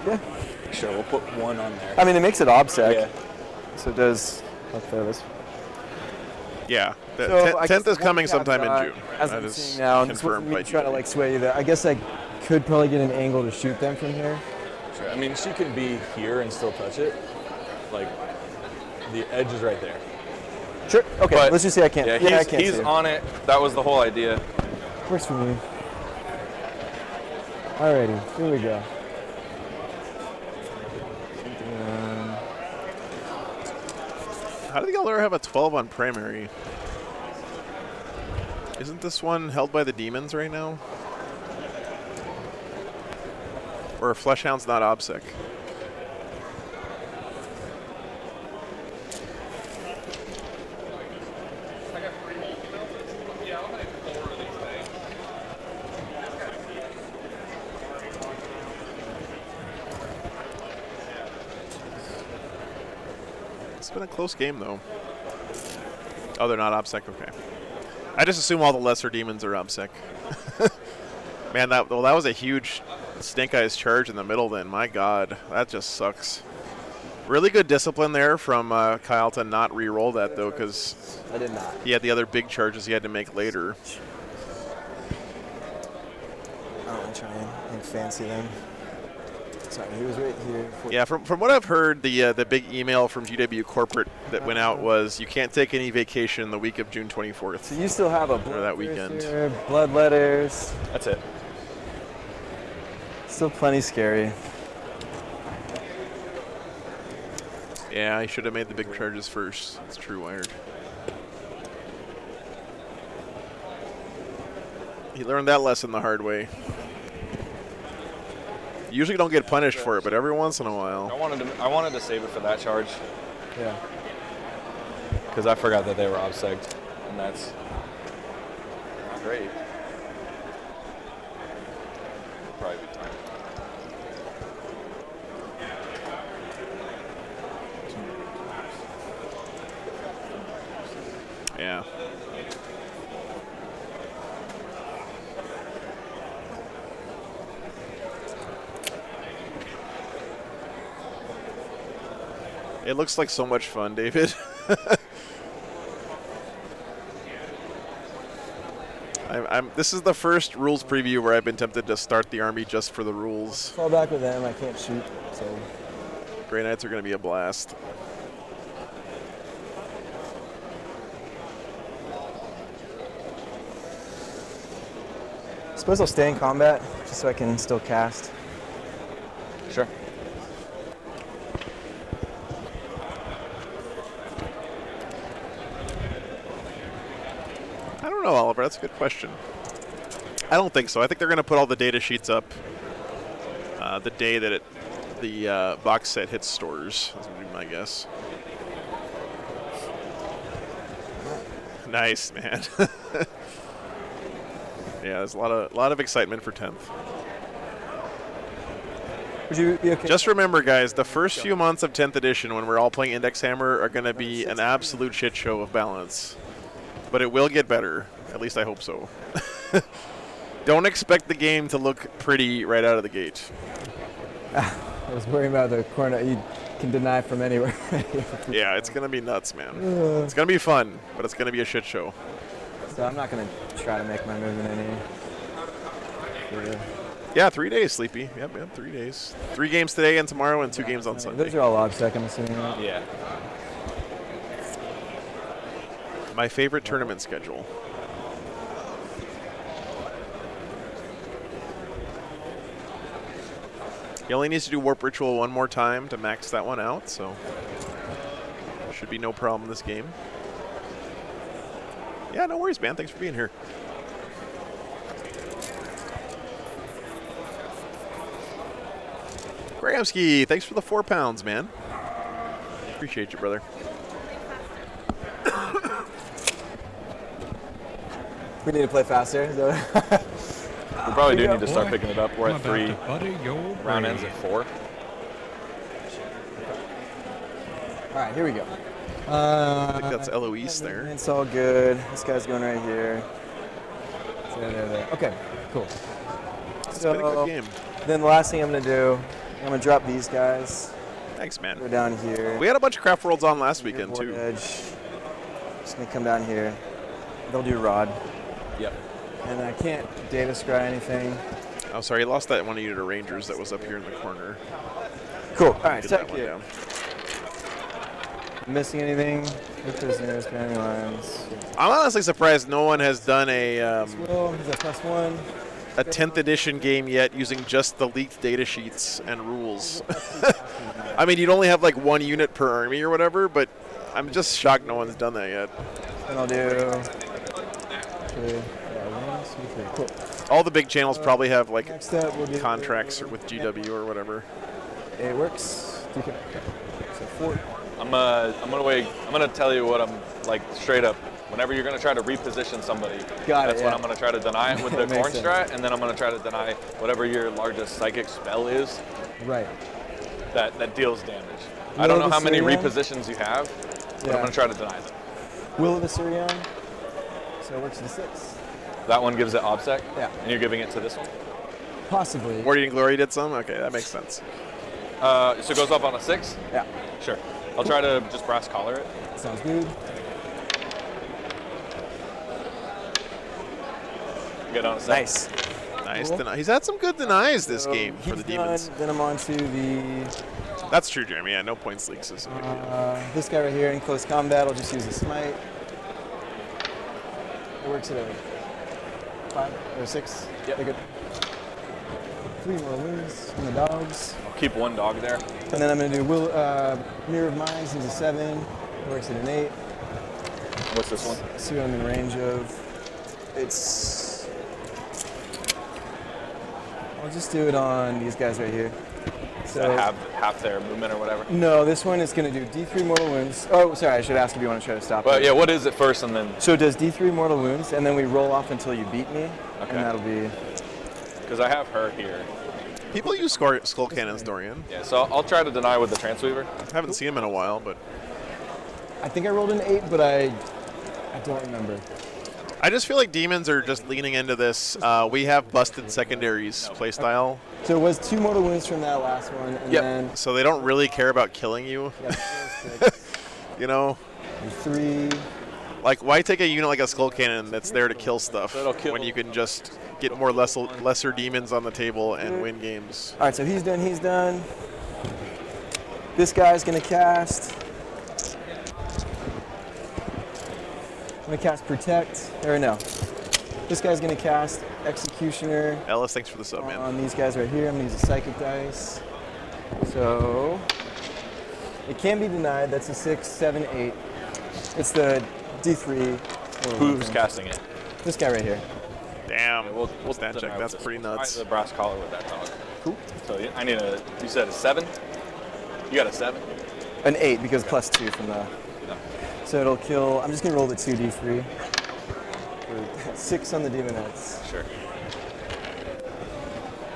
[SPEAKER 10] Yeah.
[SPEAKER 11] Sure, we'll put 1 on there.
[SPEAKER 10] I mean, it makes it OBSEC.
[SPEAKER 11] Yeah.
[SPEAKER 10] So it does up there. This.
[SPEAKER 1] Yeah. The
[SPEAKER 10] So I
[SPEAKER 1] 10th
[SPEAKER 10] guess
[SPEAKER 1] is coming
[SPEAKER 10] one
[SPEAKER 1] sometime in
[SPEAKER 10] caveat,
[SPEAKER 1] June.
[SPEAKER 10] As
[SPEAKER 1] That
[SPEAKER 10] I'm
[SPEAKER 1] is
[SPEAKER 10] seeing now, and this
[SPEAKER 1] confirmed
[SPEAKER 10] wasn't me
[SPEAKER 1] by
[SPEAKER 10] trying to
[SPEAKER 1] GW.
[SPEAKER 10] like sway you there. I guess I could probably get an angle to shoot them from here.
[SPEAKER 11] Sure. I mean, she could be here and still touch it. Like, the edge is right there.
[SPEAKER 10] Sure. Okay.
[SPEAKER 11] But,
[SPEAKER 10] let's just say I can't.
[SPEAKER 11] Yeah,
[SPEAKER 10] I can't
[SPEAKER 11] he's
[SPEAKER 10] see him.
[SPEAKER 11] on it. That was the whole idea.
[SPEAKER 10] Works for me. Alrighty, here we go.
[SPEAKER 1] How did the Eldar have a 12 on primary? Isn't this one held by the Daemons right now? Or Fleshhound's not OBSEC? It's been a close game, though. Oh, they're not OBSEC? Okay. I just assume all the lesser demons are OBSEC. Man, that was a huge Snake Eyes charge in the middle then. My God, that just sucks. Really good discipline there from Kyle to not re-roll that, though, because
[SPEAKER 10] I did not.
[SPEAKER 1] He had the other big charges he had to make later.
[SPEAKER 10] I don't want to try and fancy them. Sorry, he was right here.
[SPEAKER 1] Yeah, from what I've heard, the big email from GW Corporate that went out was you can't take any vacation the week of June 24th.
[SPEAKER 10] So you still have a
[SPEAKER 1] or that weekend.
[SPEAKER 10] Here, blood letters.
[SPEAKER 11] That's it.
[SPEAKER 10] Still plenty scary.
[SPEAKER 1] Yeah, I should have made the big charges first. It's true, Wired. He learned that lesson the hard way. You usually don't get punished for it, but every once in a while.
[SPEAKER 11] I wanted to save it for that charge.
[SPEAKER 10] Yeah.
[SPEAKER 11] Because I forgot that they were obsect, and that's not great. Probably be fine.
[SPEAKER 1] Yeah. It looks like so much fun, David. This is the first rules preview where I've been tempted to start the army just for the rules.
[SPEAKER 10] Fall back with them. I can't shoot, so.
[SPEAKER 1] Grey Knights are going to be a blast.
[SPEAKER 10] I suppose I'll stay in combat just so I can still cast.
[SPEAKER 11] Sure.
[SPEAKER 1] far? That's a good question. I don't think so. I think they're going to put all the data sheets up the day that the box set hits stores. That's going to be my guess. Nice, man. Yeah, there's a lot of excitement for 10th.
[SPEAKER 10] Would you be okay?
[SPEAKER 1] Just remember, guys, the first few months of 10th edition when we're all playing Index Hammer are going to be an absolute shit show of balance. But it will get better. At least I hope so. Don't expect the game to look pretty right out of the gate.
[SPEAKER 10] I was worrying about the corner. You can deny from anywhere.
[SPEAKER 1] Yeah, it's going to be nuts, man. It's going to be fun, but it's going to be a shit show.
[SPEAKER 10] So I'm not going to try to make my move in any.
[SPEAKER 1] Yeah, 3 days, Sleepy. Yep, 3 days. 3 games today and tomorrow and 2 games on Sunday.
[SPEAKER 10] Those are all OBSEC, I'm assuming. Right?
[SPEAKER 11] Yeah.
[SPEAKER 1] My favorite tournament schedule. He only needs to do Warp Ritual one more time to max that one out, so should be no problem this game. Yeah, no worries, man. Thanks for being here. Grahamski, thanks for the 4 pounds, man. Appreciate you, brother.
[SPEAKER 10] We need to play faster.
[SPEAKER 11] We probably do need to start picking it up. We're at 3. Round ends at 4.
[SPEAKER 10] All right, here we go.
[SPEAKER 1] I think that's Eloise there.
[SPEAKER 10] It's all good. This guy's going right here. There. Okay, cool.
[SPEAKER 1] It's been a good game.
[SPEAKER 10] Then the last thing I'm going to do, I'm going to drop these guys.
[SPEAKER 1] Thanks, man.
[SPEAKER 10] Go down here.
[SPEAKER 1] We had a bunch of Craft Worlds on last weekend, too.
[SPEAKER 10] Edge. Just going to come down here. They'll do Rod.
[SPEAKER 11] Yep.
[SPEAKER 10] And I can't data scry anything.
[SPEAKER 1] Oh, sorry, you lost that one unit of Rangers that was up here in the corner.
[SPEAKER 10] Cool. All right,
[SPEAKER 1] Get
[SPEAKER 10] so
[SPEAKER 1] that one down.
[SPEAKER 10] Missing anything? With prisoners, boundary lines.
[SPEAKER 1] I'm honestly surprised no one has done a
[SPEAKER 10] He's a +1.
[SPEAKER 1] a 10th edition game yet using just the leaked data sheets and rules. I mean, you'd only have like 1 unit per army or whatever, but I'm just shocked no one's done that yet.
[SPEAKER 10] And I'll do 3. Cool.
[SPEAKER 1] All the big channels probably have like
[SPEAKER 10] Next up, we'll do
[SPEAKER 1] contracts or with GW or whatever.
[SPEAKER 10] It works. So 4.
[SPEAKER 11] I'm gonna tell you what I'm like straight up. Whenever you're gonna try to reposition somebody, that's what I'm gonna try to deny with the corn strat, and then I'm gonna try to deny whatever your largest psychic spell is.
[SPEAKER 10] Right.
[SPEAKER 11] That deals damage. I don't know how many repositions you have, but I'm gonna try to deny them.
[SPEAKER 10] Will of the Sirion. So it works to 6.
[SPEAKER 11] That one gives it OBSEC?
[SPEAKER 10] Yeah.
[SPEAKER 11] And you're giving it to this one?
[SPEAKER 10] Possibly.
[SPEAKER 1] Guardian Glory did some? Okay, that makes sense.
[SPEAKER 11] So it goes up on a 6?
[SPEAKER 10] Yeah.
[SPEAKER 11] Sure. I'll try to just brass collar it.
[SPEAKER 10] Sounds good.
[SPEAKER 11] Get on a 6.
[SPEAKER 10] Nice.
[SPEAKER 1] Nice. Cool. He's had some good denies this game for the Demons.
[SPEAKER 10] Then I'm on to the...
[SPEAKER 1] That's true, Jeremy. Yeah, no points leaks is a big deal.
[SPEAKER 10] This guy right here in close combat, I'll just use a smite. It works at a 5 or 6.
[SPEAKER 11] Yep.
[SPEAKER 10] They're good. 3 more wounds from the dogs.
[SPEAKER 11] I'll keep 1 dog there.
[SPEAKER 10] And then I'm going to do Mirror of Minds. He's a 7. It works at an 8.
[SPEAKER 11] What's this one?
[SPEAKER 10] See what I'm in range of. It's... I'll just do it on these guys right here.
[SPEAKER 11] So half their movement or whatever?
[SPEAKER 10] No, this one is going to do D3 mortal wounds. Oh, sorry, I should ask if you want to try to stop
[SPEAKER 11] But
[SPEAKER 10] it.
[SPEAKER 11] yeah, what is it first and then?
[SPEAKER 10] So it does D3 mortal wounds, and then we roll off until you beat me.
[SPEAKER 11] Okay.
[SPEAKER 10] And that'll be...
[SPEAKER 11] Because I have her here.
[SPEAKER 1] People use Skull Cannons, Dorian.
[SPEAKER 11] Yeah, so I'll try to deny with the Transweaver.
[SPEAKER 1] I haven't seen him in a while, but...
[SPEAKER 10] I think I rolled an 8, but I don't remember.
[SPEAKER 1] I just feel like Demons are just leaning into this. We have busted secondaries playstyle.
[SPEAKER 10] So it was 2 mortal wounds from that last one, and then...
[SPEAKER 1] So they don't really care about killing you.
[SPEAKER 10] Yeah, 6.
[SPEAKER 1] You know?
[SPEAKER 10] 3.
[SPEAKER 1] Like, why take a unit like a Skull Cannon that's there to kill stuff when you can just get more lesser Demons on the table and win games?
[SPEAKER 10] All right, so he's done. This guy's going to cast... I'm going to cast Protect. Or no. This guy's going to cast Executioner.
[SPEAKER 1] Ellis, thanks for the sub, man.
[SPEAKER 10] On these guys right here, I'm going to use a Psychic Dice. So it can be denied. That's a 6, 7, 8. It's the D3.
[SPEAKER 11] Who's casting it?
[SPEAKER 10] This guy right here.
[SPEAKER 1] Damn.
[SPEAKER 11] We'll
[SPEAKER 1] stat check. That's pretty nuts.
[SPEAKER 11] The brass collar with that dog.
[SPEAKER 10] Cool.
[SPEAKER 11] So I need a. You said a 7. You got a 7.
[SPEAKER 10] An 8 because plus 2 from the.
[SPEAKER 11] No.
[SPEAKER 10] So it'll kill. I'm just gonna roll the 2d3. 6 on the Daemonids.
[SPEAKER 11] Sure.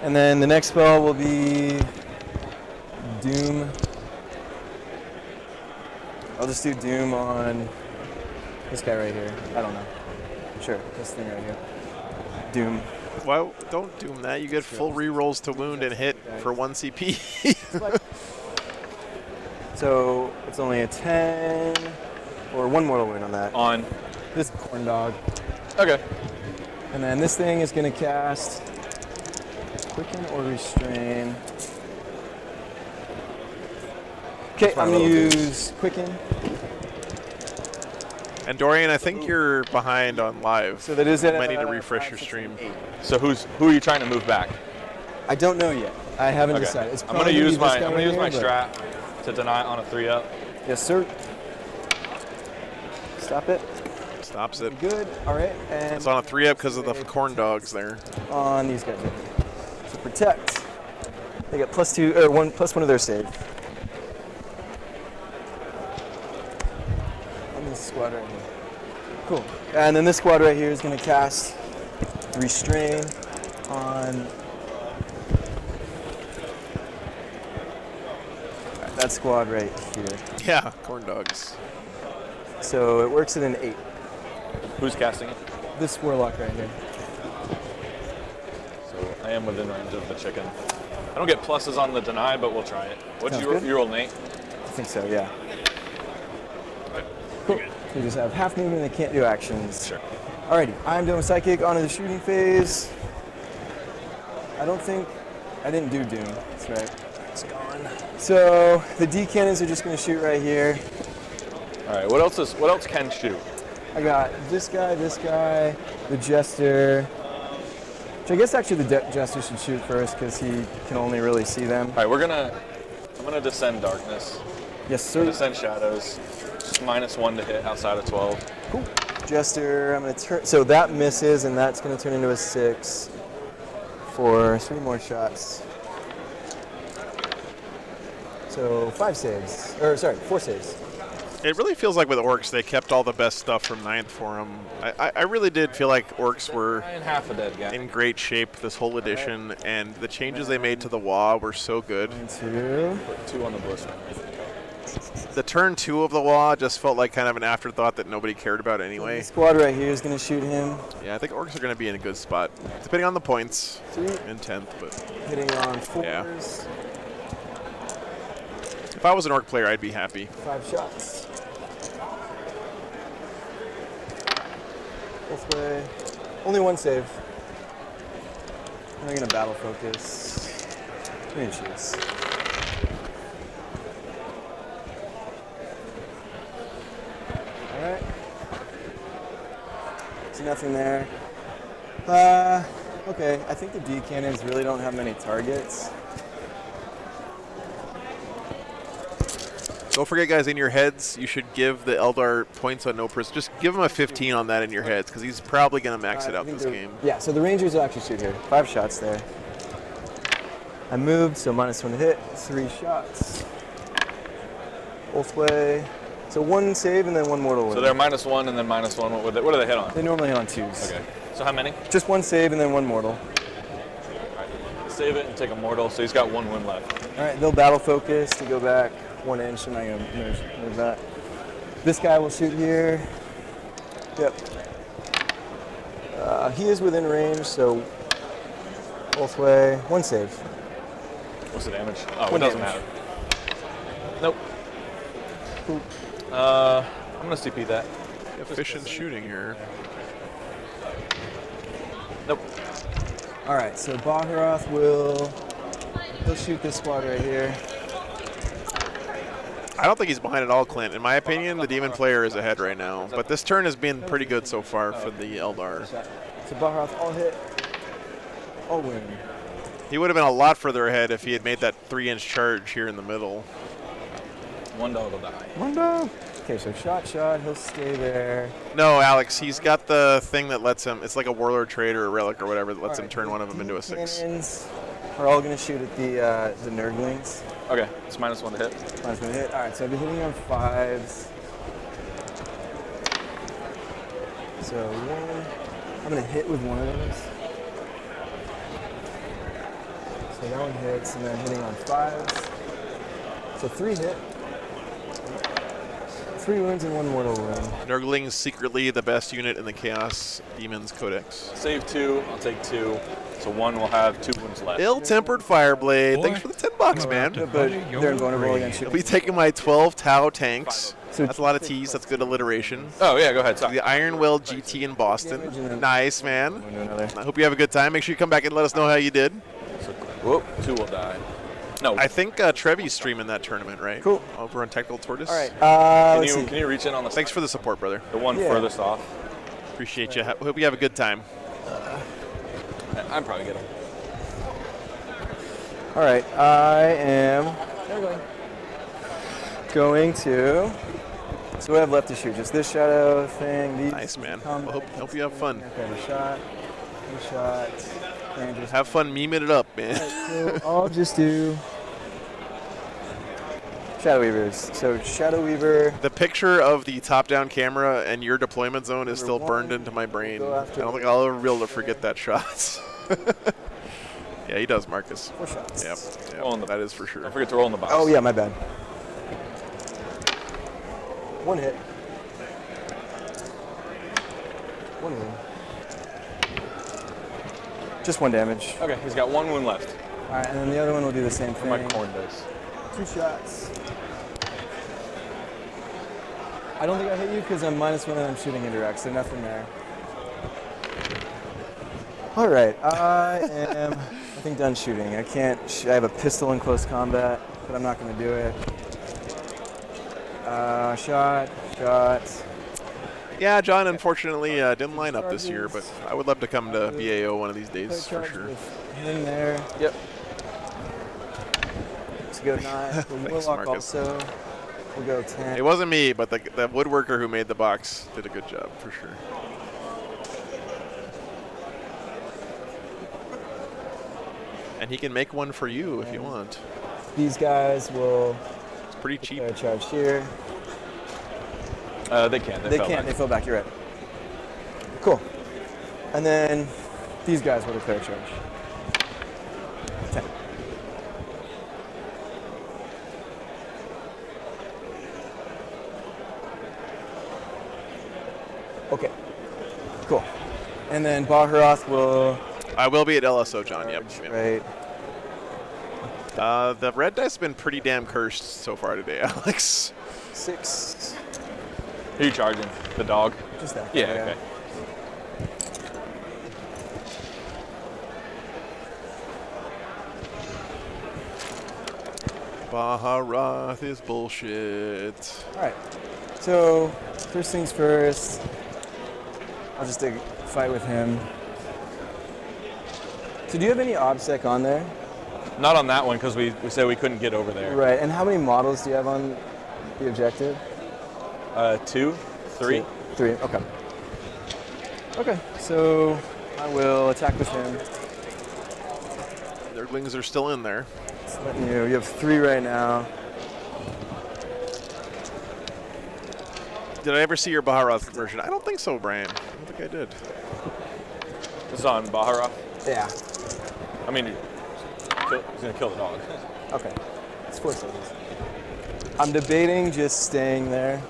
[SPEAKER 10] And then the next spell will be Doom. I'll just do Doom on this guy right here. I don't know. Sure, this thing right here. Doom.
[SPEAKER 1] Well, don't doom that. You get full rerolls to wound and hit for 1 CP.
[SPEAKER 10] So it's only a 10 or 1 mortal wound on that.
[SPEAKER 11] On
[SPEAKER 10] this corn dog.
[SPEAKER 11] Okay.
[SPEAKER 10] And then this thing is going to cast Quicken or Restrain. Okay, I'm going to use Quicken.
[SPEAKER 1] And Dorian, I think you're behind on live.
[SPEAKER 10] So that is
[SPEAKER 1] you
[SPEAKER 10] it.
[SPEAKER 1] might need to refresh your stream.
[SPEAKER 11] So who are you trying to move back?
[SPEAKER 10] I don't know yet. I haven't decided. It's
[SPEAKER 11] I'm gonna use my strat to deny on a 3-up.
[SPEAKER 10] Yes, sir. Stop it.
[SPEAKER 1] Stops it.
[SPEAKER 10] Good. All right. And
[SPEAKER 1] it's on a 3-up because of the corn dogs there.
[SPEAKER 10] On these guys. So protect. They get +2 or +1 of their save. On this squad right here. Cool. And then this squad right here is going to cast Restrain on that squad right here.
[SPEAKER 1] Yeah, corn dogs.
[SPEAKER 10] So it works at an 8.
[SPEAKER 11] Who's casting it?
[SPEAKER 10] This warlock right here.
[SPEAKER 11] So I am within range of the chicken. I don't get pluses on the deny, but we'll try it. What's your roll, Nate?
[SPEAKER 10] I think so, yeah. Cool. So you just have half movement and they can't do actions.
[SPEAKER 11] Sure.
[SPEAKER 10] Alrighty, I'm doing Psychic onto the shooting phase. I didn't do Doom. That's right. It's gone. So the D cannons are just going to shoot right here.
[SPEAKER 11] All right. What else can shoot?
[SPEAKER 10] I got this guy, the Jester. Which I guess actually the Jester should shoot first because he can only really see them.
[SPEAKER 11] All right. I'm gonna descend darkness.
[SPEAKER 10] Yes, sir.
[SPEAKER 11] Descend shadows. Just -1 to hit outside of 12.
[SPEAKER 10] Cool. Jester, I'm going to turn. So that misses, and that's going to turn into a 6 for 3 more shots. So 5 saves. Or, sorry, 4 saves.
[SPEAKER 1] It really feels like with Orcs, they kept all the best stuff from 9th for them. I really did feel like Orcs were
[SPEAKER 11] half a dead guy.
[SPEAKER 1] in great shape this whole edition, and the changes they made to the WA were so good.
[SPEAKER 10] 2.
[SPEAKER 11] Put 2 on the blister.
[SPEAKER 1] The turn 2 of the WA just felt like kind of an afterthought that nobody cared about anyway.
[SPEAKER 10] The squad right here is going to shoot him.
[SPEAKER 1] Yeah, I think Orcs are going to be in a good spot, depending on the points
[SPEAKER 10] 3.
[SPEAKER 1] in 10th. But
[SPEAKER 10] Hitting on 4s.
[SPEAKER 1] Yeah. If I was an Orc player, I'd be happy.
[SPEAKER 10] 5 shots. Both way. Only 1 save. And they're going to battle focus. 3 inches. Alright. So nothing there. Okay, I think the D cannons really don't have many targets.
[SPEAKER 1] Don't forget, guys, in your heads, you should give the Eldar points on no pers. Just give him a 15 on that in your heads, because he's probably going to max it out this game.
[SPEAKER 10] Yeah, so the Rangers will actually shoot here. 5 shots there. I moved, so -1 to hit. 3 shots. Both way. So 1 save and then 1 mortal wound.
[SPEAKER 11] So they're -1 and then -1. What do they hit on?
[SPEAKER 10] They normally hit on 2s.
[SPEAKER 11] Okay. So how many?
[SPEAKER 10] Just 1 save and then 1 mortal.
[SPEAKER 11] Right. Save it and take a mortal, so he's got 1 wound left.
[SPEAKER 10] All right, they'll battle focus to go back 1 inch. I'm not going to move that. This guy will shoot here. Yep. He is within range, so both way. 1 save.
[SPEAKER 11] What's the damage? Oh,
[SPEAKER 10] 1
[SPEAKER 11] it doesn't
[SPEAKER 10] damage.
[SPEAKER 11] matter. Nope.
[SPEAKER 10] Cool.
[SPEAKER 11] I'm going to CP that.
[SPEAKER 1] Efficient shooting here.
[SPEAKER 11] Nope.
[SPEAKER 10] All right, so Baharoth he'll shoot this squad right here.
[SPEAKER 1] I don't think he's behind at all, Clint. In my opinion, the Demon player is ahead right now. But this turn has been pretty good so far for the Eldar.
[SPEAKER 10] So Baharoth all hit, all win.
[SPEAKER 1] He would have been a lot further ahead if he had made that 3-inch charge here in the middle.
[SPEAKER 11] 1 dog will die.
[SPEAKER 10] 1 dog. Okay, so shot, he'll stay there.
[SPEAKER 1] No, Alex, he's got the thing that lets him. It's like a warlord trait or a relic or whatever that lets him turn one of them into a 6.
[SPEAKER 10] Cannons are all going to shoot at the Nurglings.
[SPEAKER 11] Okay, it's -1 to hit.
[SPEAKER 10] -1 to hit. All right, so I'll be hitting on 5s. So I'm going to hit with one of those. So that one hits, and then hitting on 5s. So 3 hit. 3 wounds and 1 mortal wound.
[SPEAKER 1] Nurglings secretly the best unit in the Chaos Demons Codex.
[SPEAKER 11] Save 2, I'll take 2. So 1 will have 2 wounds left.
[SPEAKER 1] Ill-tempered Fireblade.
[SPEAKER 6] Boy,
[SPEAKER 1] Thanks for the $10, man.
[SPEAKER 10] But they're invulnerable against you.
[SPEAKER 1] I'll be taking my 12 Tau tanks. That's a lot of T's. That's good alliteration.
[SPEAKER 11] Oh, yeah, go ahead.
[SPEAKER 1] The Iron Will GT in Boston. Nice, man.
[SPEAKER 10] Another.
[SPEAKER 1] I hope you have a good time. Make sure you come back and let us know how you did.
[SPEAKER 11] So, whoop, 2 will die. No.
[SPEAKER 1] I think Trevi's streaming that tournament, right?
[SPEAKER 10] Cool.
[SPEAKER 1] Over on Technical Tortoise.
[SPEAKER 10] All right.
[SPEAKER 11] Can you reach in on the
[SPEAKER 1] Thanks for the support, brother.
[SPEAKER 11] The one furthest off.
[SPEAKER 1] Appreciate you. Hope you have a good time.
[SPEAKER 11] I'm probably good.
[SPEAKER 10] All right. I am going to. So we have left to shoot. Just this shadow thing. These
[SPEAKER 1] nice, man. Hope you have fun.
[SPEAKER 10] Okay, a shot. And just
[SPEAKER 1] have fun memeing it up, man.
[SPEAKER 10] So I'll just do Shadow Weavers. So Shadow Weaver.
[SPEAKER 1] The picture of the top-down camera and your deployment zone is still burned into my brain. I don't think I'll ever be able to forget that shot. Yeah, he does, Marcus.
[SPEAKER 10] 4 shots.
[SPEAKER 1] Yep. That is for sure.
[SPEAKER 11] Don't forget to roll in the box.
[SPEAKER 10] Oh, yeah, my bad. 1 hit. 1 wound. Just 1 damage.
[SPEAKER 11] Okay, he's got 1 wound left.
[SPEAKER 10] All right, and then the other one will do the same thing.
[SPEAKER 11] My corn dice.
[SPEAKER 10] 2 shots. I don't think I hit you because I'm -1 and I'm shooting indirect, so nothing there. All right, I am, I think, done shooting. I can't. I have a pistol in close combat, but I'm not going to do it. Shot.
[SPEAKER 1] Yeah, John unfortunately didn't line up this year, but I would love to come to BAO one of these days for sure.
[SPEAKER 10] In there.
[SPEAKER 11] Yep.
[SPEAKER 10] Let's go 9. Warlock also. We'll go 10.
[SPEAKER 1] It wasn't me, but the woodworker who made the box did a good job for sure. And he can make one for you if you want.
[SPEAKER 10] These guys will.
[SPEAKER 1] It's pretty cheap.
[SPEAKER 10] Charge here.
[SPEAKER 11] They can't.
[SPEAKER 10] They fell back. You're right. Cool. And then these guys will declare charge. 10. Okay. Cool. And then Baharoth will.
[SPEAKER 1] I will be at LSO, John. Yep.
[SPEAKER 10] Right.
[SPEAKER 1] The red dice have been pretty damn cursed so far today, Alex.
[SPEAKER 10] 6.
[SPEAKER 11] Who are you charging? The dog?
[SPEAKER 10] Just that.
[SPEAKER 11] Yeah, okay.
[SPEAKER 1] Baharoth is bullshit.
[SPEAKER 10] All right. So, first things first, I'll just take a fight with him. So do you have any OBSEC on there?
[SPEAKER 11] Not on that one because we said we couldn't get over there.
[SPEAKER 10] Right, and how many models do you have on the objective?
[SPEAKER 11] 2, 3.
[SPEAKER 10] 3, okay. Okay, so I will attack with him.
[SPEAKER 1] Nurglings are still in there.
[SPEAKER 10] Just letting you have 3 right now.
[SPEAKER 1] Did I ever see your Baharoth version? I don't think so, Brian. I don't think I did.
[SPEAKER 11] This is on Baharoth?
[SPEAKER 10] Yeah.
[SPEAKER 11] I mean, he's going to kill the dog.
[SPEAKER 10] Okay. It's 4 seconds. I'm debating just staying there.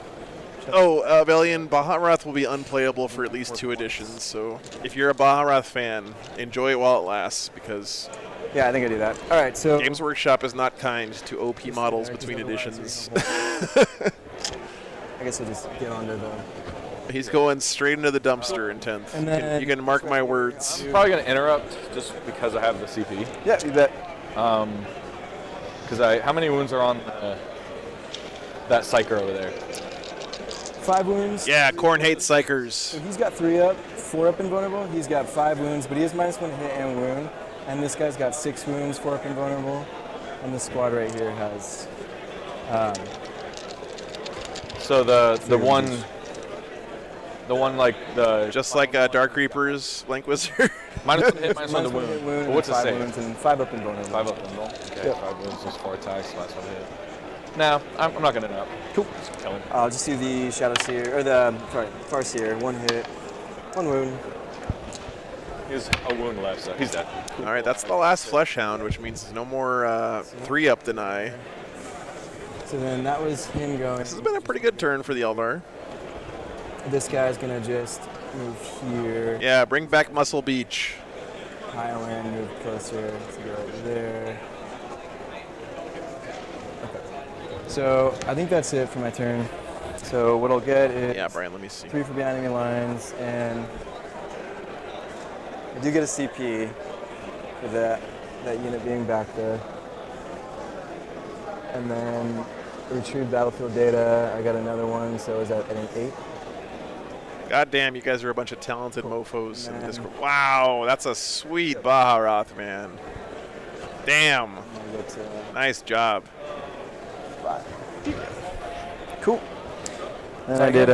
[SPEAKER 1] Oh, Valian, Baharoth will be unplayable for at least 2 editions, so if you're a Baharoth fan, enjoy it while it lasts, because...
[SPEAKER 10] Yeah, I think I do that. All right, so...
[SPEAKER 1] Games Workshop is not kind to OP models between editions.
[SPEAKER 10] I guess we'll just get onto the...
[SPEAKER 1] He's going straight into the dumpster in 10th.
[SPEAKER 10] And then,
[SPEAKER 1] you can mark my words.
[SPEAKER 11] I'm probably going to interrupt just because I have the CP.
[SPEAKER 10] Yeah, you bet.
[SPEAKER 11] Because how many wounds are on that Psyker over there?
[SPEAKER 10] 5 wounds.
[SPEAKER 1] Yeah, Korn hates Psykers.
[SPEAKER 10] So he's got 3 up, 4 up invulnerable. He's got 5 wounds, but he has -1 hit and wound. And this guy's got 6 wounds, 4 up invulnerable. And this squad right here has
[SPEAKER 11] So the one like the
[SPEAKER 1] just like Dark Reaper's Blank Wizard.
[SPEAKER 11] minus 1 hit, minus 1 to wound. But what's it
[SPEAKER 10] five
[SPEAKER 11] say?
[SPEAKER 10] wounds and 5 up and vulnerable.
[SPEAKER 11] 5 up and roll. Okay,
[SPEAKER 10] Yep.
[SPEAKER 11] 5 wounds plus 4 attacks, minus 1 hit. No, I'm not gonna know.
[SPEAKER 10] Cool.
[SPEAKER 11] Just kill him.
[SPEAKER 10] I'll just do the Shadow Seer, or the, sorry, Farseer. 1 hit, 1 wound.
[SPEAKER 11] He has a wound left, so he's dead.
[SPEAKER 1] All right, that's the last Flesh Hound, which means there's no more 3-up deny.
[SPEAKER 10] So then that was him going.
[SPEAKER 1] This has been a pretty good turn for the Eldar.
[SPEAKER 10] This guy's gonna just move here.
[SPEAKER 1] Yeah, bring back Muscle Beach.
[SPEAKER 10] Pile in, move closer to go over there. Okay. So I think that's it for my turn. So what I'll get is
[SPEAKER 1] Yeah, Brian, let me see.
[SPEAKER 10] 3 for behind enemy lines, and I do get a CP for that unit being back there. And then retrieve battlefield data. I got another one, so is that an 8?
[SPEAKER 1] God damn, you guys are a bunch of talented mofos in Discord. Wow, that's a sweet Baharath, man. Damn. Nice job.
[SPEAKER 10] 5. Cool. And I did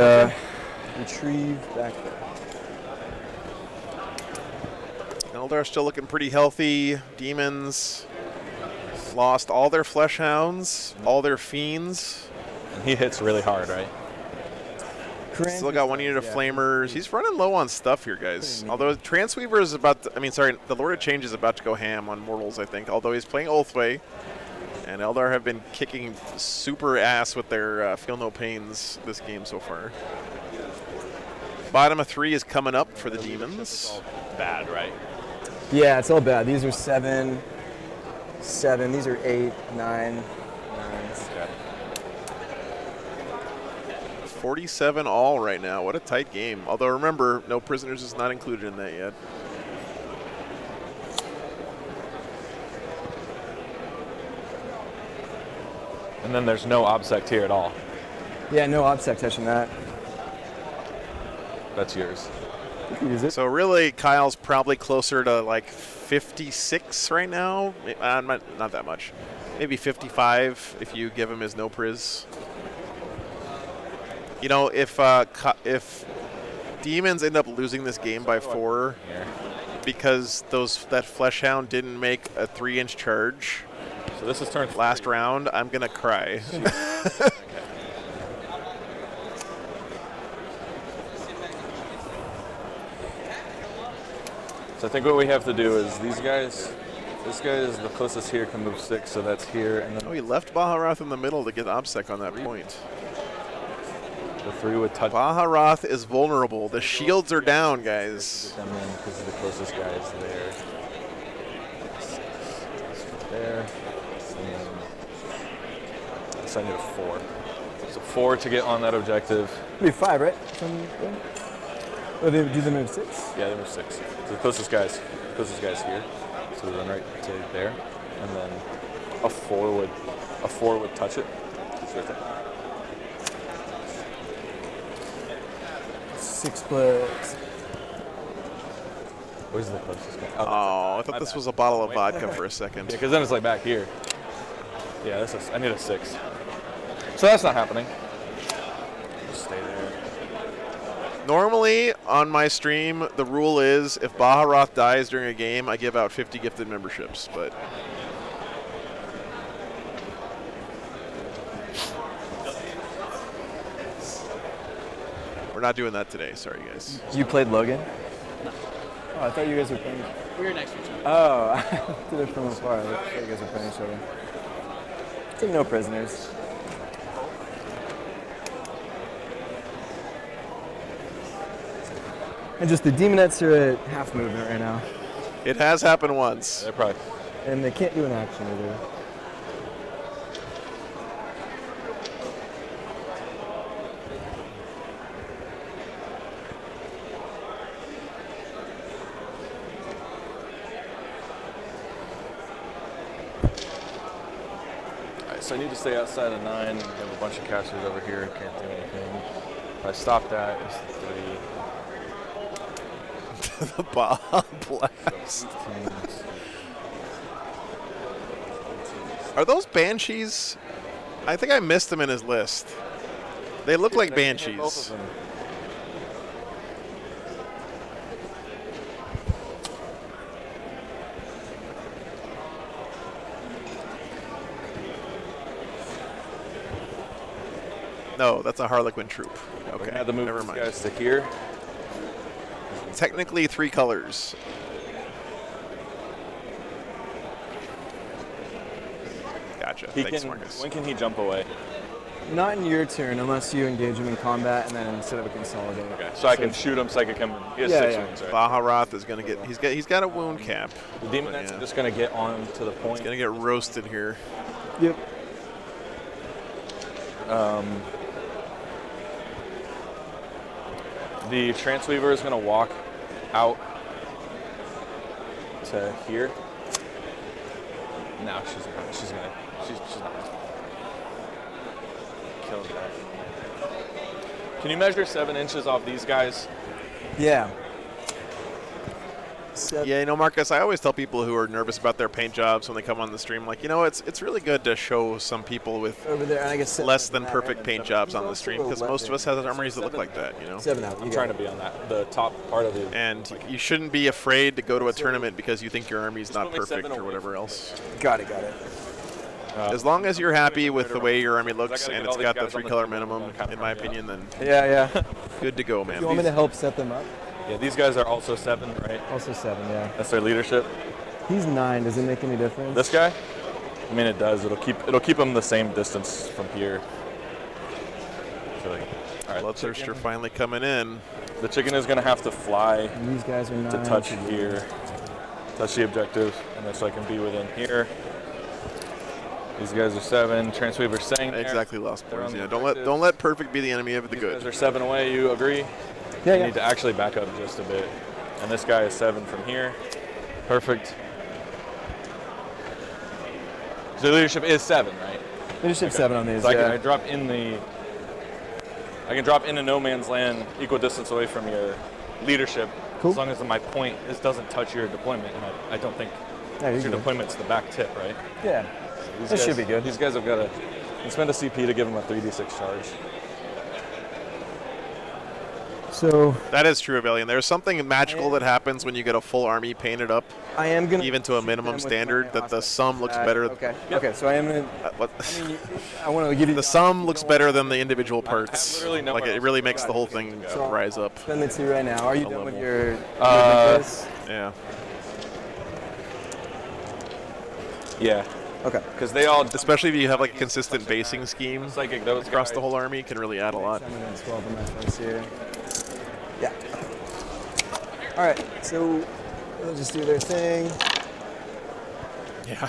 [SPEAKER 10] retrieve back there.
[SPEAKER 1] Eldar still looking pretty healthy. Demons lost all their Flesh Hounds, all their Fiends.
[SPEAKER 11] And he hits really hard, right?
[SPEAKER 1] Still got 1 unit of Flamers. He's running low on stuff here, guys. Although Transweaver is about to, the Lord of Change is about to go ham on Mortals, I think. Although he's playing Ulthway. And Eldar have been kicking super ass with their Feel No Pains this game so far. Bottom of 3 is coming up for the Demons.
[SPEAKER 11] Bad, right?
[SPEAKER 10] Yeah, it's all bad. These are 7. These are 8, 9.
[SPEAKER 1] 47 all right now. What a tight game. Although remember, no prisoners is not included in that yet.
[SPEAKER 11] And then there's no Obsect here at all.
[SPEAKER 10] Yeah, no Obsect touching that.
[SPEAKER 11] That's yours.
[SPEAKER 10] You can use it.
[SPEAKER 1] So really, Kyle's probably closer to like 56 right now. Not that much. Maybe 55 if you give him his no priz. You know, if Demons end up losing this game by 4 because that Flesh Hound didn't make a 3-inch charge.
[SPEAKER 11] So this is turn
[SPEAKER 1] last round. I'm gonna cry.
[SPEAKER 11] So I think what we have to do is these guys. This guy is the closest here, can move 6, so that's here. And then
[SPEAKER 1] he left Baharath in the middle to get Obsec on that point.
[SPEAKER 11] The 3 would touch.
[SPEAKER 1] Baharath is vulnerable. The shields are down, guys.
[SPEAKER 11] Get them in because the closest guy is there. There. So I need a 4. So 4 to get on that objective.
[SPEAKER 10] It'd be 5, right? Oh, they do the move 6?
[SPEAKER 11] Yeah, they move 6. So the closest guys here. So we run right to there, and then a 4 would touch it. It's right there.
[SPEAKER 10] 6 splits.
[SPEAKER 11] Where's the closest guy?
[SPEAKER 1] Oh, I thought this was a bottle of vodka for a second.
[SPEAKER 11] Yeah, because then it's like back here. Yeah, I need a 6. So that's not happening. Just stay there.
[SPEAKER 1] Normally, on my stream, the rule is if Baharath dies during a game, I give out 50 gifted memberships, but... we're not doing that today. Sorry, guys.
[SPEAKER 10] You played Logan? Oh, I thought you guys were playing.
[SPEAKER 5] We were next to each other.
[SPEAKER 10] Oh, I did it from afar. I thought you guys were playing each other. Take no prisoners. And just the Demonettes are at half movement right now.
[SPEAKER 1] It has happened once.
[SPEAKER 11] They're probably.
[SPEAKER 10] And they can't do an action either.
[SPEAKER 11] So I need to stay outside of 9. We have a bunch of casters over here. Can't do anything. If I stop that, it's the 3.
[SPEAKER 1] The bomb blast. Are those Banshees? I think I missed them in his list. They look like
[SPEAKER 11] Both of
[SPEAKER 1] banshees.
[SPEAKER 11] them.
[SPEAKER 1] No, that's a Harlequin troop.
[SPEAKER 11] We're
[SPEAKER 1] Okay,
[SPEAKER 11] gonna have to move
[SPEAKER 1] never
[SPEAKER 11] these
[SPEAKER 1] mind.
[SPEAKER 11] guys to here.
[SPEAKER 1] Technically 3 colors. Gotcha. Thanks, Marcus.
[SPEAKER 11] When can he jump away?
[SPEAKER 10] Not in your turn unless you engage him in combat and then instead of a consolidate.
[SPEAKER 11] Okay, so I can shoot him psychic him. He has 6 wounds, right?
[SPEAKER 1] Baharath is gonna get. He's got a wound cap.
[SPEAKER 11] The Daemons are just gonna get on to the point.
[SPEAKER 1] He's gonna get roasted here.
[SPEAKER 10] Yep.
[SPEAKER 11] The Transweaver is gonna walk out to here. No, she's not gonna kill that. Can you measure 7 inches off these guys?
[SPEAKER 10] Yeah.
[SPEAKER 1] Yeah, you know, Marcus, I always tell people who are nervous about their paint jobs when they come on the stream, like, you know, it's really good to show some people with
[SPEAKER 10] Over there, and I guess
[SPEAKER 1] less than perfect paint jobs on the stream, because most of us have armories that look like that, you know?
[SPEAKER 10] 7 out.
[SPEAKER 11] I'm trying to be on that, the top part of the.
[SPEAKER 1] And you shouldn't be afraid to go to a tournament because you think your army's not
[SPEAKER 11] put me
[SPEAKER 1] perfect
[SPEAKER 11] 7
[SPEAKER 1] or
[SPEAKER 11] away
[SPEAKER 1] whatever
[SPEAKER 11] from
[SPEAKER 1] else.
[SPEAKER 10] Got it.
[SPEAKER 1] As long as you're happy with the way your army looks
[SPEAKER 11] gotta
[SPEAKER 1] and
[SPEAKER 11] get
[SPEAKER 1] it's
[SPEAKER 11] all
[SPEAKER 1] got
[SPEAKER 11] these
[SPEAKER 1] the
[SPEAKER 11] guys on
[SPEAKER 1] 3 color
[SPEAKER 11] the field,
[SPEAKER 1] minimum,
[SPEAKER 11] kinda
[SPEAKER 1] in my
[SPEAKER 11] hurry up.
[SPEAKER 1] opinion, then
[SPEAKER 10] Yeah.
[SPEAKER 1] good to go, man.
[SPEAKER 10] You want me to help set them up?
[SPEAKER 11] Yeah, these guys are also 7, right?
[SPEAKER 10] Also 7, yeah.
[SPEAKER 11] That's their leadership.
[SPEAKER 10] He's 9. Does it make any difference?
[SPEAKER 11] This guy? I mean, it does. It'll keep him the same distance from here. So like, all right,
[SPEAKER 1] Bloodthirster finally coming in.
[SPEAKER 11] the chicken is gonna have to fly
[SPEAKER 10] And these guys are 9.
[SPEAKER 11] to touch here, touch the objective, and then so I can be within here. These guys are 7. Transweaver saying there.
[SPEAKER 1] Exactly, lost
[SPEAKER 11] They're
[SPEAKER 1] points.
[SPEAKER 11] on
[SPEAKER 1] Yeah,
[SPEAKER 11] the
[SPEAKER 1] don't let perfect be the enemy of the
[SPEAKER 11] These
[SPEAKER 1] good.
[SPEAKER 11] guys are 7 away. You agree?
[SPEAKER 10] Yeah,
[SPEAKER 11] You need to actually back up just a bit. And this guy is 7 from here. Perfect. So leadership is 7, right?
[SPEAKER 10] Leadership 7 on these.
[SPEAKER 11] So I
[SPEAKER 10] yeah.
[SPEAKER 11] can drop into no man's land, equal distance away from your leadership,
[SPEAKER 10] Cool.
[SPEAKER 11] as long as my point doesn't touch your deployment. And I don't think
[SPEAKER 10] Yeah, you're
[SPEAKER 11] your
[SPEAKER 10] good.
[SPEAKER 11] deployment's the back tip, right?
[SPEAKER 10] Yeah.
[SPEAKER 11] These
[SPEAKER 10] This
[SPEAKER 11] guys-
[SPEAKER 10] should be good.
[SPEAKER 11] These guys have got to spend a CP to give them a 3d6 charge.
[SPEAKER 10] So
[SPEAKER 1] That is true, Avellion. There's something magical that happens when you get a full army painted up,
[SPEAKER 10] I am gonna
[SPEAKER 1] even to a
[SPEAKER 10] shoot
[SPEAKER 1] minimum
[SPEAKER 10] them with
[SPEAKER 1] standard,
[SPEAKER 10] my
[SPEAKER 1] that the
[SPEAKER 10] offense.
[SPEAKER 1] sum looks better.
[SPEAKER 10] Okay. Okay. So I am gonna.
[SPEAKER 1] What?
[SPEAKER 10] I want to give you
[SPEAKER 1] The sum looks better than the individual parts.
[SPEAKER 11] literally nowhere
[SPEAKER 1] Like, it
[SPEAKER 11] else
[SPEAKER 1] really
[SPEAKER 11] to
[SPEAKER 1] makes
[SPEAKER 11] go.
[SPEAKER 1] the whole thing rise up.
[SPEAKER 10] Spend the 2 right now. Are you
[SPEAKER 1] A
[SPEAKER 10] done with
[SPEAKER 1] level.
[SPEAKER 10] your this?
[SPEAKER 1] Yeah.
[SPEAKER 11] Yeah,
[SPEAKER 10] Okay.
[SPEAKER 11] because they all
[SPEAKER 1] Especially if you have like a consistent basing scheme
[SPEAKER 11] psychic those
[SPEAKER 1] across
[SPEAKER 11] guys.
[SPEAKER 1] the whole army, can really add a lot.
[SPEAKER 10] So I'm gonna 12 on my first here. Yeah. All right. So they'll just do their thing.
[SPEAKER 1] Yeah.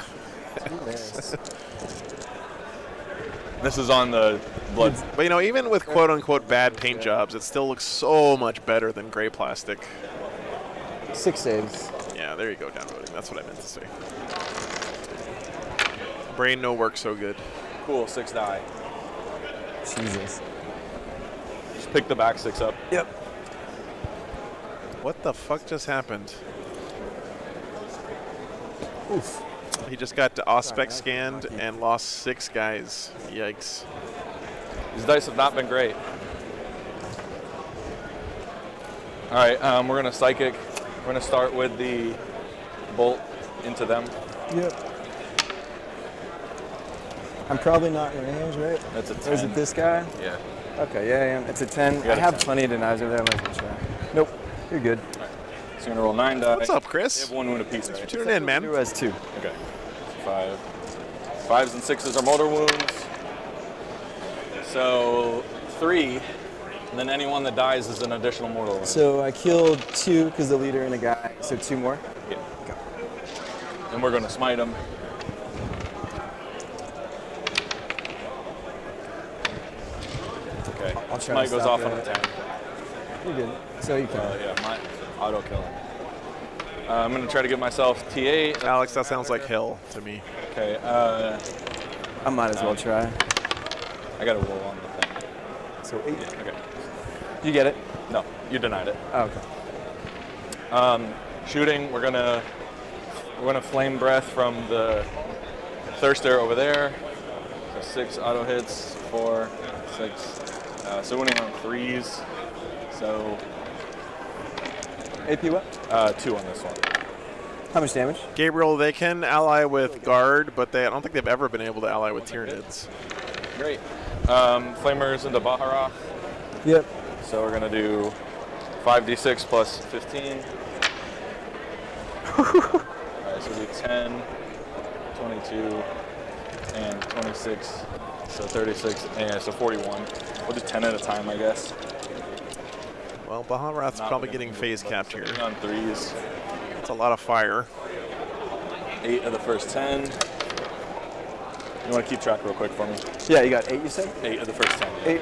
[SPEAKER 11] This is on the blood.
[SPEAKER 1] But you know, even with quote unquote bad paint jobs, it still looks so much better than gray plastic.
[SPEAKER 10] 6 saves.
[SPEAKER 1] Yeah, there you go, downvoting. That's what I meant to say. Brain no work so good.
[SPEAKER 11] Cool, 6 die.
[SPEAKER 10] Jesus.
[SPEAKER 11] Just pick the back 6 up.
[SPEAKER 10] Yep.
[SPEAKER 1] What the fuck just happened?
[SPEAKER 10] Oof.
[SPEAKER 1] He just got to Ospec scanned and lost 6 guys. Yikes.
[SPEAKER 11] These dice have not been great. All right, we're gonna psychic. We're gonna start with the bolt into them.
[SPEAKER 10] Yep. I'm probably not in range, right?
[SPEAKER 11] That's a
[SPEAKER 10] Or is
[SPEAKER 11] 10.
[SPEAKER 10] it this guy?
[SPEAKER 11] Yeah.
[SPEAKER 10] Okay, yeah, it's a 10.
[SPEAKER 11] got
[SPEAKER 10] I
[SPEAKER 11] a
[SPEAKER 10] have
[SPEAKER 11] 10.
[SPEAKER 10] plenty of denies over there. I'm not gonna try. Nope. You're good.
[SPEAKER 11] So you're gonna roll 9 die.
[SPEAKER 1] What's up,
[SPEAKER 11] They
[SPEAKER 1] Chris?
[SPEAKER 11] have 1 wound apiece.
[SPEAKER 1] Thanks for
[SPEAKER 11] Right?
[SPEAKER 1] tuning in, man.
[SPEAKER 10] Who has 2?
[SPEAKER 11] Okay. 5. 5s and 6s are mortar wounds. So 3, and then anyone that dies is an additional mortal wound.
[SPEAKER 10] So I killed 2 because the leader and a guy. So 2 more.
[SPEAKER 11] Yeah. And we're gonna smite them. Okay.
[SPEAKER 10] I'll try
[SPEAKER 11] Smite
[SPEAKER 10] to
[SPEAKER 11] goes
[SPEAKER 10] stop
[SPEAKER 11] off on a
[SPEAKER 10] it.
[SPEAKER 11] 10.
[SPEAKER 10] You're good. So you can.
[SPEAKER 11] Yeah, my auto killing. I'm gonna try to give myself T8.
[SPEAKER 1] Alex, that sounds like hell to me.
[SPEAKER 11] Okay.
[SPEAKER 10] I might as well try.
[SPEAKER 11] I gotta roll on the thing.
[SPEAKER 10] So 8.
[SPEAKER 11] Okay.
[SPEAKER 10] You get it?
[SPEAKER 11] No, you denied it.
[SPEAKER 10] Oh, okay.
[SPEAKER 11] Shooting. We're gonna flame breath from the thirster over there. So 6 auto hits. 4, 6. So winning on 3s. So
[SPEAKER 10] AP what?
[SPEAKER 11] 2 on this one.
[SPEAKER 10] How much damage?
[SPEAKER 1] Gabriel, they can ally with Guard, but I don't think they've ever been able to ally with Tyranids.
[SPEAKER 11] Great. Flamers into Baharroth.
[SPEAKER 10] Yep.
[SPEAKER 11] So we're gonna do 5d6 plus 15. Alright, so we do 10, 22, and 26. So 36, and so 41. We'll do 10 at a time, I guess.
[SPEAKER 1] Well, Bahamrath's probably getting phase capped here.
[SPEAKER 11] On 3s.
[SPEAKER 1] That's a lot of fire.
[SPEAKER 11] 8 of the first 10. You want to keep track real quick for me?
[SPEAKER 10] Yeah, you got 8, you said?
[SPEAKER 11] 8 of the first 10.
[SPEAKER 10] 8.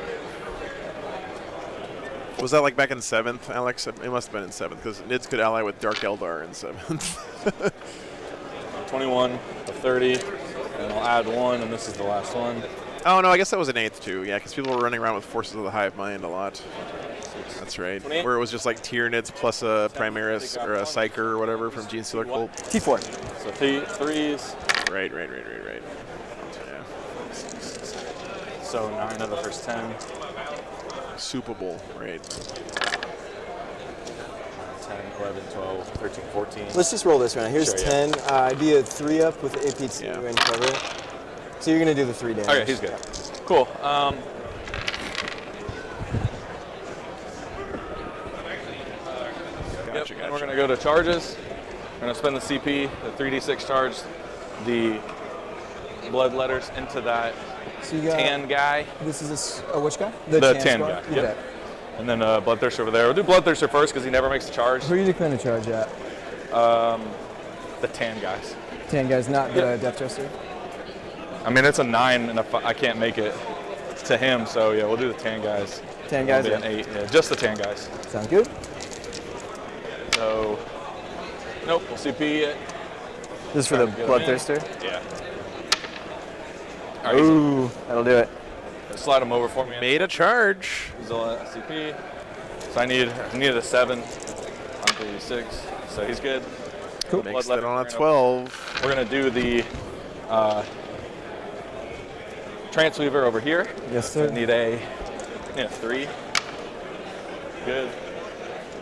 [SPEAKER 1] Was that like back in 7th, Alex? It must have been in 7th, because Nids could ally with Dark Eldar in 7th.
[SPEAKER 11] 21 of 30, and I'll add 1, and this is the last one.
[SPEAKER 1] Oh, no, I guess that was an 8th, too. Yeah, because people were running around with Forces of the Hive Mind a lot. That's right.
[SPEAKER 11] 28.
[SPEAKER 1] Where it was just like Tyranids plus a Primaris or a Psyker or whatever from Gene Stealer Cult.
[SPEAKER 10] T4.
[SPEAKER 11] So 3s.
[SPEAKER 1] Right. Yeah.
[SPEAKER 11] So 9 of the first 10.
[SPEAKER 1] Super Bowl, right.
[SPEAKER 11] 10, 11, 12, 13, 14.
[SPEAKER 10] Let's just roll this right now. Here's
[SPEAKER 11] Sure,
[SPEAKER 10] 10. I'd be a 3-up with AP2 and cover. So you're going to do the 3 damage.
[SPEAKER 11] Okay, he's good. Cool.
[SPEAKER 1] Gotcha.
[SPEAKER 11] And we're going to go to charges. We're going to spend the CP, the 3d6 charge, the blood letters into that
[SPEAKER 10] So you got,
[SPEAKER 11] tan guy.
[SPEAKER 10] This is which guy?
[SPEAKER 11] The tan
[SPEAKER 10] squad?
[SPEAKER 11] guy.
[SPEAKER 10] You
[SPEAKER 11] Yep.
[SPEAKER 10] bet.
[SPEAKER 11] And then Bloodthirster over there. We'll do Bloodthirster first because he never makes the charge.
[SPEAKER 10] Who are you declaring the charge at?
[SPEAKER 11] The tan guys.
[SPEAKER 10] Tan guy's not the Death Jester?
[SPEAKER 11] I mean, it's a 9, and I can't make it to him, so yeah, we'll do the tan guys.
[SPEAKER 10] Tan guys?
[SPEAKER 11] It'll be an 8, yeah, just the tan guys.
[SPEAKER 10] Sound good?
[SPEAKER 11] So, nope, we'll CP it.
[SPEAKER 10] This is for the Bloodthirster?
[SPEAKER 11] Yeah.
[SPEAKER 10] Right, ooh, that'll do it.
[SPEAKER 11] Slide him over for me.
[SPEAKER 1] Made a charge.
[SPEAKER 11] He's a CP. So I needed a 7 on 36, so he's good.
[SPEAKER 1] Cool. Makes that on a 12.
[SPEAKER 11] We're gonna do the Transweaver over here.
[SPEAKER 10] Yes, sir.
[SPEAKER 11] So need a 3. Good.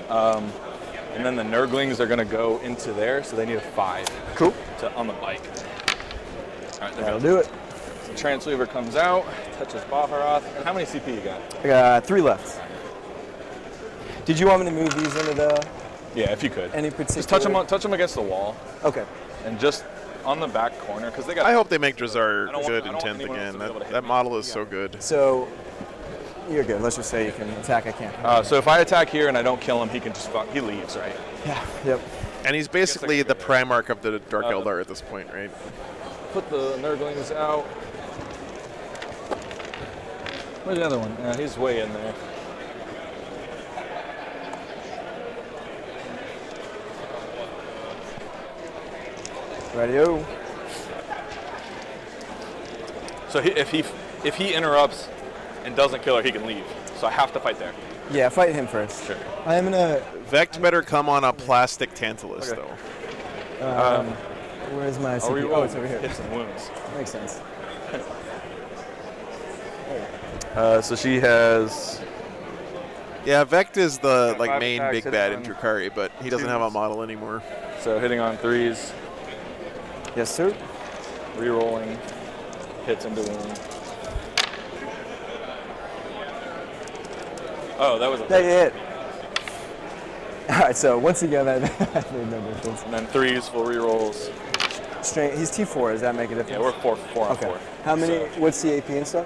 [SPEAKER 11] And then the Nurglings are gonna go into there, so they need a 5.
[SPEAKER 10] Cool.
[SPEAKER 11] On the bike. All right,
[SPEAKER 10] that'll do it.
[SPEAKER 11] So Transweaver comes out, touches Baharroth. And how many CP you got?
[SPEAKER 10] I got 3 left. Did you want me to move these into the?
[SPEAKER 11] Yeah, if you could.
[SPEAKER 10] Any particular?
[SPEAKER 11] Just touch them against the wall.
[SPEAKER 10] Okay.
[SPEAKER 11] And just on the back corner, because they got.
[SPEAKER 1] I hope they make Drazar good in 10th again. That model is so good.
[SPEAKER 10] So, you're good. Let's just say you can attack. I can't.
[SPEAKER 11] So if I attack here and I don't kill him, he can just he leaves, right?
[SPEAKER 10] Yeah. Yep.
[SPEAKER 1] And he's basically the Primarch of the Dark Eldar at this point, right?
[SPEAKER 11] Put the Nurglings out. Where's the other one? He's way in there.
[SPEAKER 10] Radio.
[SPEAKER 11] So if he interrupts and doesn't kill her, he can leave. So I have to fight there.
[SPEAKER 10] Yeah, fight him first.
[SPEAKER 11] Sure.
[SPEAKER 10] I am gonna.
[SPEAKER 1] Vect better come on a plastic Tantalus though.
[SPEAKER 10] Where's my CP? Oh, it's over here.
[SPEAKER 11] Hits and wounds.
[SPEAKER 10] Makes sense.
[SPEAKER 11] So she has.
[SPEAKER 1] Yeah, Vect is the like
[SPEAKER 11] 5
[SPEAKER 1] main
[SPEAKER 11] attacks,
[SPEAKER 1] big
[SPEAKER 11] hits
[SPEAKER 1] bad
[SPEAKER 11] on
[SPEAKER 1] in Drukhari, but he doesn't have a
[SPEAKER 11] 2s.
[SPEAKER 1] model anymore.
[SPEAKER 11] So hitting on 3s,
[SPEAKER 10] Yes, sir.
[SPEAKER 11] re-rolling, hits into wound. Oh, that was a
[SPEAKER 10] That hit. All right. So once again, that made no difference.
[SPEAKER 11] And then 3s for re-rolls.
[SPEAKER 10] Strength. He's T4. Does that make a difference?
[SPEAKER 11] Yeah, we're 4 on
[SPEAKER 10] Okay.
[SPEAKER 11] 4.
[SPEAKER 10] How many?
[SPEAKER 11] So,
[SPEAKER 10] What's the AP and stuff?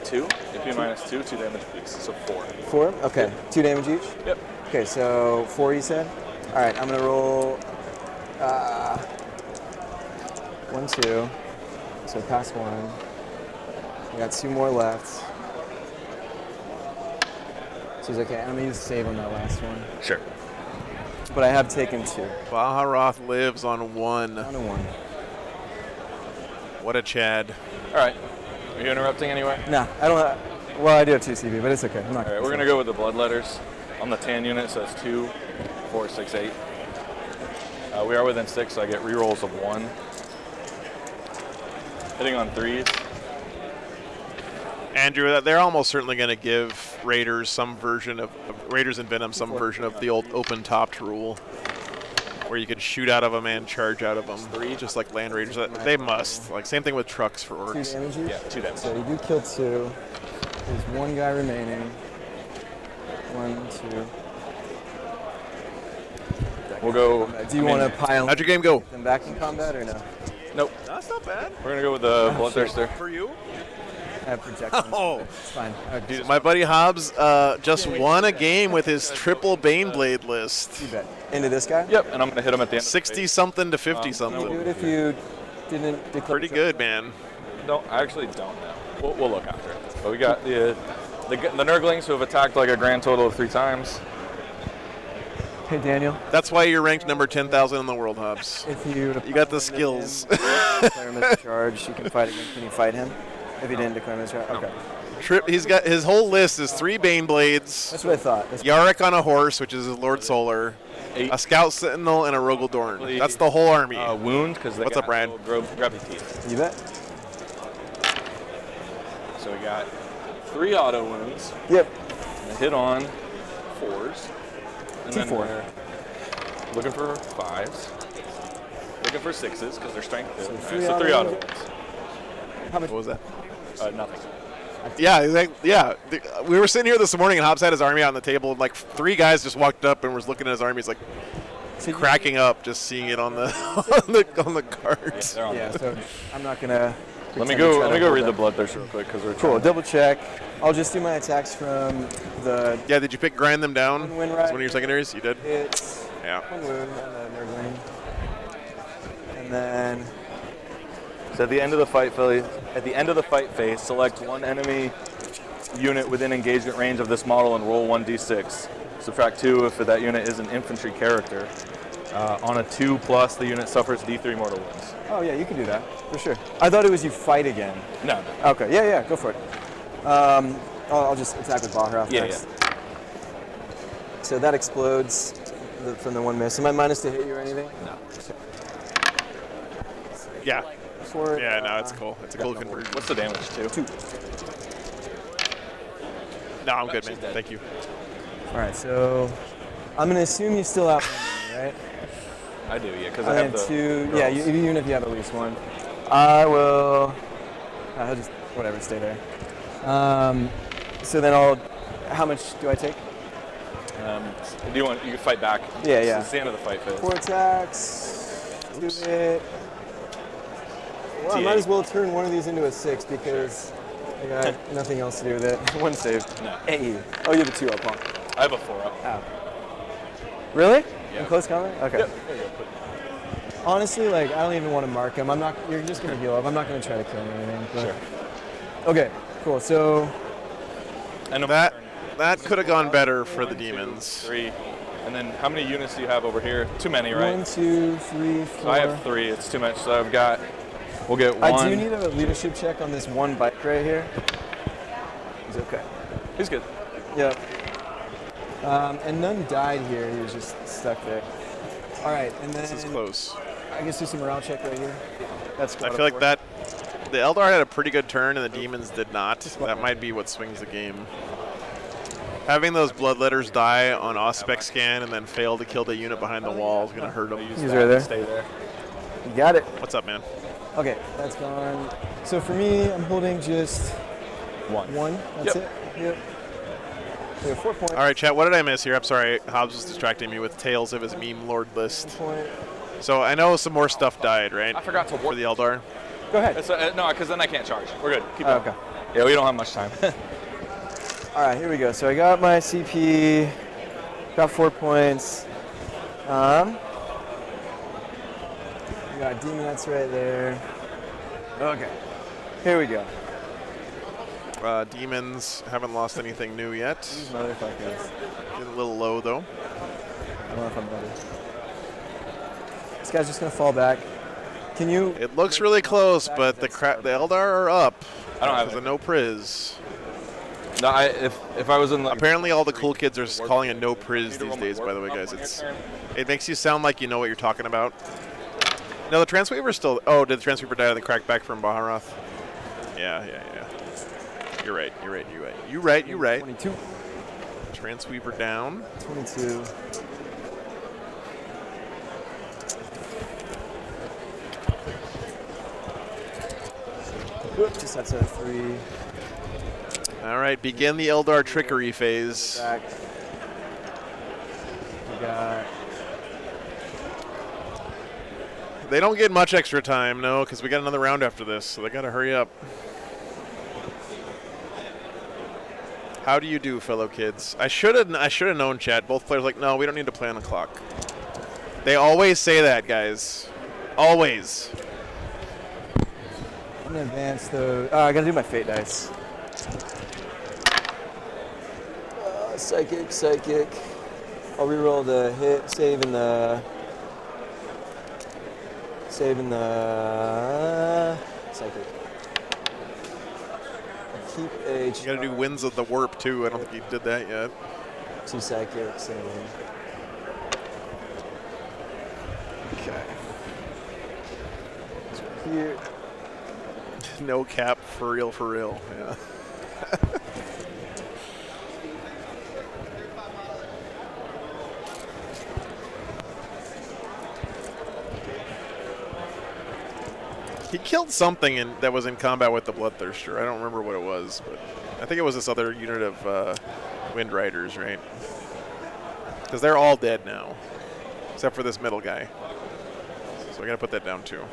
[SPEAKER 11] 2. AP minus 2, 2 damage apiece. So 4.
[SPEAKER 10] 4. Okay. 2 damage each.
[SPEAKER 11] Yep.
[SPEAKER 10] Okay. So 4 you said. All right. I'm gonna roll. 1, 2. So pass 1. We got 2 more left. So he's okay. I'm gonna use save on that last one.
[SPEAKER 11] Sure.
[SPEAKER 10] But I have taken 2.
[SPEAKER 1] Baharroth lives on 1.
[SPEAKER 10] On a 1.
[SPEAKER 1] What a Chad.
[SPEAKER 11] All right. Are you interrupting anyway?
[SPEAKER 10] Nah, I don't. Well, I do have 2 CP, but it's okay. I'm not.
[SPEAKER 11] All right, we're gonna go with the blood letters on the tan unit. So it's 2, 4, 6, 8. We are within 6, so I get re-rolls of 1. Hitting on 3s.
[SPEAKER 1] Andrew, they're almost certainly going to give Raiders some version of Raiders and Venom some version of the old open-topped rule, where you can shoot out of them and charge out of them, just like Land Raiders. They must. Like same thing with trucks for orcs.
[SPEAKER 10] 2 damage?
[SPEAKER 11] Yeah, 2 damage.
[SPEAKER 10] So you do kill 2. There's 1 guy remaining. 1, 2.
[SPEAKER 11] We'll go.
[SPEAKER 10] Do you want to pile
[SPEAKER 1] How'd your game go?
[SPEAKER 10] them back in combat or no?
[SPEAKER 11] Nope.
[SPEAKER 1] That's not bad.
[SPEAKER 11] We're gonna go with the Bloodthirster.
[SPEAKER 1] For you?
[SPEAKER 10] I have projection.
[SPEAKER 1] Oh.
[SPEAKER 10] It's fine.
[SPEAKER 1] My buddy Hobbs just won a game with his triple Baneblade list.
[SPEAKER 10] You bet. Into this guy?
[SPEAKER 11] Yep, and I'm gonna hit him at the end.
[SPEAKER 1] 60-something to 50-something.
[SPEAKER 10] Can you do it if you didn't declare?
[SPEAKER 1] Pretty good, man.
[SPEAKER 11] No, I actually don't know. We'll look after it. But we got the Nurglings who have attacked like a grand total of 3 times.
[SPEAKER 10] Hey, Daniel.
[SPEAKER 1] That's why you're ranked number 10,000 in the world, Hobbs.
[SPEAKER 10] If you
[SPEAKER 1] got the skills.
[SPEAKER 10] Declare him as a charge, you can fight again. Can you fight him? If he didn't declare him as a charge? Okay.
[SPEAKER 1] He's got his whole list is 3 Baneblades.
[SPEAKER 10] That's what I thought.
[SPEAKER 1] Yarrick on a horse, which is his Lord Solar.
[SPEAKER 11] 8.
[SPEAKER 1] A Scout Sentinel and a Rogel Dorn. That's the whole army.
[SPEAKER 11] Wound, because
[SPEAKER 1] What's up, Brad?
[SPEAKER 11] Grubby teeth.
[SPEAKER 10] You bet.
[SPEAKER 11] So we got 3 auto wounds.
[SPEAKER 10] Yep.
[SPEAKER 11] And a hit on 4s. And then
[SPEAKER 10] 4.
[SPEAKER 11] we're looking for 5s. Looking for 6s because they're strength 2.
[SPEAKER 10] So
[SPEAKER 11] So
[SPEAKER 10] 3
[SPEAKER 11] 3
[SPEAKER 10] auto
[SPEAKER 11] auto wounds.
[SPEAKER 10] How much
[SPEAKER 1] What was that?
[SPEAKER 11] Nothing.
[SPEAKER 1] Yeah. We were sitting here this morning, and Hobbs had his army out on the table, and like 3 guys just walked up and was looking at his army. He's like cracking up just seeing it on the on the cards.
[SPEAKER 10] Yeah, so I'm not gonna.
[SPEAKER 11] Let me go read the Bloodthirster real quick because we're
[SPEAKER 10] cool. Double check. I'll just do my attacks from the.
[SPEAKER 1] Yeah, did you pick Grind Them Down?
[SPEAKER 10] Win
[SPEAKER 1] As one of your secondaries? You did?
[SPEAKER 10] It's 1 wound on the Nurgling. And then.
[SPEAKER 11] So at the end of the fight phase, select 1 enemy unit within engagement range of this model and roll 1d6. Subtract 2 if that unit is an infantry character. On a 2+, the unit suffers d3 mortal wounds.
[SPEAKER 10] Oh yeah, you can do that for sure. I thought it was you fight again.
[SPEAKER 11] No.
[SPEAKER 10] Okay. Yeah. Go for it. I'll just attack with Balharoth next.
[SPEAKER 11] Yeah.
[SPEAKER 10] So that explodes from the 1 miss. Am I minus to hit you or anything?
[SPEAKER 11] No.
[SPEAKER 1] Yeah.
[SPEAKER 10] For,
[SPEAKER 1] Yeah, no, it's cool. It's a cool conversion.
[SPEAKER 11] What's the damage to?
[SPEAKER 10] 2.
[SPEAKER 1] No, I'm good, man. Thank you.
[SPEAKER 10] All right, so I'm gonna assume you still outnumber me, right?
[SPEAKER 11] I do, yeah, because I have the
[SPEAKER 10] 2.
[SPEAKER 11] girls.
[SPEAKER 10] Yeah, even if you have at least 1, I will. I'll just whatever, stay there. So then How much do I take?
[SPEAKER 11] Do you can fight back?
[SPEAKER 10] Yeah.
[SPEAKER 11] It's the end of the fight phase.
[SPEAKER 10] 4 attacks. Do it. Well, I might as well turn one of these into a 6 because I got nothing else to do with it. 1 save.
[SPEAKER 11] No.
[SPEAKER 10] Hey. Oh, you have a 2-up, huh?
[SPEAKER 11] I have a 4-up.
[SPEAKER 10] Oh. Really?
[SPEAKER 11] Yeah.
[SPEAKER 10] In close combat? Okay.
[SPEAKER 11] Yep. There you go.
[SPEAKER 10] Honestly, like I don't even want to mark him. You're just gonna heal up. I'm not gonna try to kill him or anything. But.
[SPEAKER 11] Sure.
[SPEAKER 10] Okay. Cool. So.
[SPEAKER 11] And
[SPEAKER 1] that could have gone better for the demons.
[SPEAKER 11] 3. And then how many units do you have over here? Too many, right?
[SPEAKER 10] 1, 2, 3, 4.
[SPEAKER 11] So I have 3. It's too much. So we'll get 1.
[SPEAKER 10] I do need a leadership check on this 1 bike right here. He's okay.
[SPEAKER 11] He's good.
[SPEAKER 10] Yep. And none died here. He was just stuck there. All right, and then
[SPEAKER 1] This is close.
[SPEAKER 10] I guess do some morale check right here. That's.
[SPEAKER 1] I feel like the Eldar had a pretty good turn and the demons did not. That might be what swings the game. Having those bloodletters die on Auspex scan and then fail to kill the unit behind the wall is going to hurt them.
[SPEAKER 10] He's right there.
[SPEAKER 11] Stay there.
[SPEAKER 10] You got it.
[SPEAKER 1] What's up, man?
[SPEAKER 10] Okay, that's gone. So for me, I'm holding just 1. That's it. Yep. We have 4 points.
[SPEAKER 1] All right, chat. What did I miss here? I'm sorry. Hobbs was distracting me with tales of his meme lord list.
[SPEAKER 10] 1 point.
[SPEAKER 1] So I know some more stuff died, right?
[SPEAKER 11] I forgot to
[SPEAKER 1] for the Eldar.
[SPEAKER 10] Go ahead.
[SPEAKER 11] No, because then I can't charge. We're good. Keep going.
[SPEAKER 10] Okay.
[SPEAKER 11] Yeah, we don't have much time.
[SPEAKER 10] All right, here we go. So I got my CP, got 4 points. We got Demonettes right there. Okay, here we go.
[SPEAKER 1] Demons haven't lost anything new yet.
[SPEAKER 10] These motherfuckers.
[SPEAKER 1] Getting a little low, though.
[SPEAKER 10] I don't know if I'm ready. This guy's just gonna fall back. Can you?
[SPEAKER 1] It looks really close, but the Eldar are up.
[SPEAKER 11] I don't have
[SPEAKER 1] a no priz.
[SPEAKER 11] No, if I was in
[SPEAKER 1] apparently all the cool kids are calling it no priz these days. By the way, guys, it makes you sound like you know what you're talking about. No, the Transweaver's still. Oh, did the Transweaver die on the crackback from Baharoth? Yeah. You're right. You're right. You're right. You're right. You're right.
[SPEAKER 10] 22.
[SPEAKER 1] Transweaver down.
[SPEAKER 10] 22. Just outside of 3.
[SPEAKER 1] All right, begin the Eldar trickery phase.
[SPEAKER 10] Back. We got.
[SPEAKER 1] They don't get much extra time, no, because we got another round after this, so they got to hurry up. How do you do, fellow kids? I should have known, chat. Both players like, no, we don't need to play on the clock. They always say that, guys. Always.
[SPEAKER 10] I'm gonna advance though. I gotta do my fate dice. Psychic. I'll reroll the hit, saving the psychic. Keep a.
[SPEAKER 1] You gotta do Winds of the Warp too. I don't think you did that yet.
[SPEAKER 10] 2 psychics and. Okay. So here.
[SPEAKER 1] No cap, for real. Yeah. He killed something that was in combat with the Bloodthirster. I don't remember what it was, but I think it was this other unit of Wind Riders, right? Because they're all dead now, except for this middle guy. So I gotta put that down too.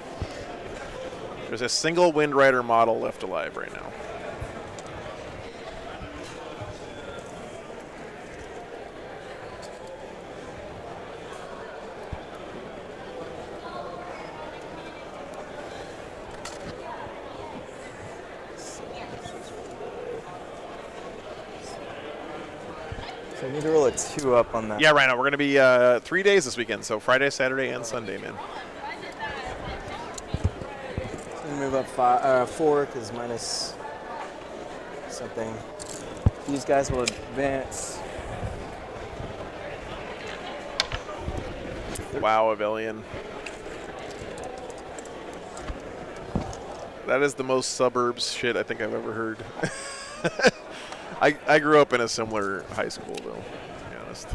[SPEAKER 1] There's a single Wind Rider model left alive right now.
[SPEAKER 10] So I need to roll a 2 up on that.
[SPEAKER 1] Yeah, right now we're gonna be 3 days this weekend, so Friday, Saturday, and Sunday, man.
[SPEAKER 10] Move up 4 because minus something. These guys will advance.
[SPEAKER 1] Wow, Avelian. That is the most suburbs shit I think I've ever heard. I grew up in a similar high school, though, to be honest.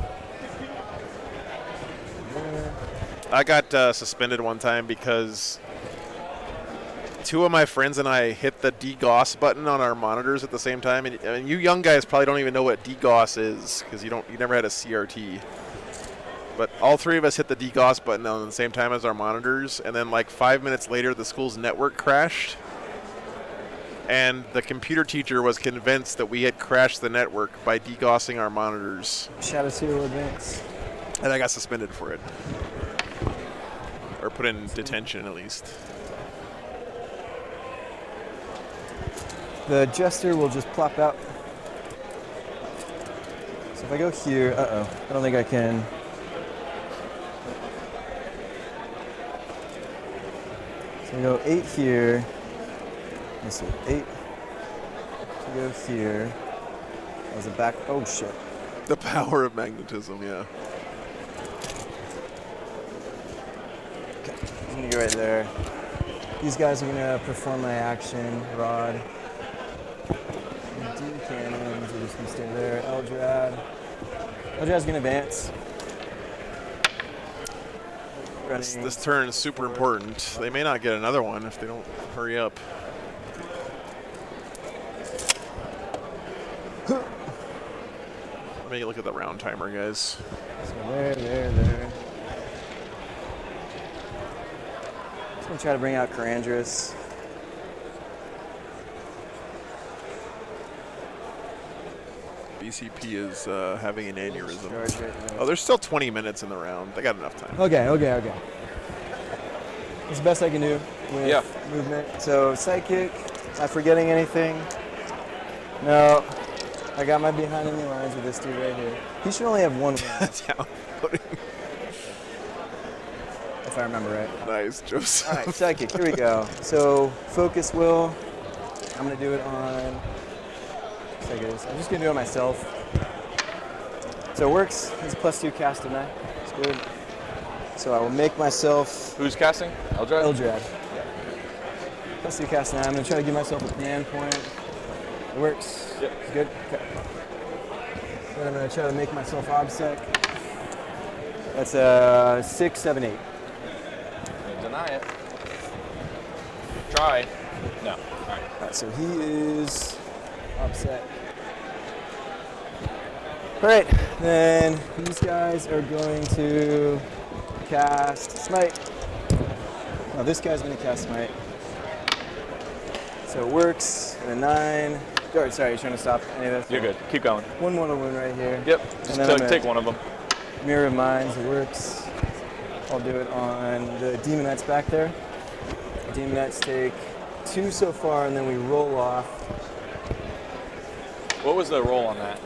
[SPEAKER 1] I got suspended one time because 2 of my friends and I hit the DGOS button on our monitors at the same time. And I mean, you young guys probably don't even know what DGOS is because you never had a CRT. But all 3 of us hit the DGOS button on the same time as our monitors, and then like 5 minutes later, the school's network crashed. And the computer teacher was convinced that we had crashed the network by DGOSing our monitors.
[SPEAKER 10] Shadow 2 will advance.
[SPEAKER 1] And I got suspended for it. Or put in detention, at least.
[SPEAKER 10] The Jester will just plop out. So if I go here, I don't think I can. So I go 8 here. Let's see, 8. To go here. As a back. Oh shit.
[SPEAKER 1] The power of magnetism, yeah.
[SPEAKER 10] Okay, I'm gonna go right there. These guys are gonna perform my action. Rod. Cannons are just gonna stay there. Eldrad's gonna advance.
[SPEAKER 1] This turn is super important. They may not get another one if they don't hurry up. Let me look at the round timer, guys.
[SPEAKER 10] So there. Just gonna try to bring out Karandris.
[SPEAKER 1] BCP is having an aneurysm. Oh, there's still 20 minutes in the round. They got enough time.
[SPEAKER 10] Okay. It's the best I can do with movement. So psychic, am I forgetting anything? No. I got my behind enemy lines with this dude right here. He should only have 1 round. If I remember right.
[SPEAKER 1] Nice, Joseph.
[SPEAKER 10] All right, psychic, here we go. So focus will, I'm gonna do it on psychic. I'm just gonna do it myself. So it works, it's +2 cast tonight. It's good. So I will make myself.
[SPEAKER 11] Who's casting? Eldrad?
[SPEAKER 10] Eldrad. +2 cast 9. I'm gonna try to give myself a command point. It works.
[SPEAKER 11] Yep.
[SPEAKER 10] Good. Okay. Then I'm gonna try to make myself obsec. That's a 6, 7, 8.
[SPEAKER 11] Deny it. Try. No. All right.
[SPEAKER 10] All right. So he is obsec. All right. Then these guys are going to cast Smite. Now this guy's gonna cast Smite. So it works. And a 9. Oh, sorry, you're trying to stop any of this?
[SPEAKER 11] You're good. Keep going.
[SPEAKER 10] One mortal wound right here.
[SPEAKER 11] Yep.
[SPEAKER 10] And
[SPEAKER 11] Just
[SPEAKER 10] then
[SPEAKER 11] take one of them.
[SPEAKER 10] Mirror of Minds, it works. I'll do it on the Demonettes back there. Demonettes take 2 so far, and then we roll off.
[SPEAKER 11] What was the roll on that?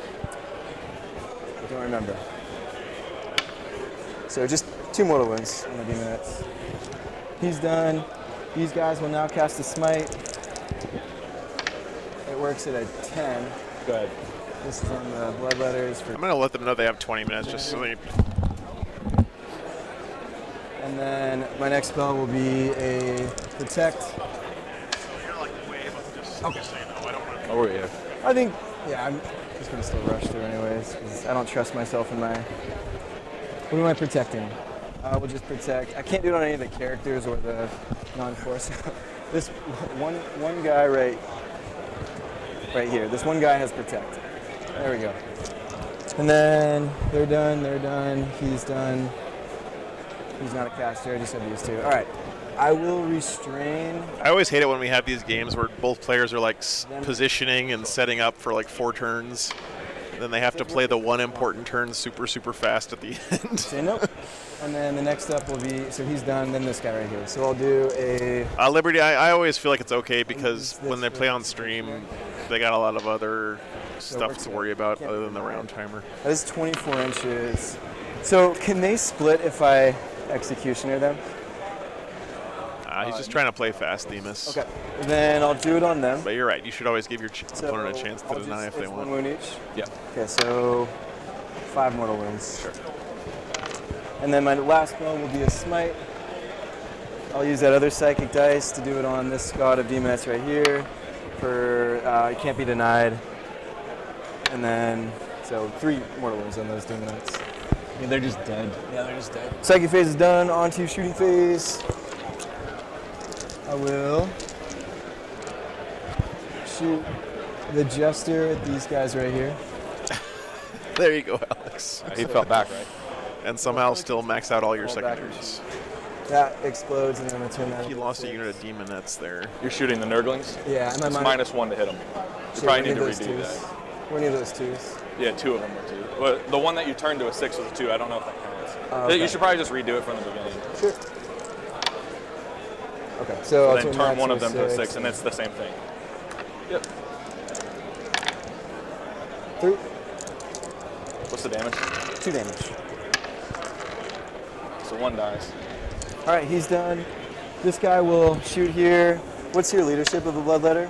[SPEAKER 10] I don't remember. So just 2 mortal wounds on the Demonettes. He's done. These guys will now cast a Smite. It works at a 10.
[SPEAKER 11] Go ahead.
[SPEAKER 10] This is on the Bloodletters.
[SPEAKER 1] I'm going to let them know they have 20 minutes just so they...
[SPEAKER 10] And then my next spell will be a Protect.
[SPEAKER 1] Okay.
[SPEAKER 11] Oh, we're here.
[SPEAKER 10] I think, yeah, I'm just going to still rush through anyways, because I don't trust myself in my... What am I protecting? I will just protect. I can't do it on any of the characters or the non-force. This one guy right here. This one guy has Protect. There we go. And then they're done. He's done. He's not a caster. I just have these 2. All right. I will restrain.
[SPEAKER 1] I always hate it when we have these games where both players are like positioning and setting up for like 4 turns. Then they have to play the one important turn super fast at the end.
[SPEAKER 10] Say nope. And then the next up will be, so he's done, then this guy right here. So I'll do a...
[SPEAKER 1] Liberty, I always feel like it's okay because when they play on stream, they got a lot of other stuff to worry about other than the round timer.
[SPEAKER 10] That is 24 inches. So can they split if I executioner them?
[SPEAKER 1] He's just trying to play fast, Themis.
[SPEAKER 10] Okay. Then I'll do it on them.
[SPEAKER 1] But you're right. You should always give your opponent a chance to deny if they want.
[SPEAKER 10] 1 wound each?
[SPEAKER 11] Yeah.
[SPEAKER 10] Okay, so 5 mortal wounds. Sure. And then my last spell will be a Smite. I'll use that other Psychic dice to do it on this God of Demonettes right here. For it can't be denied. And then, so 3 mortal wounds on those Demonettes.
[SPEAKER 9] Yeah, they're just dead.
[SPEAKER 10] Yeah, they're just dead. Psychic phase is done. On to shooting phase. I will shoot the Jester at these guys right here.
[SPEAKER 1] There you go, Alex.
[SPEAKER 11] He fell back, right?
[SPEAKER 1] And somehow still max out all your secondaries.
[SPEAKER 10] That explodes, and then I'm going to turn that.
[SPEAKER 1] He lost a unit of Demonettes there.
[SPEAKER 11] You're shooting the Nurglings?
[SPEAKER 10] Yeah,
[SPEAKER 11] it's -1 to hit them. You probably need to redo that.
[SPEAKER 10] We need those 2s.
[SPEAKER 11] Yeah, 2 of them were 2. Well, the one that you turned to a 6 was a 2. I don't know if that counts.
[SPEAKER 10] Okay.
[SPEAKER 11] You should probably just redo it from the beginning.
[SPEAKER 10] Sure. Okay, so
[SPEAKER 11] then turn one of them to a 6, and it's the same thing. Yep.
[SPEAKER 10] 3.
[SPEAKER 11] What's the damage?
[SPEAKER 10] 2 damage.
[SPEAKER 11] So 1 dies.
[SPEAKER 10] All right, he's done. This guy will shoot here. What's your leadership of the Bloodletter?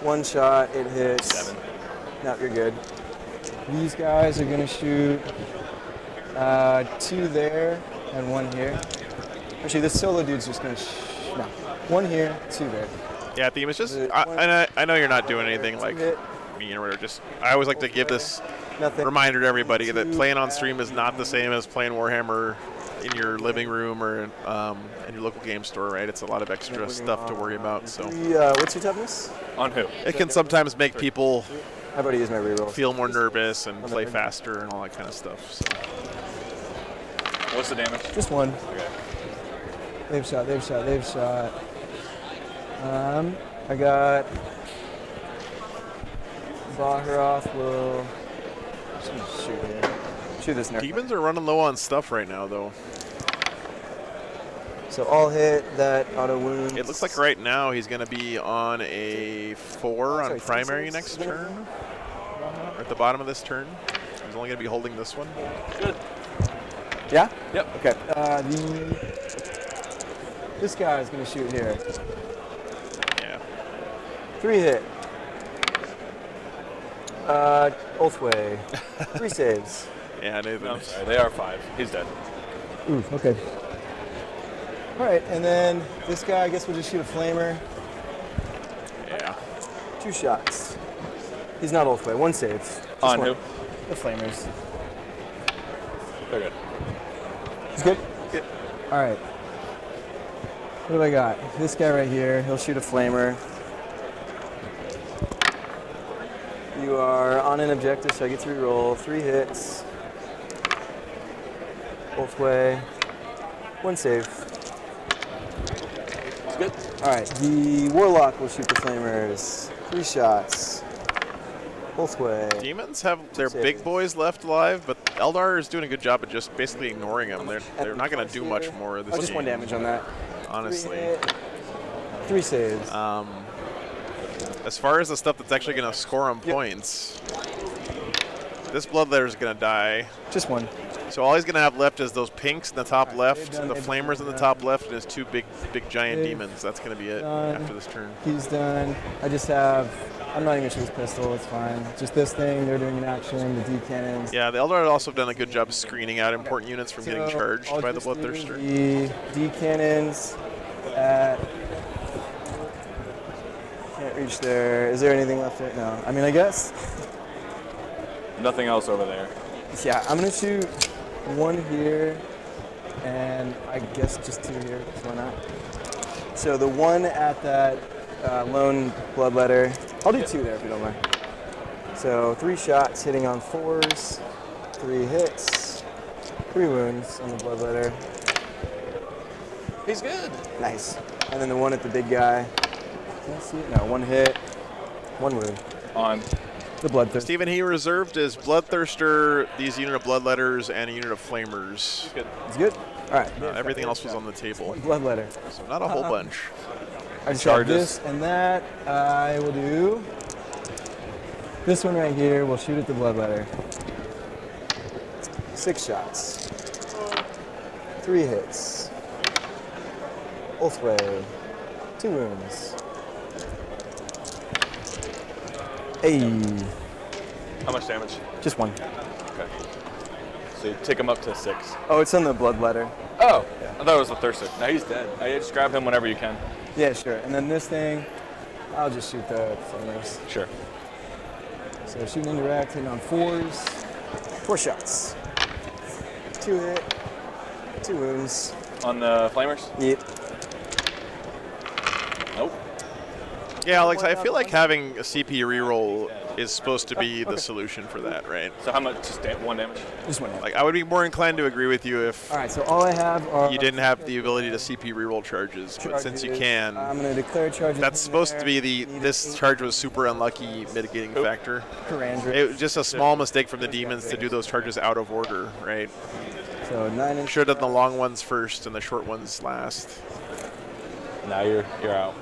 [SPEAKER 10] 1 shot, it hits.
[SPEAKER 11] 7.
[SPEAKER 10] No, you're good. These guys are gonna shoot 2 there and 1 here. Actually, this solo dude's just gonna no. 1 here, 2 there.
[SPEAKER 1] Yeah, Themis, just I know you're not doing anything like mean or whatever. Just I always like to give this reminder to everybody that playing on stream is not the same as playing Warhammer in your living room or in your local game store, right? It's a lot of extra stuff to worry about. So,
[SPEAKER 10] what's your toughness?
[SPEAKER 11] On who?
[SPEAKER 1] It can sometimes make people
[SPEAKER 10] I've already used my reroll.
[SPEAKER 1] Feel more nervous and play faster and all that kind of stuff. So.
[SPEAKER 11] What's the damage?
[SPEAKER 10] Just 1.
[SPEAKER 11] Okay.
[SPEAKER 10] They've shot. I got Baharoth will shoot here. Shoot this nerd.
[SPEAKER 1] Demons are running low on stuff right now, though.
[SPEAKER 10] So I'll hit that auto wound.
[SPEAKER 1] It looks like right now he's going to be on a 4 on primary next turn. Or at the bottom of this turn. He's only going to be holding this one.
[SPEAKER 11] Good.
[SPEAKER 10] Yeah?
[SPEAKER 11] Yep.
[SPEAKER 10] Okay. This guy is going to shoot here.
[SPEAKER 1] Yeah.
[SPEAKER 10] 3 hit. Oathway. 3 saves.
[SPEAKER 1] Yeah, Nathan.
[SPEAKER 11] No, I'm sorry. They are 5. He's dead.
[SPEAKER 10] Ooh, okay. All right, and then this guy, I guess we'll just shoot a flamer.
[SPEAKER 1] Yeah.
[SPEAKER 10] 2 shots. He's not Ulthway. One save. Just
[SPEAKER 11] On
[SPEAKER 10] one.
[SPEAKER 11] who?
[SPEAKER 10] The Flamers.
[SPEAKER 11] They're good.
[SPEAKER 10] He's good? Good. All right. What do I got? This guy right here. He'll shoot a Flamer. You are on an objective, so I get to reroll 3 hits. Ulthway. One save.
[SPEAKER 11] It's good.
[SPEAKER 10] All right. The Warlock will shoot the Flamers. 3 shots. Ulthway.
[SPEAKER 1] Demons have their big boys left alive, but Eldar is doing a good job of just basically ignoring them. They're not going to do much more of this
[SPEAKER 10] Just
[SPEAKER 1] game.
[SPEAKER 10] 1 damage on that.
[SPEAKER 1] Honestly.
[SPEAKER 10] 3 saves.
[SPEAKER 1] As far as the stuff that's actually going to score him points, this Bloodletter is going to die.
[SPEAKER 10] Just 1.
[SPEAKER 1] So all he's going to have left is those pinks in the top left, the Flamers in the top left, and his 2 big giant demons. That's going to be it after this turn.
[SPEAKER 10] He's done. I just have... I'm not even sure his pistol. It's fine. Just this thing. They're doing an action. The D cannons.
[SPEAKER 1] Yeah, the Eldar also have done a good job of screening out important units from getting charged by the Bloodthirster.
[SPEAKER 10] The D cannons at... Can't reach there. Is there anything left there? No. I mean, I guess.
[SPEAKER 11] Nothing else over there.
[SPEAKER 10] Yeah, I'm going to shoot 1 here, and I guess just 2 here. So why not? So the 1 at that lone Bloodletter. I'll do 2 there if you don't mind. So 3 shots hitting on 4s, 3 hits, 3 wounds on the Bloodletter.
[SPEAKER 11] He's good.
[SPEAKER 10] Nice. And then the 1 at the big guy. Can I see it? No, 1 hit, 1 wound.
[SPEAKER 11] On
[SPEAKER 10] the Bloodthirster.
[SPEAKER 1] Stephen, he reserved his Bloodthirster, these unit of Bloodletters, and a unit of Flamers.
[SPEAKER 11] He's good.
[SPEAKER 10] He's good? All right.
[SPEAKER 1] Everything else was on the table.
[SPEAKER 10] Bloodletter.
[SPEAKER 1] So not a whole bunch.
[SPEAKER 10] I just have this and that. I will do this one right here. We'll shoot at the Bloodletter. 6 shots. 3 hits. Ulthway. 2 wounds. Hey.
[SPEAKER 11] How much damage?
[SPEAKER 10] Just 1.
[SPEAKER 11] Okay. So you take him up to 6.
[SPEAKER 10] Oh, it's on the Bloodletter.
[SPEAKER 11] Oh, yeah. I thought it was the Thirster. No, he's dead. Just grab him whenever you can.
[SPEAKER 10] Yeah, sure. And then this thing, I'll just shoot the Flamers.
[SPEAKER 11] Sure.
[SPEAKER 10] So shooting indirect, hitting on 4s. 4 shots. 2 hit. 2 wounds.
[SPEAKER 11] On the Flamers?
[SPEAKER 10] Yep.
[SPEAKER 11] Nope.
[SPEAKER 1] Yeah, Alex, I feel like having a CP reroll is supposed to be the solution for that, right?
[SPEAKER 11] So how much? Just 1 damage?
[SPEAKER 10] Just 1 damage.
[SPEAKER 1] Like, I would be more inclined to agree with you if
[SPEAKER 10] All right, so all I have are...
[SPEAKER 1] you didn't have the ability to CP reroll charges, but since you can,
[SPEAKER 10] I'm going to declare charges.
[SPEAKER 1] that's supposed to be this charge was super unlucky mitigating factor.
[SPEAKER 10] Tyranids.
[SPEAKER 1] It was just a small mistake from the demons to do those charges out of order, right?
[SPEAKER 10] So 9 inch.
[SPEAKER 1] Should have done the long ones first and the short ones last.
[SPEAKER 11] Now you're out.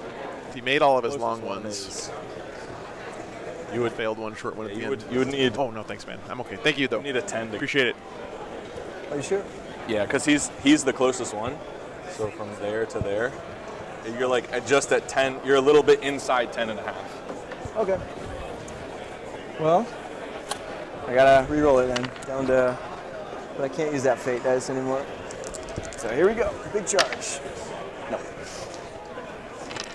[SPEAKER 1] He made all of his long ones. You would failed 1 short one at the end.
[SPEAKER 11] You would need.
[SPEAKER 1] Oh no, thanks, man. I'm okay. Thank you though.
[SPEAKER 11] You need a 10 to
[SPEAKER 1] Appreciate it.
[SPEAKER 10] Are you sure?
[SPEAKER 11] Yeah, because he's the closest one. So from there to there, you're like just at 10. You're a little bit inside 10 and a half.
[SPEAKER 10] Okay. Well, I gotta re-roll it then, down to, but I can't use that fate dice anymore. So here we go, big charge. No.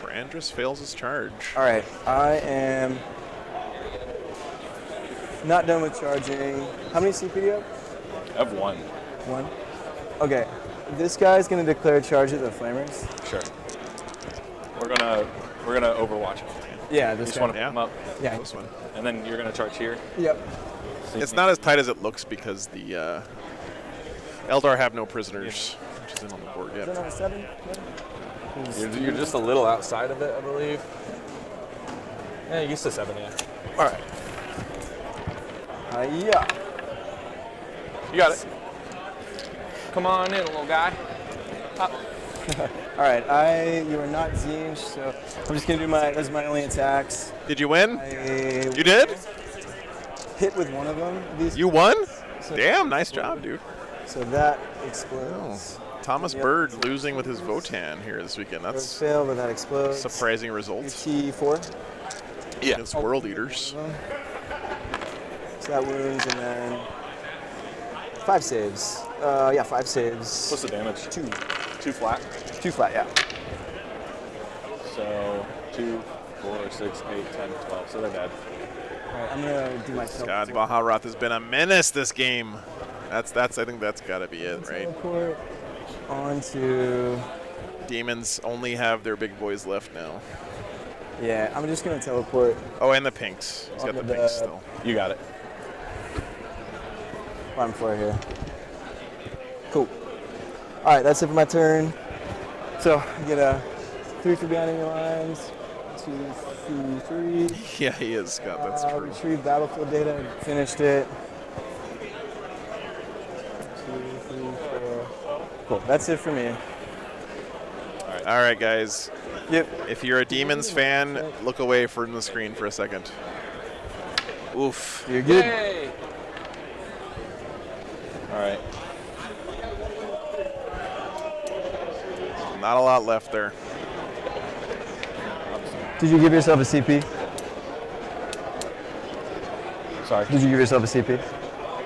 [SPEAKER 1] Brandris fails his charge.
[SPEAKER 10] All right, I am not done with charging. How many CP do you have?
[SPEAKER 11] I have 1.
[SPEAKER 10] 1? Okay, this guy's gonna declare charge at the Flamers.
[SPEAKER 11] Sure. We're gonna overwatch him.
[SPEAKER 10] Yeah,
[SPEAKER 11] You
[SPEAKER 10] this
[SPEAKER 11] just
[SPEAKER 10] guy.
[SPEAKER 11] want to pick him up.
[SPEAKER 10] Yeah.
[SPEAKER 1] This one.
[SPEAKER 11] And then you're gonna charge here.
[SPEAKER 10] Yep.
[SPEAKER 11] So
[SPEAKER 1] It's not as tight as it looks because the Eldar have no prisoners, which isn't on the board
[SPEAKER 10] Is that
[SPEAKER 1] yet.
[SPEAKER 10] on a 7?
[SPEAKER 11] You're just a little outside of it, I believe. Yeah, you used to 7, yeah.
[SPEAKER 10] All right. Yeah.
[SPEAKER 11] You got it. Come on in, little guy. Hop.
[SPEAKER 10] All right, you are not Zinj, so I'm just gonna do those are my only attacks.
[SPEAKER 1] Did you win?
[SPEAKER 10] You
[SPEAKER 1] did?
[SPEAKER 10] Hit with one of them.
[SPEAKER 1] You won? Damn, nice job, dude.
[SPEAKER 10] So that explodes.
[SPEAKER 1] Thomas Bird losing with his Votan here this weekend. That's
[SPEAKER 10] fail, but that explodes.
[SPEAKER 1] Surprising result.
[SPEAKER 10] T4.
[SPEAKER 1] Yeah. Against World Eaters.
[SPEAKER 10] So that wounds, and then 5 saves. Yeah, 5 saves.
[SPEAKER 11] What's the damage?
[SPEAKER 10] 2.
[SPEAKER 11] 2 flat?
[SPEAKER 10] 2 flat, yeah.
[SPEAKER 11] So 2, 4, 6, 8, 10, 12. So they're dead.
[SPEAKER 10] right, I'm gonna do my
[SPEAKER 1] God, Baharoth has been a menace this game. I think that's got to be it, right?
[SPEAKER 10] Teleport onto.
[SPEAKER 1] Demons only have their big boys left now.
[SPEAKER 10] Yeah, I'm just gonna teleport.
[SPEAKER 1] Oh, and the pinks. He's got the pinks still.
[SPEAKER 11] You got it.
[SPEAKER 10] Bottom floor here. Cool. All right, that's it for my turn. So I get a 3 for behind enemy lines. 2, 3, 3.
[SPEAKER 1] Yeah, he is, Scott. That's true.
[SPEAKER 10] Retrieve battlefield data. Finished it. 2, 3, 4. Cool. That's it for me.
[SPEAKER 1] All right, guys.
[SPEAKER 10] Yep.
[SPEAKER 1] If you're a Demons fan, look away from the screen for a second. Oof.
[SPEAKER 10] You're good.
[SPEAKER 11] Yay. All right.
[SPEAKER 1] Not a lot left there.
[SPEAKER 10] Did you give yourself a CP?
[SPEAKER 11] Sorry.
[SPEAKER 10] Did you give yourself a CP?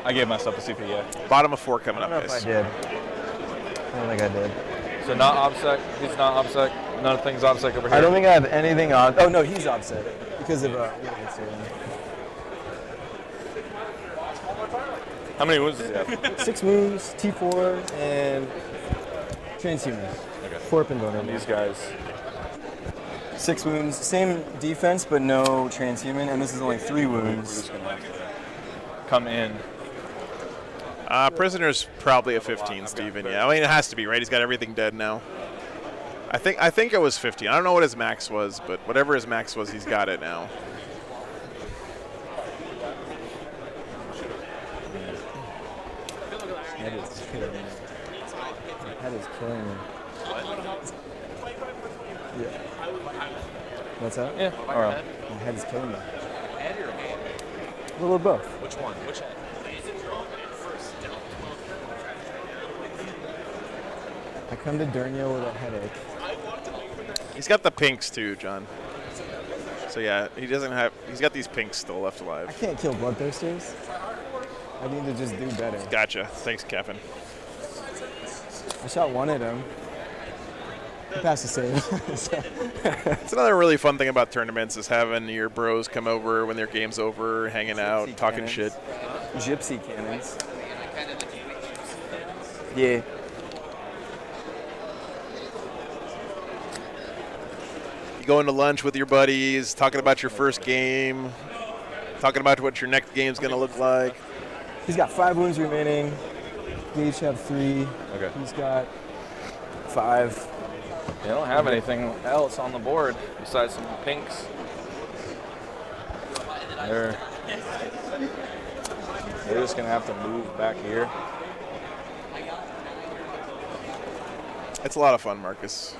[SPEAKER 11] I gave myself a CP, yeah.
[SPEAKER 1] Bottom of 4 coming
[SPEAKER 10] I
[SPEAKER 1] up,
[SPEAKER 10] don't know
[SPEAKER 1] guys.
[SPEAKER 10] if I did. I don't think I did.
[SPEAKER 11] So not OBSEC. He's not OBSEC. None of things OBSEC over here.
[SPEAKER 10] I don't think I have anything on. Oh no, he's offset because of
[SPEAKER 11] How many wounds does he have?
[SPEAKER 10] 6 wounds, T4, and transhuman.
[SPEAKER 11] Okay.
[SPEAKER 10] 4 up and vulnerable.
[SPEAKER 11] And these guys.
[SPEAKER 10] 6 wounds, same defense, but no transhuman, and this is only 3
[SPEAKER 11] We're
[SPEAKER 10] wounds.
[SPEAKER 11] just gonna come in.
[SPEAKER 1] Prisoner's probably a 15, Steven. Yeah, I mean it has to be, right? He's got everything dead now. I think it was 15. I don't know what his max was, but whatever his max was, he's got it now.
[SPEAKER 10] That is killing me. That is killing me. Yeah. What's that?
[SPEAKER 11] Yeah. All right.
[SPEAKER 10] My head is killing me.
[SPEAKER 12] Head or hand?
[SPEAKER 10] A little of both.
[SPEAKER 12] Which one? Which head?
[SPEAKER 10] I come to Durnia with a headache.
[SPEAKER 1] He's got the pinks too, John. So yeah, he's got these pinks still left
[SPEAKER 10] I
[SPEAKER 1] alive.
[SPEAKER 10] can't kill bloodthirsters. I need to just do better.
[SPEAKER 1] Gotcha. Thanks, Kevin.
[SPEAKER 10] I shot one at him. He passed the save. So.
[SPEAKER 1] It's another really fun thing about tournaments is having your bros come over when their game's over, hanging out, talking shit.
[SPEAKER 10] Gypsy cannons. Yeah.
[SPEAKER 1] Going to lunch with your buddies, talking about your first game, talking about what your next game's going to look like.
[SPEAKER 10] He's got 5 wounds remaining. We each have 3.
[SPEAKER 11] Okay.
[SPEAKER 10] He's got 5.
[SPEAKER 11] They don't have anything else on the board besides some pinks. They're just gonna have to move back here.
[SPEAKER 1] It's a lot of fun, Marcus.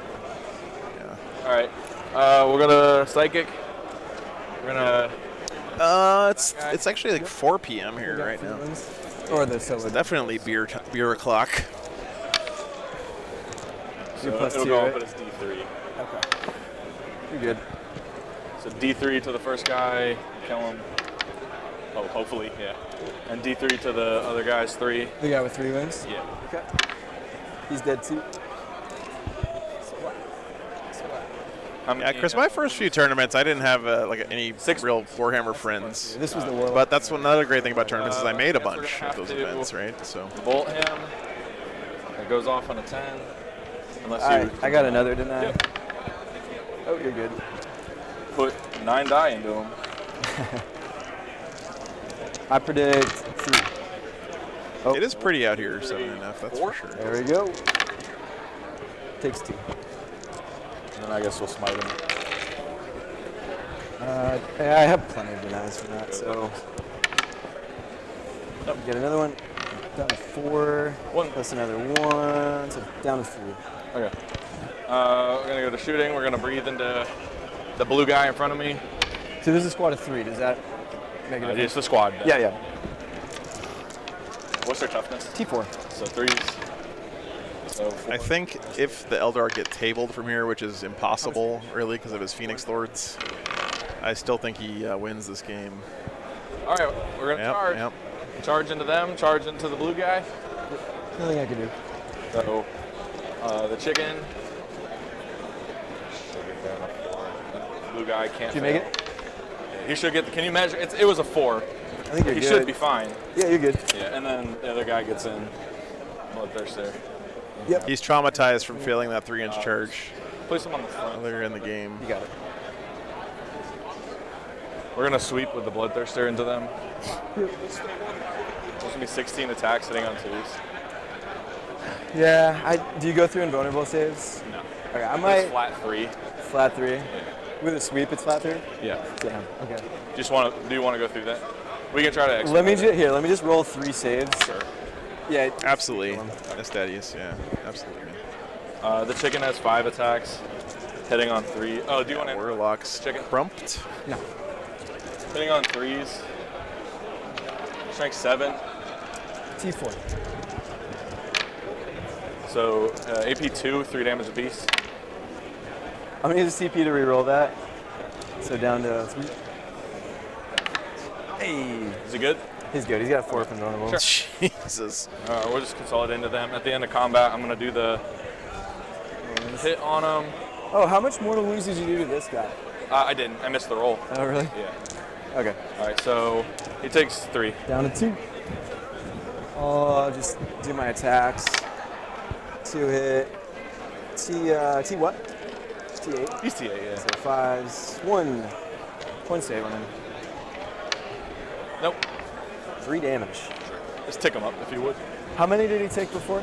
[SPEAKER 1] Yeah.
[SPEAKER 11] All right. We're gonna psychic. We're gonna.
[SPEAKER 1] It's actually like 4 p.m. here right now.
[SPEAKER 10] Or the so
[SPEAKER 1] It's definitely beer o'clock.
[SPEAKER 11] So
[SPEAKER 10] plus
[SPEAKER 11] it'll
[SPEAKER 10] 2,
[SPEAKER 11] go
[SPEAKER 10] right?
[SPEAKER 11] up, but it's D3.
[SPEAKER 10] Okay. You're good.
[SPEAKER 11] So D3 to the first guy, kill him. Oh, hopefully, yeah. And D3 to the other guy's 3.
[SPEAKER 10] The guy with 3 wounds?
[SPEAKER 11] Yeah.
[SPEAKER 10] Okay. He's dead too.
[SPEAKER 1] Yeah, Chris, my first few tournaments, I didn't have any real Warhammer friends.
[SPEAKER 10] This was the Warlock.
[SPEAKER 1] But that's another great thing about tournaments is I made a bunch of those events, right? So.
[SPEAKER 11] Bolt him. It goes off on a 10.
[SPEAKER 10] Unless I got another tonight. Yep. Oh, you're good.
[SPEAKER 11] Put 9 die into him.
[SPEAKER 10] I predict 3.
[SPEAKER 1] Oh. It is pretty out here, 7.5, that's for sure.
[SPEAKER 10] There we go. Takes 2.
[SPEAKER 11] And then I guess we'll smite him.
[SPEAKER 10] I have plenty of denies from that, so. Get another one. Down to 4.
[SPEAKER 11] 1
[SPEAKER 10] plus another 1, so down to 3.
[SPEAKER 11] Okay. We're gonna go to shooting. We're gonna breathe into the blue guy in front of me.
[SPEAKER 10] So this is a squad of 3. Does that make a difference?
[SPEAKER 11] It's the squad.
[SPEAKER 10] Yeah.
[SPEAKER 11] What's their toughness?
[SPEAKER 10] T4.
[SPEAKER 11] So 3s. So 4.
[SPEAKER 1] I think if the Eldar get tabled from here, which is impossible, really, because of his Phoenix Lords, I still think he wins this game.
[SPEAKER 11] All right, we're gonna charge.
[SPEAKER 1] Yep.
[SPEAKER 11] Charge into them. Charge into the blue guy.
[SPEAKER 10] Nothing I can do.
[SPEAKER 11] So the chicken. Blue guy can't.
[SPEAKER 10] Did you
[SPEAKER 11] fail.
[SPEAKER 10] make it?
[SPEAKER 11] He should get. Can you imagine? It was a 4.
[SPEAKER 10] I think you're
[SPEAKER 11] he
[SPEAKER 10] good.
[SPEAKER 11] should be fine.
[SPEAKER 10] Yeah, you're good.
[SPEAKER 11] Yeah, and then the other guy gets in. Bloodthirster.
[SPEAKER 10] Yep.
[SPEAKER 1] He's traumatized from failing that 3-inch charge
[SPEAKER 11] Place him on the front.
[SPEAKER 1] earlier in the game.
[SPEAKER 10] You got it.
[SPEAKER 11] We're gonna sweep with the Bloodthirster into them. There's gonna be 16 attacks hitting on 2s.
[SPEAKER 10] Yeah. Do you go through invulnerable saves?
[SPEAKER 11] No.
[SPEAKER 10] Okay, I
[SPEAKER 11] It's
[SPEAKER 10] might.
[SPEAKER 11] flat 3.
[SPEAKER 10] Flat 3.
[SPEAKER 11] Yeah.
[SPEAKER 10] With a sweep, it's flat 3.
[SPEAKER 11] Yeah.
[SPEAKER 10] Damn. Okay.
[SPEAKER 11] Do you want to go through that? We can try to.
[SPEAKER 10] Let me just roll 3 saves.
[SPEAKER 11] Sure.
[SPEAKER 10] Yeah.
[SPEAKER 1] Absolutely. Estadius, yeah. Absolutely.
[SPEAKER 11] The chicken has 5 attacks, hitting on 3. Oh, do you want to?
[SPEAKER 1] Warlock's
[SPEAKER 11] chicken
[SPEAKER 1] crumped.
[SPEAKER 10] No.
[SPEAKER 11] Hitting on 3s. Strength 7.
[SPEAKER 10] T4.
[SPEAKER 11] So AP 2, 3 damage apiece.
[SPEAKER 10] I'm gonna use a CP to reroll that. So down to 3. Hey.
[SPEAKER 11] Is he good?
[SPEAKER 10] He's good. He's got 4 from vulnerable.
[SPEAKER 11] Sure.
[SPEAKER 1] Jesus.
[SPEAKER 11] We'll just consolidate into them. At the end of combat, I'm gonna do the hit on him.
[SPEAKER 10] Oh, how much mortal wounds did you do to this guy?
[SPEAKER 11] I didn't. I missed the roll.
[SPEAKER 10] Oh, really?
[SPEAKER 11] Yeah.
[SPEAKER 10] Okay.
[SPEAKER 11] All right. So he takes 3.
[SPEAKER 10] Down to 2. I'll just do my attacks. 2 hit. T what? T8.
[SPEAKER 11] He's T8, yeah.
[SPEAKER 10] So 5s. 1 save on him.
[SPEAKER 11] Nope.
[SPEAKER 10] 3 damage.
[SPEAKER 11] Just tick him up if you would.
[SPEAKER 10] How many did he take before?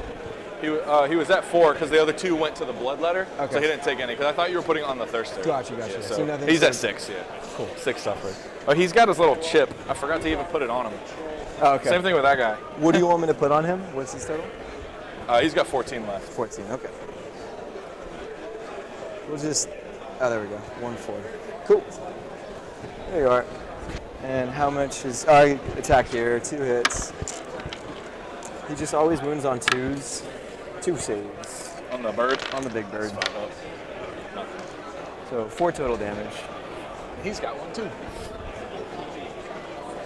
[SPEAKER 11] He was at 4 because the other 2 went to the bloodletter,
[SPEAKER 10] Okay.
[SPEAKER 11] so he didn't take any. Because I thought you were putting on the thirster.
[SPEAKER 10] Gotcha.
[SPEAKER 11] Yeah,
[SPEAKER 10] So
[SPEAKER 11] so
[SPEAKER 10] nothing-
[SPEAKER 11] he's at 6. Yeah.
[SPEAKER 10] Cool.
[SPEAKER 11] 6 suffered. Oh, he's got his little chip. I forgot to even put it on him.
[SPEAKER 10] Oh, okay.
[SPEAKER 11] Same thing with that guy.
[SPEAKER 10] What do you want me to put on him? What's his total?
[SPEAKER 11] He's got 14 left.
[SPEAKER 10] 14. Okay. We'll just. Oh, there we go. 1-4. Cool. There you are. And how much is? I attack here. 2 hits. He just always wounds on 2s. 2 saves.
[SPEAKER 11] On the bird?
[SPEAKER 10] On the big bird.
[SPEAKER 11] That's 5 up. Nothing.
[SPEAKER 10] So 4 total damage.
[SPEAKER 11] He's got 1 too.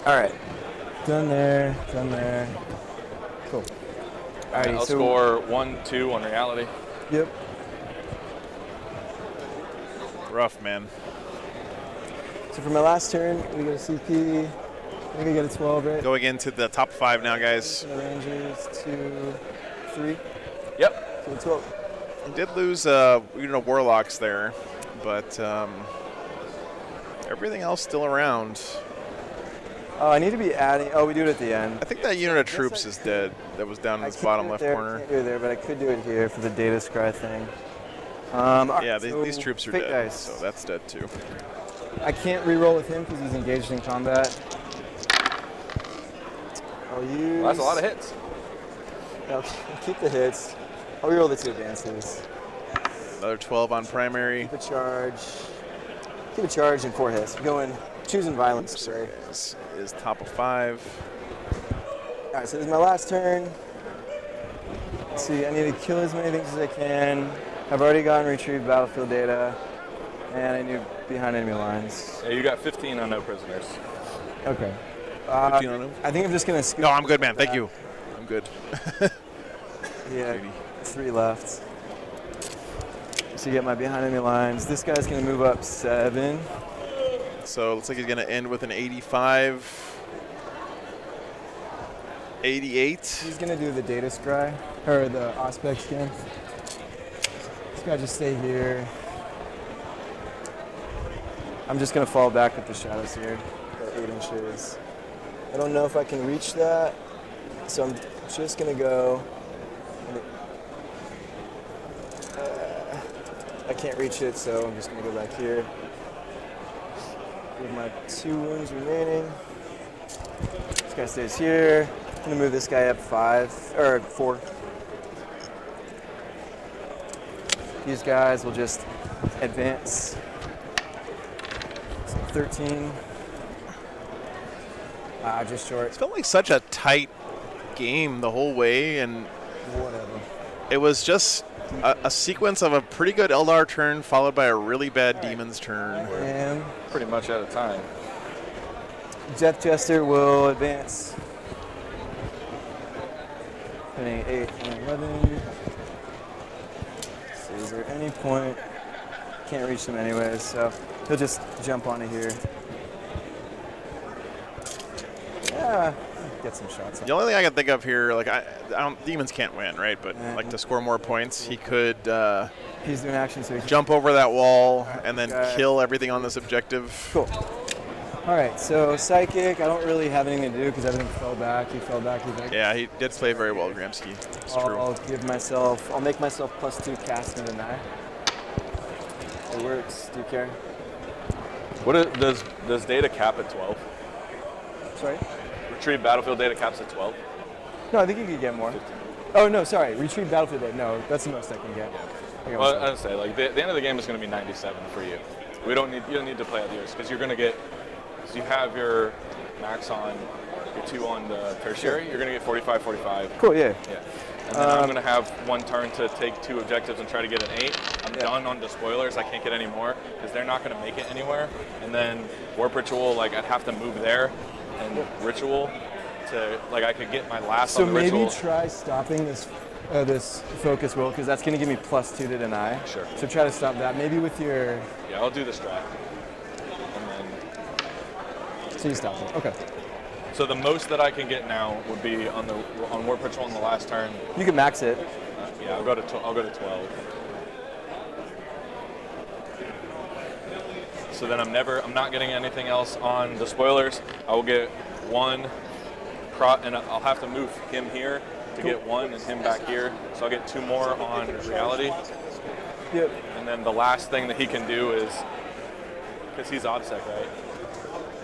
[SPEAKER 10] All right. Done there. Cool. All right.
[SPEAKER 11] I'll
[SPEAKER 10] So.
[SPEAKER 11] score 1-2 on reality.
[SPEAKER 10] Yep.
[SPEAKER 1] Rough, man.
[SPEAKER 10] So for my last turn, we get a CP. I think I get a 12, right?
[SPEAKER 1] Going into the top 5 now, guys.
[SPEAKER 10] The Rangers, 2, 3.
[SPEAKER 11] Yep.
[SPEAKER 10] So 12.
[SPEAKER 1] We did lose, Warlocks there, but everything else still around.
[SPEAKER 10] Oh, I need to be adding. Oh, we do it at the end.
[SPEAKER 1] I think that unit of troops is dead. That was down in this bottom left corner.
[SPEAKER 10] Can't do it there, but I could do it here for the data scry thing.
[SPEAKER 1] Yeah,
[SPEAKER 10] so
[SPEAKER 1] these troops are
[SPEAKER 10] fake
[SPEAKER 1] dead,
[SPEAKER 10] dice.
[SPEAKER 1] so that's dead too.
[SPEAKER 10] I can't re-roll with him because he's engaged in combat. I'll use.
[SPEAKER 11] Well, that's a lot of hits.
[SPEAKER 10] I'll keep the hits. I'll re-roll the 2 advances.
[SPEAKER 1] Another 12 on primary.
[SPEAKER 10] Keep a charge. Keep a charge and 4 hits. Going. Choosing violence. Sorry.
[SPEAKER 1] Is top of 5.
[SPEAKER 10] All right, so this is my last turn. Let's see, I need to kill as many things as I can. I've already gotten retrieved battlefield data, and I need behind enemy lines.
[SPEAKER 11] Yeah, you got 15 on no prisoners.
[SPEAKER 10] Okay.
[SPEAKER 1] 15 on them?
[SPEAKER 10] I think I'm just gonna scoop.
[SPEAKER 1] No, I'm good, man. Thank you. I'm good.
[SPEAKER 10] Yeah, 3 left. So you get my behind enemy lines. This guy's gonna move up 7.
[SPEAKER 1] So it looks like he's going to end with an 85. 88.
[SPEAKER 10] He's gonna do the data scry, or the aspect scan. This guy just stay here. I'm just gonna fall back with the shadows here, at 8 inches. I don't know if I can reach that, so I'm just gonna go. I can't reach it, so I'm just gonna go back here. With my 2 wounds remaining. This guy stays here. I'm gonna move this guy up 4. These guys will just advance. So 13. Just short.
[SPEAKER 1] It felt like such a tight game the whole way, and
[SPEAKER 10] Whatever.
[SPEAKER 1] it was just a sequence of a pretty good Eldar turn followed by a really bad Demons turn.
[SPEAKER 10] And
[SPEAKER 11] Pretty much out of time.
[SPEAKER 10] Death Jester will advance. Hitting 8 and 11. So is there any point? Can't reach them anyways, so he'll just jump onto here. Get some shots.
[SPEAKER 1] The only thing I can think of here, like I don't, Demons can't win, right? But like to score more points, he could.
[SPEAKER 10] He's doing action, so he can
[SPEAKER 1] jump over that wall and then kill everything on this objective.
[SPEAKER 10] Cool. All right, so Psychic, I don't really have anything to do because everything fell back. He fell back.
[SPEAKER 1] Yeah, he did play very well, Gramsci. It's true.
[SPEAKER 10] I'll make myself +2 cast and deny. It works. Do you care?
[SPEAKER 11] Does data cap at 12?
[SPEAKER 10] Sorry?
[SPEAKER 11] Retrieve battlefield data caps at 12?
[SPEAKER 10] No, I think you could get more. 15. Oh, no, sorry. Retrieve battlefield data. No, that's the most I can get.
[SPEAKER 11] Well, I would say, like, the end of the game is going to be 97 for you. You don't need to play out yours because you're going to get, so you have your max on, your 2 on the tertiary, you're going to get 45, 45.
[SPEAKER 10] Cool, yeah.
[SPEAKER 11] And then I'm going to have 1 turn to take 2 objectives and try to get an 8. I'm done on the spoilers. I can't get any more because they're not going to make it anywhere. And then Warp Ritual, like, I'd have to move there. And Ritual to, like, I could get my last on the Ritual.
[SPEAKER 10] So maybe try stopping this focus roll because that's going to give me +2 to deny.
[SPEAKER 11] Sure.
[SPEAKER 10] So try to stop that. Maybe with your...
[SPEAKER 11] Yeah, I'll do the strat. And then...
[SPEAKER 10] So you stop it. Okay.
[SPEAKER 11] So the most that I can get now would be on Warp Patrol on the last turn.
[SPEAKER 10] You can max it.
[SPEAKER 11] Yeah, I'll go to 12. So then I'm not getting anything else on the spoilers. I will get 1 and I'll have to move him here to get 1 and him back here. So I'll get 2 more on reality.
[SPEAKER 10] Yep.
[SPEAKER 11] And then the last thing that he can do is, because he's OBSEC, right?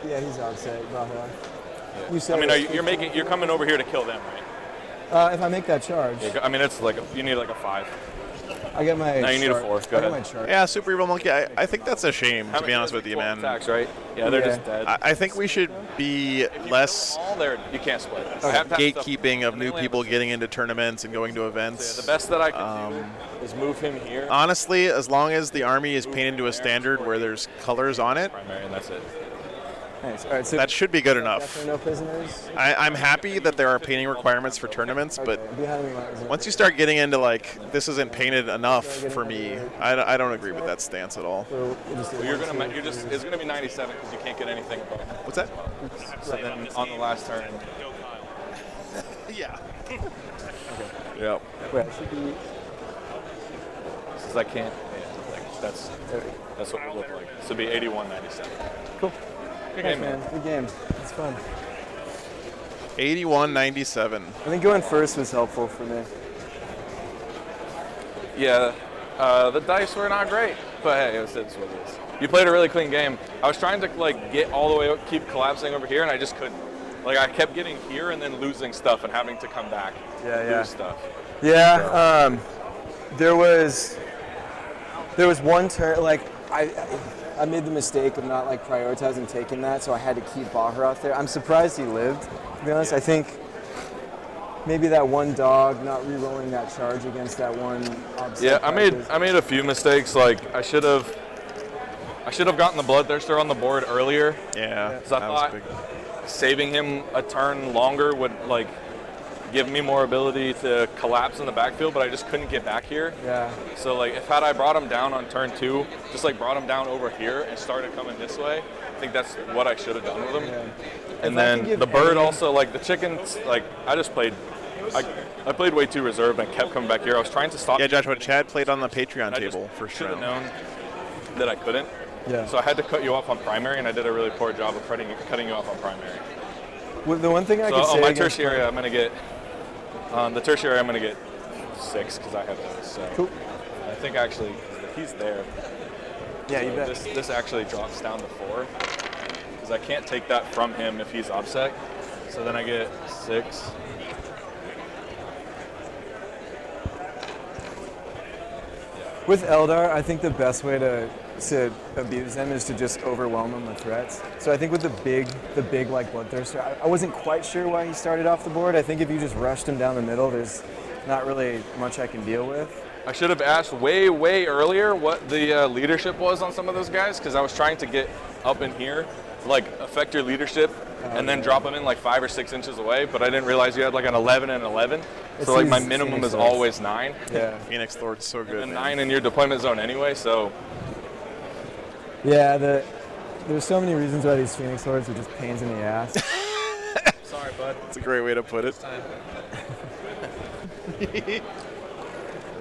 [SPEAKER 10] Yeah, he's OBSEC.
[SPEAKER 11] Yeah. I mean, you're coming over here to kill them,
[SPEAKER 10] right? If I make that charge.
[SPEAKER 11] Yeah, I mean, it's like you need like a 5.
[SPEAKER 10] I get my.
[SPEAKER 11] No, you need a 4. Go ahead.
[SPEAKER 1] Yeah, Super Evil Monkey. I think that's a shame, to be honest with you, man.
[SPEAKER 11] Attacks, right? Yeah, they're just dead.
[SPEAKER 1] I think we should be less.
[SPEAKER 11] You can't split.
[SPEAKER 1] Gatekeeping of new people getting into tournaments and going to events.
[SPEAKER 11] So yeah, the best that I can do is move him here.
[SPEAKER 1] Honestly, as long as the army is painted to a standard where there's colors on it.
[SPEAKER 11] Primary, and that's it.
[SPEAKER 10] Nice. All right, so
[SPEAKER 1] that should be good enough.
[SPEAKER 10] No prisoners.
[SPEAKER 1] I'm happy that there are painting requirements for tournaments, but once you start getting into like this isn't painted enough for me, I don't agree with that stance at all.
[SPEAKER 11] Well, it's gonna be 97 because you can't get anything above.
[SPEAKER 1] What's that?
[SPEAKER 11] So then on the last turn.
[SPEAKER 1] Yeah.
[SPEAKER 11] Okay.
[SPEAKER 1] Yep.
[SPEAKER 10] Wait, should be.
[SPEAKER 11] Since I can't. Yeah, like that's what it would look like. This would be 81-97.
[SPEAKER 10] Cool.
[SPEAKER 11] Good game,
[SPEAKER 10] man. Good game. It's fun.
[SPEAKER 1] 81-97.
[SPEAKER 10] I think going first was helpful for me.
[SPEAKER 11] Yeah, the dice were not great, but hey, it's what it is. You played a really clean game. I was trying to like get all the way up, keep collapsing over here, and I just couldn't. Like I kept getting here and then losing stuff and having to come back. Lose stuff.
[SPEAKER 10] Yeah. There was one turn like I made the mistake of not like prioritizing taking that, so I had to keep Baher out there. I'm surprised he lived, to be honest. I think maybe that one dog not re-rolling that charge against that one.
[SPEAKER 11] Yeah, I made a few mistakes. Like I should have gotten the Bloodthirster on the board earlier.
[SPEAKER 1] Yeah,
[SPEAKER 11] because I thought saving him a turn longer would like give me more ability to collapse in the backfield, but I just couldn't get back here.
[SPEAKER 10] Yeah.
[SPEAKER 11] So like if I brought him down on turn 2, just like brought him down over here and started coming this way, I think that's what I should have done with him. Yeah. And then the bird also, like the chickens, like I played way too reserved and kept coming back here. I was trying to stop.
[SPEAKER 1] Yeah, Joshua, Chad played on the Patreon table for sure.
[SPEAKER 11] Should have known that I couldn't.
[SPEAKER 10] Yeah.
[SPEAKER 11] So I had to cut you off on primary, and I did a really poor job of cutting you off on primary.
[SPEAKER 10] Well, the one thing I could say
[SPEAKER 11] on my tertiary, I'm gonna get. On the tertiary, I'm going to get 6 because I have those. So
[SPEAKER 10] cool.
[SPEAKER 11] I think actually he's there.
[SPEAKER 10] Yeah,
[SPEAKER 11] so
[SPEAKER 10] you bet.
[SPEAKER 11] This actually drops down to 4 because I can't take that from him if he's OBSEC. So then I get 6.
[SPEAKER 10] With Eldar, I think the best way to abuse them is to just overwhelm them with threats. So I think with the big like Bloodthirster, I wasn't quite sure why he started off the board. I think if you just rushed him down the middle, there's not really much I can deal with.
[SPEAKER 11] I should have asked way earlier what the leadership was on some of those guys because I was trying to get up in here, like affect your leadership, and then drop them in like 5 or 6 inches away. But I didn't realize you had like an 11 and 11. So like my minimum is always 9.
[SPEAKER 10] Yeah.
[SPEAKER 1] Phoenix Lord's so good.
[SPEAKER 11] And 9 in your deployment zone anyway. So.
[SPEAKER 10] Yeah, there's so many reasons why these Phoenix Lords are just pains in the ass.
[SPEAKER 11] Sorry, bud.
[SPEAKER 1] That's a great way to put it.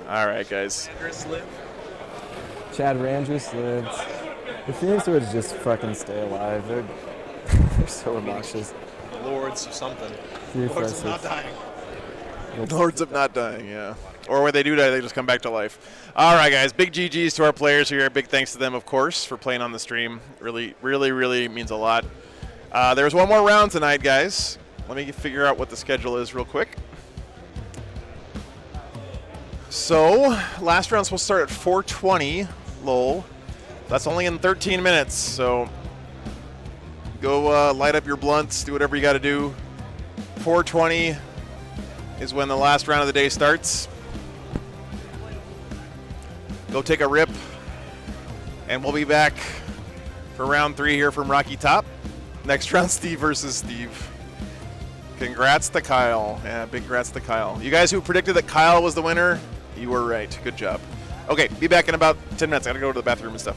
[SPEAKER 1] All right, guys.
[SPEAKER 10] Chad Randrus lives. The Phoenix Lords just fucking stay alive. They're they're so obnoxious.
[SPEAKER 4] Lords of something.
[SPEAKER 10] 3, 4,
[SPEAKER 2] Lords of
[SPEAKER 10] 6.
[SPEAKER 2] not dying.
[SPEAKER 1] Lords of not dying, yeah. Or when they do die, they just come back to life. All right, guys. Big GGs to our players here. Big thanks to them, of course, for playing on the stream. Really, really, really means a lot. There's one more round tonight, guys. Let me figure out what the schedule is real quick. So, last round's supposed to start at 4:20, lol. That's only in 13 minutes, so go light up your blunts, do whatever you got to do. 4:20 is when the last round of the day starts. Go take a rip, and we'll be back for round 3 here from Rocky Top. Next round, Steve versus Steve. Congrats to Kyle. Yeah, big congrats to Kyle. You guys who predicted that Kyle was the winner, you were right. Good job. Okay, be back in about 10 minutes. I gotta go to the bathroom and stuff.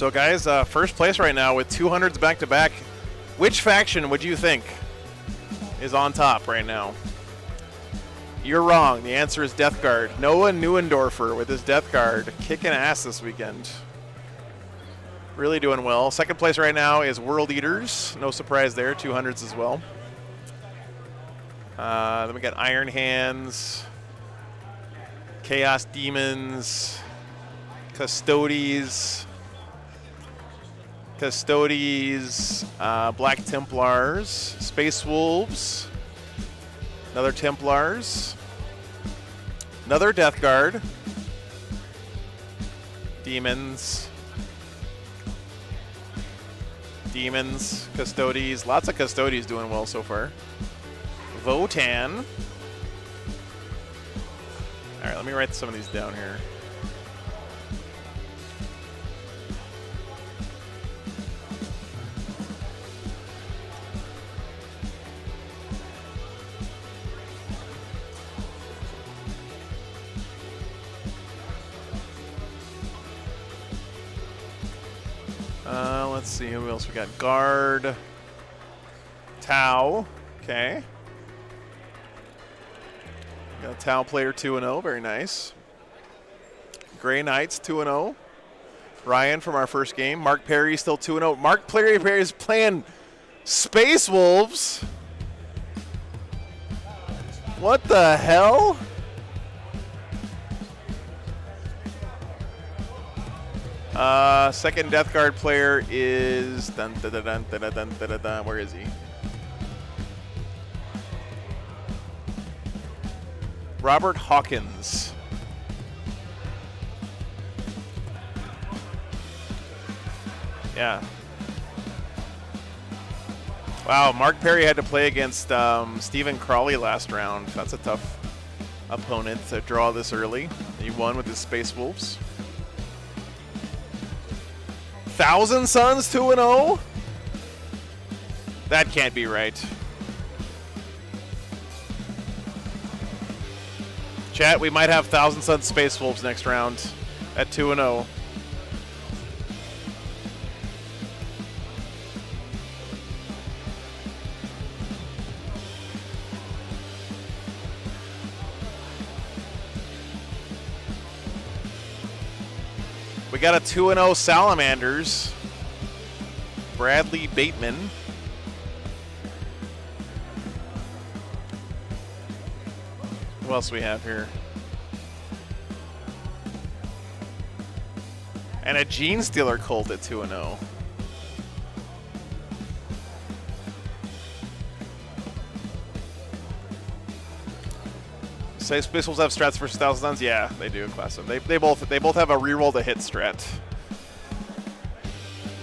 [SPEAKER 1] So guys, first place right now with 200s back to back. Which faction would you think is on top right now? You're wrong. The answer is Death Guard. Noah Neuendorfer with his Death Guard kicking ass this weekend. Really doing well. Second place right now is World Eaters. No surprise there. 200s as well. Then we got Iron Hands, Chaos Demons, Custodes, Black Templars, Space Wolves, another Templars, another Death Guard, Demons, Custodes, lots of Custodes doing well so far. Votan. All right, let me write some of these down here. Let's see who else we got. Guard. Tau. Okay. Got a Tau player 2-0. Very nice. Grey Knights 2-0. Ryan from our first game. Mark Perry still 2-0. Mark Perry is playing Space Wolves. What the hell? Second Death Guard player is where is he? Robert Hawkins. Yeah. Wow, Mark Perry had to play against Stephen Crawley last round. That's a tough opponent to draw this early. He won with his Space Wolves. Thousand Suns 2-0? That can't be right. Chat, we might have Thousand Suns Space Wolves next round at 2-0. We got a 2-0 Salamanders. Bradley Bateman. Who else we have here? And a Gene Stealer cult at 2-0. Say Space Wolves have strats versus Thousand Suns? Yeah, they do. Class them. They both have a reroll to hit strat.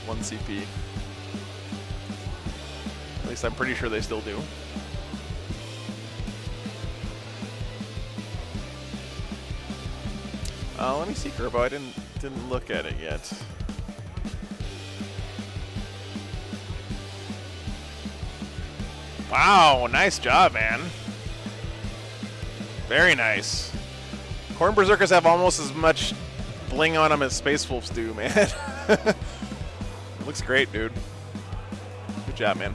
[SPEAKER 1] 1 CP. At least I'm pretty sure they still do. Let me see, Gerbo. I didn't look at it yet. Wow, nice job, man. Very nice. Corn Berserkers have almost as much bling on them as Space Wolves do, man. Looks great, dude. Good job, man.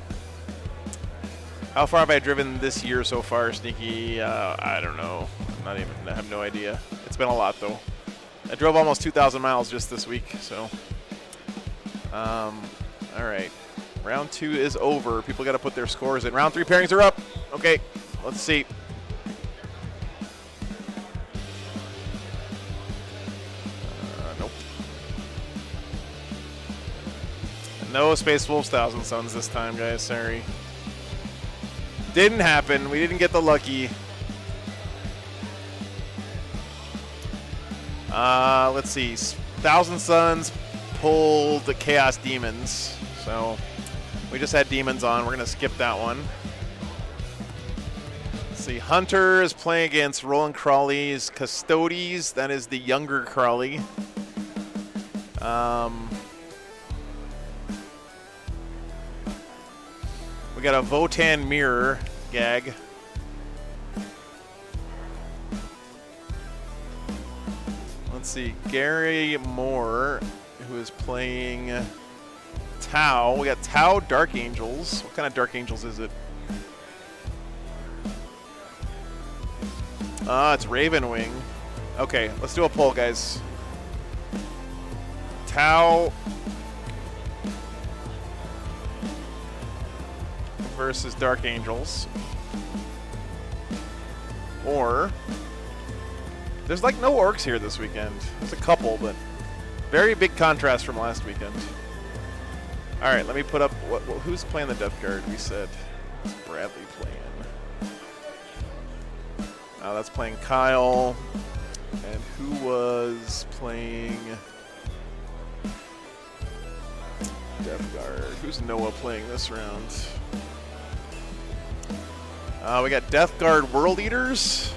[SPEAKER 1] How far have I driven this year so far, Sneaky? I don't know. I have no idea. It's been a lot, though. I drove almost 2,000 miles just this week, so. All right. Round 2 is over. People got to put their scores in. Round 3 pairings are up. Okay, let's see. Nope. No Space Wolves Thousand Suns this time, guys. Sorry. Didn't happen. We didn't get the lucky. Let's see. Thousand Suns pulled the Chaos Demons. So we just had Demons on. We're going to skip that one. Let's see. Hunter is playing against Roland Crawley's Custodes. That is the younger Crawley. We got a Votan Mirror gag. Let's see, Gary Moore, who is playing Tau. We got Tau Dark Angels. What kind of Dark Angels is it? It's Ravenwing. Okay, let's do a poll, guys. Tau versus Dark Angels. Or there's like no orcs here this weekend. There's a couple, but very big contrast from last weekend. All right, let me put up who's playing the Death Guard. We said it's Bradley playing. That's playing Kyle. And who was playing Death Guard? Who's Noah playing this round? We got Death Guard World Eaters.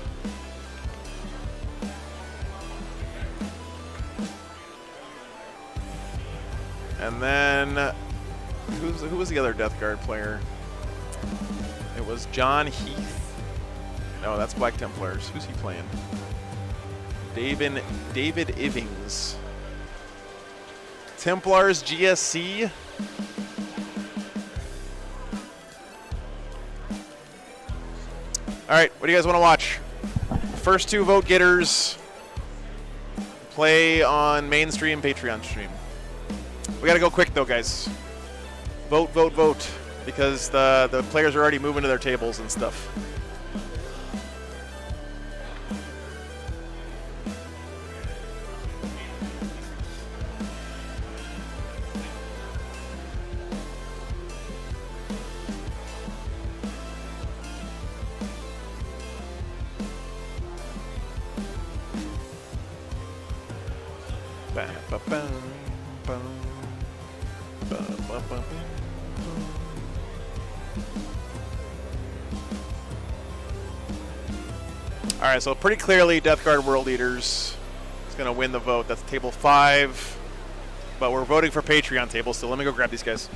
[SPEAKER 1] And then who was the other Death Guard player? It was John Heath. No, that's Black Templars. Who's he playing? David Ivings. Templars GSC. All right, what do you guys want to watch? First two vote getters play on mainstream, Patreon stream. We got to go quick though, guys. Vote, vote, vote, because the players are already moving to their tables and stuff. All right, so pretty clearly Death Guard World Eaters is going to win the vote. That's table 5, but we're voting for Patreon tables, so let me go grab these guys.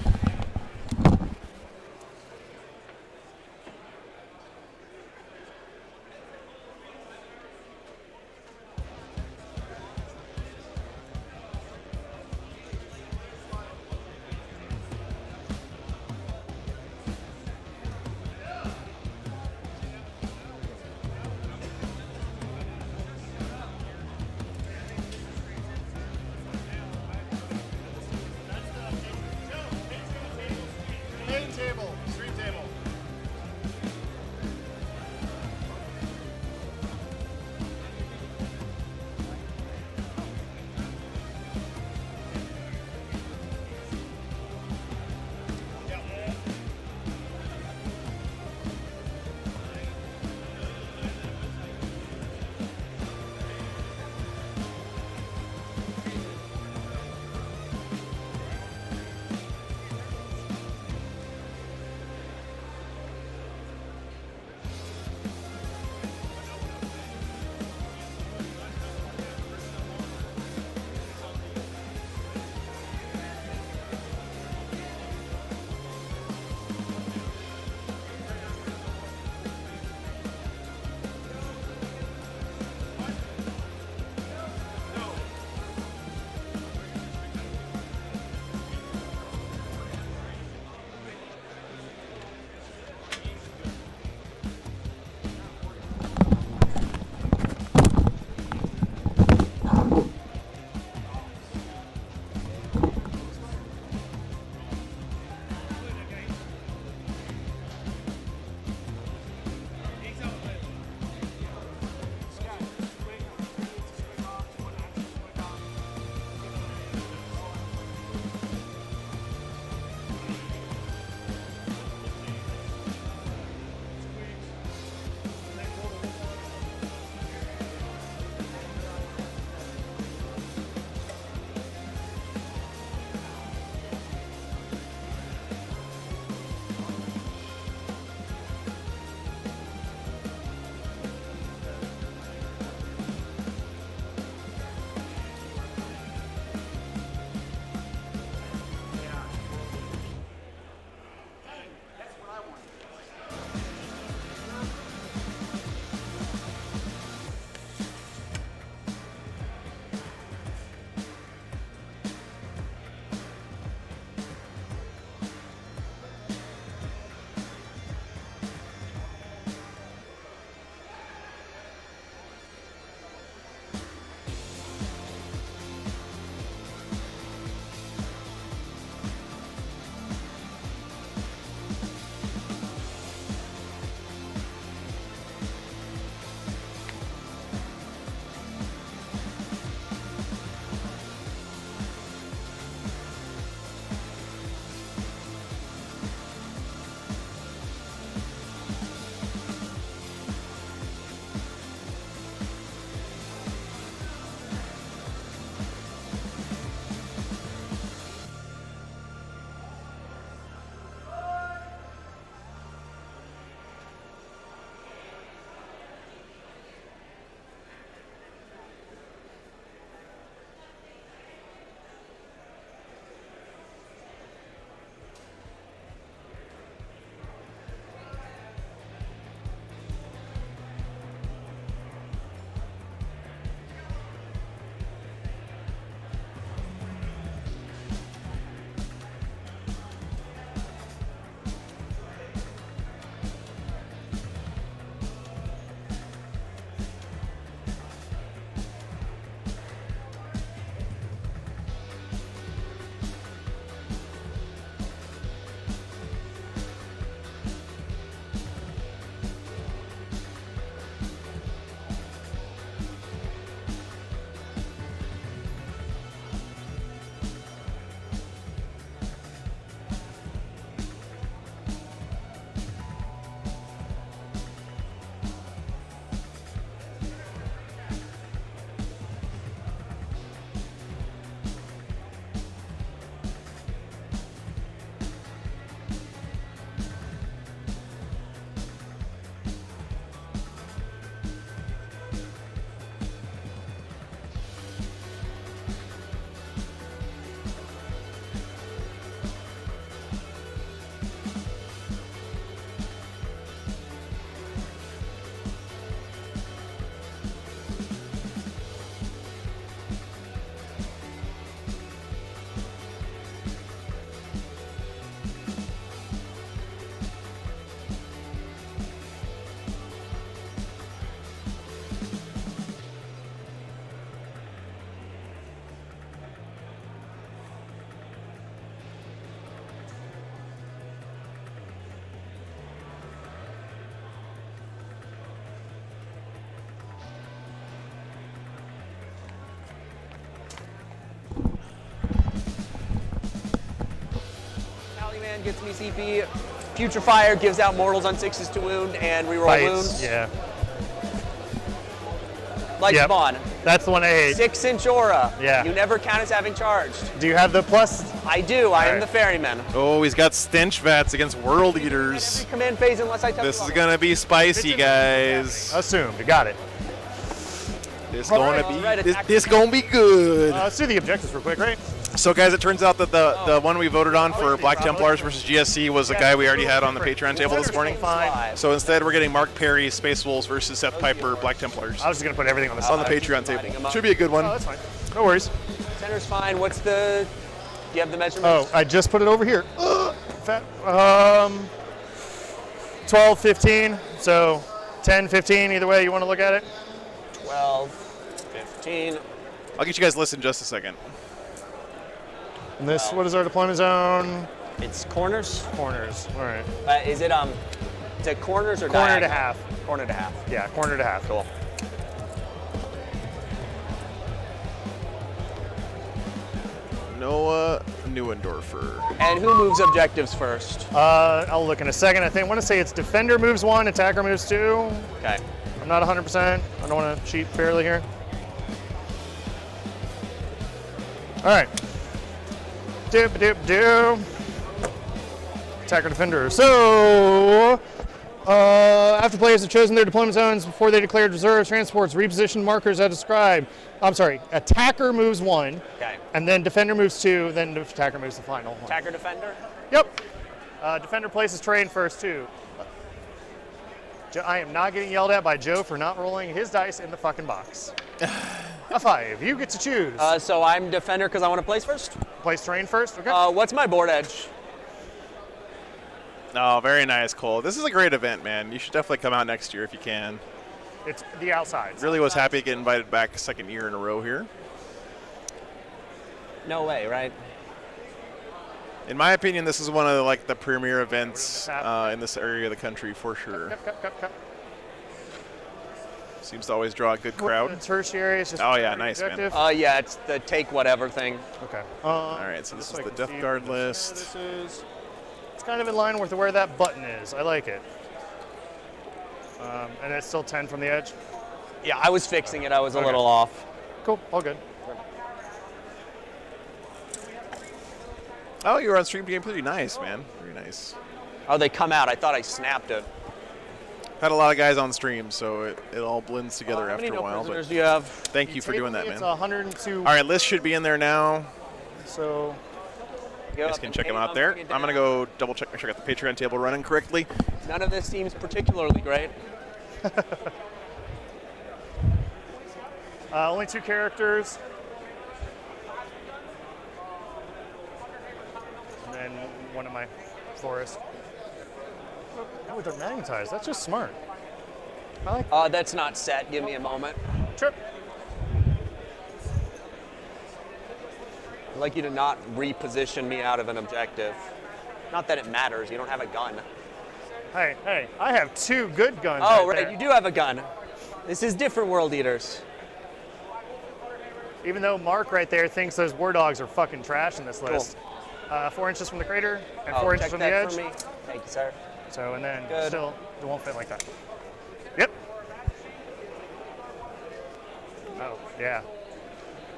[SPEAKER 12] Command gets me CP. Future Fire gives out mortals on 6s to wound and reroll
[SPEAKER 2] Fights,
[SPEAKER 12] wounds.
[SPEAKER 2] yeah.
[SPEAKER 12] Like
[SPEAKER 2] Yep.
[SPEAKER 12] Spawn.
[SPEAKER 2] That's the one I hate.
[SPEAKER 12] 6-inch aura.
[SPEAKER 2] Yeah.
[SPEAKER 12] You never count as having charged.
[SPEAKER 2] Do you have the plus?
[SPEAKER 12] I do. I am the ferryman.
[SPEAKER 1] Oh, he's got stench vats against world eaters.
[SPEAKER 12] Command phase unless I touch.
[SPEAKER 1] This is gonna be spicy, guys.
[SPEAKER 2] Assumed. You got it.
[SPEAKER 1] This gonna be good.
[SPEAKER 2] Let's do the objectives real quick, right?
[SPEAKER 1] So, guys, it turns out that the one we voted on for Black Templars versus GSC was a guy we already had on the Patreon table this morning. So instead, we're getting Mark Perry, Space Wolves versus Seth Piper, Black Templars.
[SPEAKER 2] I was just gonna put everything on the
[SPEAKER 1] on the Patreon table. Should be a good one.
[SPEAKER 2] Oh, that's fine. No worries.
[SPEAKER 12] Center's fine. What's the? Do you have the measurements?
[SPEAKER 2] Oh, I just put it over here. Fat. 12, 15. So 10, 15. Either way you want to look at it.
[SPEAKER 12] 12, 15.
[SPEAKER 1] I'll get you guys listed in just a second.
[SPEAKER 2] And this, what is our deployment zone?
[SPEAKER 12] It's corners.
[SPEAKER 2] Corners. All right.
[SPEAKER 12] Is it corners or
[SPEAKER 2] corner to
[SPEAKER 12] diagonal?
[SPEAKER 2] half?
[SPEAKER 12] Corner to half.
[SPEAKER 2] Yeah, corner to half.
[SPEAKER 12] Cool.
[SPEAKER 1] Noah Neuendorfer.
[SPEAKER 12] And who moves objectives first?
[SPEAKER 2] I'll look in a second. I want to say it's defender moves 1, attacker moves 2.
[SPEAKER 12] Okay.
[SPEAKER 2] I'm not 100%. I don't want to cheat fairly here. All right. Doop. Attacker defender. So, after players have chosen their deployment zones before they declared reserve transports, reposition markers as described. I'm sorry. Attacker moves 1.
[SPEAKER 12] Okay.
[SPEAKER 2] And then defender moves 2. Then attacker moves the final one.
[SPEAKER 12] Attacker defender.
[SPEAKER 2] Yep. Defender places terrain first too. I am not getting yelled at by Joe for not rolling his dice in the fucking box. A 5. You get to choose.
[SPEAKER 12] So I'm defender because I want to place first.
[SPEAKER 2] Place terrain first. Okay.
[SPEAKER 12] What's my board edge?
[SPEAKER 1] Oh, very nice, Cole. This is a great event, man. You should definitely come out next year if you can.
[SPEAKER 2] It's the outside.
[SPEAKER 1] Really was happy to get invited back a second year in a row here.
[SPEAKER 12] No way, right?
[SPEAKER 1] In my opinion, this is one of the premier events in this area of the country for sure.
[SPEAKER 2] Cup.
[SPEAKER 1] Seems to always draw a good crowd.
[SPEAKER 2] Tertiary is just
[SPEAKER 1] oh yeah, nice
[SPEAKER 2] objective.
[SPEAKER 1] man.
[SPEAKER 12] Yeah, it's the take whatever thing.
[SPEAKER 2] Okay.
[SPEAKER 1] All right, so this is the Death Guard list.
[SPEAKER 2] It's kind of in line with where that button is. I like it. And it's still 10 from the edge.
[SPEAKER 12] Yeah, I was fixing it. I was a little off.
[SPEAKER 2] Cool. All good.
[SPEAKER 1] Oh, you were on stream game pretty nice, man. Very nice.
[SPEAKER 12] Oh, they come out. I thought I snapped it.
[SPEAKER 1] Had a lot of guys on stream, so it all blends together
[SPEAKER 12] How
[SPEAKER 1] after
[SPEAKER 12] many
[SPEAKER 1] a while.
[SPEAKER 12] prisoners
[SPEAKER 1] But
[SPEAKER 12] do you have?
[SPEAKER 1] thank you for doing that, man.
[SPEAKER 2] It's 102.
[SPEAKER 1] All right, list should be in there now.
[SPEAKER 2] So
[SPEAKER 1] you guys can check them out there. I'm gonna go double check, make sure I got the Patreon table running correctly.
[SPEAKER 12] None of this seems particularly great.
[SPEAKER 2] Only 2 characters. And then one of my florists. Oh, they're magnetized. That's just smart. I like
[SPEAKER 12] That's not set. Give me a moment.
[SPEAKER 2] Sure.
[SPEAKER 12] I'd like you to not reposition me out of an objective. Not that it matters. You don't have a gun.
[SPEAKER 2] Hey, I have 2 good guns.
[SPEAKER 12] Oh,
[SPEAKER 2] right
[SPEAKER 12] right.
[SPEAKER 2] there.
[SPEAKER 12] You do have a gun. This is different World Eaters.
[SPEAKER 2] Even though Mark right there thinks those war dogs are fucking trash in this list. 4 inches from the crater and 4 inches
[SPEAKER 12] check
[SPEAKER 2] from the
[SPEAKER 12] that
[SPEAKER 2] edge.
[SPEAKER 12] for me. Thank you, sir.
[SPEAKER 2] So, and then
[SPEAKER 12] Good.
[SPEAKER 2] still, it won't fit like that. Yep. Oh, yeah.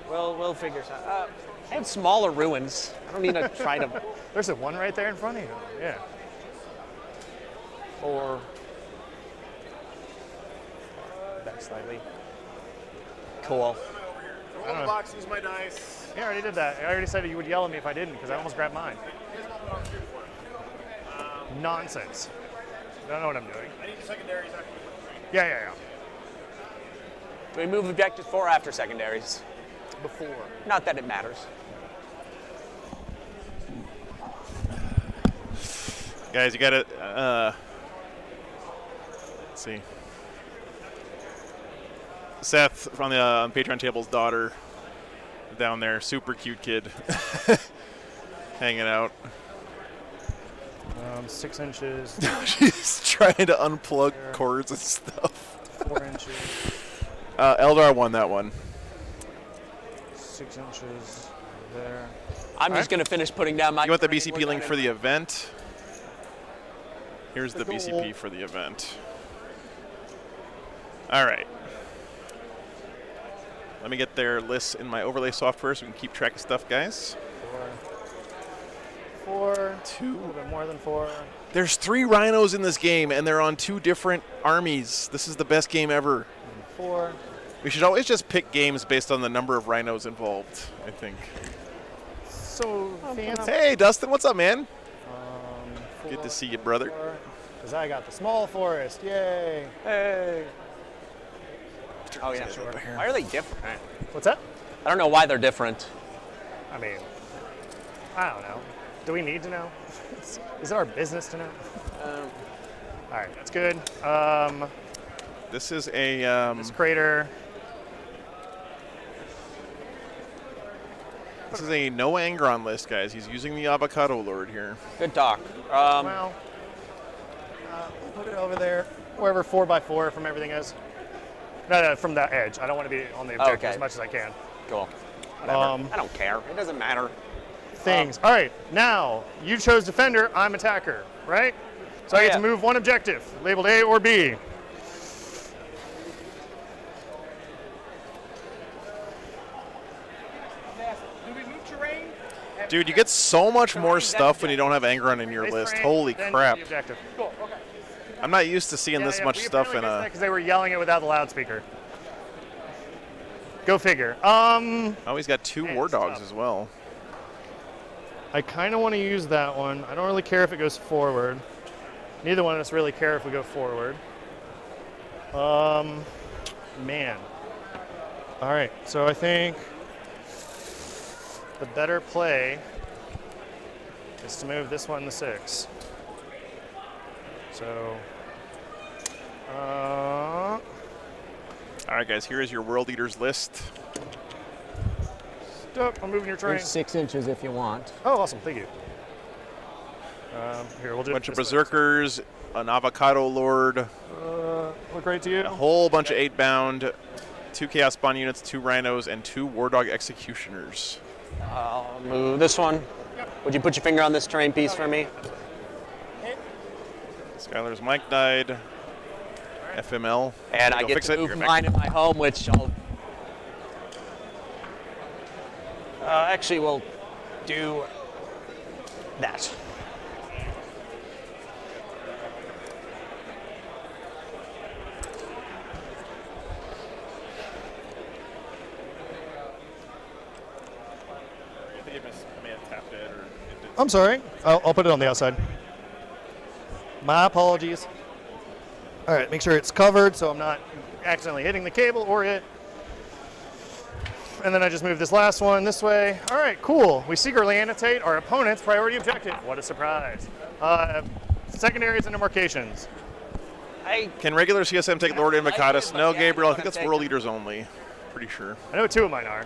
[SPEAKER 12] We'll figure something out. I have smaller ruins. I don't need to try to.
[SPEAKER 2] There's a one right there in front of you. Yeah.
[SPEAKER 12] Or back slightly. Cool.
[SPEAKER 2] Roll the box, use my dice. Yeah, I already did that. I already said you would yell at me if I didn't, because I almost grabbed mine. Nonsense. Don't know what I'm doing. I need the secondaries after. Yeah.
[SPEAKER 12] Do we move objectives 4 after secondaries?
[SPEAKER 2] Before.
[SPEAKER 12] Not that it matters.
[SPEAKER 1] Guys, you gotta, let's see. Seth from the Patreon table's daughter down there, super cute kid, hanging out.
[SPEAKER 2] 6 inches.
[SPEAKER 1] She's trying to unplug cords and stuff.
[SPEAKER 2] 4 inches.
[SPEAKER 1] Eldar won that one.
[SPEAKER 2] 6 inches. there.
[SPEAKER 12] I'm just going to finish putting down my.
[SPEAKER 1] You want the
[SPEAKER 12] terrain.
[SPEAKER 1] BCP
[SPEAKER 12] We're
[SPEAKER 1] link
[SPEAKER 12] gonna-
[SPEAKER 1] for the event? Here's the BCP for the event. All right. Let me get their lists in my overlay software so we can keep track of stuff, guys.
[SPEAKER 2] 4.
[SPEAKER 1] 2.
[SPEAKER 2] A little bit more than 4.
[SPEAKER 1] There's 3 rhinos in this game, and they're on 2 different armies. This is the best game ever.
[SPEAKER 2] And 4.
[SPEAKER 1] We should always just pick games based on the number of rhinos involved, I think.
[SPEAKER 2] So fancy.
[SPEAKER 1] Hey, Dustin, what's up, man?
[SPEAKER 2] 4,
[SPEAKER 1] Good to see you, brother.
[SPEAKER 2] Because I got the small forest. Yay.
[SPEAKER 12] Hey. Oh yeah, sure. Why are they different?
[SPEAKER 2] What's that?
[SPEAKER 12] I don't know why they're different.
[SPEAKER 2] I mean, I don't know. Do we need to know? Is it our business to know? All right, that's good.
[SPEAKER 1] This is a
[SPEAKER 2] This crater.
[SPEAKER 1] this is a no Angron list, guys. He's using the Avocado Lord here.
[SPEAKER 12] Good talk.
[SPEAKER 2] Well, we'll put it over there, wherever 4x4 from everything is. No, from that edge. I don't want to be on the objective as much as I can.
[SPEAKER 12] Cool. Whatever. I don't care. It doesn't matter.
[SPEAKER 2] Things. All right, now you chose defender. I'm attacker, right? So I get to move 1 objective, labeled A or B.
[SPEAKER 1] Dude, you get so much more stuff when you don't have Angron in your list. Holy crap. I'm not used to seeing this much stuff in a...
[SPEAKER 2] Because they were yelling it without the loudspeaker. Go figure.
[SPEAKER 1] Oh, he's got 2 War Dogs as well.
[SPEAKER 2] I kind of want to use that one. I don't really care if it goes forward. Neither one of us really care if we go forward. Man. All right, so I think the better play is to move this one to 6. So,
[SPEAKER 1] all right, guys, here is your World Eaters list.
[SPEAKER 2] Stop, I'm moving your train.
[SPEAKER 5] There's 6 inches if you want.
[SPEAKER 2] Oh, awesome, thank you. Here, we'll do
[SPEAKER 1] A bunch of
[SPEAKER 2] this way.
[SPEAKER 1] Berserkers, an Avocado Lord,
[SPEAKER 2] Look great to you.
[SPEAKER 1] a whole bunch of 8-bound, 2 Chaos Spawn units, 2 Rhinos, and 2 War Dog Executioners.
[SPEAKER 12] I'll move this one. Would you put your finger on this terrain piece for me?
[SPEAKER 1] Skylar's mic died. FML.
[SPEAKER 12] And I
[SPEAKER 1] Go
[SPEAKER 12] get
[SPEAKER 1] fix
[SPEAKER 12] to
[SPEAKER 1] it.
[SPEAKER 12] move
[SPEAKER 1] You're
[SPEAKER 12] mine
[SPEAKER 1] back.
[SPEAKER 12] in my home, which I'll... actually, we'll do that.
[SPEAKER 2] I'm sorry. I'll put it on the outside. My apologies. All right, make sure it's covered so I'm not accidentally hitting the cable or it. And then I just move this last one this way. All right, cool. We secretly annotate our opponent's priority objective. What a surprise. Secondaries and demarcations.
[SPEAKER 1] Can regular CSM take Lord Invocatus? No, Gabriel. I think that's World Eaters only. Pretty sure.
[SPEAKER 2] I know 2 of mine are.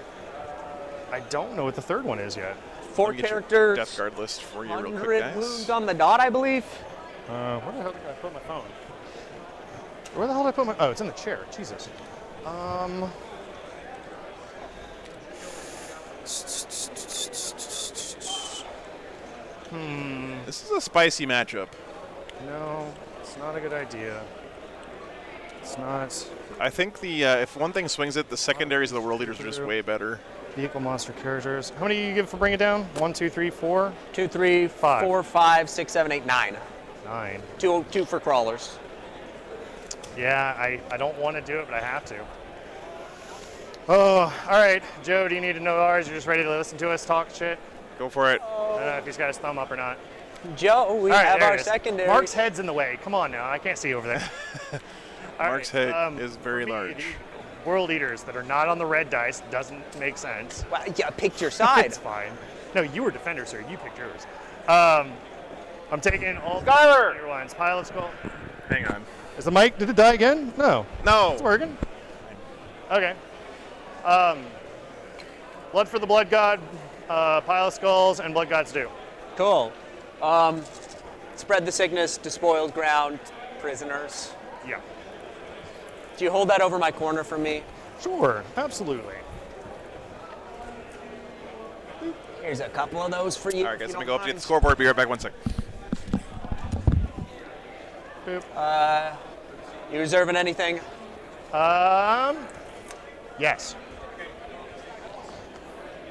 [SPEAKER 2] I don't know what the 3rd one is yet.
[SPEAKER 12] 4
[SPEAKER 1] Let me get your
[SPEAKER 12] characters.
[SPEAKER 1] Death Guard list for you real quick,
[SPEAKER 12] 100
[SPEAKER 1] guys.
[SPEAKER 12] wounds on the dot, I believe.
[SPEAKER 2] Where the hell did I put my phone? Where the hell did I put my... Oh, it's in the chair. Jesus.
[SPEAKER 1] This is a spicy matchup.
[SPEAKER 2] No, it's not a good idea. It's not.
[SPEAKER 1] I think the if one thing swings it, the secondaries of the World Eaters are just way better.
[SPEAKER 2] Vehicle monster characters. How many do you give for bring it down? 1, 2, 3, 4?
[SPEAKER 12] 2, 3,
[SPEAKER 2] 5.
[SPEAKER 12] 4, 5, 6, 7, 8, 9.
[SPEAKER 2] 9.
[SPEAKER 12] 2 for crawlers.
[SPEAKER 2] Yeah, I don't want to do it, but I have to. Oh, all right. Joe, do you need to know ours? You're just ready to listen to us talk shit?
[SPEAKER 1] Go for it.
[SPEAKER 2] I don't know if he's got his thumb up or not.
[SPEAKER 12] Joe, we
[SPEAKER 2] All right,
[SPEAKER 12] have
[SPEAKER 2] there
[SPEAKER 12] our
[SPEAKER 2] it is.
[SPEAKER 12] secondary.
[SPEAKER 2] Mark's head's in the way. Come on now. I can't see over there. All
[SPEAKER 1] Mark's
[SPEAKER 2] right,
[SPEAKER 1] head is very
[SPEAKER 2] for me,
[SPEAKER 1] large.
[SPEAKER 2] the World Eaters that are not on the red dice doesn't make sense.
[SPEAKER 12] Well, yeah, picked your side.
[SPEAKER 2] It's fine. No, you were defender, sir. You picked yours. I'm taking all the your ones. Pile of skull.
[SPEAKER 1] Hang on.
[SPEAKER 2] Is the mic? Did it die again? No.
[SPEAKER 1] No.
[SPEAKER 2] It's working. Okay. Blood for the Blood God, Pile of Skulls, and Blood Gods do.
[SPEAKER 12] Cool. Spread the sickness, despoiled ground, prisoners.
[SPEAKER 2] Yeah.
[SPEAKER 12] Do you hold that over my corner for me?
[SPEAKER 2] Sure. Absolutely.
[SPEAKER 12] Here's a couple of those for you.
[SPEAKER 1] All right, guys, let me go up to get the scoreboard. Be right back. 1 sec.
[SPEAKER 12] You reserving anything?
[SPEAKER 2] Yes.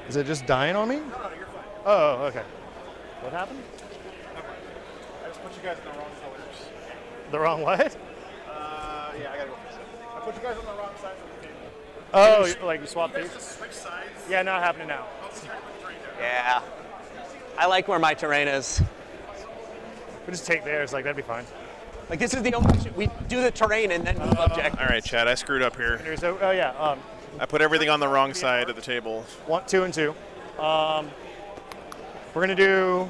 [SPEAKER 2] Is it just dying on me?
[SPEAKER 13] No, you're fine.
[SPEAKER 2] Oh, okay. What happened?
[SPEAKER 13] I just put you guys in the wrong colors.
[SPEAKER 2] The wrong what?
[SPEAKER 13] Yeah, I gotta go for a second. I put you guys on the wrong sides of the table.
[SPEAKER 2] Oh, like you swapped these?
[SPEAKER 13] Just switch sides.
[SPEAKER 2] Yeah, not happening now.
[SPEAKER 12] Yeah. I like where my terrain is.
[SPEAKER 2] We just take theirs, like that'd be fine.
[SPEAKER 12] Like this is the only we do the terrain and then move objectives.
[SPEAKER 1] All right, Chad, I screwed up here.
[SPEAKER 2] Oh yeah.
[SPEAKER 1] I put everything on the wrong side of the table.
[SPEAKER 2] 1, 2, and 2. We're gonna do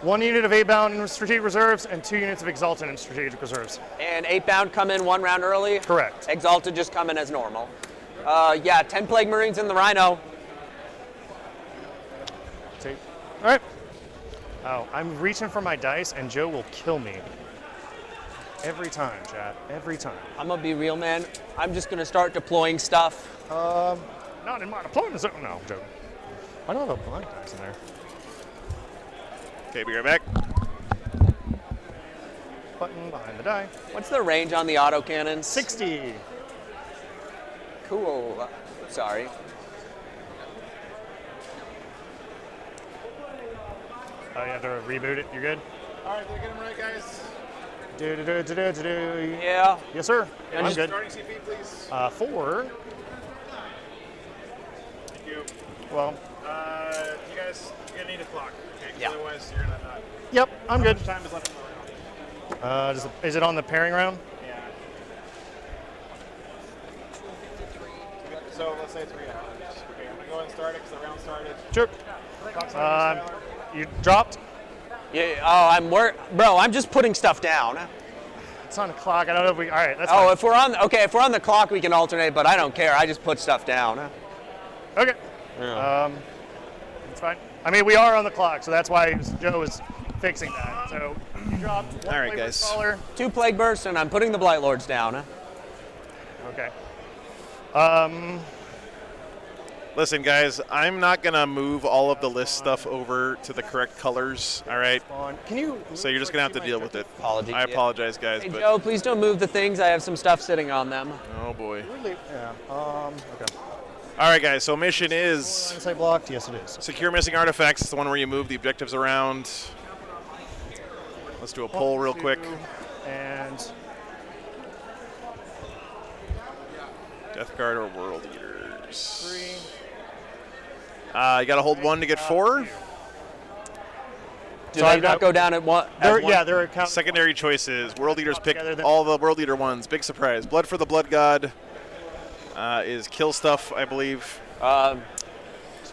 [SPEAKER 2] 1 unit of 8-bound in strategic reserves and 2 units of exalted in strategic reserves.
[SPEAKER 12] And 8-bound come in 1 round early.
[SPEAKER 2] Correct.
[SPEAKER 12] Exalted just come in as normal. Yeah, 10 Plague Marines in the Rhino.
[SPEAKER 2] Take. All right. Oh, I'm reaching for my dice, and Joe will kill me. Every time, Chad. Every time.
[SPEAKER 12] I'm gonna be real, man. I'm just gonna start deploying stuff.
[SPEAKER 2] Not in my deployment zone. No, Joe. Why do I have a black dice in there?
[SPEAKER 1] Okay, be right back.
[SPEAKER 2] Button behind the die.
[SPEAKER 12] What's the range on the autocannons?
[SPEAKER 2] 60.
[SPEAKER 12] Cool. Sorry.
[SPEAKER 2] Oh, you have to reboot it. You're good?
[SPEAKER 13] All right, did I get them right, guys?
[SPEAKER 2] Yeah. Yes, sir.
[SPEAKER 13] Yeah,
[SPEAKER 2] I'm good.
[SPEAKER 13] Starting CP, please.
[SPEAKER 2] 4.
[SPEAKER 13] Thank you.
[SPEAKER 2] Well.
[SPEAKER 13] You guys, you're gonna need a clock. Okay? 'Cause
[SPEAKER 12] Yeah.
[SPEAKER 13] Otherwise, you're gonna not.
[SPEAKER 2] Yep, I'm good.
[SPEAKER 13] How much time is left in the round?
[SPEAKER 2] Is it on the pairing round?
[SPEAKER 13] Yeah. So let's say 3 hours. Okay, I'm gonna go ahead and start it because the round started.
[SPEAKER 2] Sure.
[SPEAKER 13] Clock's started, Skylar.
[SPEAKER 2] You dropped?
[SPEAKER 12] Yeah. Oh, bro. I'm just putting stuff down.
[SPEAKER 2] It's on the clock. I don't know if we. All right, that's
[SPEAKER 12] Oh,
[SPEAKER 2] fine.
[SPEAKER 12] if we're on the clock, we can alternate, but I don't care. I just put stuff down.
[SPEAKER 2] Okay.
[SPEAKER 12] Yeah.
[SPEAKER 2] It's fine. I mean, we are on the clock, so that's why Joe is fixing that. So you dropped.
[SPEAKER 1] All right, guys.
[SPEAKER 2] Caller.
[SPEAKER 12] 2 Plague Bursts, and I'm putting the Blight Lords down.
[SPEAKER 2] Okay.
[SPEAKER 1] Listen, guys, I'm not gonna move all of the list stuff over to the correct colors. All right.
[SPEAKER 2] Can you?
[SPEAKER 1] So you're just gonna have to deal with it.
[SPEAKER 12] Apologies.
[SPEAKER 1] I apologize, guys.
[SPEAKER 12] Hey,
[SPEAKER 1] but
[SPEAKER 12] Joe, please don't move the things. I have some stuff sitting on them.
[SPEAKER 1] oh boy.
[SPEAKER 2] Yeah. Okay.
[SPEAKER 1] All right, guys. So mission is
[SPEAKER 2] Say blocked. Yes, it is.
[SPEAKER 1] secure missing artifacts. It's the one where you move the objectives around. Let's do a poll real quick.
[SPEAKER 2] And
[SPEAKER 1] Death Guard or World Eaters?
[SPEAKER 2] 3.
[SPEAKER 1] You got to hold 1 to get 4.
[SPEAKER 12] Do they not go down at one?
[SPEAKER 2] Yeah, they're account.
[SPEAKER 1] Secondary choices. World Eaters pick
[SPEAKER 2] Together then.
[SPEAKER 1] all the World Eater ones. Big surprise. Blood for the Blood God is kill stuff, I believe.
[SPEAKER 2] So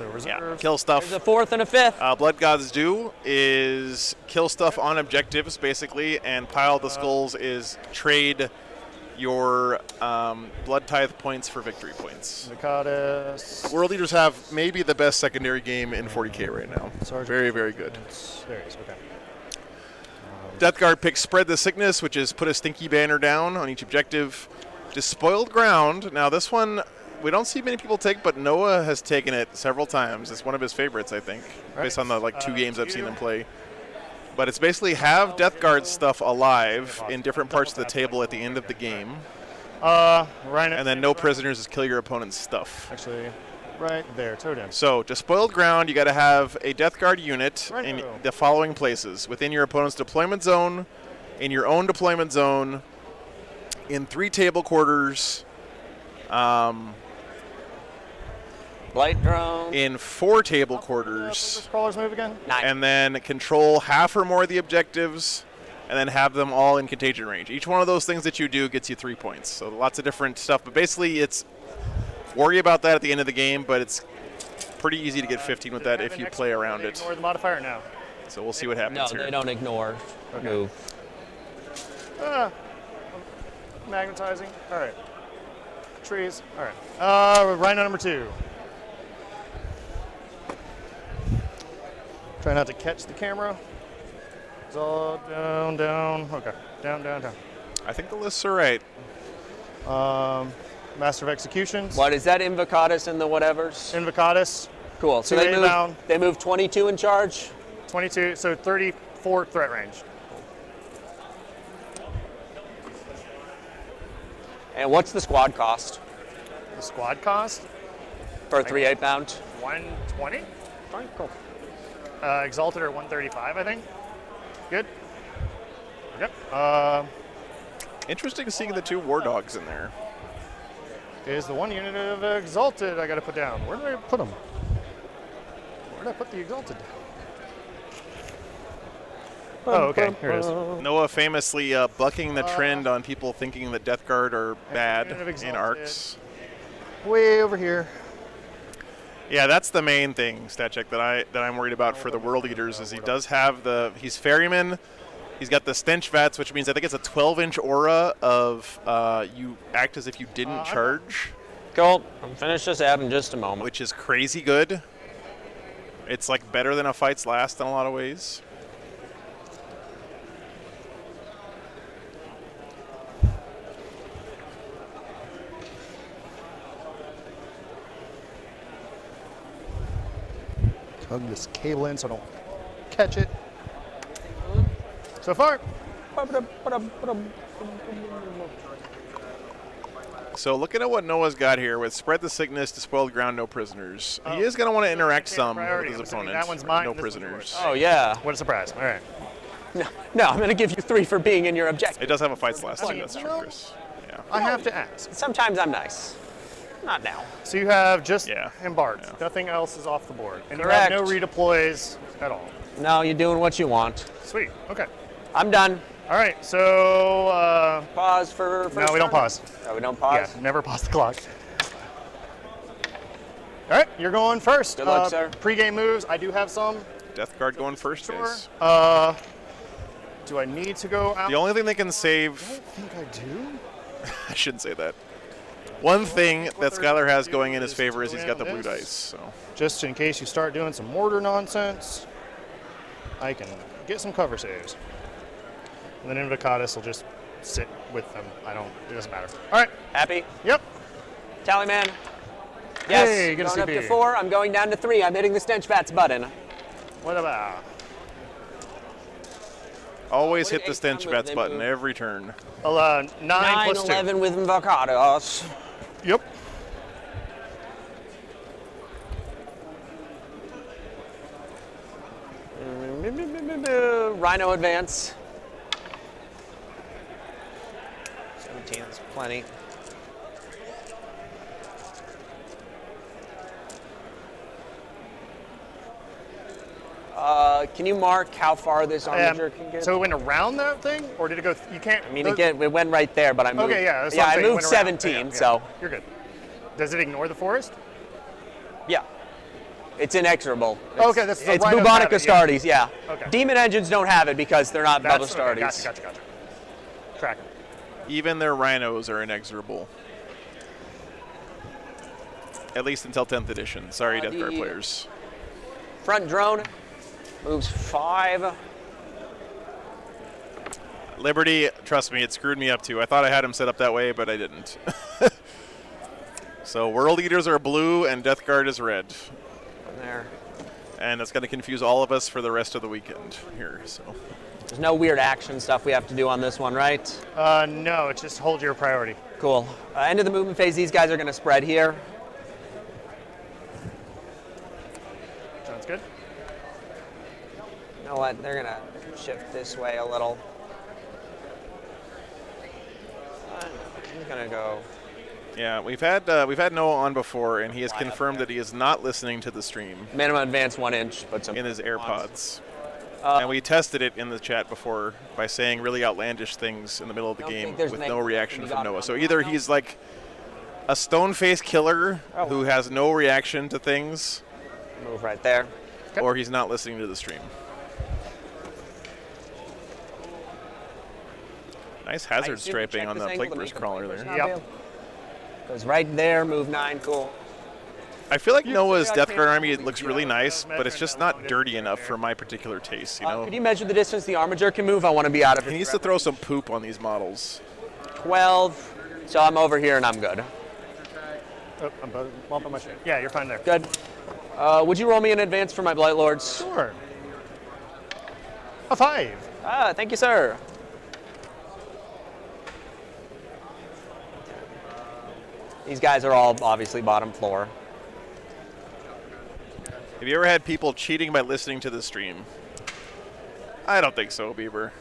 [SPEAKER 1] Yeah,
[SPEAKER 2] reserve.
[SPEAKER 1] kill stuff.
[SPEAKER 12] There's a 4th and a 5th.
[SPEAKER 1] Blood God's Do is kill stuff on objectives, basically, and Pile the Skulls is trade your Blood Tithe points for victory points.
[SPEAKER 2] Nicotis.
[SPEAKER 1] World Eaters have maybe the best secondary game in 40K right now. Very, very good.
[SPEAKER 2] There it is. Okay.
[SPEAKER 1] Death Guard picks Spread the Sickness, which is put a stinky banner down on each objective. Despoiled Ground. Now, this one we don't see many people take, but Noah has taken it several times. It's one of his favorites, I think, based on the 2 games I've seen him play. But it's basically have Death Guard stuff alive in different parts of the table at the end of the game.
[SPEAKER 2] Right.
[SPEAKER 1] And then no prisoners is kill your opponent's stuff.
[SPEAKER 2] Actually, right there, totem.
[SPEAKER 1] So, Despoiled Ground, you got to have a Death Guard unit in the following places: within your opponent's deployment zone, in your own deployment zone, in 3 table quarters,
[SPEAKER 12] Blight Drone.
[SPEAKER 1] in 4 table quarters,
[SPEAKER 2] Crawlers move again?
[SPEAKER 1] and then control half or more of the objectives, and then have them all in contagion range. Each one of those things that you do gets you 3 points. So lots of different stuff, but basically it's worry about that at the end of the game, but it's pretty easy to get 15 with that if you play around it.
[SPEAKER 2] Ignore the modifier now.
[SPEAKER 1] So we'll see what happens
[SPEAKER 12] No,
[SPEAKER 1] here.
[SPEAKER 12] they don't ignore.
[SPEAKER 2] Okay.
[SPEAKER 12] Move.
[SPEAKER 2] Magnetizing. All right. Trees. All right. Rhino number 2. Try not to catch the camera. It's all down, down. Okay. Down, down, down.
[SPEAKER 1] I think the lists are right.
[SPEAKER 2] Master of Executions.
[SPEAKER 12] What is that? Invocatus and the whatevers?
[SPEAKER 2] Invocatus.
[SPEAKER 12] Cool. So
[SPEAKER 2] 2A bound.
[SPEAKER 12] they move 22 in charge.
[SPEAKER 2] 22, so 34 threat range.
[SPEAKER 12] And what's the squad cost?
[SPEAKER 2] The squad cost?
[SPEAKER 12] For a 3/8 bound?
[SPEAKER 2] 120?
[SPEAKER 12] Fine, cool.
[SPEAKER 2] Exalted are 135, I think. Good. Yep.
[SPEAKER 1] Interesting seeing the 2 War Dogs in there.
[SPEAKER 2] Is the 1 unit of Exalted I got to put down. Where did I put them? Where did I put the Exalted? Oh, okay. Here it is.
[SPEAKER 1] Noah famously bucking the trend on people thinking that Death Guard are bad
[SPEAKER 2] unit of
[SPEAKER 1] in
[SPEAKER 2] Exalted.
[SPEAKER 1] arcs.
[SPEAKER 2] Way over here.
[SPEAKER 1] Yeah, that's the main thing, StatCheck, that I'm worried about for the World Eaters is he does have he's Ferryman. He's got the Stench Vats, which means I think it's a 12-inch aura of you act as if you didn't charge.
[SPEAKER 12] Cool. I'll finish this out in just a moment.
[SPEAKER 1] Which is crazy good. It's like better than a Fight's Last in a lot of ways.
[SPEAKER 2] Tug this cable in so I don't catch it. So far.
[SPEAKER 1] So looking at what Noah's got here with Spread the Sickness, Despoiled Ground, no prisoners. He is going to want to interact some with his opponent.
[SPEAKER 2] That one's mine.
[SPEAKER 1] No prisoners.
[SPEAKER 12] Oh, yeah.
[SPEAKER 2] What a surprise. All right.
[SPEAKER 12] No, I'm going to give you 3 for being in your objective.
[SPEAKER 1] It does have a Fight's Last too, that's true, Chris. Yeah.
[SPEAKER 2] I have to ask.
[SPEAKER 12] Sometimes I'm nice. Not now.
[SPEAKER 2] So you have just Embarked. Yeah. Nothing else is off the board. And
[SPEAKER 12] Correct.
[SPEAKER 2] you have no redeploys at all.
[SPEAKER 12] No, you're doing what you want.
[SPEAKER 2] Sweet. Okay.
[SPEAKER 12] I'm done.
[SPEAKER 2] All right. So
[SPEAKER 12] pause for first
[SPEAKER 2] No, we don't
[SPEAKER 12] turn?
[SPEAKER 2] pause.
[SPEAKER 12] No, we don't pause?
[SPEAKER 2] Yeah, never pause the clock. All right, you're going first.
[SPEAKER 12] Good luck, sir.
[SPEAKER 2] Pre-game moves. I do have some.
[SPEAKER 1] Death Guard going first, guys.
[SPEAKER 2] Do I need to go out?
[SPEAKER 1] The only thing they can save...
[SPEAKER 2] I don't think I do.
[SPEAKER 1] I shouldn't say that. One thing that Skylar has going in his favor is he's got the blue dice. So
[SPEAKER 2] just in case you start doing some mortar nonsense, I can get some cover saves. And then Invocatus will just sit with them. It doesn't matter. All right.
[SPEAKER 12] Happy?
[SPEAKER 2] Yep.
[SPEAKER 12] Tally man. Yes.
[SPEAKER 2] Hey, good to
[SPEAKER 12] going
[SPEAKER 2] see
[SPEAKER 12] up
[SPEAKER 2] you.
[SPEAKER 12] to 4. I'm going down to 3. I'm hitting the Stench Vats button.
[SPEAKER 2] What about?
[SPEAKER 1] always hit the Stench Vats button every turn.
[SPEAKER 2] 9 plus 2.
[SPEAKER 12] 11 with Invocatus.
[SPEAKER 2] Yep.
[SPEAKER 12] Rhino advance. 17 is plenty. Can you mark how far this armature can get?
[SPEAKER 2] So it went around that thing, or did it go? You can't.
[SPEAKER 12] I mean, it went right there, but I moved.
[SPEAKER 2] Okay, yeah. That's
[SPEAKER 12] Yeah,
[SPEAKER 2] what I'm
[SPEAKER 12] I
[SPEAKER 2] saying,
[SPEAKER 12] moved
[SPEAKER 2] it went around.
[SPEAKER 12] 17,
[SPEAKER 2] Yeah.
[SPEAKER 12] so.
[SPEAKER 2] You're good. Does it ignore the forest?
[SPEAKER 12] Yeah. It's inexorable.
[SPEAKER 2] Okay, that's the
[SPEAKER 12] It's
[SPEAKER 2] Rhino
[SPEAKER 12] bubonic
[SPEAKER 2] have it, yeah.
[SPEAKER 12] Astartes, yeah.
[SPEAKER 2] Okay.
[SPEAKER 12] Demon engines don't have it because they're not bubble
[SPEAKER 2] Okay,
[SPEAKER 12] Astartes.
[SPEAKER 2] gotcha. Tracking.
[SPEAKER 1] Even their rhinos are inexorable. At least until 10th edition. Sorry, Death Guard players.
[SPEAKER 12] Front drone moves 5.
[SPEAKER 1] Liberty, trust me, it screwed me up too. I thought I had him set up that way, but I didn't. So World Eaters are blue and Death Guard is red.
[SPEAKER 12] There.
[SPEAKER 1] And it's going to confuse all of us for the rest of the weekend here. So
[SPEAKER 12] There's no weird action stuff we have to do on this one, right?
[SPEAKER 2] No, it's just hold your priority.
[SPEAKER 12] Cool. End of the movement phase, these guys are going to spread here.
[SPEAKER 2] Sounds good.
[SPEAKER 12] You know what? They're going to shift this way a little. He's going to go.
[SPEAKER 1] yeah, we've had Noah on before, and he has confirmed that he is not listening to the stream.
[SPEAKER 12] Minimum advance 1 inch, but some
[SPEAKER 1] in his AirPods. And we tested it in the chat before by saying really outlandish things in the middle of the game with no reaction from Noah. So either he's like a stone-faced killer who has no reaction to things,
[SPEAKER 12] move right there,
[SPEAKER 1] or he's not listening to the stream. Nice hazard striping on the Plague Burst Crawler there.
[SPEAKER 12] Yep. Goes right there, move 9, cool.
[SPEAKER 1] I feel like Noah's Death Guard army looks really nice, but it's just not dirty enough for my particular taste, you know?
[SPEAKER 12] Could you measure the distance the armature can move? I want to be out of it.
[SPEAKER 1] He needs to throw some poop on these models.
[SPEAKER 12] 12, so I'm over here and I'm good.
[SPEAKER 2] Oh, I'm bumping my shit. Yeah, you're fine there.
[SPEAKER 12] Good. Would you roll me in advance for my Blight Lords?
[SPEAKER 2] Sure. A 5.
[SPEAKER 12] Ah, thank you, sir. These guys are all obviously bottom floor.
[SPEAKER 1] Have you ever had people cheating by listening to the stream? I don't think so, Bieber.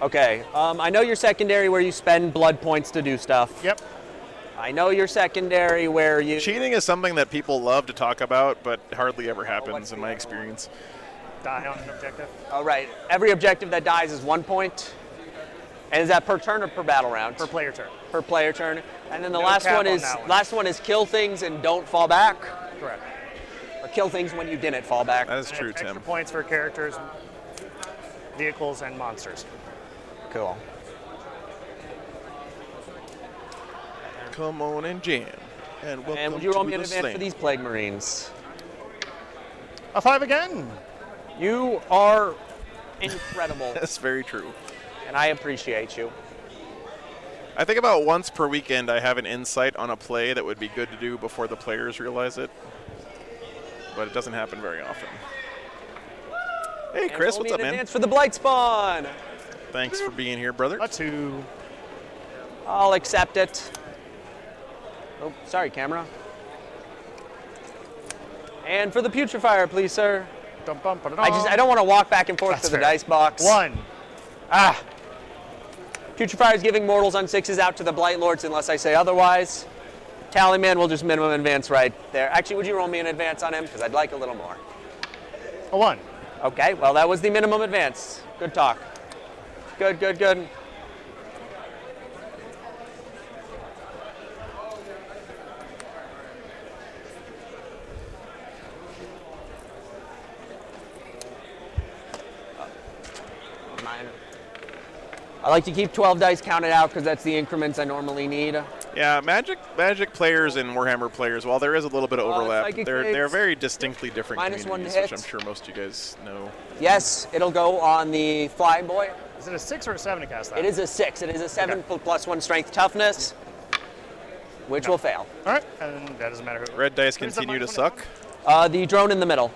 [SPEAKER 12] Okay, I know your secondary where you spend blood points to do stuff.
[SPEAKER 2] Yep.
[SPEAKER 12] I know your secondary where you...
[SPEAKER 1] Cheating is something that people love to talk about, but hardly ever happens in my experience.
[SPEAKER 2] Die on an objective.
[SPEAKER 12] Oh, right. Every objective that dies is 1 point. And is that per turn or per battle round?
[SPEAKER 2] Per player turn.
[SPEAKER 12] Per player turn. And then the
[SPEAKER 2] No
[SPEAKER 12] last
[SPEAKER 2] cap
[SPEAKER 12] one
[SPEAKER 2] on
[SPEAKER 12] is
[SPEAKER 2] that one.
[SPEAKER 12] last one is kill things and don't fall back.
[SPEAKER 2] Correct.
[SPEAKER 12] Or kill things when you didn't fall back.
[SPEAKER 1] That is true,
[SPEAKER 2] Extra
[SPEAKER 1] Tim.
[SPEAKER 2] points for characters, vehicles, and monsters.
[SPEAKER 12] Cool.
[SPEAKER 1] Come on and jam. And welcome
[SPEAKER 12] And would you roll me in
[SPEAKER 1] to the
[SPEAKER 12] advance
[SPEAKER 1] slam.
[SPEAKER 12] for these Plague Marines?
[SPEAKER 2] A 5 again.
[SPEAKER 12] You are incredible.
[SPEAKER 1] That's very true.
[SPEAKER 12] And I appreciate you.
[SPEAKER 1] I think about once per weekend I have an insight on a play that would be good to do before the players realize it. But it doesn't happen very often. Hey, Chris,
[SPEAKER 12] And roll
[SPEAKER 1] what's
[SPEAKER 12] me
[SPEAKER 1] up,
[SPEAKER 12] in
[SPEAKER 1] man?
[SPEAKER 12] advance for the Blight Spawn.
[SPEAKER 1] Thanks for being here, brother.
[SPEAKER 2] A 2.
[SPEAKER 12] I'll accept it. Oh, sorry, camera. And for the Putrefier, please, sir. I don't want to walk back and forth
[SPEAKER 2] That's
[SPEAKER 12] to the
[SPEAKER 2] fair.
[SPEAKER 12] dice box.
[SPEAKER 2] 1.
[SPEAKER 12] Ah. Putrefier is giving mortals on 6s out to the Blight Lords unless I say otherwise. Tallyman will just minimum advance right there. Actually, would you roll me an advance on him? Because I'd like a little more.
[SPEAKER 2] A 1.
[SPEAKER 12] Okay, well, that was the minimum advance. Good talk. Good, good, good. I like to keep 12 dice counted out because that's the increments I normally need.
[SPEAKER 1] Yeah, Magic players and Warhammer players, while there is a little bit of overlap,
[SPEAKER 12] Psychic
[SPEAKER 1] they're
[SPEAKER 12] Fates.
[SPEAKER 1] very distinctly different
[SPEAKER 12] -1
[SPEAKER 1] communities,
[SPEAKER 12] to
[SPEAKER 1] which
[SPEAKER 12] hit.
[SPEAKER 1] I'm sure most of you guys know.
[SPEAKER 12] Yes, it'll go on the Flying Boy.
[SPEAKER 2] Is it a 6 or a 7 to cast that?
[SPEAKER 12] It is a 6. It is a 7
[SPEAKER 2] Okay.
[SPEAKER 12] +1 strength toughness, which will fail.
[SPEAKER 2] All right, and that doesn't matter who.
[SPEAKER 1] Red dice
[SPEAKER 2] Who's the
[SPEAKER 1] continue to
[SPEAKER 2] -1?
[SPEAKER 1] suck.
[SPEAKER 12] The drone in the middle,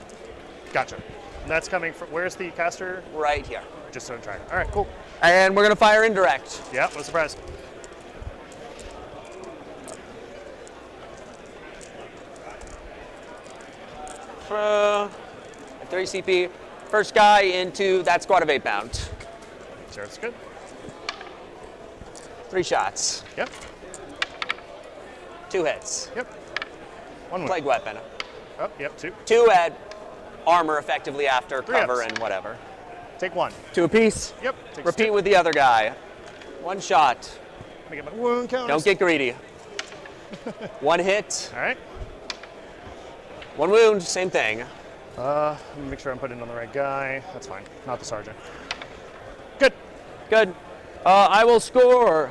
[SPEAKER 2] Gotcha. And that's coming from, where's the caster?
[SPEAKER 12] right here.
[SPEAKER 2] Just so I'm tracking. All right, cool.
[SPEAKER 12] And we're going to fire indirect.
[SPEAKER 2] Yeah, what a surprise.
[SPEAKER 12] At 3 CP. First guy into that squad of 8 bound.
[SPEAKER 2] Sure, it's good.
[SPEAKER 12] 3 shots.
[SPEAKER 2] Yep.
[SPEAKER 12] 2 hits.
[SPEAKER 2] Yep. 1 win.
[SPEAKER 12] Plague weapon.
[SPEAKER 2] Oh, yep, 2.
[SPEAKER 12] 2 at armor effectively after
[SPEAKER 2] 3
[SPEAKER 12] cover
[SPEAKER 2] ups.
[SPEAKER 12] and whatever.
[SPEAKER 2] Take 1.
[SPEAKER 12] 2 apiece.
[SPEAKER 2] Yep. Takes
[SPEAKER 12] Repeat
[SPEAKER 2] 2.
[SPEAKER 12] with the other guy. 1 shot.
[SPEAKER 2] Let me get my wound counters.
[SPEAKER 12] Don't get greedy. 1 hit.
[SPEAKER 2] All right.
[SPEAKER 12] 1 wound. Same thing.
[SPEAKER 2] Let me make sure I'm putting it on the right guy. That's fine. Not the sergeant. Good.
[SPEAKER 12] Good. I will score.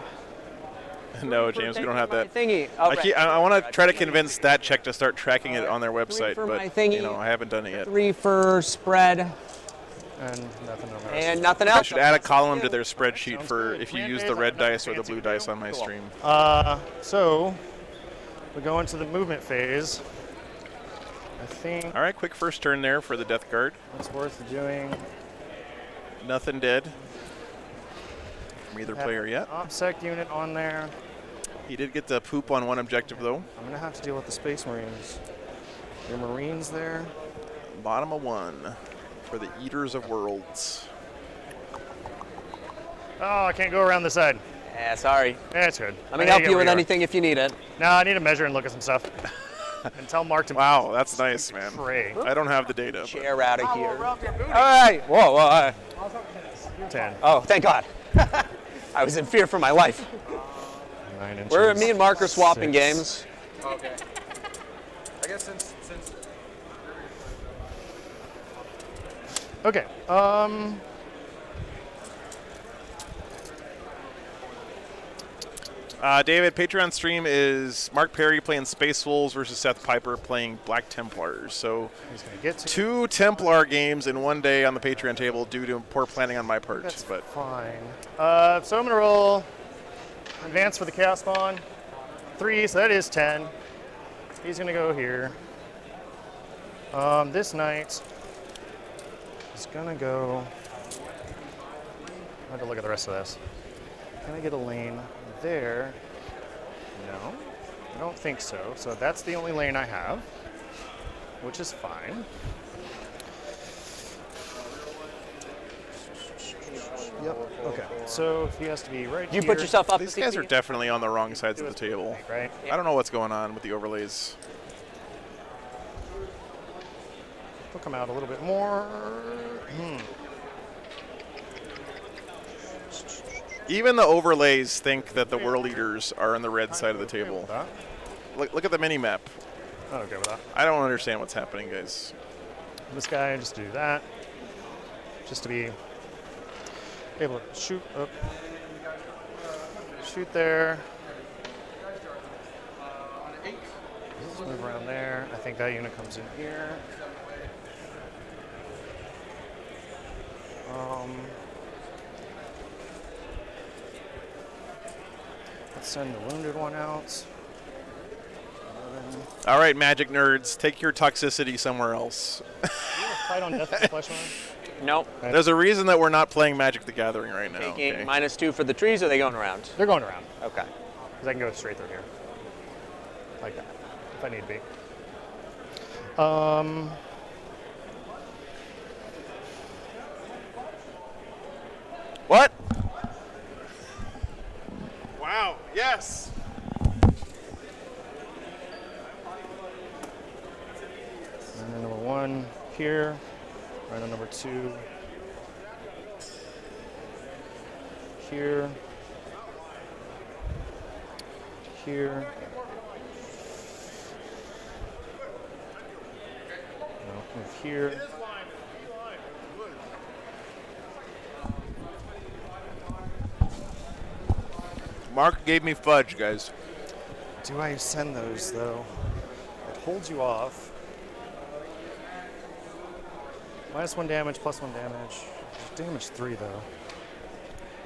[SPEAKER 1] No, James, we don't have that.
[SPEAKER 12] Thingy. Oh,
[SPEAKER 1] I want to try to convince Stat Check to start tracking it on their website,
[SPEAKER 12] for my
[SPEAKER 1] but
[SPEAKER 12] thingy.
[SPEAKER 1] you know, I haven't done it yet.
[SPEAKER 12] 3 for spread.
[SPEAKER 2] And nothing on the rest.
[SPEAKER 12] And nothing
[SPEAKER 1] I
[SPEAKER 12] else.
[SPEAKER 1] should add a column to their spreadsheet
[SPEAKER 2] Sounds
[SPEAKER 1] for
[SPEAKER 2] good.
[SPEAKER 1] if you
[SPEAKER 2] Plan
[SPEAKER 1] use
[SPEAKER 2] days,
[SPEAKER 1] the red
[SPEAKER 2] I've done
[SPEAKER 1] dice or the
[SPEAKER 2] fancy
[SPEAKER 1] blue
[SPEAKER 2] video.
[SPEAKER 1] dice on my
[SPEAKER 12] Cool.
[SPEAKER 1] stream.
[SPEAKER 2] So we go into the movement phase. I think
[SPEAKER 1] All right, quick first turn there for the Death Guard.
[SPEAKER 2] it's worth doing.
[SPEAKER 1] Nothing dead from either
[SPEAKER 2] Have
[SPEAKER 1] player yet.
[SPEAKER 2] OPSEC unit on there.
[SPEAKER 1] He did get the poop on one objective, though.
[SPEAKER 2] I'm gonna have to deal with the Space Marines. Your Marines there.
[SPEAKER 1] Bottom of 1 for the Eaters of Worlds.
[SPEAKER 2] Oh, I can't go around this side.
[SPEAKER 12] Yeah, sorry.
[SPEAKER 2] Yeah, it's good.
[SPEAKER 12] Let me
[SPEAKER 2] I
[SPEAKER 12] help
[SPEAKER 2] get
[SPEAKER 12] you
[SPEAKER 2] where
[SPEAKER 12] with
[SPEAKER 2] are.
[SPEAKER 12] anything if you need it.
[SPEAKER 2] No, I need to measure and look at some stuff. And tell Mark to
[SPEAKER 1] Wow, that's nice, man.
[SPEAKER 2] pray.
[SPEAKER 1] I don't have the data. But
[SPEAKER 12] Chair out of here. All right. Whoa, whoa.
[SPEAKER 2] 10.
[SPEAKER 12] Oh, thank God. I was in fear for my life.
[SPEAKER 2] 9 inches.
[SPEAKER 12] We're me and Mark are swapping
[SPEAKER 2] 6.
[SPEAKER 12] games.
[SPEAKER 9] Okay. I guess since
[SPEAKER 2] Okay.
[SPEAKER 1] David, Patreon stream is Mark Perry playing Space Wolves versus Seth Piper playing Black Templars. So
[SPEAKER 2] He's gonna get to
[SPEAKER 1] 2 Templar games in one day on the Patreon table due to poor planning on my part.
[SPEAKER 2] That's
[SPEAKER 1] But
[SPEAKER 2] fine. So I'm gonna roll advance for the Chaos Spawn. 3, so that is 10. He's gonna go here. This knight is gonna go. I have to look at the rest of this. Can I get a lane there? No, I don't think so. So that's the only lane I have, which is fine. Yep. Okay. So he has to be right here.
[SPEAKER 12] You put yourself up.
[SPEAKER 1] These guys are definitely on the wrong sides of the table.
[SPEAKER 2] Right.
[SPEAKER 1] I don't know what's going on with the overlays.
[SPEAKER 2] We'll come out a little bit more.
[SPEAKER 1] Even the overlays think that the world leaders are on the red side of the table. Look at the mini map.
[SPEAKER 2] Not okay with that.
[SPEAKER 1] I don't understand what's happening, guys.
[SPEAKER 2] This guy, just do that. Just to be able to shoot up. Shoot there. Let's move around there. I think that unit comes in here. Let's send the wounded one out.
[SPEAKER 1] All right, magic nerds, take your toxicity somewhere else.
[SPEAKER 2] Fight on death with the flesh one?
[SPEAKER 12] Nope.
[SPEAKER 1] There's a reason that we're not playing Magic the Gathering right now.
[SPEAKER 12] Taking
[SPEAKER 1] Okay.
[SPEAKER 12] -2 for the trees, or are they going around?
[SPEAKER 2] They're going around.
[SPEAKER 12] Okay.
[SPEAKER 2] Because I can go straight through here. Like that, if I need to be.
[SPEAKER 1] What? Wow, yes.
[SPEAKER 2] And then number 1 here. Right on number 2. Here. Here. No, move here.
[SPEAKER 1] Mark gave me fudge, guys.
[SPEAKER 2] Do I send those though? It holds you off. -1 damage, +1 damage. Damage 3 though.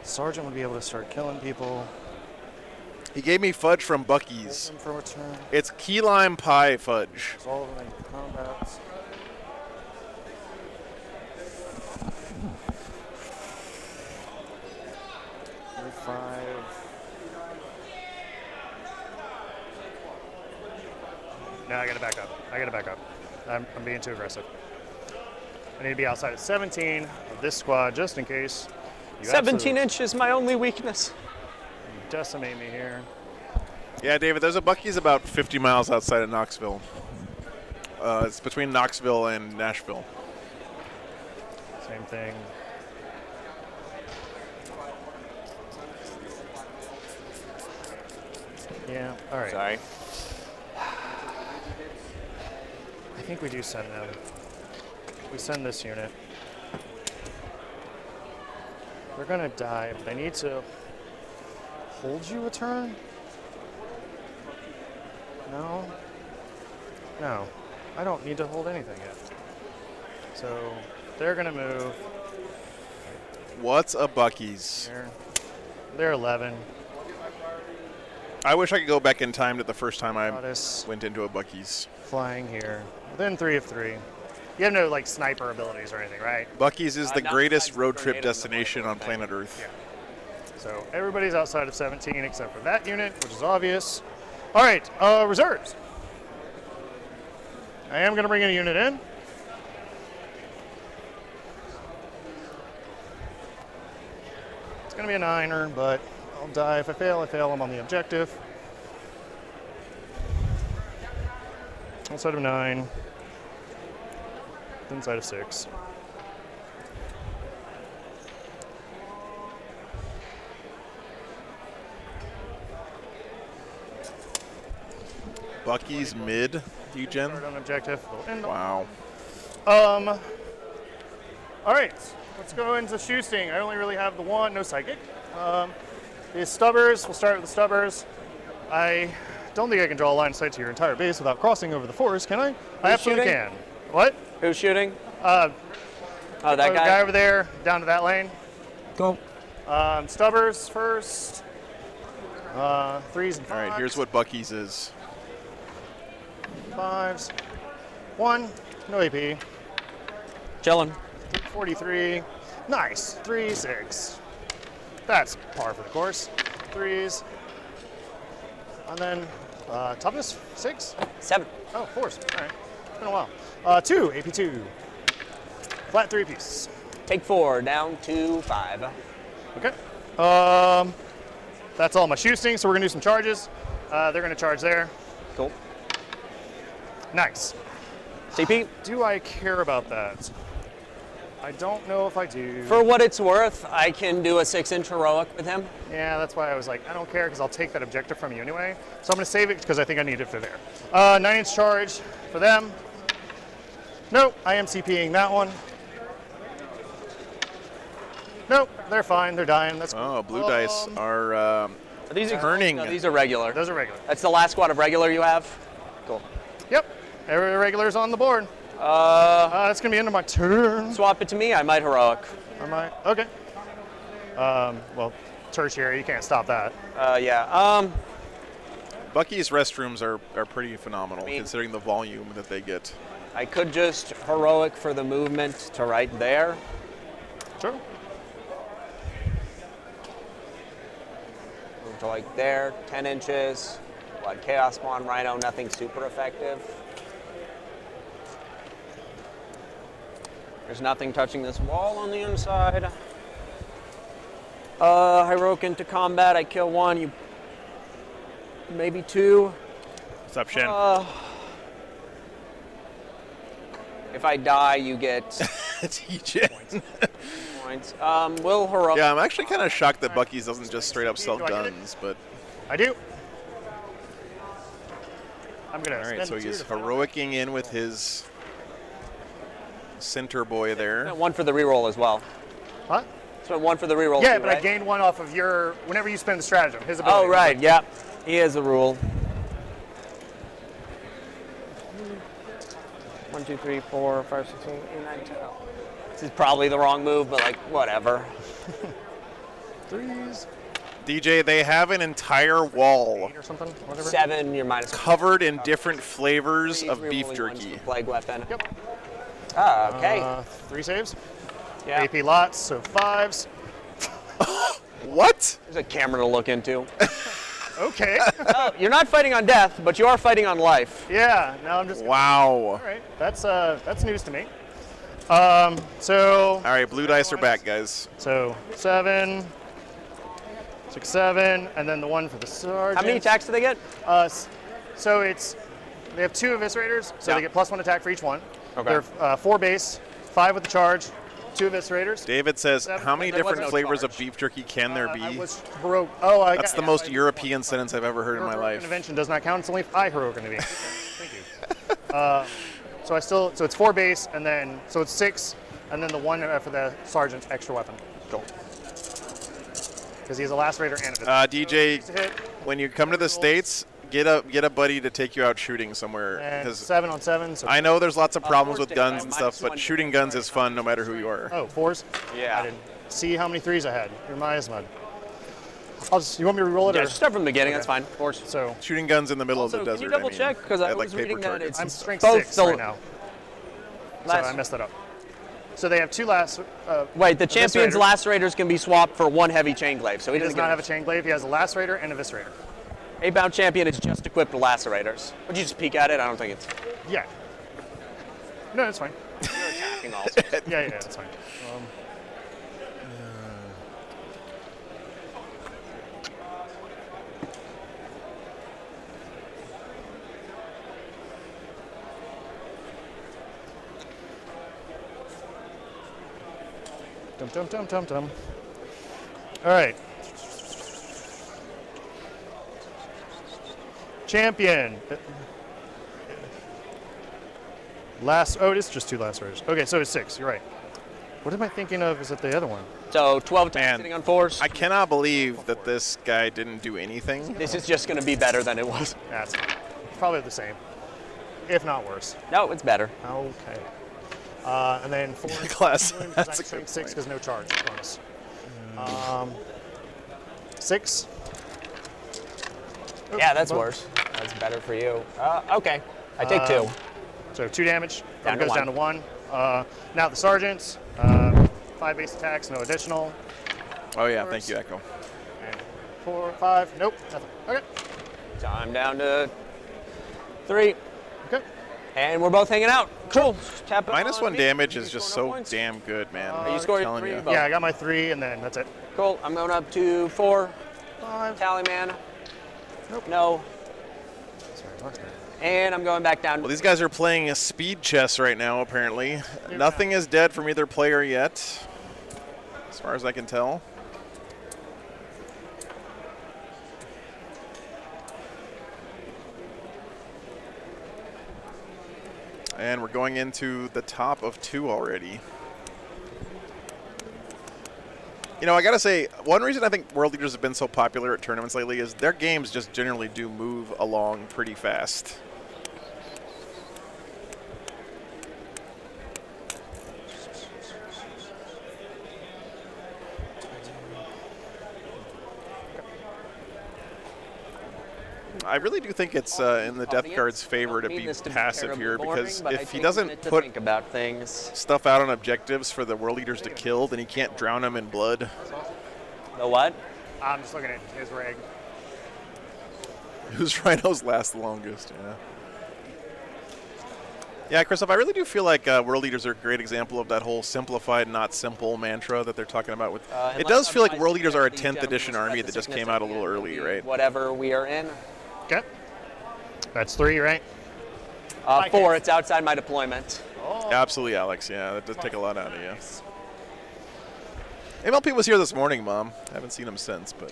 [SPEAKER 2] Sergeant would be able to start killing people.
[SPEAKER 1] He gave me fudge from Bucky's.
[SPEAKER 2] For return.
[SPEAKER 1] It's key lime pie fudge.
[SPEAKER 2] It's all of them in combat. No, I gotta back up. I gotta back up. I'm being too aggressive. I need to be outside of 17 of this squad just in case.
[SPEAKER 12] 17 inch is my only weakness.
[SPEAKER 2] You decimate me here.
[SPEAKER 1] Yeah, David, there's a Bucky's about 50 miles outside of Knoxville. It's between Knoxville and Nashville.
[SPEAKER 2] Same thing. Yeah, all right.
[SPEAKER 12] Sorry.
[SPEAKER 2] I think we do send them. We send this unit. They're gonna die, but I need to hold you a turn? No? No. I don't need to hold anything yet. So they're gonna move.
[SPEAKER 1] What's a Bucky's?
[SPEAKER 2] They're 11.
[SPEAKER 1] I wish I could go back in time to the first time I
[SPEAKER 2] Goddess.
[SPEAKER 1] went into a Bucky's.
[SPEAKER 2] Flying here. Within 3 of 3. You have no like sniper abilities or anything, right?
[SPEAKER 1] Bucky's is the
[SPEAKER 12] not
[SPEAKER 1] greatest
[SPEAKER 12] besides
[SPEAKER 1] road
[SPEAKER 12] the
[SPEAKER 1] trip
[SPEAKER 12] tornado and the
[SPEAKER 1] destination on
[SPEAKER 12] thing.
[SPEAKER 1] planet Earth.
[SPEAKER 2] Yeah. So everybody's outside of 17 except for that unit, which is obvious. All right, reserves. I am going to bring a unit in. It's going to be a 9er, but I'll die if I fail. I fail, I'm on the objective. Outside of 9. Inside of 6.
[SPEAKER 1] Bucky's mid, D-Gen.
[SPEAKER 2] Start on objective.
[SPEAKER 1] Wow.
[SPEAKER 2] All right, let's go into shooting. I only really have the one, no psychic. The stubbers, we'll start with the stubbers. I don't think I can draw a line of sight to your entire base without crossing over the forest, can I? I absolutely
[SPEAKER 12] shooting?
[SPEAKER 2] can. What?
[SPEAKER 12] Who's shooting?
[SPEAKER 2] Oh,
[SPEAKER 12] that
[SPEAKER 2] the
[SPEAKER 12] guy?
[SPEAKER 2] guy over there, down to that lane.
[SPEAKER 6] Go.
[SPEAKER 2] Stubbers first. 3s and 5s.
[SPEAKER 1] All right, here's what Bucky's is.
[SPEAKER 2] 5s. 1, no AP.
[SPEAKER 12] Chillin'.
[SPEAKER 2] 43. Nice. 3, 6. That's par for the course. 3s. And then toughness, 6?
[SPEAKER 12] 7.
[SPEAKER 2] Oh, 4s. All right. It's been a while. 2, AP 2. Flat 3 piece.
[SPEAKER 12] Take 4, down to 5.
[SPEAKER 2] Okay. That's all my shooting, so we're gonna do some charges. They're gonna charge there.
[SPEAKER 12] Cool.
[SPEAKER 2] Nice.
[SPEAKER 12] CP?
[SPEAKER 2] Do I care about that? I don't know if I do.
[SPEAKER 12] For what it's worth, I can do a 6-inch heroic with him.
[SPEAKER 2] Yeah, that's why I was like, I don't care because I'll take that objective from you anyway. So I'm gonna save it because I think I need it for there. 9-inch charge for them. Nope, I am CPing that one. Nope, they're fine. They're dying. That's cool.
[SPEAKER 1] Oh, blue dice are
[SPEAKER 12] these
[SPEAKER 1] turning.
[SPEAKER 12] No, these are regular.
[SPEAKER 2] Those are regular.
[SPEAKER 12] That's the last squad of regular you have? Cool.
[SPEAKER 2] Yep, every regular's on the board. That's gonna be end of my turn.
[SPEAKER 12] Swap it to me. I might heroic.
[SPEAKER 2] I might. Okay. Well, tertiary. You can't stop that.
[SPEAKER 12] Yeah.
[SPEAKER 1] Bucky's restrooms are pretty phenomenal considering the volume that they get.
[SPEAKER 12] I could just heroic for the movement to right there.
[SPEAKER 2] Sure.
[SPEAKER 12] Move to like there, 10 inches. Blood Chaos Spawn, Rhino, nothing super effective. There's nothing touching this wall on the inside. Heroic into combat, I kill 1, you maybe 2.
[SPEAKER 1] What's up, Shen?
[SPEAKER 12] If I die, you get
[SPEAKER 1] TJ.
[SPEAKER 12] points. Will heroic.
[SPEAKER 1] Yeah, I'm actually kind of shocked that Bucky's doesn't just straight up sell guns, but
[SPEAKER 2] I do. I'm gonna.
[SPEAKER 1] All right, so he's heroicing in with his center boy there.
[SPEAKER 12] 1 for the reroll as well.
[SPEAKER 2] Huh?
[SPEAKER 12] So 1 for the reroll.
[SPEAKER 2] Yeah,
[SPEAKER 12] too,
[SPEAKER 2] but
[SPEAKER 12] right?
[SPEAKER 2] I gained 1 off of your whenever you spend the stratagem. His ability.
[SPEAKER 12] Oh right, yeah. He has a rule. 1, 2, 3, 4, 5, 6, 7, 8, 9, 10. This is probably the wrong move, but like whatever.
[SPEAKER 2] 3s.
[SPEAKER 1] DJ, they have an entire wall
[SPEAKER 2] or something. Whatever.
[SPEAKER 12] 7, you're minus.
[SPEAKER 1] Covered in different flavors of beef jerky.
[SPEAKER 12] Plague weapon.
[SPEAKER 2] Yep.
[SPEAKER 12] Okay.
[SPEAKER 2] 3 saves.
[SPEAKER 12] Yeah.
[SPEAKER 2] AP lots, so 5s.
[SPEAKER 1] What?
[SPEAKER 12] There's a camera to look into.
[SPEAKER 2] Okay.
[SPEAKER 12] You're not fighting on death, but you are fighting on life.
[SPEAKER 2] Yeah. Now I'm just.
[SPEAKER 1] Wow.
[SPEAKER 2] All right. That's news to me. So.
[SPEAKER 1] All right, blue dice are back, guys.
[SPEAKER 2] So 7, 6, 7, and then the 1 for the sergeant.
[SPEAKER 12] How many attacks do they get?
[SPEAKER 2] So they have 2 eviscerators, so they get +1 attack for each one.
[SPEAKER 12] Okay.
[SPEAKER 2] They're 4 base, 5 with the charge, 2 eviscerators.
[SPEAKER 1] David says, how many
[SPEAKER 12] There was
[SPEAKER 1] different
[SPEAKER 12] no
[SPEAKER 1] flavors
[SPEAKER 12] charge.
[SPEAKER 1] of beef jerky can there be?
[SPEAKER 2] I was heroic. Oh,
[SPEAKER 1] That's the most European sentence I've ever heard in my
[SPEAKER 2] Heroic
[SPEAKER 1] life.
[SPEAKER 2] intervention does not count. It's only if I heroic intervene. Thank you. So it's 4 base, and then so it's 6, and then the 1 for the sergeant's extra weapon.
[SPEAKER 12] Cool.
[SPEAKER 2] Because he has a lacerator and a
[SPEAKER 1] DJ, when you come to the States, get a buddy to take you out shooting somewhere.
[SPEAKER 2] And
[SPEAKER 1] 'cause
[SPEAKER 2] 7 on 7. So
[SPEAKER 1] I know there's lots of problems with
[SPEAKER 12] forced it,
[SPEAKER 1] guns
[SPEAKER 12] right?
[SPEAKER 1] and stuff, but shooting guns is fun no matter who you are.
[SPEAKER 2] Oh, 4s?
[SPEAKER 12] Yeah.
[SPEAKER 2] I didn't see how many 3s I had. You're my mud. You want me to re-roll it?
[SPEAKER 12] Yeah,
[SPEAKER 2] or?
[SPEAKER 12] just start from the beginning. That's fine. Of course.
[SPEAKER 2] So
[SPEAKER 1] Shooting guns in the middle
[SPEAKER 12] Also,
[SPEAKER 1] of the desert.
[SPEAKER 12] can you double check? Because I
[SPEAKER 1] had,
[SPEAKER 12] was reading that
[SPEAKER 1] targets.
[SPEAKER 12] it's
[SPEAKER 2] I'm strength
[SPEAKER 12] both
[SPEAKER 2] 6
[SPEAKER 12] the
[SPEAKER 2] right now. So I messed that up. So they have 2
[SPEAKER 12] Wait, the champion's
[SPEAKER 2] eviscerators.
[SPEAKER 12] lacerators can be swapped for 1 heavy chain glaive. So
[SPEAKER 2] He
[SPEAKER 12] he
[SPEAKER 2] does
[SPEAKER 12] doesn't
[SPEAKER 2] not
[SPEAKER 12] get
[SPEAKER 2] have a chain glaive. He has a lacerator and a eviscerator.
[SPEAKER 12] A-bound champion is just equipped with lacerators. Would you just peek at it? I don't think it's.
[SPEAKER 2] Yeah. No, it's fine.
[SPEAKER 12] You're attacking also.
[SPEAKER 2] Yeah, it's fine. Dum. All right. Champion. It's just 2 lacerators. Okay, so it's 6. You're right. What am I thinking of? Is it the other one?
[SPEAKER 12] So 12 attacks sitting on 4s.
[SPEAKER 1] I cannot believe that this guy didn't do anything.
[SPEAKER 12] This is just going to be better than it was.
[SPEAKER 2] That's probably the same, if not worse.
[SPEAKER 12] No, it's better.
[SPEAKER 2] Okay. And then 4
[SPEAKER 1] Class.
[SPEAKER 2] That's a good 6 because no charge bonus. 6.
[SPEAKER 12] Yeah, that's worse. That's better for you. Okay, I take 2.
[SPEAKER 2] So 2 damage.
[SPEAKER 12] Down
[SPEAKER 2] It
[SPEAKER 12] to
[SPEAKER 2] goes
[SPEAKER 12] 1.
[SPEAKER 2] down to 1. Now the sergeants. 5 base attacks, no additional.
[SPEAKER 1] Oh yeah, thank you, Echo.
[SPEAKER 2] And 4, 5. Nope, nothing. Okay.
[SPEAKER 12] So I'm down to 3.
[SPEAKER 2] Okay.
[SPEAKER 12] And we're both hanging out. Cool. Tap it
[SPEAKER 1] Minus
[SPEAKER 12] on
[SPEAKER 1] 1
[SPEAKER 12] me.
[SPEAKER 1] damage
[SPEAKER 12] You
[SPEAKER 1] is just
[SPEAKER 12] score no
[SPEAKER 1] so
[SPEAKER 12] points?
[SPEAKER 1] damn good, man.
[SPEAKER 12] You scored
[SPEAKER 1] telling
[SPEAKER 12] 3.
[SPEAKER 1] you.
[SPEAKER 12] Both.
[SPEAKER 2] Yeah, I got my 3, and then that's it.
[SPEAKER 12] Cool. I'm going up to 4.
[SPEAKER 2] 5.
[SPEAKER 12] Tally man.
[SPEAKER 2] Nope.
[SPEAKER 12] No.
[SPEAKER 2] Sorry,
[SPEAKER 12] And I'm going back down.
[SPEAKER 1] Well, these guys are playing a speed chess right now, apparently. Nothing is dead from either player yet, as far as I can tell. And we're going into the top of 2 already. You know, I gotta say, one reason I think World Leaders have been so popular at tournaments lately is their games just generally do move along pretty fast. I really do think it's in the Death Guard's favor to be passive here, because if he doesn't put
[SPEAKER 12] about things,
[SPEAKER 1] stuff out on objectives for the World Leaders to kill, then he can't drown them in blood.
[SPEAKER 12] The what?
[SPEAKER 2] I'm just looking at his reg.
[SPEAKER 1] Whose rhinos last the longest, yeah. Yeah, Christoph, I really do feel like World Leaders are a great example of that whole simplified, not simple mantra that they're talking about. With it does feel like World Leaders are a 10th edition army that just came out a little early, right?
[SPEAKER 12] Whatever we are in.
[SPEAKER 2] Okay. That's 3, right?
[SPEAKER 12] 4. It's outside my deployment.
[SPEAKER 2] Oh.
[SPEAKER 1] Absolutely, Alex. Yeah, that does take a lot out of you. MLP was here this morning, Mom. Haven't seen him since, but.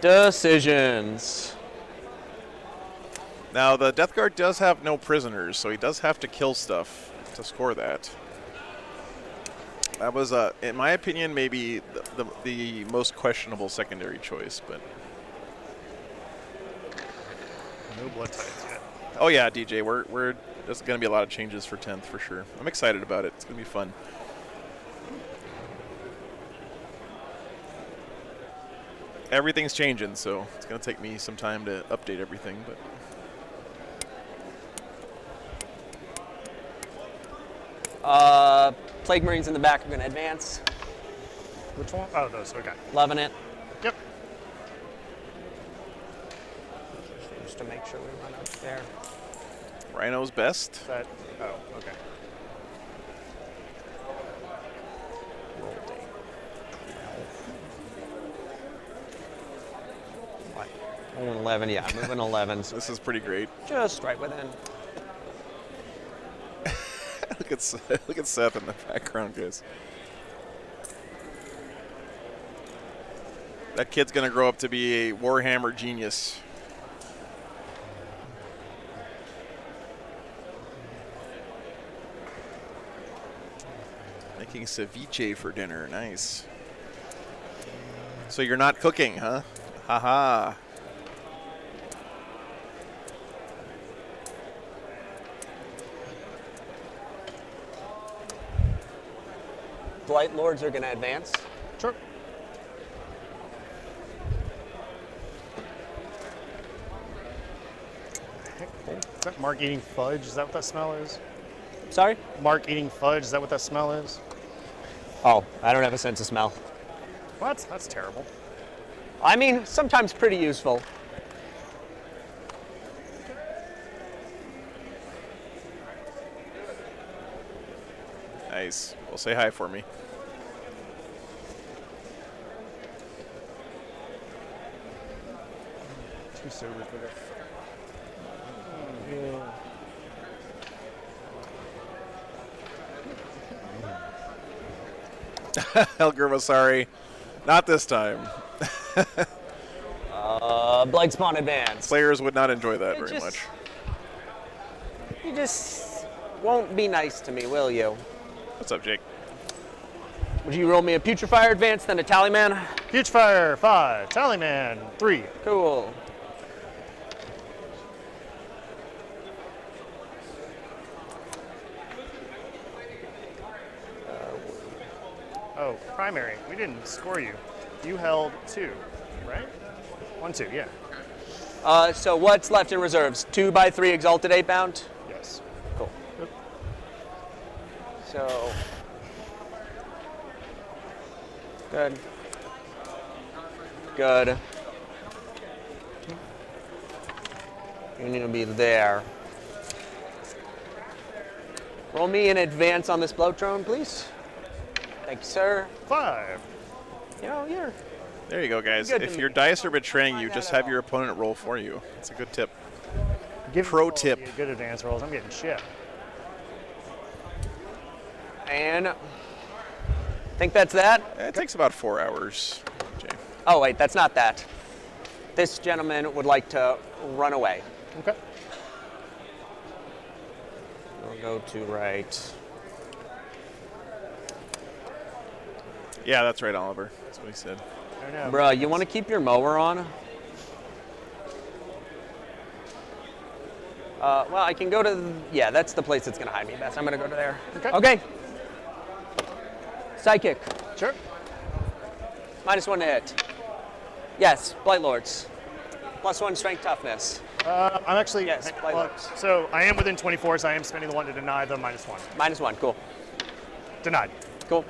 [SPEAKER 12] Decisions.
[SPEAKER 1] Now, the Death Guard does have no prisoners, so he does have to kill stuff to score that. That was, in my opinion, maybe the most questionable secondary choice, but.
[SPEAKER 2] No blood types yet.
[SPEAKER 1] Oh yeah, DJ, there's going to be a lot of changes for 10th for sure. I'm excited about it. It's going to be fun. Everything's changing, so it's going to take me some time to update everything, but.
[SPEAKER 12] Plague Marines in the back are going to advance.
[SPEAKER 2] Which one? Oh, those. Okay.
[SPEAKER 12] Loving it.
[SPEAKER 2] Yep.
[SPEAKER 12] Just to make sure we run up there.
[SPEAKER 1] Rhino's best.
[SPEAKER 2] That. Oh, okay.
[SPEAKER 12] Roll day. 12. 11, yeah, moving 11s.
[SPEAKER 1] This is pretty great.
[SPEAKER 12] Just right within.
[SPEAKER 1] Look at Seth in the background, guys. That kid's gonna grow up to be a Warhammer genius. Making ceviche for dinner, nice. So you're not cooking, huh? Haha.
[SPEAKER 12] Blight Lords are going to advance.
[SPEAKER 2] Sure. Is that Mark eating fudge? Is that what that smell is?
[SPEAKER 12] Sorry?
[SPEAKER 2] Mark eating fudge? Is that what that smell is?
[SPEAKER 12] Oh, I don't have a sense of smell.
[SPEAKER 2] What? That's terrible.
[SPEAKER 12] I mean, sometimes pretty useful.
[SPEAKER 1] Nice. Well, say hi for me.
[SPEAKER 2] Too sober for this.
[SPEAKER 1] Helger was sorry. Not this time.
[SPEAKER 12] Blight Spawn advance.
[SPEAKER 1] Players would not enjoy that very much.
[SPEAKER 12] You just won't be nice to me, will you?
[SPEAKER 1] What's up, Jake?
[SPEAKER 12] Would you roll me a Putrefier advance, then a Tallyman?
[SPEAKER 2] Putrefier, 5. Tallyman, 3.
[SPEAKER 12] Cool.
[SPEAKER 2] Oh, primary. We didn't score you. You held 2, right? 1, 2, yeah.
[SPEAKER 12] So what's left in reserves? 2x3 Exalted 8-bound?
[SPEAKER 2] Yes.
[SPEAKER 12] Cool. So, good. Good. You need to be there. Roll me in advance on this Bloatrone, please. Thank you, sir.
[SPEAKER 2] 5.
[SPEAKER 12] You're.
[SPEAKER 1] There you go, guys. If your dice are betraying you, just have your opponent roll for you. It's a good tip. Pro tip.
[SPEAKER 2] Good advance rolls. I'm getting shit.
[SPEAKER 12] And I think that's that.
[SPEAKER 1] It takes about 4 hours, Jay.
[SPEAKER 12] Oh, wait, that's not that. This gentleman would like to run away.
[SPEAKER 2] Okay.
[SPEAKER 12] We'll go to right.
[SPEAKER 1] Yeah, that's right, Oliver. That's what he said.
[SPEAKER 12] Bruh, you want to keep your mower on? Well, I can go to, yeah, that's the place that's going to hide me best. I'm going to go to there. Okay. Psychic.
[SPEAKER 2] Sure.
[SPEAKER 12] -1 to hit. Yes, Blight Lords. +1 strength toughness.
[SPEAKER 2] I'm actually,
[SPEAKER 12] yes, Blight Lords.
[SPEAKER 2] So I am within 24, so I am spending the 1 to deny the -1.
[SPEAKER 12] -1, cool.
[SPEAKER 2] Denied.
[SPEAKER 12] Cool.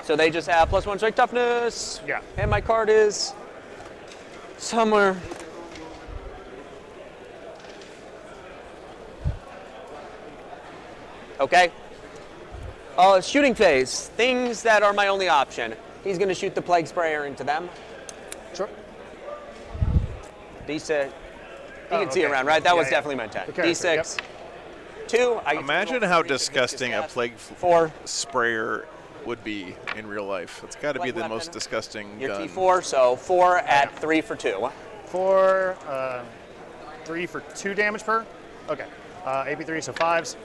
[SPEAKER 12] So they just have +1 strength toughness.
[SPEAKER 2] Yeah.
[SPEAKER 12] And my card is somewhere. Okay. Shooting phase. Things that are my only option. He's going to shoot the Plague Sprayer into them.
[SPEAKER 2] Sure.
[SPEAKER 12] D6. You can see around, right? That was definitely my intent.
[SPEAKER 2] Okay,
[SPEAKER 12] D6. 2.
[SPEAKER 1] Imagine how disgusting a Plague Sprayer would be in real life. It's got to be the most disgusting
[SPEAKER 12] Your
[SPEAKER 1] gun.
[SPEAKER 12] T4, so 4 at 3 for 2.
[SPEAKER 2] 4, 3 for 2 damage per. Okay. AP3, so 5s.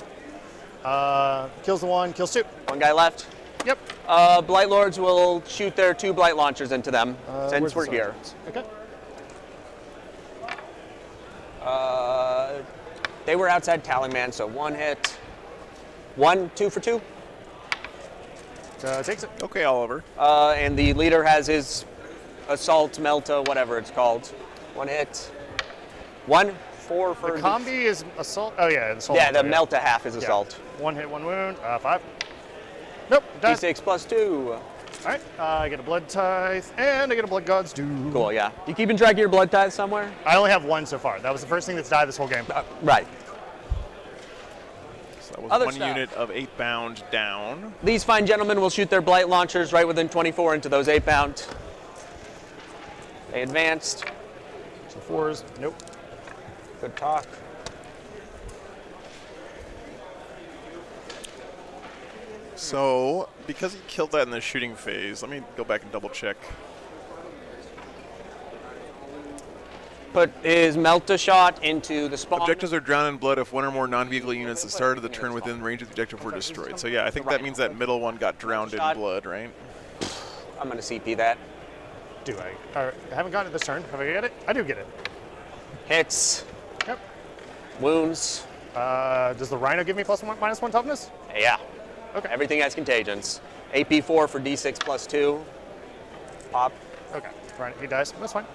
[SPEAKER 2] Kills the 1, kills 2.
[SPEAKER 12] 1 guy left.
[SPEAKER 2] Yep.
[SPEAKER 12] Blight Lords will shoot their 2 Blight Launchers into them, since we're here.
[SPEAKER 2] Okay.
[SPEAKER 12] They were outside Tallyman, so 1 hit. 1, 2 for 2.
[SPEAKER 2] Takes it.
[SPEAKER 1] Okay, Oliver.
[SPEAKER 12] And the leader has his Assault, Melta, whatever it's called. 1 hit. 1, 4 for...
[SPEAKER 2] The combi is Assault. Oh, yeah. Assault.
[SPEAKER 12] Yeah, the Melta half is Assault.
[SPEAKER 2] 1 hit, 1 wound. 5. Nope. Does.
[SPEAKER 12] D6 +2.
[SPEAKER 2] All right. I get a Blood Tithe, and I get a Blood God's Due.
[SPEAKER 12] Cool, yeah. You keeping track of your Blood Tithe somewhere?
[SPEAKER 2] I only have 1 so far. That was the first thing that's died this whole game.
[SPEAKER 12] Right.
[SPEAKER 1] So that was
[SPEAKER 12] Other
[SPEAKER 1] 1
[SPEAKER 12] stuff.
[SPEAKER 1] unit of 8-bound down.
[SPEAKER 12] These fine gentlemen will shoot their Blight Launchers right within 24 into those 8-bound. They advanced.
[SPEAKER 2] 2 4s. Nope.
[SPEAKER 12] Good talk.
[SPEAKER 1] So, because he killed that in the shooting phase, let me go back and double check.
[SPEAKER 12] Put his Melta shot into the spawn.
[SPEAKER 1] Objectives are drowned in blood if 1 or more non-vehicle units at the start of the turn within range of the objective were destroyed. So yeah, I think that means that middle one got drowned in blood, right?
[SPEAKER 12] I'm going to CP that.
[SPEAKER 2] Do I? I haven't gotten it this turn. Have I get it? I do get it.
[SPEAKER 12] Hits.
[SPEAKER 2] Yep.
[SPEAKER 12] Wounds.
[SPEAKER 2] Does the Rhino give me +1, -1 toughness?
[SPEAKER 12] Yeah.
[SPEAKER 2] Okay.
[SPEAKER 12] Everything has contagions. AP4 for D6 +2. Pop.
[SPEAKER 2] Okay. Right. He dies. That's fine.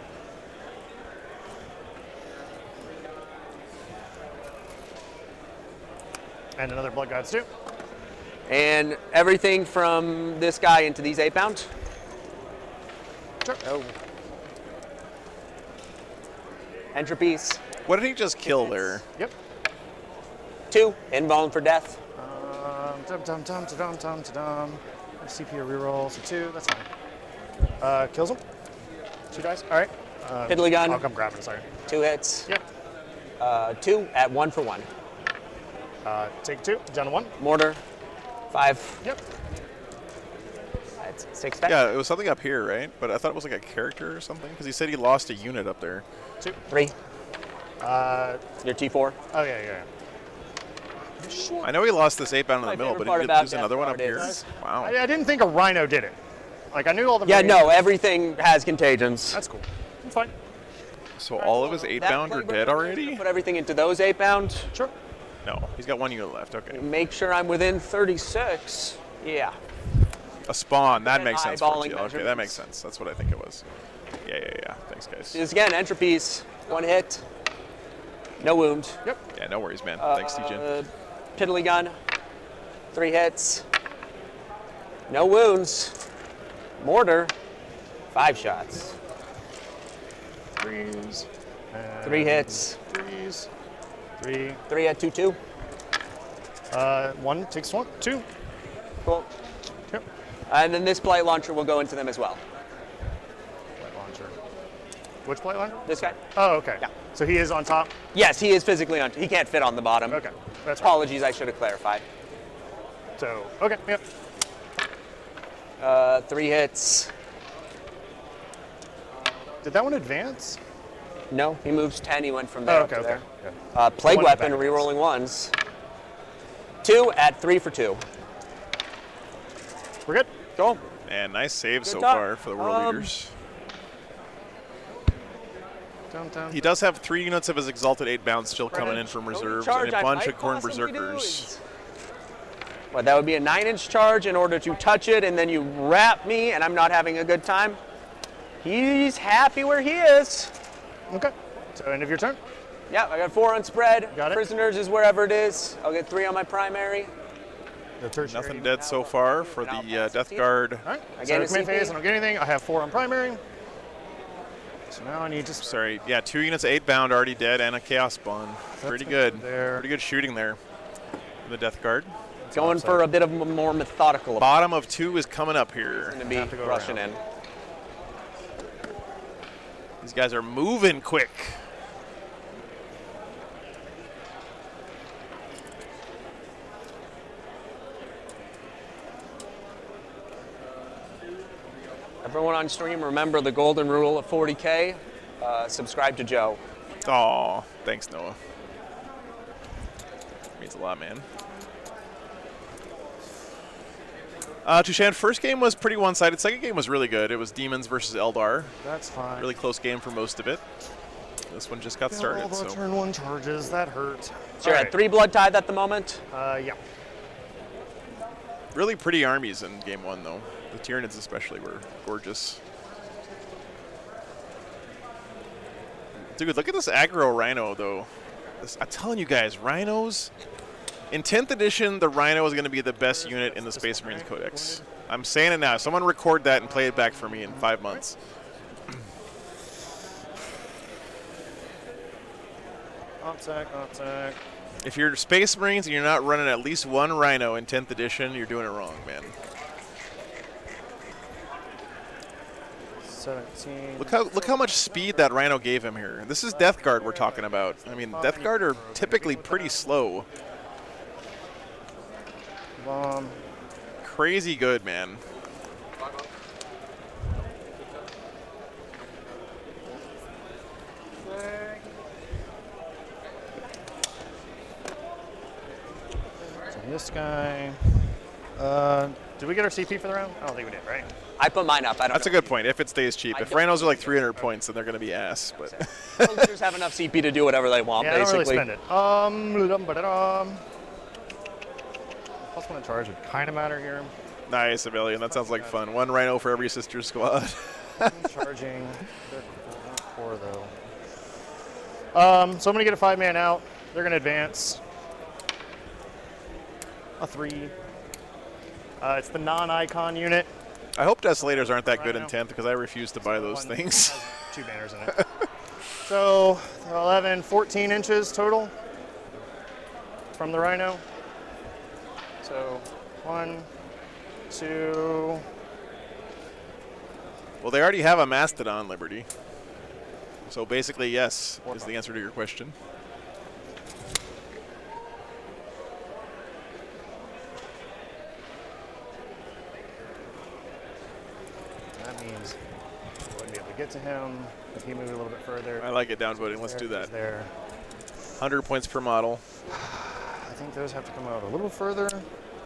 [SPEAKER 2] And another Blood God's Due.
[SPEAKER 12] And everything from this guy into these 8-bound.
[SPEAKER 2] Sure.
[SPEAKER 12] Oh. Entropies.
[SPEAKER 1] What did he just kill there?
[SPEAKER 2] Yep.
[SPEAKER 12] 2. Invuln for death.
[SPEAKER 2] CP reroll, so 2, that's fine. Kills him. 2 dice. All right.
[SPEAKER 12] Piddly gun.
[SPEAKER 2] I'll come grab it in a second.
[SPEAKER 12] 2 hits.
[SPEAKER 2] Yep.
[SPEAKER 12] 2 at 1 for 1.
[SPEAKER 2] Take 2, down to 1.
[SPEAKER 12] Mortar. 5.
[SPEAKER 2] Yep.
[SPEAKER 12] That's 6 dice.
[SPEAKER 1] Yeah, it was something up here, right? But I thought it was like a character or something, because he said he lost a unit up there.
[SPEAKER 2] 2.
[SPEAKER 12] 3. Your T4.
[SPEAKER 2] Oh, yeah.
[SPEAKER 1] I know he lost this 8-bound in the middle, but he did lose another one up here. Wow.
[SPEAKER 2] I didn't think a Rhino did it. Like, I knew all the...
[SPEAKER 12] Yeah, no, everything has contagions.
[SPEAKER 2] That's cool. That's fine.
[SPEAKER 1] So all of his 8-bound are dead already?
[SPEAKER 12] Put everything into those 8-bound.
[SPEAKER 2] Sure.
[SPEAKER 1] No, he's got 1 unit left. Okay.
[SPEAKER 12] Make sure I'm within 36. Yeah.
[SPEAKER 1] A spawn. That makes sense.
[SPEAKER 12] Eyeballing
[SPEAKER 1] Okay, that makes sense. That's what I think it was. Yeah. Thanks, guys.
[SPEAKER 12] This again, entropies. 1 hit. No wound.
[SPEAKER 2] Yep.
[SPEAKER 1] Yeah, no worries, man. Thanks, TJ.
[SPEAKER 12] Piddly gun. 3 hits. No wounds. Mortar. 5 shots.
[SPEAKER 2] 3s.
[SPEAKER 12] 3 hits.
[SPEAKER 2] 3s. 3.
[SPEAKER 12] 3 at 2-2.
[SPEAKER 2] 1 takes 1. 2.
[SPEAKER 12] Cool.
[SPEAKER 2] Yep.
[SPEAKER 12] And then this blight launcher will go into them as well.
[SPEAKER 2] Blight launcher. Which blight launcher?
[SPEAKER 12] This guy.
[SPEAKER 2] Oh, okay.
[SPEAKER 12] Yeah.
[SPEAKER 2] So he is on top?
[SPEAKER 12] Yes, he is physically on. He can't fit on the bottom.
[SPEAKER 2] Okay. That's
[SPEAKER 12] Apologies, I should have clarified.
[SPEAKER 2] So, okay, yep.
[SPEAKER 12] 3 hits.
[SPEAKER 2] Did that one advance?
[SPEAKER 12] No, he moves 10. He went from there up to there.
[SPEAKER 2] Okay.
[SPEAKER 12] Plague
[SPEAKER 2] One
[SPEAKER 12] weapon,
[SPEAKER 2] back.
[SPEAKER 12] rerolling 1s. 2 at 3 for 2.
[SPEAKER 2] We're good.
[SPEAKER 12] Cool.
[SPEAKER 1] And nice save so
[SPEAKER 12] talk.
[SPEAKER 1] far for the World Leaders.
[SPEAKER 2] Downtown.
[SPEAKER 1] He does have 3 units of his Exalted 8 bounds still coming in from reserves and a bunch of Khorne Berserkers.
[SPEAKER 12] Well, that would be a 9-inch charge in order to touch it, and then you wrap me, and I'm not having a good time. He's happy where he is.
[SPEAKER 2] Okay. So end of your turn.
[SPEAKER 12] Yeah, I got 4 on spread.
[SPEAKER 2] Got it.
[SPEAKER 12] Prisoners is wherever it is. I'll get 3 on my primary.
[SPEAKER 1] Nothing dead so far for the Death Guard.
[SPEAKER 2] All right.
[SPEAKER 12] I
[SPEAKER 2] So
[SPEAKER 12] get a
[SPEAKER 2] command
[SPEAKER 12] CP.
[SPEAKER 2] phase, I don't get anything. I have 4 on primary. So now I need to...
[SPEAKER 1] Sorry, yeah, 2 units of 8 bound already dead and a Chaos Spawn. Pretty good.
[SPEAKER 2] There.
[SPEAKER 1] Pretty good shooting there. The Death Guard.
[SPEAKER 12] Going for a bit of a more methodical.
[SPEAKER 1] Bottom of 2 is coming up here.
[SPEAKER 12] Going to be rushing in.
[SPEAKER 1] These guys are moving quick.
[SPEAKER 12] Everyone on stream, remember the golden rule of 40K. Subscribe to Joe.
[SPEAKER 1] Aw, thanks, Noah. Means a lot, man. Tushan, first game was pretty one-sided. Second game was really good. It was Daemons versus Eldar.
[SPEAKER 2] That's fine.
[SPEAKER 1] Really close game for most of it. This one just got started.
[SPEAKER 2] All the
[SPEAKER 1] So.
[SPEAKER 2] turn 1 charges. That hurt.
[SPEAKER 12] So you're at 3 blood tithe at the moment?
[SPEAKER 2] Yeah.
[SPEAKER 1] Really pretty armies in game 1, though. The Tyranids especially were gorgeous. Dude, look at this aggro Rhino, though. I'm telling you guys, Rhinos... In 10th edition, the Rhino is going to be the best unit in the Space Marines Codex. I'm saying it now. Someone record that and play it back for me in 5 months.
[SPEAKER 2] Opsec.
[SPEAKER 1] If you're Space Marines and you're not running at least 1 Rhino in 10th edition, you're doing it wrong, man.
[SPEAKER 2] 17.
[SPEAKER 1] Look how much speed that Rhino gave him here. This is Death Guard we're talking about. I mean, Death Guard are typically pretty slow.
[SPEAKER 2] Bomb.
[SPEAKER 1] Crazy good, man.
[SPEAKER 2] So this guy. Did we get our CP for the round? I don't think we did, right?
[SPEAKER 12] I put mine up. I don't
[SPEAKER 1] That's
[SPEAKER 12] know.
[SPEAKER 1] a good point. If it stays cheap. If Rhinos are like 300 points, then they're going to be ass. But
[SPEAKER 12] Leaders have enough CP to do whatever they want,
[SPEAKER 2] Yeah,
[SPEAKER 12] basically.
[SPEAKER 2] I don't really spend it. Plus 1 charge would kind of matter here.
[SPEAKER 1] nice, Avillion. That sounds like fun. 1 Rhino for every sister squad.
[SPEAKER 2] Charging. They're not 4 though. So I'm going to get a 5-man out. They're going to advance. A 3. It's the non-icon unit.
[SPEAKER 1] I hope Desolators aren't that good in 10th because I refuse to buy those things.
[SPEAKER 2] 2 banners in it. So 11, 14 inches total from the Rhino. So 1, 2.
[SPEAKER 1] Well, they already have a Mastodon, Liberty. So basically, yes, is the answer to your question.
[SPEAKER 2] That means I wouldn't be able to get to him if he moved a little bit further.
[SPEAKER 1] I like it downvoting. Let's do that.
[SPEAKER 2] There.
[SPEAKER 1] 100 points per model.
[SPEAKER 2] I think those have to come out a little further.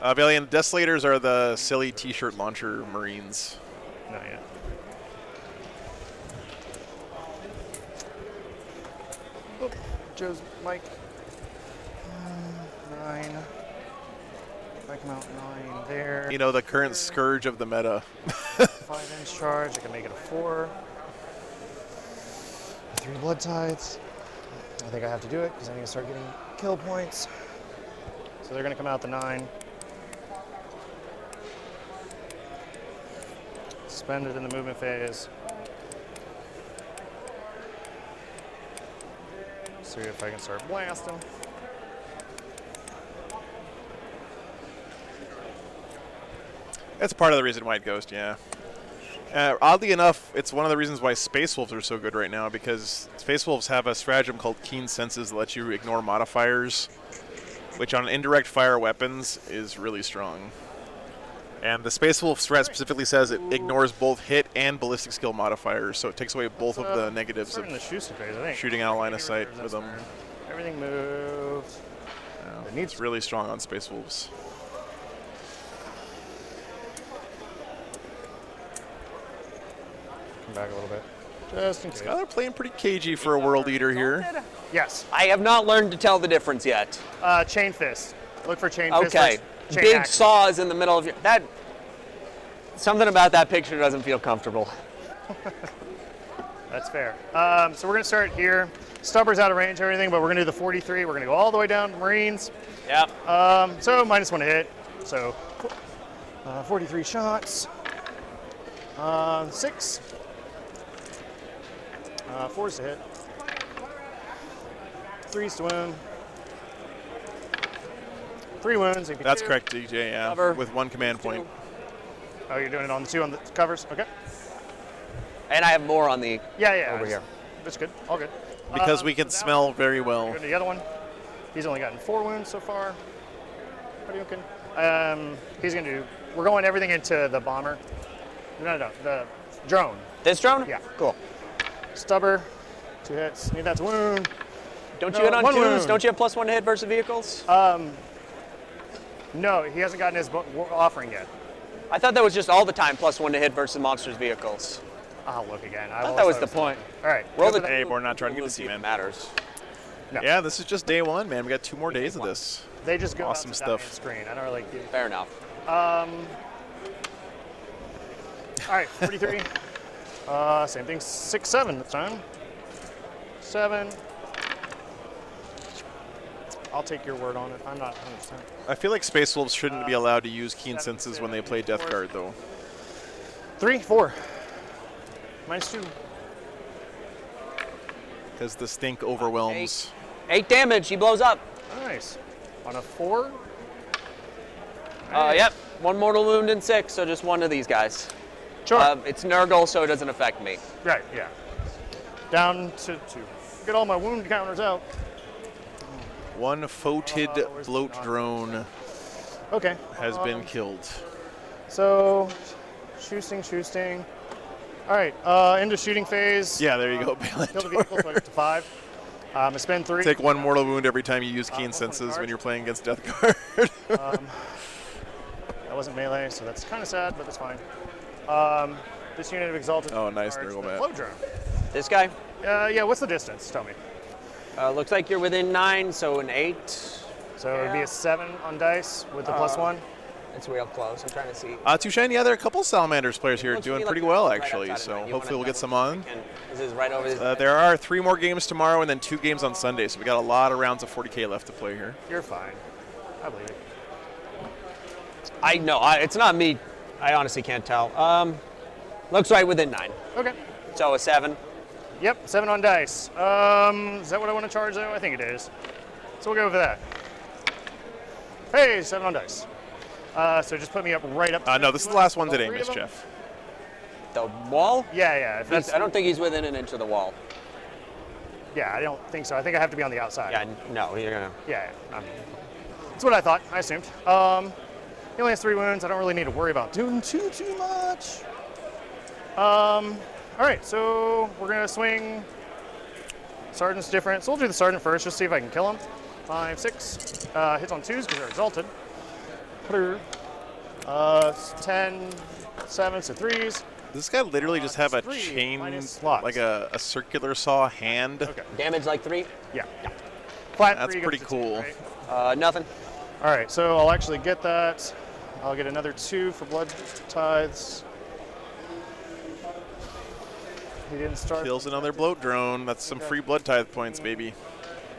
[SPEAKER 1] Valiant, Desolators are the silly T-shirt launcher Marines.
[SPEAKER 2] Not yet. Oh, Joe's mic. 9. I come out 9 there.
[SPEAKER 1] You know, the current scourge of the meta.
[SPEAKER 2] 5-inch charge. I can make it a 4. 3 blood tides. I think I have to do it because I need to start getting kill points. So they're going to come out the 9. Spend it in the movement phase. See if I can start blasting.
[SPEAKER 1] That's part of the reason White Ghost, yeah. Oddly enough, it's one of the reasons why Space Wolves are so good right now, because Space Wolves have a stratagem called Keen Senses that lets you ignore modifiers, which on indirect fire weapons is really strong. And the Space Wolf strat specifically says it ignores both hit and ballistic skill modifiers, so it takes away both of the negatives of shooting out of line of sight with them.
[SPEAKER 2] Everything moves.
[SPEAKER 1] Yeah, it's really strong on Space Wolves.
[SPEAKER 2] Come back a little bit. Just in case.
[SPEAKER 1] They're playing pretty cagey for a World Eater here.
[SPEAKER 2] Yes.
[SPEAKER 12] I have not learned to tell the difference yet.
[SPEAKER 2] Chain Fist. Look for Chain Fist.
[SPEAKER 12] Okay.
[SPEAKER 2] Chain
[SPEAKER 12] Big
[SPEAKER 2] axe.
[SPEAKER 12] saws in the middle of your... Something about that picture doesn't feel comfortable.
[SPEAKER 2] That's fair. So we're going to start here. Stubber's out of range, everything, but we're going to do the 43. We're going to go all the way down to Marines.
[SPEAKER 12] Yep.
[SPEAKER 2] So -1 to hit. So 43 shots. 6. 4's to hit. 3's to wound. 3 wounds.
[SPEAKER 1] That's correct, DJ, yeah.
[SPEAKER 2] Cover.
[SPEAKER 1] With 1 command point.
[SPEAKER 2] Oh, you're doing it on the 2 on the covers? Okay.
[SPEAKER 12] And I have more on the
[SPEAKER 2] over here. That's good. All good.
[SPEAKER 1] Because we can smell very well.
[SPEAKER 2] Go to the other one. He's only gotten 4 wounds so far. Pretty okay. He's going to do... We're going everything into the bomber. No, the drone.
[SPEAKER 12] This drone?
[SPEAKER 2] Yeah.
[SPEAKER 12] Cool.
[SPEAKER 2] Stubber. 2 hits. Need that to wound.
[SPEAKER 12] Don't you hit on 2s? Don't you have +1 to hit versus vehicles?
[SPEAKER 2] No, he hasn't gotten his offering yet.
[SPEAKER 12] I thought that was just all the time +1 to hit versus monsters vehicles.
[SPEAKER 2] I'll look again.
[SPEAKER 12] I thought that was the point.
[SPEAKER 2] All right.
[SPEAKER 1] Roll the day. We're not trying to get to see, man.
[SPEAKER 12] Matters.
[SPEAKER 2] No.
[SPEAKER 1] Yeah, this is just day 1, man. We got 2 more days of this.
[SPEAKER 2] They just go
[SPEAKER 1] awesome
[SPEAKER 2] out to
[SPEAKER 1] stuff.
[SPEAKER 2] Screen. I don't really.
[SPEAKER 12] Fair enough.
[SPEAKER 2] All right, 43. Same thing. 6, 7 this time. 7. I'll take your word on it. I'm not 100%.
[SPEAKER 1] I feel like Space Wolves shouldn't be allowed to use Keen Senses when they play Death Guard, though.
[SPEAKER 2] 3, 4. -2.
[SPEAKER 1] Because the stink overwhelms.
[SPEAKER 12] 8 damage. He blows up.
[SPEAKER 2] Nice. On a 4.
[SPEAKER 12] Yep. 1 mortal wound and 6, so just 1 of these guys.
[SPEAKER 2] Sure.
[SPEAKER 12] It's Nurgle, so it doesn't affect me.
[SPEAKER 2] Right, yeah. Down to 2. Get all my wound counters out.
[SPEAKER 1] 1 foated bloat drone has been killed.
[SPEAKER 2] So, shooting. All right, into shooting phase.
[SPEAKER 1] Yeah, there you go.
[SPEAKER 2] Kill the vehicle, so I get to 5. I spend 3.
[SPEAKER 1] Take 1 mortal wound every time you use Keen Senses when you're playing against Death Guard.
[SPEAKER 2] That wasn't melee, so that's kind of sad, but that's fine. This unit of Exalted.
[SPEAKER 1] Oh, nice,
[SPEAKER 2] cards,
[SPEAKER 1] Nurgle
[SPEAKER 2] the
[SPEAKER 1] Mat.
[SPEAKER 2] flow drone.
[SPEAKER 12] This guy?
[SPEAKER 2] Yeah, what's the distance? Tell me.
[SPEAKER 12] Looks like you're within 9, so an 8.
[SPEAKER 2] So it would be a 7 on dice with the +1.
[SPEAKER 12] It's real close. I'm trying to see.
[SPEAKER 1] Touchane, yeah, there are a couple Salamanders players here
[SPEAKER 12] Looks to
[SPEAKER 1] doing
[SPEAKER 12] me
[SPEAKER 1] pretty
[SPEAKER 12] like
[SPEAKER 1] well,
[SPEAKER 12] right
[SPEAKER 1] actually.
[SPEAKER 12] outside of
[SPEAKER 1] So
[SPEAKER 12] mine. You
[SPEAKER 1] hopefully
[SPEAKER 12] wanna
[SPEAKER 1] we'll get some on.
[SPEAKER 12] This is right over this.
[SPEAKER 1] There are 3 more games tomorrow and then 2 games on Sunday. So we got a lot of rounds of 40K left to play here.
[SPEAKER 2] You're fine. I believe it.
[SPEAKER 12] I know. It's not me. I honestly can't tell. Looks right within 9.
[SPEAKER 2] Okay.
[SPEAKER 12] So a 7.
[SPEAKER 2] Yep, 7 on dice. Is that what I want to charge, though? I think it is. So we'll go for that. Hey, 7 on dice. So just put me up right up.
[SPEAKER 1] No, this is the last one today,
[SPEAKER 2] 3 of them?
[SPEAKER 1] Mischief.
[SPEAKER 12] The wall?
[SPEAKER 2] Yeah. If
[SPEAKER 12] I don't think he's within an inch of the wall.
[SPEAKER 2] Yeah, I don't think so. I think I have to be on the outside.
[SPEAKER 12] Yeah, no, you're gonna.
[SPEAKER 2] Yeah. That's what I thought. I assumed. He only has 3 wounds. I don't really need to worry about doing too much. All right, so we're gonna swing. Sergeant's different, so we'll do the sergeant first, just see if I can kill him. 5, 6. Hits on 2s because they're exalted. 10, 7, so 3s.
[SPEAKER 1] Does this guy literally just have a
[SPEAKER 2] 3
[SPEAKER 1] chain,
[SPEAKER 2] minus slots.
[SPEAKER 1] like a circular saw hand?
[SPEAKER 2] Okay.
[SPEAKER 12] Damage like 3?
[SPEAKER 2] Yeah. Flat
[SPEAKER 1] That's
[SPEAKER 2] 3
[SPEAKER 1] pretty
[SPEAKER 2] goes to
[SPEAKER 1] cool.
[SPEAKER 2] 2, right?
[SPEAKER 12] Nothing.
[SPEAKER 2] All right, so I'll actually get that. I'll get another 2 for blood tithes. He didn't start.
[SPEAKER 1] Kills another bloat drone. That's some free blood tithe points, baby.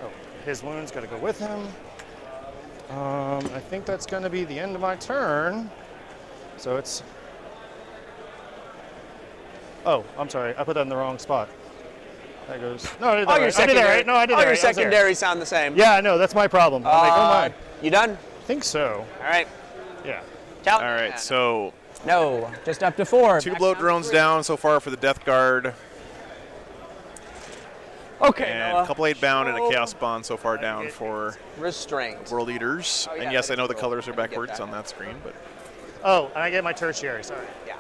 [SPEAKER 2] Oh, his wound's got to go with him. I think that's going to be the end of my turn. So it's. Oh, I'm sorry. I put that in the wrong spot. That goes. No, I did that right. I did that right. No, I did that right.
[SPEAKER 12] All your secondaries sound the same.
[SPEAKER 2] Yeah, I know. That's my problem. I'm like, oh my.
[SPEAKER 12] You done?
[SPEAKER 2] I think so.
[SPEAKER 12] All right.
[SPEAKER 2] Yeah.
[SPEAKER 1] All right, so.
[SPEAKER 12] No, just up to 4.
[SPEAKER 1] 2 bloat drones down so far for the Death Guard.
[SPEAKER 12] Okay,
[SPEAKER 1] and
[SPEAKER 12] Noah.
[SPEAKER 1] a couple 8 bound and a Chaos Spawn so far down for
[SPEAKER 12] Restraint.
[SPEAKER 1] World Eaters.
[SPEAKER 12] Oh, yeah,
[SPEAKER 1] and yes, I know the
[SPEAKER 12] cool.
[SPEAKER 1] colors are backwards on that screen, but.
[SPEAKER 2] Oh, and I get my tertiary. Sorry.
[SPEAKER 12] Yeah.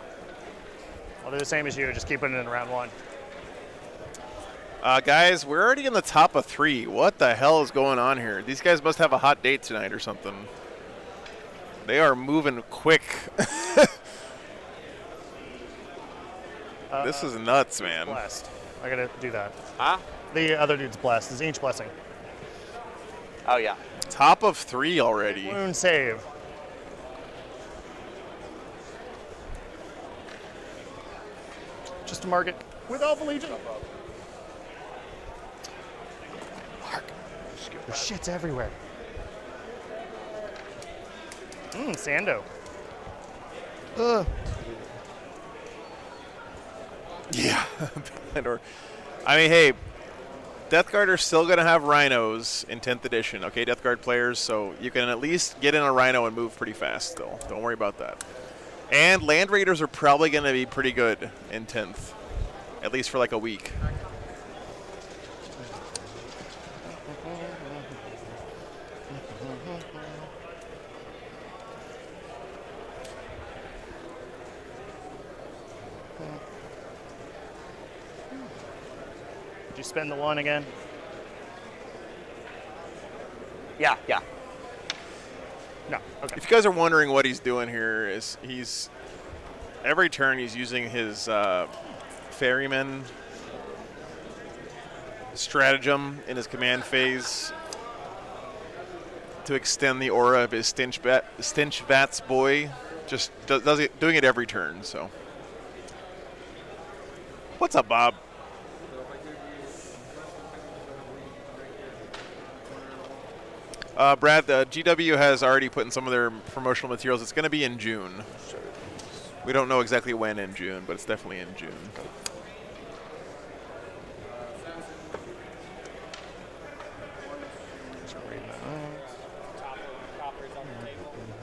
[SPEAKER 2] I'll do the same as you. Just keep it in round 1.
[SPEAKER 1] Guys, we're already in the top of 3. What the hell is going on here? These guys must have a hot date tonight or something. They are moving quick. This is nuts, man.
[SPEAKER 2] Blessed. I gotta do that.
[SPEAKER 12] Huh?
[SPEAKER 2] The other dude's blessed. His Ancient Blessing.
[SPEAKER 12] Oh, yeah.
[SPEAKER 1] Top of 3 already.
[SPEAKER 2] Wound save. Just to mark it with Alpha Legion. Mark. There's shit's everywhere. Sando. Ugh.
[SPEAKER 1] Yeah. I mean, hey, Death Guard are still going to have rhinos in 10th edition, okay, Death Guard players, so you can at least get in a rhino and move pretty fast still. Don't worry about that. And Land Raiders are probably going to be pretty good in 10th, at least for like a week.
[SPEAKER 2] Did you spend the 1 again?
[SPEAKER 12] Yeah.
[SPEAKER 2] No. Okay.
[SPEAKER 1] If you guys are wondering what he's doing here, is he's every turn he's using his ferryman stratagem in his command phase to extend the aura of his stench vats boy. Just doing it every turn. So, what's up, Bob? Brad, the GW has already put in some of their promotional materials. It's going to be in June. We don't know exactly when in June, but it's definitely in June.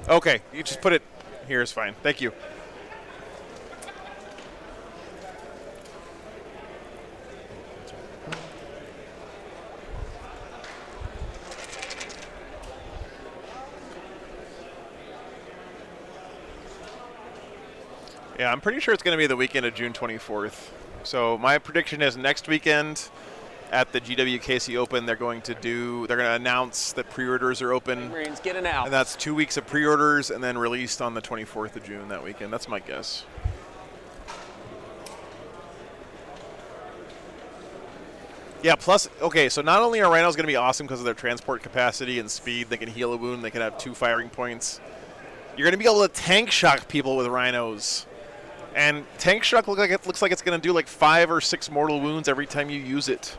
[SPEAKER 1] Okay, you just put it here is fine. Thank you. Yeah, I'm pretty sure it's going to be the weekend of June 24th. So my prediction is next weekend at the GWKC Open, they're going to announce that pre-orders are open.
[SPEAKER 12] Marines getting out.
[SPEAKER 1] And that's 2 weeks of pre-orders and then released on the 24th of June that weekend. That's my guess. Yeah, plus, okay, so not only are rhinos going to be awesome because of their transport capacity and speed, they can heal a wound, they can have 2 firing points. You're going to be able to tank shock people with rhinos. And tank shock looks like it's going to do like 5 or 6 mortal wounds every time you use it.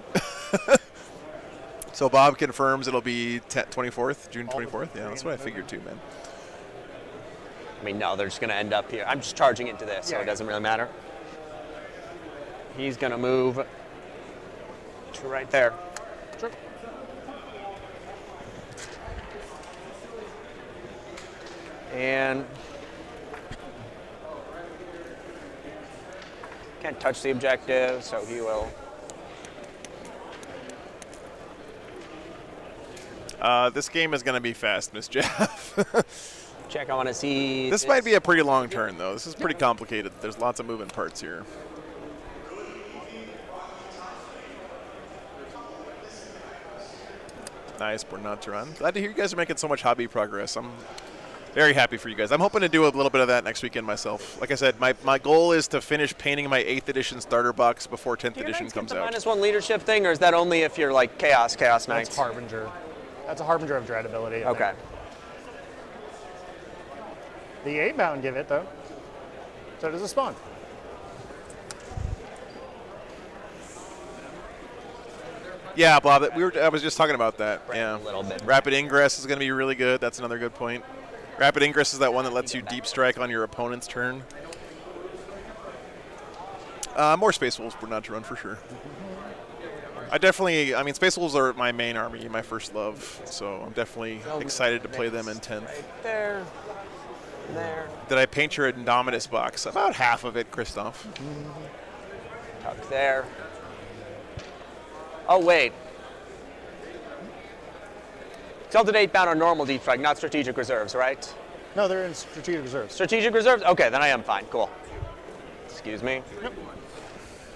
[SPEAKER 1] So Bob confirms it'll be 24th, June 24th. Yeah, that's what I figured too, man.
[SPEAKER 12] I mean, no, they're just going to end up here. I'm just charging into this, so it doesn't really matter. He's going to move to right there.
[SPEAKER 2] Sure.
[SPEAKER 12] And can't touch the objective, so he will.
[SPEAKER 1] This game is going to be fast, Miss Jeff.
[SPEAKER 12] Check, I want to see.
[SPEAKER 1] This might be a pretty long turn, though. This is pretty complicated. There's lots of moving parts here. Nice, we're not to run. Glad to hear you guys are making so much hobby progress. I'm very happy for you guys. I'm hoping to do a little bit of that next weekend myself. Like I said, my goal is to finish painting my 8th edition starter box before 10th edition comes out.
[SPEAKER 12] -1 leadership thing, or is that only if you're like Chaos Knights?
[SPEAKER 2] That's Harbinger. That's a Harbinger of Dread ability.
[SPEAKER 12] Okay.
[SPEAKER 2] The 8-bound give it, though. So does a spawn.
[SPEAKER 1] Yeah, Bob. I was just talking about that.
[SPEAKER 12] Right,
[SPEAKER 1] yeah.
[SPEAKER 12] a little bit.
[SPEAKER 1] Rapid Ingress is going to be really good. That's another good point. Rapid Ingress is that one that lets you deep strike on your opponent's turn. More Space Wolves would not to run for sure. I mean, Space Wolves are my main army, my first love. So I'm definitely excited to play them in 10th.
[SPEAKER 12] Right there. There.
[SPEAKER 1] Did I paint your Indominus box? About half of it, Christoph.
[SPEAKER 12] Tuck there. Oh, wait. Tilted 8-bound on normal deep strike, not strategic reserves, right?
[SPEAKER 2] No, they're in strategic reserves.
[SPEAKER 12] Strategic reserves? Okay, then I am fine. Cool. Excuse me.
[SPEAKER 2] Yep.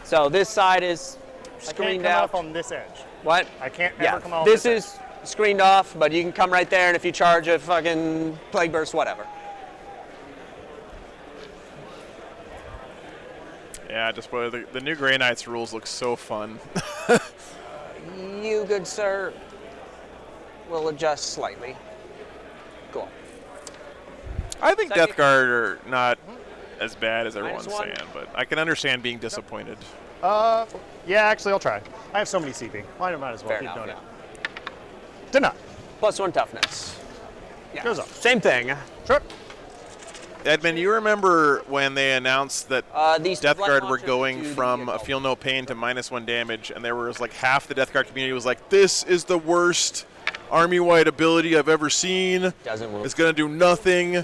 [SPEAKER 12] So this side is
[SPEAKER 2] I can't
[SPEAKER 12] screened
[SPEAKER 2] come
[SPEAKER 12] out.
[SPEAKER 2] off on this edge.
[SPEAKER 12] What?
[SPEAKER 2] I can't
[SPEAKER 12] Yeah,
[SPEAKER 2] ever come off
[SPEAKER 12] this
[SPEAKER 2] this
[SPEAKER 12] is screened off, but you can come right there, and if you charge a fucking Plague Burst, whatever.
[SPEAKER 1] Yeah, just the new Grey Knights rules look so fun.
[SPEAKER 12] You, good sir, will adjust slightly. Cool.
[SPEAKER 1] I think
[SPEAKER 12] Second.
[SPEAKER 1] Death Guard are not as bad as everyone's
[SPEAKER 12] -1.
[SPEAKER 1] saying, but I can understand being disappointed.
[SPEAKER 2] Yeah, actually, I'll try. I have so many CP. Why might as well
[SPEAKER 12] Fair
[SPEAKER 2] keep
[SPEAKER 12] enough,
[SPEAKER 2] doing
[SPEAKER 12] yeah.
[SPEAKER 2] it. Deny.
[SPEAKER 12] +1 toughness. Yeah.
[SPEAKER 2] Goes up.
[SPEAKER 12] Same thing.
[SPEAKER 2] Sure.
[SPEAKER 1] Edmund, you remember when they announced that
[SPEAKER 12] These
[SPEAKER 1] Death
[SPEAKER 12] blood
[SPEAKER 1] Guard were
[SPEAKER 12] launchers
[SPEAKER 1] going
[SPEAKER 12] do the
[SPEAKER 1] from
[SPEAKER 12] adult.
[SPEAKER 1] Feel No Pain to -1 damage, and there was like half the Death Guard community was like, this is the worst army-wide ability I've ever seen.
[SPEAKER 12] Doesn't work.
[SPEAKER 1] It's going to do nothing.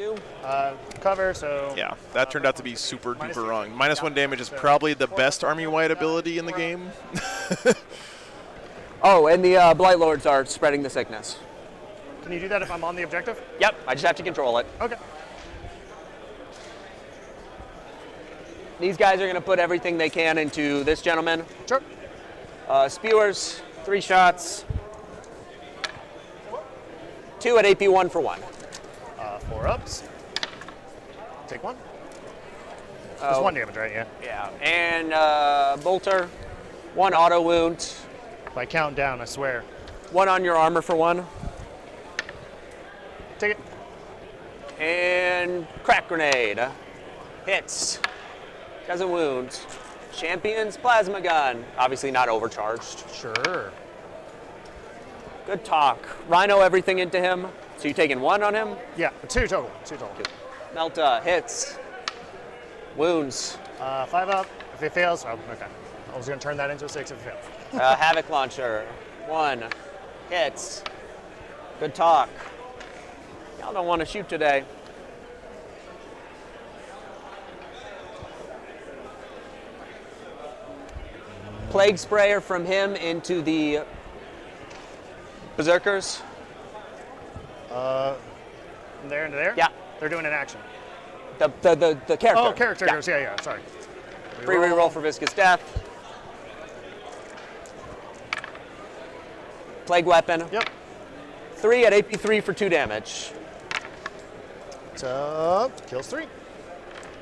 [SPEAKER 2] Cover, so...
[SPEAKER 1] Yeah, that turned out to be super duper wrong. -1 damage is probably the best army-wide ability in the game.
[SPEAKER 12] Oh, and the Blight Lords are spreading the sickness.
[SPEAKER 2] Can you do that if I'm on the objective?
[SPEAKER 12] Yep, I just have to control it.
[SPEAKER 2] Okay.
[SPEAKER 12] These guys are going to put everything they can into this gentleman.
[SPEAKER 2] Sure.
[SPEAKER 12] Spewers, 3 shots. 2 at AP 1 for 1.
[SPEAKER 2] 4 ups. Take 1. There's 1 damage, right? Yeah.
[SPEAKER 12] Yeah, and Bolter, 1 auto wound.
[SPEAKER 2] If I count down, I swear.
[SPEAKER 12] 1 on your armor for 1.
[SPEAKER 2] Take it.
[SPEAKER 12] And crack grenade. Hits. Doesn't wound. Champion's plasma gun. Obviously not overcharged.
[SPEAKER 2] Sure.
[SPEAKER 12] Good talk. Rhino everything into him. So you taking 1 on him?
[SPEAKER 2] Yeah, 2 total. 2 total.
[SPEAKER 12] Melta hits. Wounds.
[SPEAKER 2] 5 up. If it fails, oh, okay. I was going to turn that into a 6 if it fails.
[SPEAKER 12] Havoc launcher. 1. Hits. Good talk. Y'all don't want to shoot today. Plague sprayer from him into the Berserkers.
[SPEAKER 2] From there into there?
[SPEAKER 12] Yeah.
[SPEAKER 2] They're doing an action.
[SPEAKER 12] The character.
[SPEAKER 2] Oh, characters. Yeah, sorry.
[SPEAKER 12] Free reroll for Viscous Death. Plague weapon.
[SPEAKER 2] Yep.
[SPEAKER 12] 3 at AP 3 for 2 damage.
[SPEAKER 2] Kills 3.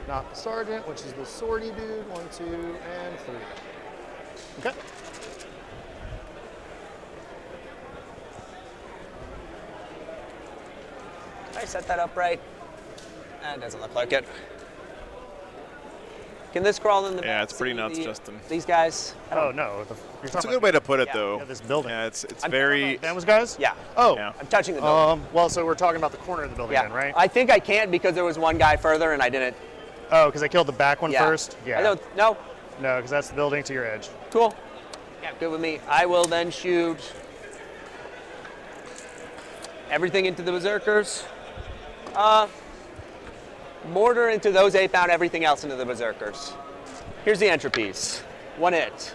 [SPEAKER 2] Not the sergeant, which is the swordy dude. 1, 2, and 3. Okay.
[SPEAKER 12] Did I set that up right? That doesn't look like it. Can this crawl in the
[SPEAKER 1] Yeah,
[SPEAKER 12] back
[SPEAKER 1] it's pretty
[SPEAKER 12] to
[SPEAKER 1] nuts,
[SPEAKER 12] the-
[SPEAKER 1] Justin.
[SPEAKER 12] These guys?
[SPEAKER 2] Oh, no.
[SPEAKER 1] It's a good way to put it,
[SPEAKER 12] Yeah.
[SPEAKER 1] though.
[SPEAKER 2] Yeah, this building.
[SPEAKER 1] Yeah, it's
[SPEAKER 12] I'm-
[SPEAKER 1] very...
[SPEAKER 2] Those guys?
[SPEAKER 12] Yeah.
[SPEAKER 2] Oh.
[SPEAKER 1] Yeah.
[SPEAKER 12] I'm touching the building.
[SPEAKER 2] Well, so we're talking about the corner of the building
[SPEAKER 12] Yeah.
[SPEAKER 2] then, right?
[SPEAKER 12] I think I can't because there was one guy further and I didn't.
[SPEAKER 2] Oh, because I killed the back one
[SPEAKER 12] Yeah.
[SPEAKER 2] first? Yeah.
[SPEAKER 12] I don't. No.
[SPEAKER 2] No, because that's the building to your edge.
[SPEAKER 12] Cool. Yeah, good with me. I will then shoot everything into the Berserkers. Mortar into those 8-bound, everything else into the Berserkers. Here's the entropies. 1 hit.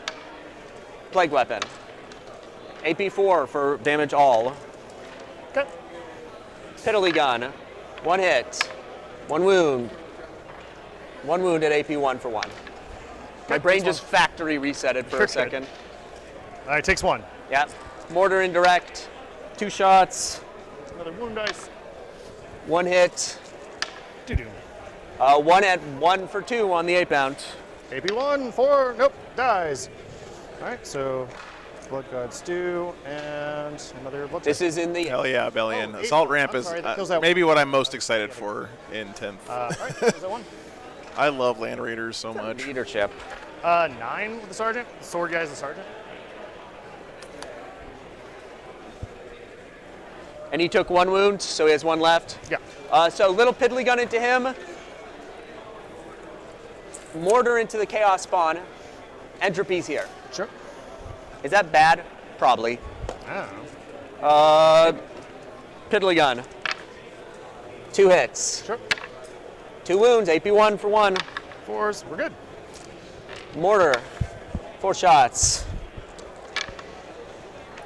[SPEAKER 12] Plague weapon. AP 4 for damage all.
[SPEAKER 2] Okay.
[SPEAKER 12] Piddly gun. 1 hit. 1 wound. 1 wound at AP 1 for 1. My brain just factory resetted for a second.
[SPEAKER 2] All right, takes 1.
[SPEAKER 12] Yep. Mortar indirect. 2 shots.
[SPEAKER 2] Another wound dice.
[SPEAKER 12] 1 hit.
[SPEAKER 2] Doo-doo.
[SPEAKER 12] 1 at 1 for 2 on the 8-bound.
[SPEAKER 2] AP 1, 4, nope, dies. All right, so Blood God's Stew, and another blood
[SPEAKER 12] This
[SPEAKER 2] type.
[SPEAKER 12] is in the...
[SPEAKER 1] Hell yeah, Bellion.
[SPEAKER 2] Oh,
[SPEAKER 1] Assault
[SPEAKER 2] eight.
[SPEAKER 1] Ramp
[SPEAKER 2] I'm
[SPEAKER 1] is
[SPEAKER 2] sorry, that kills that
[SPEAKER 1] maybe what I'm most excited for in 10th.
[SPEAKER 2] All right, is that one?
[SPEAKER 1] I love Land Raiders so much.
[SPEAKER 12] Leader chip.
[SPEAKER 2] 9 with the Sergeant. The sword guy's the Sergeant.
[SPEAKER 12] And he took 1 wound, so he has 1 left.
[SPEAKER 2] Yeah.
[SPEAKER 12] So little piddly gun into him. Mortar into the Chaos Spawn. Entropy's here.
[SPEAKER 2] Sure.
[SPEAKER 12] Is that bad? Probably.
[SPEAKER 2] I don't know.
[SPEAKER 12] Piddly gun. 2 hits.
[SPEAKER 2] Sure.
[SPEAKER 12] 2 wounds, AP1 for 1.
[SPEAKER 2] 4s, we're good.
[SPEAKER 12] Mortar, 4 shots.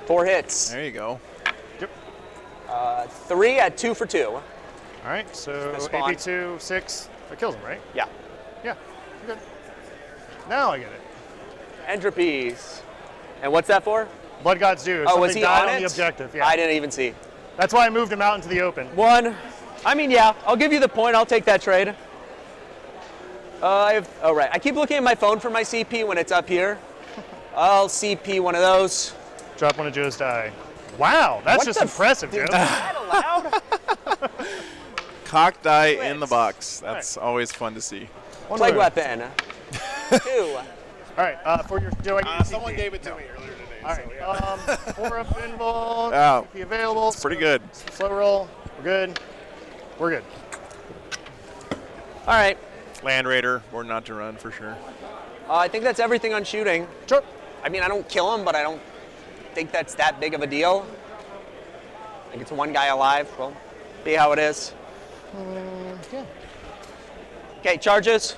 [SPEAKER 12] 4 hits.
[SPEAKER 1] There you go.
[SPEAKER 2] Yep.
[SPEAKER 12] 3 at 2 for 2.
[SPEAKER 2] All right, so
[SPEAKER 12] Spawn.
[SPEAKER 2] AP2, 6. That kills him, right?
[SPEAKER 12] Yeah.
[SPEAKER 2] Yeah, we're good. Now I get it.
[SPEAKER 12] Entropies. And what's that for?
[SPEAKER 2] Blood God's Due.
[SPEAKER 12] Oh, was
[SPEAKER 2] Something
[SPEAKER 12] he
[SPEAKER 2] died
[SPEAKER 12] on
[SPEAKER 2] on
[SPEAKER 12] it?
[SPEAKER 2] the objective? Yeah.
[SPEAKER 12] I didn't even see.
[SPEAKER 2] That's why I moved him out into the open.
[SPEAKER 12] 1. I mean, yeah, I'll give you the point. I'll take that trade. Oh, right. I keep looking at my phone for my CP when it's up here. I'll CP one of those.
[SPEAKER 2] Drop one of Joe's die. Wow, that's just impressive, Joe.
[SPEAKER 12] Is that allowed?
[SPEAKER 1] Cock die in the box. That's always fun to see.
[SPEAKER 12] Plague weapon. 2.
[SPEAKER 2] All right, for your Joe, I get
[SPEAKER 13] Someone gave it to me earlier today.
[SPEAKER 2] All right, 4 up involved.
[SPEAKER 1] Oh,
[SPEAKER 2] CP available.
[SPEAKER 1] it's pretty good.
[SPEAKER 2] Slow roll. We're good. We're good.
[SPEAKER 12] All right.
[SPEAKER 1] Land Raider, or not to run for sure.
[SPEAKER 12] I think that's everything on shooting.
[SPEAKER 2] Sure.
[SPEAKER 12] I mean, I don't kill him, but I don't think that's that big of a deal. I think it's 1 guy alive. Well, be how it is.
[SPEAKER 2] Yeah.
[SPEAKER 12] Okay, charges.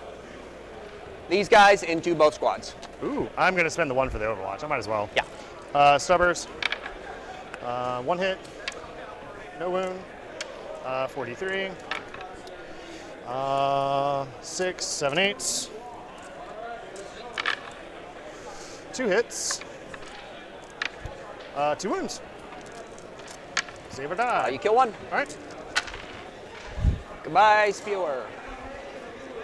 [SPEAKER 12] These guys into both squads.
[SPEAKER 2] Ooh, I'm going to spend the 1 for the Overwatch. I might as well.
[SPEAKER 12] Yeah.
[SPEAKER 2] Stubbers. 1 hit. No wound. 43. 6, 7, 8. 2 hits. 2 wounds. Save or die.
[SPEAKER 12] You kill 1.
[SPEAKER 2] All right.
[SPEAKER 12] Goodbye, Spewer.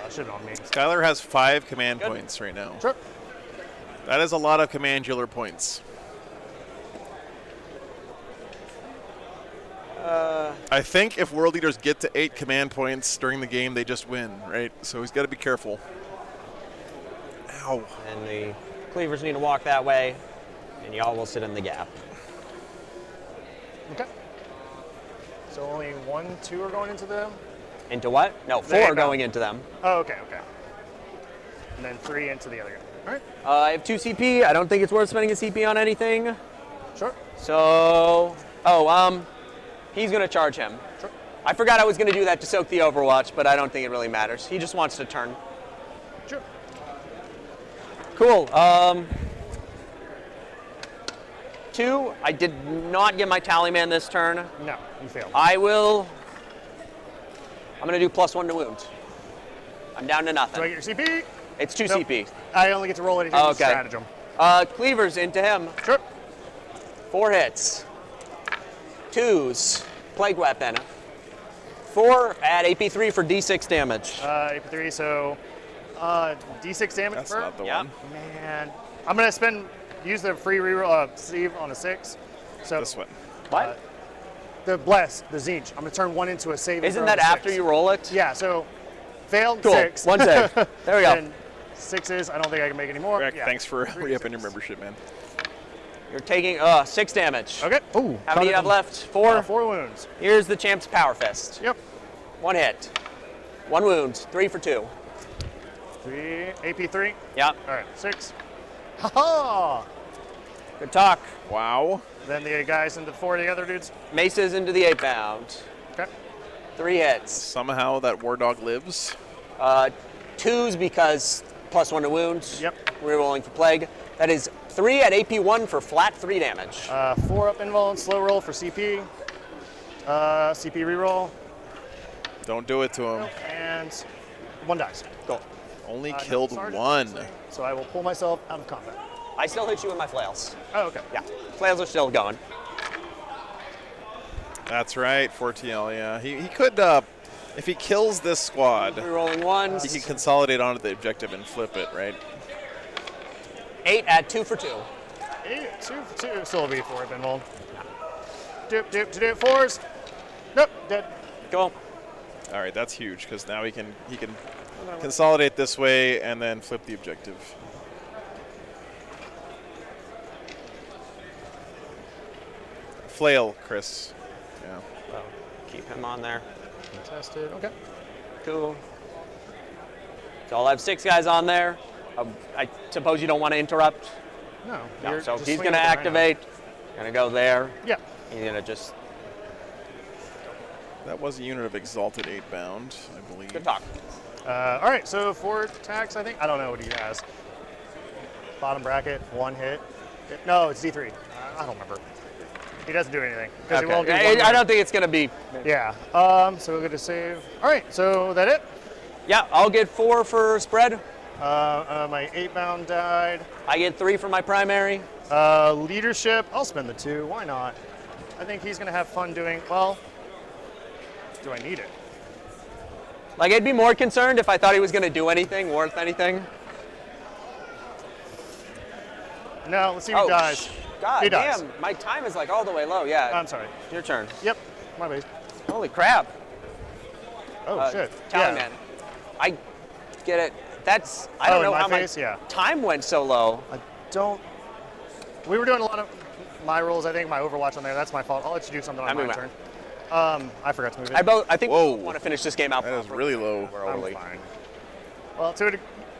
[SPEAKER 2] Shit on me.
[SPEAKER 1] Skylar has 5 command points right now.
[SPEAKER 2] Sure.
[SPEAKER 1] That is a lot of commandular points. I think if World Leaders get to 8 command points during the game, they just win, right? So he's got to be careful. Ow.
[SPEAKER 12] And the cleavers need to walk that way, and y'all will sit in the gap.
[SPEAKER 2] Okay. So only 1, 2 are going into them?
[SPEAKER 12] Into what? No, 4
[SPEAKER 2] They-
[SPEAKER 12] are going into them.
[SPEAKER 2] Oh, okay, okay. And then 3 into the other guy. All right.
[SPEAKER 12] I have 2 CP. I don't think it's worth spending a CP on anything.
[SPEAKER 2] Sure.
[SPEAKER 12] So, he's going to charge him.
[SPEAKER 2] Sure.
[SPEAKER 12] I forgot I was going to do that to soak the Overwatch, but I don't think it really matters. He just wants to turn.
[SPEAKER 2] Sure.
[SPEAKER 12] Cool. 2, I did not get my tally man this turn.
[SPEAKER 2] No, you failed.
[SPEAKER 12] I'm going to do +1 to wounds. I'm down to nothing.
[SPEAKER 2] Do I get your CP?
[SPEAKER 12] It's 2
[SPEAKER 2] Nope.
[SPEAKER 12] CP.
[SPEAKER 2] I only get to roll anything with stratagem.
[SPEAKER 12] Cleavers into him.
[SPEAKER 2] Sure.
[SPEAKER 12] 4 hits. 2s. Plague weapon. 4 at AP3 for D6 damage.
[SPEAKER 2] AP3, so D6 damage
[SPEAKER 1] That's
[SPEAKER 2] per?
[SPEAKER 1] not the
[SPEAKER 12] Yeah.
[SPEAKER 1] one.
[SPEAKER 2] Man. I'm going to use the free reroll Steve on a 6. So
[SPEAKER 1] This one.
[SPEAKER 12] What?
[SPEAKER 2] The Bless, the Zinch. I'm going to turn 1 into a saving
[SPEAKER 12] Isn't
[SPEAKER 2] throw
[SPEAKER 12] that
[SPEAKER 2] of a
[SPEAKER 12] after
[SPEAKER 2] 6.
[SPEAKER 12] you roll it?
[SPEAKER 2] Yeah, so failed,
[SPEAKER 12] Cool.
[SPEAKER 2] 6.
[SPEAKER 12] 1 save. There we go.
[SPEAKER 2] And 6s, I don't think I can make any more.
[SPEAKER 1] Rick,
[SPEAKER 2] Yeah.
[SPEAKER 1] thanks for re-upping your membership, man.
[SPEAKER 12] You're taking 6 damage.
[SPEAKER 2] Okay. Ooh.
[SPEAKER 12] How many do you have left? 4?
[SPEAKER 2] 4 wounds.
[SPEAKER 12] Here's the champ's power fist.
[SPEAKER 2] Yep.
[SPEAKER 12] 1 hit. 1 wound. 3 for 2.
[SPEAKER 2] 3, AP3.
[SPEAKER 12] Yeah.
[SPEAKER 2] All right, 6. Ha ha!
[SPEAKER 12] Good talk.
[SPEAKER 1] Wow.
[SPEAKER 2] Then the guys into 4 of the other dudes.
[SPEAKER 12] Maces into the 8 bound.
[SPEAKER 2] Okay.
[SPEAKER 12] 3 hits.
[SPEAKER 1] Somehow that War Dog lives.
[SPEAKER 12] 2s because +1 to wounds.
[SPEAKER 2] Yep.
[SPEAKER 12] Rerolling for plague. That is 3 at AP1 for flat 3 damage.
[SPEAKER 2] 4 up invuln, slow roll for CP. CP reroll.
[SPEAKER 1] Don't do it to him.
[SPEAKER 2] And 1 dies.
[SPEAKER 12] Cool.
[SPEAKER 1] Only
[SPEAKER 2] No
[SPEAKER 1] killed
[SPEAKER 2] sergeant,
[SPEAKER 1] 1.
[SPEAKER 2] So I will pull myself out of combat.
[SPEAKER 12] I still hit you with my flails.
[SPEAKER 2] Oh, okay.
[SPEAKER 12] Yeah, flails are still going.
[SPEAKER 1] That's right, 4TL, yeah. He could, if he kills this squad,
[SPEAKER 12] Rerolling 1s.
[SPEAKER 1] he can consolidate onto the objective and flip it, right?
[SPEAKER 12] 8 at 2 for 2.
[SPEAKER 2] 2 for 2. Still a B4, Benvold. Doop, 4s. Nope, dead.
[SPEAKER 12] Cool.
[SPEAKER 1] All right, that's huge because now he can consolidate this way and then flip the objective. Flail, Chris. Yeah.
[SPEAKER 12] Well, keep him on there.
[SPEAKER 2] Contested. Okay.
[SPEAKER 12] Cool. So I'll have 6 guys on there. I suppose you don't want to interrupt?
[SPEAKER 2] No.
[SPEAKER 12] No, so he's going to activate. Going to go there.
[SPEAKER 2] Yeah.
[SPEAKER 12] He's going to just...
[SPEAKER 1] That was a unit of Exalted 8 bound, I believe.
[SPEAKER 12] Good talk.
[SPEAKER 2] All right, so 4 attacks, I think. I don't know what he has. Bottom bracket, 1 hit. No, it's D3. I don't remember. He doesn't do anything.
[SPEAKER 12] Okay.
[SPEAKER 2] He won't do
[SPEAKER 12] I don't think it's going to be...
[SPEAKER 2] Yeah. So we'll get to save. All right, so that it?
[SPEAKER 12] Yeah, I'll get 4 for spread.
[SPEAKER 2] My 8 bound died.
[SPEAKER 12] I get 3 for my primary.
[SPEAKER 2] Leadership, I'll spend the 2. Why not? I think he's going to have fun doing, well, do I need it?
[SPEAKER 12] Like, I'd be more concerned if I thought he was going to do anything worth anything.
[SPEAKER 2] No, let's see who dies.
[SPEAKER 12] God
[SPEAKER 2] He dies.
[SPEAKER 12] damn, my time is like all the way low. Yeah.
[SPEAKER 2] I'm sorry.
[SPEAKER 12] Your turn.
[SPEAKER 2] Yep, my base.
[SPEAKER 12] Holy crap.
[SPEAKER 2] Oh, shit.
[SPEAKER 12] Tally-man. I get it. That's, I don't know how my time went so low.
[SPEAKER 2] I don't, we were doing a lot of my rolls, I think, my Overwatch on there. That's my fault. I'll let you do something on my turn. I forgot to move it.
[SPEAKER 12] I think we want to finish this game out.
[SPEAKER 1] That is really low.
[SPEAKER 2] I'm fine. Well,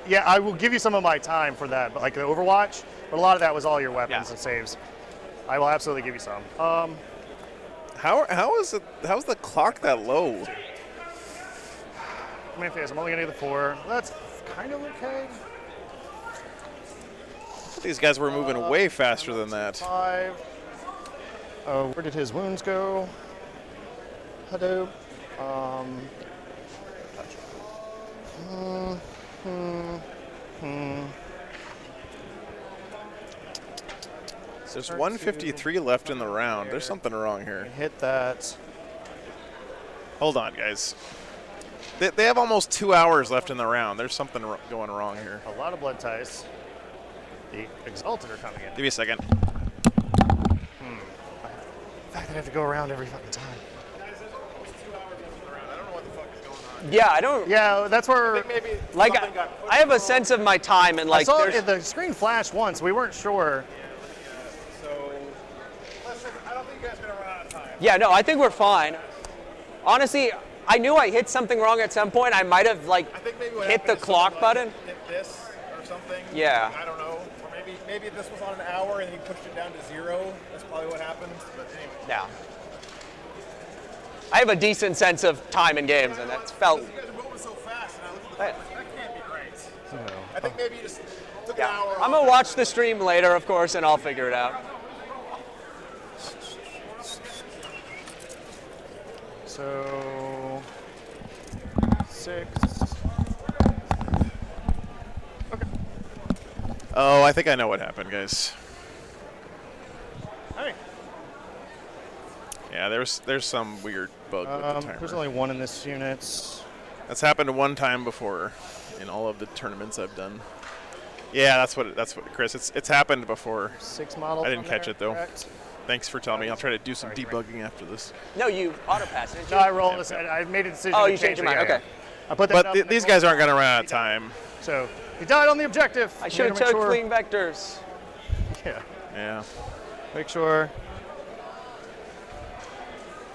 [SPEAKER 2] yeah, I will give you some of my time for that, but like the Overwatch, but a lot of that was all your weapons and saves. I will absolutely give you some.
[SPEAKER 1] How's the clock that low?
[SPEAKER 2] Command phase, I'm only gonna get the 4. That's kind of okay.
[SPEAKER 1] These guys were moving way faster than that.
[SPEAKER 2] 5. Where did his wounds go? Hadoop.
[SPEAKER 1] There's 153 left in the round. There's something wrong here.
[SPEAKER 2] Hit that.
[SPEAKER 1] Hold on, guys. They have almost 2 hours left in the round. There's something going wrong here.
[SPEAKER 2] A lot of blood ties. The Exalted are coming in.
[SPEAKER 1] Give me a second.
[SPEAKER 2] The fact that I have to go around every fucking time.
[SPEAKER 12] Yeah, I don't.
[SPEAKER 2] Yeah, that's where.
[SPEAKER 12] Like, I have a sense of my time, and like,
[SPEAKER 2] I saw it, the screen flashed once. We weren't sure.
[SPEAKER 13] So, listen, I don't think you guys are gonna run out of time.
[SPEAKER 12] Yeah, no, I think we're fine. Honestly, I knew I hit something wrong at some point. I might have like hit the clock button.
[SPEAKER 13] Hit this or something.
[SPEAKER 12] Yeah.
[SPEAKER 13] I don't know. Or maybe this was on an hour and he pushed it down to 0. That's probably what happened. But anyway.
[SPEAKER 12] Yeah. I have a decent sense of time in games, and that's felt.
[SPEAKER 13] You guys are moving so fast, and I look at the clock. That can't be right. I think maybe you just took an hour.
[SPEAKER 12] I'm gonna watch the stream later, of course, and I'll figure it out.
[SPEAKER 2] So 6. Okay.
[SPEAKER 1] Oh, I think I know what happened, guys.
[SPEAKER 2] Hey.
[SPEAKER 1] Yeah, there's some weird bug with the timer.
[SPEAKER 2] There's only 1 in this unit.
[SPEAKER 1] That's happened one time before in all of the tournaments I've done. Yeah, that's what Chris. It's happened before.
[SPEAKER 2] 6 models.
[SPEAKER 1] I didn't catch
[SPEAKER 2] there,
[SPEAKER 1] it though.
[SPEAKER 2] correct?
[SPEAKER 1] Thanks for telling me. I'll try to do some debugging after this.
[SPEAKER 12] No, you auto pass it.
[SPEAKER 2] No, I rolled this. I made a decision.
[SPEAKER 12] Oh,
[SPEAKER 2] to
[SPEAKER 12] you
[SPEAKER 2] change
[SPEAKER 12] changed your mind.
[SPEAKER 2] it,
[SPEAKER 12] Okay.
[SPEAKER 2] I put that.
[SPEAKER 1] But these guys aren't going to run out of time.
[SPEAKER 2] So he died on the objective.
[SPEAKER 12] I should have took clean vectors.
[SPEAKER 2] Yeah.
[SPEAKER 1] Yeah.
[SPEAKER 2] Make sure.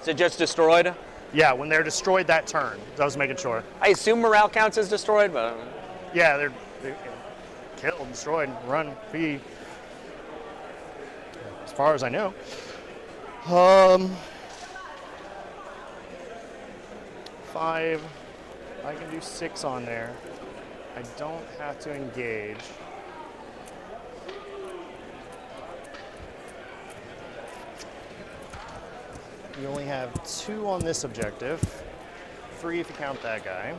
[SPEAKER 12] Is it just destroyed?
[SPEAKER 2] Yeah, when they're destroyed that turn. I was making sure.
[SPEAKER 12] I assume morale counts as destroyed, but.
[SPEAKER 2] Yeah, they're killed, destroyed, run, fee. As far as I know. 5. I can do 6 on there. I don't have to engage. You only have 2 on this objective. 3 if you count that guy.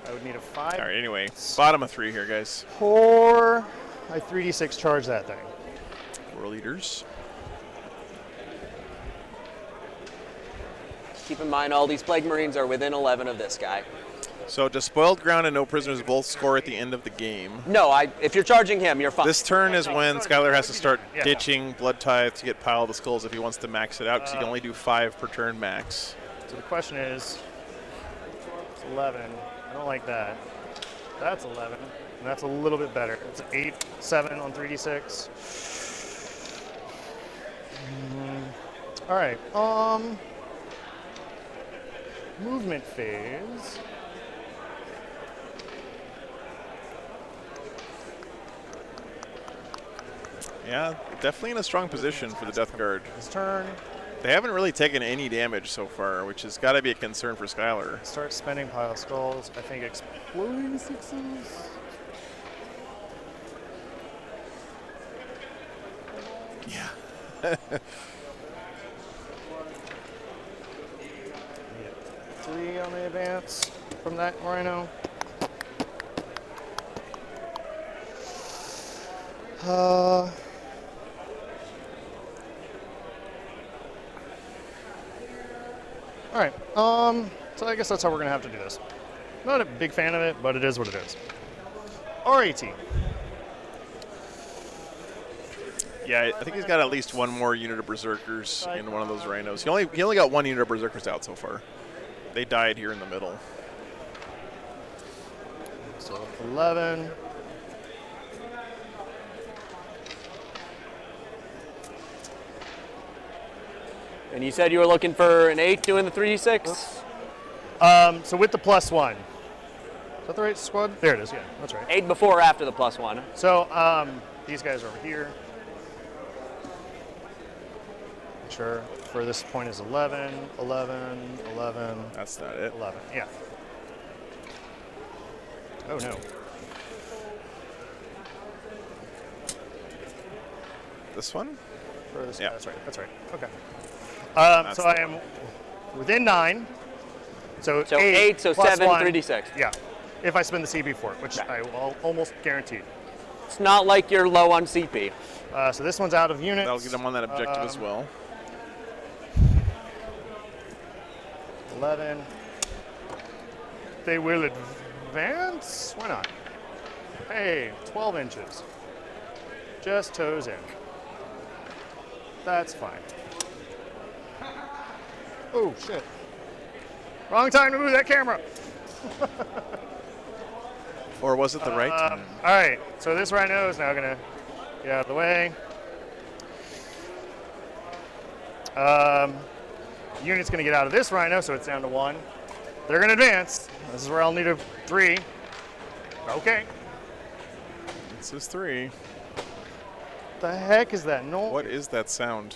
[SPEAKER 2] I would need a 5.
[SPEAKER 1] All right, anyway, bottom of 3 here, guys.
[SPEAKER 2] 4. I 3d6 charge that thing.
[SPEAKER 1] 4 leaders.
[SPEAKER 12] Keep in mind, all these Plague Marines are within 11 of this guy.
[SPEAKER 1] So does spoiled ground and no prisoners both score at the end of the game?
[SPEAKER 12] No, if you're charging him, you're fine.
[SPEAKER 1] This turn is when Skylar has to start ditching Blood Tithe to get Pile of the Skulls if he wants to max it out, because he can only do 5 per turn max.
[SPEAKER 2] So the question is, it's 11. I don't like that. That's 11. And that's a little bit better. It's 8, 7 on 3d6. All right. Movement phase.
[SPEAKER 1] Yeah, definitely in a strong position for the Death Guard.
[SPEAKER 2] His turn.
[SPEAKER 1] They haven't really taken any damage so far, which has got to be a concern for Skylar.
[SPEAKER 2] Start spending Pile of Skulls. I think exploding 6s.
[SPEAKER 1] Yeah.
[SPEAKER 2] 3 on the advance from that Rhino. All right. So I guess that's how we're gonna have to do this. Not a big fan of it, but it is what it is. RAT.
[SPEAKER 1] Yeah, I think he's got at least one more unit of Berserkers in one of those Rhinos. He only got 1 unit of Berserkers out so far. They died here in the middle.
[SPEAKER 2] So 11.
[SPEAKER 12] And you said you were looking for an 8 doing the 3d6?
[SPEAKER 2] So with the +1. Is that the right squad? There it is, yeah, that's right.
[SPEAKER 12] 8 before or after the +1?
[SPEAKER 2] So these guys are over here. Sure. For this point is 11, 11, 11.
[SPEAKER 1] That's not it.
[SPEAKER 2] 11, yeah. Oh no.
[SPEAKER 1] This one?
[SPEAKER 2] For this,
[SPEAKER 1] yeah,
[SPEAKER 2] that's right. That's right. Okay. So I am within 9. So
[SPEAKER 12] 8, so 7,
[SPEAKER 2] 1.
[SPEAKER 12] 3d6.
[SPEAKER 2] Yeah. If I spend the CP for it, which I will almost guarantee.
[SPEAKER 12] It's not like you're low on CP.
[SPEAKER 2] So this one's out of units.
[SPEAKER 1] That'll get him on that objective as well.
[SPEAKER 2] 11. They will advance? Why not? Hey, 12 inches. Just toes in. That's fine. Oh, shit. Wrong time to move that camera.
[SPEAKER 1] Or was it the right time?
[SPEAKER 2] All right, so this Rhino is now going to get out of the way. Unit's going to get out of this Rhino, so it's down to 1. They're going to advance. This is where I'll need a 3. Okay.
[SPEAKER 1] This is 3.
[SPEAKER 2] What the heck is that noise?
[SPEAKER 1] What is that sound?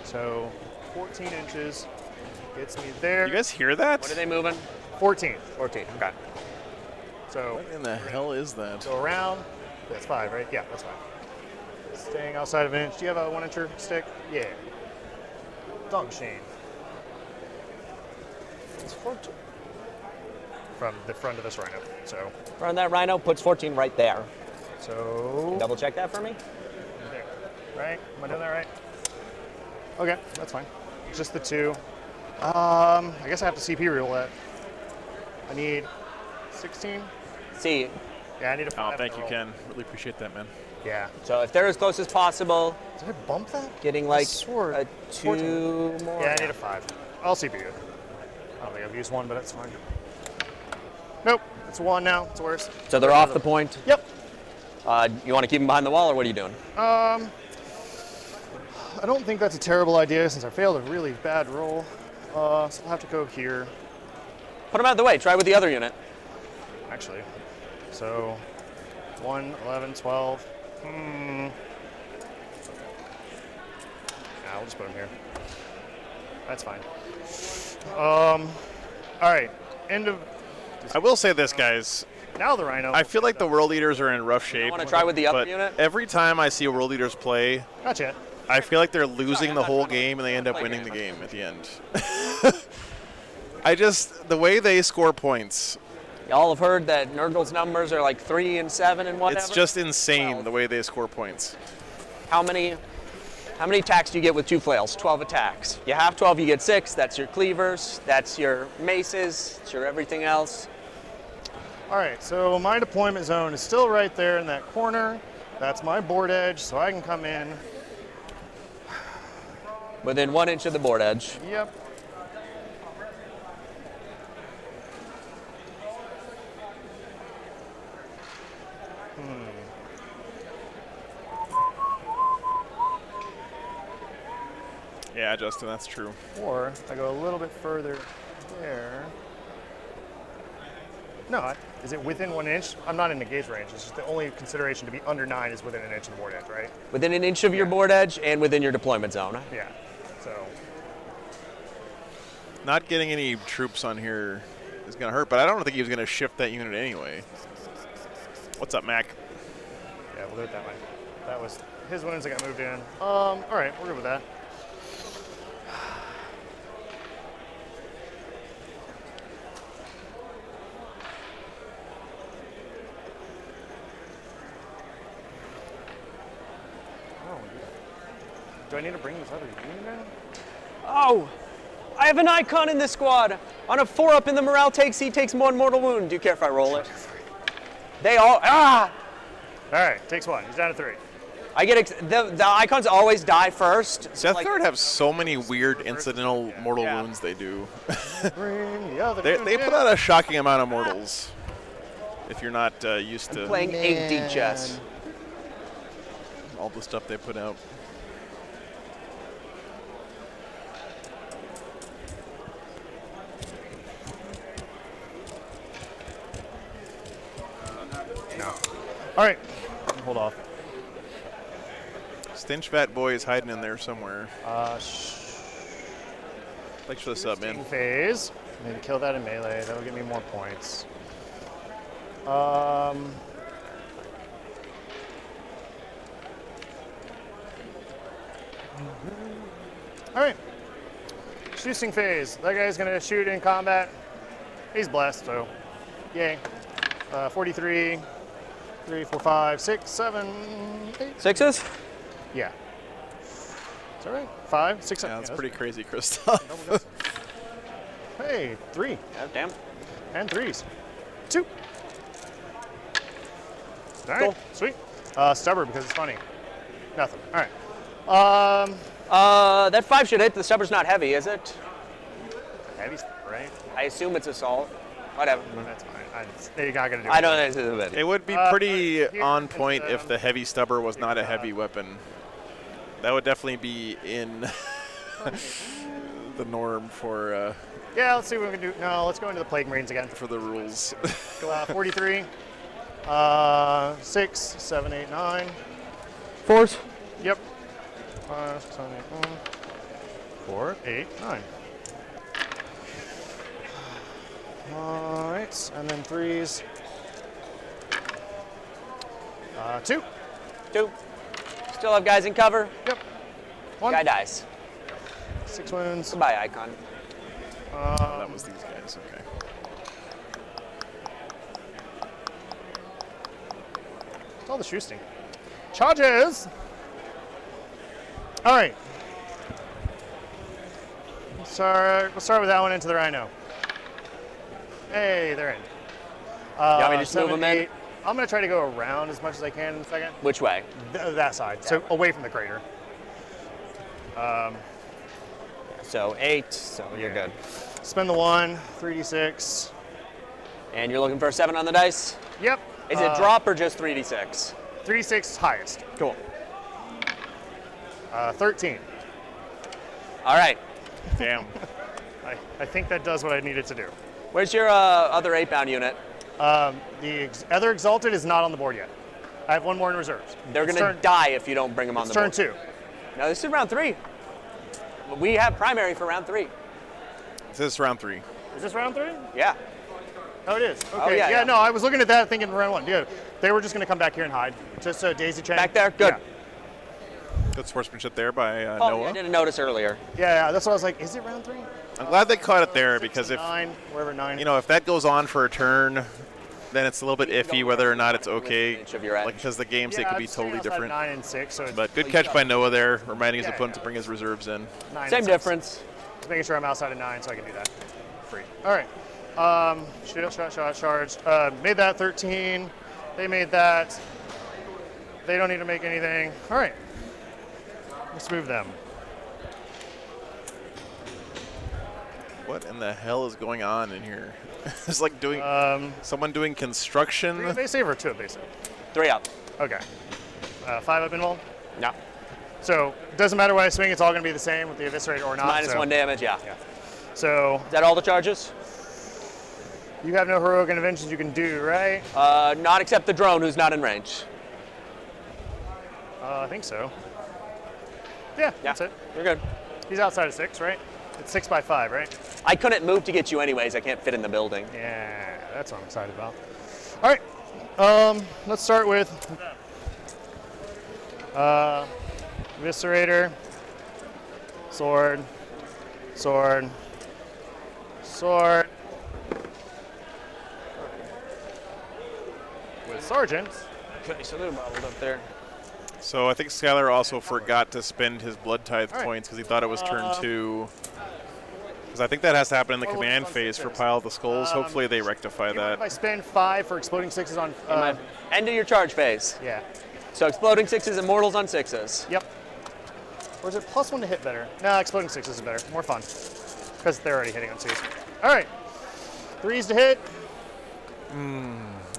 [SPEAKER 2] So 14 inches gets me there.
[SPEAKER 1] You guys hear that?
[SPEAKER 12] What are they moving?
[SPEAKER 2] 14.
[SPEAKER 12] 14, okay.
[SPEAKER 2] So
[SPEAKER 1] what in the hell is that?
[SPEAKER 2] Go around. That's 5, right? Yeah, that's 5. Staying outside of an inch. Do you have a 1-incher stick? Yeah. Dog machine. It's 14. From the front of this Rhino. So.
[SPEAKER 12] Run that Rhino, puts 14 right there.
[SPEAKER 2] So.
[SPEAKER 12] Double check that for me.
[SPEAKER 2] There. Right? Am I doing that right? Okay, that's fine. Just the 2. I guess I have to CP roulette. I need 16.
[SPEAKER 12] See.
[SPEAKER 2] Yeah, I need a 5.
[SPEAKER 1] Oh, thank you, Ken. Really appreciate that, man.
[SPEAKER 2] Yeah.
[SPEAKER 12] So if they're as close as possible.
[SPEAKER 2] Did I bump that?
[SPEAKER 12] Getting like
[SPEAKER 2] a
[SPEAKER 12] 2 more.
[SPEAKER 2] Yeah, I need a 5. I'll CPU it. I don't think I've used 1, but that's fine. Nope, it's 1 now. It's worse.
[SPEAKER 12] So they're off the point?
[SPEAKER 2] Yep.
[SPEAKER 12] You want to keep them behind the wall, or what are you doing?
[SPEAKER 2] I don't think that's a terrible idea since I failed a really bad roll. So I'll have to go here.
[SPEAKER 12] Put them out of the way. Try with the other unit.
[SPEAKER 2] Actually. So 1, 11, 12. I'll just put them here. That's fine. All right. End of.
[SPEAKER 1] I will say this, guys.
[SPEAKER 2] Now the Rhino.
[SPEAKER 1] I feel like the World Eaters are in rough shape.
[SPEAKER 12] Want to try with the other
[SPEAKER 1] but
[SPEAKER 12] unit?
[SPEAKER 1] Every time I see World Eaters play,
[SPEAKER 2] Gotcha.
[SPEAKER 1] I feel like they're losing the whole game and they end up winning the game at the end. The way they score points.
[SPEAKER 12] Y'all have heard that Nurgle's numbers are like 3 and 7 and whatever?
[SPEAKER 1] It's just insane the way they score points.
[SPEAKER 12] How many How many attacks do you get with 2 flails? 12 attacks. You have 12, you get 6. That's your cleavers. That's your maces. It's your everything else.
[SPEAKER 2] All right, so my deployment zone is still right there in that corner. That's my board edge, so I can come in.
[SPEAKER 12] Within 1 inch of the board edge.
[SPEAKER 2] Yep.
[SPEAKER 1] Yeah, Justin, that's true.
[SPEAKER 2] Or I go a little bit further there. No, is it within 1 inch? I'm not in the gauge range. It's just the only consideration to be under 9 is within 1 inch of the board edge, right?
[SPEAKER 12] Within 1 inch of your board edge and within your deployment zone.
[SPEAKER 2] Yeah, so.
[SPEAKER 1] Not getting any troops on here is going to hurt, but I don't think he was going to shift that unit anyway. What's up, Mac?
[SPEAKER 2] Yeah, we'll do it that way. That was his wounds that got moved in. All right, we're good with that. Do I need to bring this other unit in?
[SPEAKER 12] Oh, I have an icon in this squad. On a 4-up in the morale takes, he takes 1 mortal wound. Do you care if I roll it? They all,
[SPEAKER 2] All right, takes 1. He's down to 3.
[SPEAKER 12] I get, the icons always die first.
[SPEAKER 1] Death Guard have so many weird incidental mortal wounds they do.
[SPEAKER 2] Bring the other
[SPEAKER 1] they put out a shocking amount of mortals. If you're not used to
[SPEAKER 12] playing 8D chess.
[SPEAKER 1] All the stuff they put out.
[SPEAKER 2] All right, hold off.
[SPEAKER 1] Stench Fat Boy is hiding in there somewhere. Thanks for the sub, man.
[SPEAKER 2] Phase. Maybe kill that in melee. That'll give me more points. All right. Shooting phase. That guy's gonna shoot in combat. He's blessed, so yay. 43. 3, 4, 5, 6, 7, 8.
[SPEAKER 12] 6s?
[SPEAKER 2] Yeah. Is that right? 5, 6, 7.
[SPEAKER 1] Yeah, that's pretty crazy, Christoph.
[SPEAKER 2] Hey, 3.
[SPEAKER 12] Oh, damn.
[SPEAKER 2] And 3s. 2. All right,
[SPEAKER 12] Cool.
[SPEAKER 2] sweet. Stubber because it's funny. Nothing. All right.
[SPEAKER 12] That 5 should hit. The stubber's not heavy, is it?
[SPEAKER 2] Heavy, right?
[SPEAKER 12] I assume it's assault. Whatever.
[SPEAKER 2] That's fine. You're not gonna do.
[SPEAKER 12] I don't think
[SPEAKER 1] it would be pretty on point if the heavy stubber was not a heavy weapon. That would definitely be in the norm for.
[SPEAKER 2] Yeah, let's see what we can do. No, let's go into the Plague Marines again.
[SPEAKER 1] For the rules.
[SPEAKER 2] 43. 6, 7, 8, 9.
[SPEAKER 12] 4s?
[SPEAKER 2] Yep. 5, 6, 7, 8, 9. 4, 8, 9. All right, and then 3s. 2.
[SPEAKER 12] 2. Still have guys in cover.
[SPEAKER 2] Yep. 1.
[SPEAKER 12] Guy dies.
[SPEAKER 2] 6 wounds.
[SPEAKER 12] Goodbye, icon.
[SPEAKER 1] That was these guys. Okay.
[SPEAKER 2] It's all the shooting. Charges. All right. We'll start with that one into the Rhino. Hey, they're in.
[SPEAKER 12] You want me to just move them in?
[SPEAKER 2] I'm going to try to go around as much as I can in a second.
[SPEAKER 12] Which way?
[SPEAKER 2] That side, so away from the crater.
[SPEAKER 12] So 8, so you're good.
[SPEAKER 2] Spend the 1, 3d6.
[SPEAKER 12] And you're looking for a 7 on the dice?
[SPEAKER 2] Yep.
[SPEAKER 12] Is it drop or just 3d6?
[SPEAKER 2] 3d6 highest.
[SPEAKER 12] Cool.
[SPEAKER 2] 13.
[SPEAKER 12] All right.
[SPEAKER 1] Damn.
[SPEAKER 2] I think that does what I needed to do.
[SPEAKER 12] Where's your other 8-bound unit?
[SPEAKER 2] The other Exalted is not on the board yet. I have 1 more in reserves.
[SPEAKER 12] They're going to die if you don't bring them on the board.
[SPEAKER 2] Turn 2.
[SPEAKER 12] No, this is round 3. We have primary for round 3.
[SPEAKER 1] This is round 3.
[SPEAKER 2] Is this round 3?
[SPEAKER 12] Yeah.
[SPEAKER 2] Oh, it is. Okay.
[SPEAKER 12] Oh, yeah.
[SPEAKER 2] No, I was looking at that thinking round 1. Yeah. They were just going to come back here and hide. Just a daisy chain.
[SPEAKER 12] Back there? Good.
[SPEAKER 2] Yeah.
[SPEAKER 1] Good sportsmanship there by
[SPEAKER 12] Oh,
[SPEAKER 1] Noah.
[SPEAKER 12] I didn't notice earlier.
[SPEAKER 2] Yeah, that's what I was like. Is it round 3?
[SPEAKER 1] I'm glad they caught it there because if
[SPEAKER 2] 9, wherever 9.
[SPEAKER 1] if that goes on for a turn, then it's a little bit iffy whether or not it's okay,
[SPEAKER 12] Inch of your edge.
[SPEAKER 1] like because the game state could be totally different.
[SPEAKER 2] 9 and 6. So
[SPEAKER 1] But good catch by Noah there, reminding his opponent to bring his reserves in.
[SPEAKER 12] Same difference.
[SPEAKER 2] Just making sure I'm outside of 9 so I can do that. Free. All right. Shoot, shot, charge. Made that 13. They made that. They don't need to make anything. All right. Let's move them.
[SPEAKER 1] What in the hell is going on in here? It's like doing someone doing construction.
[SPEAKER 2] 3 base save or 2 base save?
[SPEAKER 12] 3 up.
[SPEAKER 2] Okay. 5 up involved?
[SPEAKER 12] No.
[SPEAKER 2] So it doesn't matter what I swing, it's all going to be the same with the eviscerate or not.
[SPEAKER 12] Minus 1 damage, yeah.
[SPEAKER 2] So
[SPEAKER 12] is that all the charges?
[SPEAKER 2] You have no heroic interventions you can do, right?
[SPEAKER 12] Not except the drone who's not in range.
[SPEAKER 2] I think so. Yeah, that's it.
[SPEAKER 12] You're good.
[SPEAKER 2] He's outside of 6, right? It's 6 by 5, right?
[SPEAKER 12] I couldn't move to get you anyways. I can't fit in the building.
[SPEAKER 2] Yeah, that's what I'm excited about. All right, let's start with Eviscerator, Sword, Sword, Sword. With Sergeant.
[SPEAKER 12] Okay, so they're modeled up there.
[SPEAKER 1] So I think Skylar also forgot to spend his Blood Tithe points because he thought it was turn 2. Because I think that has to happen in the command phase for Pile of the Skulls. Hopefully they rectify that.
[SPEAKER 2] If I spend 5 for exploding 6s on...
[SPEAKER 12] End of your charge phase.
[SPEAKER 2] Yeah.
[SPEAKER 12] So exploding 6s, immortals on 6s.
[SPEAKER 2] Yep. Or is it +1 to hit better? No, exploding 6s is better. More fun. Because they're already hitting on 2s. All right. 3s to hit.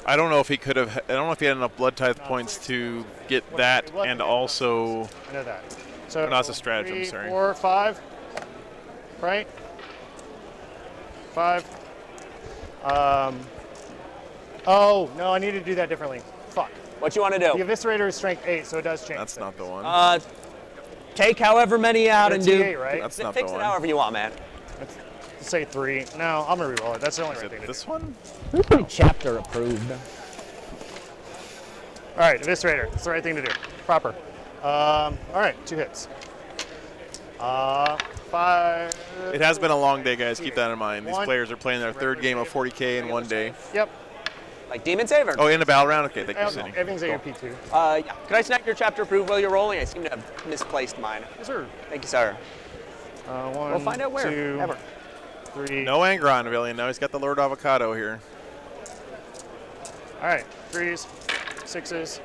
[SPEAKER 1] I don't know if he could have. I don't know if he had enough Blood Tithe points to get that and also.
[SPEAKER 2] I know that. So
[SPEAKER 1] no, it's a stratagem.
[SPEAKER 2] 3,
[SPEAKER 1] Sorry.
[SPEAKER 2] 4, 5. Right. 5. Oh no, I need to do that differently. Fuck.
[SPEAKER 12] What you want to do?
[SPEAKER 2] The Eviscerator is strength 8, so it does change.
[SPEAKER 1] That's not the one.
[SPEAKER 12] Take however many out and do.
[SPEAKER 2] T8, right?
[SPEAKER 1] That's not
[SPEAKER 12] Fix
[SPEAKER 1] the
[SPEAKER 12] it
[SPEAKER 1] one.
[SPEAKER 12] however you want, man.
[SPEAKER 2] Let's say 3. No, I'm gonna reroll it. That's the only
[SPEAKER 1] Is
[SPEAKER 2] right thing
[SPEAKER 1] it
[SPEAKER 2] to
[SPEAKER 1] this one?
[SPEAKER 12] Chapter approved.
[SPEAKER 2] do. All right, Eviscerator. That's the right thing to do. Proper. All right, 2 hits. 5.
[SPEAKER 1] It has been a long day, guys. Keep that in mind. These
[SPEAKER 2] 1.
[SPEAKER 1] players are playing their 3rd game of 40K in one day.
[SPEAKER 2] Yep.
[SPEAKER 12] Like Demon Saver?
[SPEAKER 1] Oh, in a battle round? Okay, thank you, Cindy.
[SPEAKER 2] Everything's at your P2.
[SPEAKER 12] Yeah. Could I snag your chapter approved while you're rolling? I seem to have misplaced mine.
[SPEAKER 2] Yes, sir.
[SPEAKER 12] Thank you, sir.
[SPEAKER 2] 1,
[SPEAKER 12] We'll find out where.
[SPEAKER 2] 2,
[SPEAKER 12] Ever.
[SPEAKER 2] 3.
[SPEAKER 1] No anger on Villian. Now he's got the Lord Avocado here.
[SPEAKER 2] All right, 3s, 6s.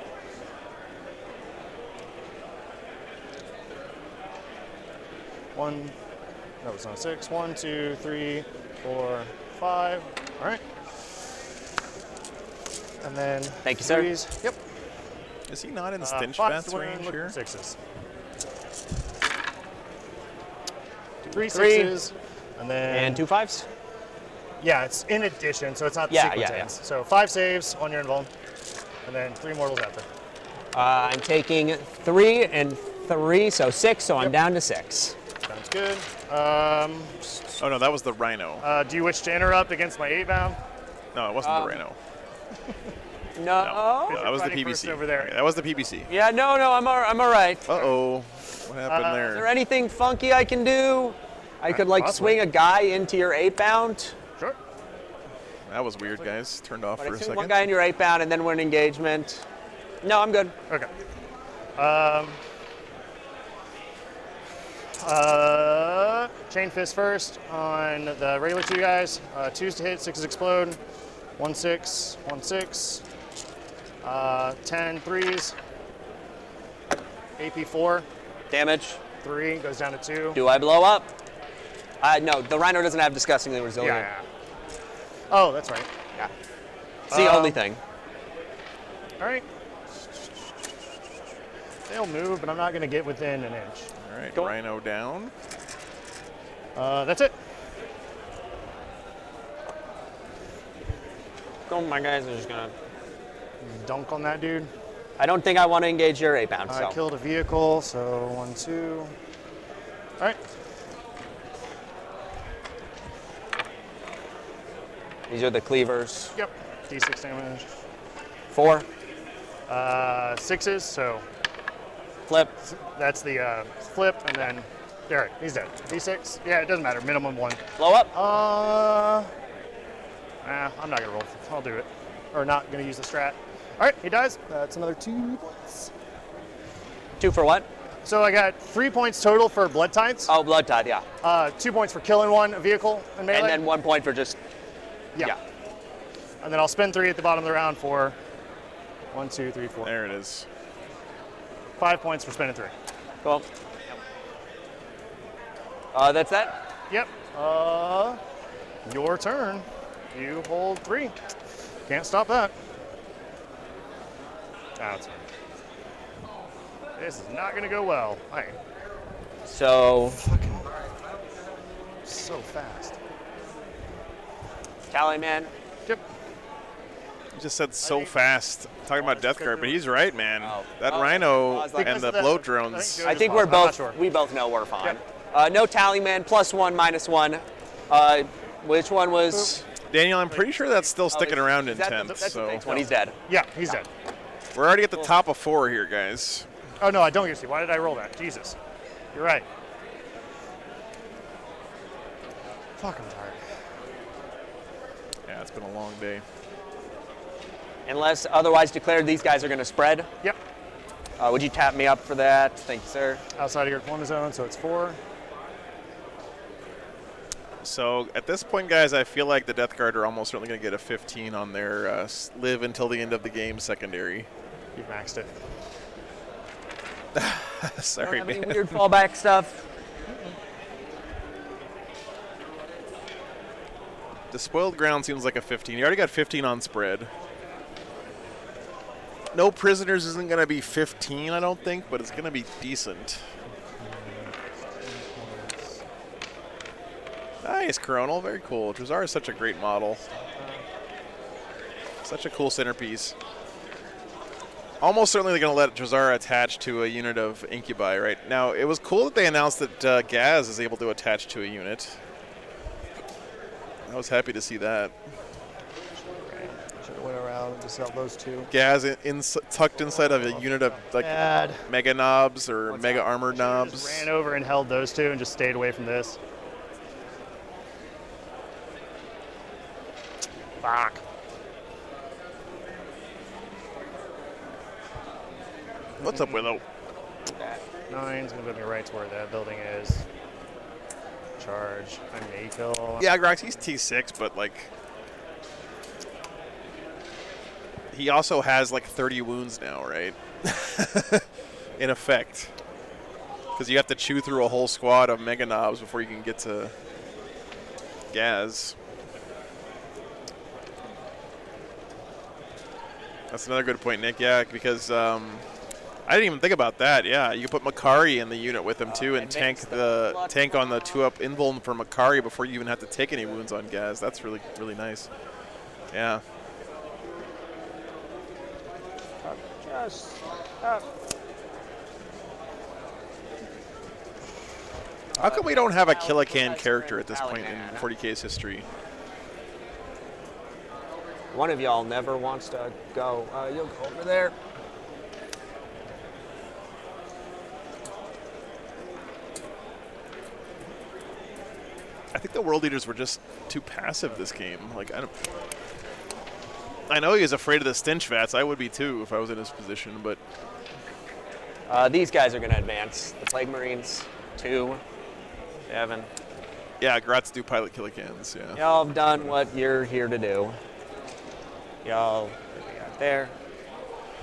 [SPEAKER 2] One. That was not 6. 1, 2, 3, 4, 5. All right. And then.
[SPEAKER 12] Thank you, sir.
[SPEAKER 2] 3s. Yep.
[SPEAKER 1] Is he not in Stench
[SPEAKER 2] 5
[SPEAKER 1] Vats
[SPEAKER 2] to win,
[SPEAKER 1] range
[SPEAKER 2] look
[SPEAKER 1] here?
[SPEAKER 2] for 6s. 3
[SPEAKER 12] 3.
[SPEAKER 2] 6s. And then.
[SPEAKER 12] And 2 5s?
[SPEAKER 2] Yeah, it's in addition, so it's not the
[SPEAKER 12] Yeah,
[SPEAKER 2] sequence
[SPEAKER 12] yeah,
[SPEAKER 2] ends. So 5 saves on your involved, and then 3 mortals after.
[SPEAKER 12] I'm taking 3 and 3, so 6, so I'm down to 6.
[SPEAKER 2] Sounds good.
[SPEAKER 1] Oh, no, that was the Rhino.
[SPEAKER 2] Do you wish to interrupt against my 8-bound?
[SPEAKER 1] No, it wasn't the Rhino.
[SPEAKER 12] No.
[SPEAKER 1] No, that was the
[SPEAKER 2] Fighting first
[SPEAKER 1] PBC.
[SPEAKER 2] over there.
[SPEAKER 1] Okay, that was the PBC.
[SPEAKER 12] Yeah, no, I'm all right.
[SPEAKER 1] Uh-oh. What happened
[SPEAKER 12] Is
[SPEAKER 1] there?
[SPEAKER 12] there anything funky I can do? I could like
[SPEAKER 2] possibly.
[SPEAKER 12] swing a guy into your 8-bound.
[SPEAKER 2] Sure.
[SPEAKER 1] That was weird, guys. Turned off
[SPEAKER 12] But
[SPEAKER 1] for
[SPEAKER 12] I
[SPEAKER 1] a
[SPEAKER 12] swing
[SPEAKER 1] second.
[SPEAKER 12] one guy in your 8-bound and then we're in engagement. No, I'm good.
[SPEAKER 2] Okay. Chain fist first on the regular 2 guys. 2s to hit, 6s explode. 1 6, 1 6. 10 3s. AP 4.
[SPEAKER 12] Damage.
[SPEAKER 2] 3 goes down to 2.
[SPEAKER 12] Do I blow up? No, the Rhino doesn't have disgustingly resilient.
[SPEAKER 2] Yeah. Oh, that's right.
[SPEAKER 12] Yeah. It's the only thing.
[SPEAKER 2] All right. They'll move, but I'm not going to get within an inch.
[SPEAKER 1] All right,
[SPEAKER 12] Go on.
[SPEAKER 1] Rhino down.
[SPEAKER 2] That's it.
[SPEAKER 12] My guys are just gonna
[SPEAKER 2] Dunk on that dude.
[SPEAKER 12] I don't think I want to engage your 8-bound.
[SPEAKER 2] I
[SPEAKER 12] So
[SPEAKER 2] killed a vehicle, so 1 2. All right.
[SPEAKER 12] these are the cleavers.
[SPEAKER 2] Yep. D6 damage.
[SPEAKER 12] 4.
[SPEAKER 2] 6s, so
[SPEAKER 12] Flip.
[SPEAKER 2] that's the flip, and then there, he's dead. D6. Yeah, it doesn't matter. Minimum 1.
[SPEAKER 12] Blow up.
[SPEAKER 2] I'm not gonna roll. I'll do it. or not going to use the strat. All right, he dies. That's another 2 points.
[SPEAKER 12] 2 for what?
[SPEAKER 2] So I got 3 points total for Blood Tides.
[SPEAKER 12] Oh, Blood Tide, yeah.
[SPEAKER 2] 2 points for killing a vehicle in melee.
[SPEAKER 12] And then 1 point for just...
[SPEAKER 2] Yeah. And then I'll spend 3 at the bottom of the round for 1, 2, 3, 4.
[SPEAKER 1] There it is.
[SPEAKER 2] 5 points for spending 3.
[SPEAKER 12] Cool. That's that?
[SPEAKER 2] Yep. Your turn. You hold 3. Can't stop that. That's fine. This is not going to go well. All right.
[SPEAKER 12] So...
[SPEAKER 2] Fucking... So fast.
[SPEAKER 12] Tally man.
[SPEAKER 2] Yep.
[SPEAKER 1] You just said so fast, talking about Death Guard, but he's right, man. That
[SPEAKER 12] Oh.
[SPEAKER 1] Rhino
[SPEAKER 12] Like-
[SPEAKER 1] and the bloat drones.
[SPEAKER 12] I think we're both, we both know we're fine. No tally man, +1, -1. Which one was?
[SPEAKER 1] Daniel, I'm pretty sure that's still sticking around in 10th.
[SPEAKER 12] That's
[SPEAKER 1] so
[SPEAKER 12] the next one. He's dead.
[SPEAKER 2] Yeah, he's dead.
[SPEAKER 1] We're already at the top of 4 here, guys.
[SPEAKER 2] Oh, no, I don't get to see. Why did I roll that? Jesus. You're right. Fuck, I'm tired.
[SPEAKER 1] Yeah, it's been a long day.
[SPEAKER 12] Unless otherwise declared, these guys are going to spread.
[SPEAKER 2] Yep.
[SPEAKER 12] Would you tap me up for that? Thank you, sir.
[SPEAKER 2] Outside of your deployment zone, so it's 4.
[SPEAKER 1] So at this point, guys, I feel like the Death Guard are almost certainly going to get a 15 on their live until the end of the game secondary.
[SPEAKER 2] You've maxed it.
[SPEAKER 1] Sorry,
[SPEAKER 12] Don't have
[SPEAKER 1] man.
[SPEAKER 12] any weird fallback stuff.
[SPEAKER 1] The spoiled ground seems like a 15. You already got 15 on spread. No prisoners isn't going to be 15, I don't think, but it's going to be decent. Nice, Coronal. Very cool. Drazar is such a great model. Such a cool centerpiece. Almost certainly they're going to let Drazar attach to a unit of Incubi right now. It was cool that they announced that Gaz is able to attach to a unit. I was happy to see that.
[SPEAKER 2] Should have went around to sell those 2.
[SPEAKER 1] Gaz tucked inside of a unit of like mega knobs or mega armored knobs.
[SPEAKER 2] Just ran over and held those 2 and just stayed away from this. Fuck.
[SPEAKER 1] What's up, Willow?
[SPEAKER 2] 9's gonna put me right to where that building is. Charge. I may kill.
[SPEAKER 1] Yeah, Grox, he's T6, but like he also has like 30 wounds now, right? In effect. Because you have to chew through a whole squad of mega knobs before you can get to Gaz. That's another good point, Nick. Yeah, because I didn't even think about that. Yeah, you could put Makari in the unit with him too, and tank on the 2-up invuln for Makari before you even have to take any wounds on Gaz. That's really nice. Yeah.
[SPEAKER 12] Just up.
[SPEAKER 1] How come we don't have a Killacan character at this point in 40K's history?
[SPEAKER 12] One of y'all never wants to go. You'll go over there.
[SPEAKER 1] I think the world leaders were just too passive this game. Like I know he's afraid of the stench vats. I would be too if I was in his position, but
[SPEAKER 12] these guys are going to advance. The Plague Marines, 2, 7.
[SPEAKER 1] Yeah, Grats do pilot Killicans. Yeah.
[SPEAKER 12] Y'all have done what you're here to do. Y'all got there.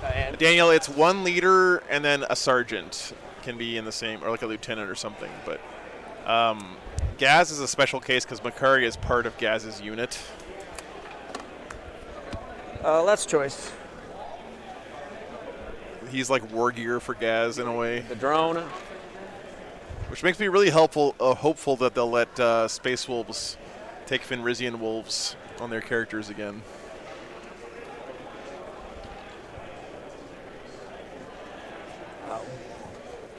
[SPEAKER 12] And
[SPEAKER 1] Daniel, it's 1 leader and then a sergeant can be in the same, or like a lieutenant or something. But Gaz is a special case because Makari is part of Gaz's unit.
[SPEAKER 12] less choice.
[SPEAKER 1] He's like war gear for Gaz in a way.
[SPEAKER 12] The drone.
[SPEAKER 1] Which makes me really hopeful that they'll let Space Wolves take Fenrisian Wolves on their characters again.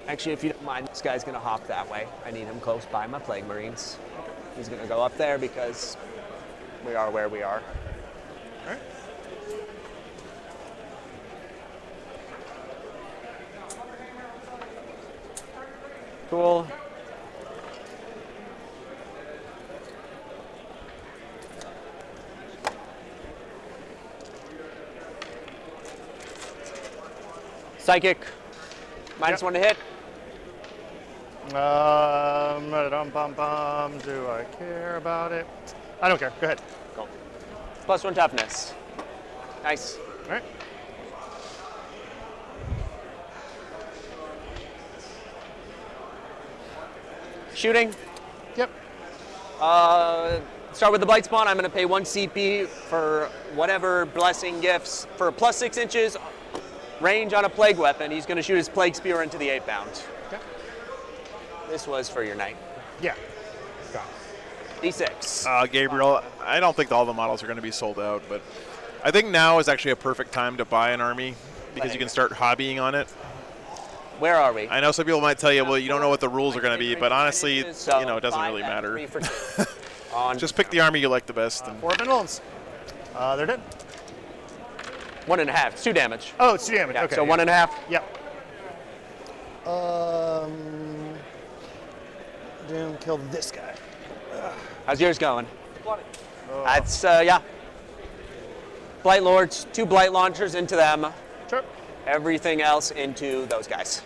[SPEAKER 12] Actually, if you don't mind, this guy's going to hop that way. I need him close by my Plague Marines. He's going to go up there because we are where we are.
[SPEAKER 1] All right.
[SPEAKER 12] Cool. Psychic, -1 to hit.
[SPEAKER 2] Do I care about it? I don't care. Go ahead.
[SPEAKER 12] Cool. +1 toughness. Nice.
[SPEAKER 2] All right.
[SPEAKER 12] Shooting.
[SPEAKER 2] Yep.
[SPEAKER 12] Start with the Blight Spawn. I'm going to pay 1 CP for whatever blessing gifts for +6 inches range on a plague weapon. He's going to shoot his plague spear into the 8-bound.
[SPEAKER 2] Okay.
[SPEAKER 12] This was for your knight.
[SPEAKER 2] Yeah.
[SPEAKER 12] D6.
[SPEAKER 1] Gabriel, I don't think all the models are going to be sold out, but I think now is actually a perfect time to buy an army because you can start hobbying on it.
[SPEAKER 12] Where are we?
[SPEAKER 1] I know some people might tell you, well, you don't know what the rules are going to be, but honestly, it doesn't really matter. Just pick the army you like the best.
[SPEAKER 2] 4 Pendulums. They're dead.
[SPEAKER 12] 1.5. It's 2 damage.
[SPEAKER 2] Oh, it's 2 damage.
[SPEAKER 12] Yeah,
[SPEAKER 2] Okay.
[SPEAKER 12] so 1.5.
[SPEAKER 2] Yep. Doom, kill this guy.
[SPEAKER 12] How's yours going? That's, yeah. Blight Lords, 2 Blight Launchers into them.
[SPEAKER 2] Sure.
[SPEAKER 12] Everything else into those guys.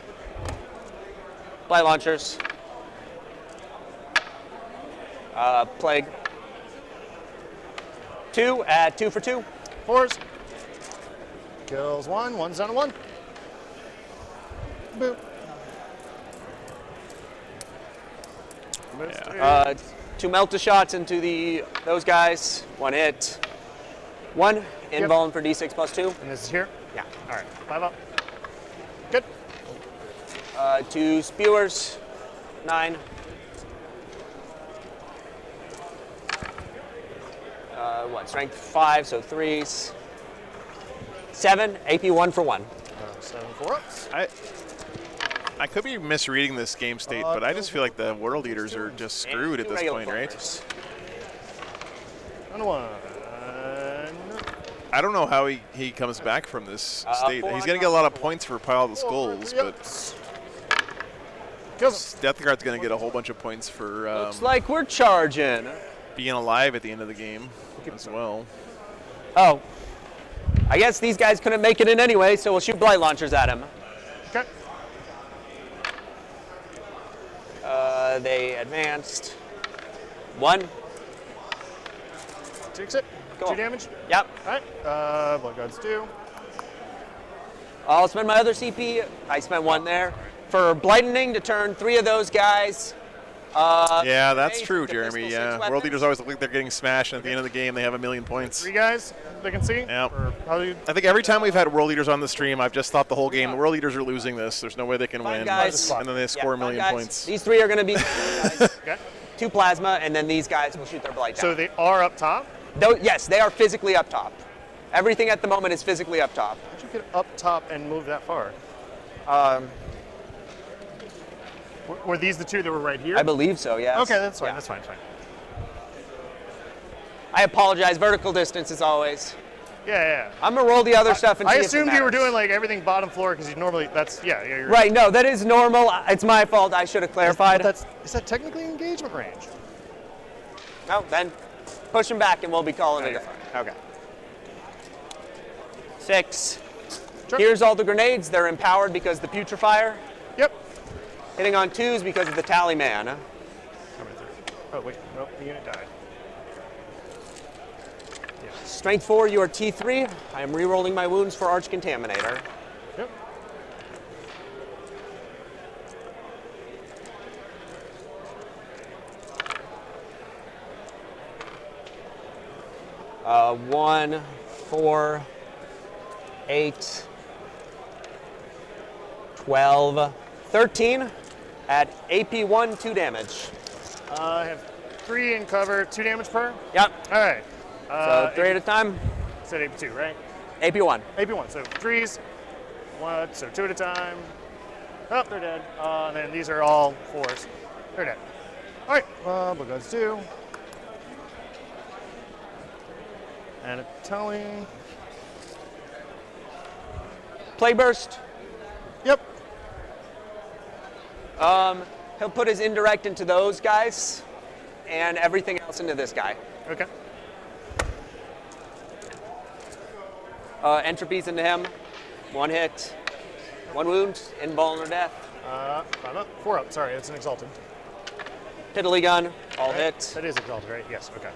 [SPEAKER 12] Blight Launchers. Plague. 2 at 2 for 2.
[SPEAKER 2] 4s. Kills 1. 1's down to 1. Boop.
[SPEAKER 12] Yeah. 2 Melta shots into those guys. 1 hit. 1 invuln for D6 +2.
[SPEAKER 2] And this is here?
[SPEAKER 12] Yeah.
[SPEAKER 2] All right. 5 up. Good.
[SPEAKER 12] 2 Spewers. 9. Strength 5, so 3s. 7, AP 1 for 1.
[SPEAKER 2] 7 4-ups.
[SPEAKER 1] I could be misreading this game state, but I just feel like the World Eaters are just screwed at this point, right?
[SPEAKER 2] On 1.
[SPEAKER 1] I don't know how he comes back from this state. He's going to get a lot of points for Pile of the Skulls, but Death Guard's going to get a whole bunch of points for
[SPEAKER 12] Looks like we're charging.
[SPEAKER 1] Being alive at the end of the game as well.
[SPEAKER 12] Oh. I guess these guys couldn't make it in anyway, so we'll shoot Blight Launchers at him.
[SPEAKER 2] Okay.
[SPEAKER 12] They advanced. 1.
[SPEAKER 2] Takes it.
[SPEAKER 12] Cool.
[SPEAKER 2] 2 damage.
[SPEAKER 12] Yep.
[SPEAKER 2] All right. Blood Gods 2.
[SPEAKER 12] I'll spend my other CP. I spent 1 there. For Blightening to turn 3 of those guys.
[SPEAKER 1] Yeah, that's true, Jeremy. Yeah, World Eaters always look like they're getting smashed, and at the end of the game, they have 1,000,000 points.
[SPEAKER 2] 3 guys they can see?
[SPEAKER 1] Yeah.
[SPEAKER 2] I
[SPEAKER 1] think every time we've had World Eaters on the stream, I've just thought the whole game, the World Eaters are losing this. There's no way they can win.
[SPEAKER 12] Guys.
[SPEAKER 1] And then they score 1,000,000 points.
[SPEAKER 12] These 3 are going to be okay. 2 Plasma, and then these guys will shoot their Blight down.
[SPEAKER 2] So they are up top?
[SPEAKER 12] Yes, they are physically up top. Everything at the moment is physically up top.
[SPEAKER 2] How'd you get up top and move that far? Were these the 2 that were right here?
[SPEAKER 12] I believe so, yes.
[SPEAKER 2] Okay, that's fine.
[SPEAKER 12] Yeah.
[SPEAKER 2] That's fine.
[SPEAKER 12] I apologize. Vertical distance as always.
[SPEAKER 2] Yeah.
[SPEAKER 12] I'm gonna roll the other stuff and
[SPEAKER 2] I
[SPEAKER 12] see if it
[SPEAKER 2] assumed you were
[SPEAKER 12] matters.
[SPEAKER 2] doing like everything bottom floor because you normally you're
[SPEAKER 12] right. No, that is normal. It's my fault. I should have clarified.
[SPEAKER 2] Is that technically engagement range?
[SPEAKER 12] No, then push him back and we'll be calling it. Okay. 6.
[SPEAKER 2] Sure.
[SPEAKER 12] Here's all the grenades. They're empowered because the Putrefier.
[SPEAKER 2] Yep.
[SPEAKER 12] Hitting on 2s because of the Tally Man.
[SPEAKER 2] Oh wait, nope, the unit died.
[SPEAKER 12] Strength 4, you are T3. I am re-rolling my wounds for Arch Contaminator.
[SPEAKER 2] Yep.
[SPEAKER 12] Uh, 1, 4, 8, 12, 13 at AP 1, 2 damage.
[SPEAKER 2] I have 3 in cover, 2 damage per?
[SPEAKER 12] Yep.
[SPEAKER 2] All right.
[SPEAKER 12] So 3 at a time?
[SPEAKER 2] Said AP 2, right?
[SPEAKER 12] AP 1.
[SPEAKER 2] AP 1, so 3s, 1, so 2 at a time. Oh, they're dead. And then these are all 4s. They're dead. All right, Blood Gods 2. And a telling.
[SPEAKER 12] Plague Burst.
[SPEAKER 2] Yep.
[SPEAKER 12] He'll put his indirect into those guys and everything else into this guy.
[SPEAKER 2] Okay.
[SPEAKER 12] Entropies into him. 1 hit. 1 wound, invuln or death.
[SPEAKER 2] 5 up, 4 up. Sorry, it's an exalted.
[SPEAKER 12] Piddly gun, all
[SPEAKER 2] Right.
[SPEAKER 12] hit.
[SPEAKER 2] That is exalted, right? Yes. Okay.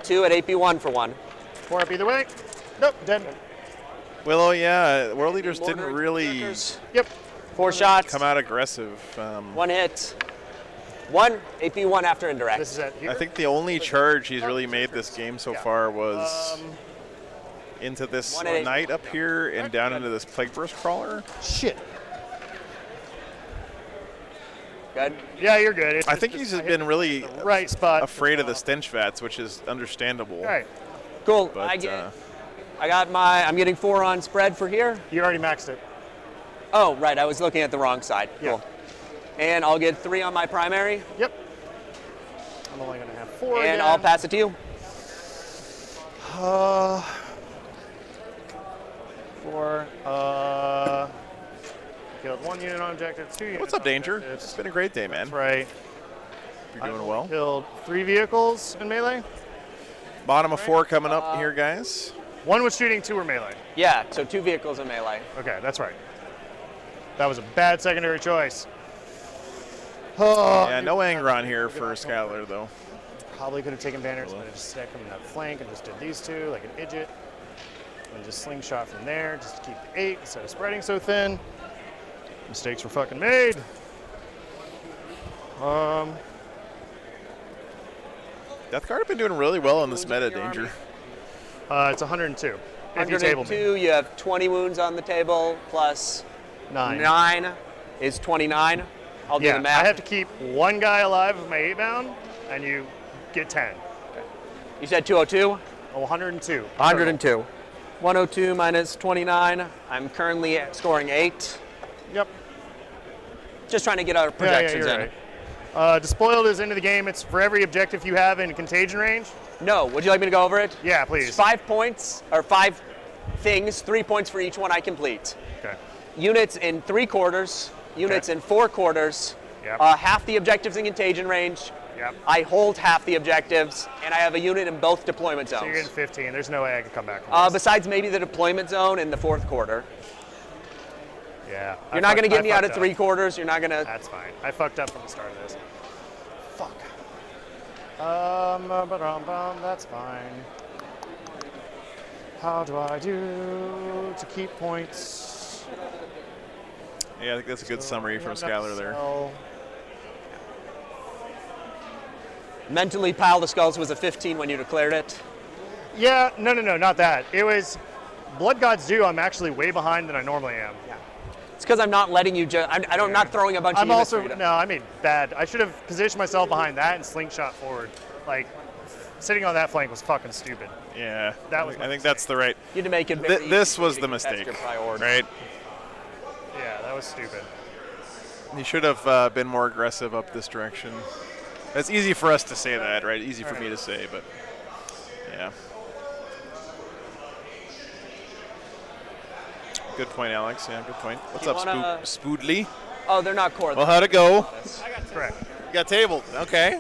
[SPEAKER 12] 2 at AP1 for 1.
[SPEAKER 2] 4 up either way. Nope. Dead.
[SPEAKER 1] Willow, yeah, World Leaders didn't really
[SPEAKER 2] Yep.
[SPEAKER 12] 4 shots.
[SPEAKER 1] come out aggressive.
[SPEAKER 12] 1 hit. 1 AP1 after indirect.
[SPEAKER 2] This is at here.
[SPEAKER 1] I think the only charge he's really made this game so far was into this
[SPEAKER 12] 1 at 8.
[SPEAKER 1] knight up here and down into this Plague Burst Crawler.
[SPEAKER 2] Shit.
[SPEAKER 12] Good.
[SPEAKER 2] Yeah, you're good. It's
[SPEAKER 1] I think he's been really
[SPEAKER 2] right spot.
[SPEAKER 1] afraid of the stench vats, which is understandable.
[SPEAKER 2] All right.
[SPEAKER 12] Cool.
[SPEAKER 1] But,
[SPEAKER 12] I'm getting 4 on spread for here.
[SPEAKER 2] You already maxed it.
[SPEAKER 12] Oh, right. I was looking at the wrong side.
[SPEAKER 2] Yeah.
[SPEAKER 12] Cool. And I'll get 3 on my primary.
[SPEAKER 2] Yep. I'm only going to have 4
[SPEAKER 12] And
[SPEAKER 2] again.
[SPEAKER 12] I'll pass it to you.
[SPEAKER 2] 4. Killed 1 unit on objective, 2 units.
[SPEAKER 1] What's up,
[SPEAKER 2] on
[SPEAKER 1] Danger?
[SPEAKER 2] objectives.
[SPEAKER 1] It's been a great day, man.
[SPEAKER 2] That's right.
[SPEAKER 1] You're doing well.
[SPEAKER 2] Killed 3 vehicles in melee.
[SPEAKER 1] Bottom of 4 coming up here, guys.
[SPEAKER 2] 1 was shooting, 2 were melee.
[SPEAKER 12] Yeah, so 2 vehicles in melee.
[SPEAKER 2] Okay, that's right. That was a bad secondary choice. Oh,
[SPEAKER 1] Yeah, no Angron here for Skylar, though.
[SPEAKER 2] Probably could have taken banners, but I just stuck them in that flank and just did these 2 like an idiot. And just slingshot from there just to keep the 8 instead of spreading so thin. Mistakes were fucking made.
[SPEAKER 1] Death Guard have been doing really well in this meta, Danger.
[SPEAKER 2] It's 102. If you table me.
[SPEAKER 12] 102, you have 20 wounds on the table, plus 9 is 29. I'll do
[SPEAKER 2] Yeah,
[SPEAKER 12] the math.
[SPEAKER 2] I have to keep 1 guy alive with my 8 bound, and you get 10.
[SPEAKER 12] You said 202?
[SPEAKER 2] Oh, 102.
[SPEAKER 12] 102. 102 minus 29. I'm currently scoring 8.
[SPEAKER 2] Yep.
[SPEAKER 12] Just trying to get our projections
[SPEAKER 2] you're
[SPEAKER 12] in.
[SPEAKER 2] right. Despoiled is into the game. It's for every objective you have in contagion range.
[SPEAKER 12] No, would you like me to go over it?
[SPEAKER 2] Yeah, please.
[SPEAKER 12] It's 5 points, or 5 things, 3 points for each one I complete.
[SPEAKER 2] Okay.
[SPEAKER 12] Units in 3 quarters, units in 4 quarters,
[SPEAKER 2] Yep.
[SPEAKER 12] half the objectives in contagion range.
[SPEAKER 2] Yep.
[SPEAKER 12] I hold half the objectives, and I have a unit in both deployment zones.
[SPEAKER 2] So you're getting 15. There's no way I can come back from this.
[SPEAKER 12] Besides maybe the deployment zone in the 4th quarter.
[SPEAKER 2] Yeah.
[SPEAKER 12] You're not going to get me out of 3 quarters. You're not going to.
[SPEAKER 2] That's fine. I fucked up from the start of this. Fuck. That's fine. How do I do to keep points?
[SPEAKER 1] Yeah, I think that's a good summary from Skylar there.
[SPEAKER 12] Mentally pile the skulls was a 15 when you declared it.
[SPEAKER 2] Yeah, no, not that. It was Blood Gods do. I'm actually way behind than I normally am.
[SPEAKER 12] Yeah. It's because I'm not letting you just. I'm not throwing a bunch of units.
[SPEAKER 2] I made bad. I should have positioned myself behind that and slingshot forward. Like, sitting on that flank was fucking stupid.
[SPEAKER 1] Yeah,
[SPEAKER 2] that was.
[SPEAKER 1] I think that's the right.
[SPEAKER 12] You had to make it. Very
[SPEAKER 1] this was the mistake, right?
[SPEAKER 2] Yeah, that was stupid.
[SPEAKER 1] He should have been more aggressive up this direction. It's easy for us to say that, right? Easy for me to say, but yeah. Good point, Alex. Yeah, good point. What's up, Spoodley?
[SPEAKER 12] Oh, they're not core.
[SPEAKER 1] Well, how'd it go?
[SPEAKER 2] Correct.
[SPEAKER 1] You got tabled. Okay.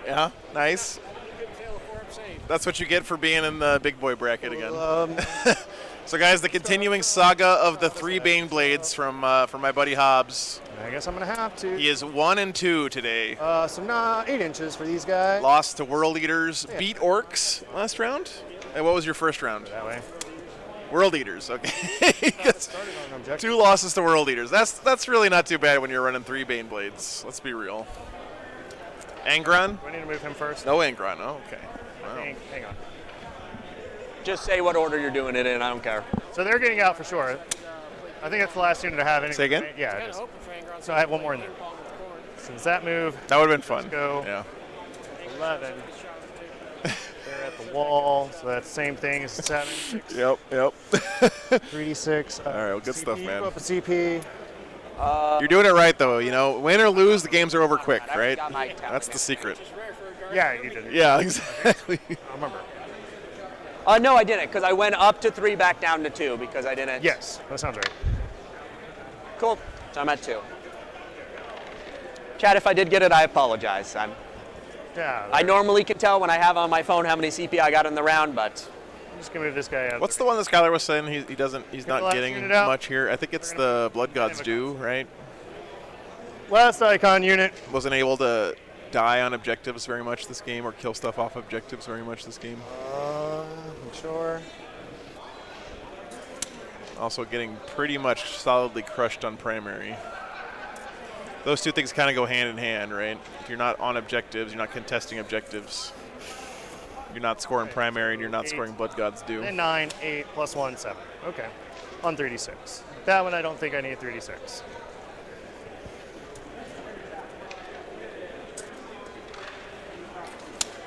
[SPEAKER 1] Yeah, nice. That's what you get for being in the big boy bracket again. So, guys, the continuing saga of the 3 Bane Blades from my buddy Hobbs.
[SPEAKER 2] I guess I'm gonna have to.
[SPEAKER 1] He is 1-2 today.
[SPEAKER 2] So 8 inches for these guys.
[SPEAKER 1] Lost to World Eaters, beat Orcs last round. And what was your first round?
[SPEAKER 2] That way.
[SPEAKER 1] World Eaters, okay. 2 losses to World Eaters. That's really not too bad when you're running 3 Bane Blades. Let's be real. Angron?
[SPEAKER 2] Do I need to move him first?
[SPEAKER 1] No Angron. Oh, okay. Wow.
[SPEAKER 2] Hang on.
[SPEAKER 12] Just say what order you're doing it in. I don't care.
[SPEAKER 2] So they're getting out for sure. I think that's the last unit I have.
[SPEAKER 1] Say again?
[SPEAKER 2] Yeah. It is. So I have 1 more in there. Since that move.
[SPEAKER 1] That would have been fun.
[SPEAKER 2] Let's go.
[SPEAKER 1] Yeah.
[SPEAKER 2] 11. They're at the wall, so that's the same thing as 7. 6.
[SPEAKER 1] Yep.
[SPEAKER 2] 3d6.
[SPEAKER 1] All right, well, good
[SPEAKER 2] CP,
[SPEAKER 1] stuff, man.
[SPEAKER 2] Go up a CP.
[SPEAKER 1] You're doing it right, though. You know, win or lose, the games are over quick, right? That's the secret.
[SPEAKER 2] Yeah, you did.
[SPEAKER 1] Yeah, exactly.
[SPEAKER 2] I remember.
[SPEAKER 12] No, I didn't, because I went up to 3, back down to 2, because I didn't.
[SPEAKER 2] Yes, that sounds right.
[SPEAKER 12] Cool. So I'm at 2. Chad, if I did get it, I apologize.
[SPEAKER 2] Yeah.
[SPEAKER 12] I normally can tell when I have on my phone how many CP I got in the round, but
[SPEAKER 2] just gonna move this guy out.
[SPEAKER 1] What's the one that Skylar was saying? He's not
[SPEAKER 2] last
[SPEAKER 1] getting
[SPEAKER 2] unit out.
[SPEAKER 1] much here. I think it's the Blood God's Due, right?
[SPEAKER 2] Last icon unit.
[SPEAKER 1] Wasn't able to die on objectives very much this game, or kill stuff off objectives very much this game.
[SPEAKER 2] Sure.
[SPEAKER 1] Also getting pretty much solidly crushed on primary. Those two things kind of go hand in hand, right? If you're not on objectives, you're not contesting objectives. You're not scoring primary, and you're not scoring Blood God's Due.
[SPEAKER 2] And 9, 8, plus 1, 7. Okay. On 3d6. That one I don't think I need 3d6.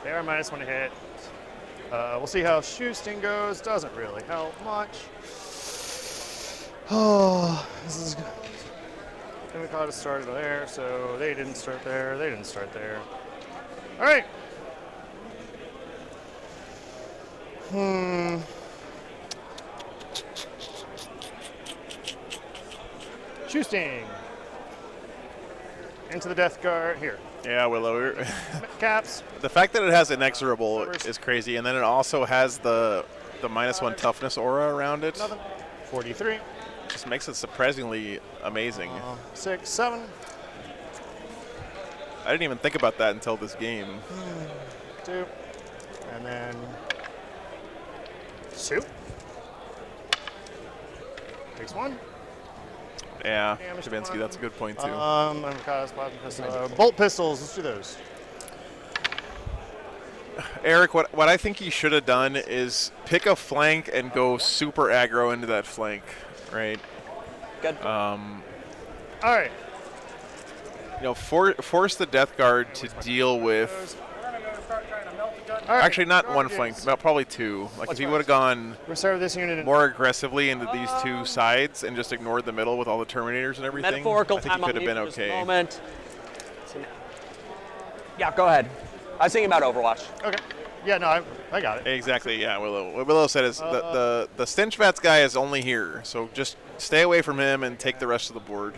[SPEAKER 2] They are -1 to hit. We'll see how Shoesting goes. Doesn't really help much. Oh, this is good. Democata started there, so they didn't start there. They didn't start there. All right. Shoesting. Into the Death Guard here.
[SPEAKER 1] Yeah, Willow.
[SPEAKER 2] Caps.
[SPEAKER 1] The fact that it has inexorable is crazy, and then it also has the -1 toughness aura around it.
[SPEAKER 2] Nothing. 43.
[SPEAKER 1] Just makes it surprisingly amazing.
[SPEAKER 2] 6, 7.
[SPEAKER 1] I didn't even think about that until this game.
[SPEAKER 2] 2. And then 2. Takes 1.
[SPEAKER 1] Yeah, Javinsky, that's a good point too.
[SPEAKER 2] Plasma pistol. Bolt pistols, let's do those.
[SPEAKER 1] Eric, what I think he should have done is pick a flank and go super aggro into that flank, right?
[SPEAKER 12] Good.
[SPEAKER 1] All
[SPEAKER 2] right.
[SPEAKER 1] You know, force the Death Guard to deal with. Actually, not one flank, probably 2. Like if he would have gone
[SPEAKER 2] reserve this unit
[SPEAKER 1] more aggressively into these 2 sides and just ignored the middle with all the Terminators and everything,
[SPEAKER 12] Metaphorical
[SPEAKER 1] I think he
[SPEAKER 12] time
[SPEAKER 1] could have been
[SPEAKER 12] on
[SPEAKER 1] okay.
[SPEAKER 12] Moment. Yeah, go ahead. I was thinking about Overwatch.
[SPEAKER 2] Okay. Yeah, no, I got it.
[SPEAKER 1] Exactly. Yeah, Willow. What Willow said is the Stenchvats guy is only here, so just stay away from him and take the rest of the board.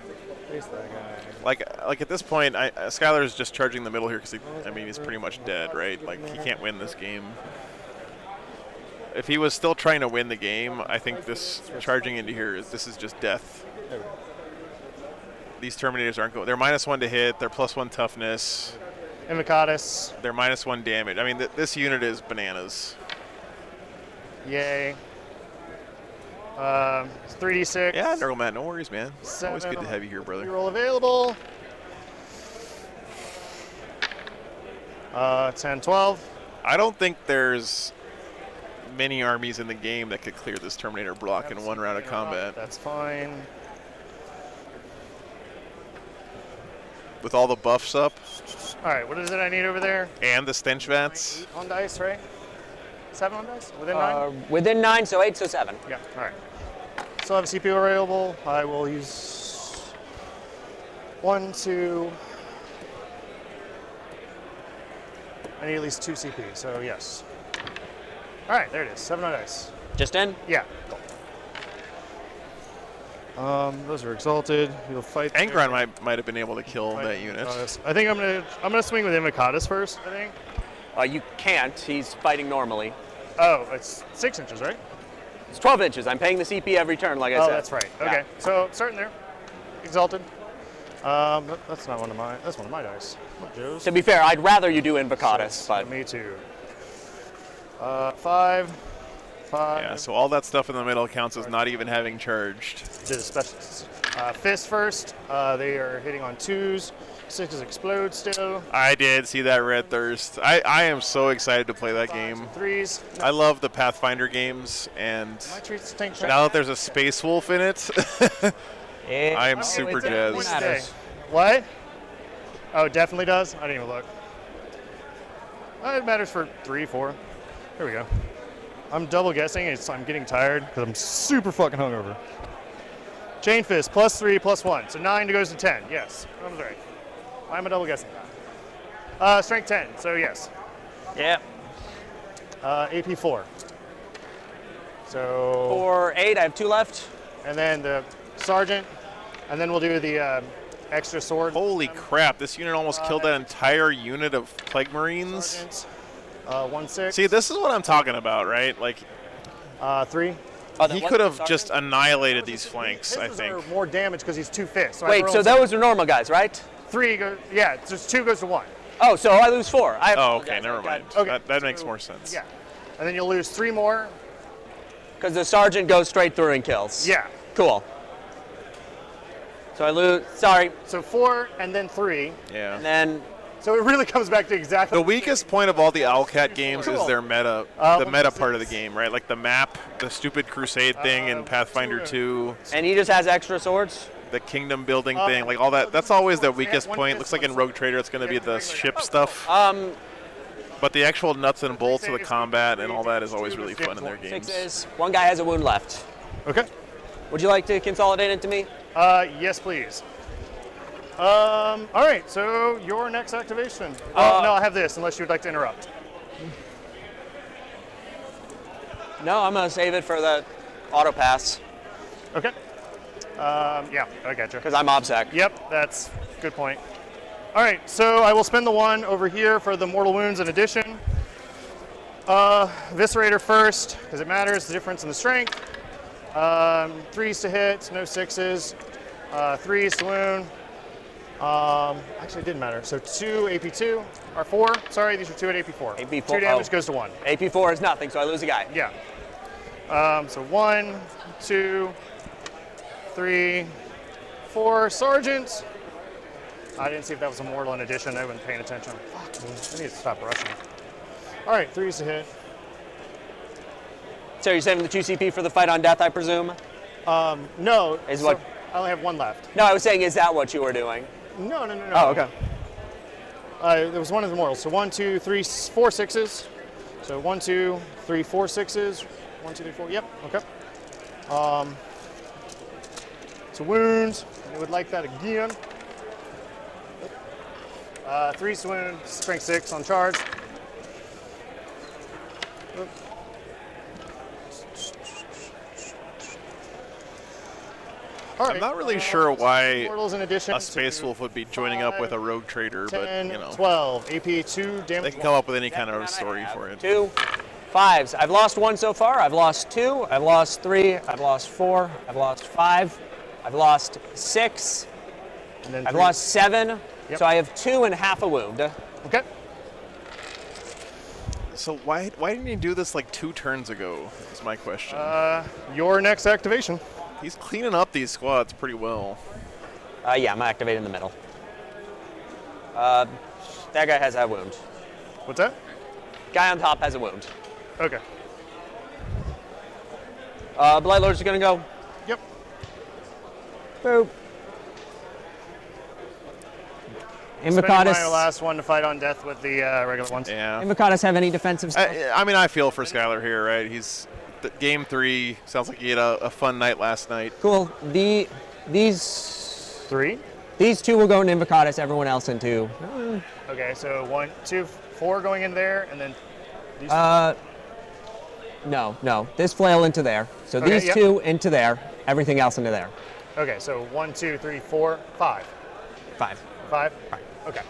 [SPEAKER 2] Face that guy.
[SPEAKER 1] Like at this point, Skylar is just charging the middle here because he's pretty much dead, right? Like he can't win this game. If he was still trying to win the game, I think this charging into here this is just death. These Terminators aren't going. They're -1 to hit. They're +1 toughness.
[SPEAKER 2] Invocatus.
[SPEAKER 1] They're -1 damage. I mean, this unit is bananas.
[SPEAKER 2] Yay. 3d6.
[SPEAKER 1] Yeah, no, Matt, no worries, man.
[SPEAKER 2] 7.
[SPEAKER 1] Always good to have you here, brother.
[SPEAKER 2] Roll available. 10, 12.
[SPEAKER 1] I don't think there's many armies in the game that could clear this Terminator block in one round of combat.
[SPEAKER 2] That's fine.
[SPEAKER 1] With all the buffs up.
[SPEAKER 2] All right, what is it I need over there?
[SPEAKER 1] And the Stench Vats.
[SPEAKER 2] 8 on dice, right? 7 on dice? Within 9?
[SPEAKER 12] Within 9, so 8, so 7.
[SPEAKER 2] Yeah, all right. Still have a CPU available. I will use 1, 2. I need at least 2 CP, so yes. All right, there it is. 7 on dice.
[SPEAKER 12] Just in?
[SPEAKER 2] Yeah. Those are exalted. You'll fight.
[SPEAKER 1] Angron might have been able to kill that unit.
[SPEAKER 2] I think I'm gonna swing with Invocatus first. I think.
[SPEAKER 12] You can't. He's fighting normally.
[SPEAKER 2] Oh, it's 6 inches, right?
[SPEAKER 12] It's 12 inches. I'm paying the CP every turn, like I said.
[SPEAKER 2] Oh, that's right. Okay,
[SPEAKER 12] Yeah.
[SPEAKER 2] so starting there. Exalted. That's not one of my. That's one of my dice. What, Joe's?
[SPEAKER 12] To be fair, I'd rather you do Invocatus, but
[SPEAKER 2] me too. 5.
[SPEAKER 1] Yeah, so all that stuff in the middle counts as not even having charged.
[SPEAKER 2] Did a special fist first. They are hitting on 2s. 6s explode still.
[SPEAKER 1] I did see that Red Thirst. I am so excited to play that game.
[SPEAKER 2] 3s.
[SPEAKER 1] I love the Pathfinder games, and
[SPEAKER 2] now
[SPEAKER 1] now that there's a Space Wolf in it, I am super jazzed.
[SPEAKER 2] What? Oh, it definitely does? I didn't even look. It matters for 3, 4. Here we go. I'm double guessing. I'm getting tired because I'm super fucking hungover. Chain Fist, +3, +1. So 9 goes to 10. Yes, I was right. I'm a double guessing. Strength 10, so yes.
[SPEAKER 12] Yeah.
[SPEAKER 2] AP 4. So
[SPEAKER 12] 4, 8. I have 2 left.
[SPEAKER 2] And then the Sergeant. And then we'll do the extra sword.
[SPEAKER 1] Holy crap, this unit almost killed that entire unit of Plague Marines.
[SPEAKER 2] Sergeants. 1, 6.
[SPEAKER 1] See, this is what I'm talking about, right? Like,
[SPEAKER 2] 3.
[SPEAKER 12] Oh, then
[SPEAKER 1] He
[SPEAKER 12] what-
[SPEAKER 1] could have
[SPEAKER 12] sorry?
[SPEAKER 1] just annihilated these flanks, I
[SPEAKER 2] His
[SPEAKER 1] think.
[SPEAKER 2] are more damage because he's 2 fists. So I
[SPEAKER 12] Wait,
[SPEAKER 2] throw
[SPEAKER 12] so
[SPEAKER 2] him
[SPEAKER 12] those are normal guys, right?
[SPEAKER 2] 3 go. Yeah, just 2 goes to 1.
[SPEAKER 12] Oh, so I lose 4.
[SPEAKER 1] Oh, okay, never mind.
[SPEAKER 2] Okay,
[SPEAKER 1] That makes more sense.
[SPEAKER 2] Yeah, and then you'll lose 3 more.
[SPEAKER 12] Because the sergeant goes straight through and kills.
[SPEAKER 2] Yeah.
[SPEAKER 12] Cool. So I lose. Sorry.
[SPEAKER 2] So 4 and then 3.
[SPEAKER 1] Yeah.
[SPEAKER 12] And then.
[SPEAKER 2] So it really comes back to exactly.
[SPEAKER 1] The weakest point of all the Owlcat games is their meta, the meta part of the game, right? Like the map, the stupid Crusade thing in Pathfinder 2.
[SPEAKER 12] And he just has extra swords?
[SPEAKER 1] The kingdom building thing, like all that. That's always the weakest point. Looks like in Rogue Trader it's going to be the ship stuff. But the actual nuts and bolts of the combat and all that is always really fun in their games.
[SPEAKER 12] 6 is. One guy has a wound left.
[SPEAKER 2] Okay.
[SPEAKER 12] Would you like to consolidate it to me?
[SPEAKER 2] Yes, please. All right, so your next activation. Oh, no, I have this, unless you would like to interrupt.
[SPEAKER 12] No, I'm going to save it for the auto pass.
[SPEAKER 2] Okay. Yeah, I got you.
[SPEAKER 12] Because I'm OBSEC.
[SPEAKER 2] Yep, that's a good point. All right, so I will spend the 1 over here for the mortal wounds in addition. Viscerator first, because it matters, the difference in the strength. 3s to hit, no 6s. 3s to wound. Actually, it didn't matter. So 2 AP2, or 4. Sorry, these are 2 at AP4.
[SPEAKER 12] AP4.
[SPEAKER 2] 2 damage goes to 1.
[SPEAKER 12] AP4 is nothing, so I lose a guy.
[SPEAKER 2] Yeah. So 1, 2, 3, 4. Sergeant. I didn't see if that was a mortal in addition. I wasn't paying attention. Fuck me. I need to stop rushing. All right, 3s to hit.
[SPEAKER 12] So you're saving the 2 CP for the fight on death, I presume?
[SPEAKER 2] No.
[SPEAKER 12] Is
[SPEAKER 2] so
[SPEAKER 12] what?
[SPEAKER 2] I only have 1 left.
[SPEAKER 12] No, I was saying, is that what you were doing?
[SPEAKER 2] No.
[SPEAKER 12] Oh, okay.
[SPEAKER 2] There was 1 of the mortals. So 1, 2, 3, 4 6s. So 1, 2, 3, 4 6s. 1, 2, 3, 4. Yep. Okay. So wounds. I would like that again. 3 wound, strength 6 on charge.
[SPEAKER 1] I'm not really sure why
[SPEAKER 2] mortals in addition
[SPEAKER 1] a Space Wolf would be joining up with a Rogue Trader,
[SPEAKER 2] 10,
[SPEAKER 1] but you know.
[SPEAKER 2] 12, AP 2 damage.
[SPEAKER 1] They can come up with any kind of story for it.
[SPEAKER 12] 2 5s. I've lost 1 so far. I've lost 2. I've lost 3. I've lost 4. I've lost 5. I've lost 6.
[SPEAKER 2] And then
[SPEAKER 12] I've
[SPEAKER 2] 3.
[SPEAKER 12] lost 7.
[SPEAKER 2] Yep.
[SPEAKER 12] So I have 2 and half a wound.
[SPEAKER 2] Okay.
[SPEAKER 1] So why didn't he do this like 2 turns ago? Is my question.
[SPEAKER 2] Your next activation.
[SPEAKER 1] He's cleaning up these squads pretty well.
[SPEAKER 12] Yeah, I'm gonna activate in the middle. That guy has a wound.
[SPEAKER 2] What's that?
[SPEAKER 12] Guy on top has a wound.
[SPEAKER 2] Okay.
[SPEAKER 12] Blight Lord's gonna go.
[SPEAKER 2] Yep.
[SPEAKER 12] Boop.
[SPEAKER 2] Spending
[SPEAKER 12] Invocatus.
[SPEAKER 2] my last one to fight on death with the regular ones.
[SPEAKER 1] Yeah.
[SPEAKER 12] Invocatus have any defensive stuff?
[SPEAKER 1] I mean, I feel for Skylar here, right? He's game 3. Sounds like he had a fun night last night.
[SPEAKER 12] Cool. These
[SPEAKER 2] 3.
[SPEAKER 12] These 2 will go in Invocatus. Everyone else in 2.
[SPEAKER 2] Okay, so 1, 2, 4 going in there, and then these.
[SPEAKER 12] No. This flail into there. So
[SPEAKER 2] Okay,
[SPEAKER 12] these
[SPEAKER 2] yep.
[SPEAKER 12] 2 into there. Everything else into there.
[SPEAKER 2] Okay, so 1, 2, 3, 4, 5.
[SPEAKER 12] 5.
[SPEAKER 2] 5. Okay.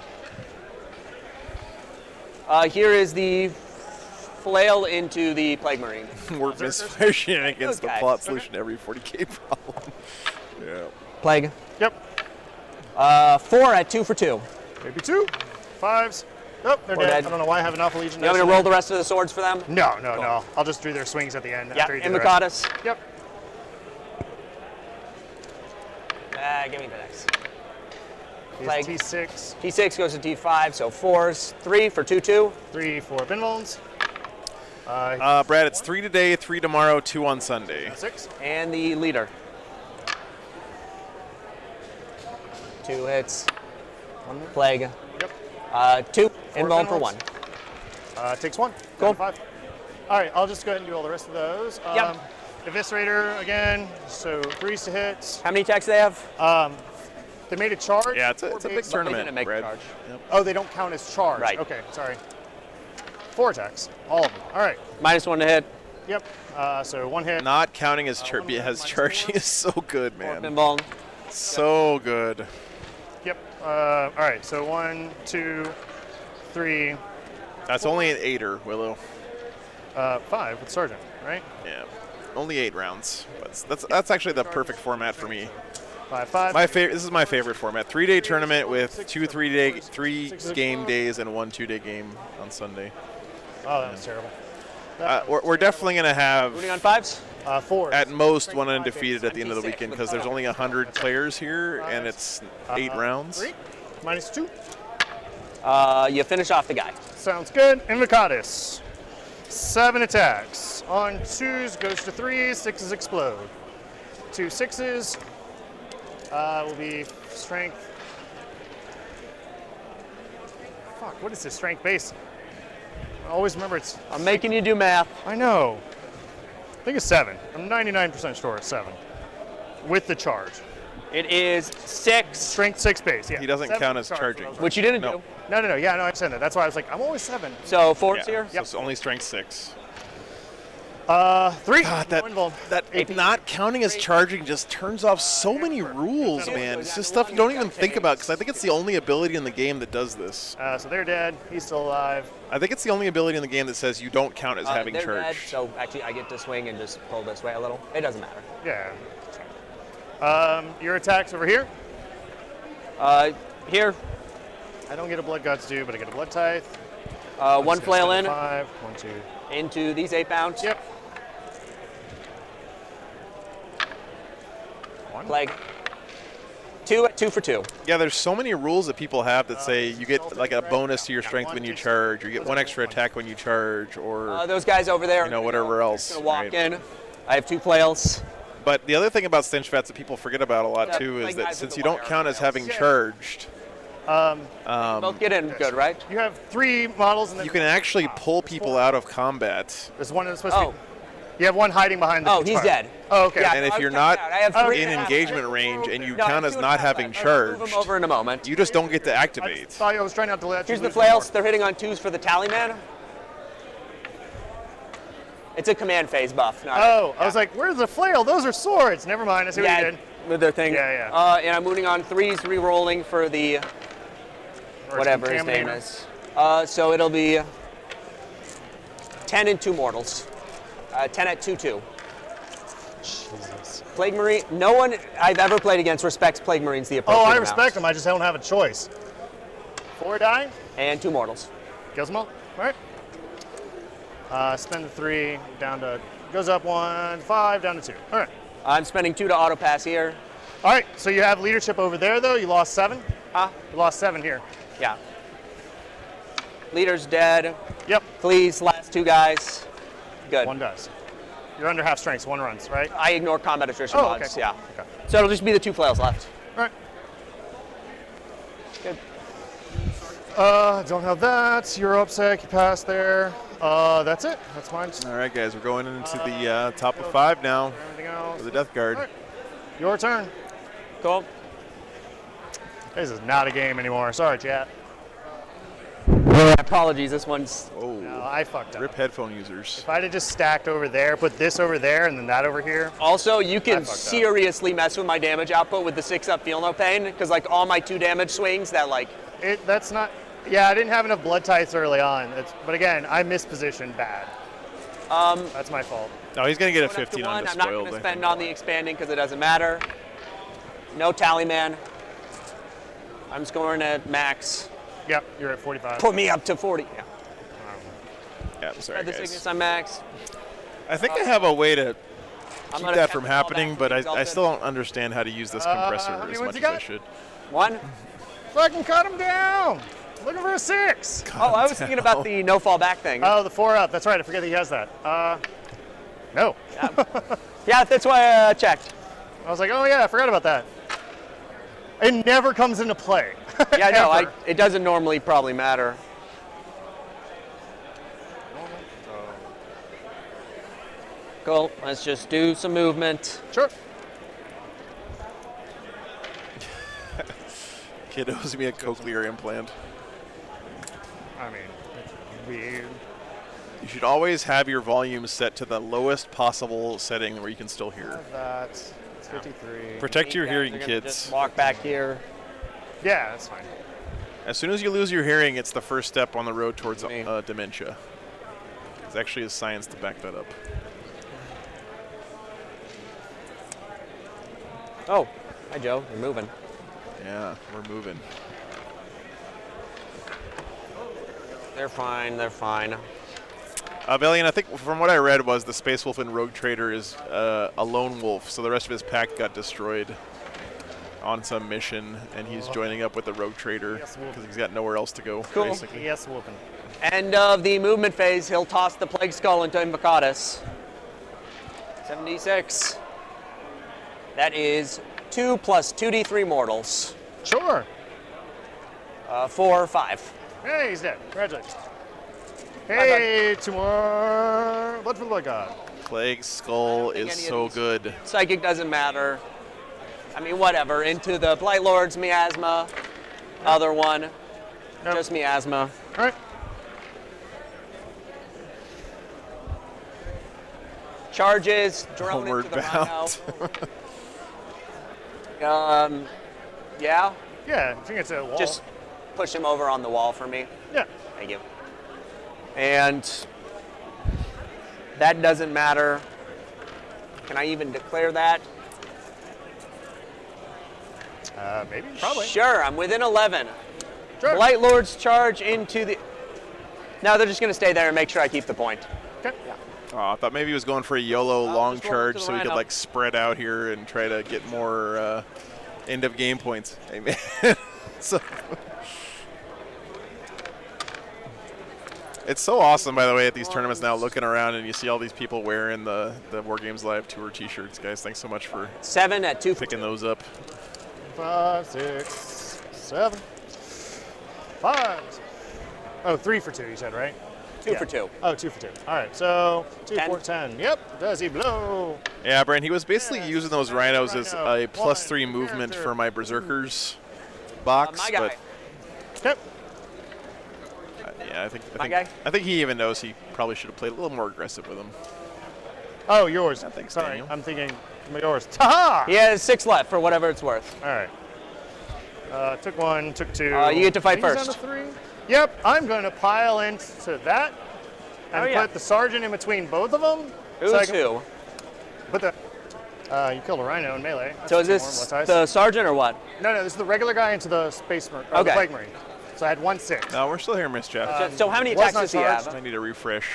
[SPEAKER 12] Here is the flail into the Plague Marine.
[SPEAKER 1] We're misfire shenanigans, the
[SPEAKER 12] Okay.
[SPEAKER 1] plot solution to every 40k problem. Yeah.
[SPEAKER 12] Plague.
[SPEAKER 2] Yep.
[SPEAKER 12] 4 at 2 for 2.
[SPEAKER 2] Maybe 2. 5s. Nope, they're
[SPEAKER 12] We're
[SPEAKER 2] dead.
[SPEAKER 12] dead.
[SPEAKER 2] I don't know why I have enough Legion.
[SPEAKER 12] You want me to roll the rest of the swords for them?
[SPEAKER 2] No. I'll just do their swings at the end.
[SPEAKER 12] Yeah,
[SPEAKER 2] after you do the rest.
[SPEAKER 12] Invocatus.
[SPEAKER 2] Yep.
[SPEAKER 12] Give me the next.
[SPEAKER 2] He's
[SPEAKER 12] Plague.
[SPEAKER 2] T6.
[SPEAKER 12] T6 goes to T5, so 4s. 3 for 2-2.
[SPEAKER 2] 3 for Binvolns.
[SPEAKER 1] Brad, it's 3 today, 3 tomorrow, 2 on Sunday.
[SPEAKER 2] 6.
[SPEAKER 12] And the leader. 2 hits. Plague.
[SPEAKER 2] Yep.
[SPEAKER 12] 2.
[SPEAKER 2] Four
[SPEAKER 12] Involved for
[SPEAKER 2] Binvolds.
[SPEAKER 12] 1.
[SPEAKER 2] Takes 1.
[SPEAKER 12] Cool.
[SPEAKER 2] 5. All right, I'll just go ahead and do all the rest of those.
[SPEAKER 12] Yep.
[SPEAKER 2] Eviscerator again, so 3s to hit.
[SPEAKER 12] How many attacks do they have?
[SPEAKER 2] They made a charge.
[SPEAKER 1] Yeah, it's a big
[SPEAKER 12] They
[SPEAKER 1] tournament,
[SPEAKER 12] didn't make
[SPEAKER 1] Brad.
[SPEAKER 12] a charge.
[SPEAKER 2] Oh, they don't count as charge.
[SPEAKER 12] Right.
[SPEAKER 2] Okay, sorry. 4 attacks, all of them. All right.
[SPEAKER 12] -1 to hit.
[SPEAKER 2] Yep. So 1 hit.
[SPEAKER 1] Not counting as charging is so good, man.
[SPEAKER 12] Pinball.
[SPEAKER 1] So good.
[SPEAKER 2] Yep. All right. So 1, 2, 3.
[SPEAKER 1] That's only an 8er, Willow.
[SPEAKER 2] 5 with Sergeant. right?
[SPEAKER 1] Yeah. Only 8 rounds. But that's actually the perfect format for me.
[SPEAKER 2] 5-5.
[SPEAKER 1] This is my favorite format. 3-day tournament with 2 3-game days and 1 2-day game on Sunday.
[SPEAKER 2] Oh, that was terrible.
[SPEAKER 1] We're definitely going to have
[SPEAKER 12] Moving on 5s?
[SPEAKER 2] 4.
[SPEAKER 1] at most 1 undefeated at the end of the weekend because there's only 100 players here and it's 8 rounds.
[SPEAKER 2] 3 -2.
[SPEAKER 12] You finish off the guy.
[SPEAKER 2] Sounds good. Invocatus. 7 attacks. On 2s goes to 3s, 6s explode. 2 6s will be strength. Fuck, what is this strength base? I always remember it's.
[SPEAKER 12] I'm making you do math.
[SPEAKER 2] I know. I think it's 7. I'm 99% sure it's 7. With the charge.
[SPEAKER 12] It is 6.
[SPEAKER 2] Strength 6 base, yeah.
[SPEAKER 1] He doesn't
[SPEAKER 2] 7
[SPEAKER 1] count as
[SPEAKER 2] charge,
[SPEAKER 1] charging.
[SPEAKER 12] Which you didn't
[SPEAKER 1] No.
[SPEAKER 12] do.
[SPEAKER 2] No. Yeah, no, I said that. That's why I was like, I'm always 7.
[SPEAKER 12] So 4s
[SPEAKER 1] Yeah,
[SPEAKER 12] here?
[SPEAKER 1] so it's only strength 6.
[SPEAKER 2] 3.
[SPEAKER 1] God,
[SPEAKER 2] that
[SPEAKER 1] that not counting as charging just turns off so many rules, man. It's just stuff you don't even think about because I think it's the only ability in the game that does this.
[SPEAKER 2] So they're dead. He's still alive.
[SPEAKER 1] I think it's the only ability in the game that says you don't count as having
[SPEAKER 12] they're
[SPEAKER 1] charge.
[SPEAKER 12] dead, so actually I get to swing and just pull this way a little. It doesn't matter.
[SPEAKER 2] Yeah. Your attacks over here.
[SPEAKER 12] Here.
[SPEAKER 2] I don't get a blood guts due, but I get a blood tithe.
[SPEAKER 12] 1 flail in.
[SPEAKER 2] 5, 1, 2.
[SPEAKER 12] Into these 8 bounds.
[SPEAKER 2] Yep.
[SPEAKER 12] 1. Plague. 2 at 2 for 2.
[SPEAKER 1] Yeah, there's so many rules that people have that say you get like a bonus to your strength when you charge, or you get 1 extra attack when you charge, or
[SPEAKER 12] Those guys over there.
[SPEAKER 1] whatever else.
[SPEAKER 12] Gonna walk
[SPEAKER 1] right?
[SPEAKER 12] in. I have 2 flails.
[SPEAKER 1] But the other thing about stench vats that people forget about a lot
[SPEAKER 12] Yeah,
[SPEAKER 1] too
[SPEAKER 12] like
[SPEAKER 1] is that
[SPEAKER 12] guys
[SPEAKER 1] since
[SPEAKER 12] with
[SPEAKER 1] you
[SPEAKER 12] the
[SPEAKER 1] don't
[SPEAKER 12] wire
[SPEAKER 1] count as having
[SPEAKER 2] Yeah.
[SPEAKER 1] charged,
[SPEAKER 12] Both get in good, right?
[SPEAKER 2] You have 3 models, and then
[SPEAKER 1] you can actually pull people out of combat.
[SPEAKER 2] there's one that's supposed to be. You have one hiding behind the.
[SPEAKER 12] Oh, he's
[SPEAKER 2] fire.
[SPEAKER 12] dead.
[SPEAKER 2] Oh, okay.
[SPEAKER 12] Yeah,
[SPEAKER 1] And
[SPEAKER 12] I
[SPEAKER 1] if
[SPEAKER 12] was
[SPEAKER 1] you're
[SPEAKER 12] checking
[SPEAKER 1] not
[SPEAKER 12] out. I have 3
[SPEAKER 1] in
[SPEAKER 12] and a half
[SPEAKER 1] engagement
[SPEAKER 12] left.
[SPEAKER 1] range and you
[SPEAKER 12] No, I
[SPEAKER 1] count
[SPEAKER 12] have
[SPEAKER 1] as
[SPEAKER 12] 2
[SPEAKER 1] not
[SPEAKER 12] and a half
[SPEAKER 1] having
[SPEAKER 12] left. I'll move
[SPEAKER 1] charged,
[SPEAKER 12] them over in a moment.
[SPEAKER 1] you just don't get to activate.
[SPEAKER 2] I was trying not to let you
[SPEAKER 12] Here's the
[SPEAKER 2] lose one more.
[SPEAKER 12] flails. They're hitting on 2s for the tally man. It's a command phase buff. Not
[SPEAKER 2] I was like, where's the flail? Those are swords. Never mind. I see what you did.
[SPEAKER 12] With their thing.
[SPEAKER 2] Yeah.
[SPEAKER 12] And I'm moving on 3s, re-rolling for the whatever his name is. So it'll be 10 and 2 mortals. 10 at 2/2.
[SPEAKER 2] Jesus.
[SPEAKER 12] Plague Marine. No one I've ever played against respects Plague Marines the appropriate
[SPEAKER 2] I
[SPEAKER 12] amount.
[SPEAKER 2] respect them. I just don't have a choice. 4 die.
[SPEAKER 12] And 2 mortals.
[SPEAKER 2] Kills them all. All right. Spend the 3 down to goes up 1, 5 down to 2. All right.
[SPEAKER 12] I'm spending 2 to auto pass here.
[SPEAKER 2] All right. So you have leadership over there though. You lost 7.
[SPEAKER 12] Huh?
[SPEAKER 2] You lost 7 here.
[SPEAKER 12] Yeah. Leader's dead.
[SPEAKER 2] Yep.
[SPEAKER 12] Please, last 2 guys. Good.
[SPEAKER 2] 1 does. You're under half strength, so 1 runs, right?
[SPEAKER 12] I ignore combat attrition
[SPEAKER 2] Oh,
[SPEAKER 12] mods.
[SPEAKER 2] okay, cool.
[SPEAKER 12] Yeah.
[SPEAKER 2] Okay.
[SPEAKER 12] So it'll just be the 2 flails left.
[SPEAKER 2] All right.
[SPEAKER 12] Good.
[SPEAKER 2] Don't have that. You're upset. You passed there. That's it. That's mine.
[SPEAKER 1] All right, guys, we're going into the top of 5 now
[SPEAKER 2] Everything else.
[SPEAKER 1] for the Death Guard.
[SPEAKER 2] All right. Your turn.
[SPEAKER 12] Cool.
[SPEAKER 2] This is not a game anymore. Sorry, chat.
[SPEAKER 12] Apologies. This one's.
[SPEAKER 1] Oh,
[SPEAKER 2] No, I fucked up.
[SPEAKER 1] rip headphone users.
[SPEAKER 2] If I'd have just stacked over there, put this over there, and then that over here.
[SPEAKER 12] Also, you
[SPEAKER 2] I
[SPEAKER 12] can
[SPEAKER 2] fucked up.
[SPEAKER 12] seriously mess with my damage output with the 6-up Feel No Pain, because like all my 2 damage swings that like.
[SPEAKER 2] That's not. Yeah, I didn't have enough blood tithes early on. But again, I mispositioned bad. That's my fault.
[SPEAKER 1] No, he's going to get a
[SPEAKER 12] Going up to
[SPEAKER 1] 15 on
[SPEAKER 12] 1.
[SPEAKER 1] the
[SPEAKER 12] I'm not
[SPEAKER 1] spoiled.
[SPEAKER 12] going to
[SPEAKER 1] I
[SPEAKER 12] spend
[SPEAKER 1] think.
[SPEAKER 12] on the expanding because it doesn't matter. No tally man. I'm scoring at max.
[SPEAKER 2] Yep, you're at 45.
[SPEAKER 12] Put me up to 40. Yeah.
[SPEAKER 1] Yeah, I'm sorry,
[SPEAKER 12] Spread the
[SPEAKER 1] guys.
[SPEAKER 12] sickness on max.
[SPEAKER 1] I think I have a way to keep
[SPEAKER 12] gonna
[SPEAKER 1] that
[SPEAKER 12] tap
[SPEAKER 1] from
[SPEAKER 12] all that
[SPEAKER 1] happening, but
[SPEAKER 12] resulted.
[SPEAKER 1] I still don't understand how to use this compressor
[SPEAKER 2] how many
[SPEAKER 1] as
[SPEAKER 2] wins
[SPEAKER 1] much
[SPEAKER 2] you
[SPEAKER 1] as I
[SPEAKER 2] got?
[SPEAKER 1] should.
[SPEAKER 12] 1.
[SPEAKER 2] Fucking cut him down. Looking for a 6.
[SPEAKER 12] Oh, I was thinking about the no fall back thing.
[SPEAKER 2] Oh, the 4 up. That's right. I forget that he has that. No.
[SPEAKER 12] Yeah, that's why I checked.
[SPEAKER 2] I was like, oh yeah, I forgot about that. It never comes into play.
[SPEAKER 12] Yeah, no,
[SPEAKER 2] Ever.
[SPEAKER 12] it doesn't normally probably matter. Cool. Let's just do some movement.
[SPEAKER 2] Sure.
[SPEAKER 1] Kid owes me a cochlear implant.
[SPEAKER 2] I mean, it's weird.
[SPEAKER 1] You should always have your volume set to the lowest possible setting where you can still hear.
[SPEAKER 2] That's 53.
[SPEAKER 1] Protect your hearing,
[SPEAKER 12] They're gonna
[SPEAKER 1] kids.
[SPEAKER 12] Just walk back here.
[SPEAKER 2] Yeah, that's fine.
[SPEAKER 1] As soon as you lose your hearing, it's the first step on the road towards dementia. There's actually a science to back that up.
[SPEAKER 12] Oh, hi Joe. You're moving.
[SPEAKER 1] Yeah, we're moving.
[SPEAKER 12] They're fine. They're fine.
[SPEAKER 1] Valiant, I think from what I read was the Space Wolf and Rogue Trader is a lone wolf, so the rest of his pack got destroyed on some mission, and he's joining up with the Rogue Trader because he's got nowhere else to go.
[SPEAKER 12] Cool.
[SPEAKER 1] Basically.
[SPEAKER 2] Yes, whooping.
[SPEAKER 12] End of the movement phase. He'll toss the Plague Skull into Invocatus. 76. That is 2 plus 2d3 mortals.
[SPEAKER 2] Sure.
[SPEAKER 12] 4 or 5.
[SPEAKER 2] Hey, he's dead. Congratulations. Hey, 2 more. Blood for the Blood God.
[SPEAKER 1] Plague Skull is so good.
[SPEAKER 12] Psychic doesn't matter. I mean, whatever. Into the Blight Lords, Miasma. Other one.
[SPEAKER 2] Nope.
[SPEAKER 12] Just Miasma.
[SPEAKER 2] All right.
[SPEAKER 12] Charges, drone into the Rhino. Yeah?
[SPEAKER 2] Yeah, I think it's a wall.
[SPEAKER 12] Just push him over on the wall for me.
[SPEAKER 2] Yeah.
[SPEAKER 12] Thank you. And that doesn't matter. Can I even declare that?
[SPEAKER 2] Maybe, probably.
[SPEAKER 12] Sure, I'm within 11.
[SPEAKER 2] Sure.
[SPEAKER 12] Blight Lords charge into the... No, they're just going to stay there and make sure I keep the point.
[SPEAKER 2] Okay.
[SPEAKER 12] Yeah.
[SPEAKER 1] Oh, I thought maybe he was going for a YOLO long
[SPEAKER 12] just roll
[SPEAKER 1] charge
[SPEAKER 12] into the
[SPEAKER 1] so he could
[SPEAKER 12] Rhino.
[SPEAKER 1] like spread out here and try to get more end of game points. Amen. So it's so awesome, by the way, at these tournaments now, looking around and you see all these people wearing the War Games Live Tour T-shirts. Guys, thanks so much for
[SPEAKER 12] 7 at 2
[SPEAKER 1] picking those up.
[SPEAKER 2] 5, 6, 7, 5. Oh, 3 for 2, you said, right?
[SPEAKER 12] 2 for 2.
[SPEAKER 2] Oh, 2 for 2. All right, so 2
[SPEAKER 12] 10.
[SPEAKER 2] for 10. Yep. Does he blow?
[SPEAKER 1] Yeah, Brian, he was basically using those rhinos as a
[SPEAKER 2] Rhino.
[SPEAKER 1] +3
[SPEAKER 2] One
[SPEAKER 1] movement
[SPEAKER 2] character.
[SPEAKER 1] for my Berserkers box.
[SPEAKER 12] My guy.
[SPEAKER 1] But
[SPEAKER 2] Yep.
[SPEAKER 1] yeah,
[SPEAKER 12] My guy?
[SPEAKER 1] I think he even knows he probably should have played a little more aggressive with him.
[SPEAKER 2] Oh, yours.
[SPEAKER 1] Thanks,
[SPEAKER 2] Sorry,
[SPEAKER 1] Daniel.
[SPEAKER 2] I'm thinking yours. Ta-ha!
[SPEAKER 12] He has 6 left for whatever it's worth.
[SPEAKER 2] All right. Took 1, took 2.
[SPEAKER 12] You get to fight
[SPEAKER 2] He's down
[SPEAKER 12] first.
[SPEAKER 2] to 3. Yep, I'm going to pile into that and
[SPEAKER 12] Oh, yeah.
[SPEAKER 2] put the sergeant in between both of them.
[SPEAKER 12] Who's
[SPEAKER 2] so I can
[SPEAKER 12] who?
[SPEAKER 2] Put the. You killed a rhino in melee. That's
[SPEAKER 12] So is
[SPEAKER 2] 2 more
[SPEAKER 12] this
[SPEAKER 2] blood ties.
[SPEAKER 12] the sergeant or what?
[SPEAKER 2] No, this is the regular guy into the space marine. The
[SPEAKER 12] Okay.
[SPEAKER 2] plague marine. So I had 1 6.
[SPEAKER 1] No, we're still here, Miss Jeff.
[SPEAKER 12] So how many
[SPEAKER 2] was
[SPEAKER 12] attacks
[SPEAKER 2] not
[SPEAKER 12] does he
[SPEAKER 2] charged.
[SPEAKER 12] have?
[SPEAKER 1] I need a refresh.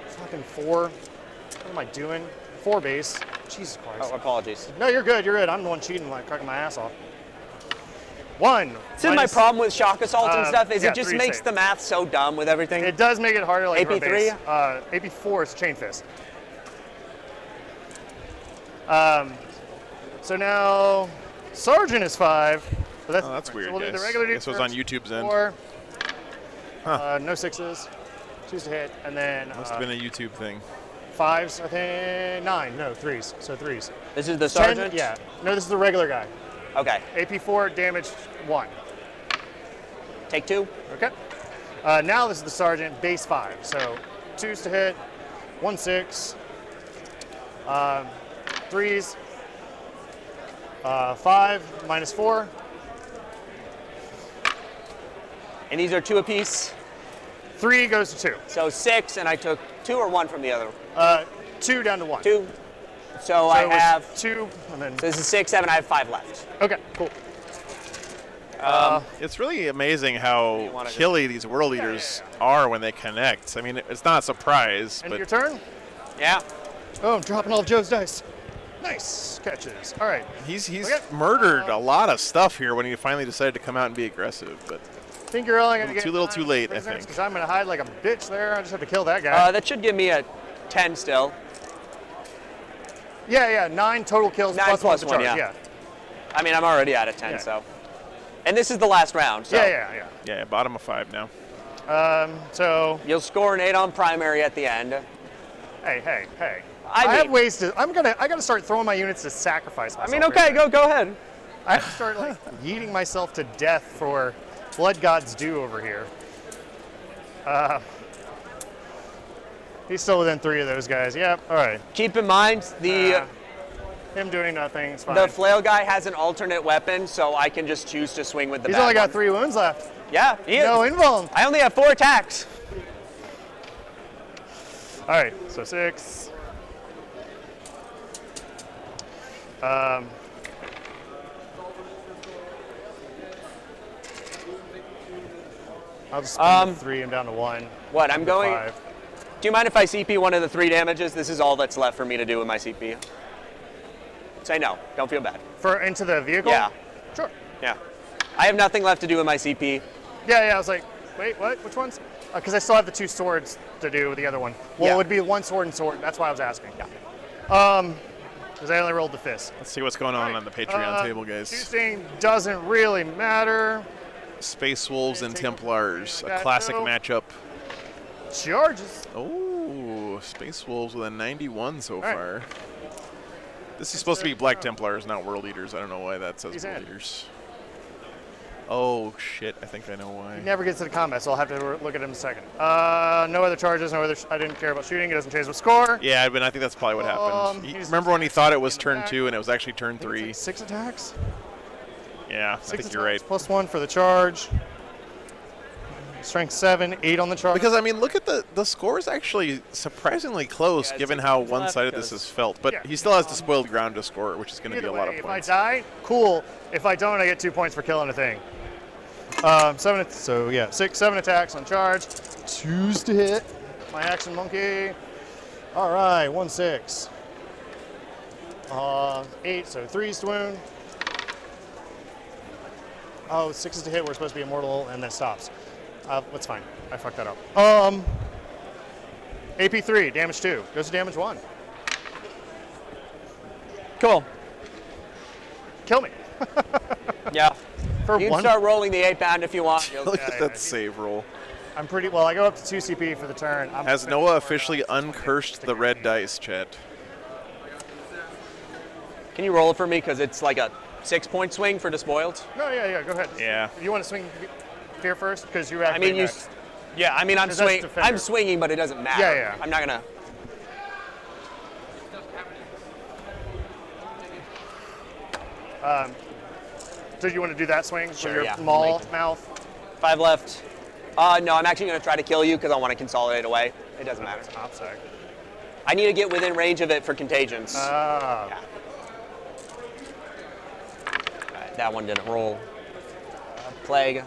[SPEAKER 2] Fucking 4. What am I doing? 4 base. Jesus Christ.
[SPEAKER 12] Oh, apologies.
[SPEAKER 2] No, you're good. You're good. I'm the one cheating, like cracking my ass off. 1.
[SPEAKER 12] See, my
[SPEAKER 2] minus-
[SPEAKER 12] problem with shock assault and stuff is
[SPEAKER 2] yeah,
[SPEAKER 12] it just
[SPEAKER 2] 3
[SPEAKER 12] makes
[SPEAKER 2] save.
[SPEAKER 12] the math so dumb with everything.
[SPEAKER 2] It does make it harder, like for a
[SPEAKER 12] AP3?
[SPEAKER 2] base. AP4 is chain fist. So now sergeant is 5. But that's,
[SPEAKER 1] Oh, that's weird,
[SPEAKER 2] So we'll do
[SPEAKER 1] guys.
[SPEAKER 2] the regular
[SPEAKER 1] Guess it was on
[SPEAKER 2] first.
[SPEAKER 1] YouTube's end.
[SPEAKER 2] 4.
[SPEAKER 1] Huh.
[SPEAKER 2] No 6s. 2s to hit, and then
[SPEAKER 1] Must have been a YouTube thing.
[SPEAKER 2] 5s. I think 9. No 3s. So 3s.
[SPEAKER 12] This is the
[SPEAKER 2] 10,
[SPEAKER 12] sergeant?
[SPEAKER 2] yeah. No, this is the regular guy.
[SPEAKER 12] Okay.
[SPEAKER 2] AP4 damage 1.
[SPEAKER 12] Take 2.
[SPEAKER 2] Okay. Now this is the sergeant, base 5. So 2s to hit, 1 6, 3s, 5 minus 4.
[SPEAKER 12] And these are 2 apiece.
[SPEAKER 2] 3 goes to 2.
[SPEAKER 12] So 6, and I took 2 or 1 from the other.
[SPEAKER 2] 2 down to 1.
[SPEAKER 12] 2. So I
[SPEAKER 2] it was
[SPEAKER 12] have
[SPEAKER 2] 2, and then.
[SPEAKER 12] So this is 6, 7. I have 5 left.
[SPEAKER 2] Okay, cool.
[SPEAKER 1] It's really amazing how
[SPEAKER 12] wanna just-
[SPEAKER 1] killy these world eaters are when they connect. I mean, it's not a surprise,
[SPEAKER 2] End
[SPEAKER 1] but
[SPEAKER 2] of your turn?
[SPEAKER 12] Yeah.
[SPEAKER 2] Oh, I'm dropping all of Joe's dice. Nice catches. All right.
[SPEAKER 1] he's
[SPEAKER 2] Okay.
[SPEAKER 1] murdered a lot of stuff here when he finally decided to come out and be aggressive. But
[SPEAKER 2] I think you're only going to get
[SPEAKER 1] too little, too late, I think.
[SPEAKER 2] Because I'm going to hide like a bitch there. I just have to kill that guy.
[SPEAKER 12] That should give me a 10 still.
[SPEAKER 2] Yeah, 9 total kills
[SPEAKER 12] 9
[SPEAKER 2] plus
[SPEAKER 12] plus
[SPEAKER 2] 1 to
[SPEAKER 12] 1,
[SPEAKER 2] charge.
[SPEAKER 12] yeah. I mean, I'm already at a 10,
[SPEAKER 2] Yeah.
[SPEAKER 12] so. And this is the last round, so.
[SPEAKER 1] yeah, bottom of 5 now.
[SPEAKER 2] So
[SPEAKER 12] You'll score an 8 on primary at the end.
[SPEAKER 2] Hey.
[SPEAKER 12] I
[SPEAKER 2] have
[SPEAKER 12] mean-
[SPEAKER 2] ways to. I gotta start throwing my units to sacrifice myself.
[SPEAKER 12] I mean, okay,
[SPEAKER 2] here.
[SPEAKER 12] go ahead.
[SPEAKER 2] I have to start like yeeting myself to death for blood gods due over here. He's still within 3 of those guys. Yep. All right.
[SPEAKER 12] Keep in mind,
[SPEAKER 2] Him doing nothing is fine.
[SPEAKER 12] the flail guy has an alternate weapon, so I can just choose to swing with the
[SPEAKER 2] He's
[SPEAKER 12] bad
[SPEAKER 2] only got
[SPEAKER 12] one.
[SPEAKER 2] 3 wounds left.
[SPEAKER 12] Yeah, he is.
[SPEAKER 2] No invuln.
[SPEAKER 12] I only have 4 attacks.
[SPEAKER 2] All right. So 6. I'll just spend 3. I'm down to 1.
[SPEAKER 12] What? I'm going.
[SPEAKER 2] 5.
[SPEAKER 12] Do you mind if I CP one of the 3 damages? This is all that's left for me to do with my CP. Say no. Don't feel bad.
[SPEAKER 2] For into the vehicle?
[SPEAKER 12] Yeah.
[SPEAKER 2] Sure.
[SPEAKER 12] Yeah. I have nothing left to do with my CP.
[SPEAKER 2] Yeah. I was like, wait, what? Which ones? Because I still have the 2 swords to do with the other one. Well, it would be 1 sword and sword. That's why I was asking.
[SPEAKER 12] Yeah.
[SPEAKER 2] Because I only rolled the fist.
[SPEAKER 1] Let's see what's going on the Patreon table, guys.
[SPEAKER 2] Choosing doesn't really matter.
[SPEAKER 1] Space Wolves and Templars, a
[SPEAKER 2] that
[SPEAKER 1] classic
[SPEAKER 2] too.
[SPEAKER 1] matchup.
[SPEAKER 2] Charges.
[SPEAKER 1] Oh, Space Wolves with a 91 so far. This is supposed to be Black Templars, not World Eaters. I don't know why that says World Eaters. Oh, shit. I think I know why.
[SPEAKER 2] He never gets to the combat, so I'll have to look at him in a second. No other charges, no other. I didn't care about shooting. It doesn't change the score.
[SPEAKER 1] Yeah, but I think that's probably what happened. Remember when he thought it was turn 2 and it was actually turn 3?
[SPEAKER 2] Like 6 attacks?
[SPEAKER 1] Yeah, I think you're right.
[SPEAKER 2] Plus 1 for the charge. Strength 7, 8 on the charge.
[SPEAKER 1] Because, I mean, look at the score is actually surprisingly close given how one-sided this has felt. But he still has the spoiled ground to score, which is going to be a lot of points.
[SPEAKER 2] If I die, cool. If I don't, I get 2 points for killing a thing. 7 attacks on charge. 2s to hit. My action monkey. All right, 1 6. 8, so 3s to wound. Oh, 6s to hit. We're supposed to be immortal, and then stops. That's fine. I fucked that up. AP 3, damage 2. Goes to damage 1.
[SPEAKER 12] Cool.
[SPEAKER 2] Kill me.
[SPEAKER 12] Yeah.
[SPEAKER 2] For
[SPEAKER 12] you can
[SPEAKER 2] 1?
[SPEAKER 12] start rolling the 8-pound if you want.
[SPEAKER 1] Look at that save roll.
[SPEAKER 2] I'm pretty well. I go up to 2 CP for the turn.
[SPEAKER 1] Has Noah officially uncursed the red dice, chat?
[SPEAKER 12] Can you roll it for me? Because it's like a 6-point swing for despoiled.
[SPEAKER 2] No, yeah. Go ahead.
[SPEAKER 1] Yeah.
[SPEAKER 2] You want to swing fear first because you have.
[SPEAKER 12] I mean, I'm swinging. I'm swinging, but it doesn't matter.
[SPEAKER 2] Yeah.
[SPEAKER 12] I'm not gonna.
[SPEAKER 2] So you want to do that swing
[SPEAKER 12] Sure,
[SPEAKER 2] with your maul mouth?
[SPEAKER 12] 5 left. No, I'm actually gonna try to kill you because I want to consolidate away. It doesn't matter.
[SPEAKER 2] Sorry.
[SPEAKER 12] I need to get within range of it for contagions. Yeah. Right, that one didn't roll. Plague.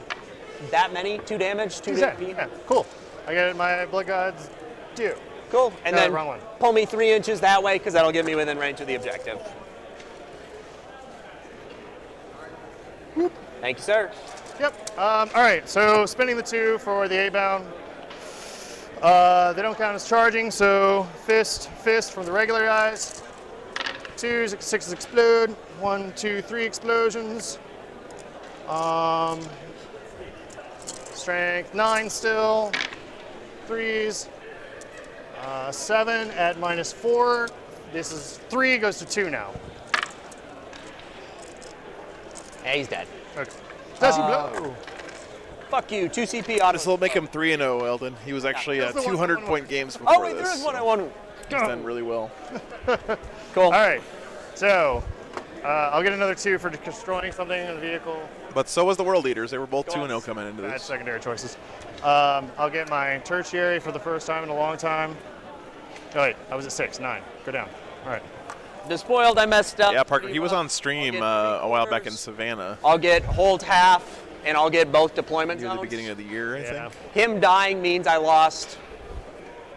[SPEAKER 12] That many? 2 damage? 2
[SPEAKER 2] Exactly. Yeah, cool. I get my blood gods do.
[SPEAKER 12] Cool. And then
[SPEAKER 2] wrong one.
[SPEAKER 12] pull me 3 inches that way because that'll get me within range of the objective.
[SPEAKER 2] Whoop.
[SPEAKER 12] Thank you, sir.
[SPEAKER 2] Yep. All right. So spending the 2 for the 8-bound. They don't count as charging, so fist from the regular guys. 2s, 6s explode. 1, 2, 3 explosions. Strength 9 still. 3s. 7 at -4. This is 3 goes to 2 now.
[SPEAKER 12] Yeah, he's dead.
[SPEAKER 2] Okay. Does he blow?
[SPEAKER 12] Fuck you. 2 CP auto.
[SPEAKER 1] This will make him 3-0, Eldon. He was actually 200-point games before
[SPEAKER 12] Oh wait,
[SPEAKER 1] this.
[SPEAKER 12] there is one I won.
[SPEAKER 1] He's done really well.
[SPEAKER 12] Cool.
[SPEAKER 2] All right. So I'll get another 2 for destroying something in the vehicle.
[SPEAKER 1] But so was the World Eaters. They were both 2-0 coming into
[SPEAKER 2] Bad
[SPEAKER 1] this.
[SPEAKER 2] secondary choices. I'll get my tertiary for the first time in a long time. Oh, wait, I was at 6, 9. Go down. All right.
[SPEAKER 12] Despoiled, I messed up.
[SPEAKER 1] Yeah, Parker, he was on stream a while back in Savannah.
[SPEAKER 12] I'll get hold half, and I'll get both deployment
[SPEAKER 1] Near
[SPEAKER 12] zones.
[SPEAKER 1] the beginning of the year, I think.
[SPEAKER 12] Him dying means I lost.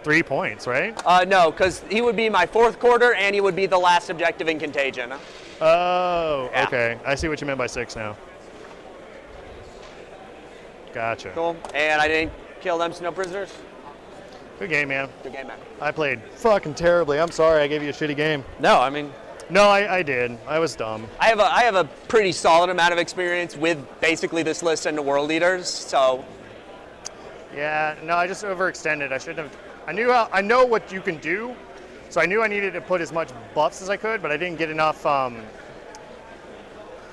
[SPEAKER 2] 3 points, right?
[SPEAKER 12] No, because he would be my 4th quarter, and he would be the last objective in contagion.
[SPEAKER 2] Oh,
[SPEAKER 12] Yeah.
[SPEAKER 2] okay. I see what you meant by 6 now. Gotcha.
[SPEAKER 12] Cool. And I didn't kill them snow prisoners.
[SPEAKER 2] Good game, man.
[SPEAKER 12] Good game, man.
[SPEAKER 2] I played fucking terribly. I'm sorry I gave you a shitty game.
[SPEAKER 12] No, I mean.
[SPEAKER 2] No, I did. I was dumb.
[SPEAKER 12] I have a pretty solid amount of experience with basically this list and the World Eaters, so.
[SPEAKER 2] Yeah, no, I just overextended. I shouldn't have. I know what you can do, so I knew I needed to put as much buffs as I could, but I didn't get enough.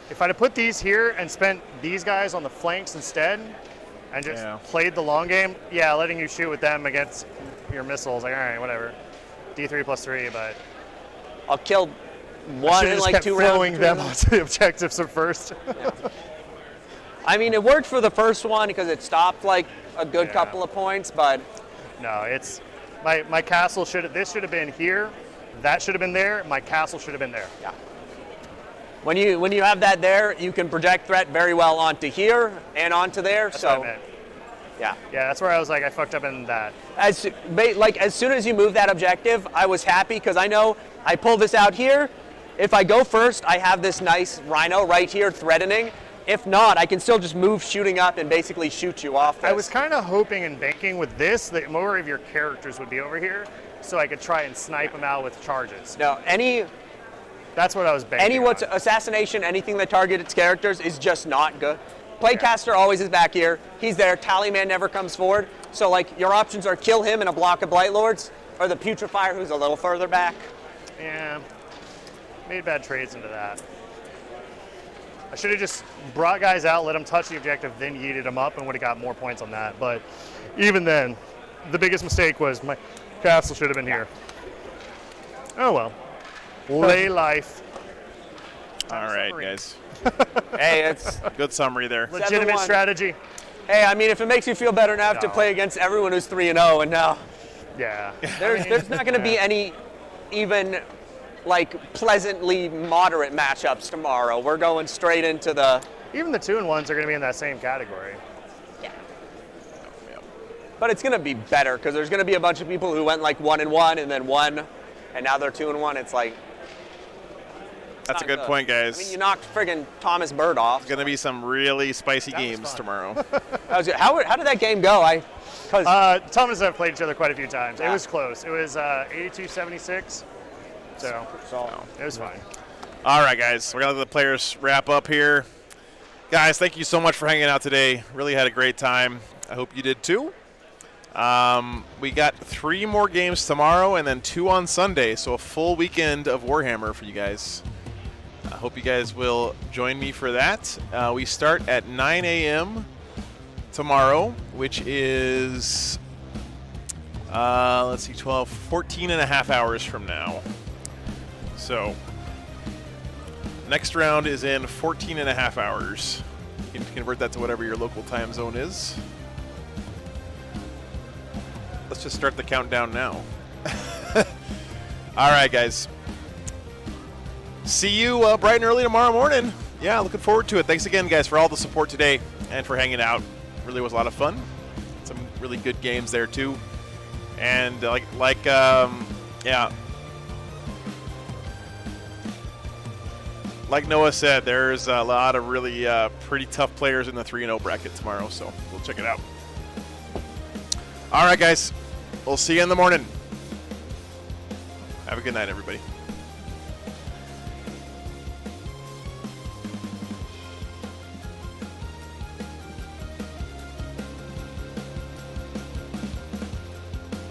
[SPEAKER 2] If I'd have put these here and spent these guys on the flanks instead, and just played the long game, letting you shoot with them against your missiles, like, all right, whatever. D3 plus 3, but.
[SPEAKER 12] I'll kill one in like 2 rounds.
[SPEAKER 2] Throwing them onto the objectives at first.
[SPEAKER 12] Yeah. I mean, it worked for the first one because it stopped like a good couple of points, but.
[SPEAKER 2] No, it's. My castle this should have been here. That should have been there. My castle should have been there.
[SPEAKER 12] Yeah. When you have that there, you can project threat very well onto here and onto there.
[SPEAKER 2] That's
[SPEAKER 12] so
[SPEAKER 2] what I meant.
[SPEAKER 12] Yeah.
[SPEAKER 2] Yeah, that's where I was like, I fucked up in that.
[SPEAKER 12] As soon as you move that objective, I was happy because I know I pull this out here. If I go first, I have this nice rhino right here threatening. If not, I can still just move shooting up and basically shoot you off this.
[SPEAKER 2] I was kind of hoping and banking with this that more of your characters would be over here, so I could try and snipe them out with charges.
[SPEAKER 12] No,
[SPEAKER 2] that's what I was banking on.
[SPEAKER 12] Assassination, anything that targets characters is just not good. Playcaster always is back here. He's there. Tallyman never comes forward. So like your options are kill him in a block of Blight Lords, or the Putrefier who's a little further back.
[SPEAKER 2] Yeah, made bad trades into that. I should have just brought guys out, let them touch the objective, then yeeted them up, and would have got more points on that. But even then, the biggest mistake was my castle should have been here. Oh well. Lay life.
[SPEAKER 1] All right, guys.
[SPEAKER 12] Hey, it's
[SPEAKER 1] good summary there.
[SPEAKER 2] Legitimate strategy.
[SPEAKER 12] Hey, I mean, if it makes you feel better now to play against everyone who's 3-0, and now,
[SPEAKER 2] yeah,
[SPEAKER 12] there's not going to be any even like pleasantly moderate matchups tomorrow. We're going straight into the.
[SPEAKER 2] Even the 2-1s are going to be in that same category.
[SPEAKER 12] Yeah. But it's going to be better because there's going to be a bunch of people who went like 1-1 and then 1, and now they're 2-1. It's like.
[SPEAKER 1] That's a good point, guys.
[SPEAKER 12] I mean, you knocked friggin' Thomas Bird off.
[SPEAKER 1] It's going to be some really spicy games tomorrow.
[SPEAKER 12] How did that game go?
[SPEAKER 2] Thomas and I have played each other quite a few times. It was close. It was 82-76. So it was fine.
[SPEAKER 1] All right, guys. We're going to let the players wrap up here. Guys, thank you so much for hanging out today. Really had a great time. I hope you did too. We got 3 more games tomorrow and then 2 on Sunday. So a full weekend of Warhammer for you guys. I hope you guys will join me for that. We start at 9 a.m. tomorrow, which is, let's see, 14 and a half hours from now. So next round is in 14 and a half hours. You can convert that to whatever your local time zone is. Let's just start the countdown now. All right, guys. See you bright and early tomorrow morning. Yeah, looking forward to it. Thanks again, guys, for all the support today and for hanging out. Really was a lot of fun. Some really good games there too. And yeah. Like Noah said, there's a lot of really pretty tough players in the 3-0 bracket tomorrow, so we'll check it out. All right, guys. We'll see you in the morning. Have a good night, everybody.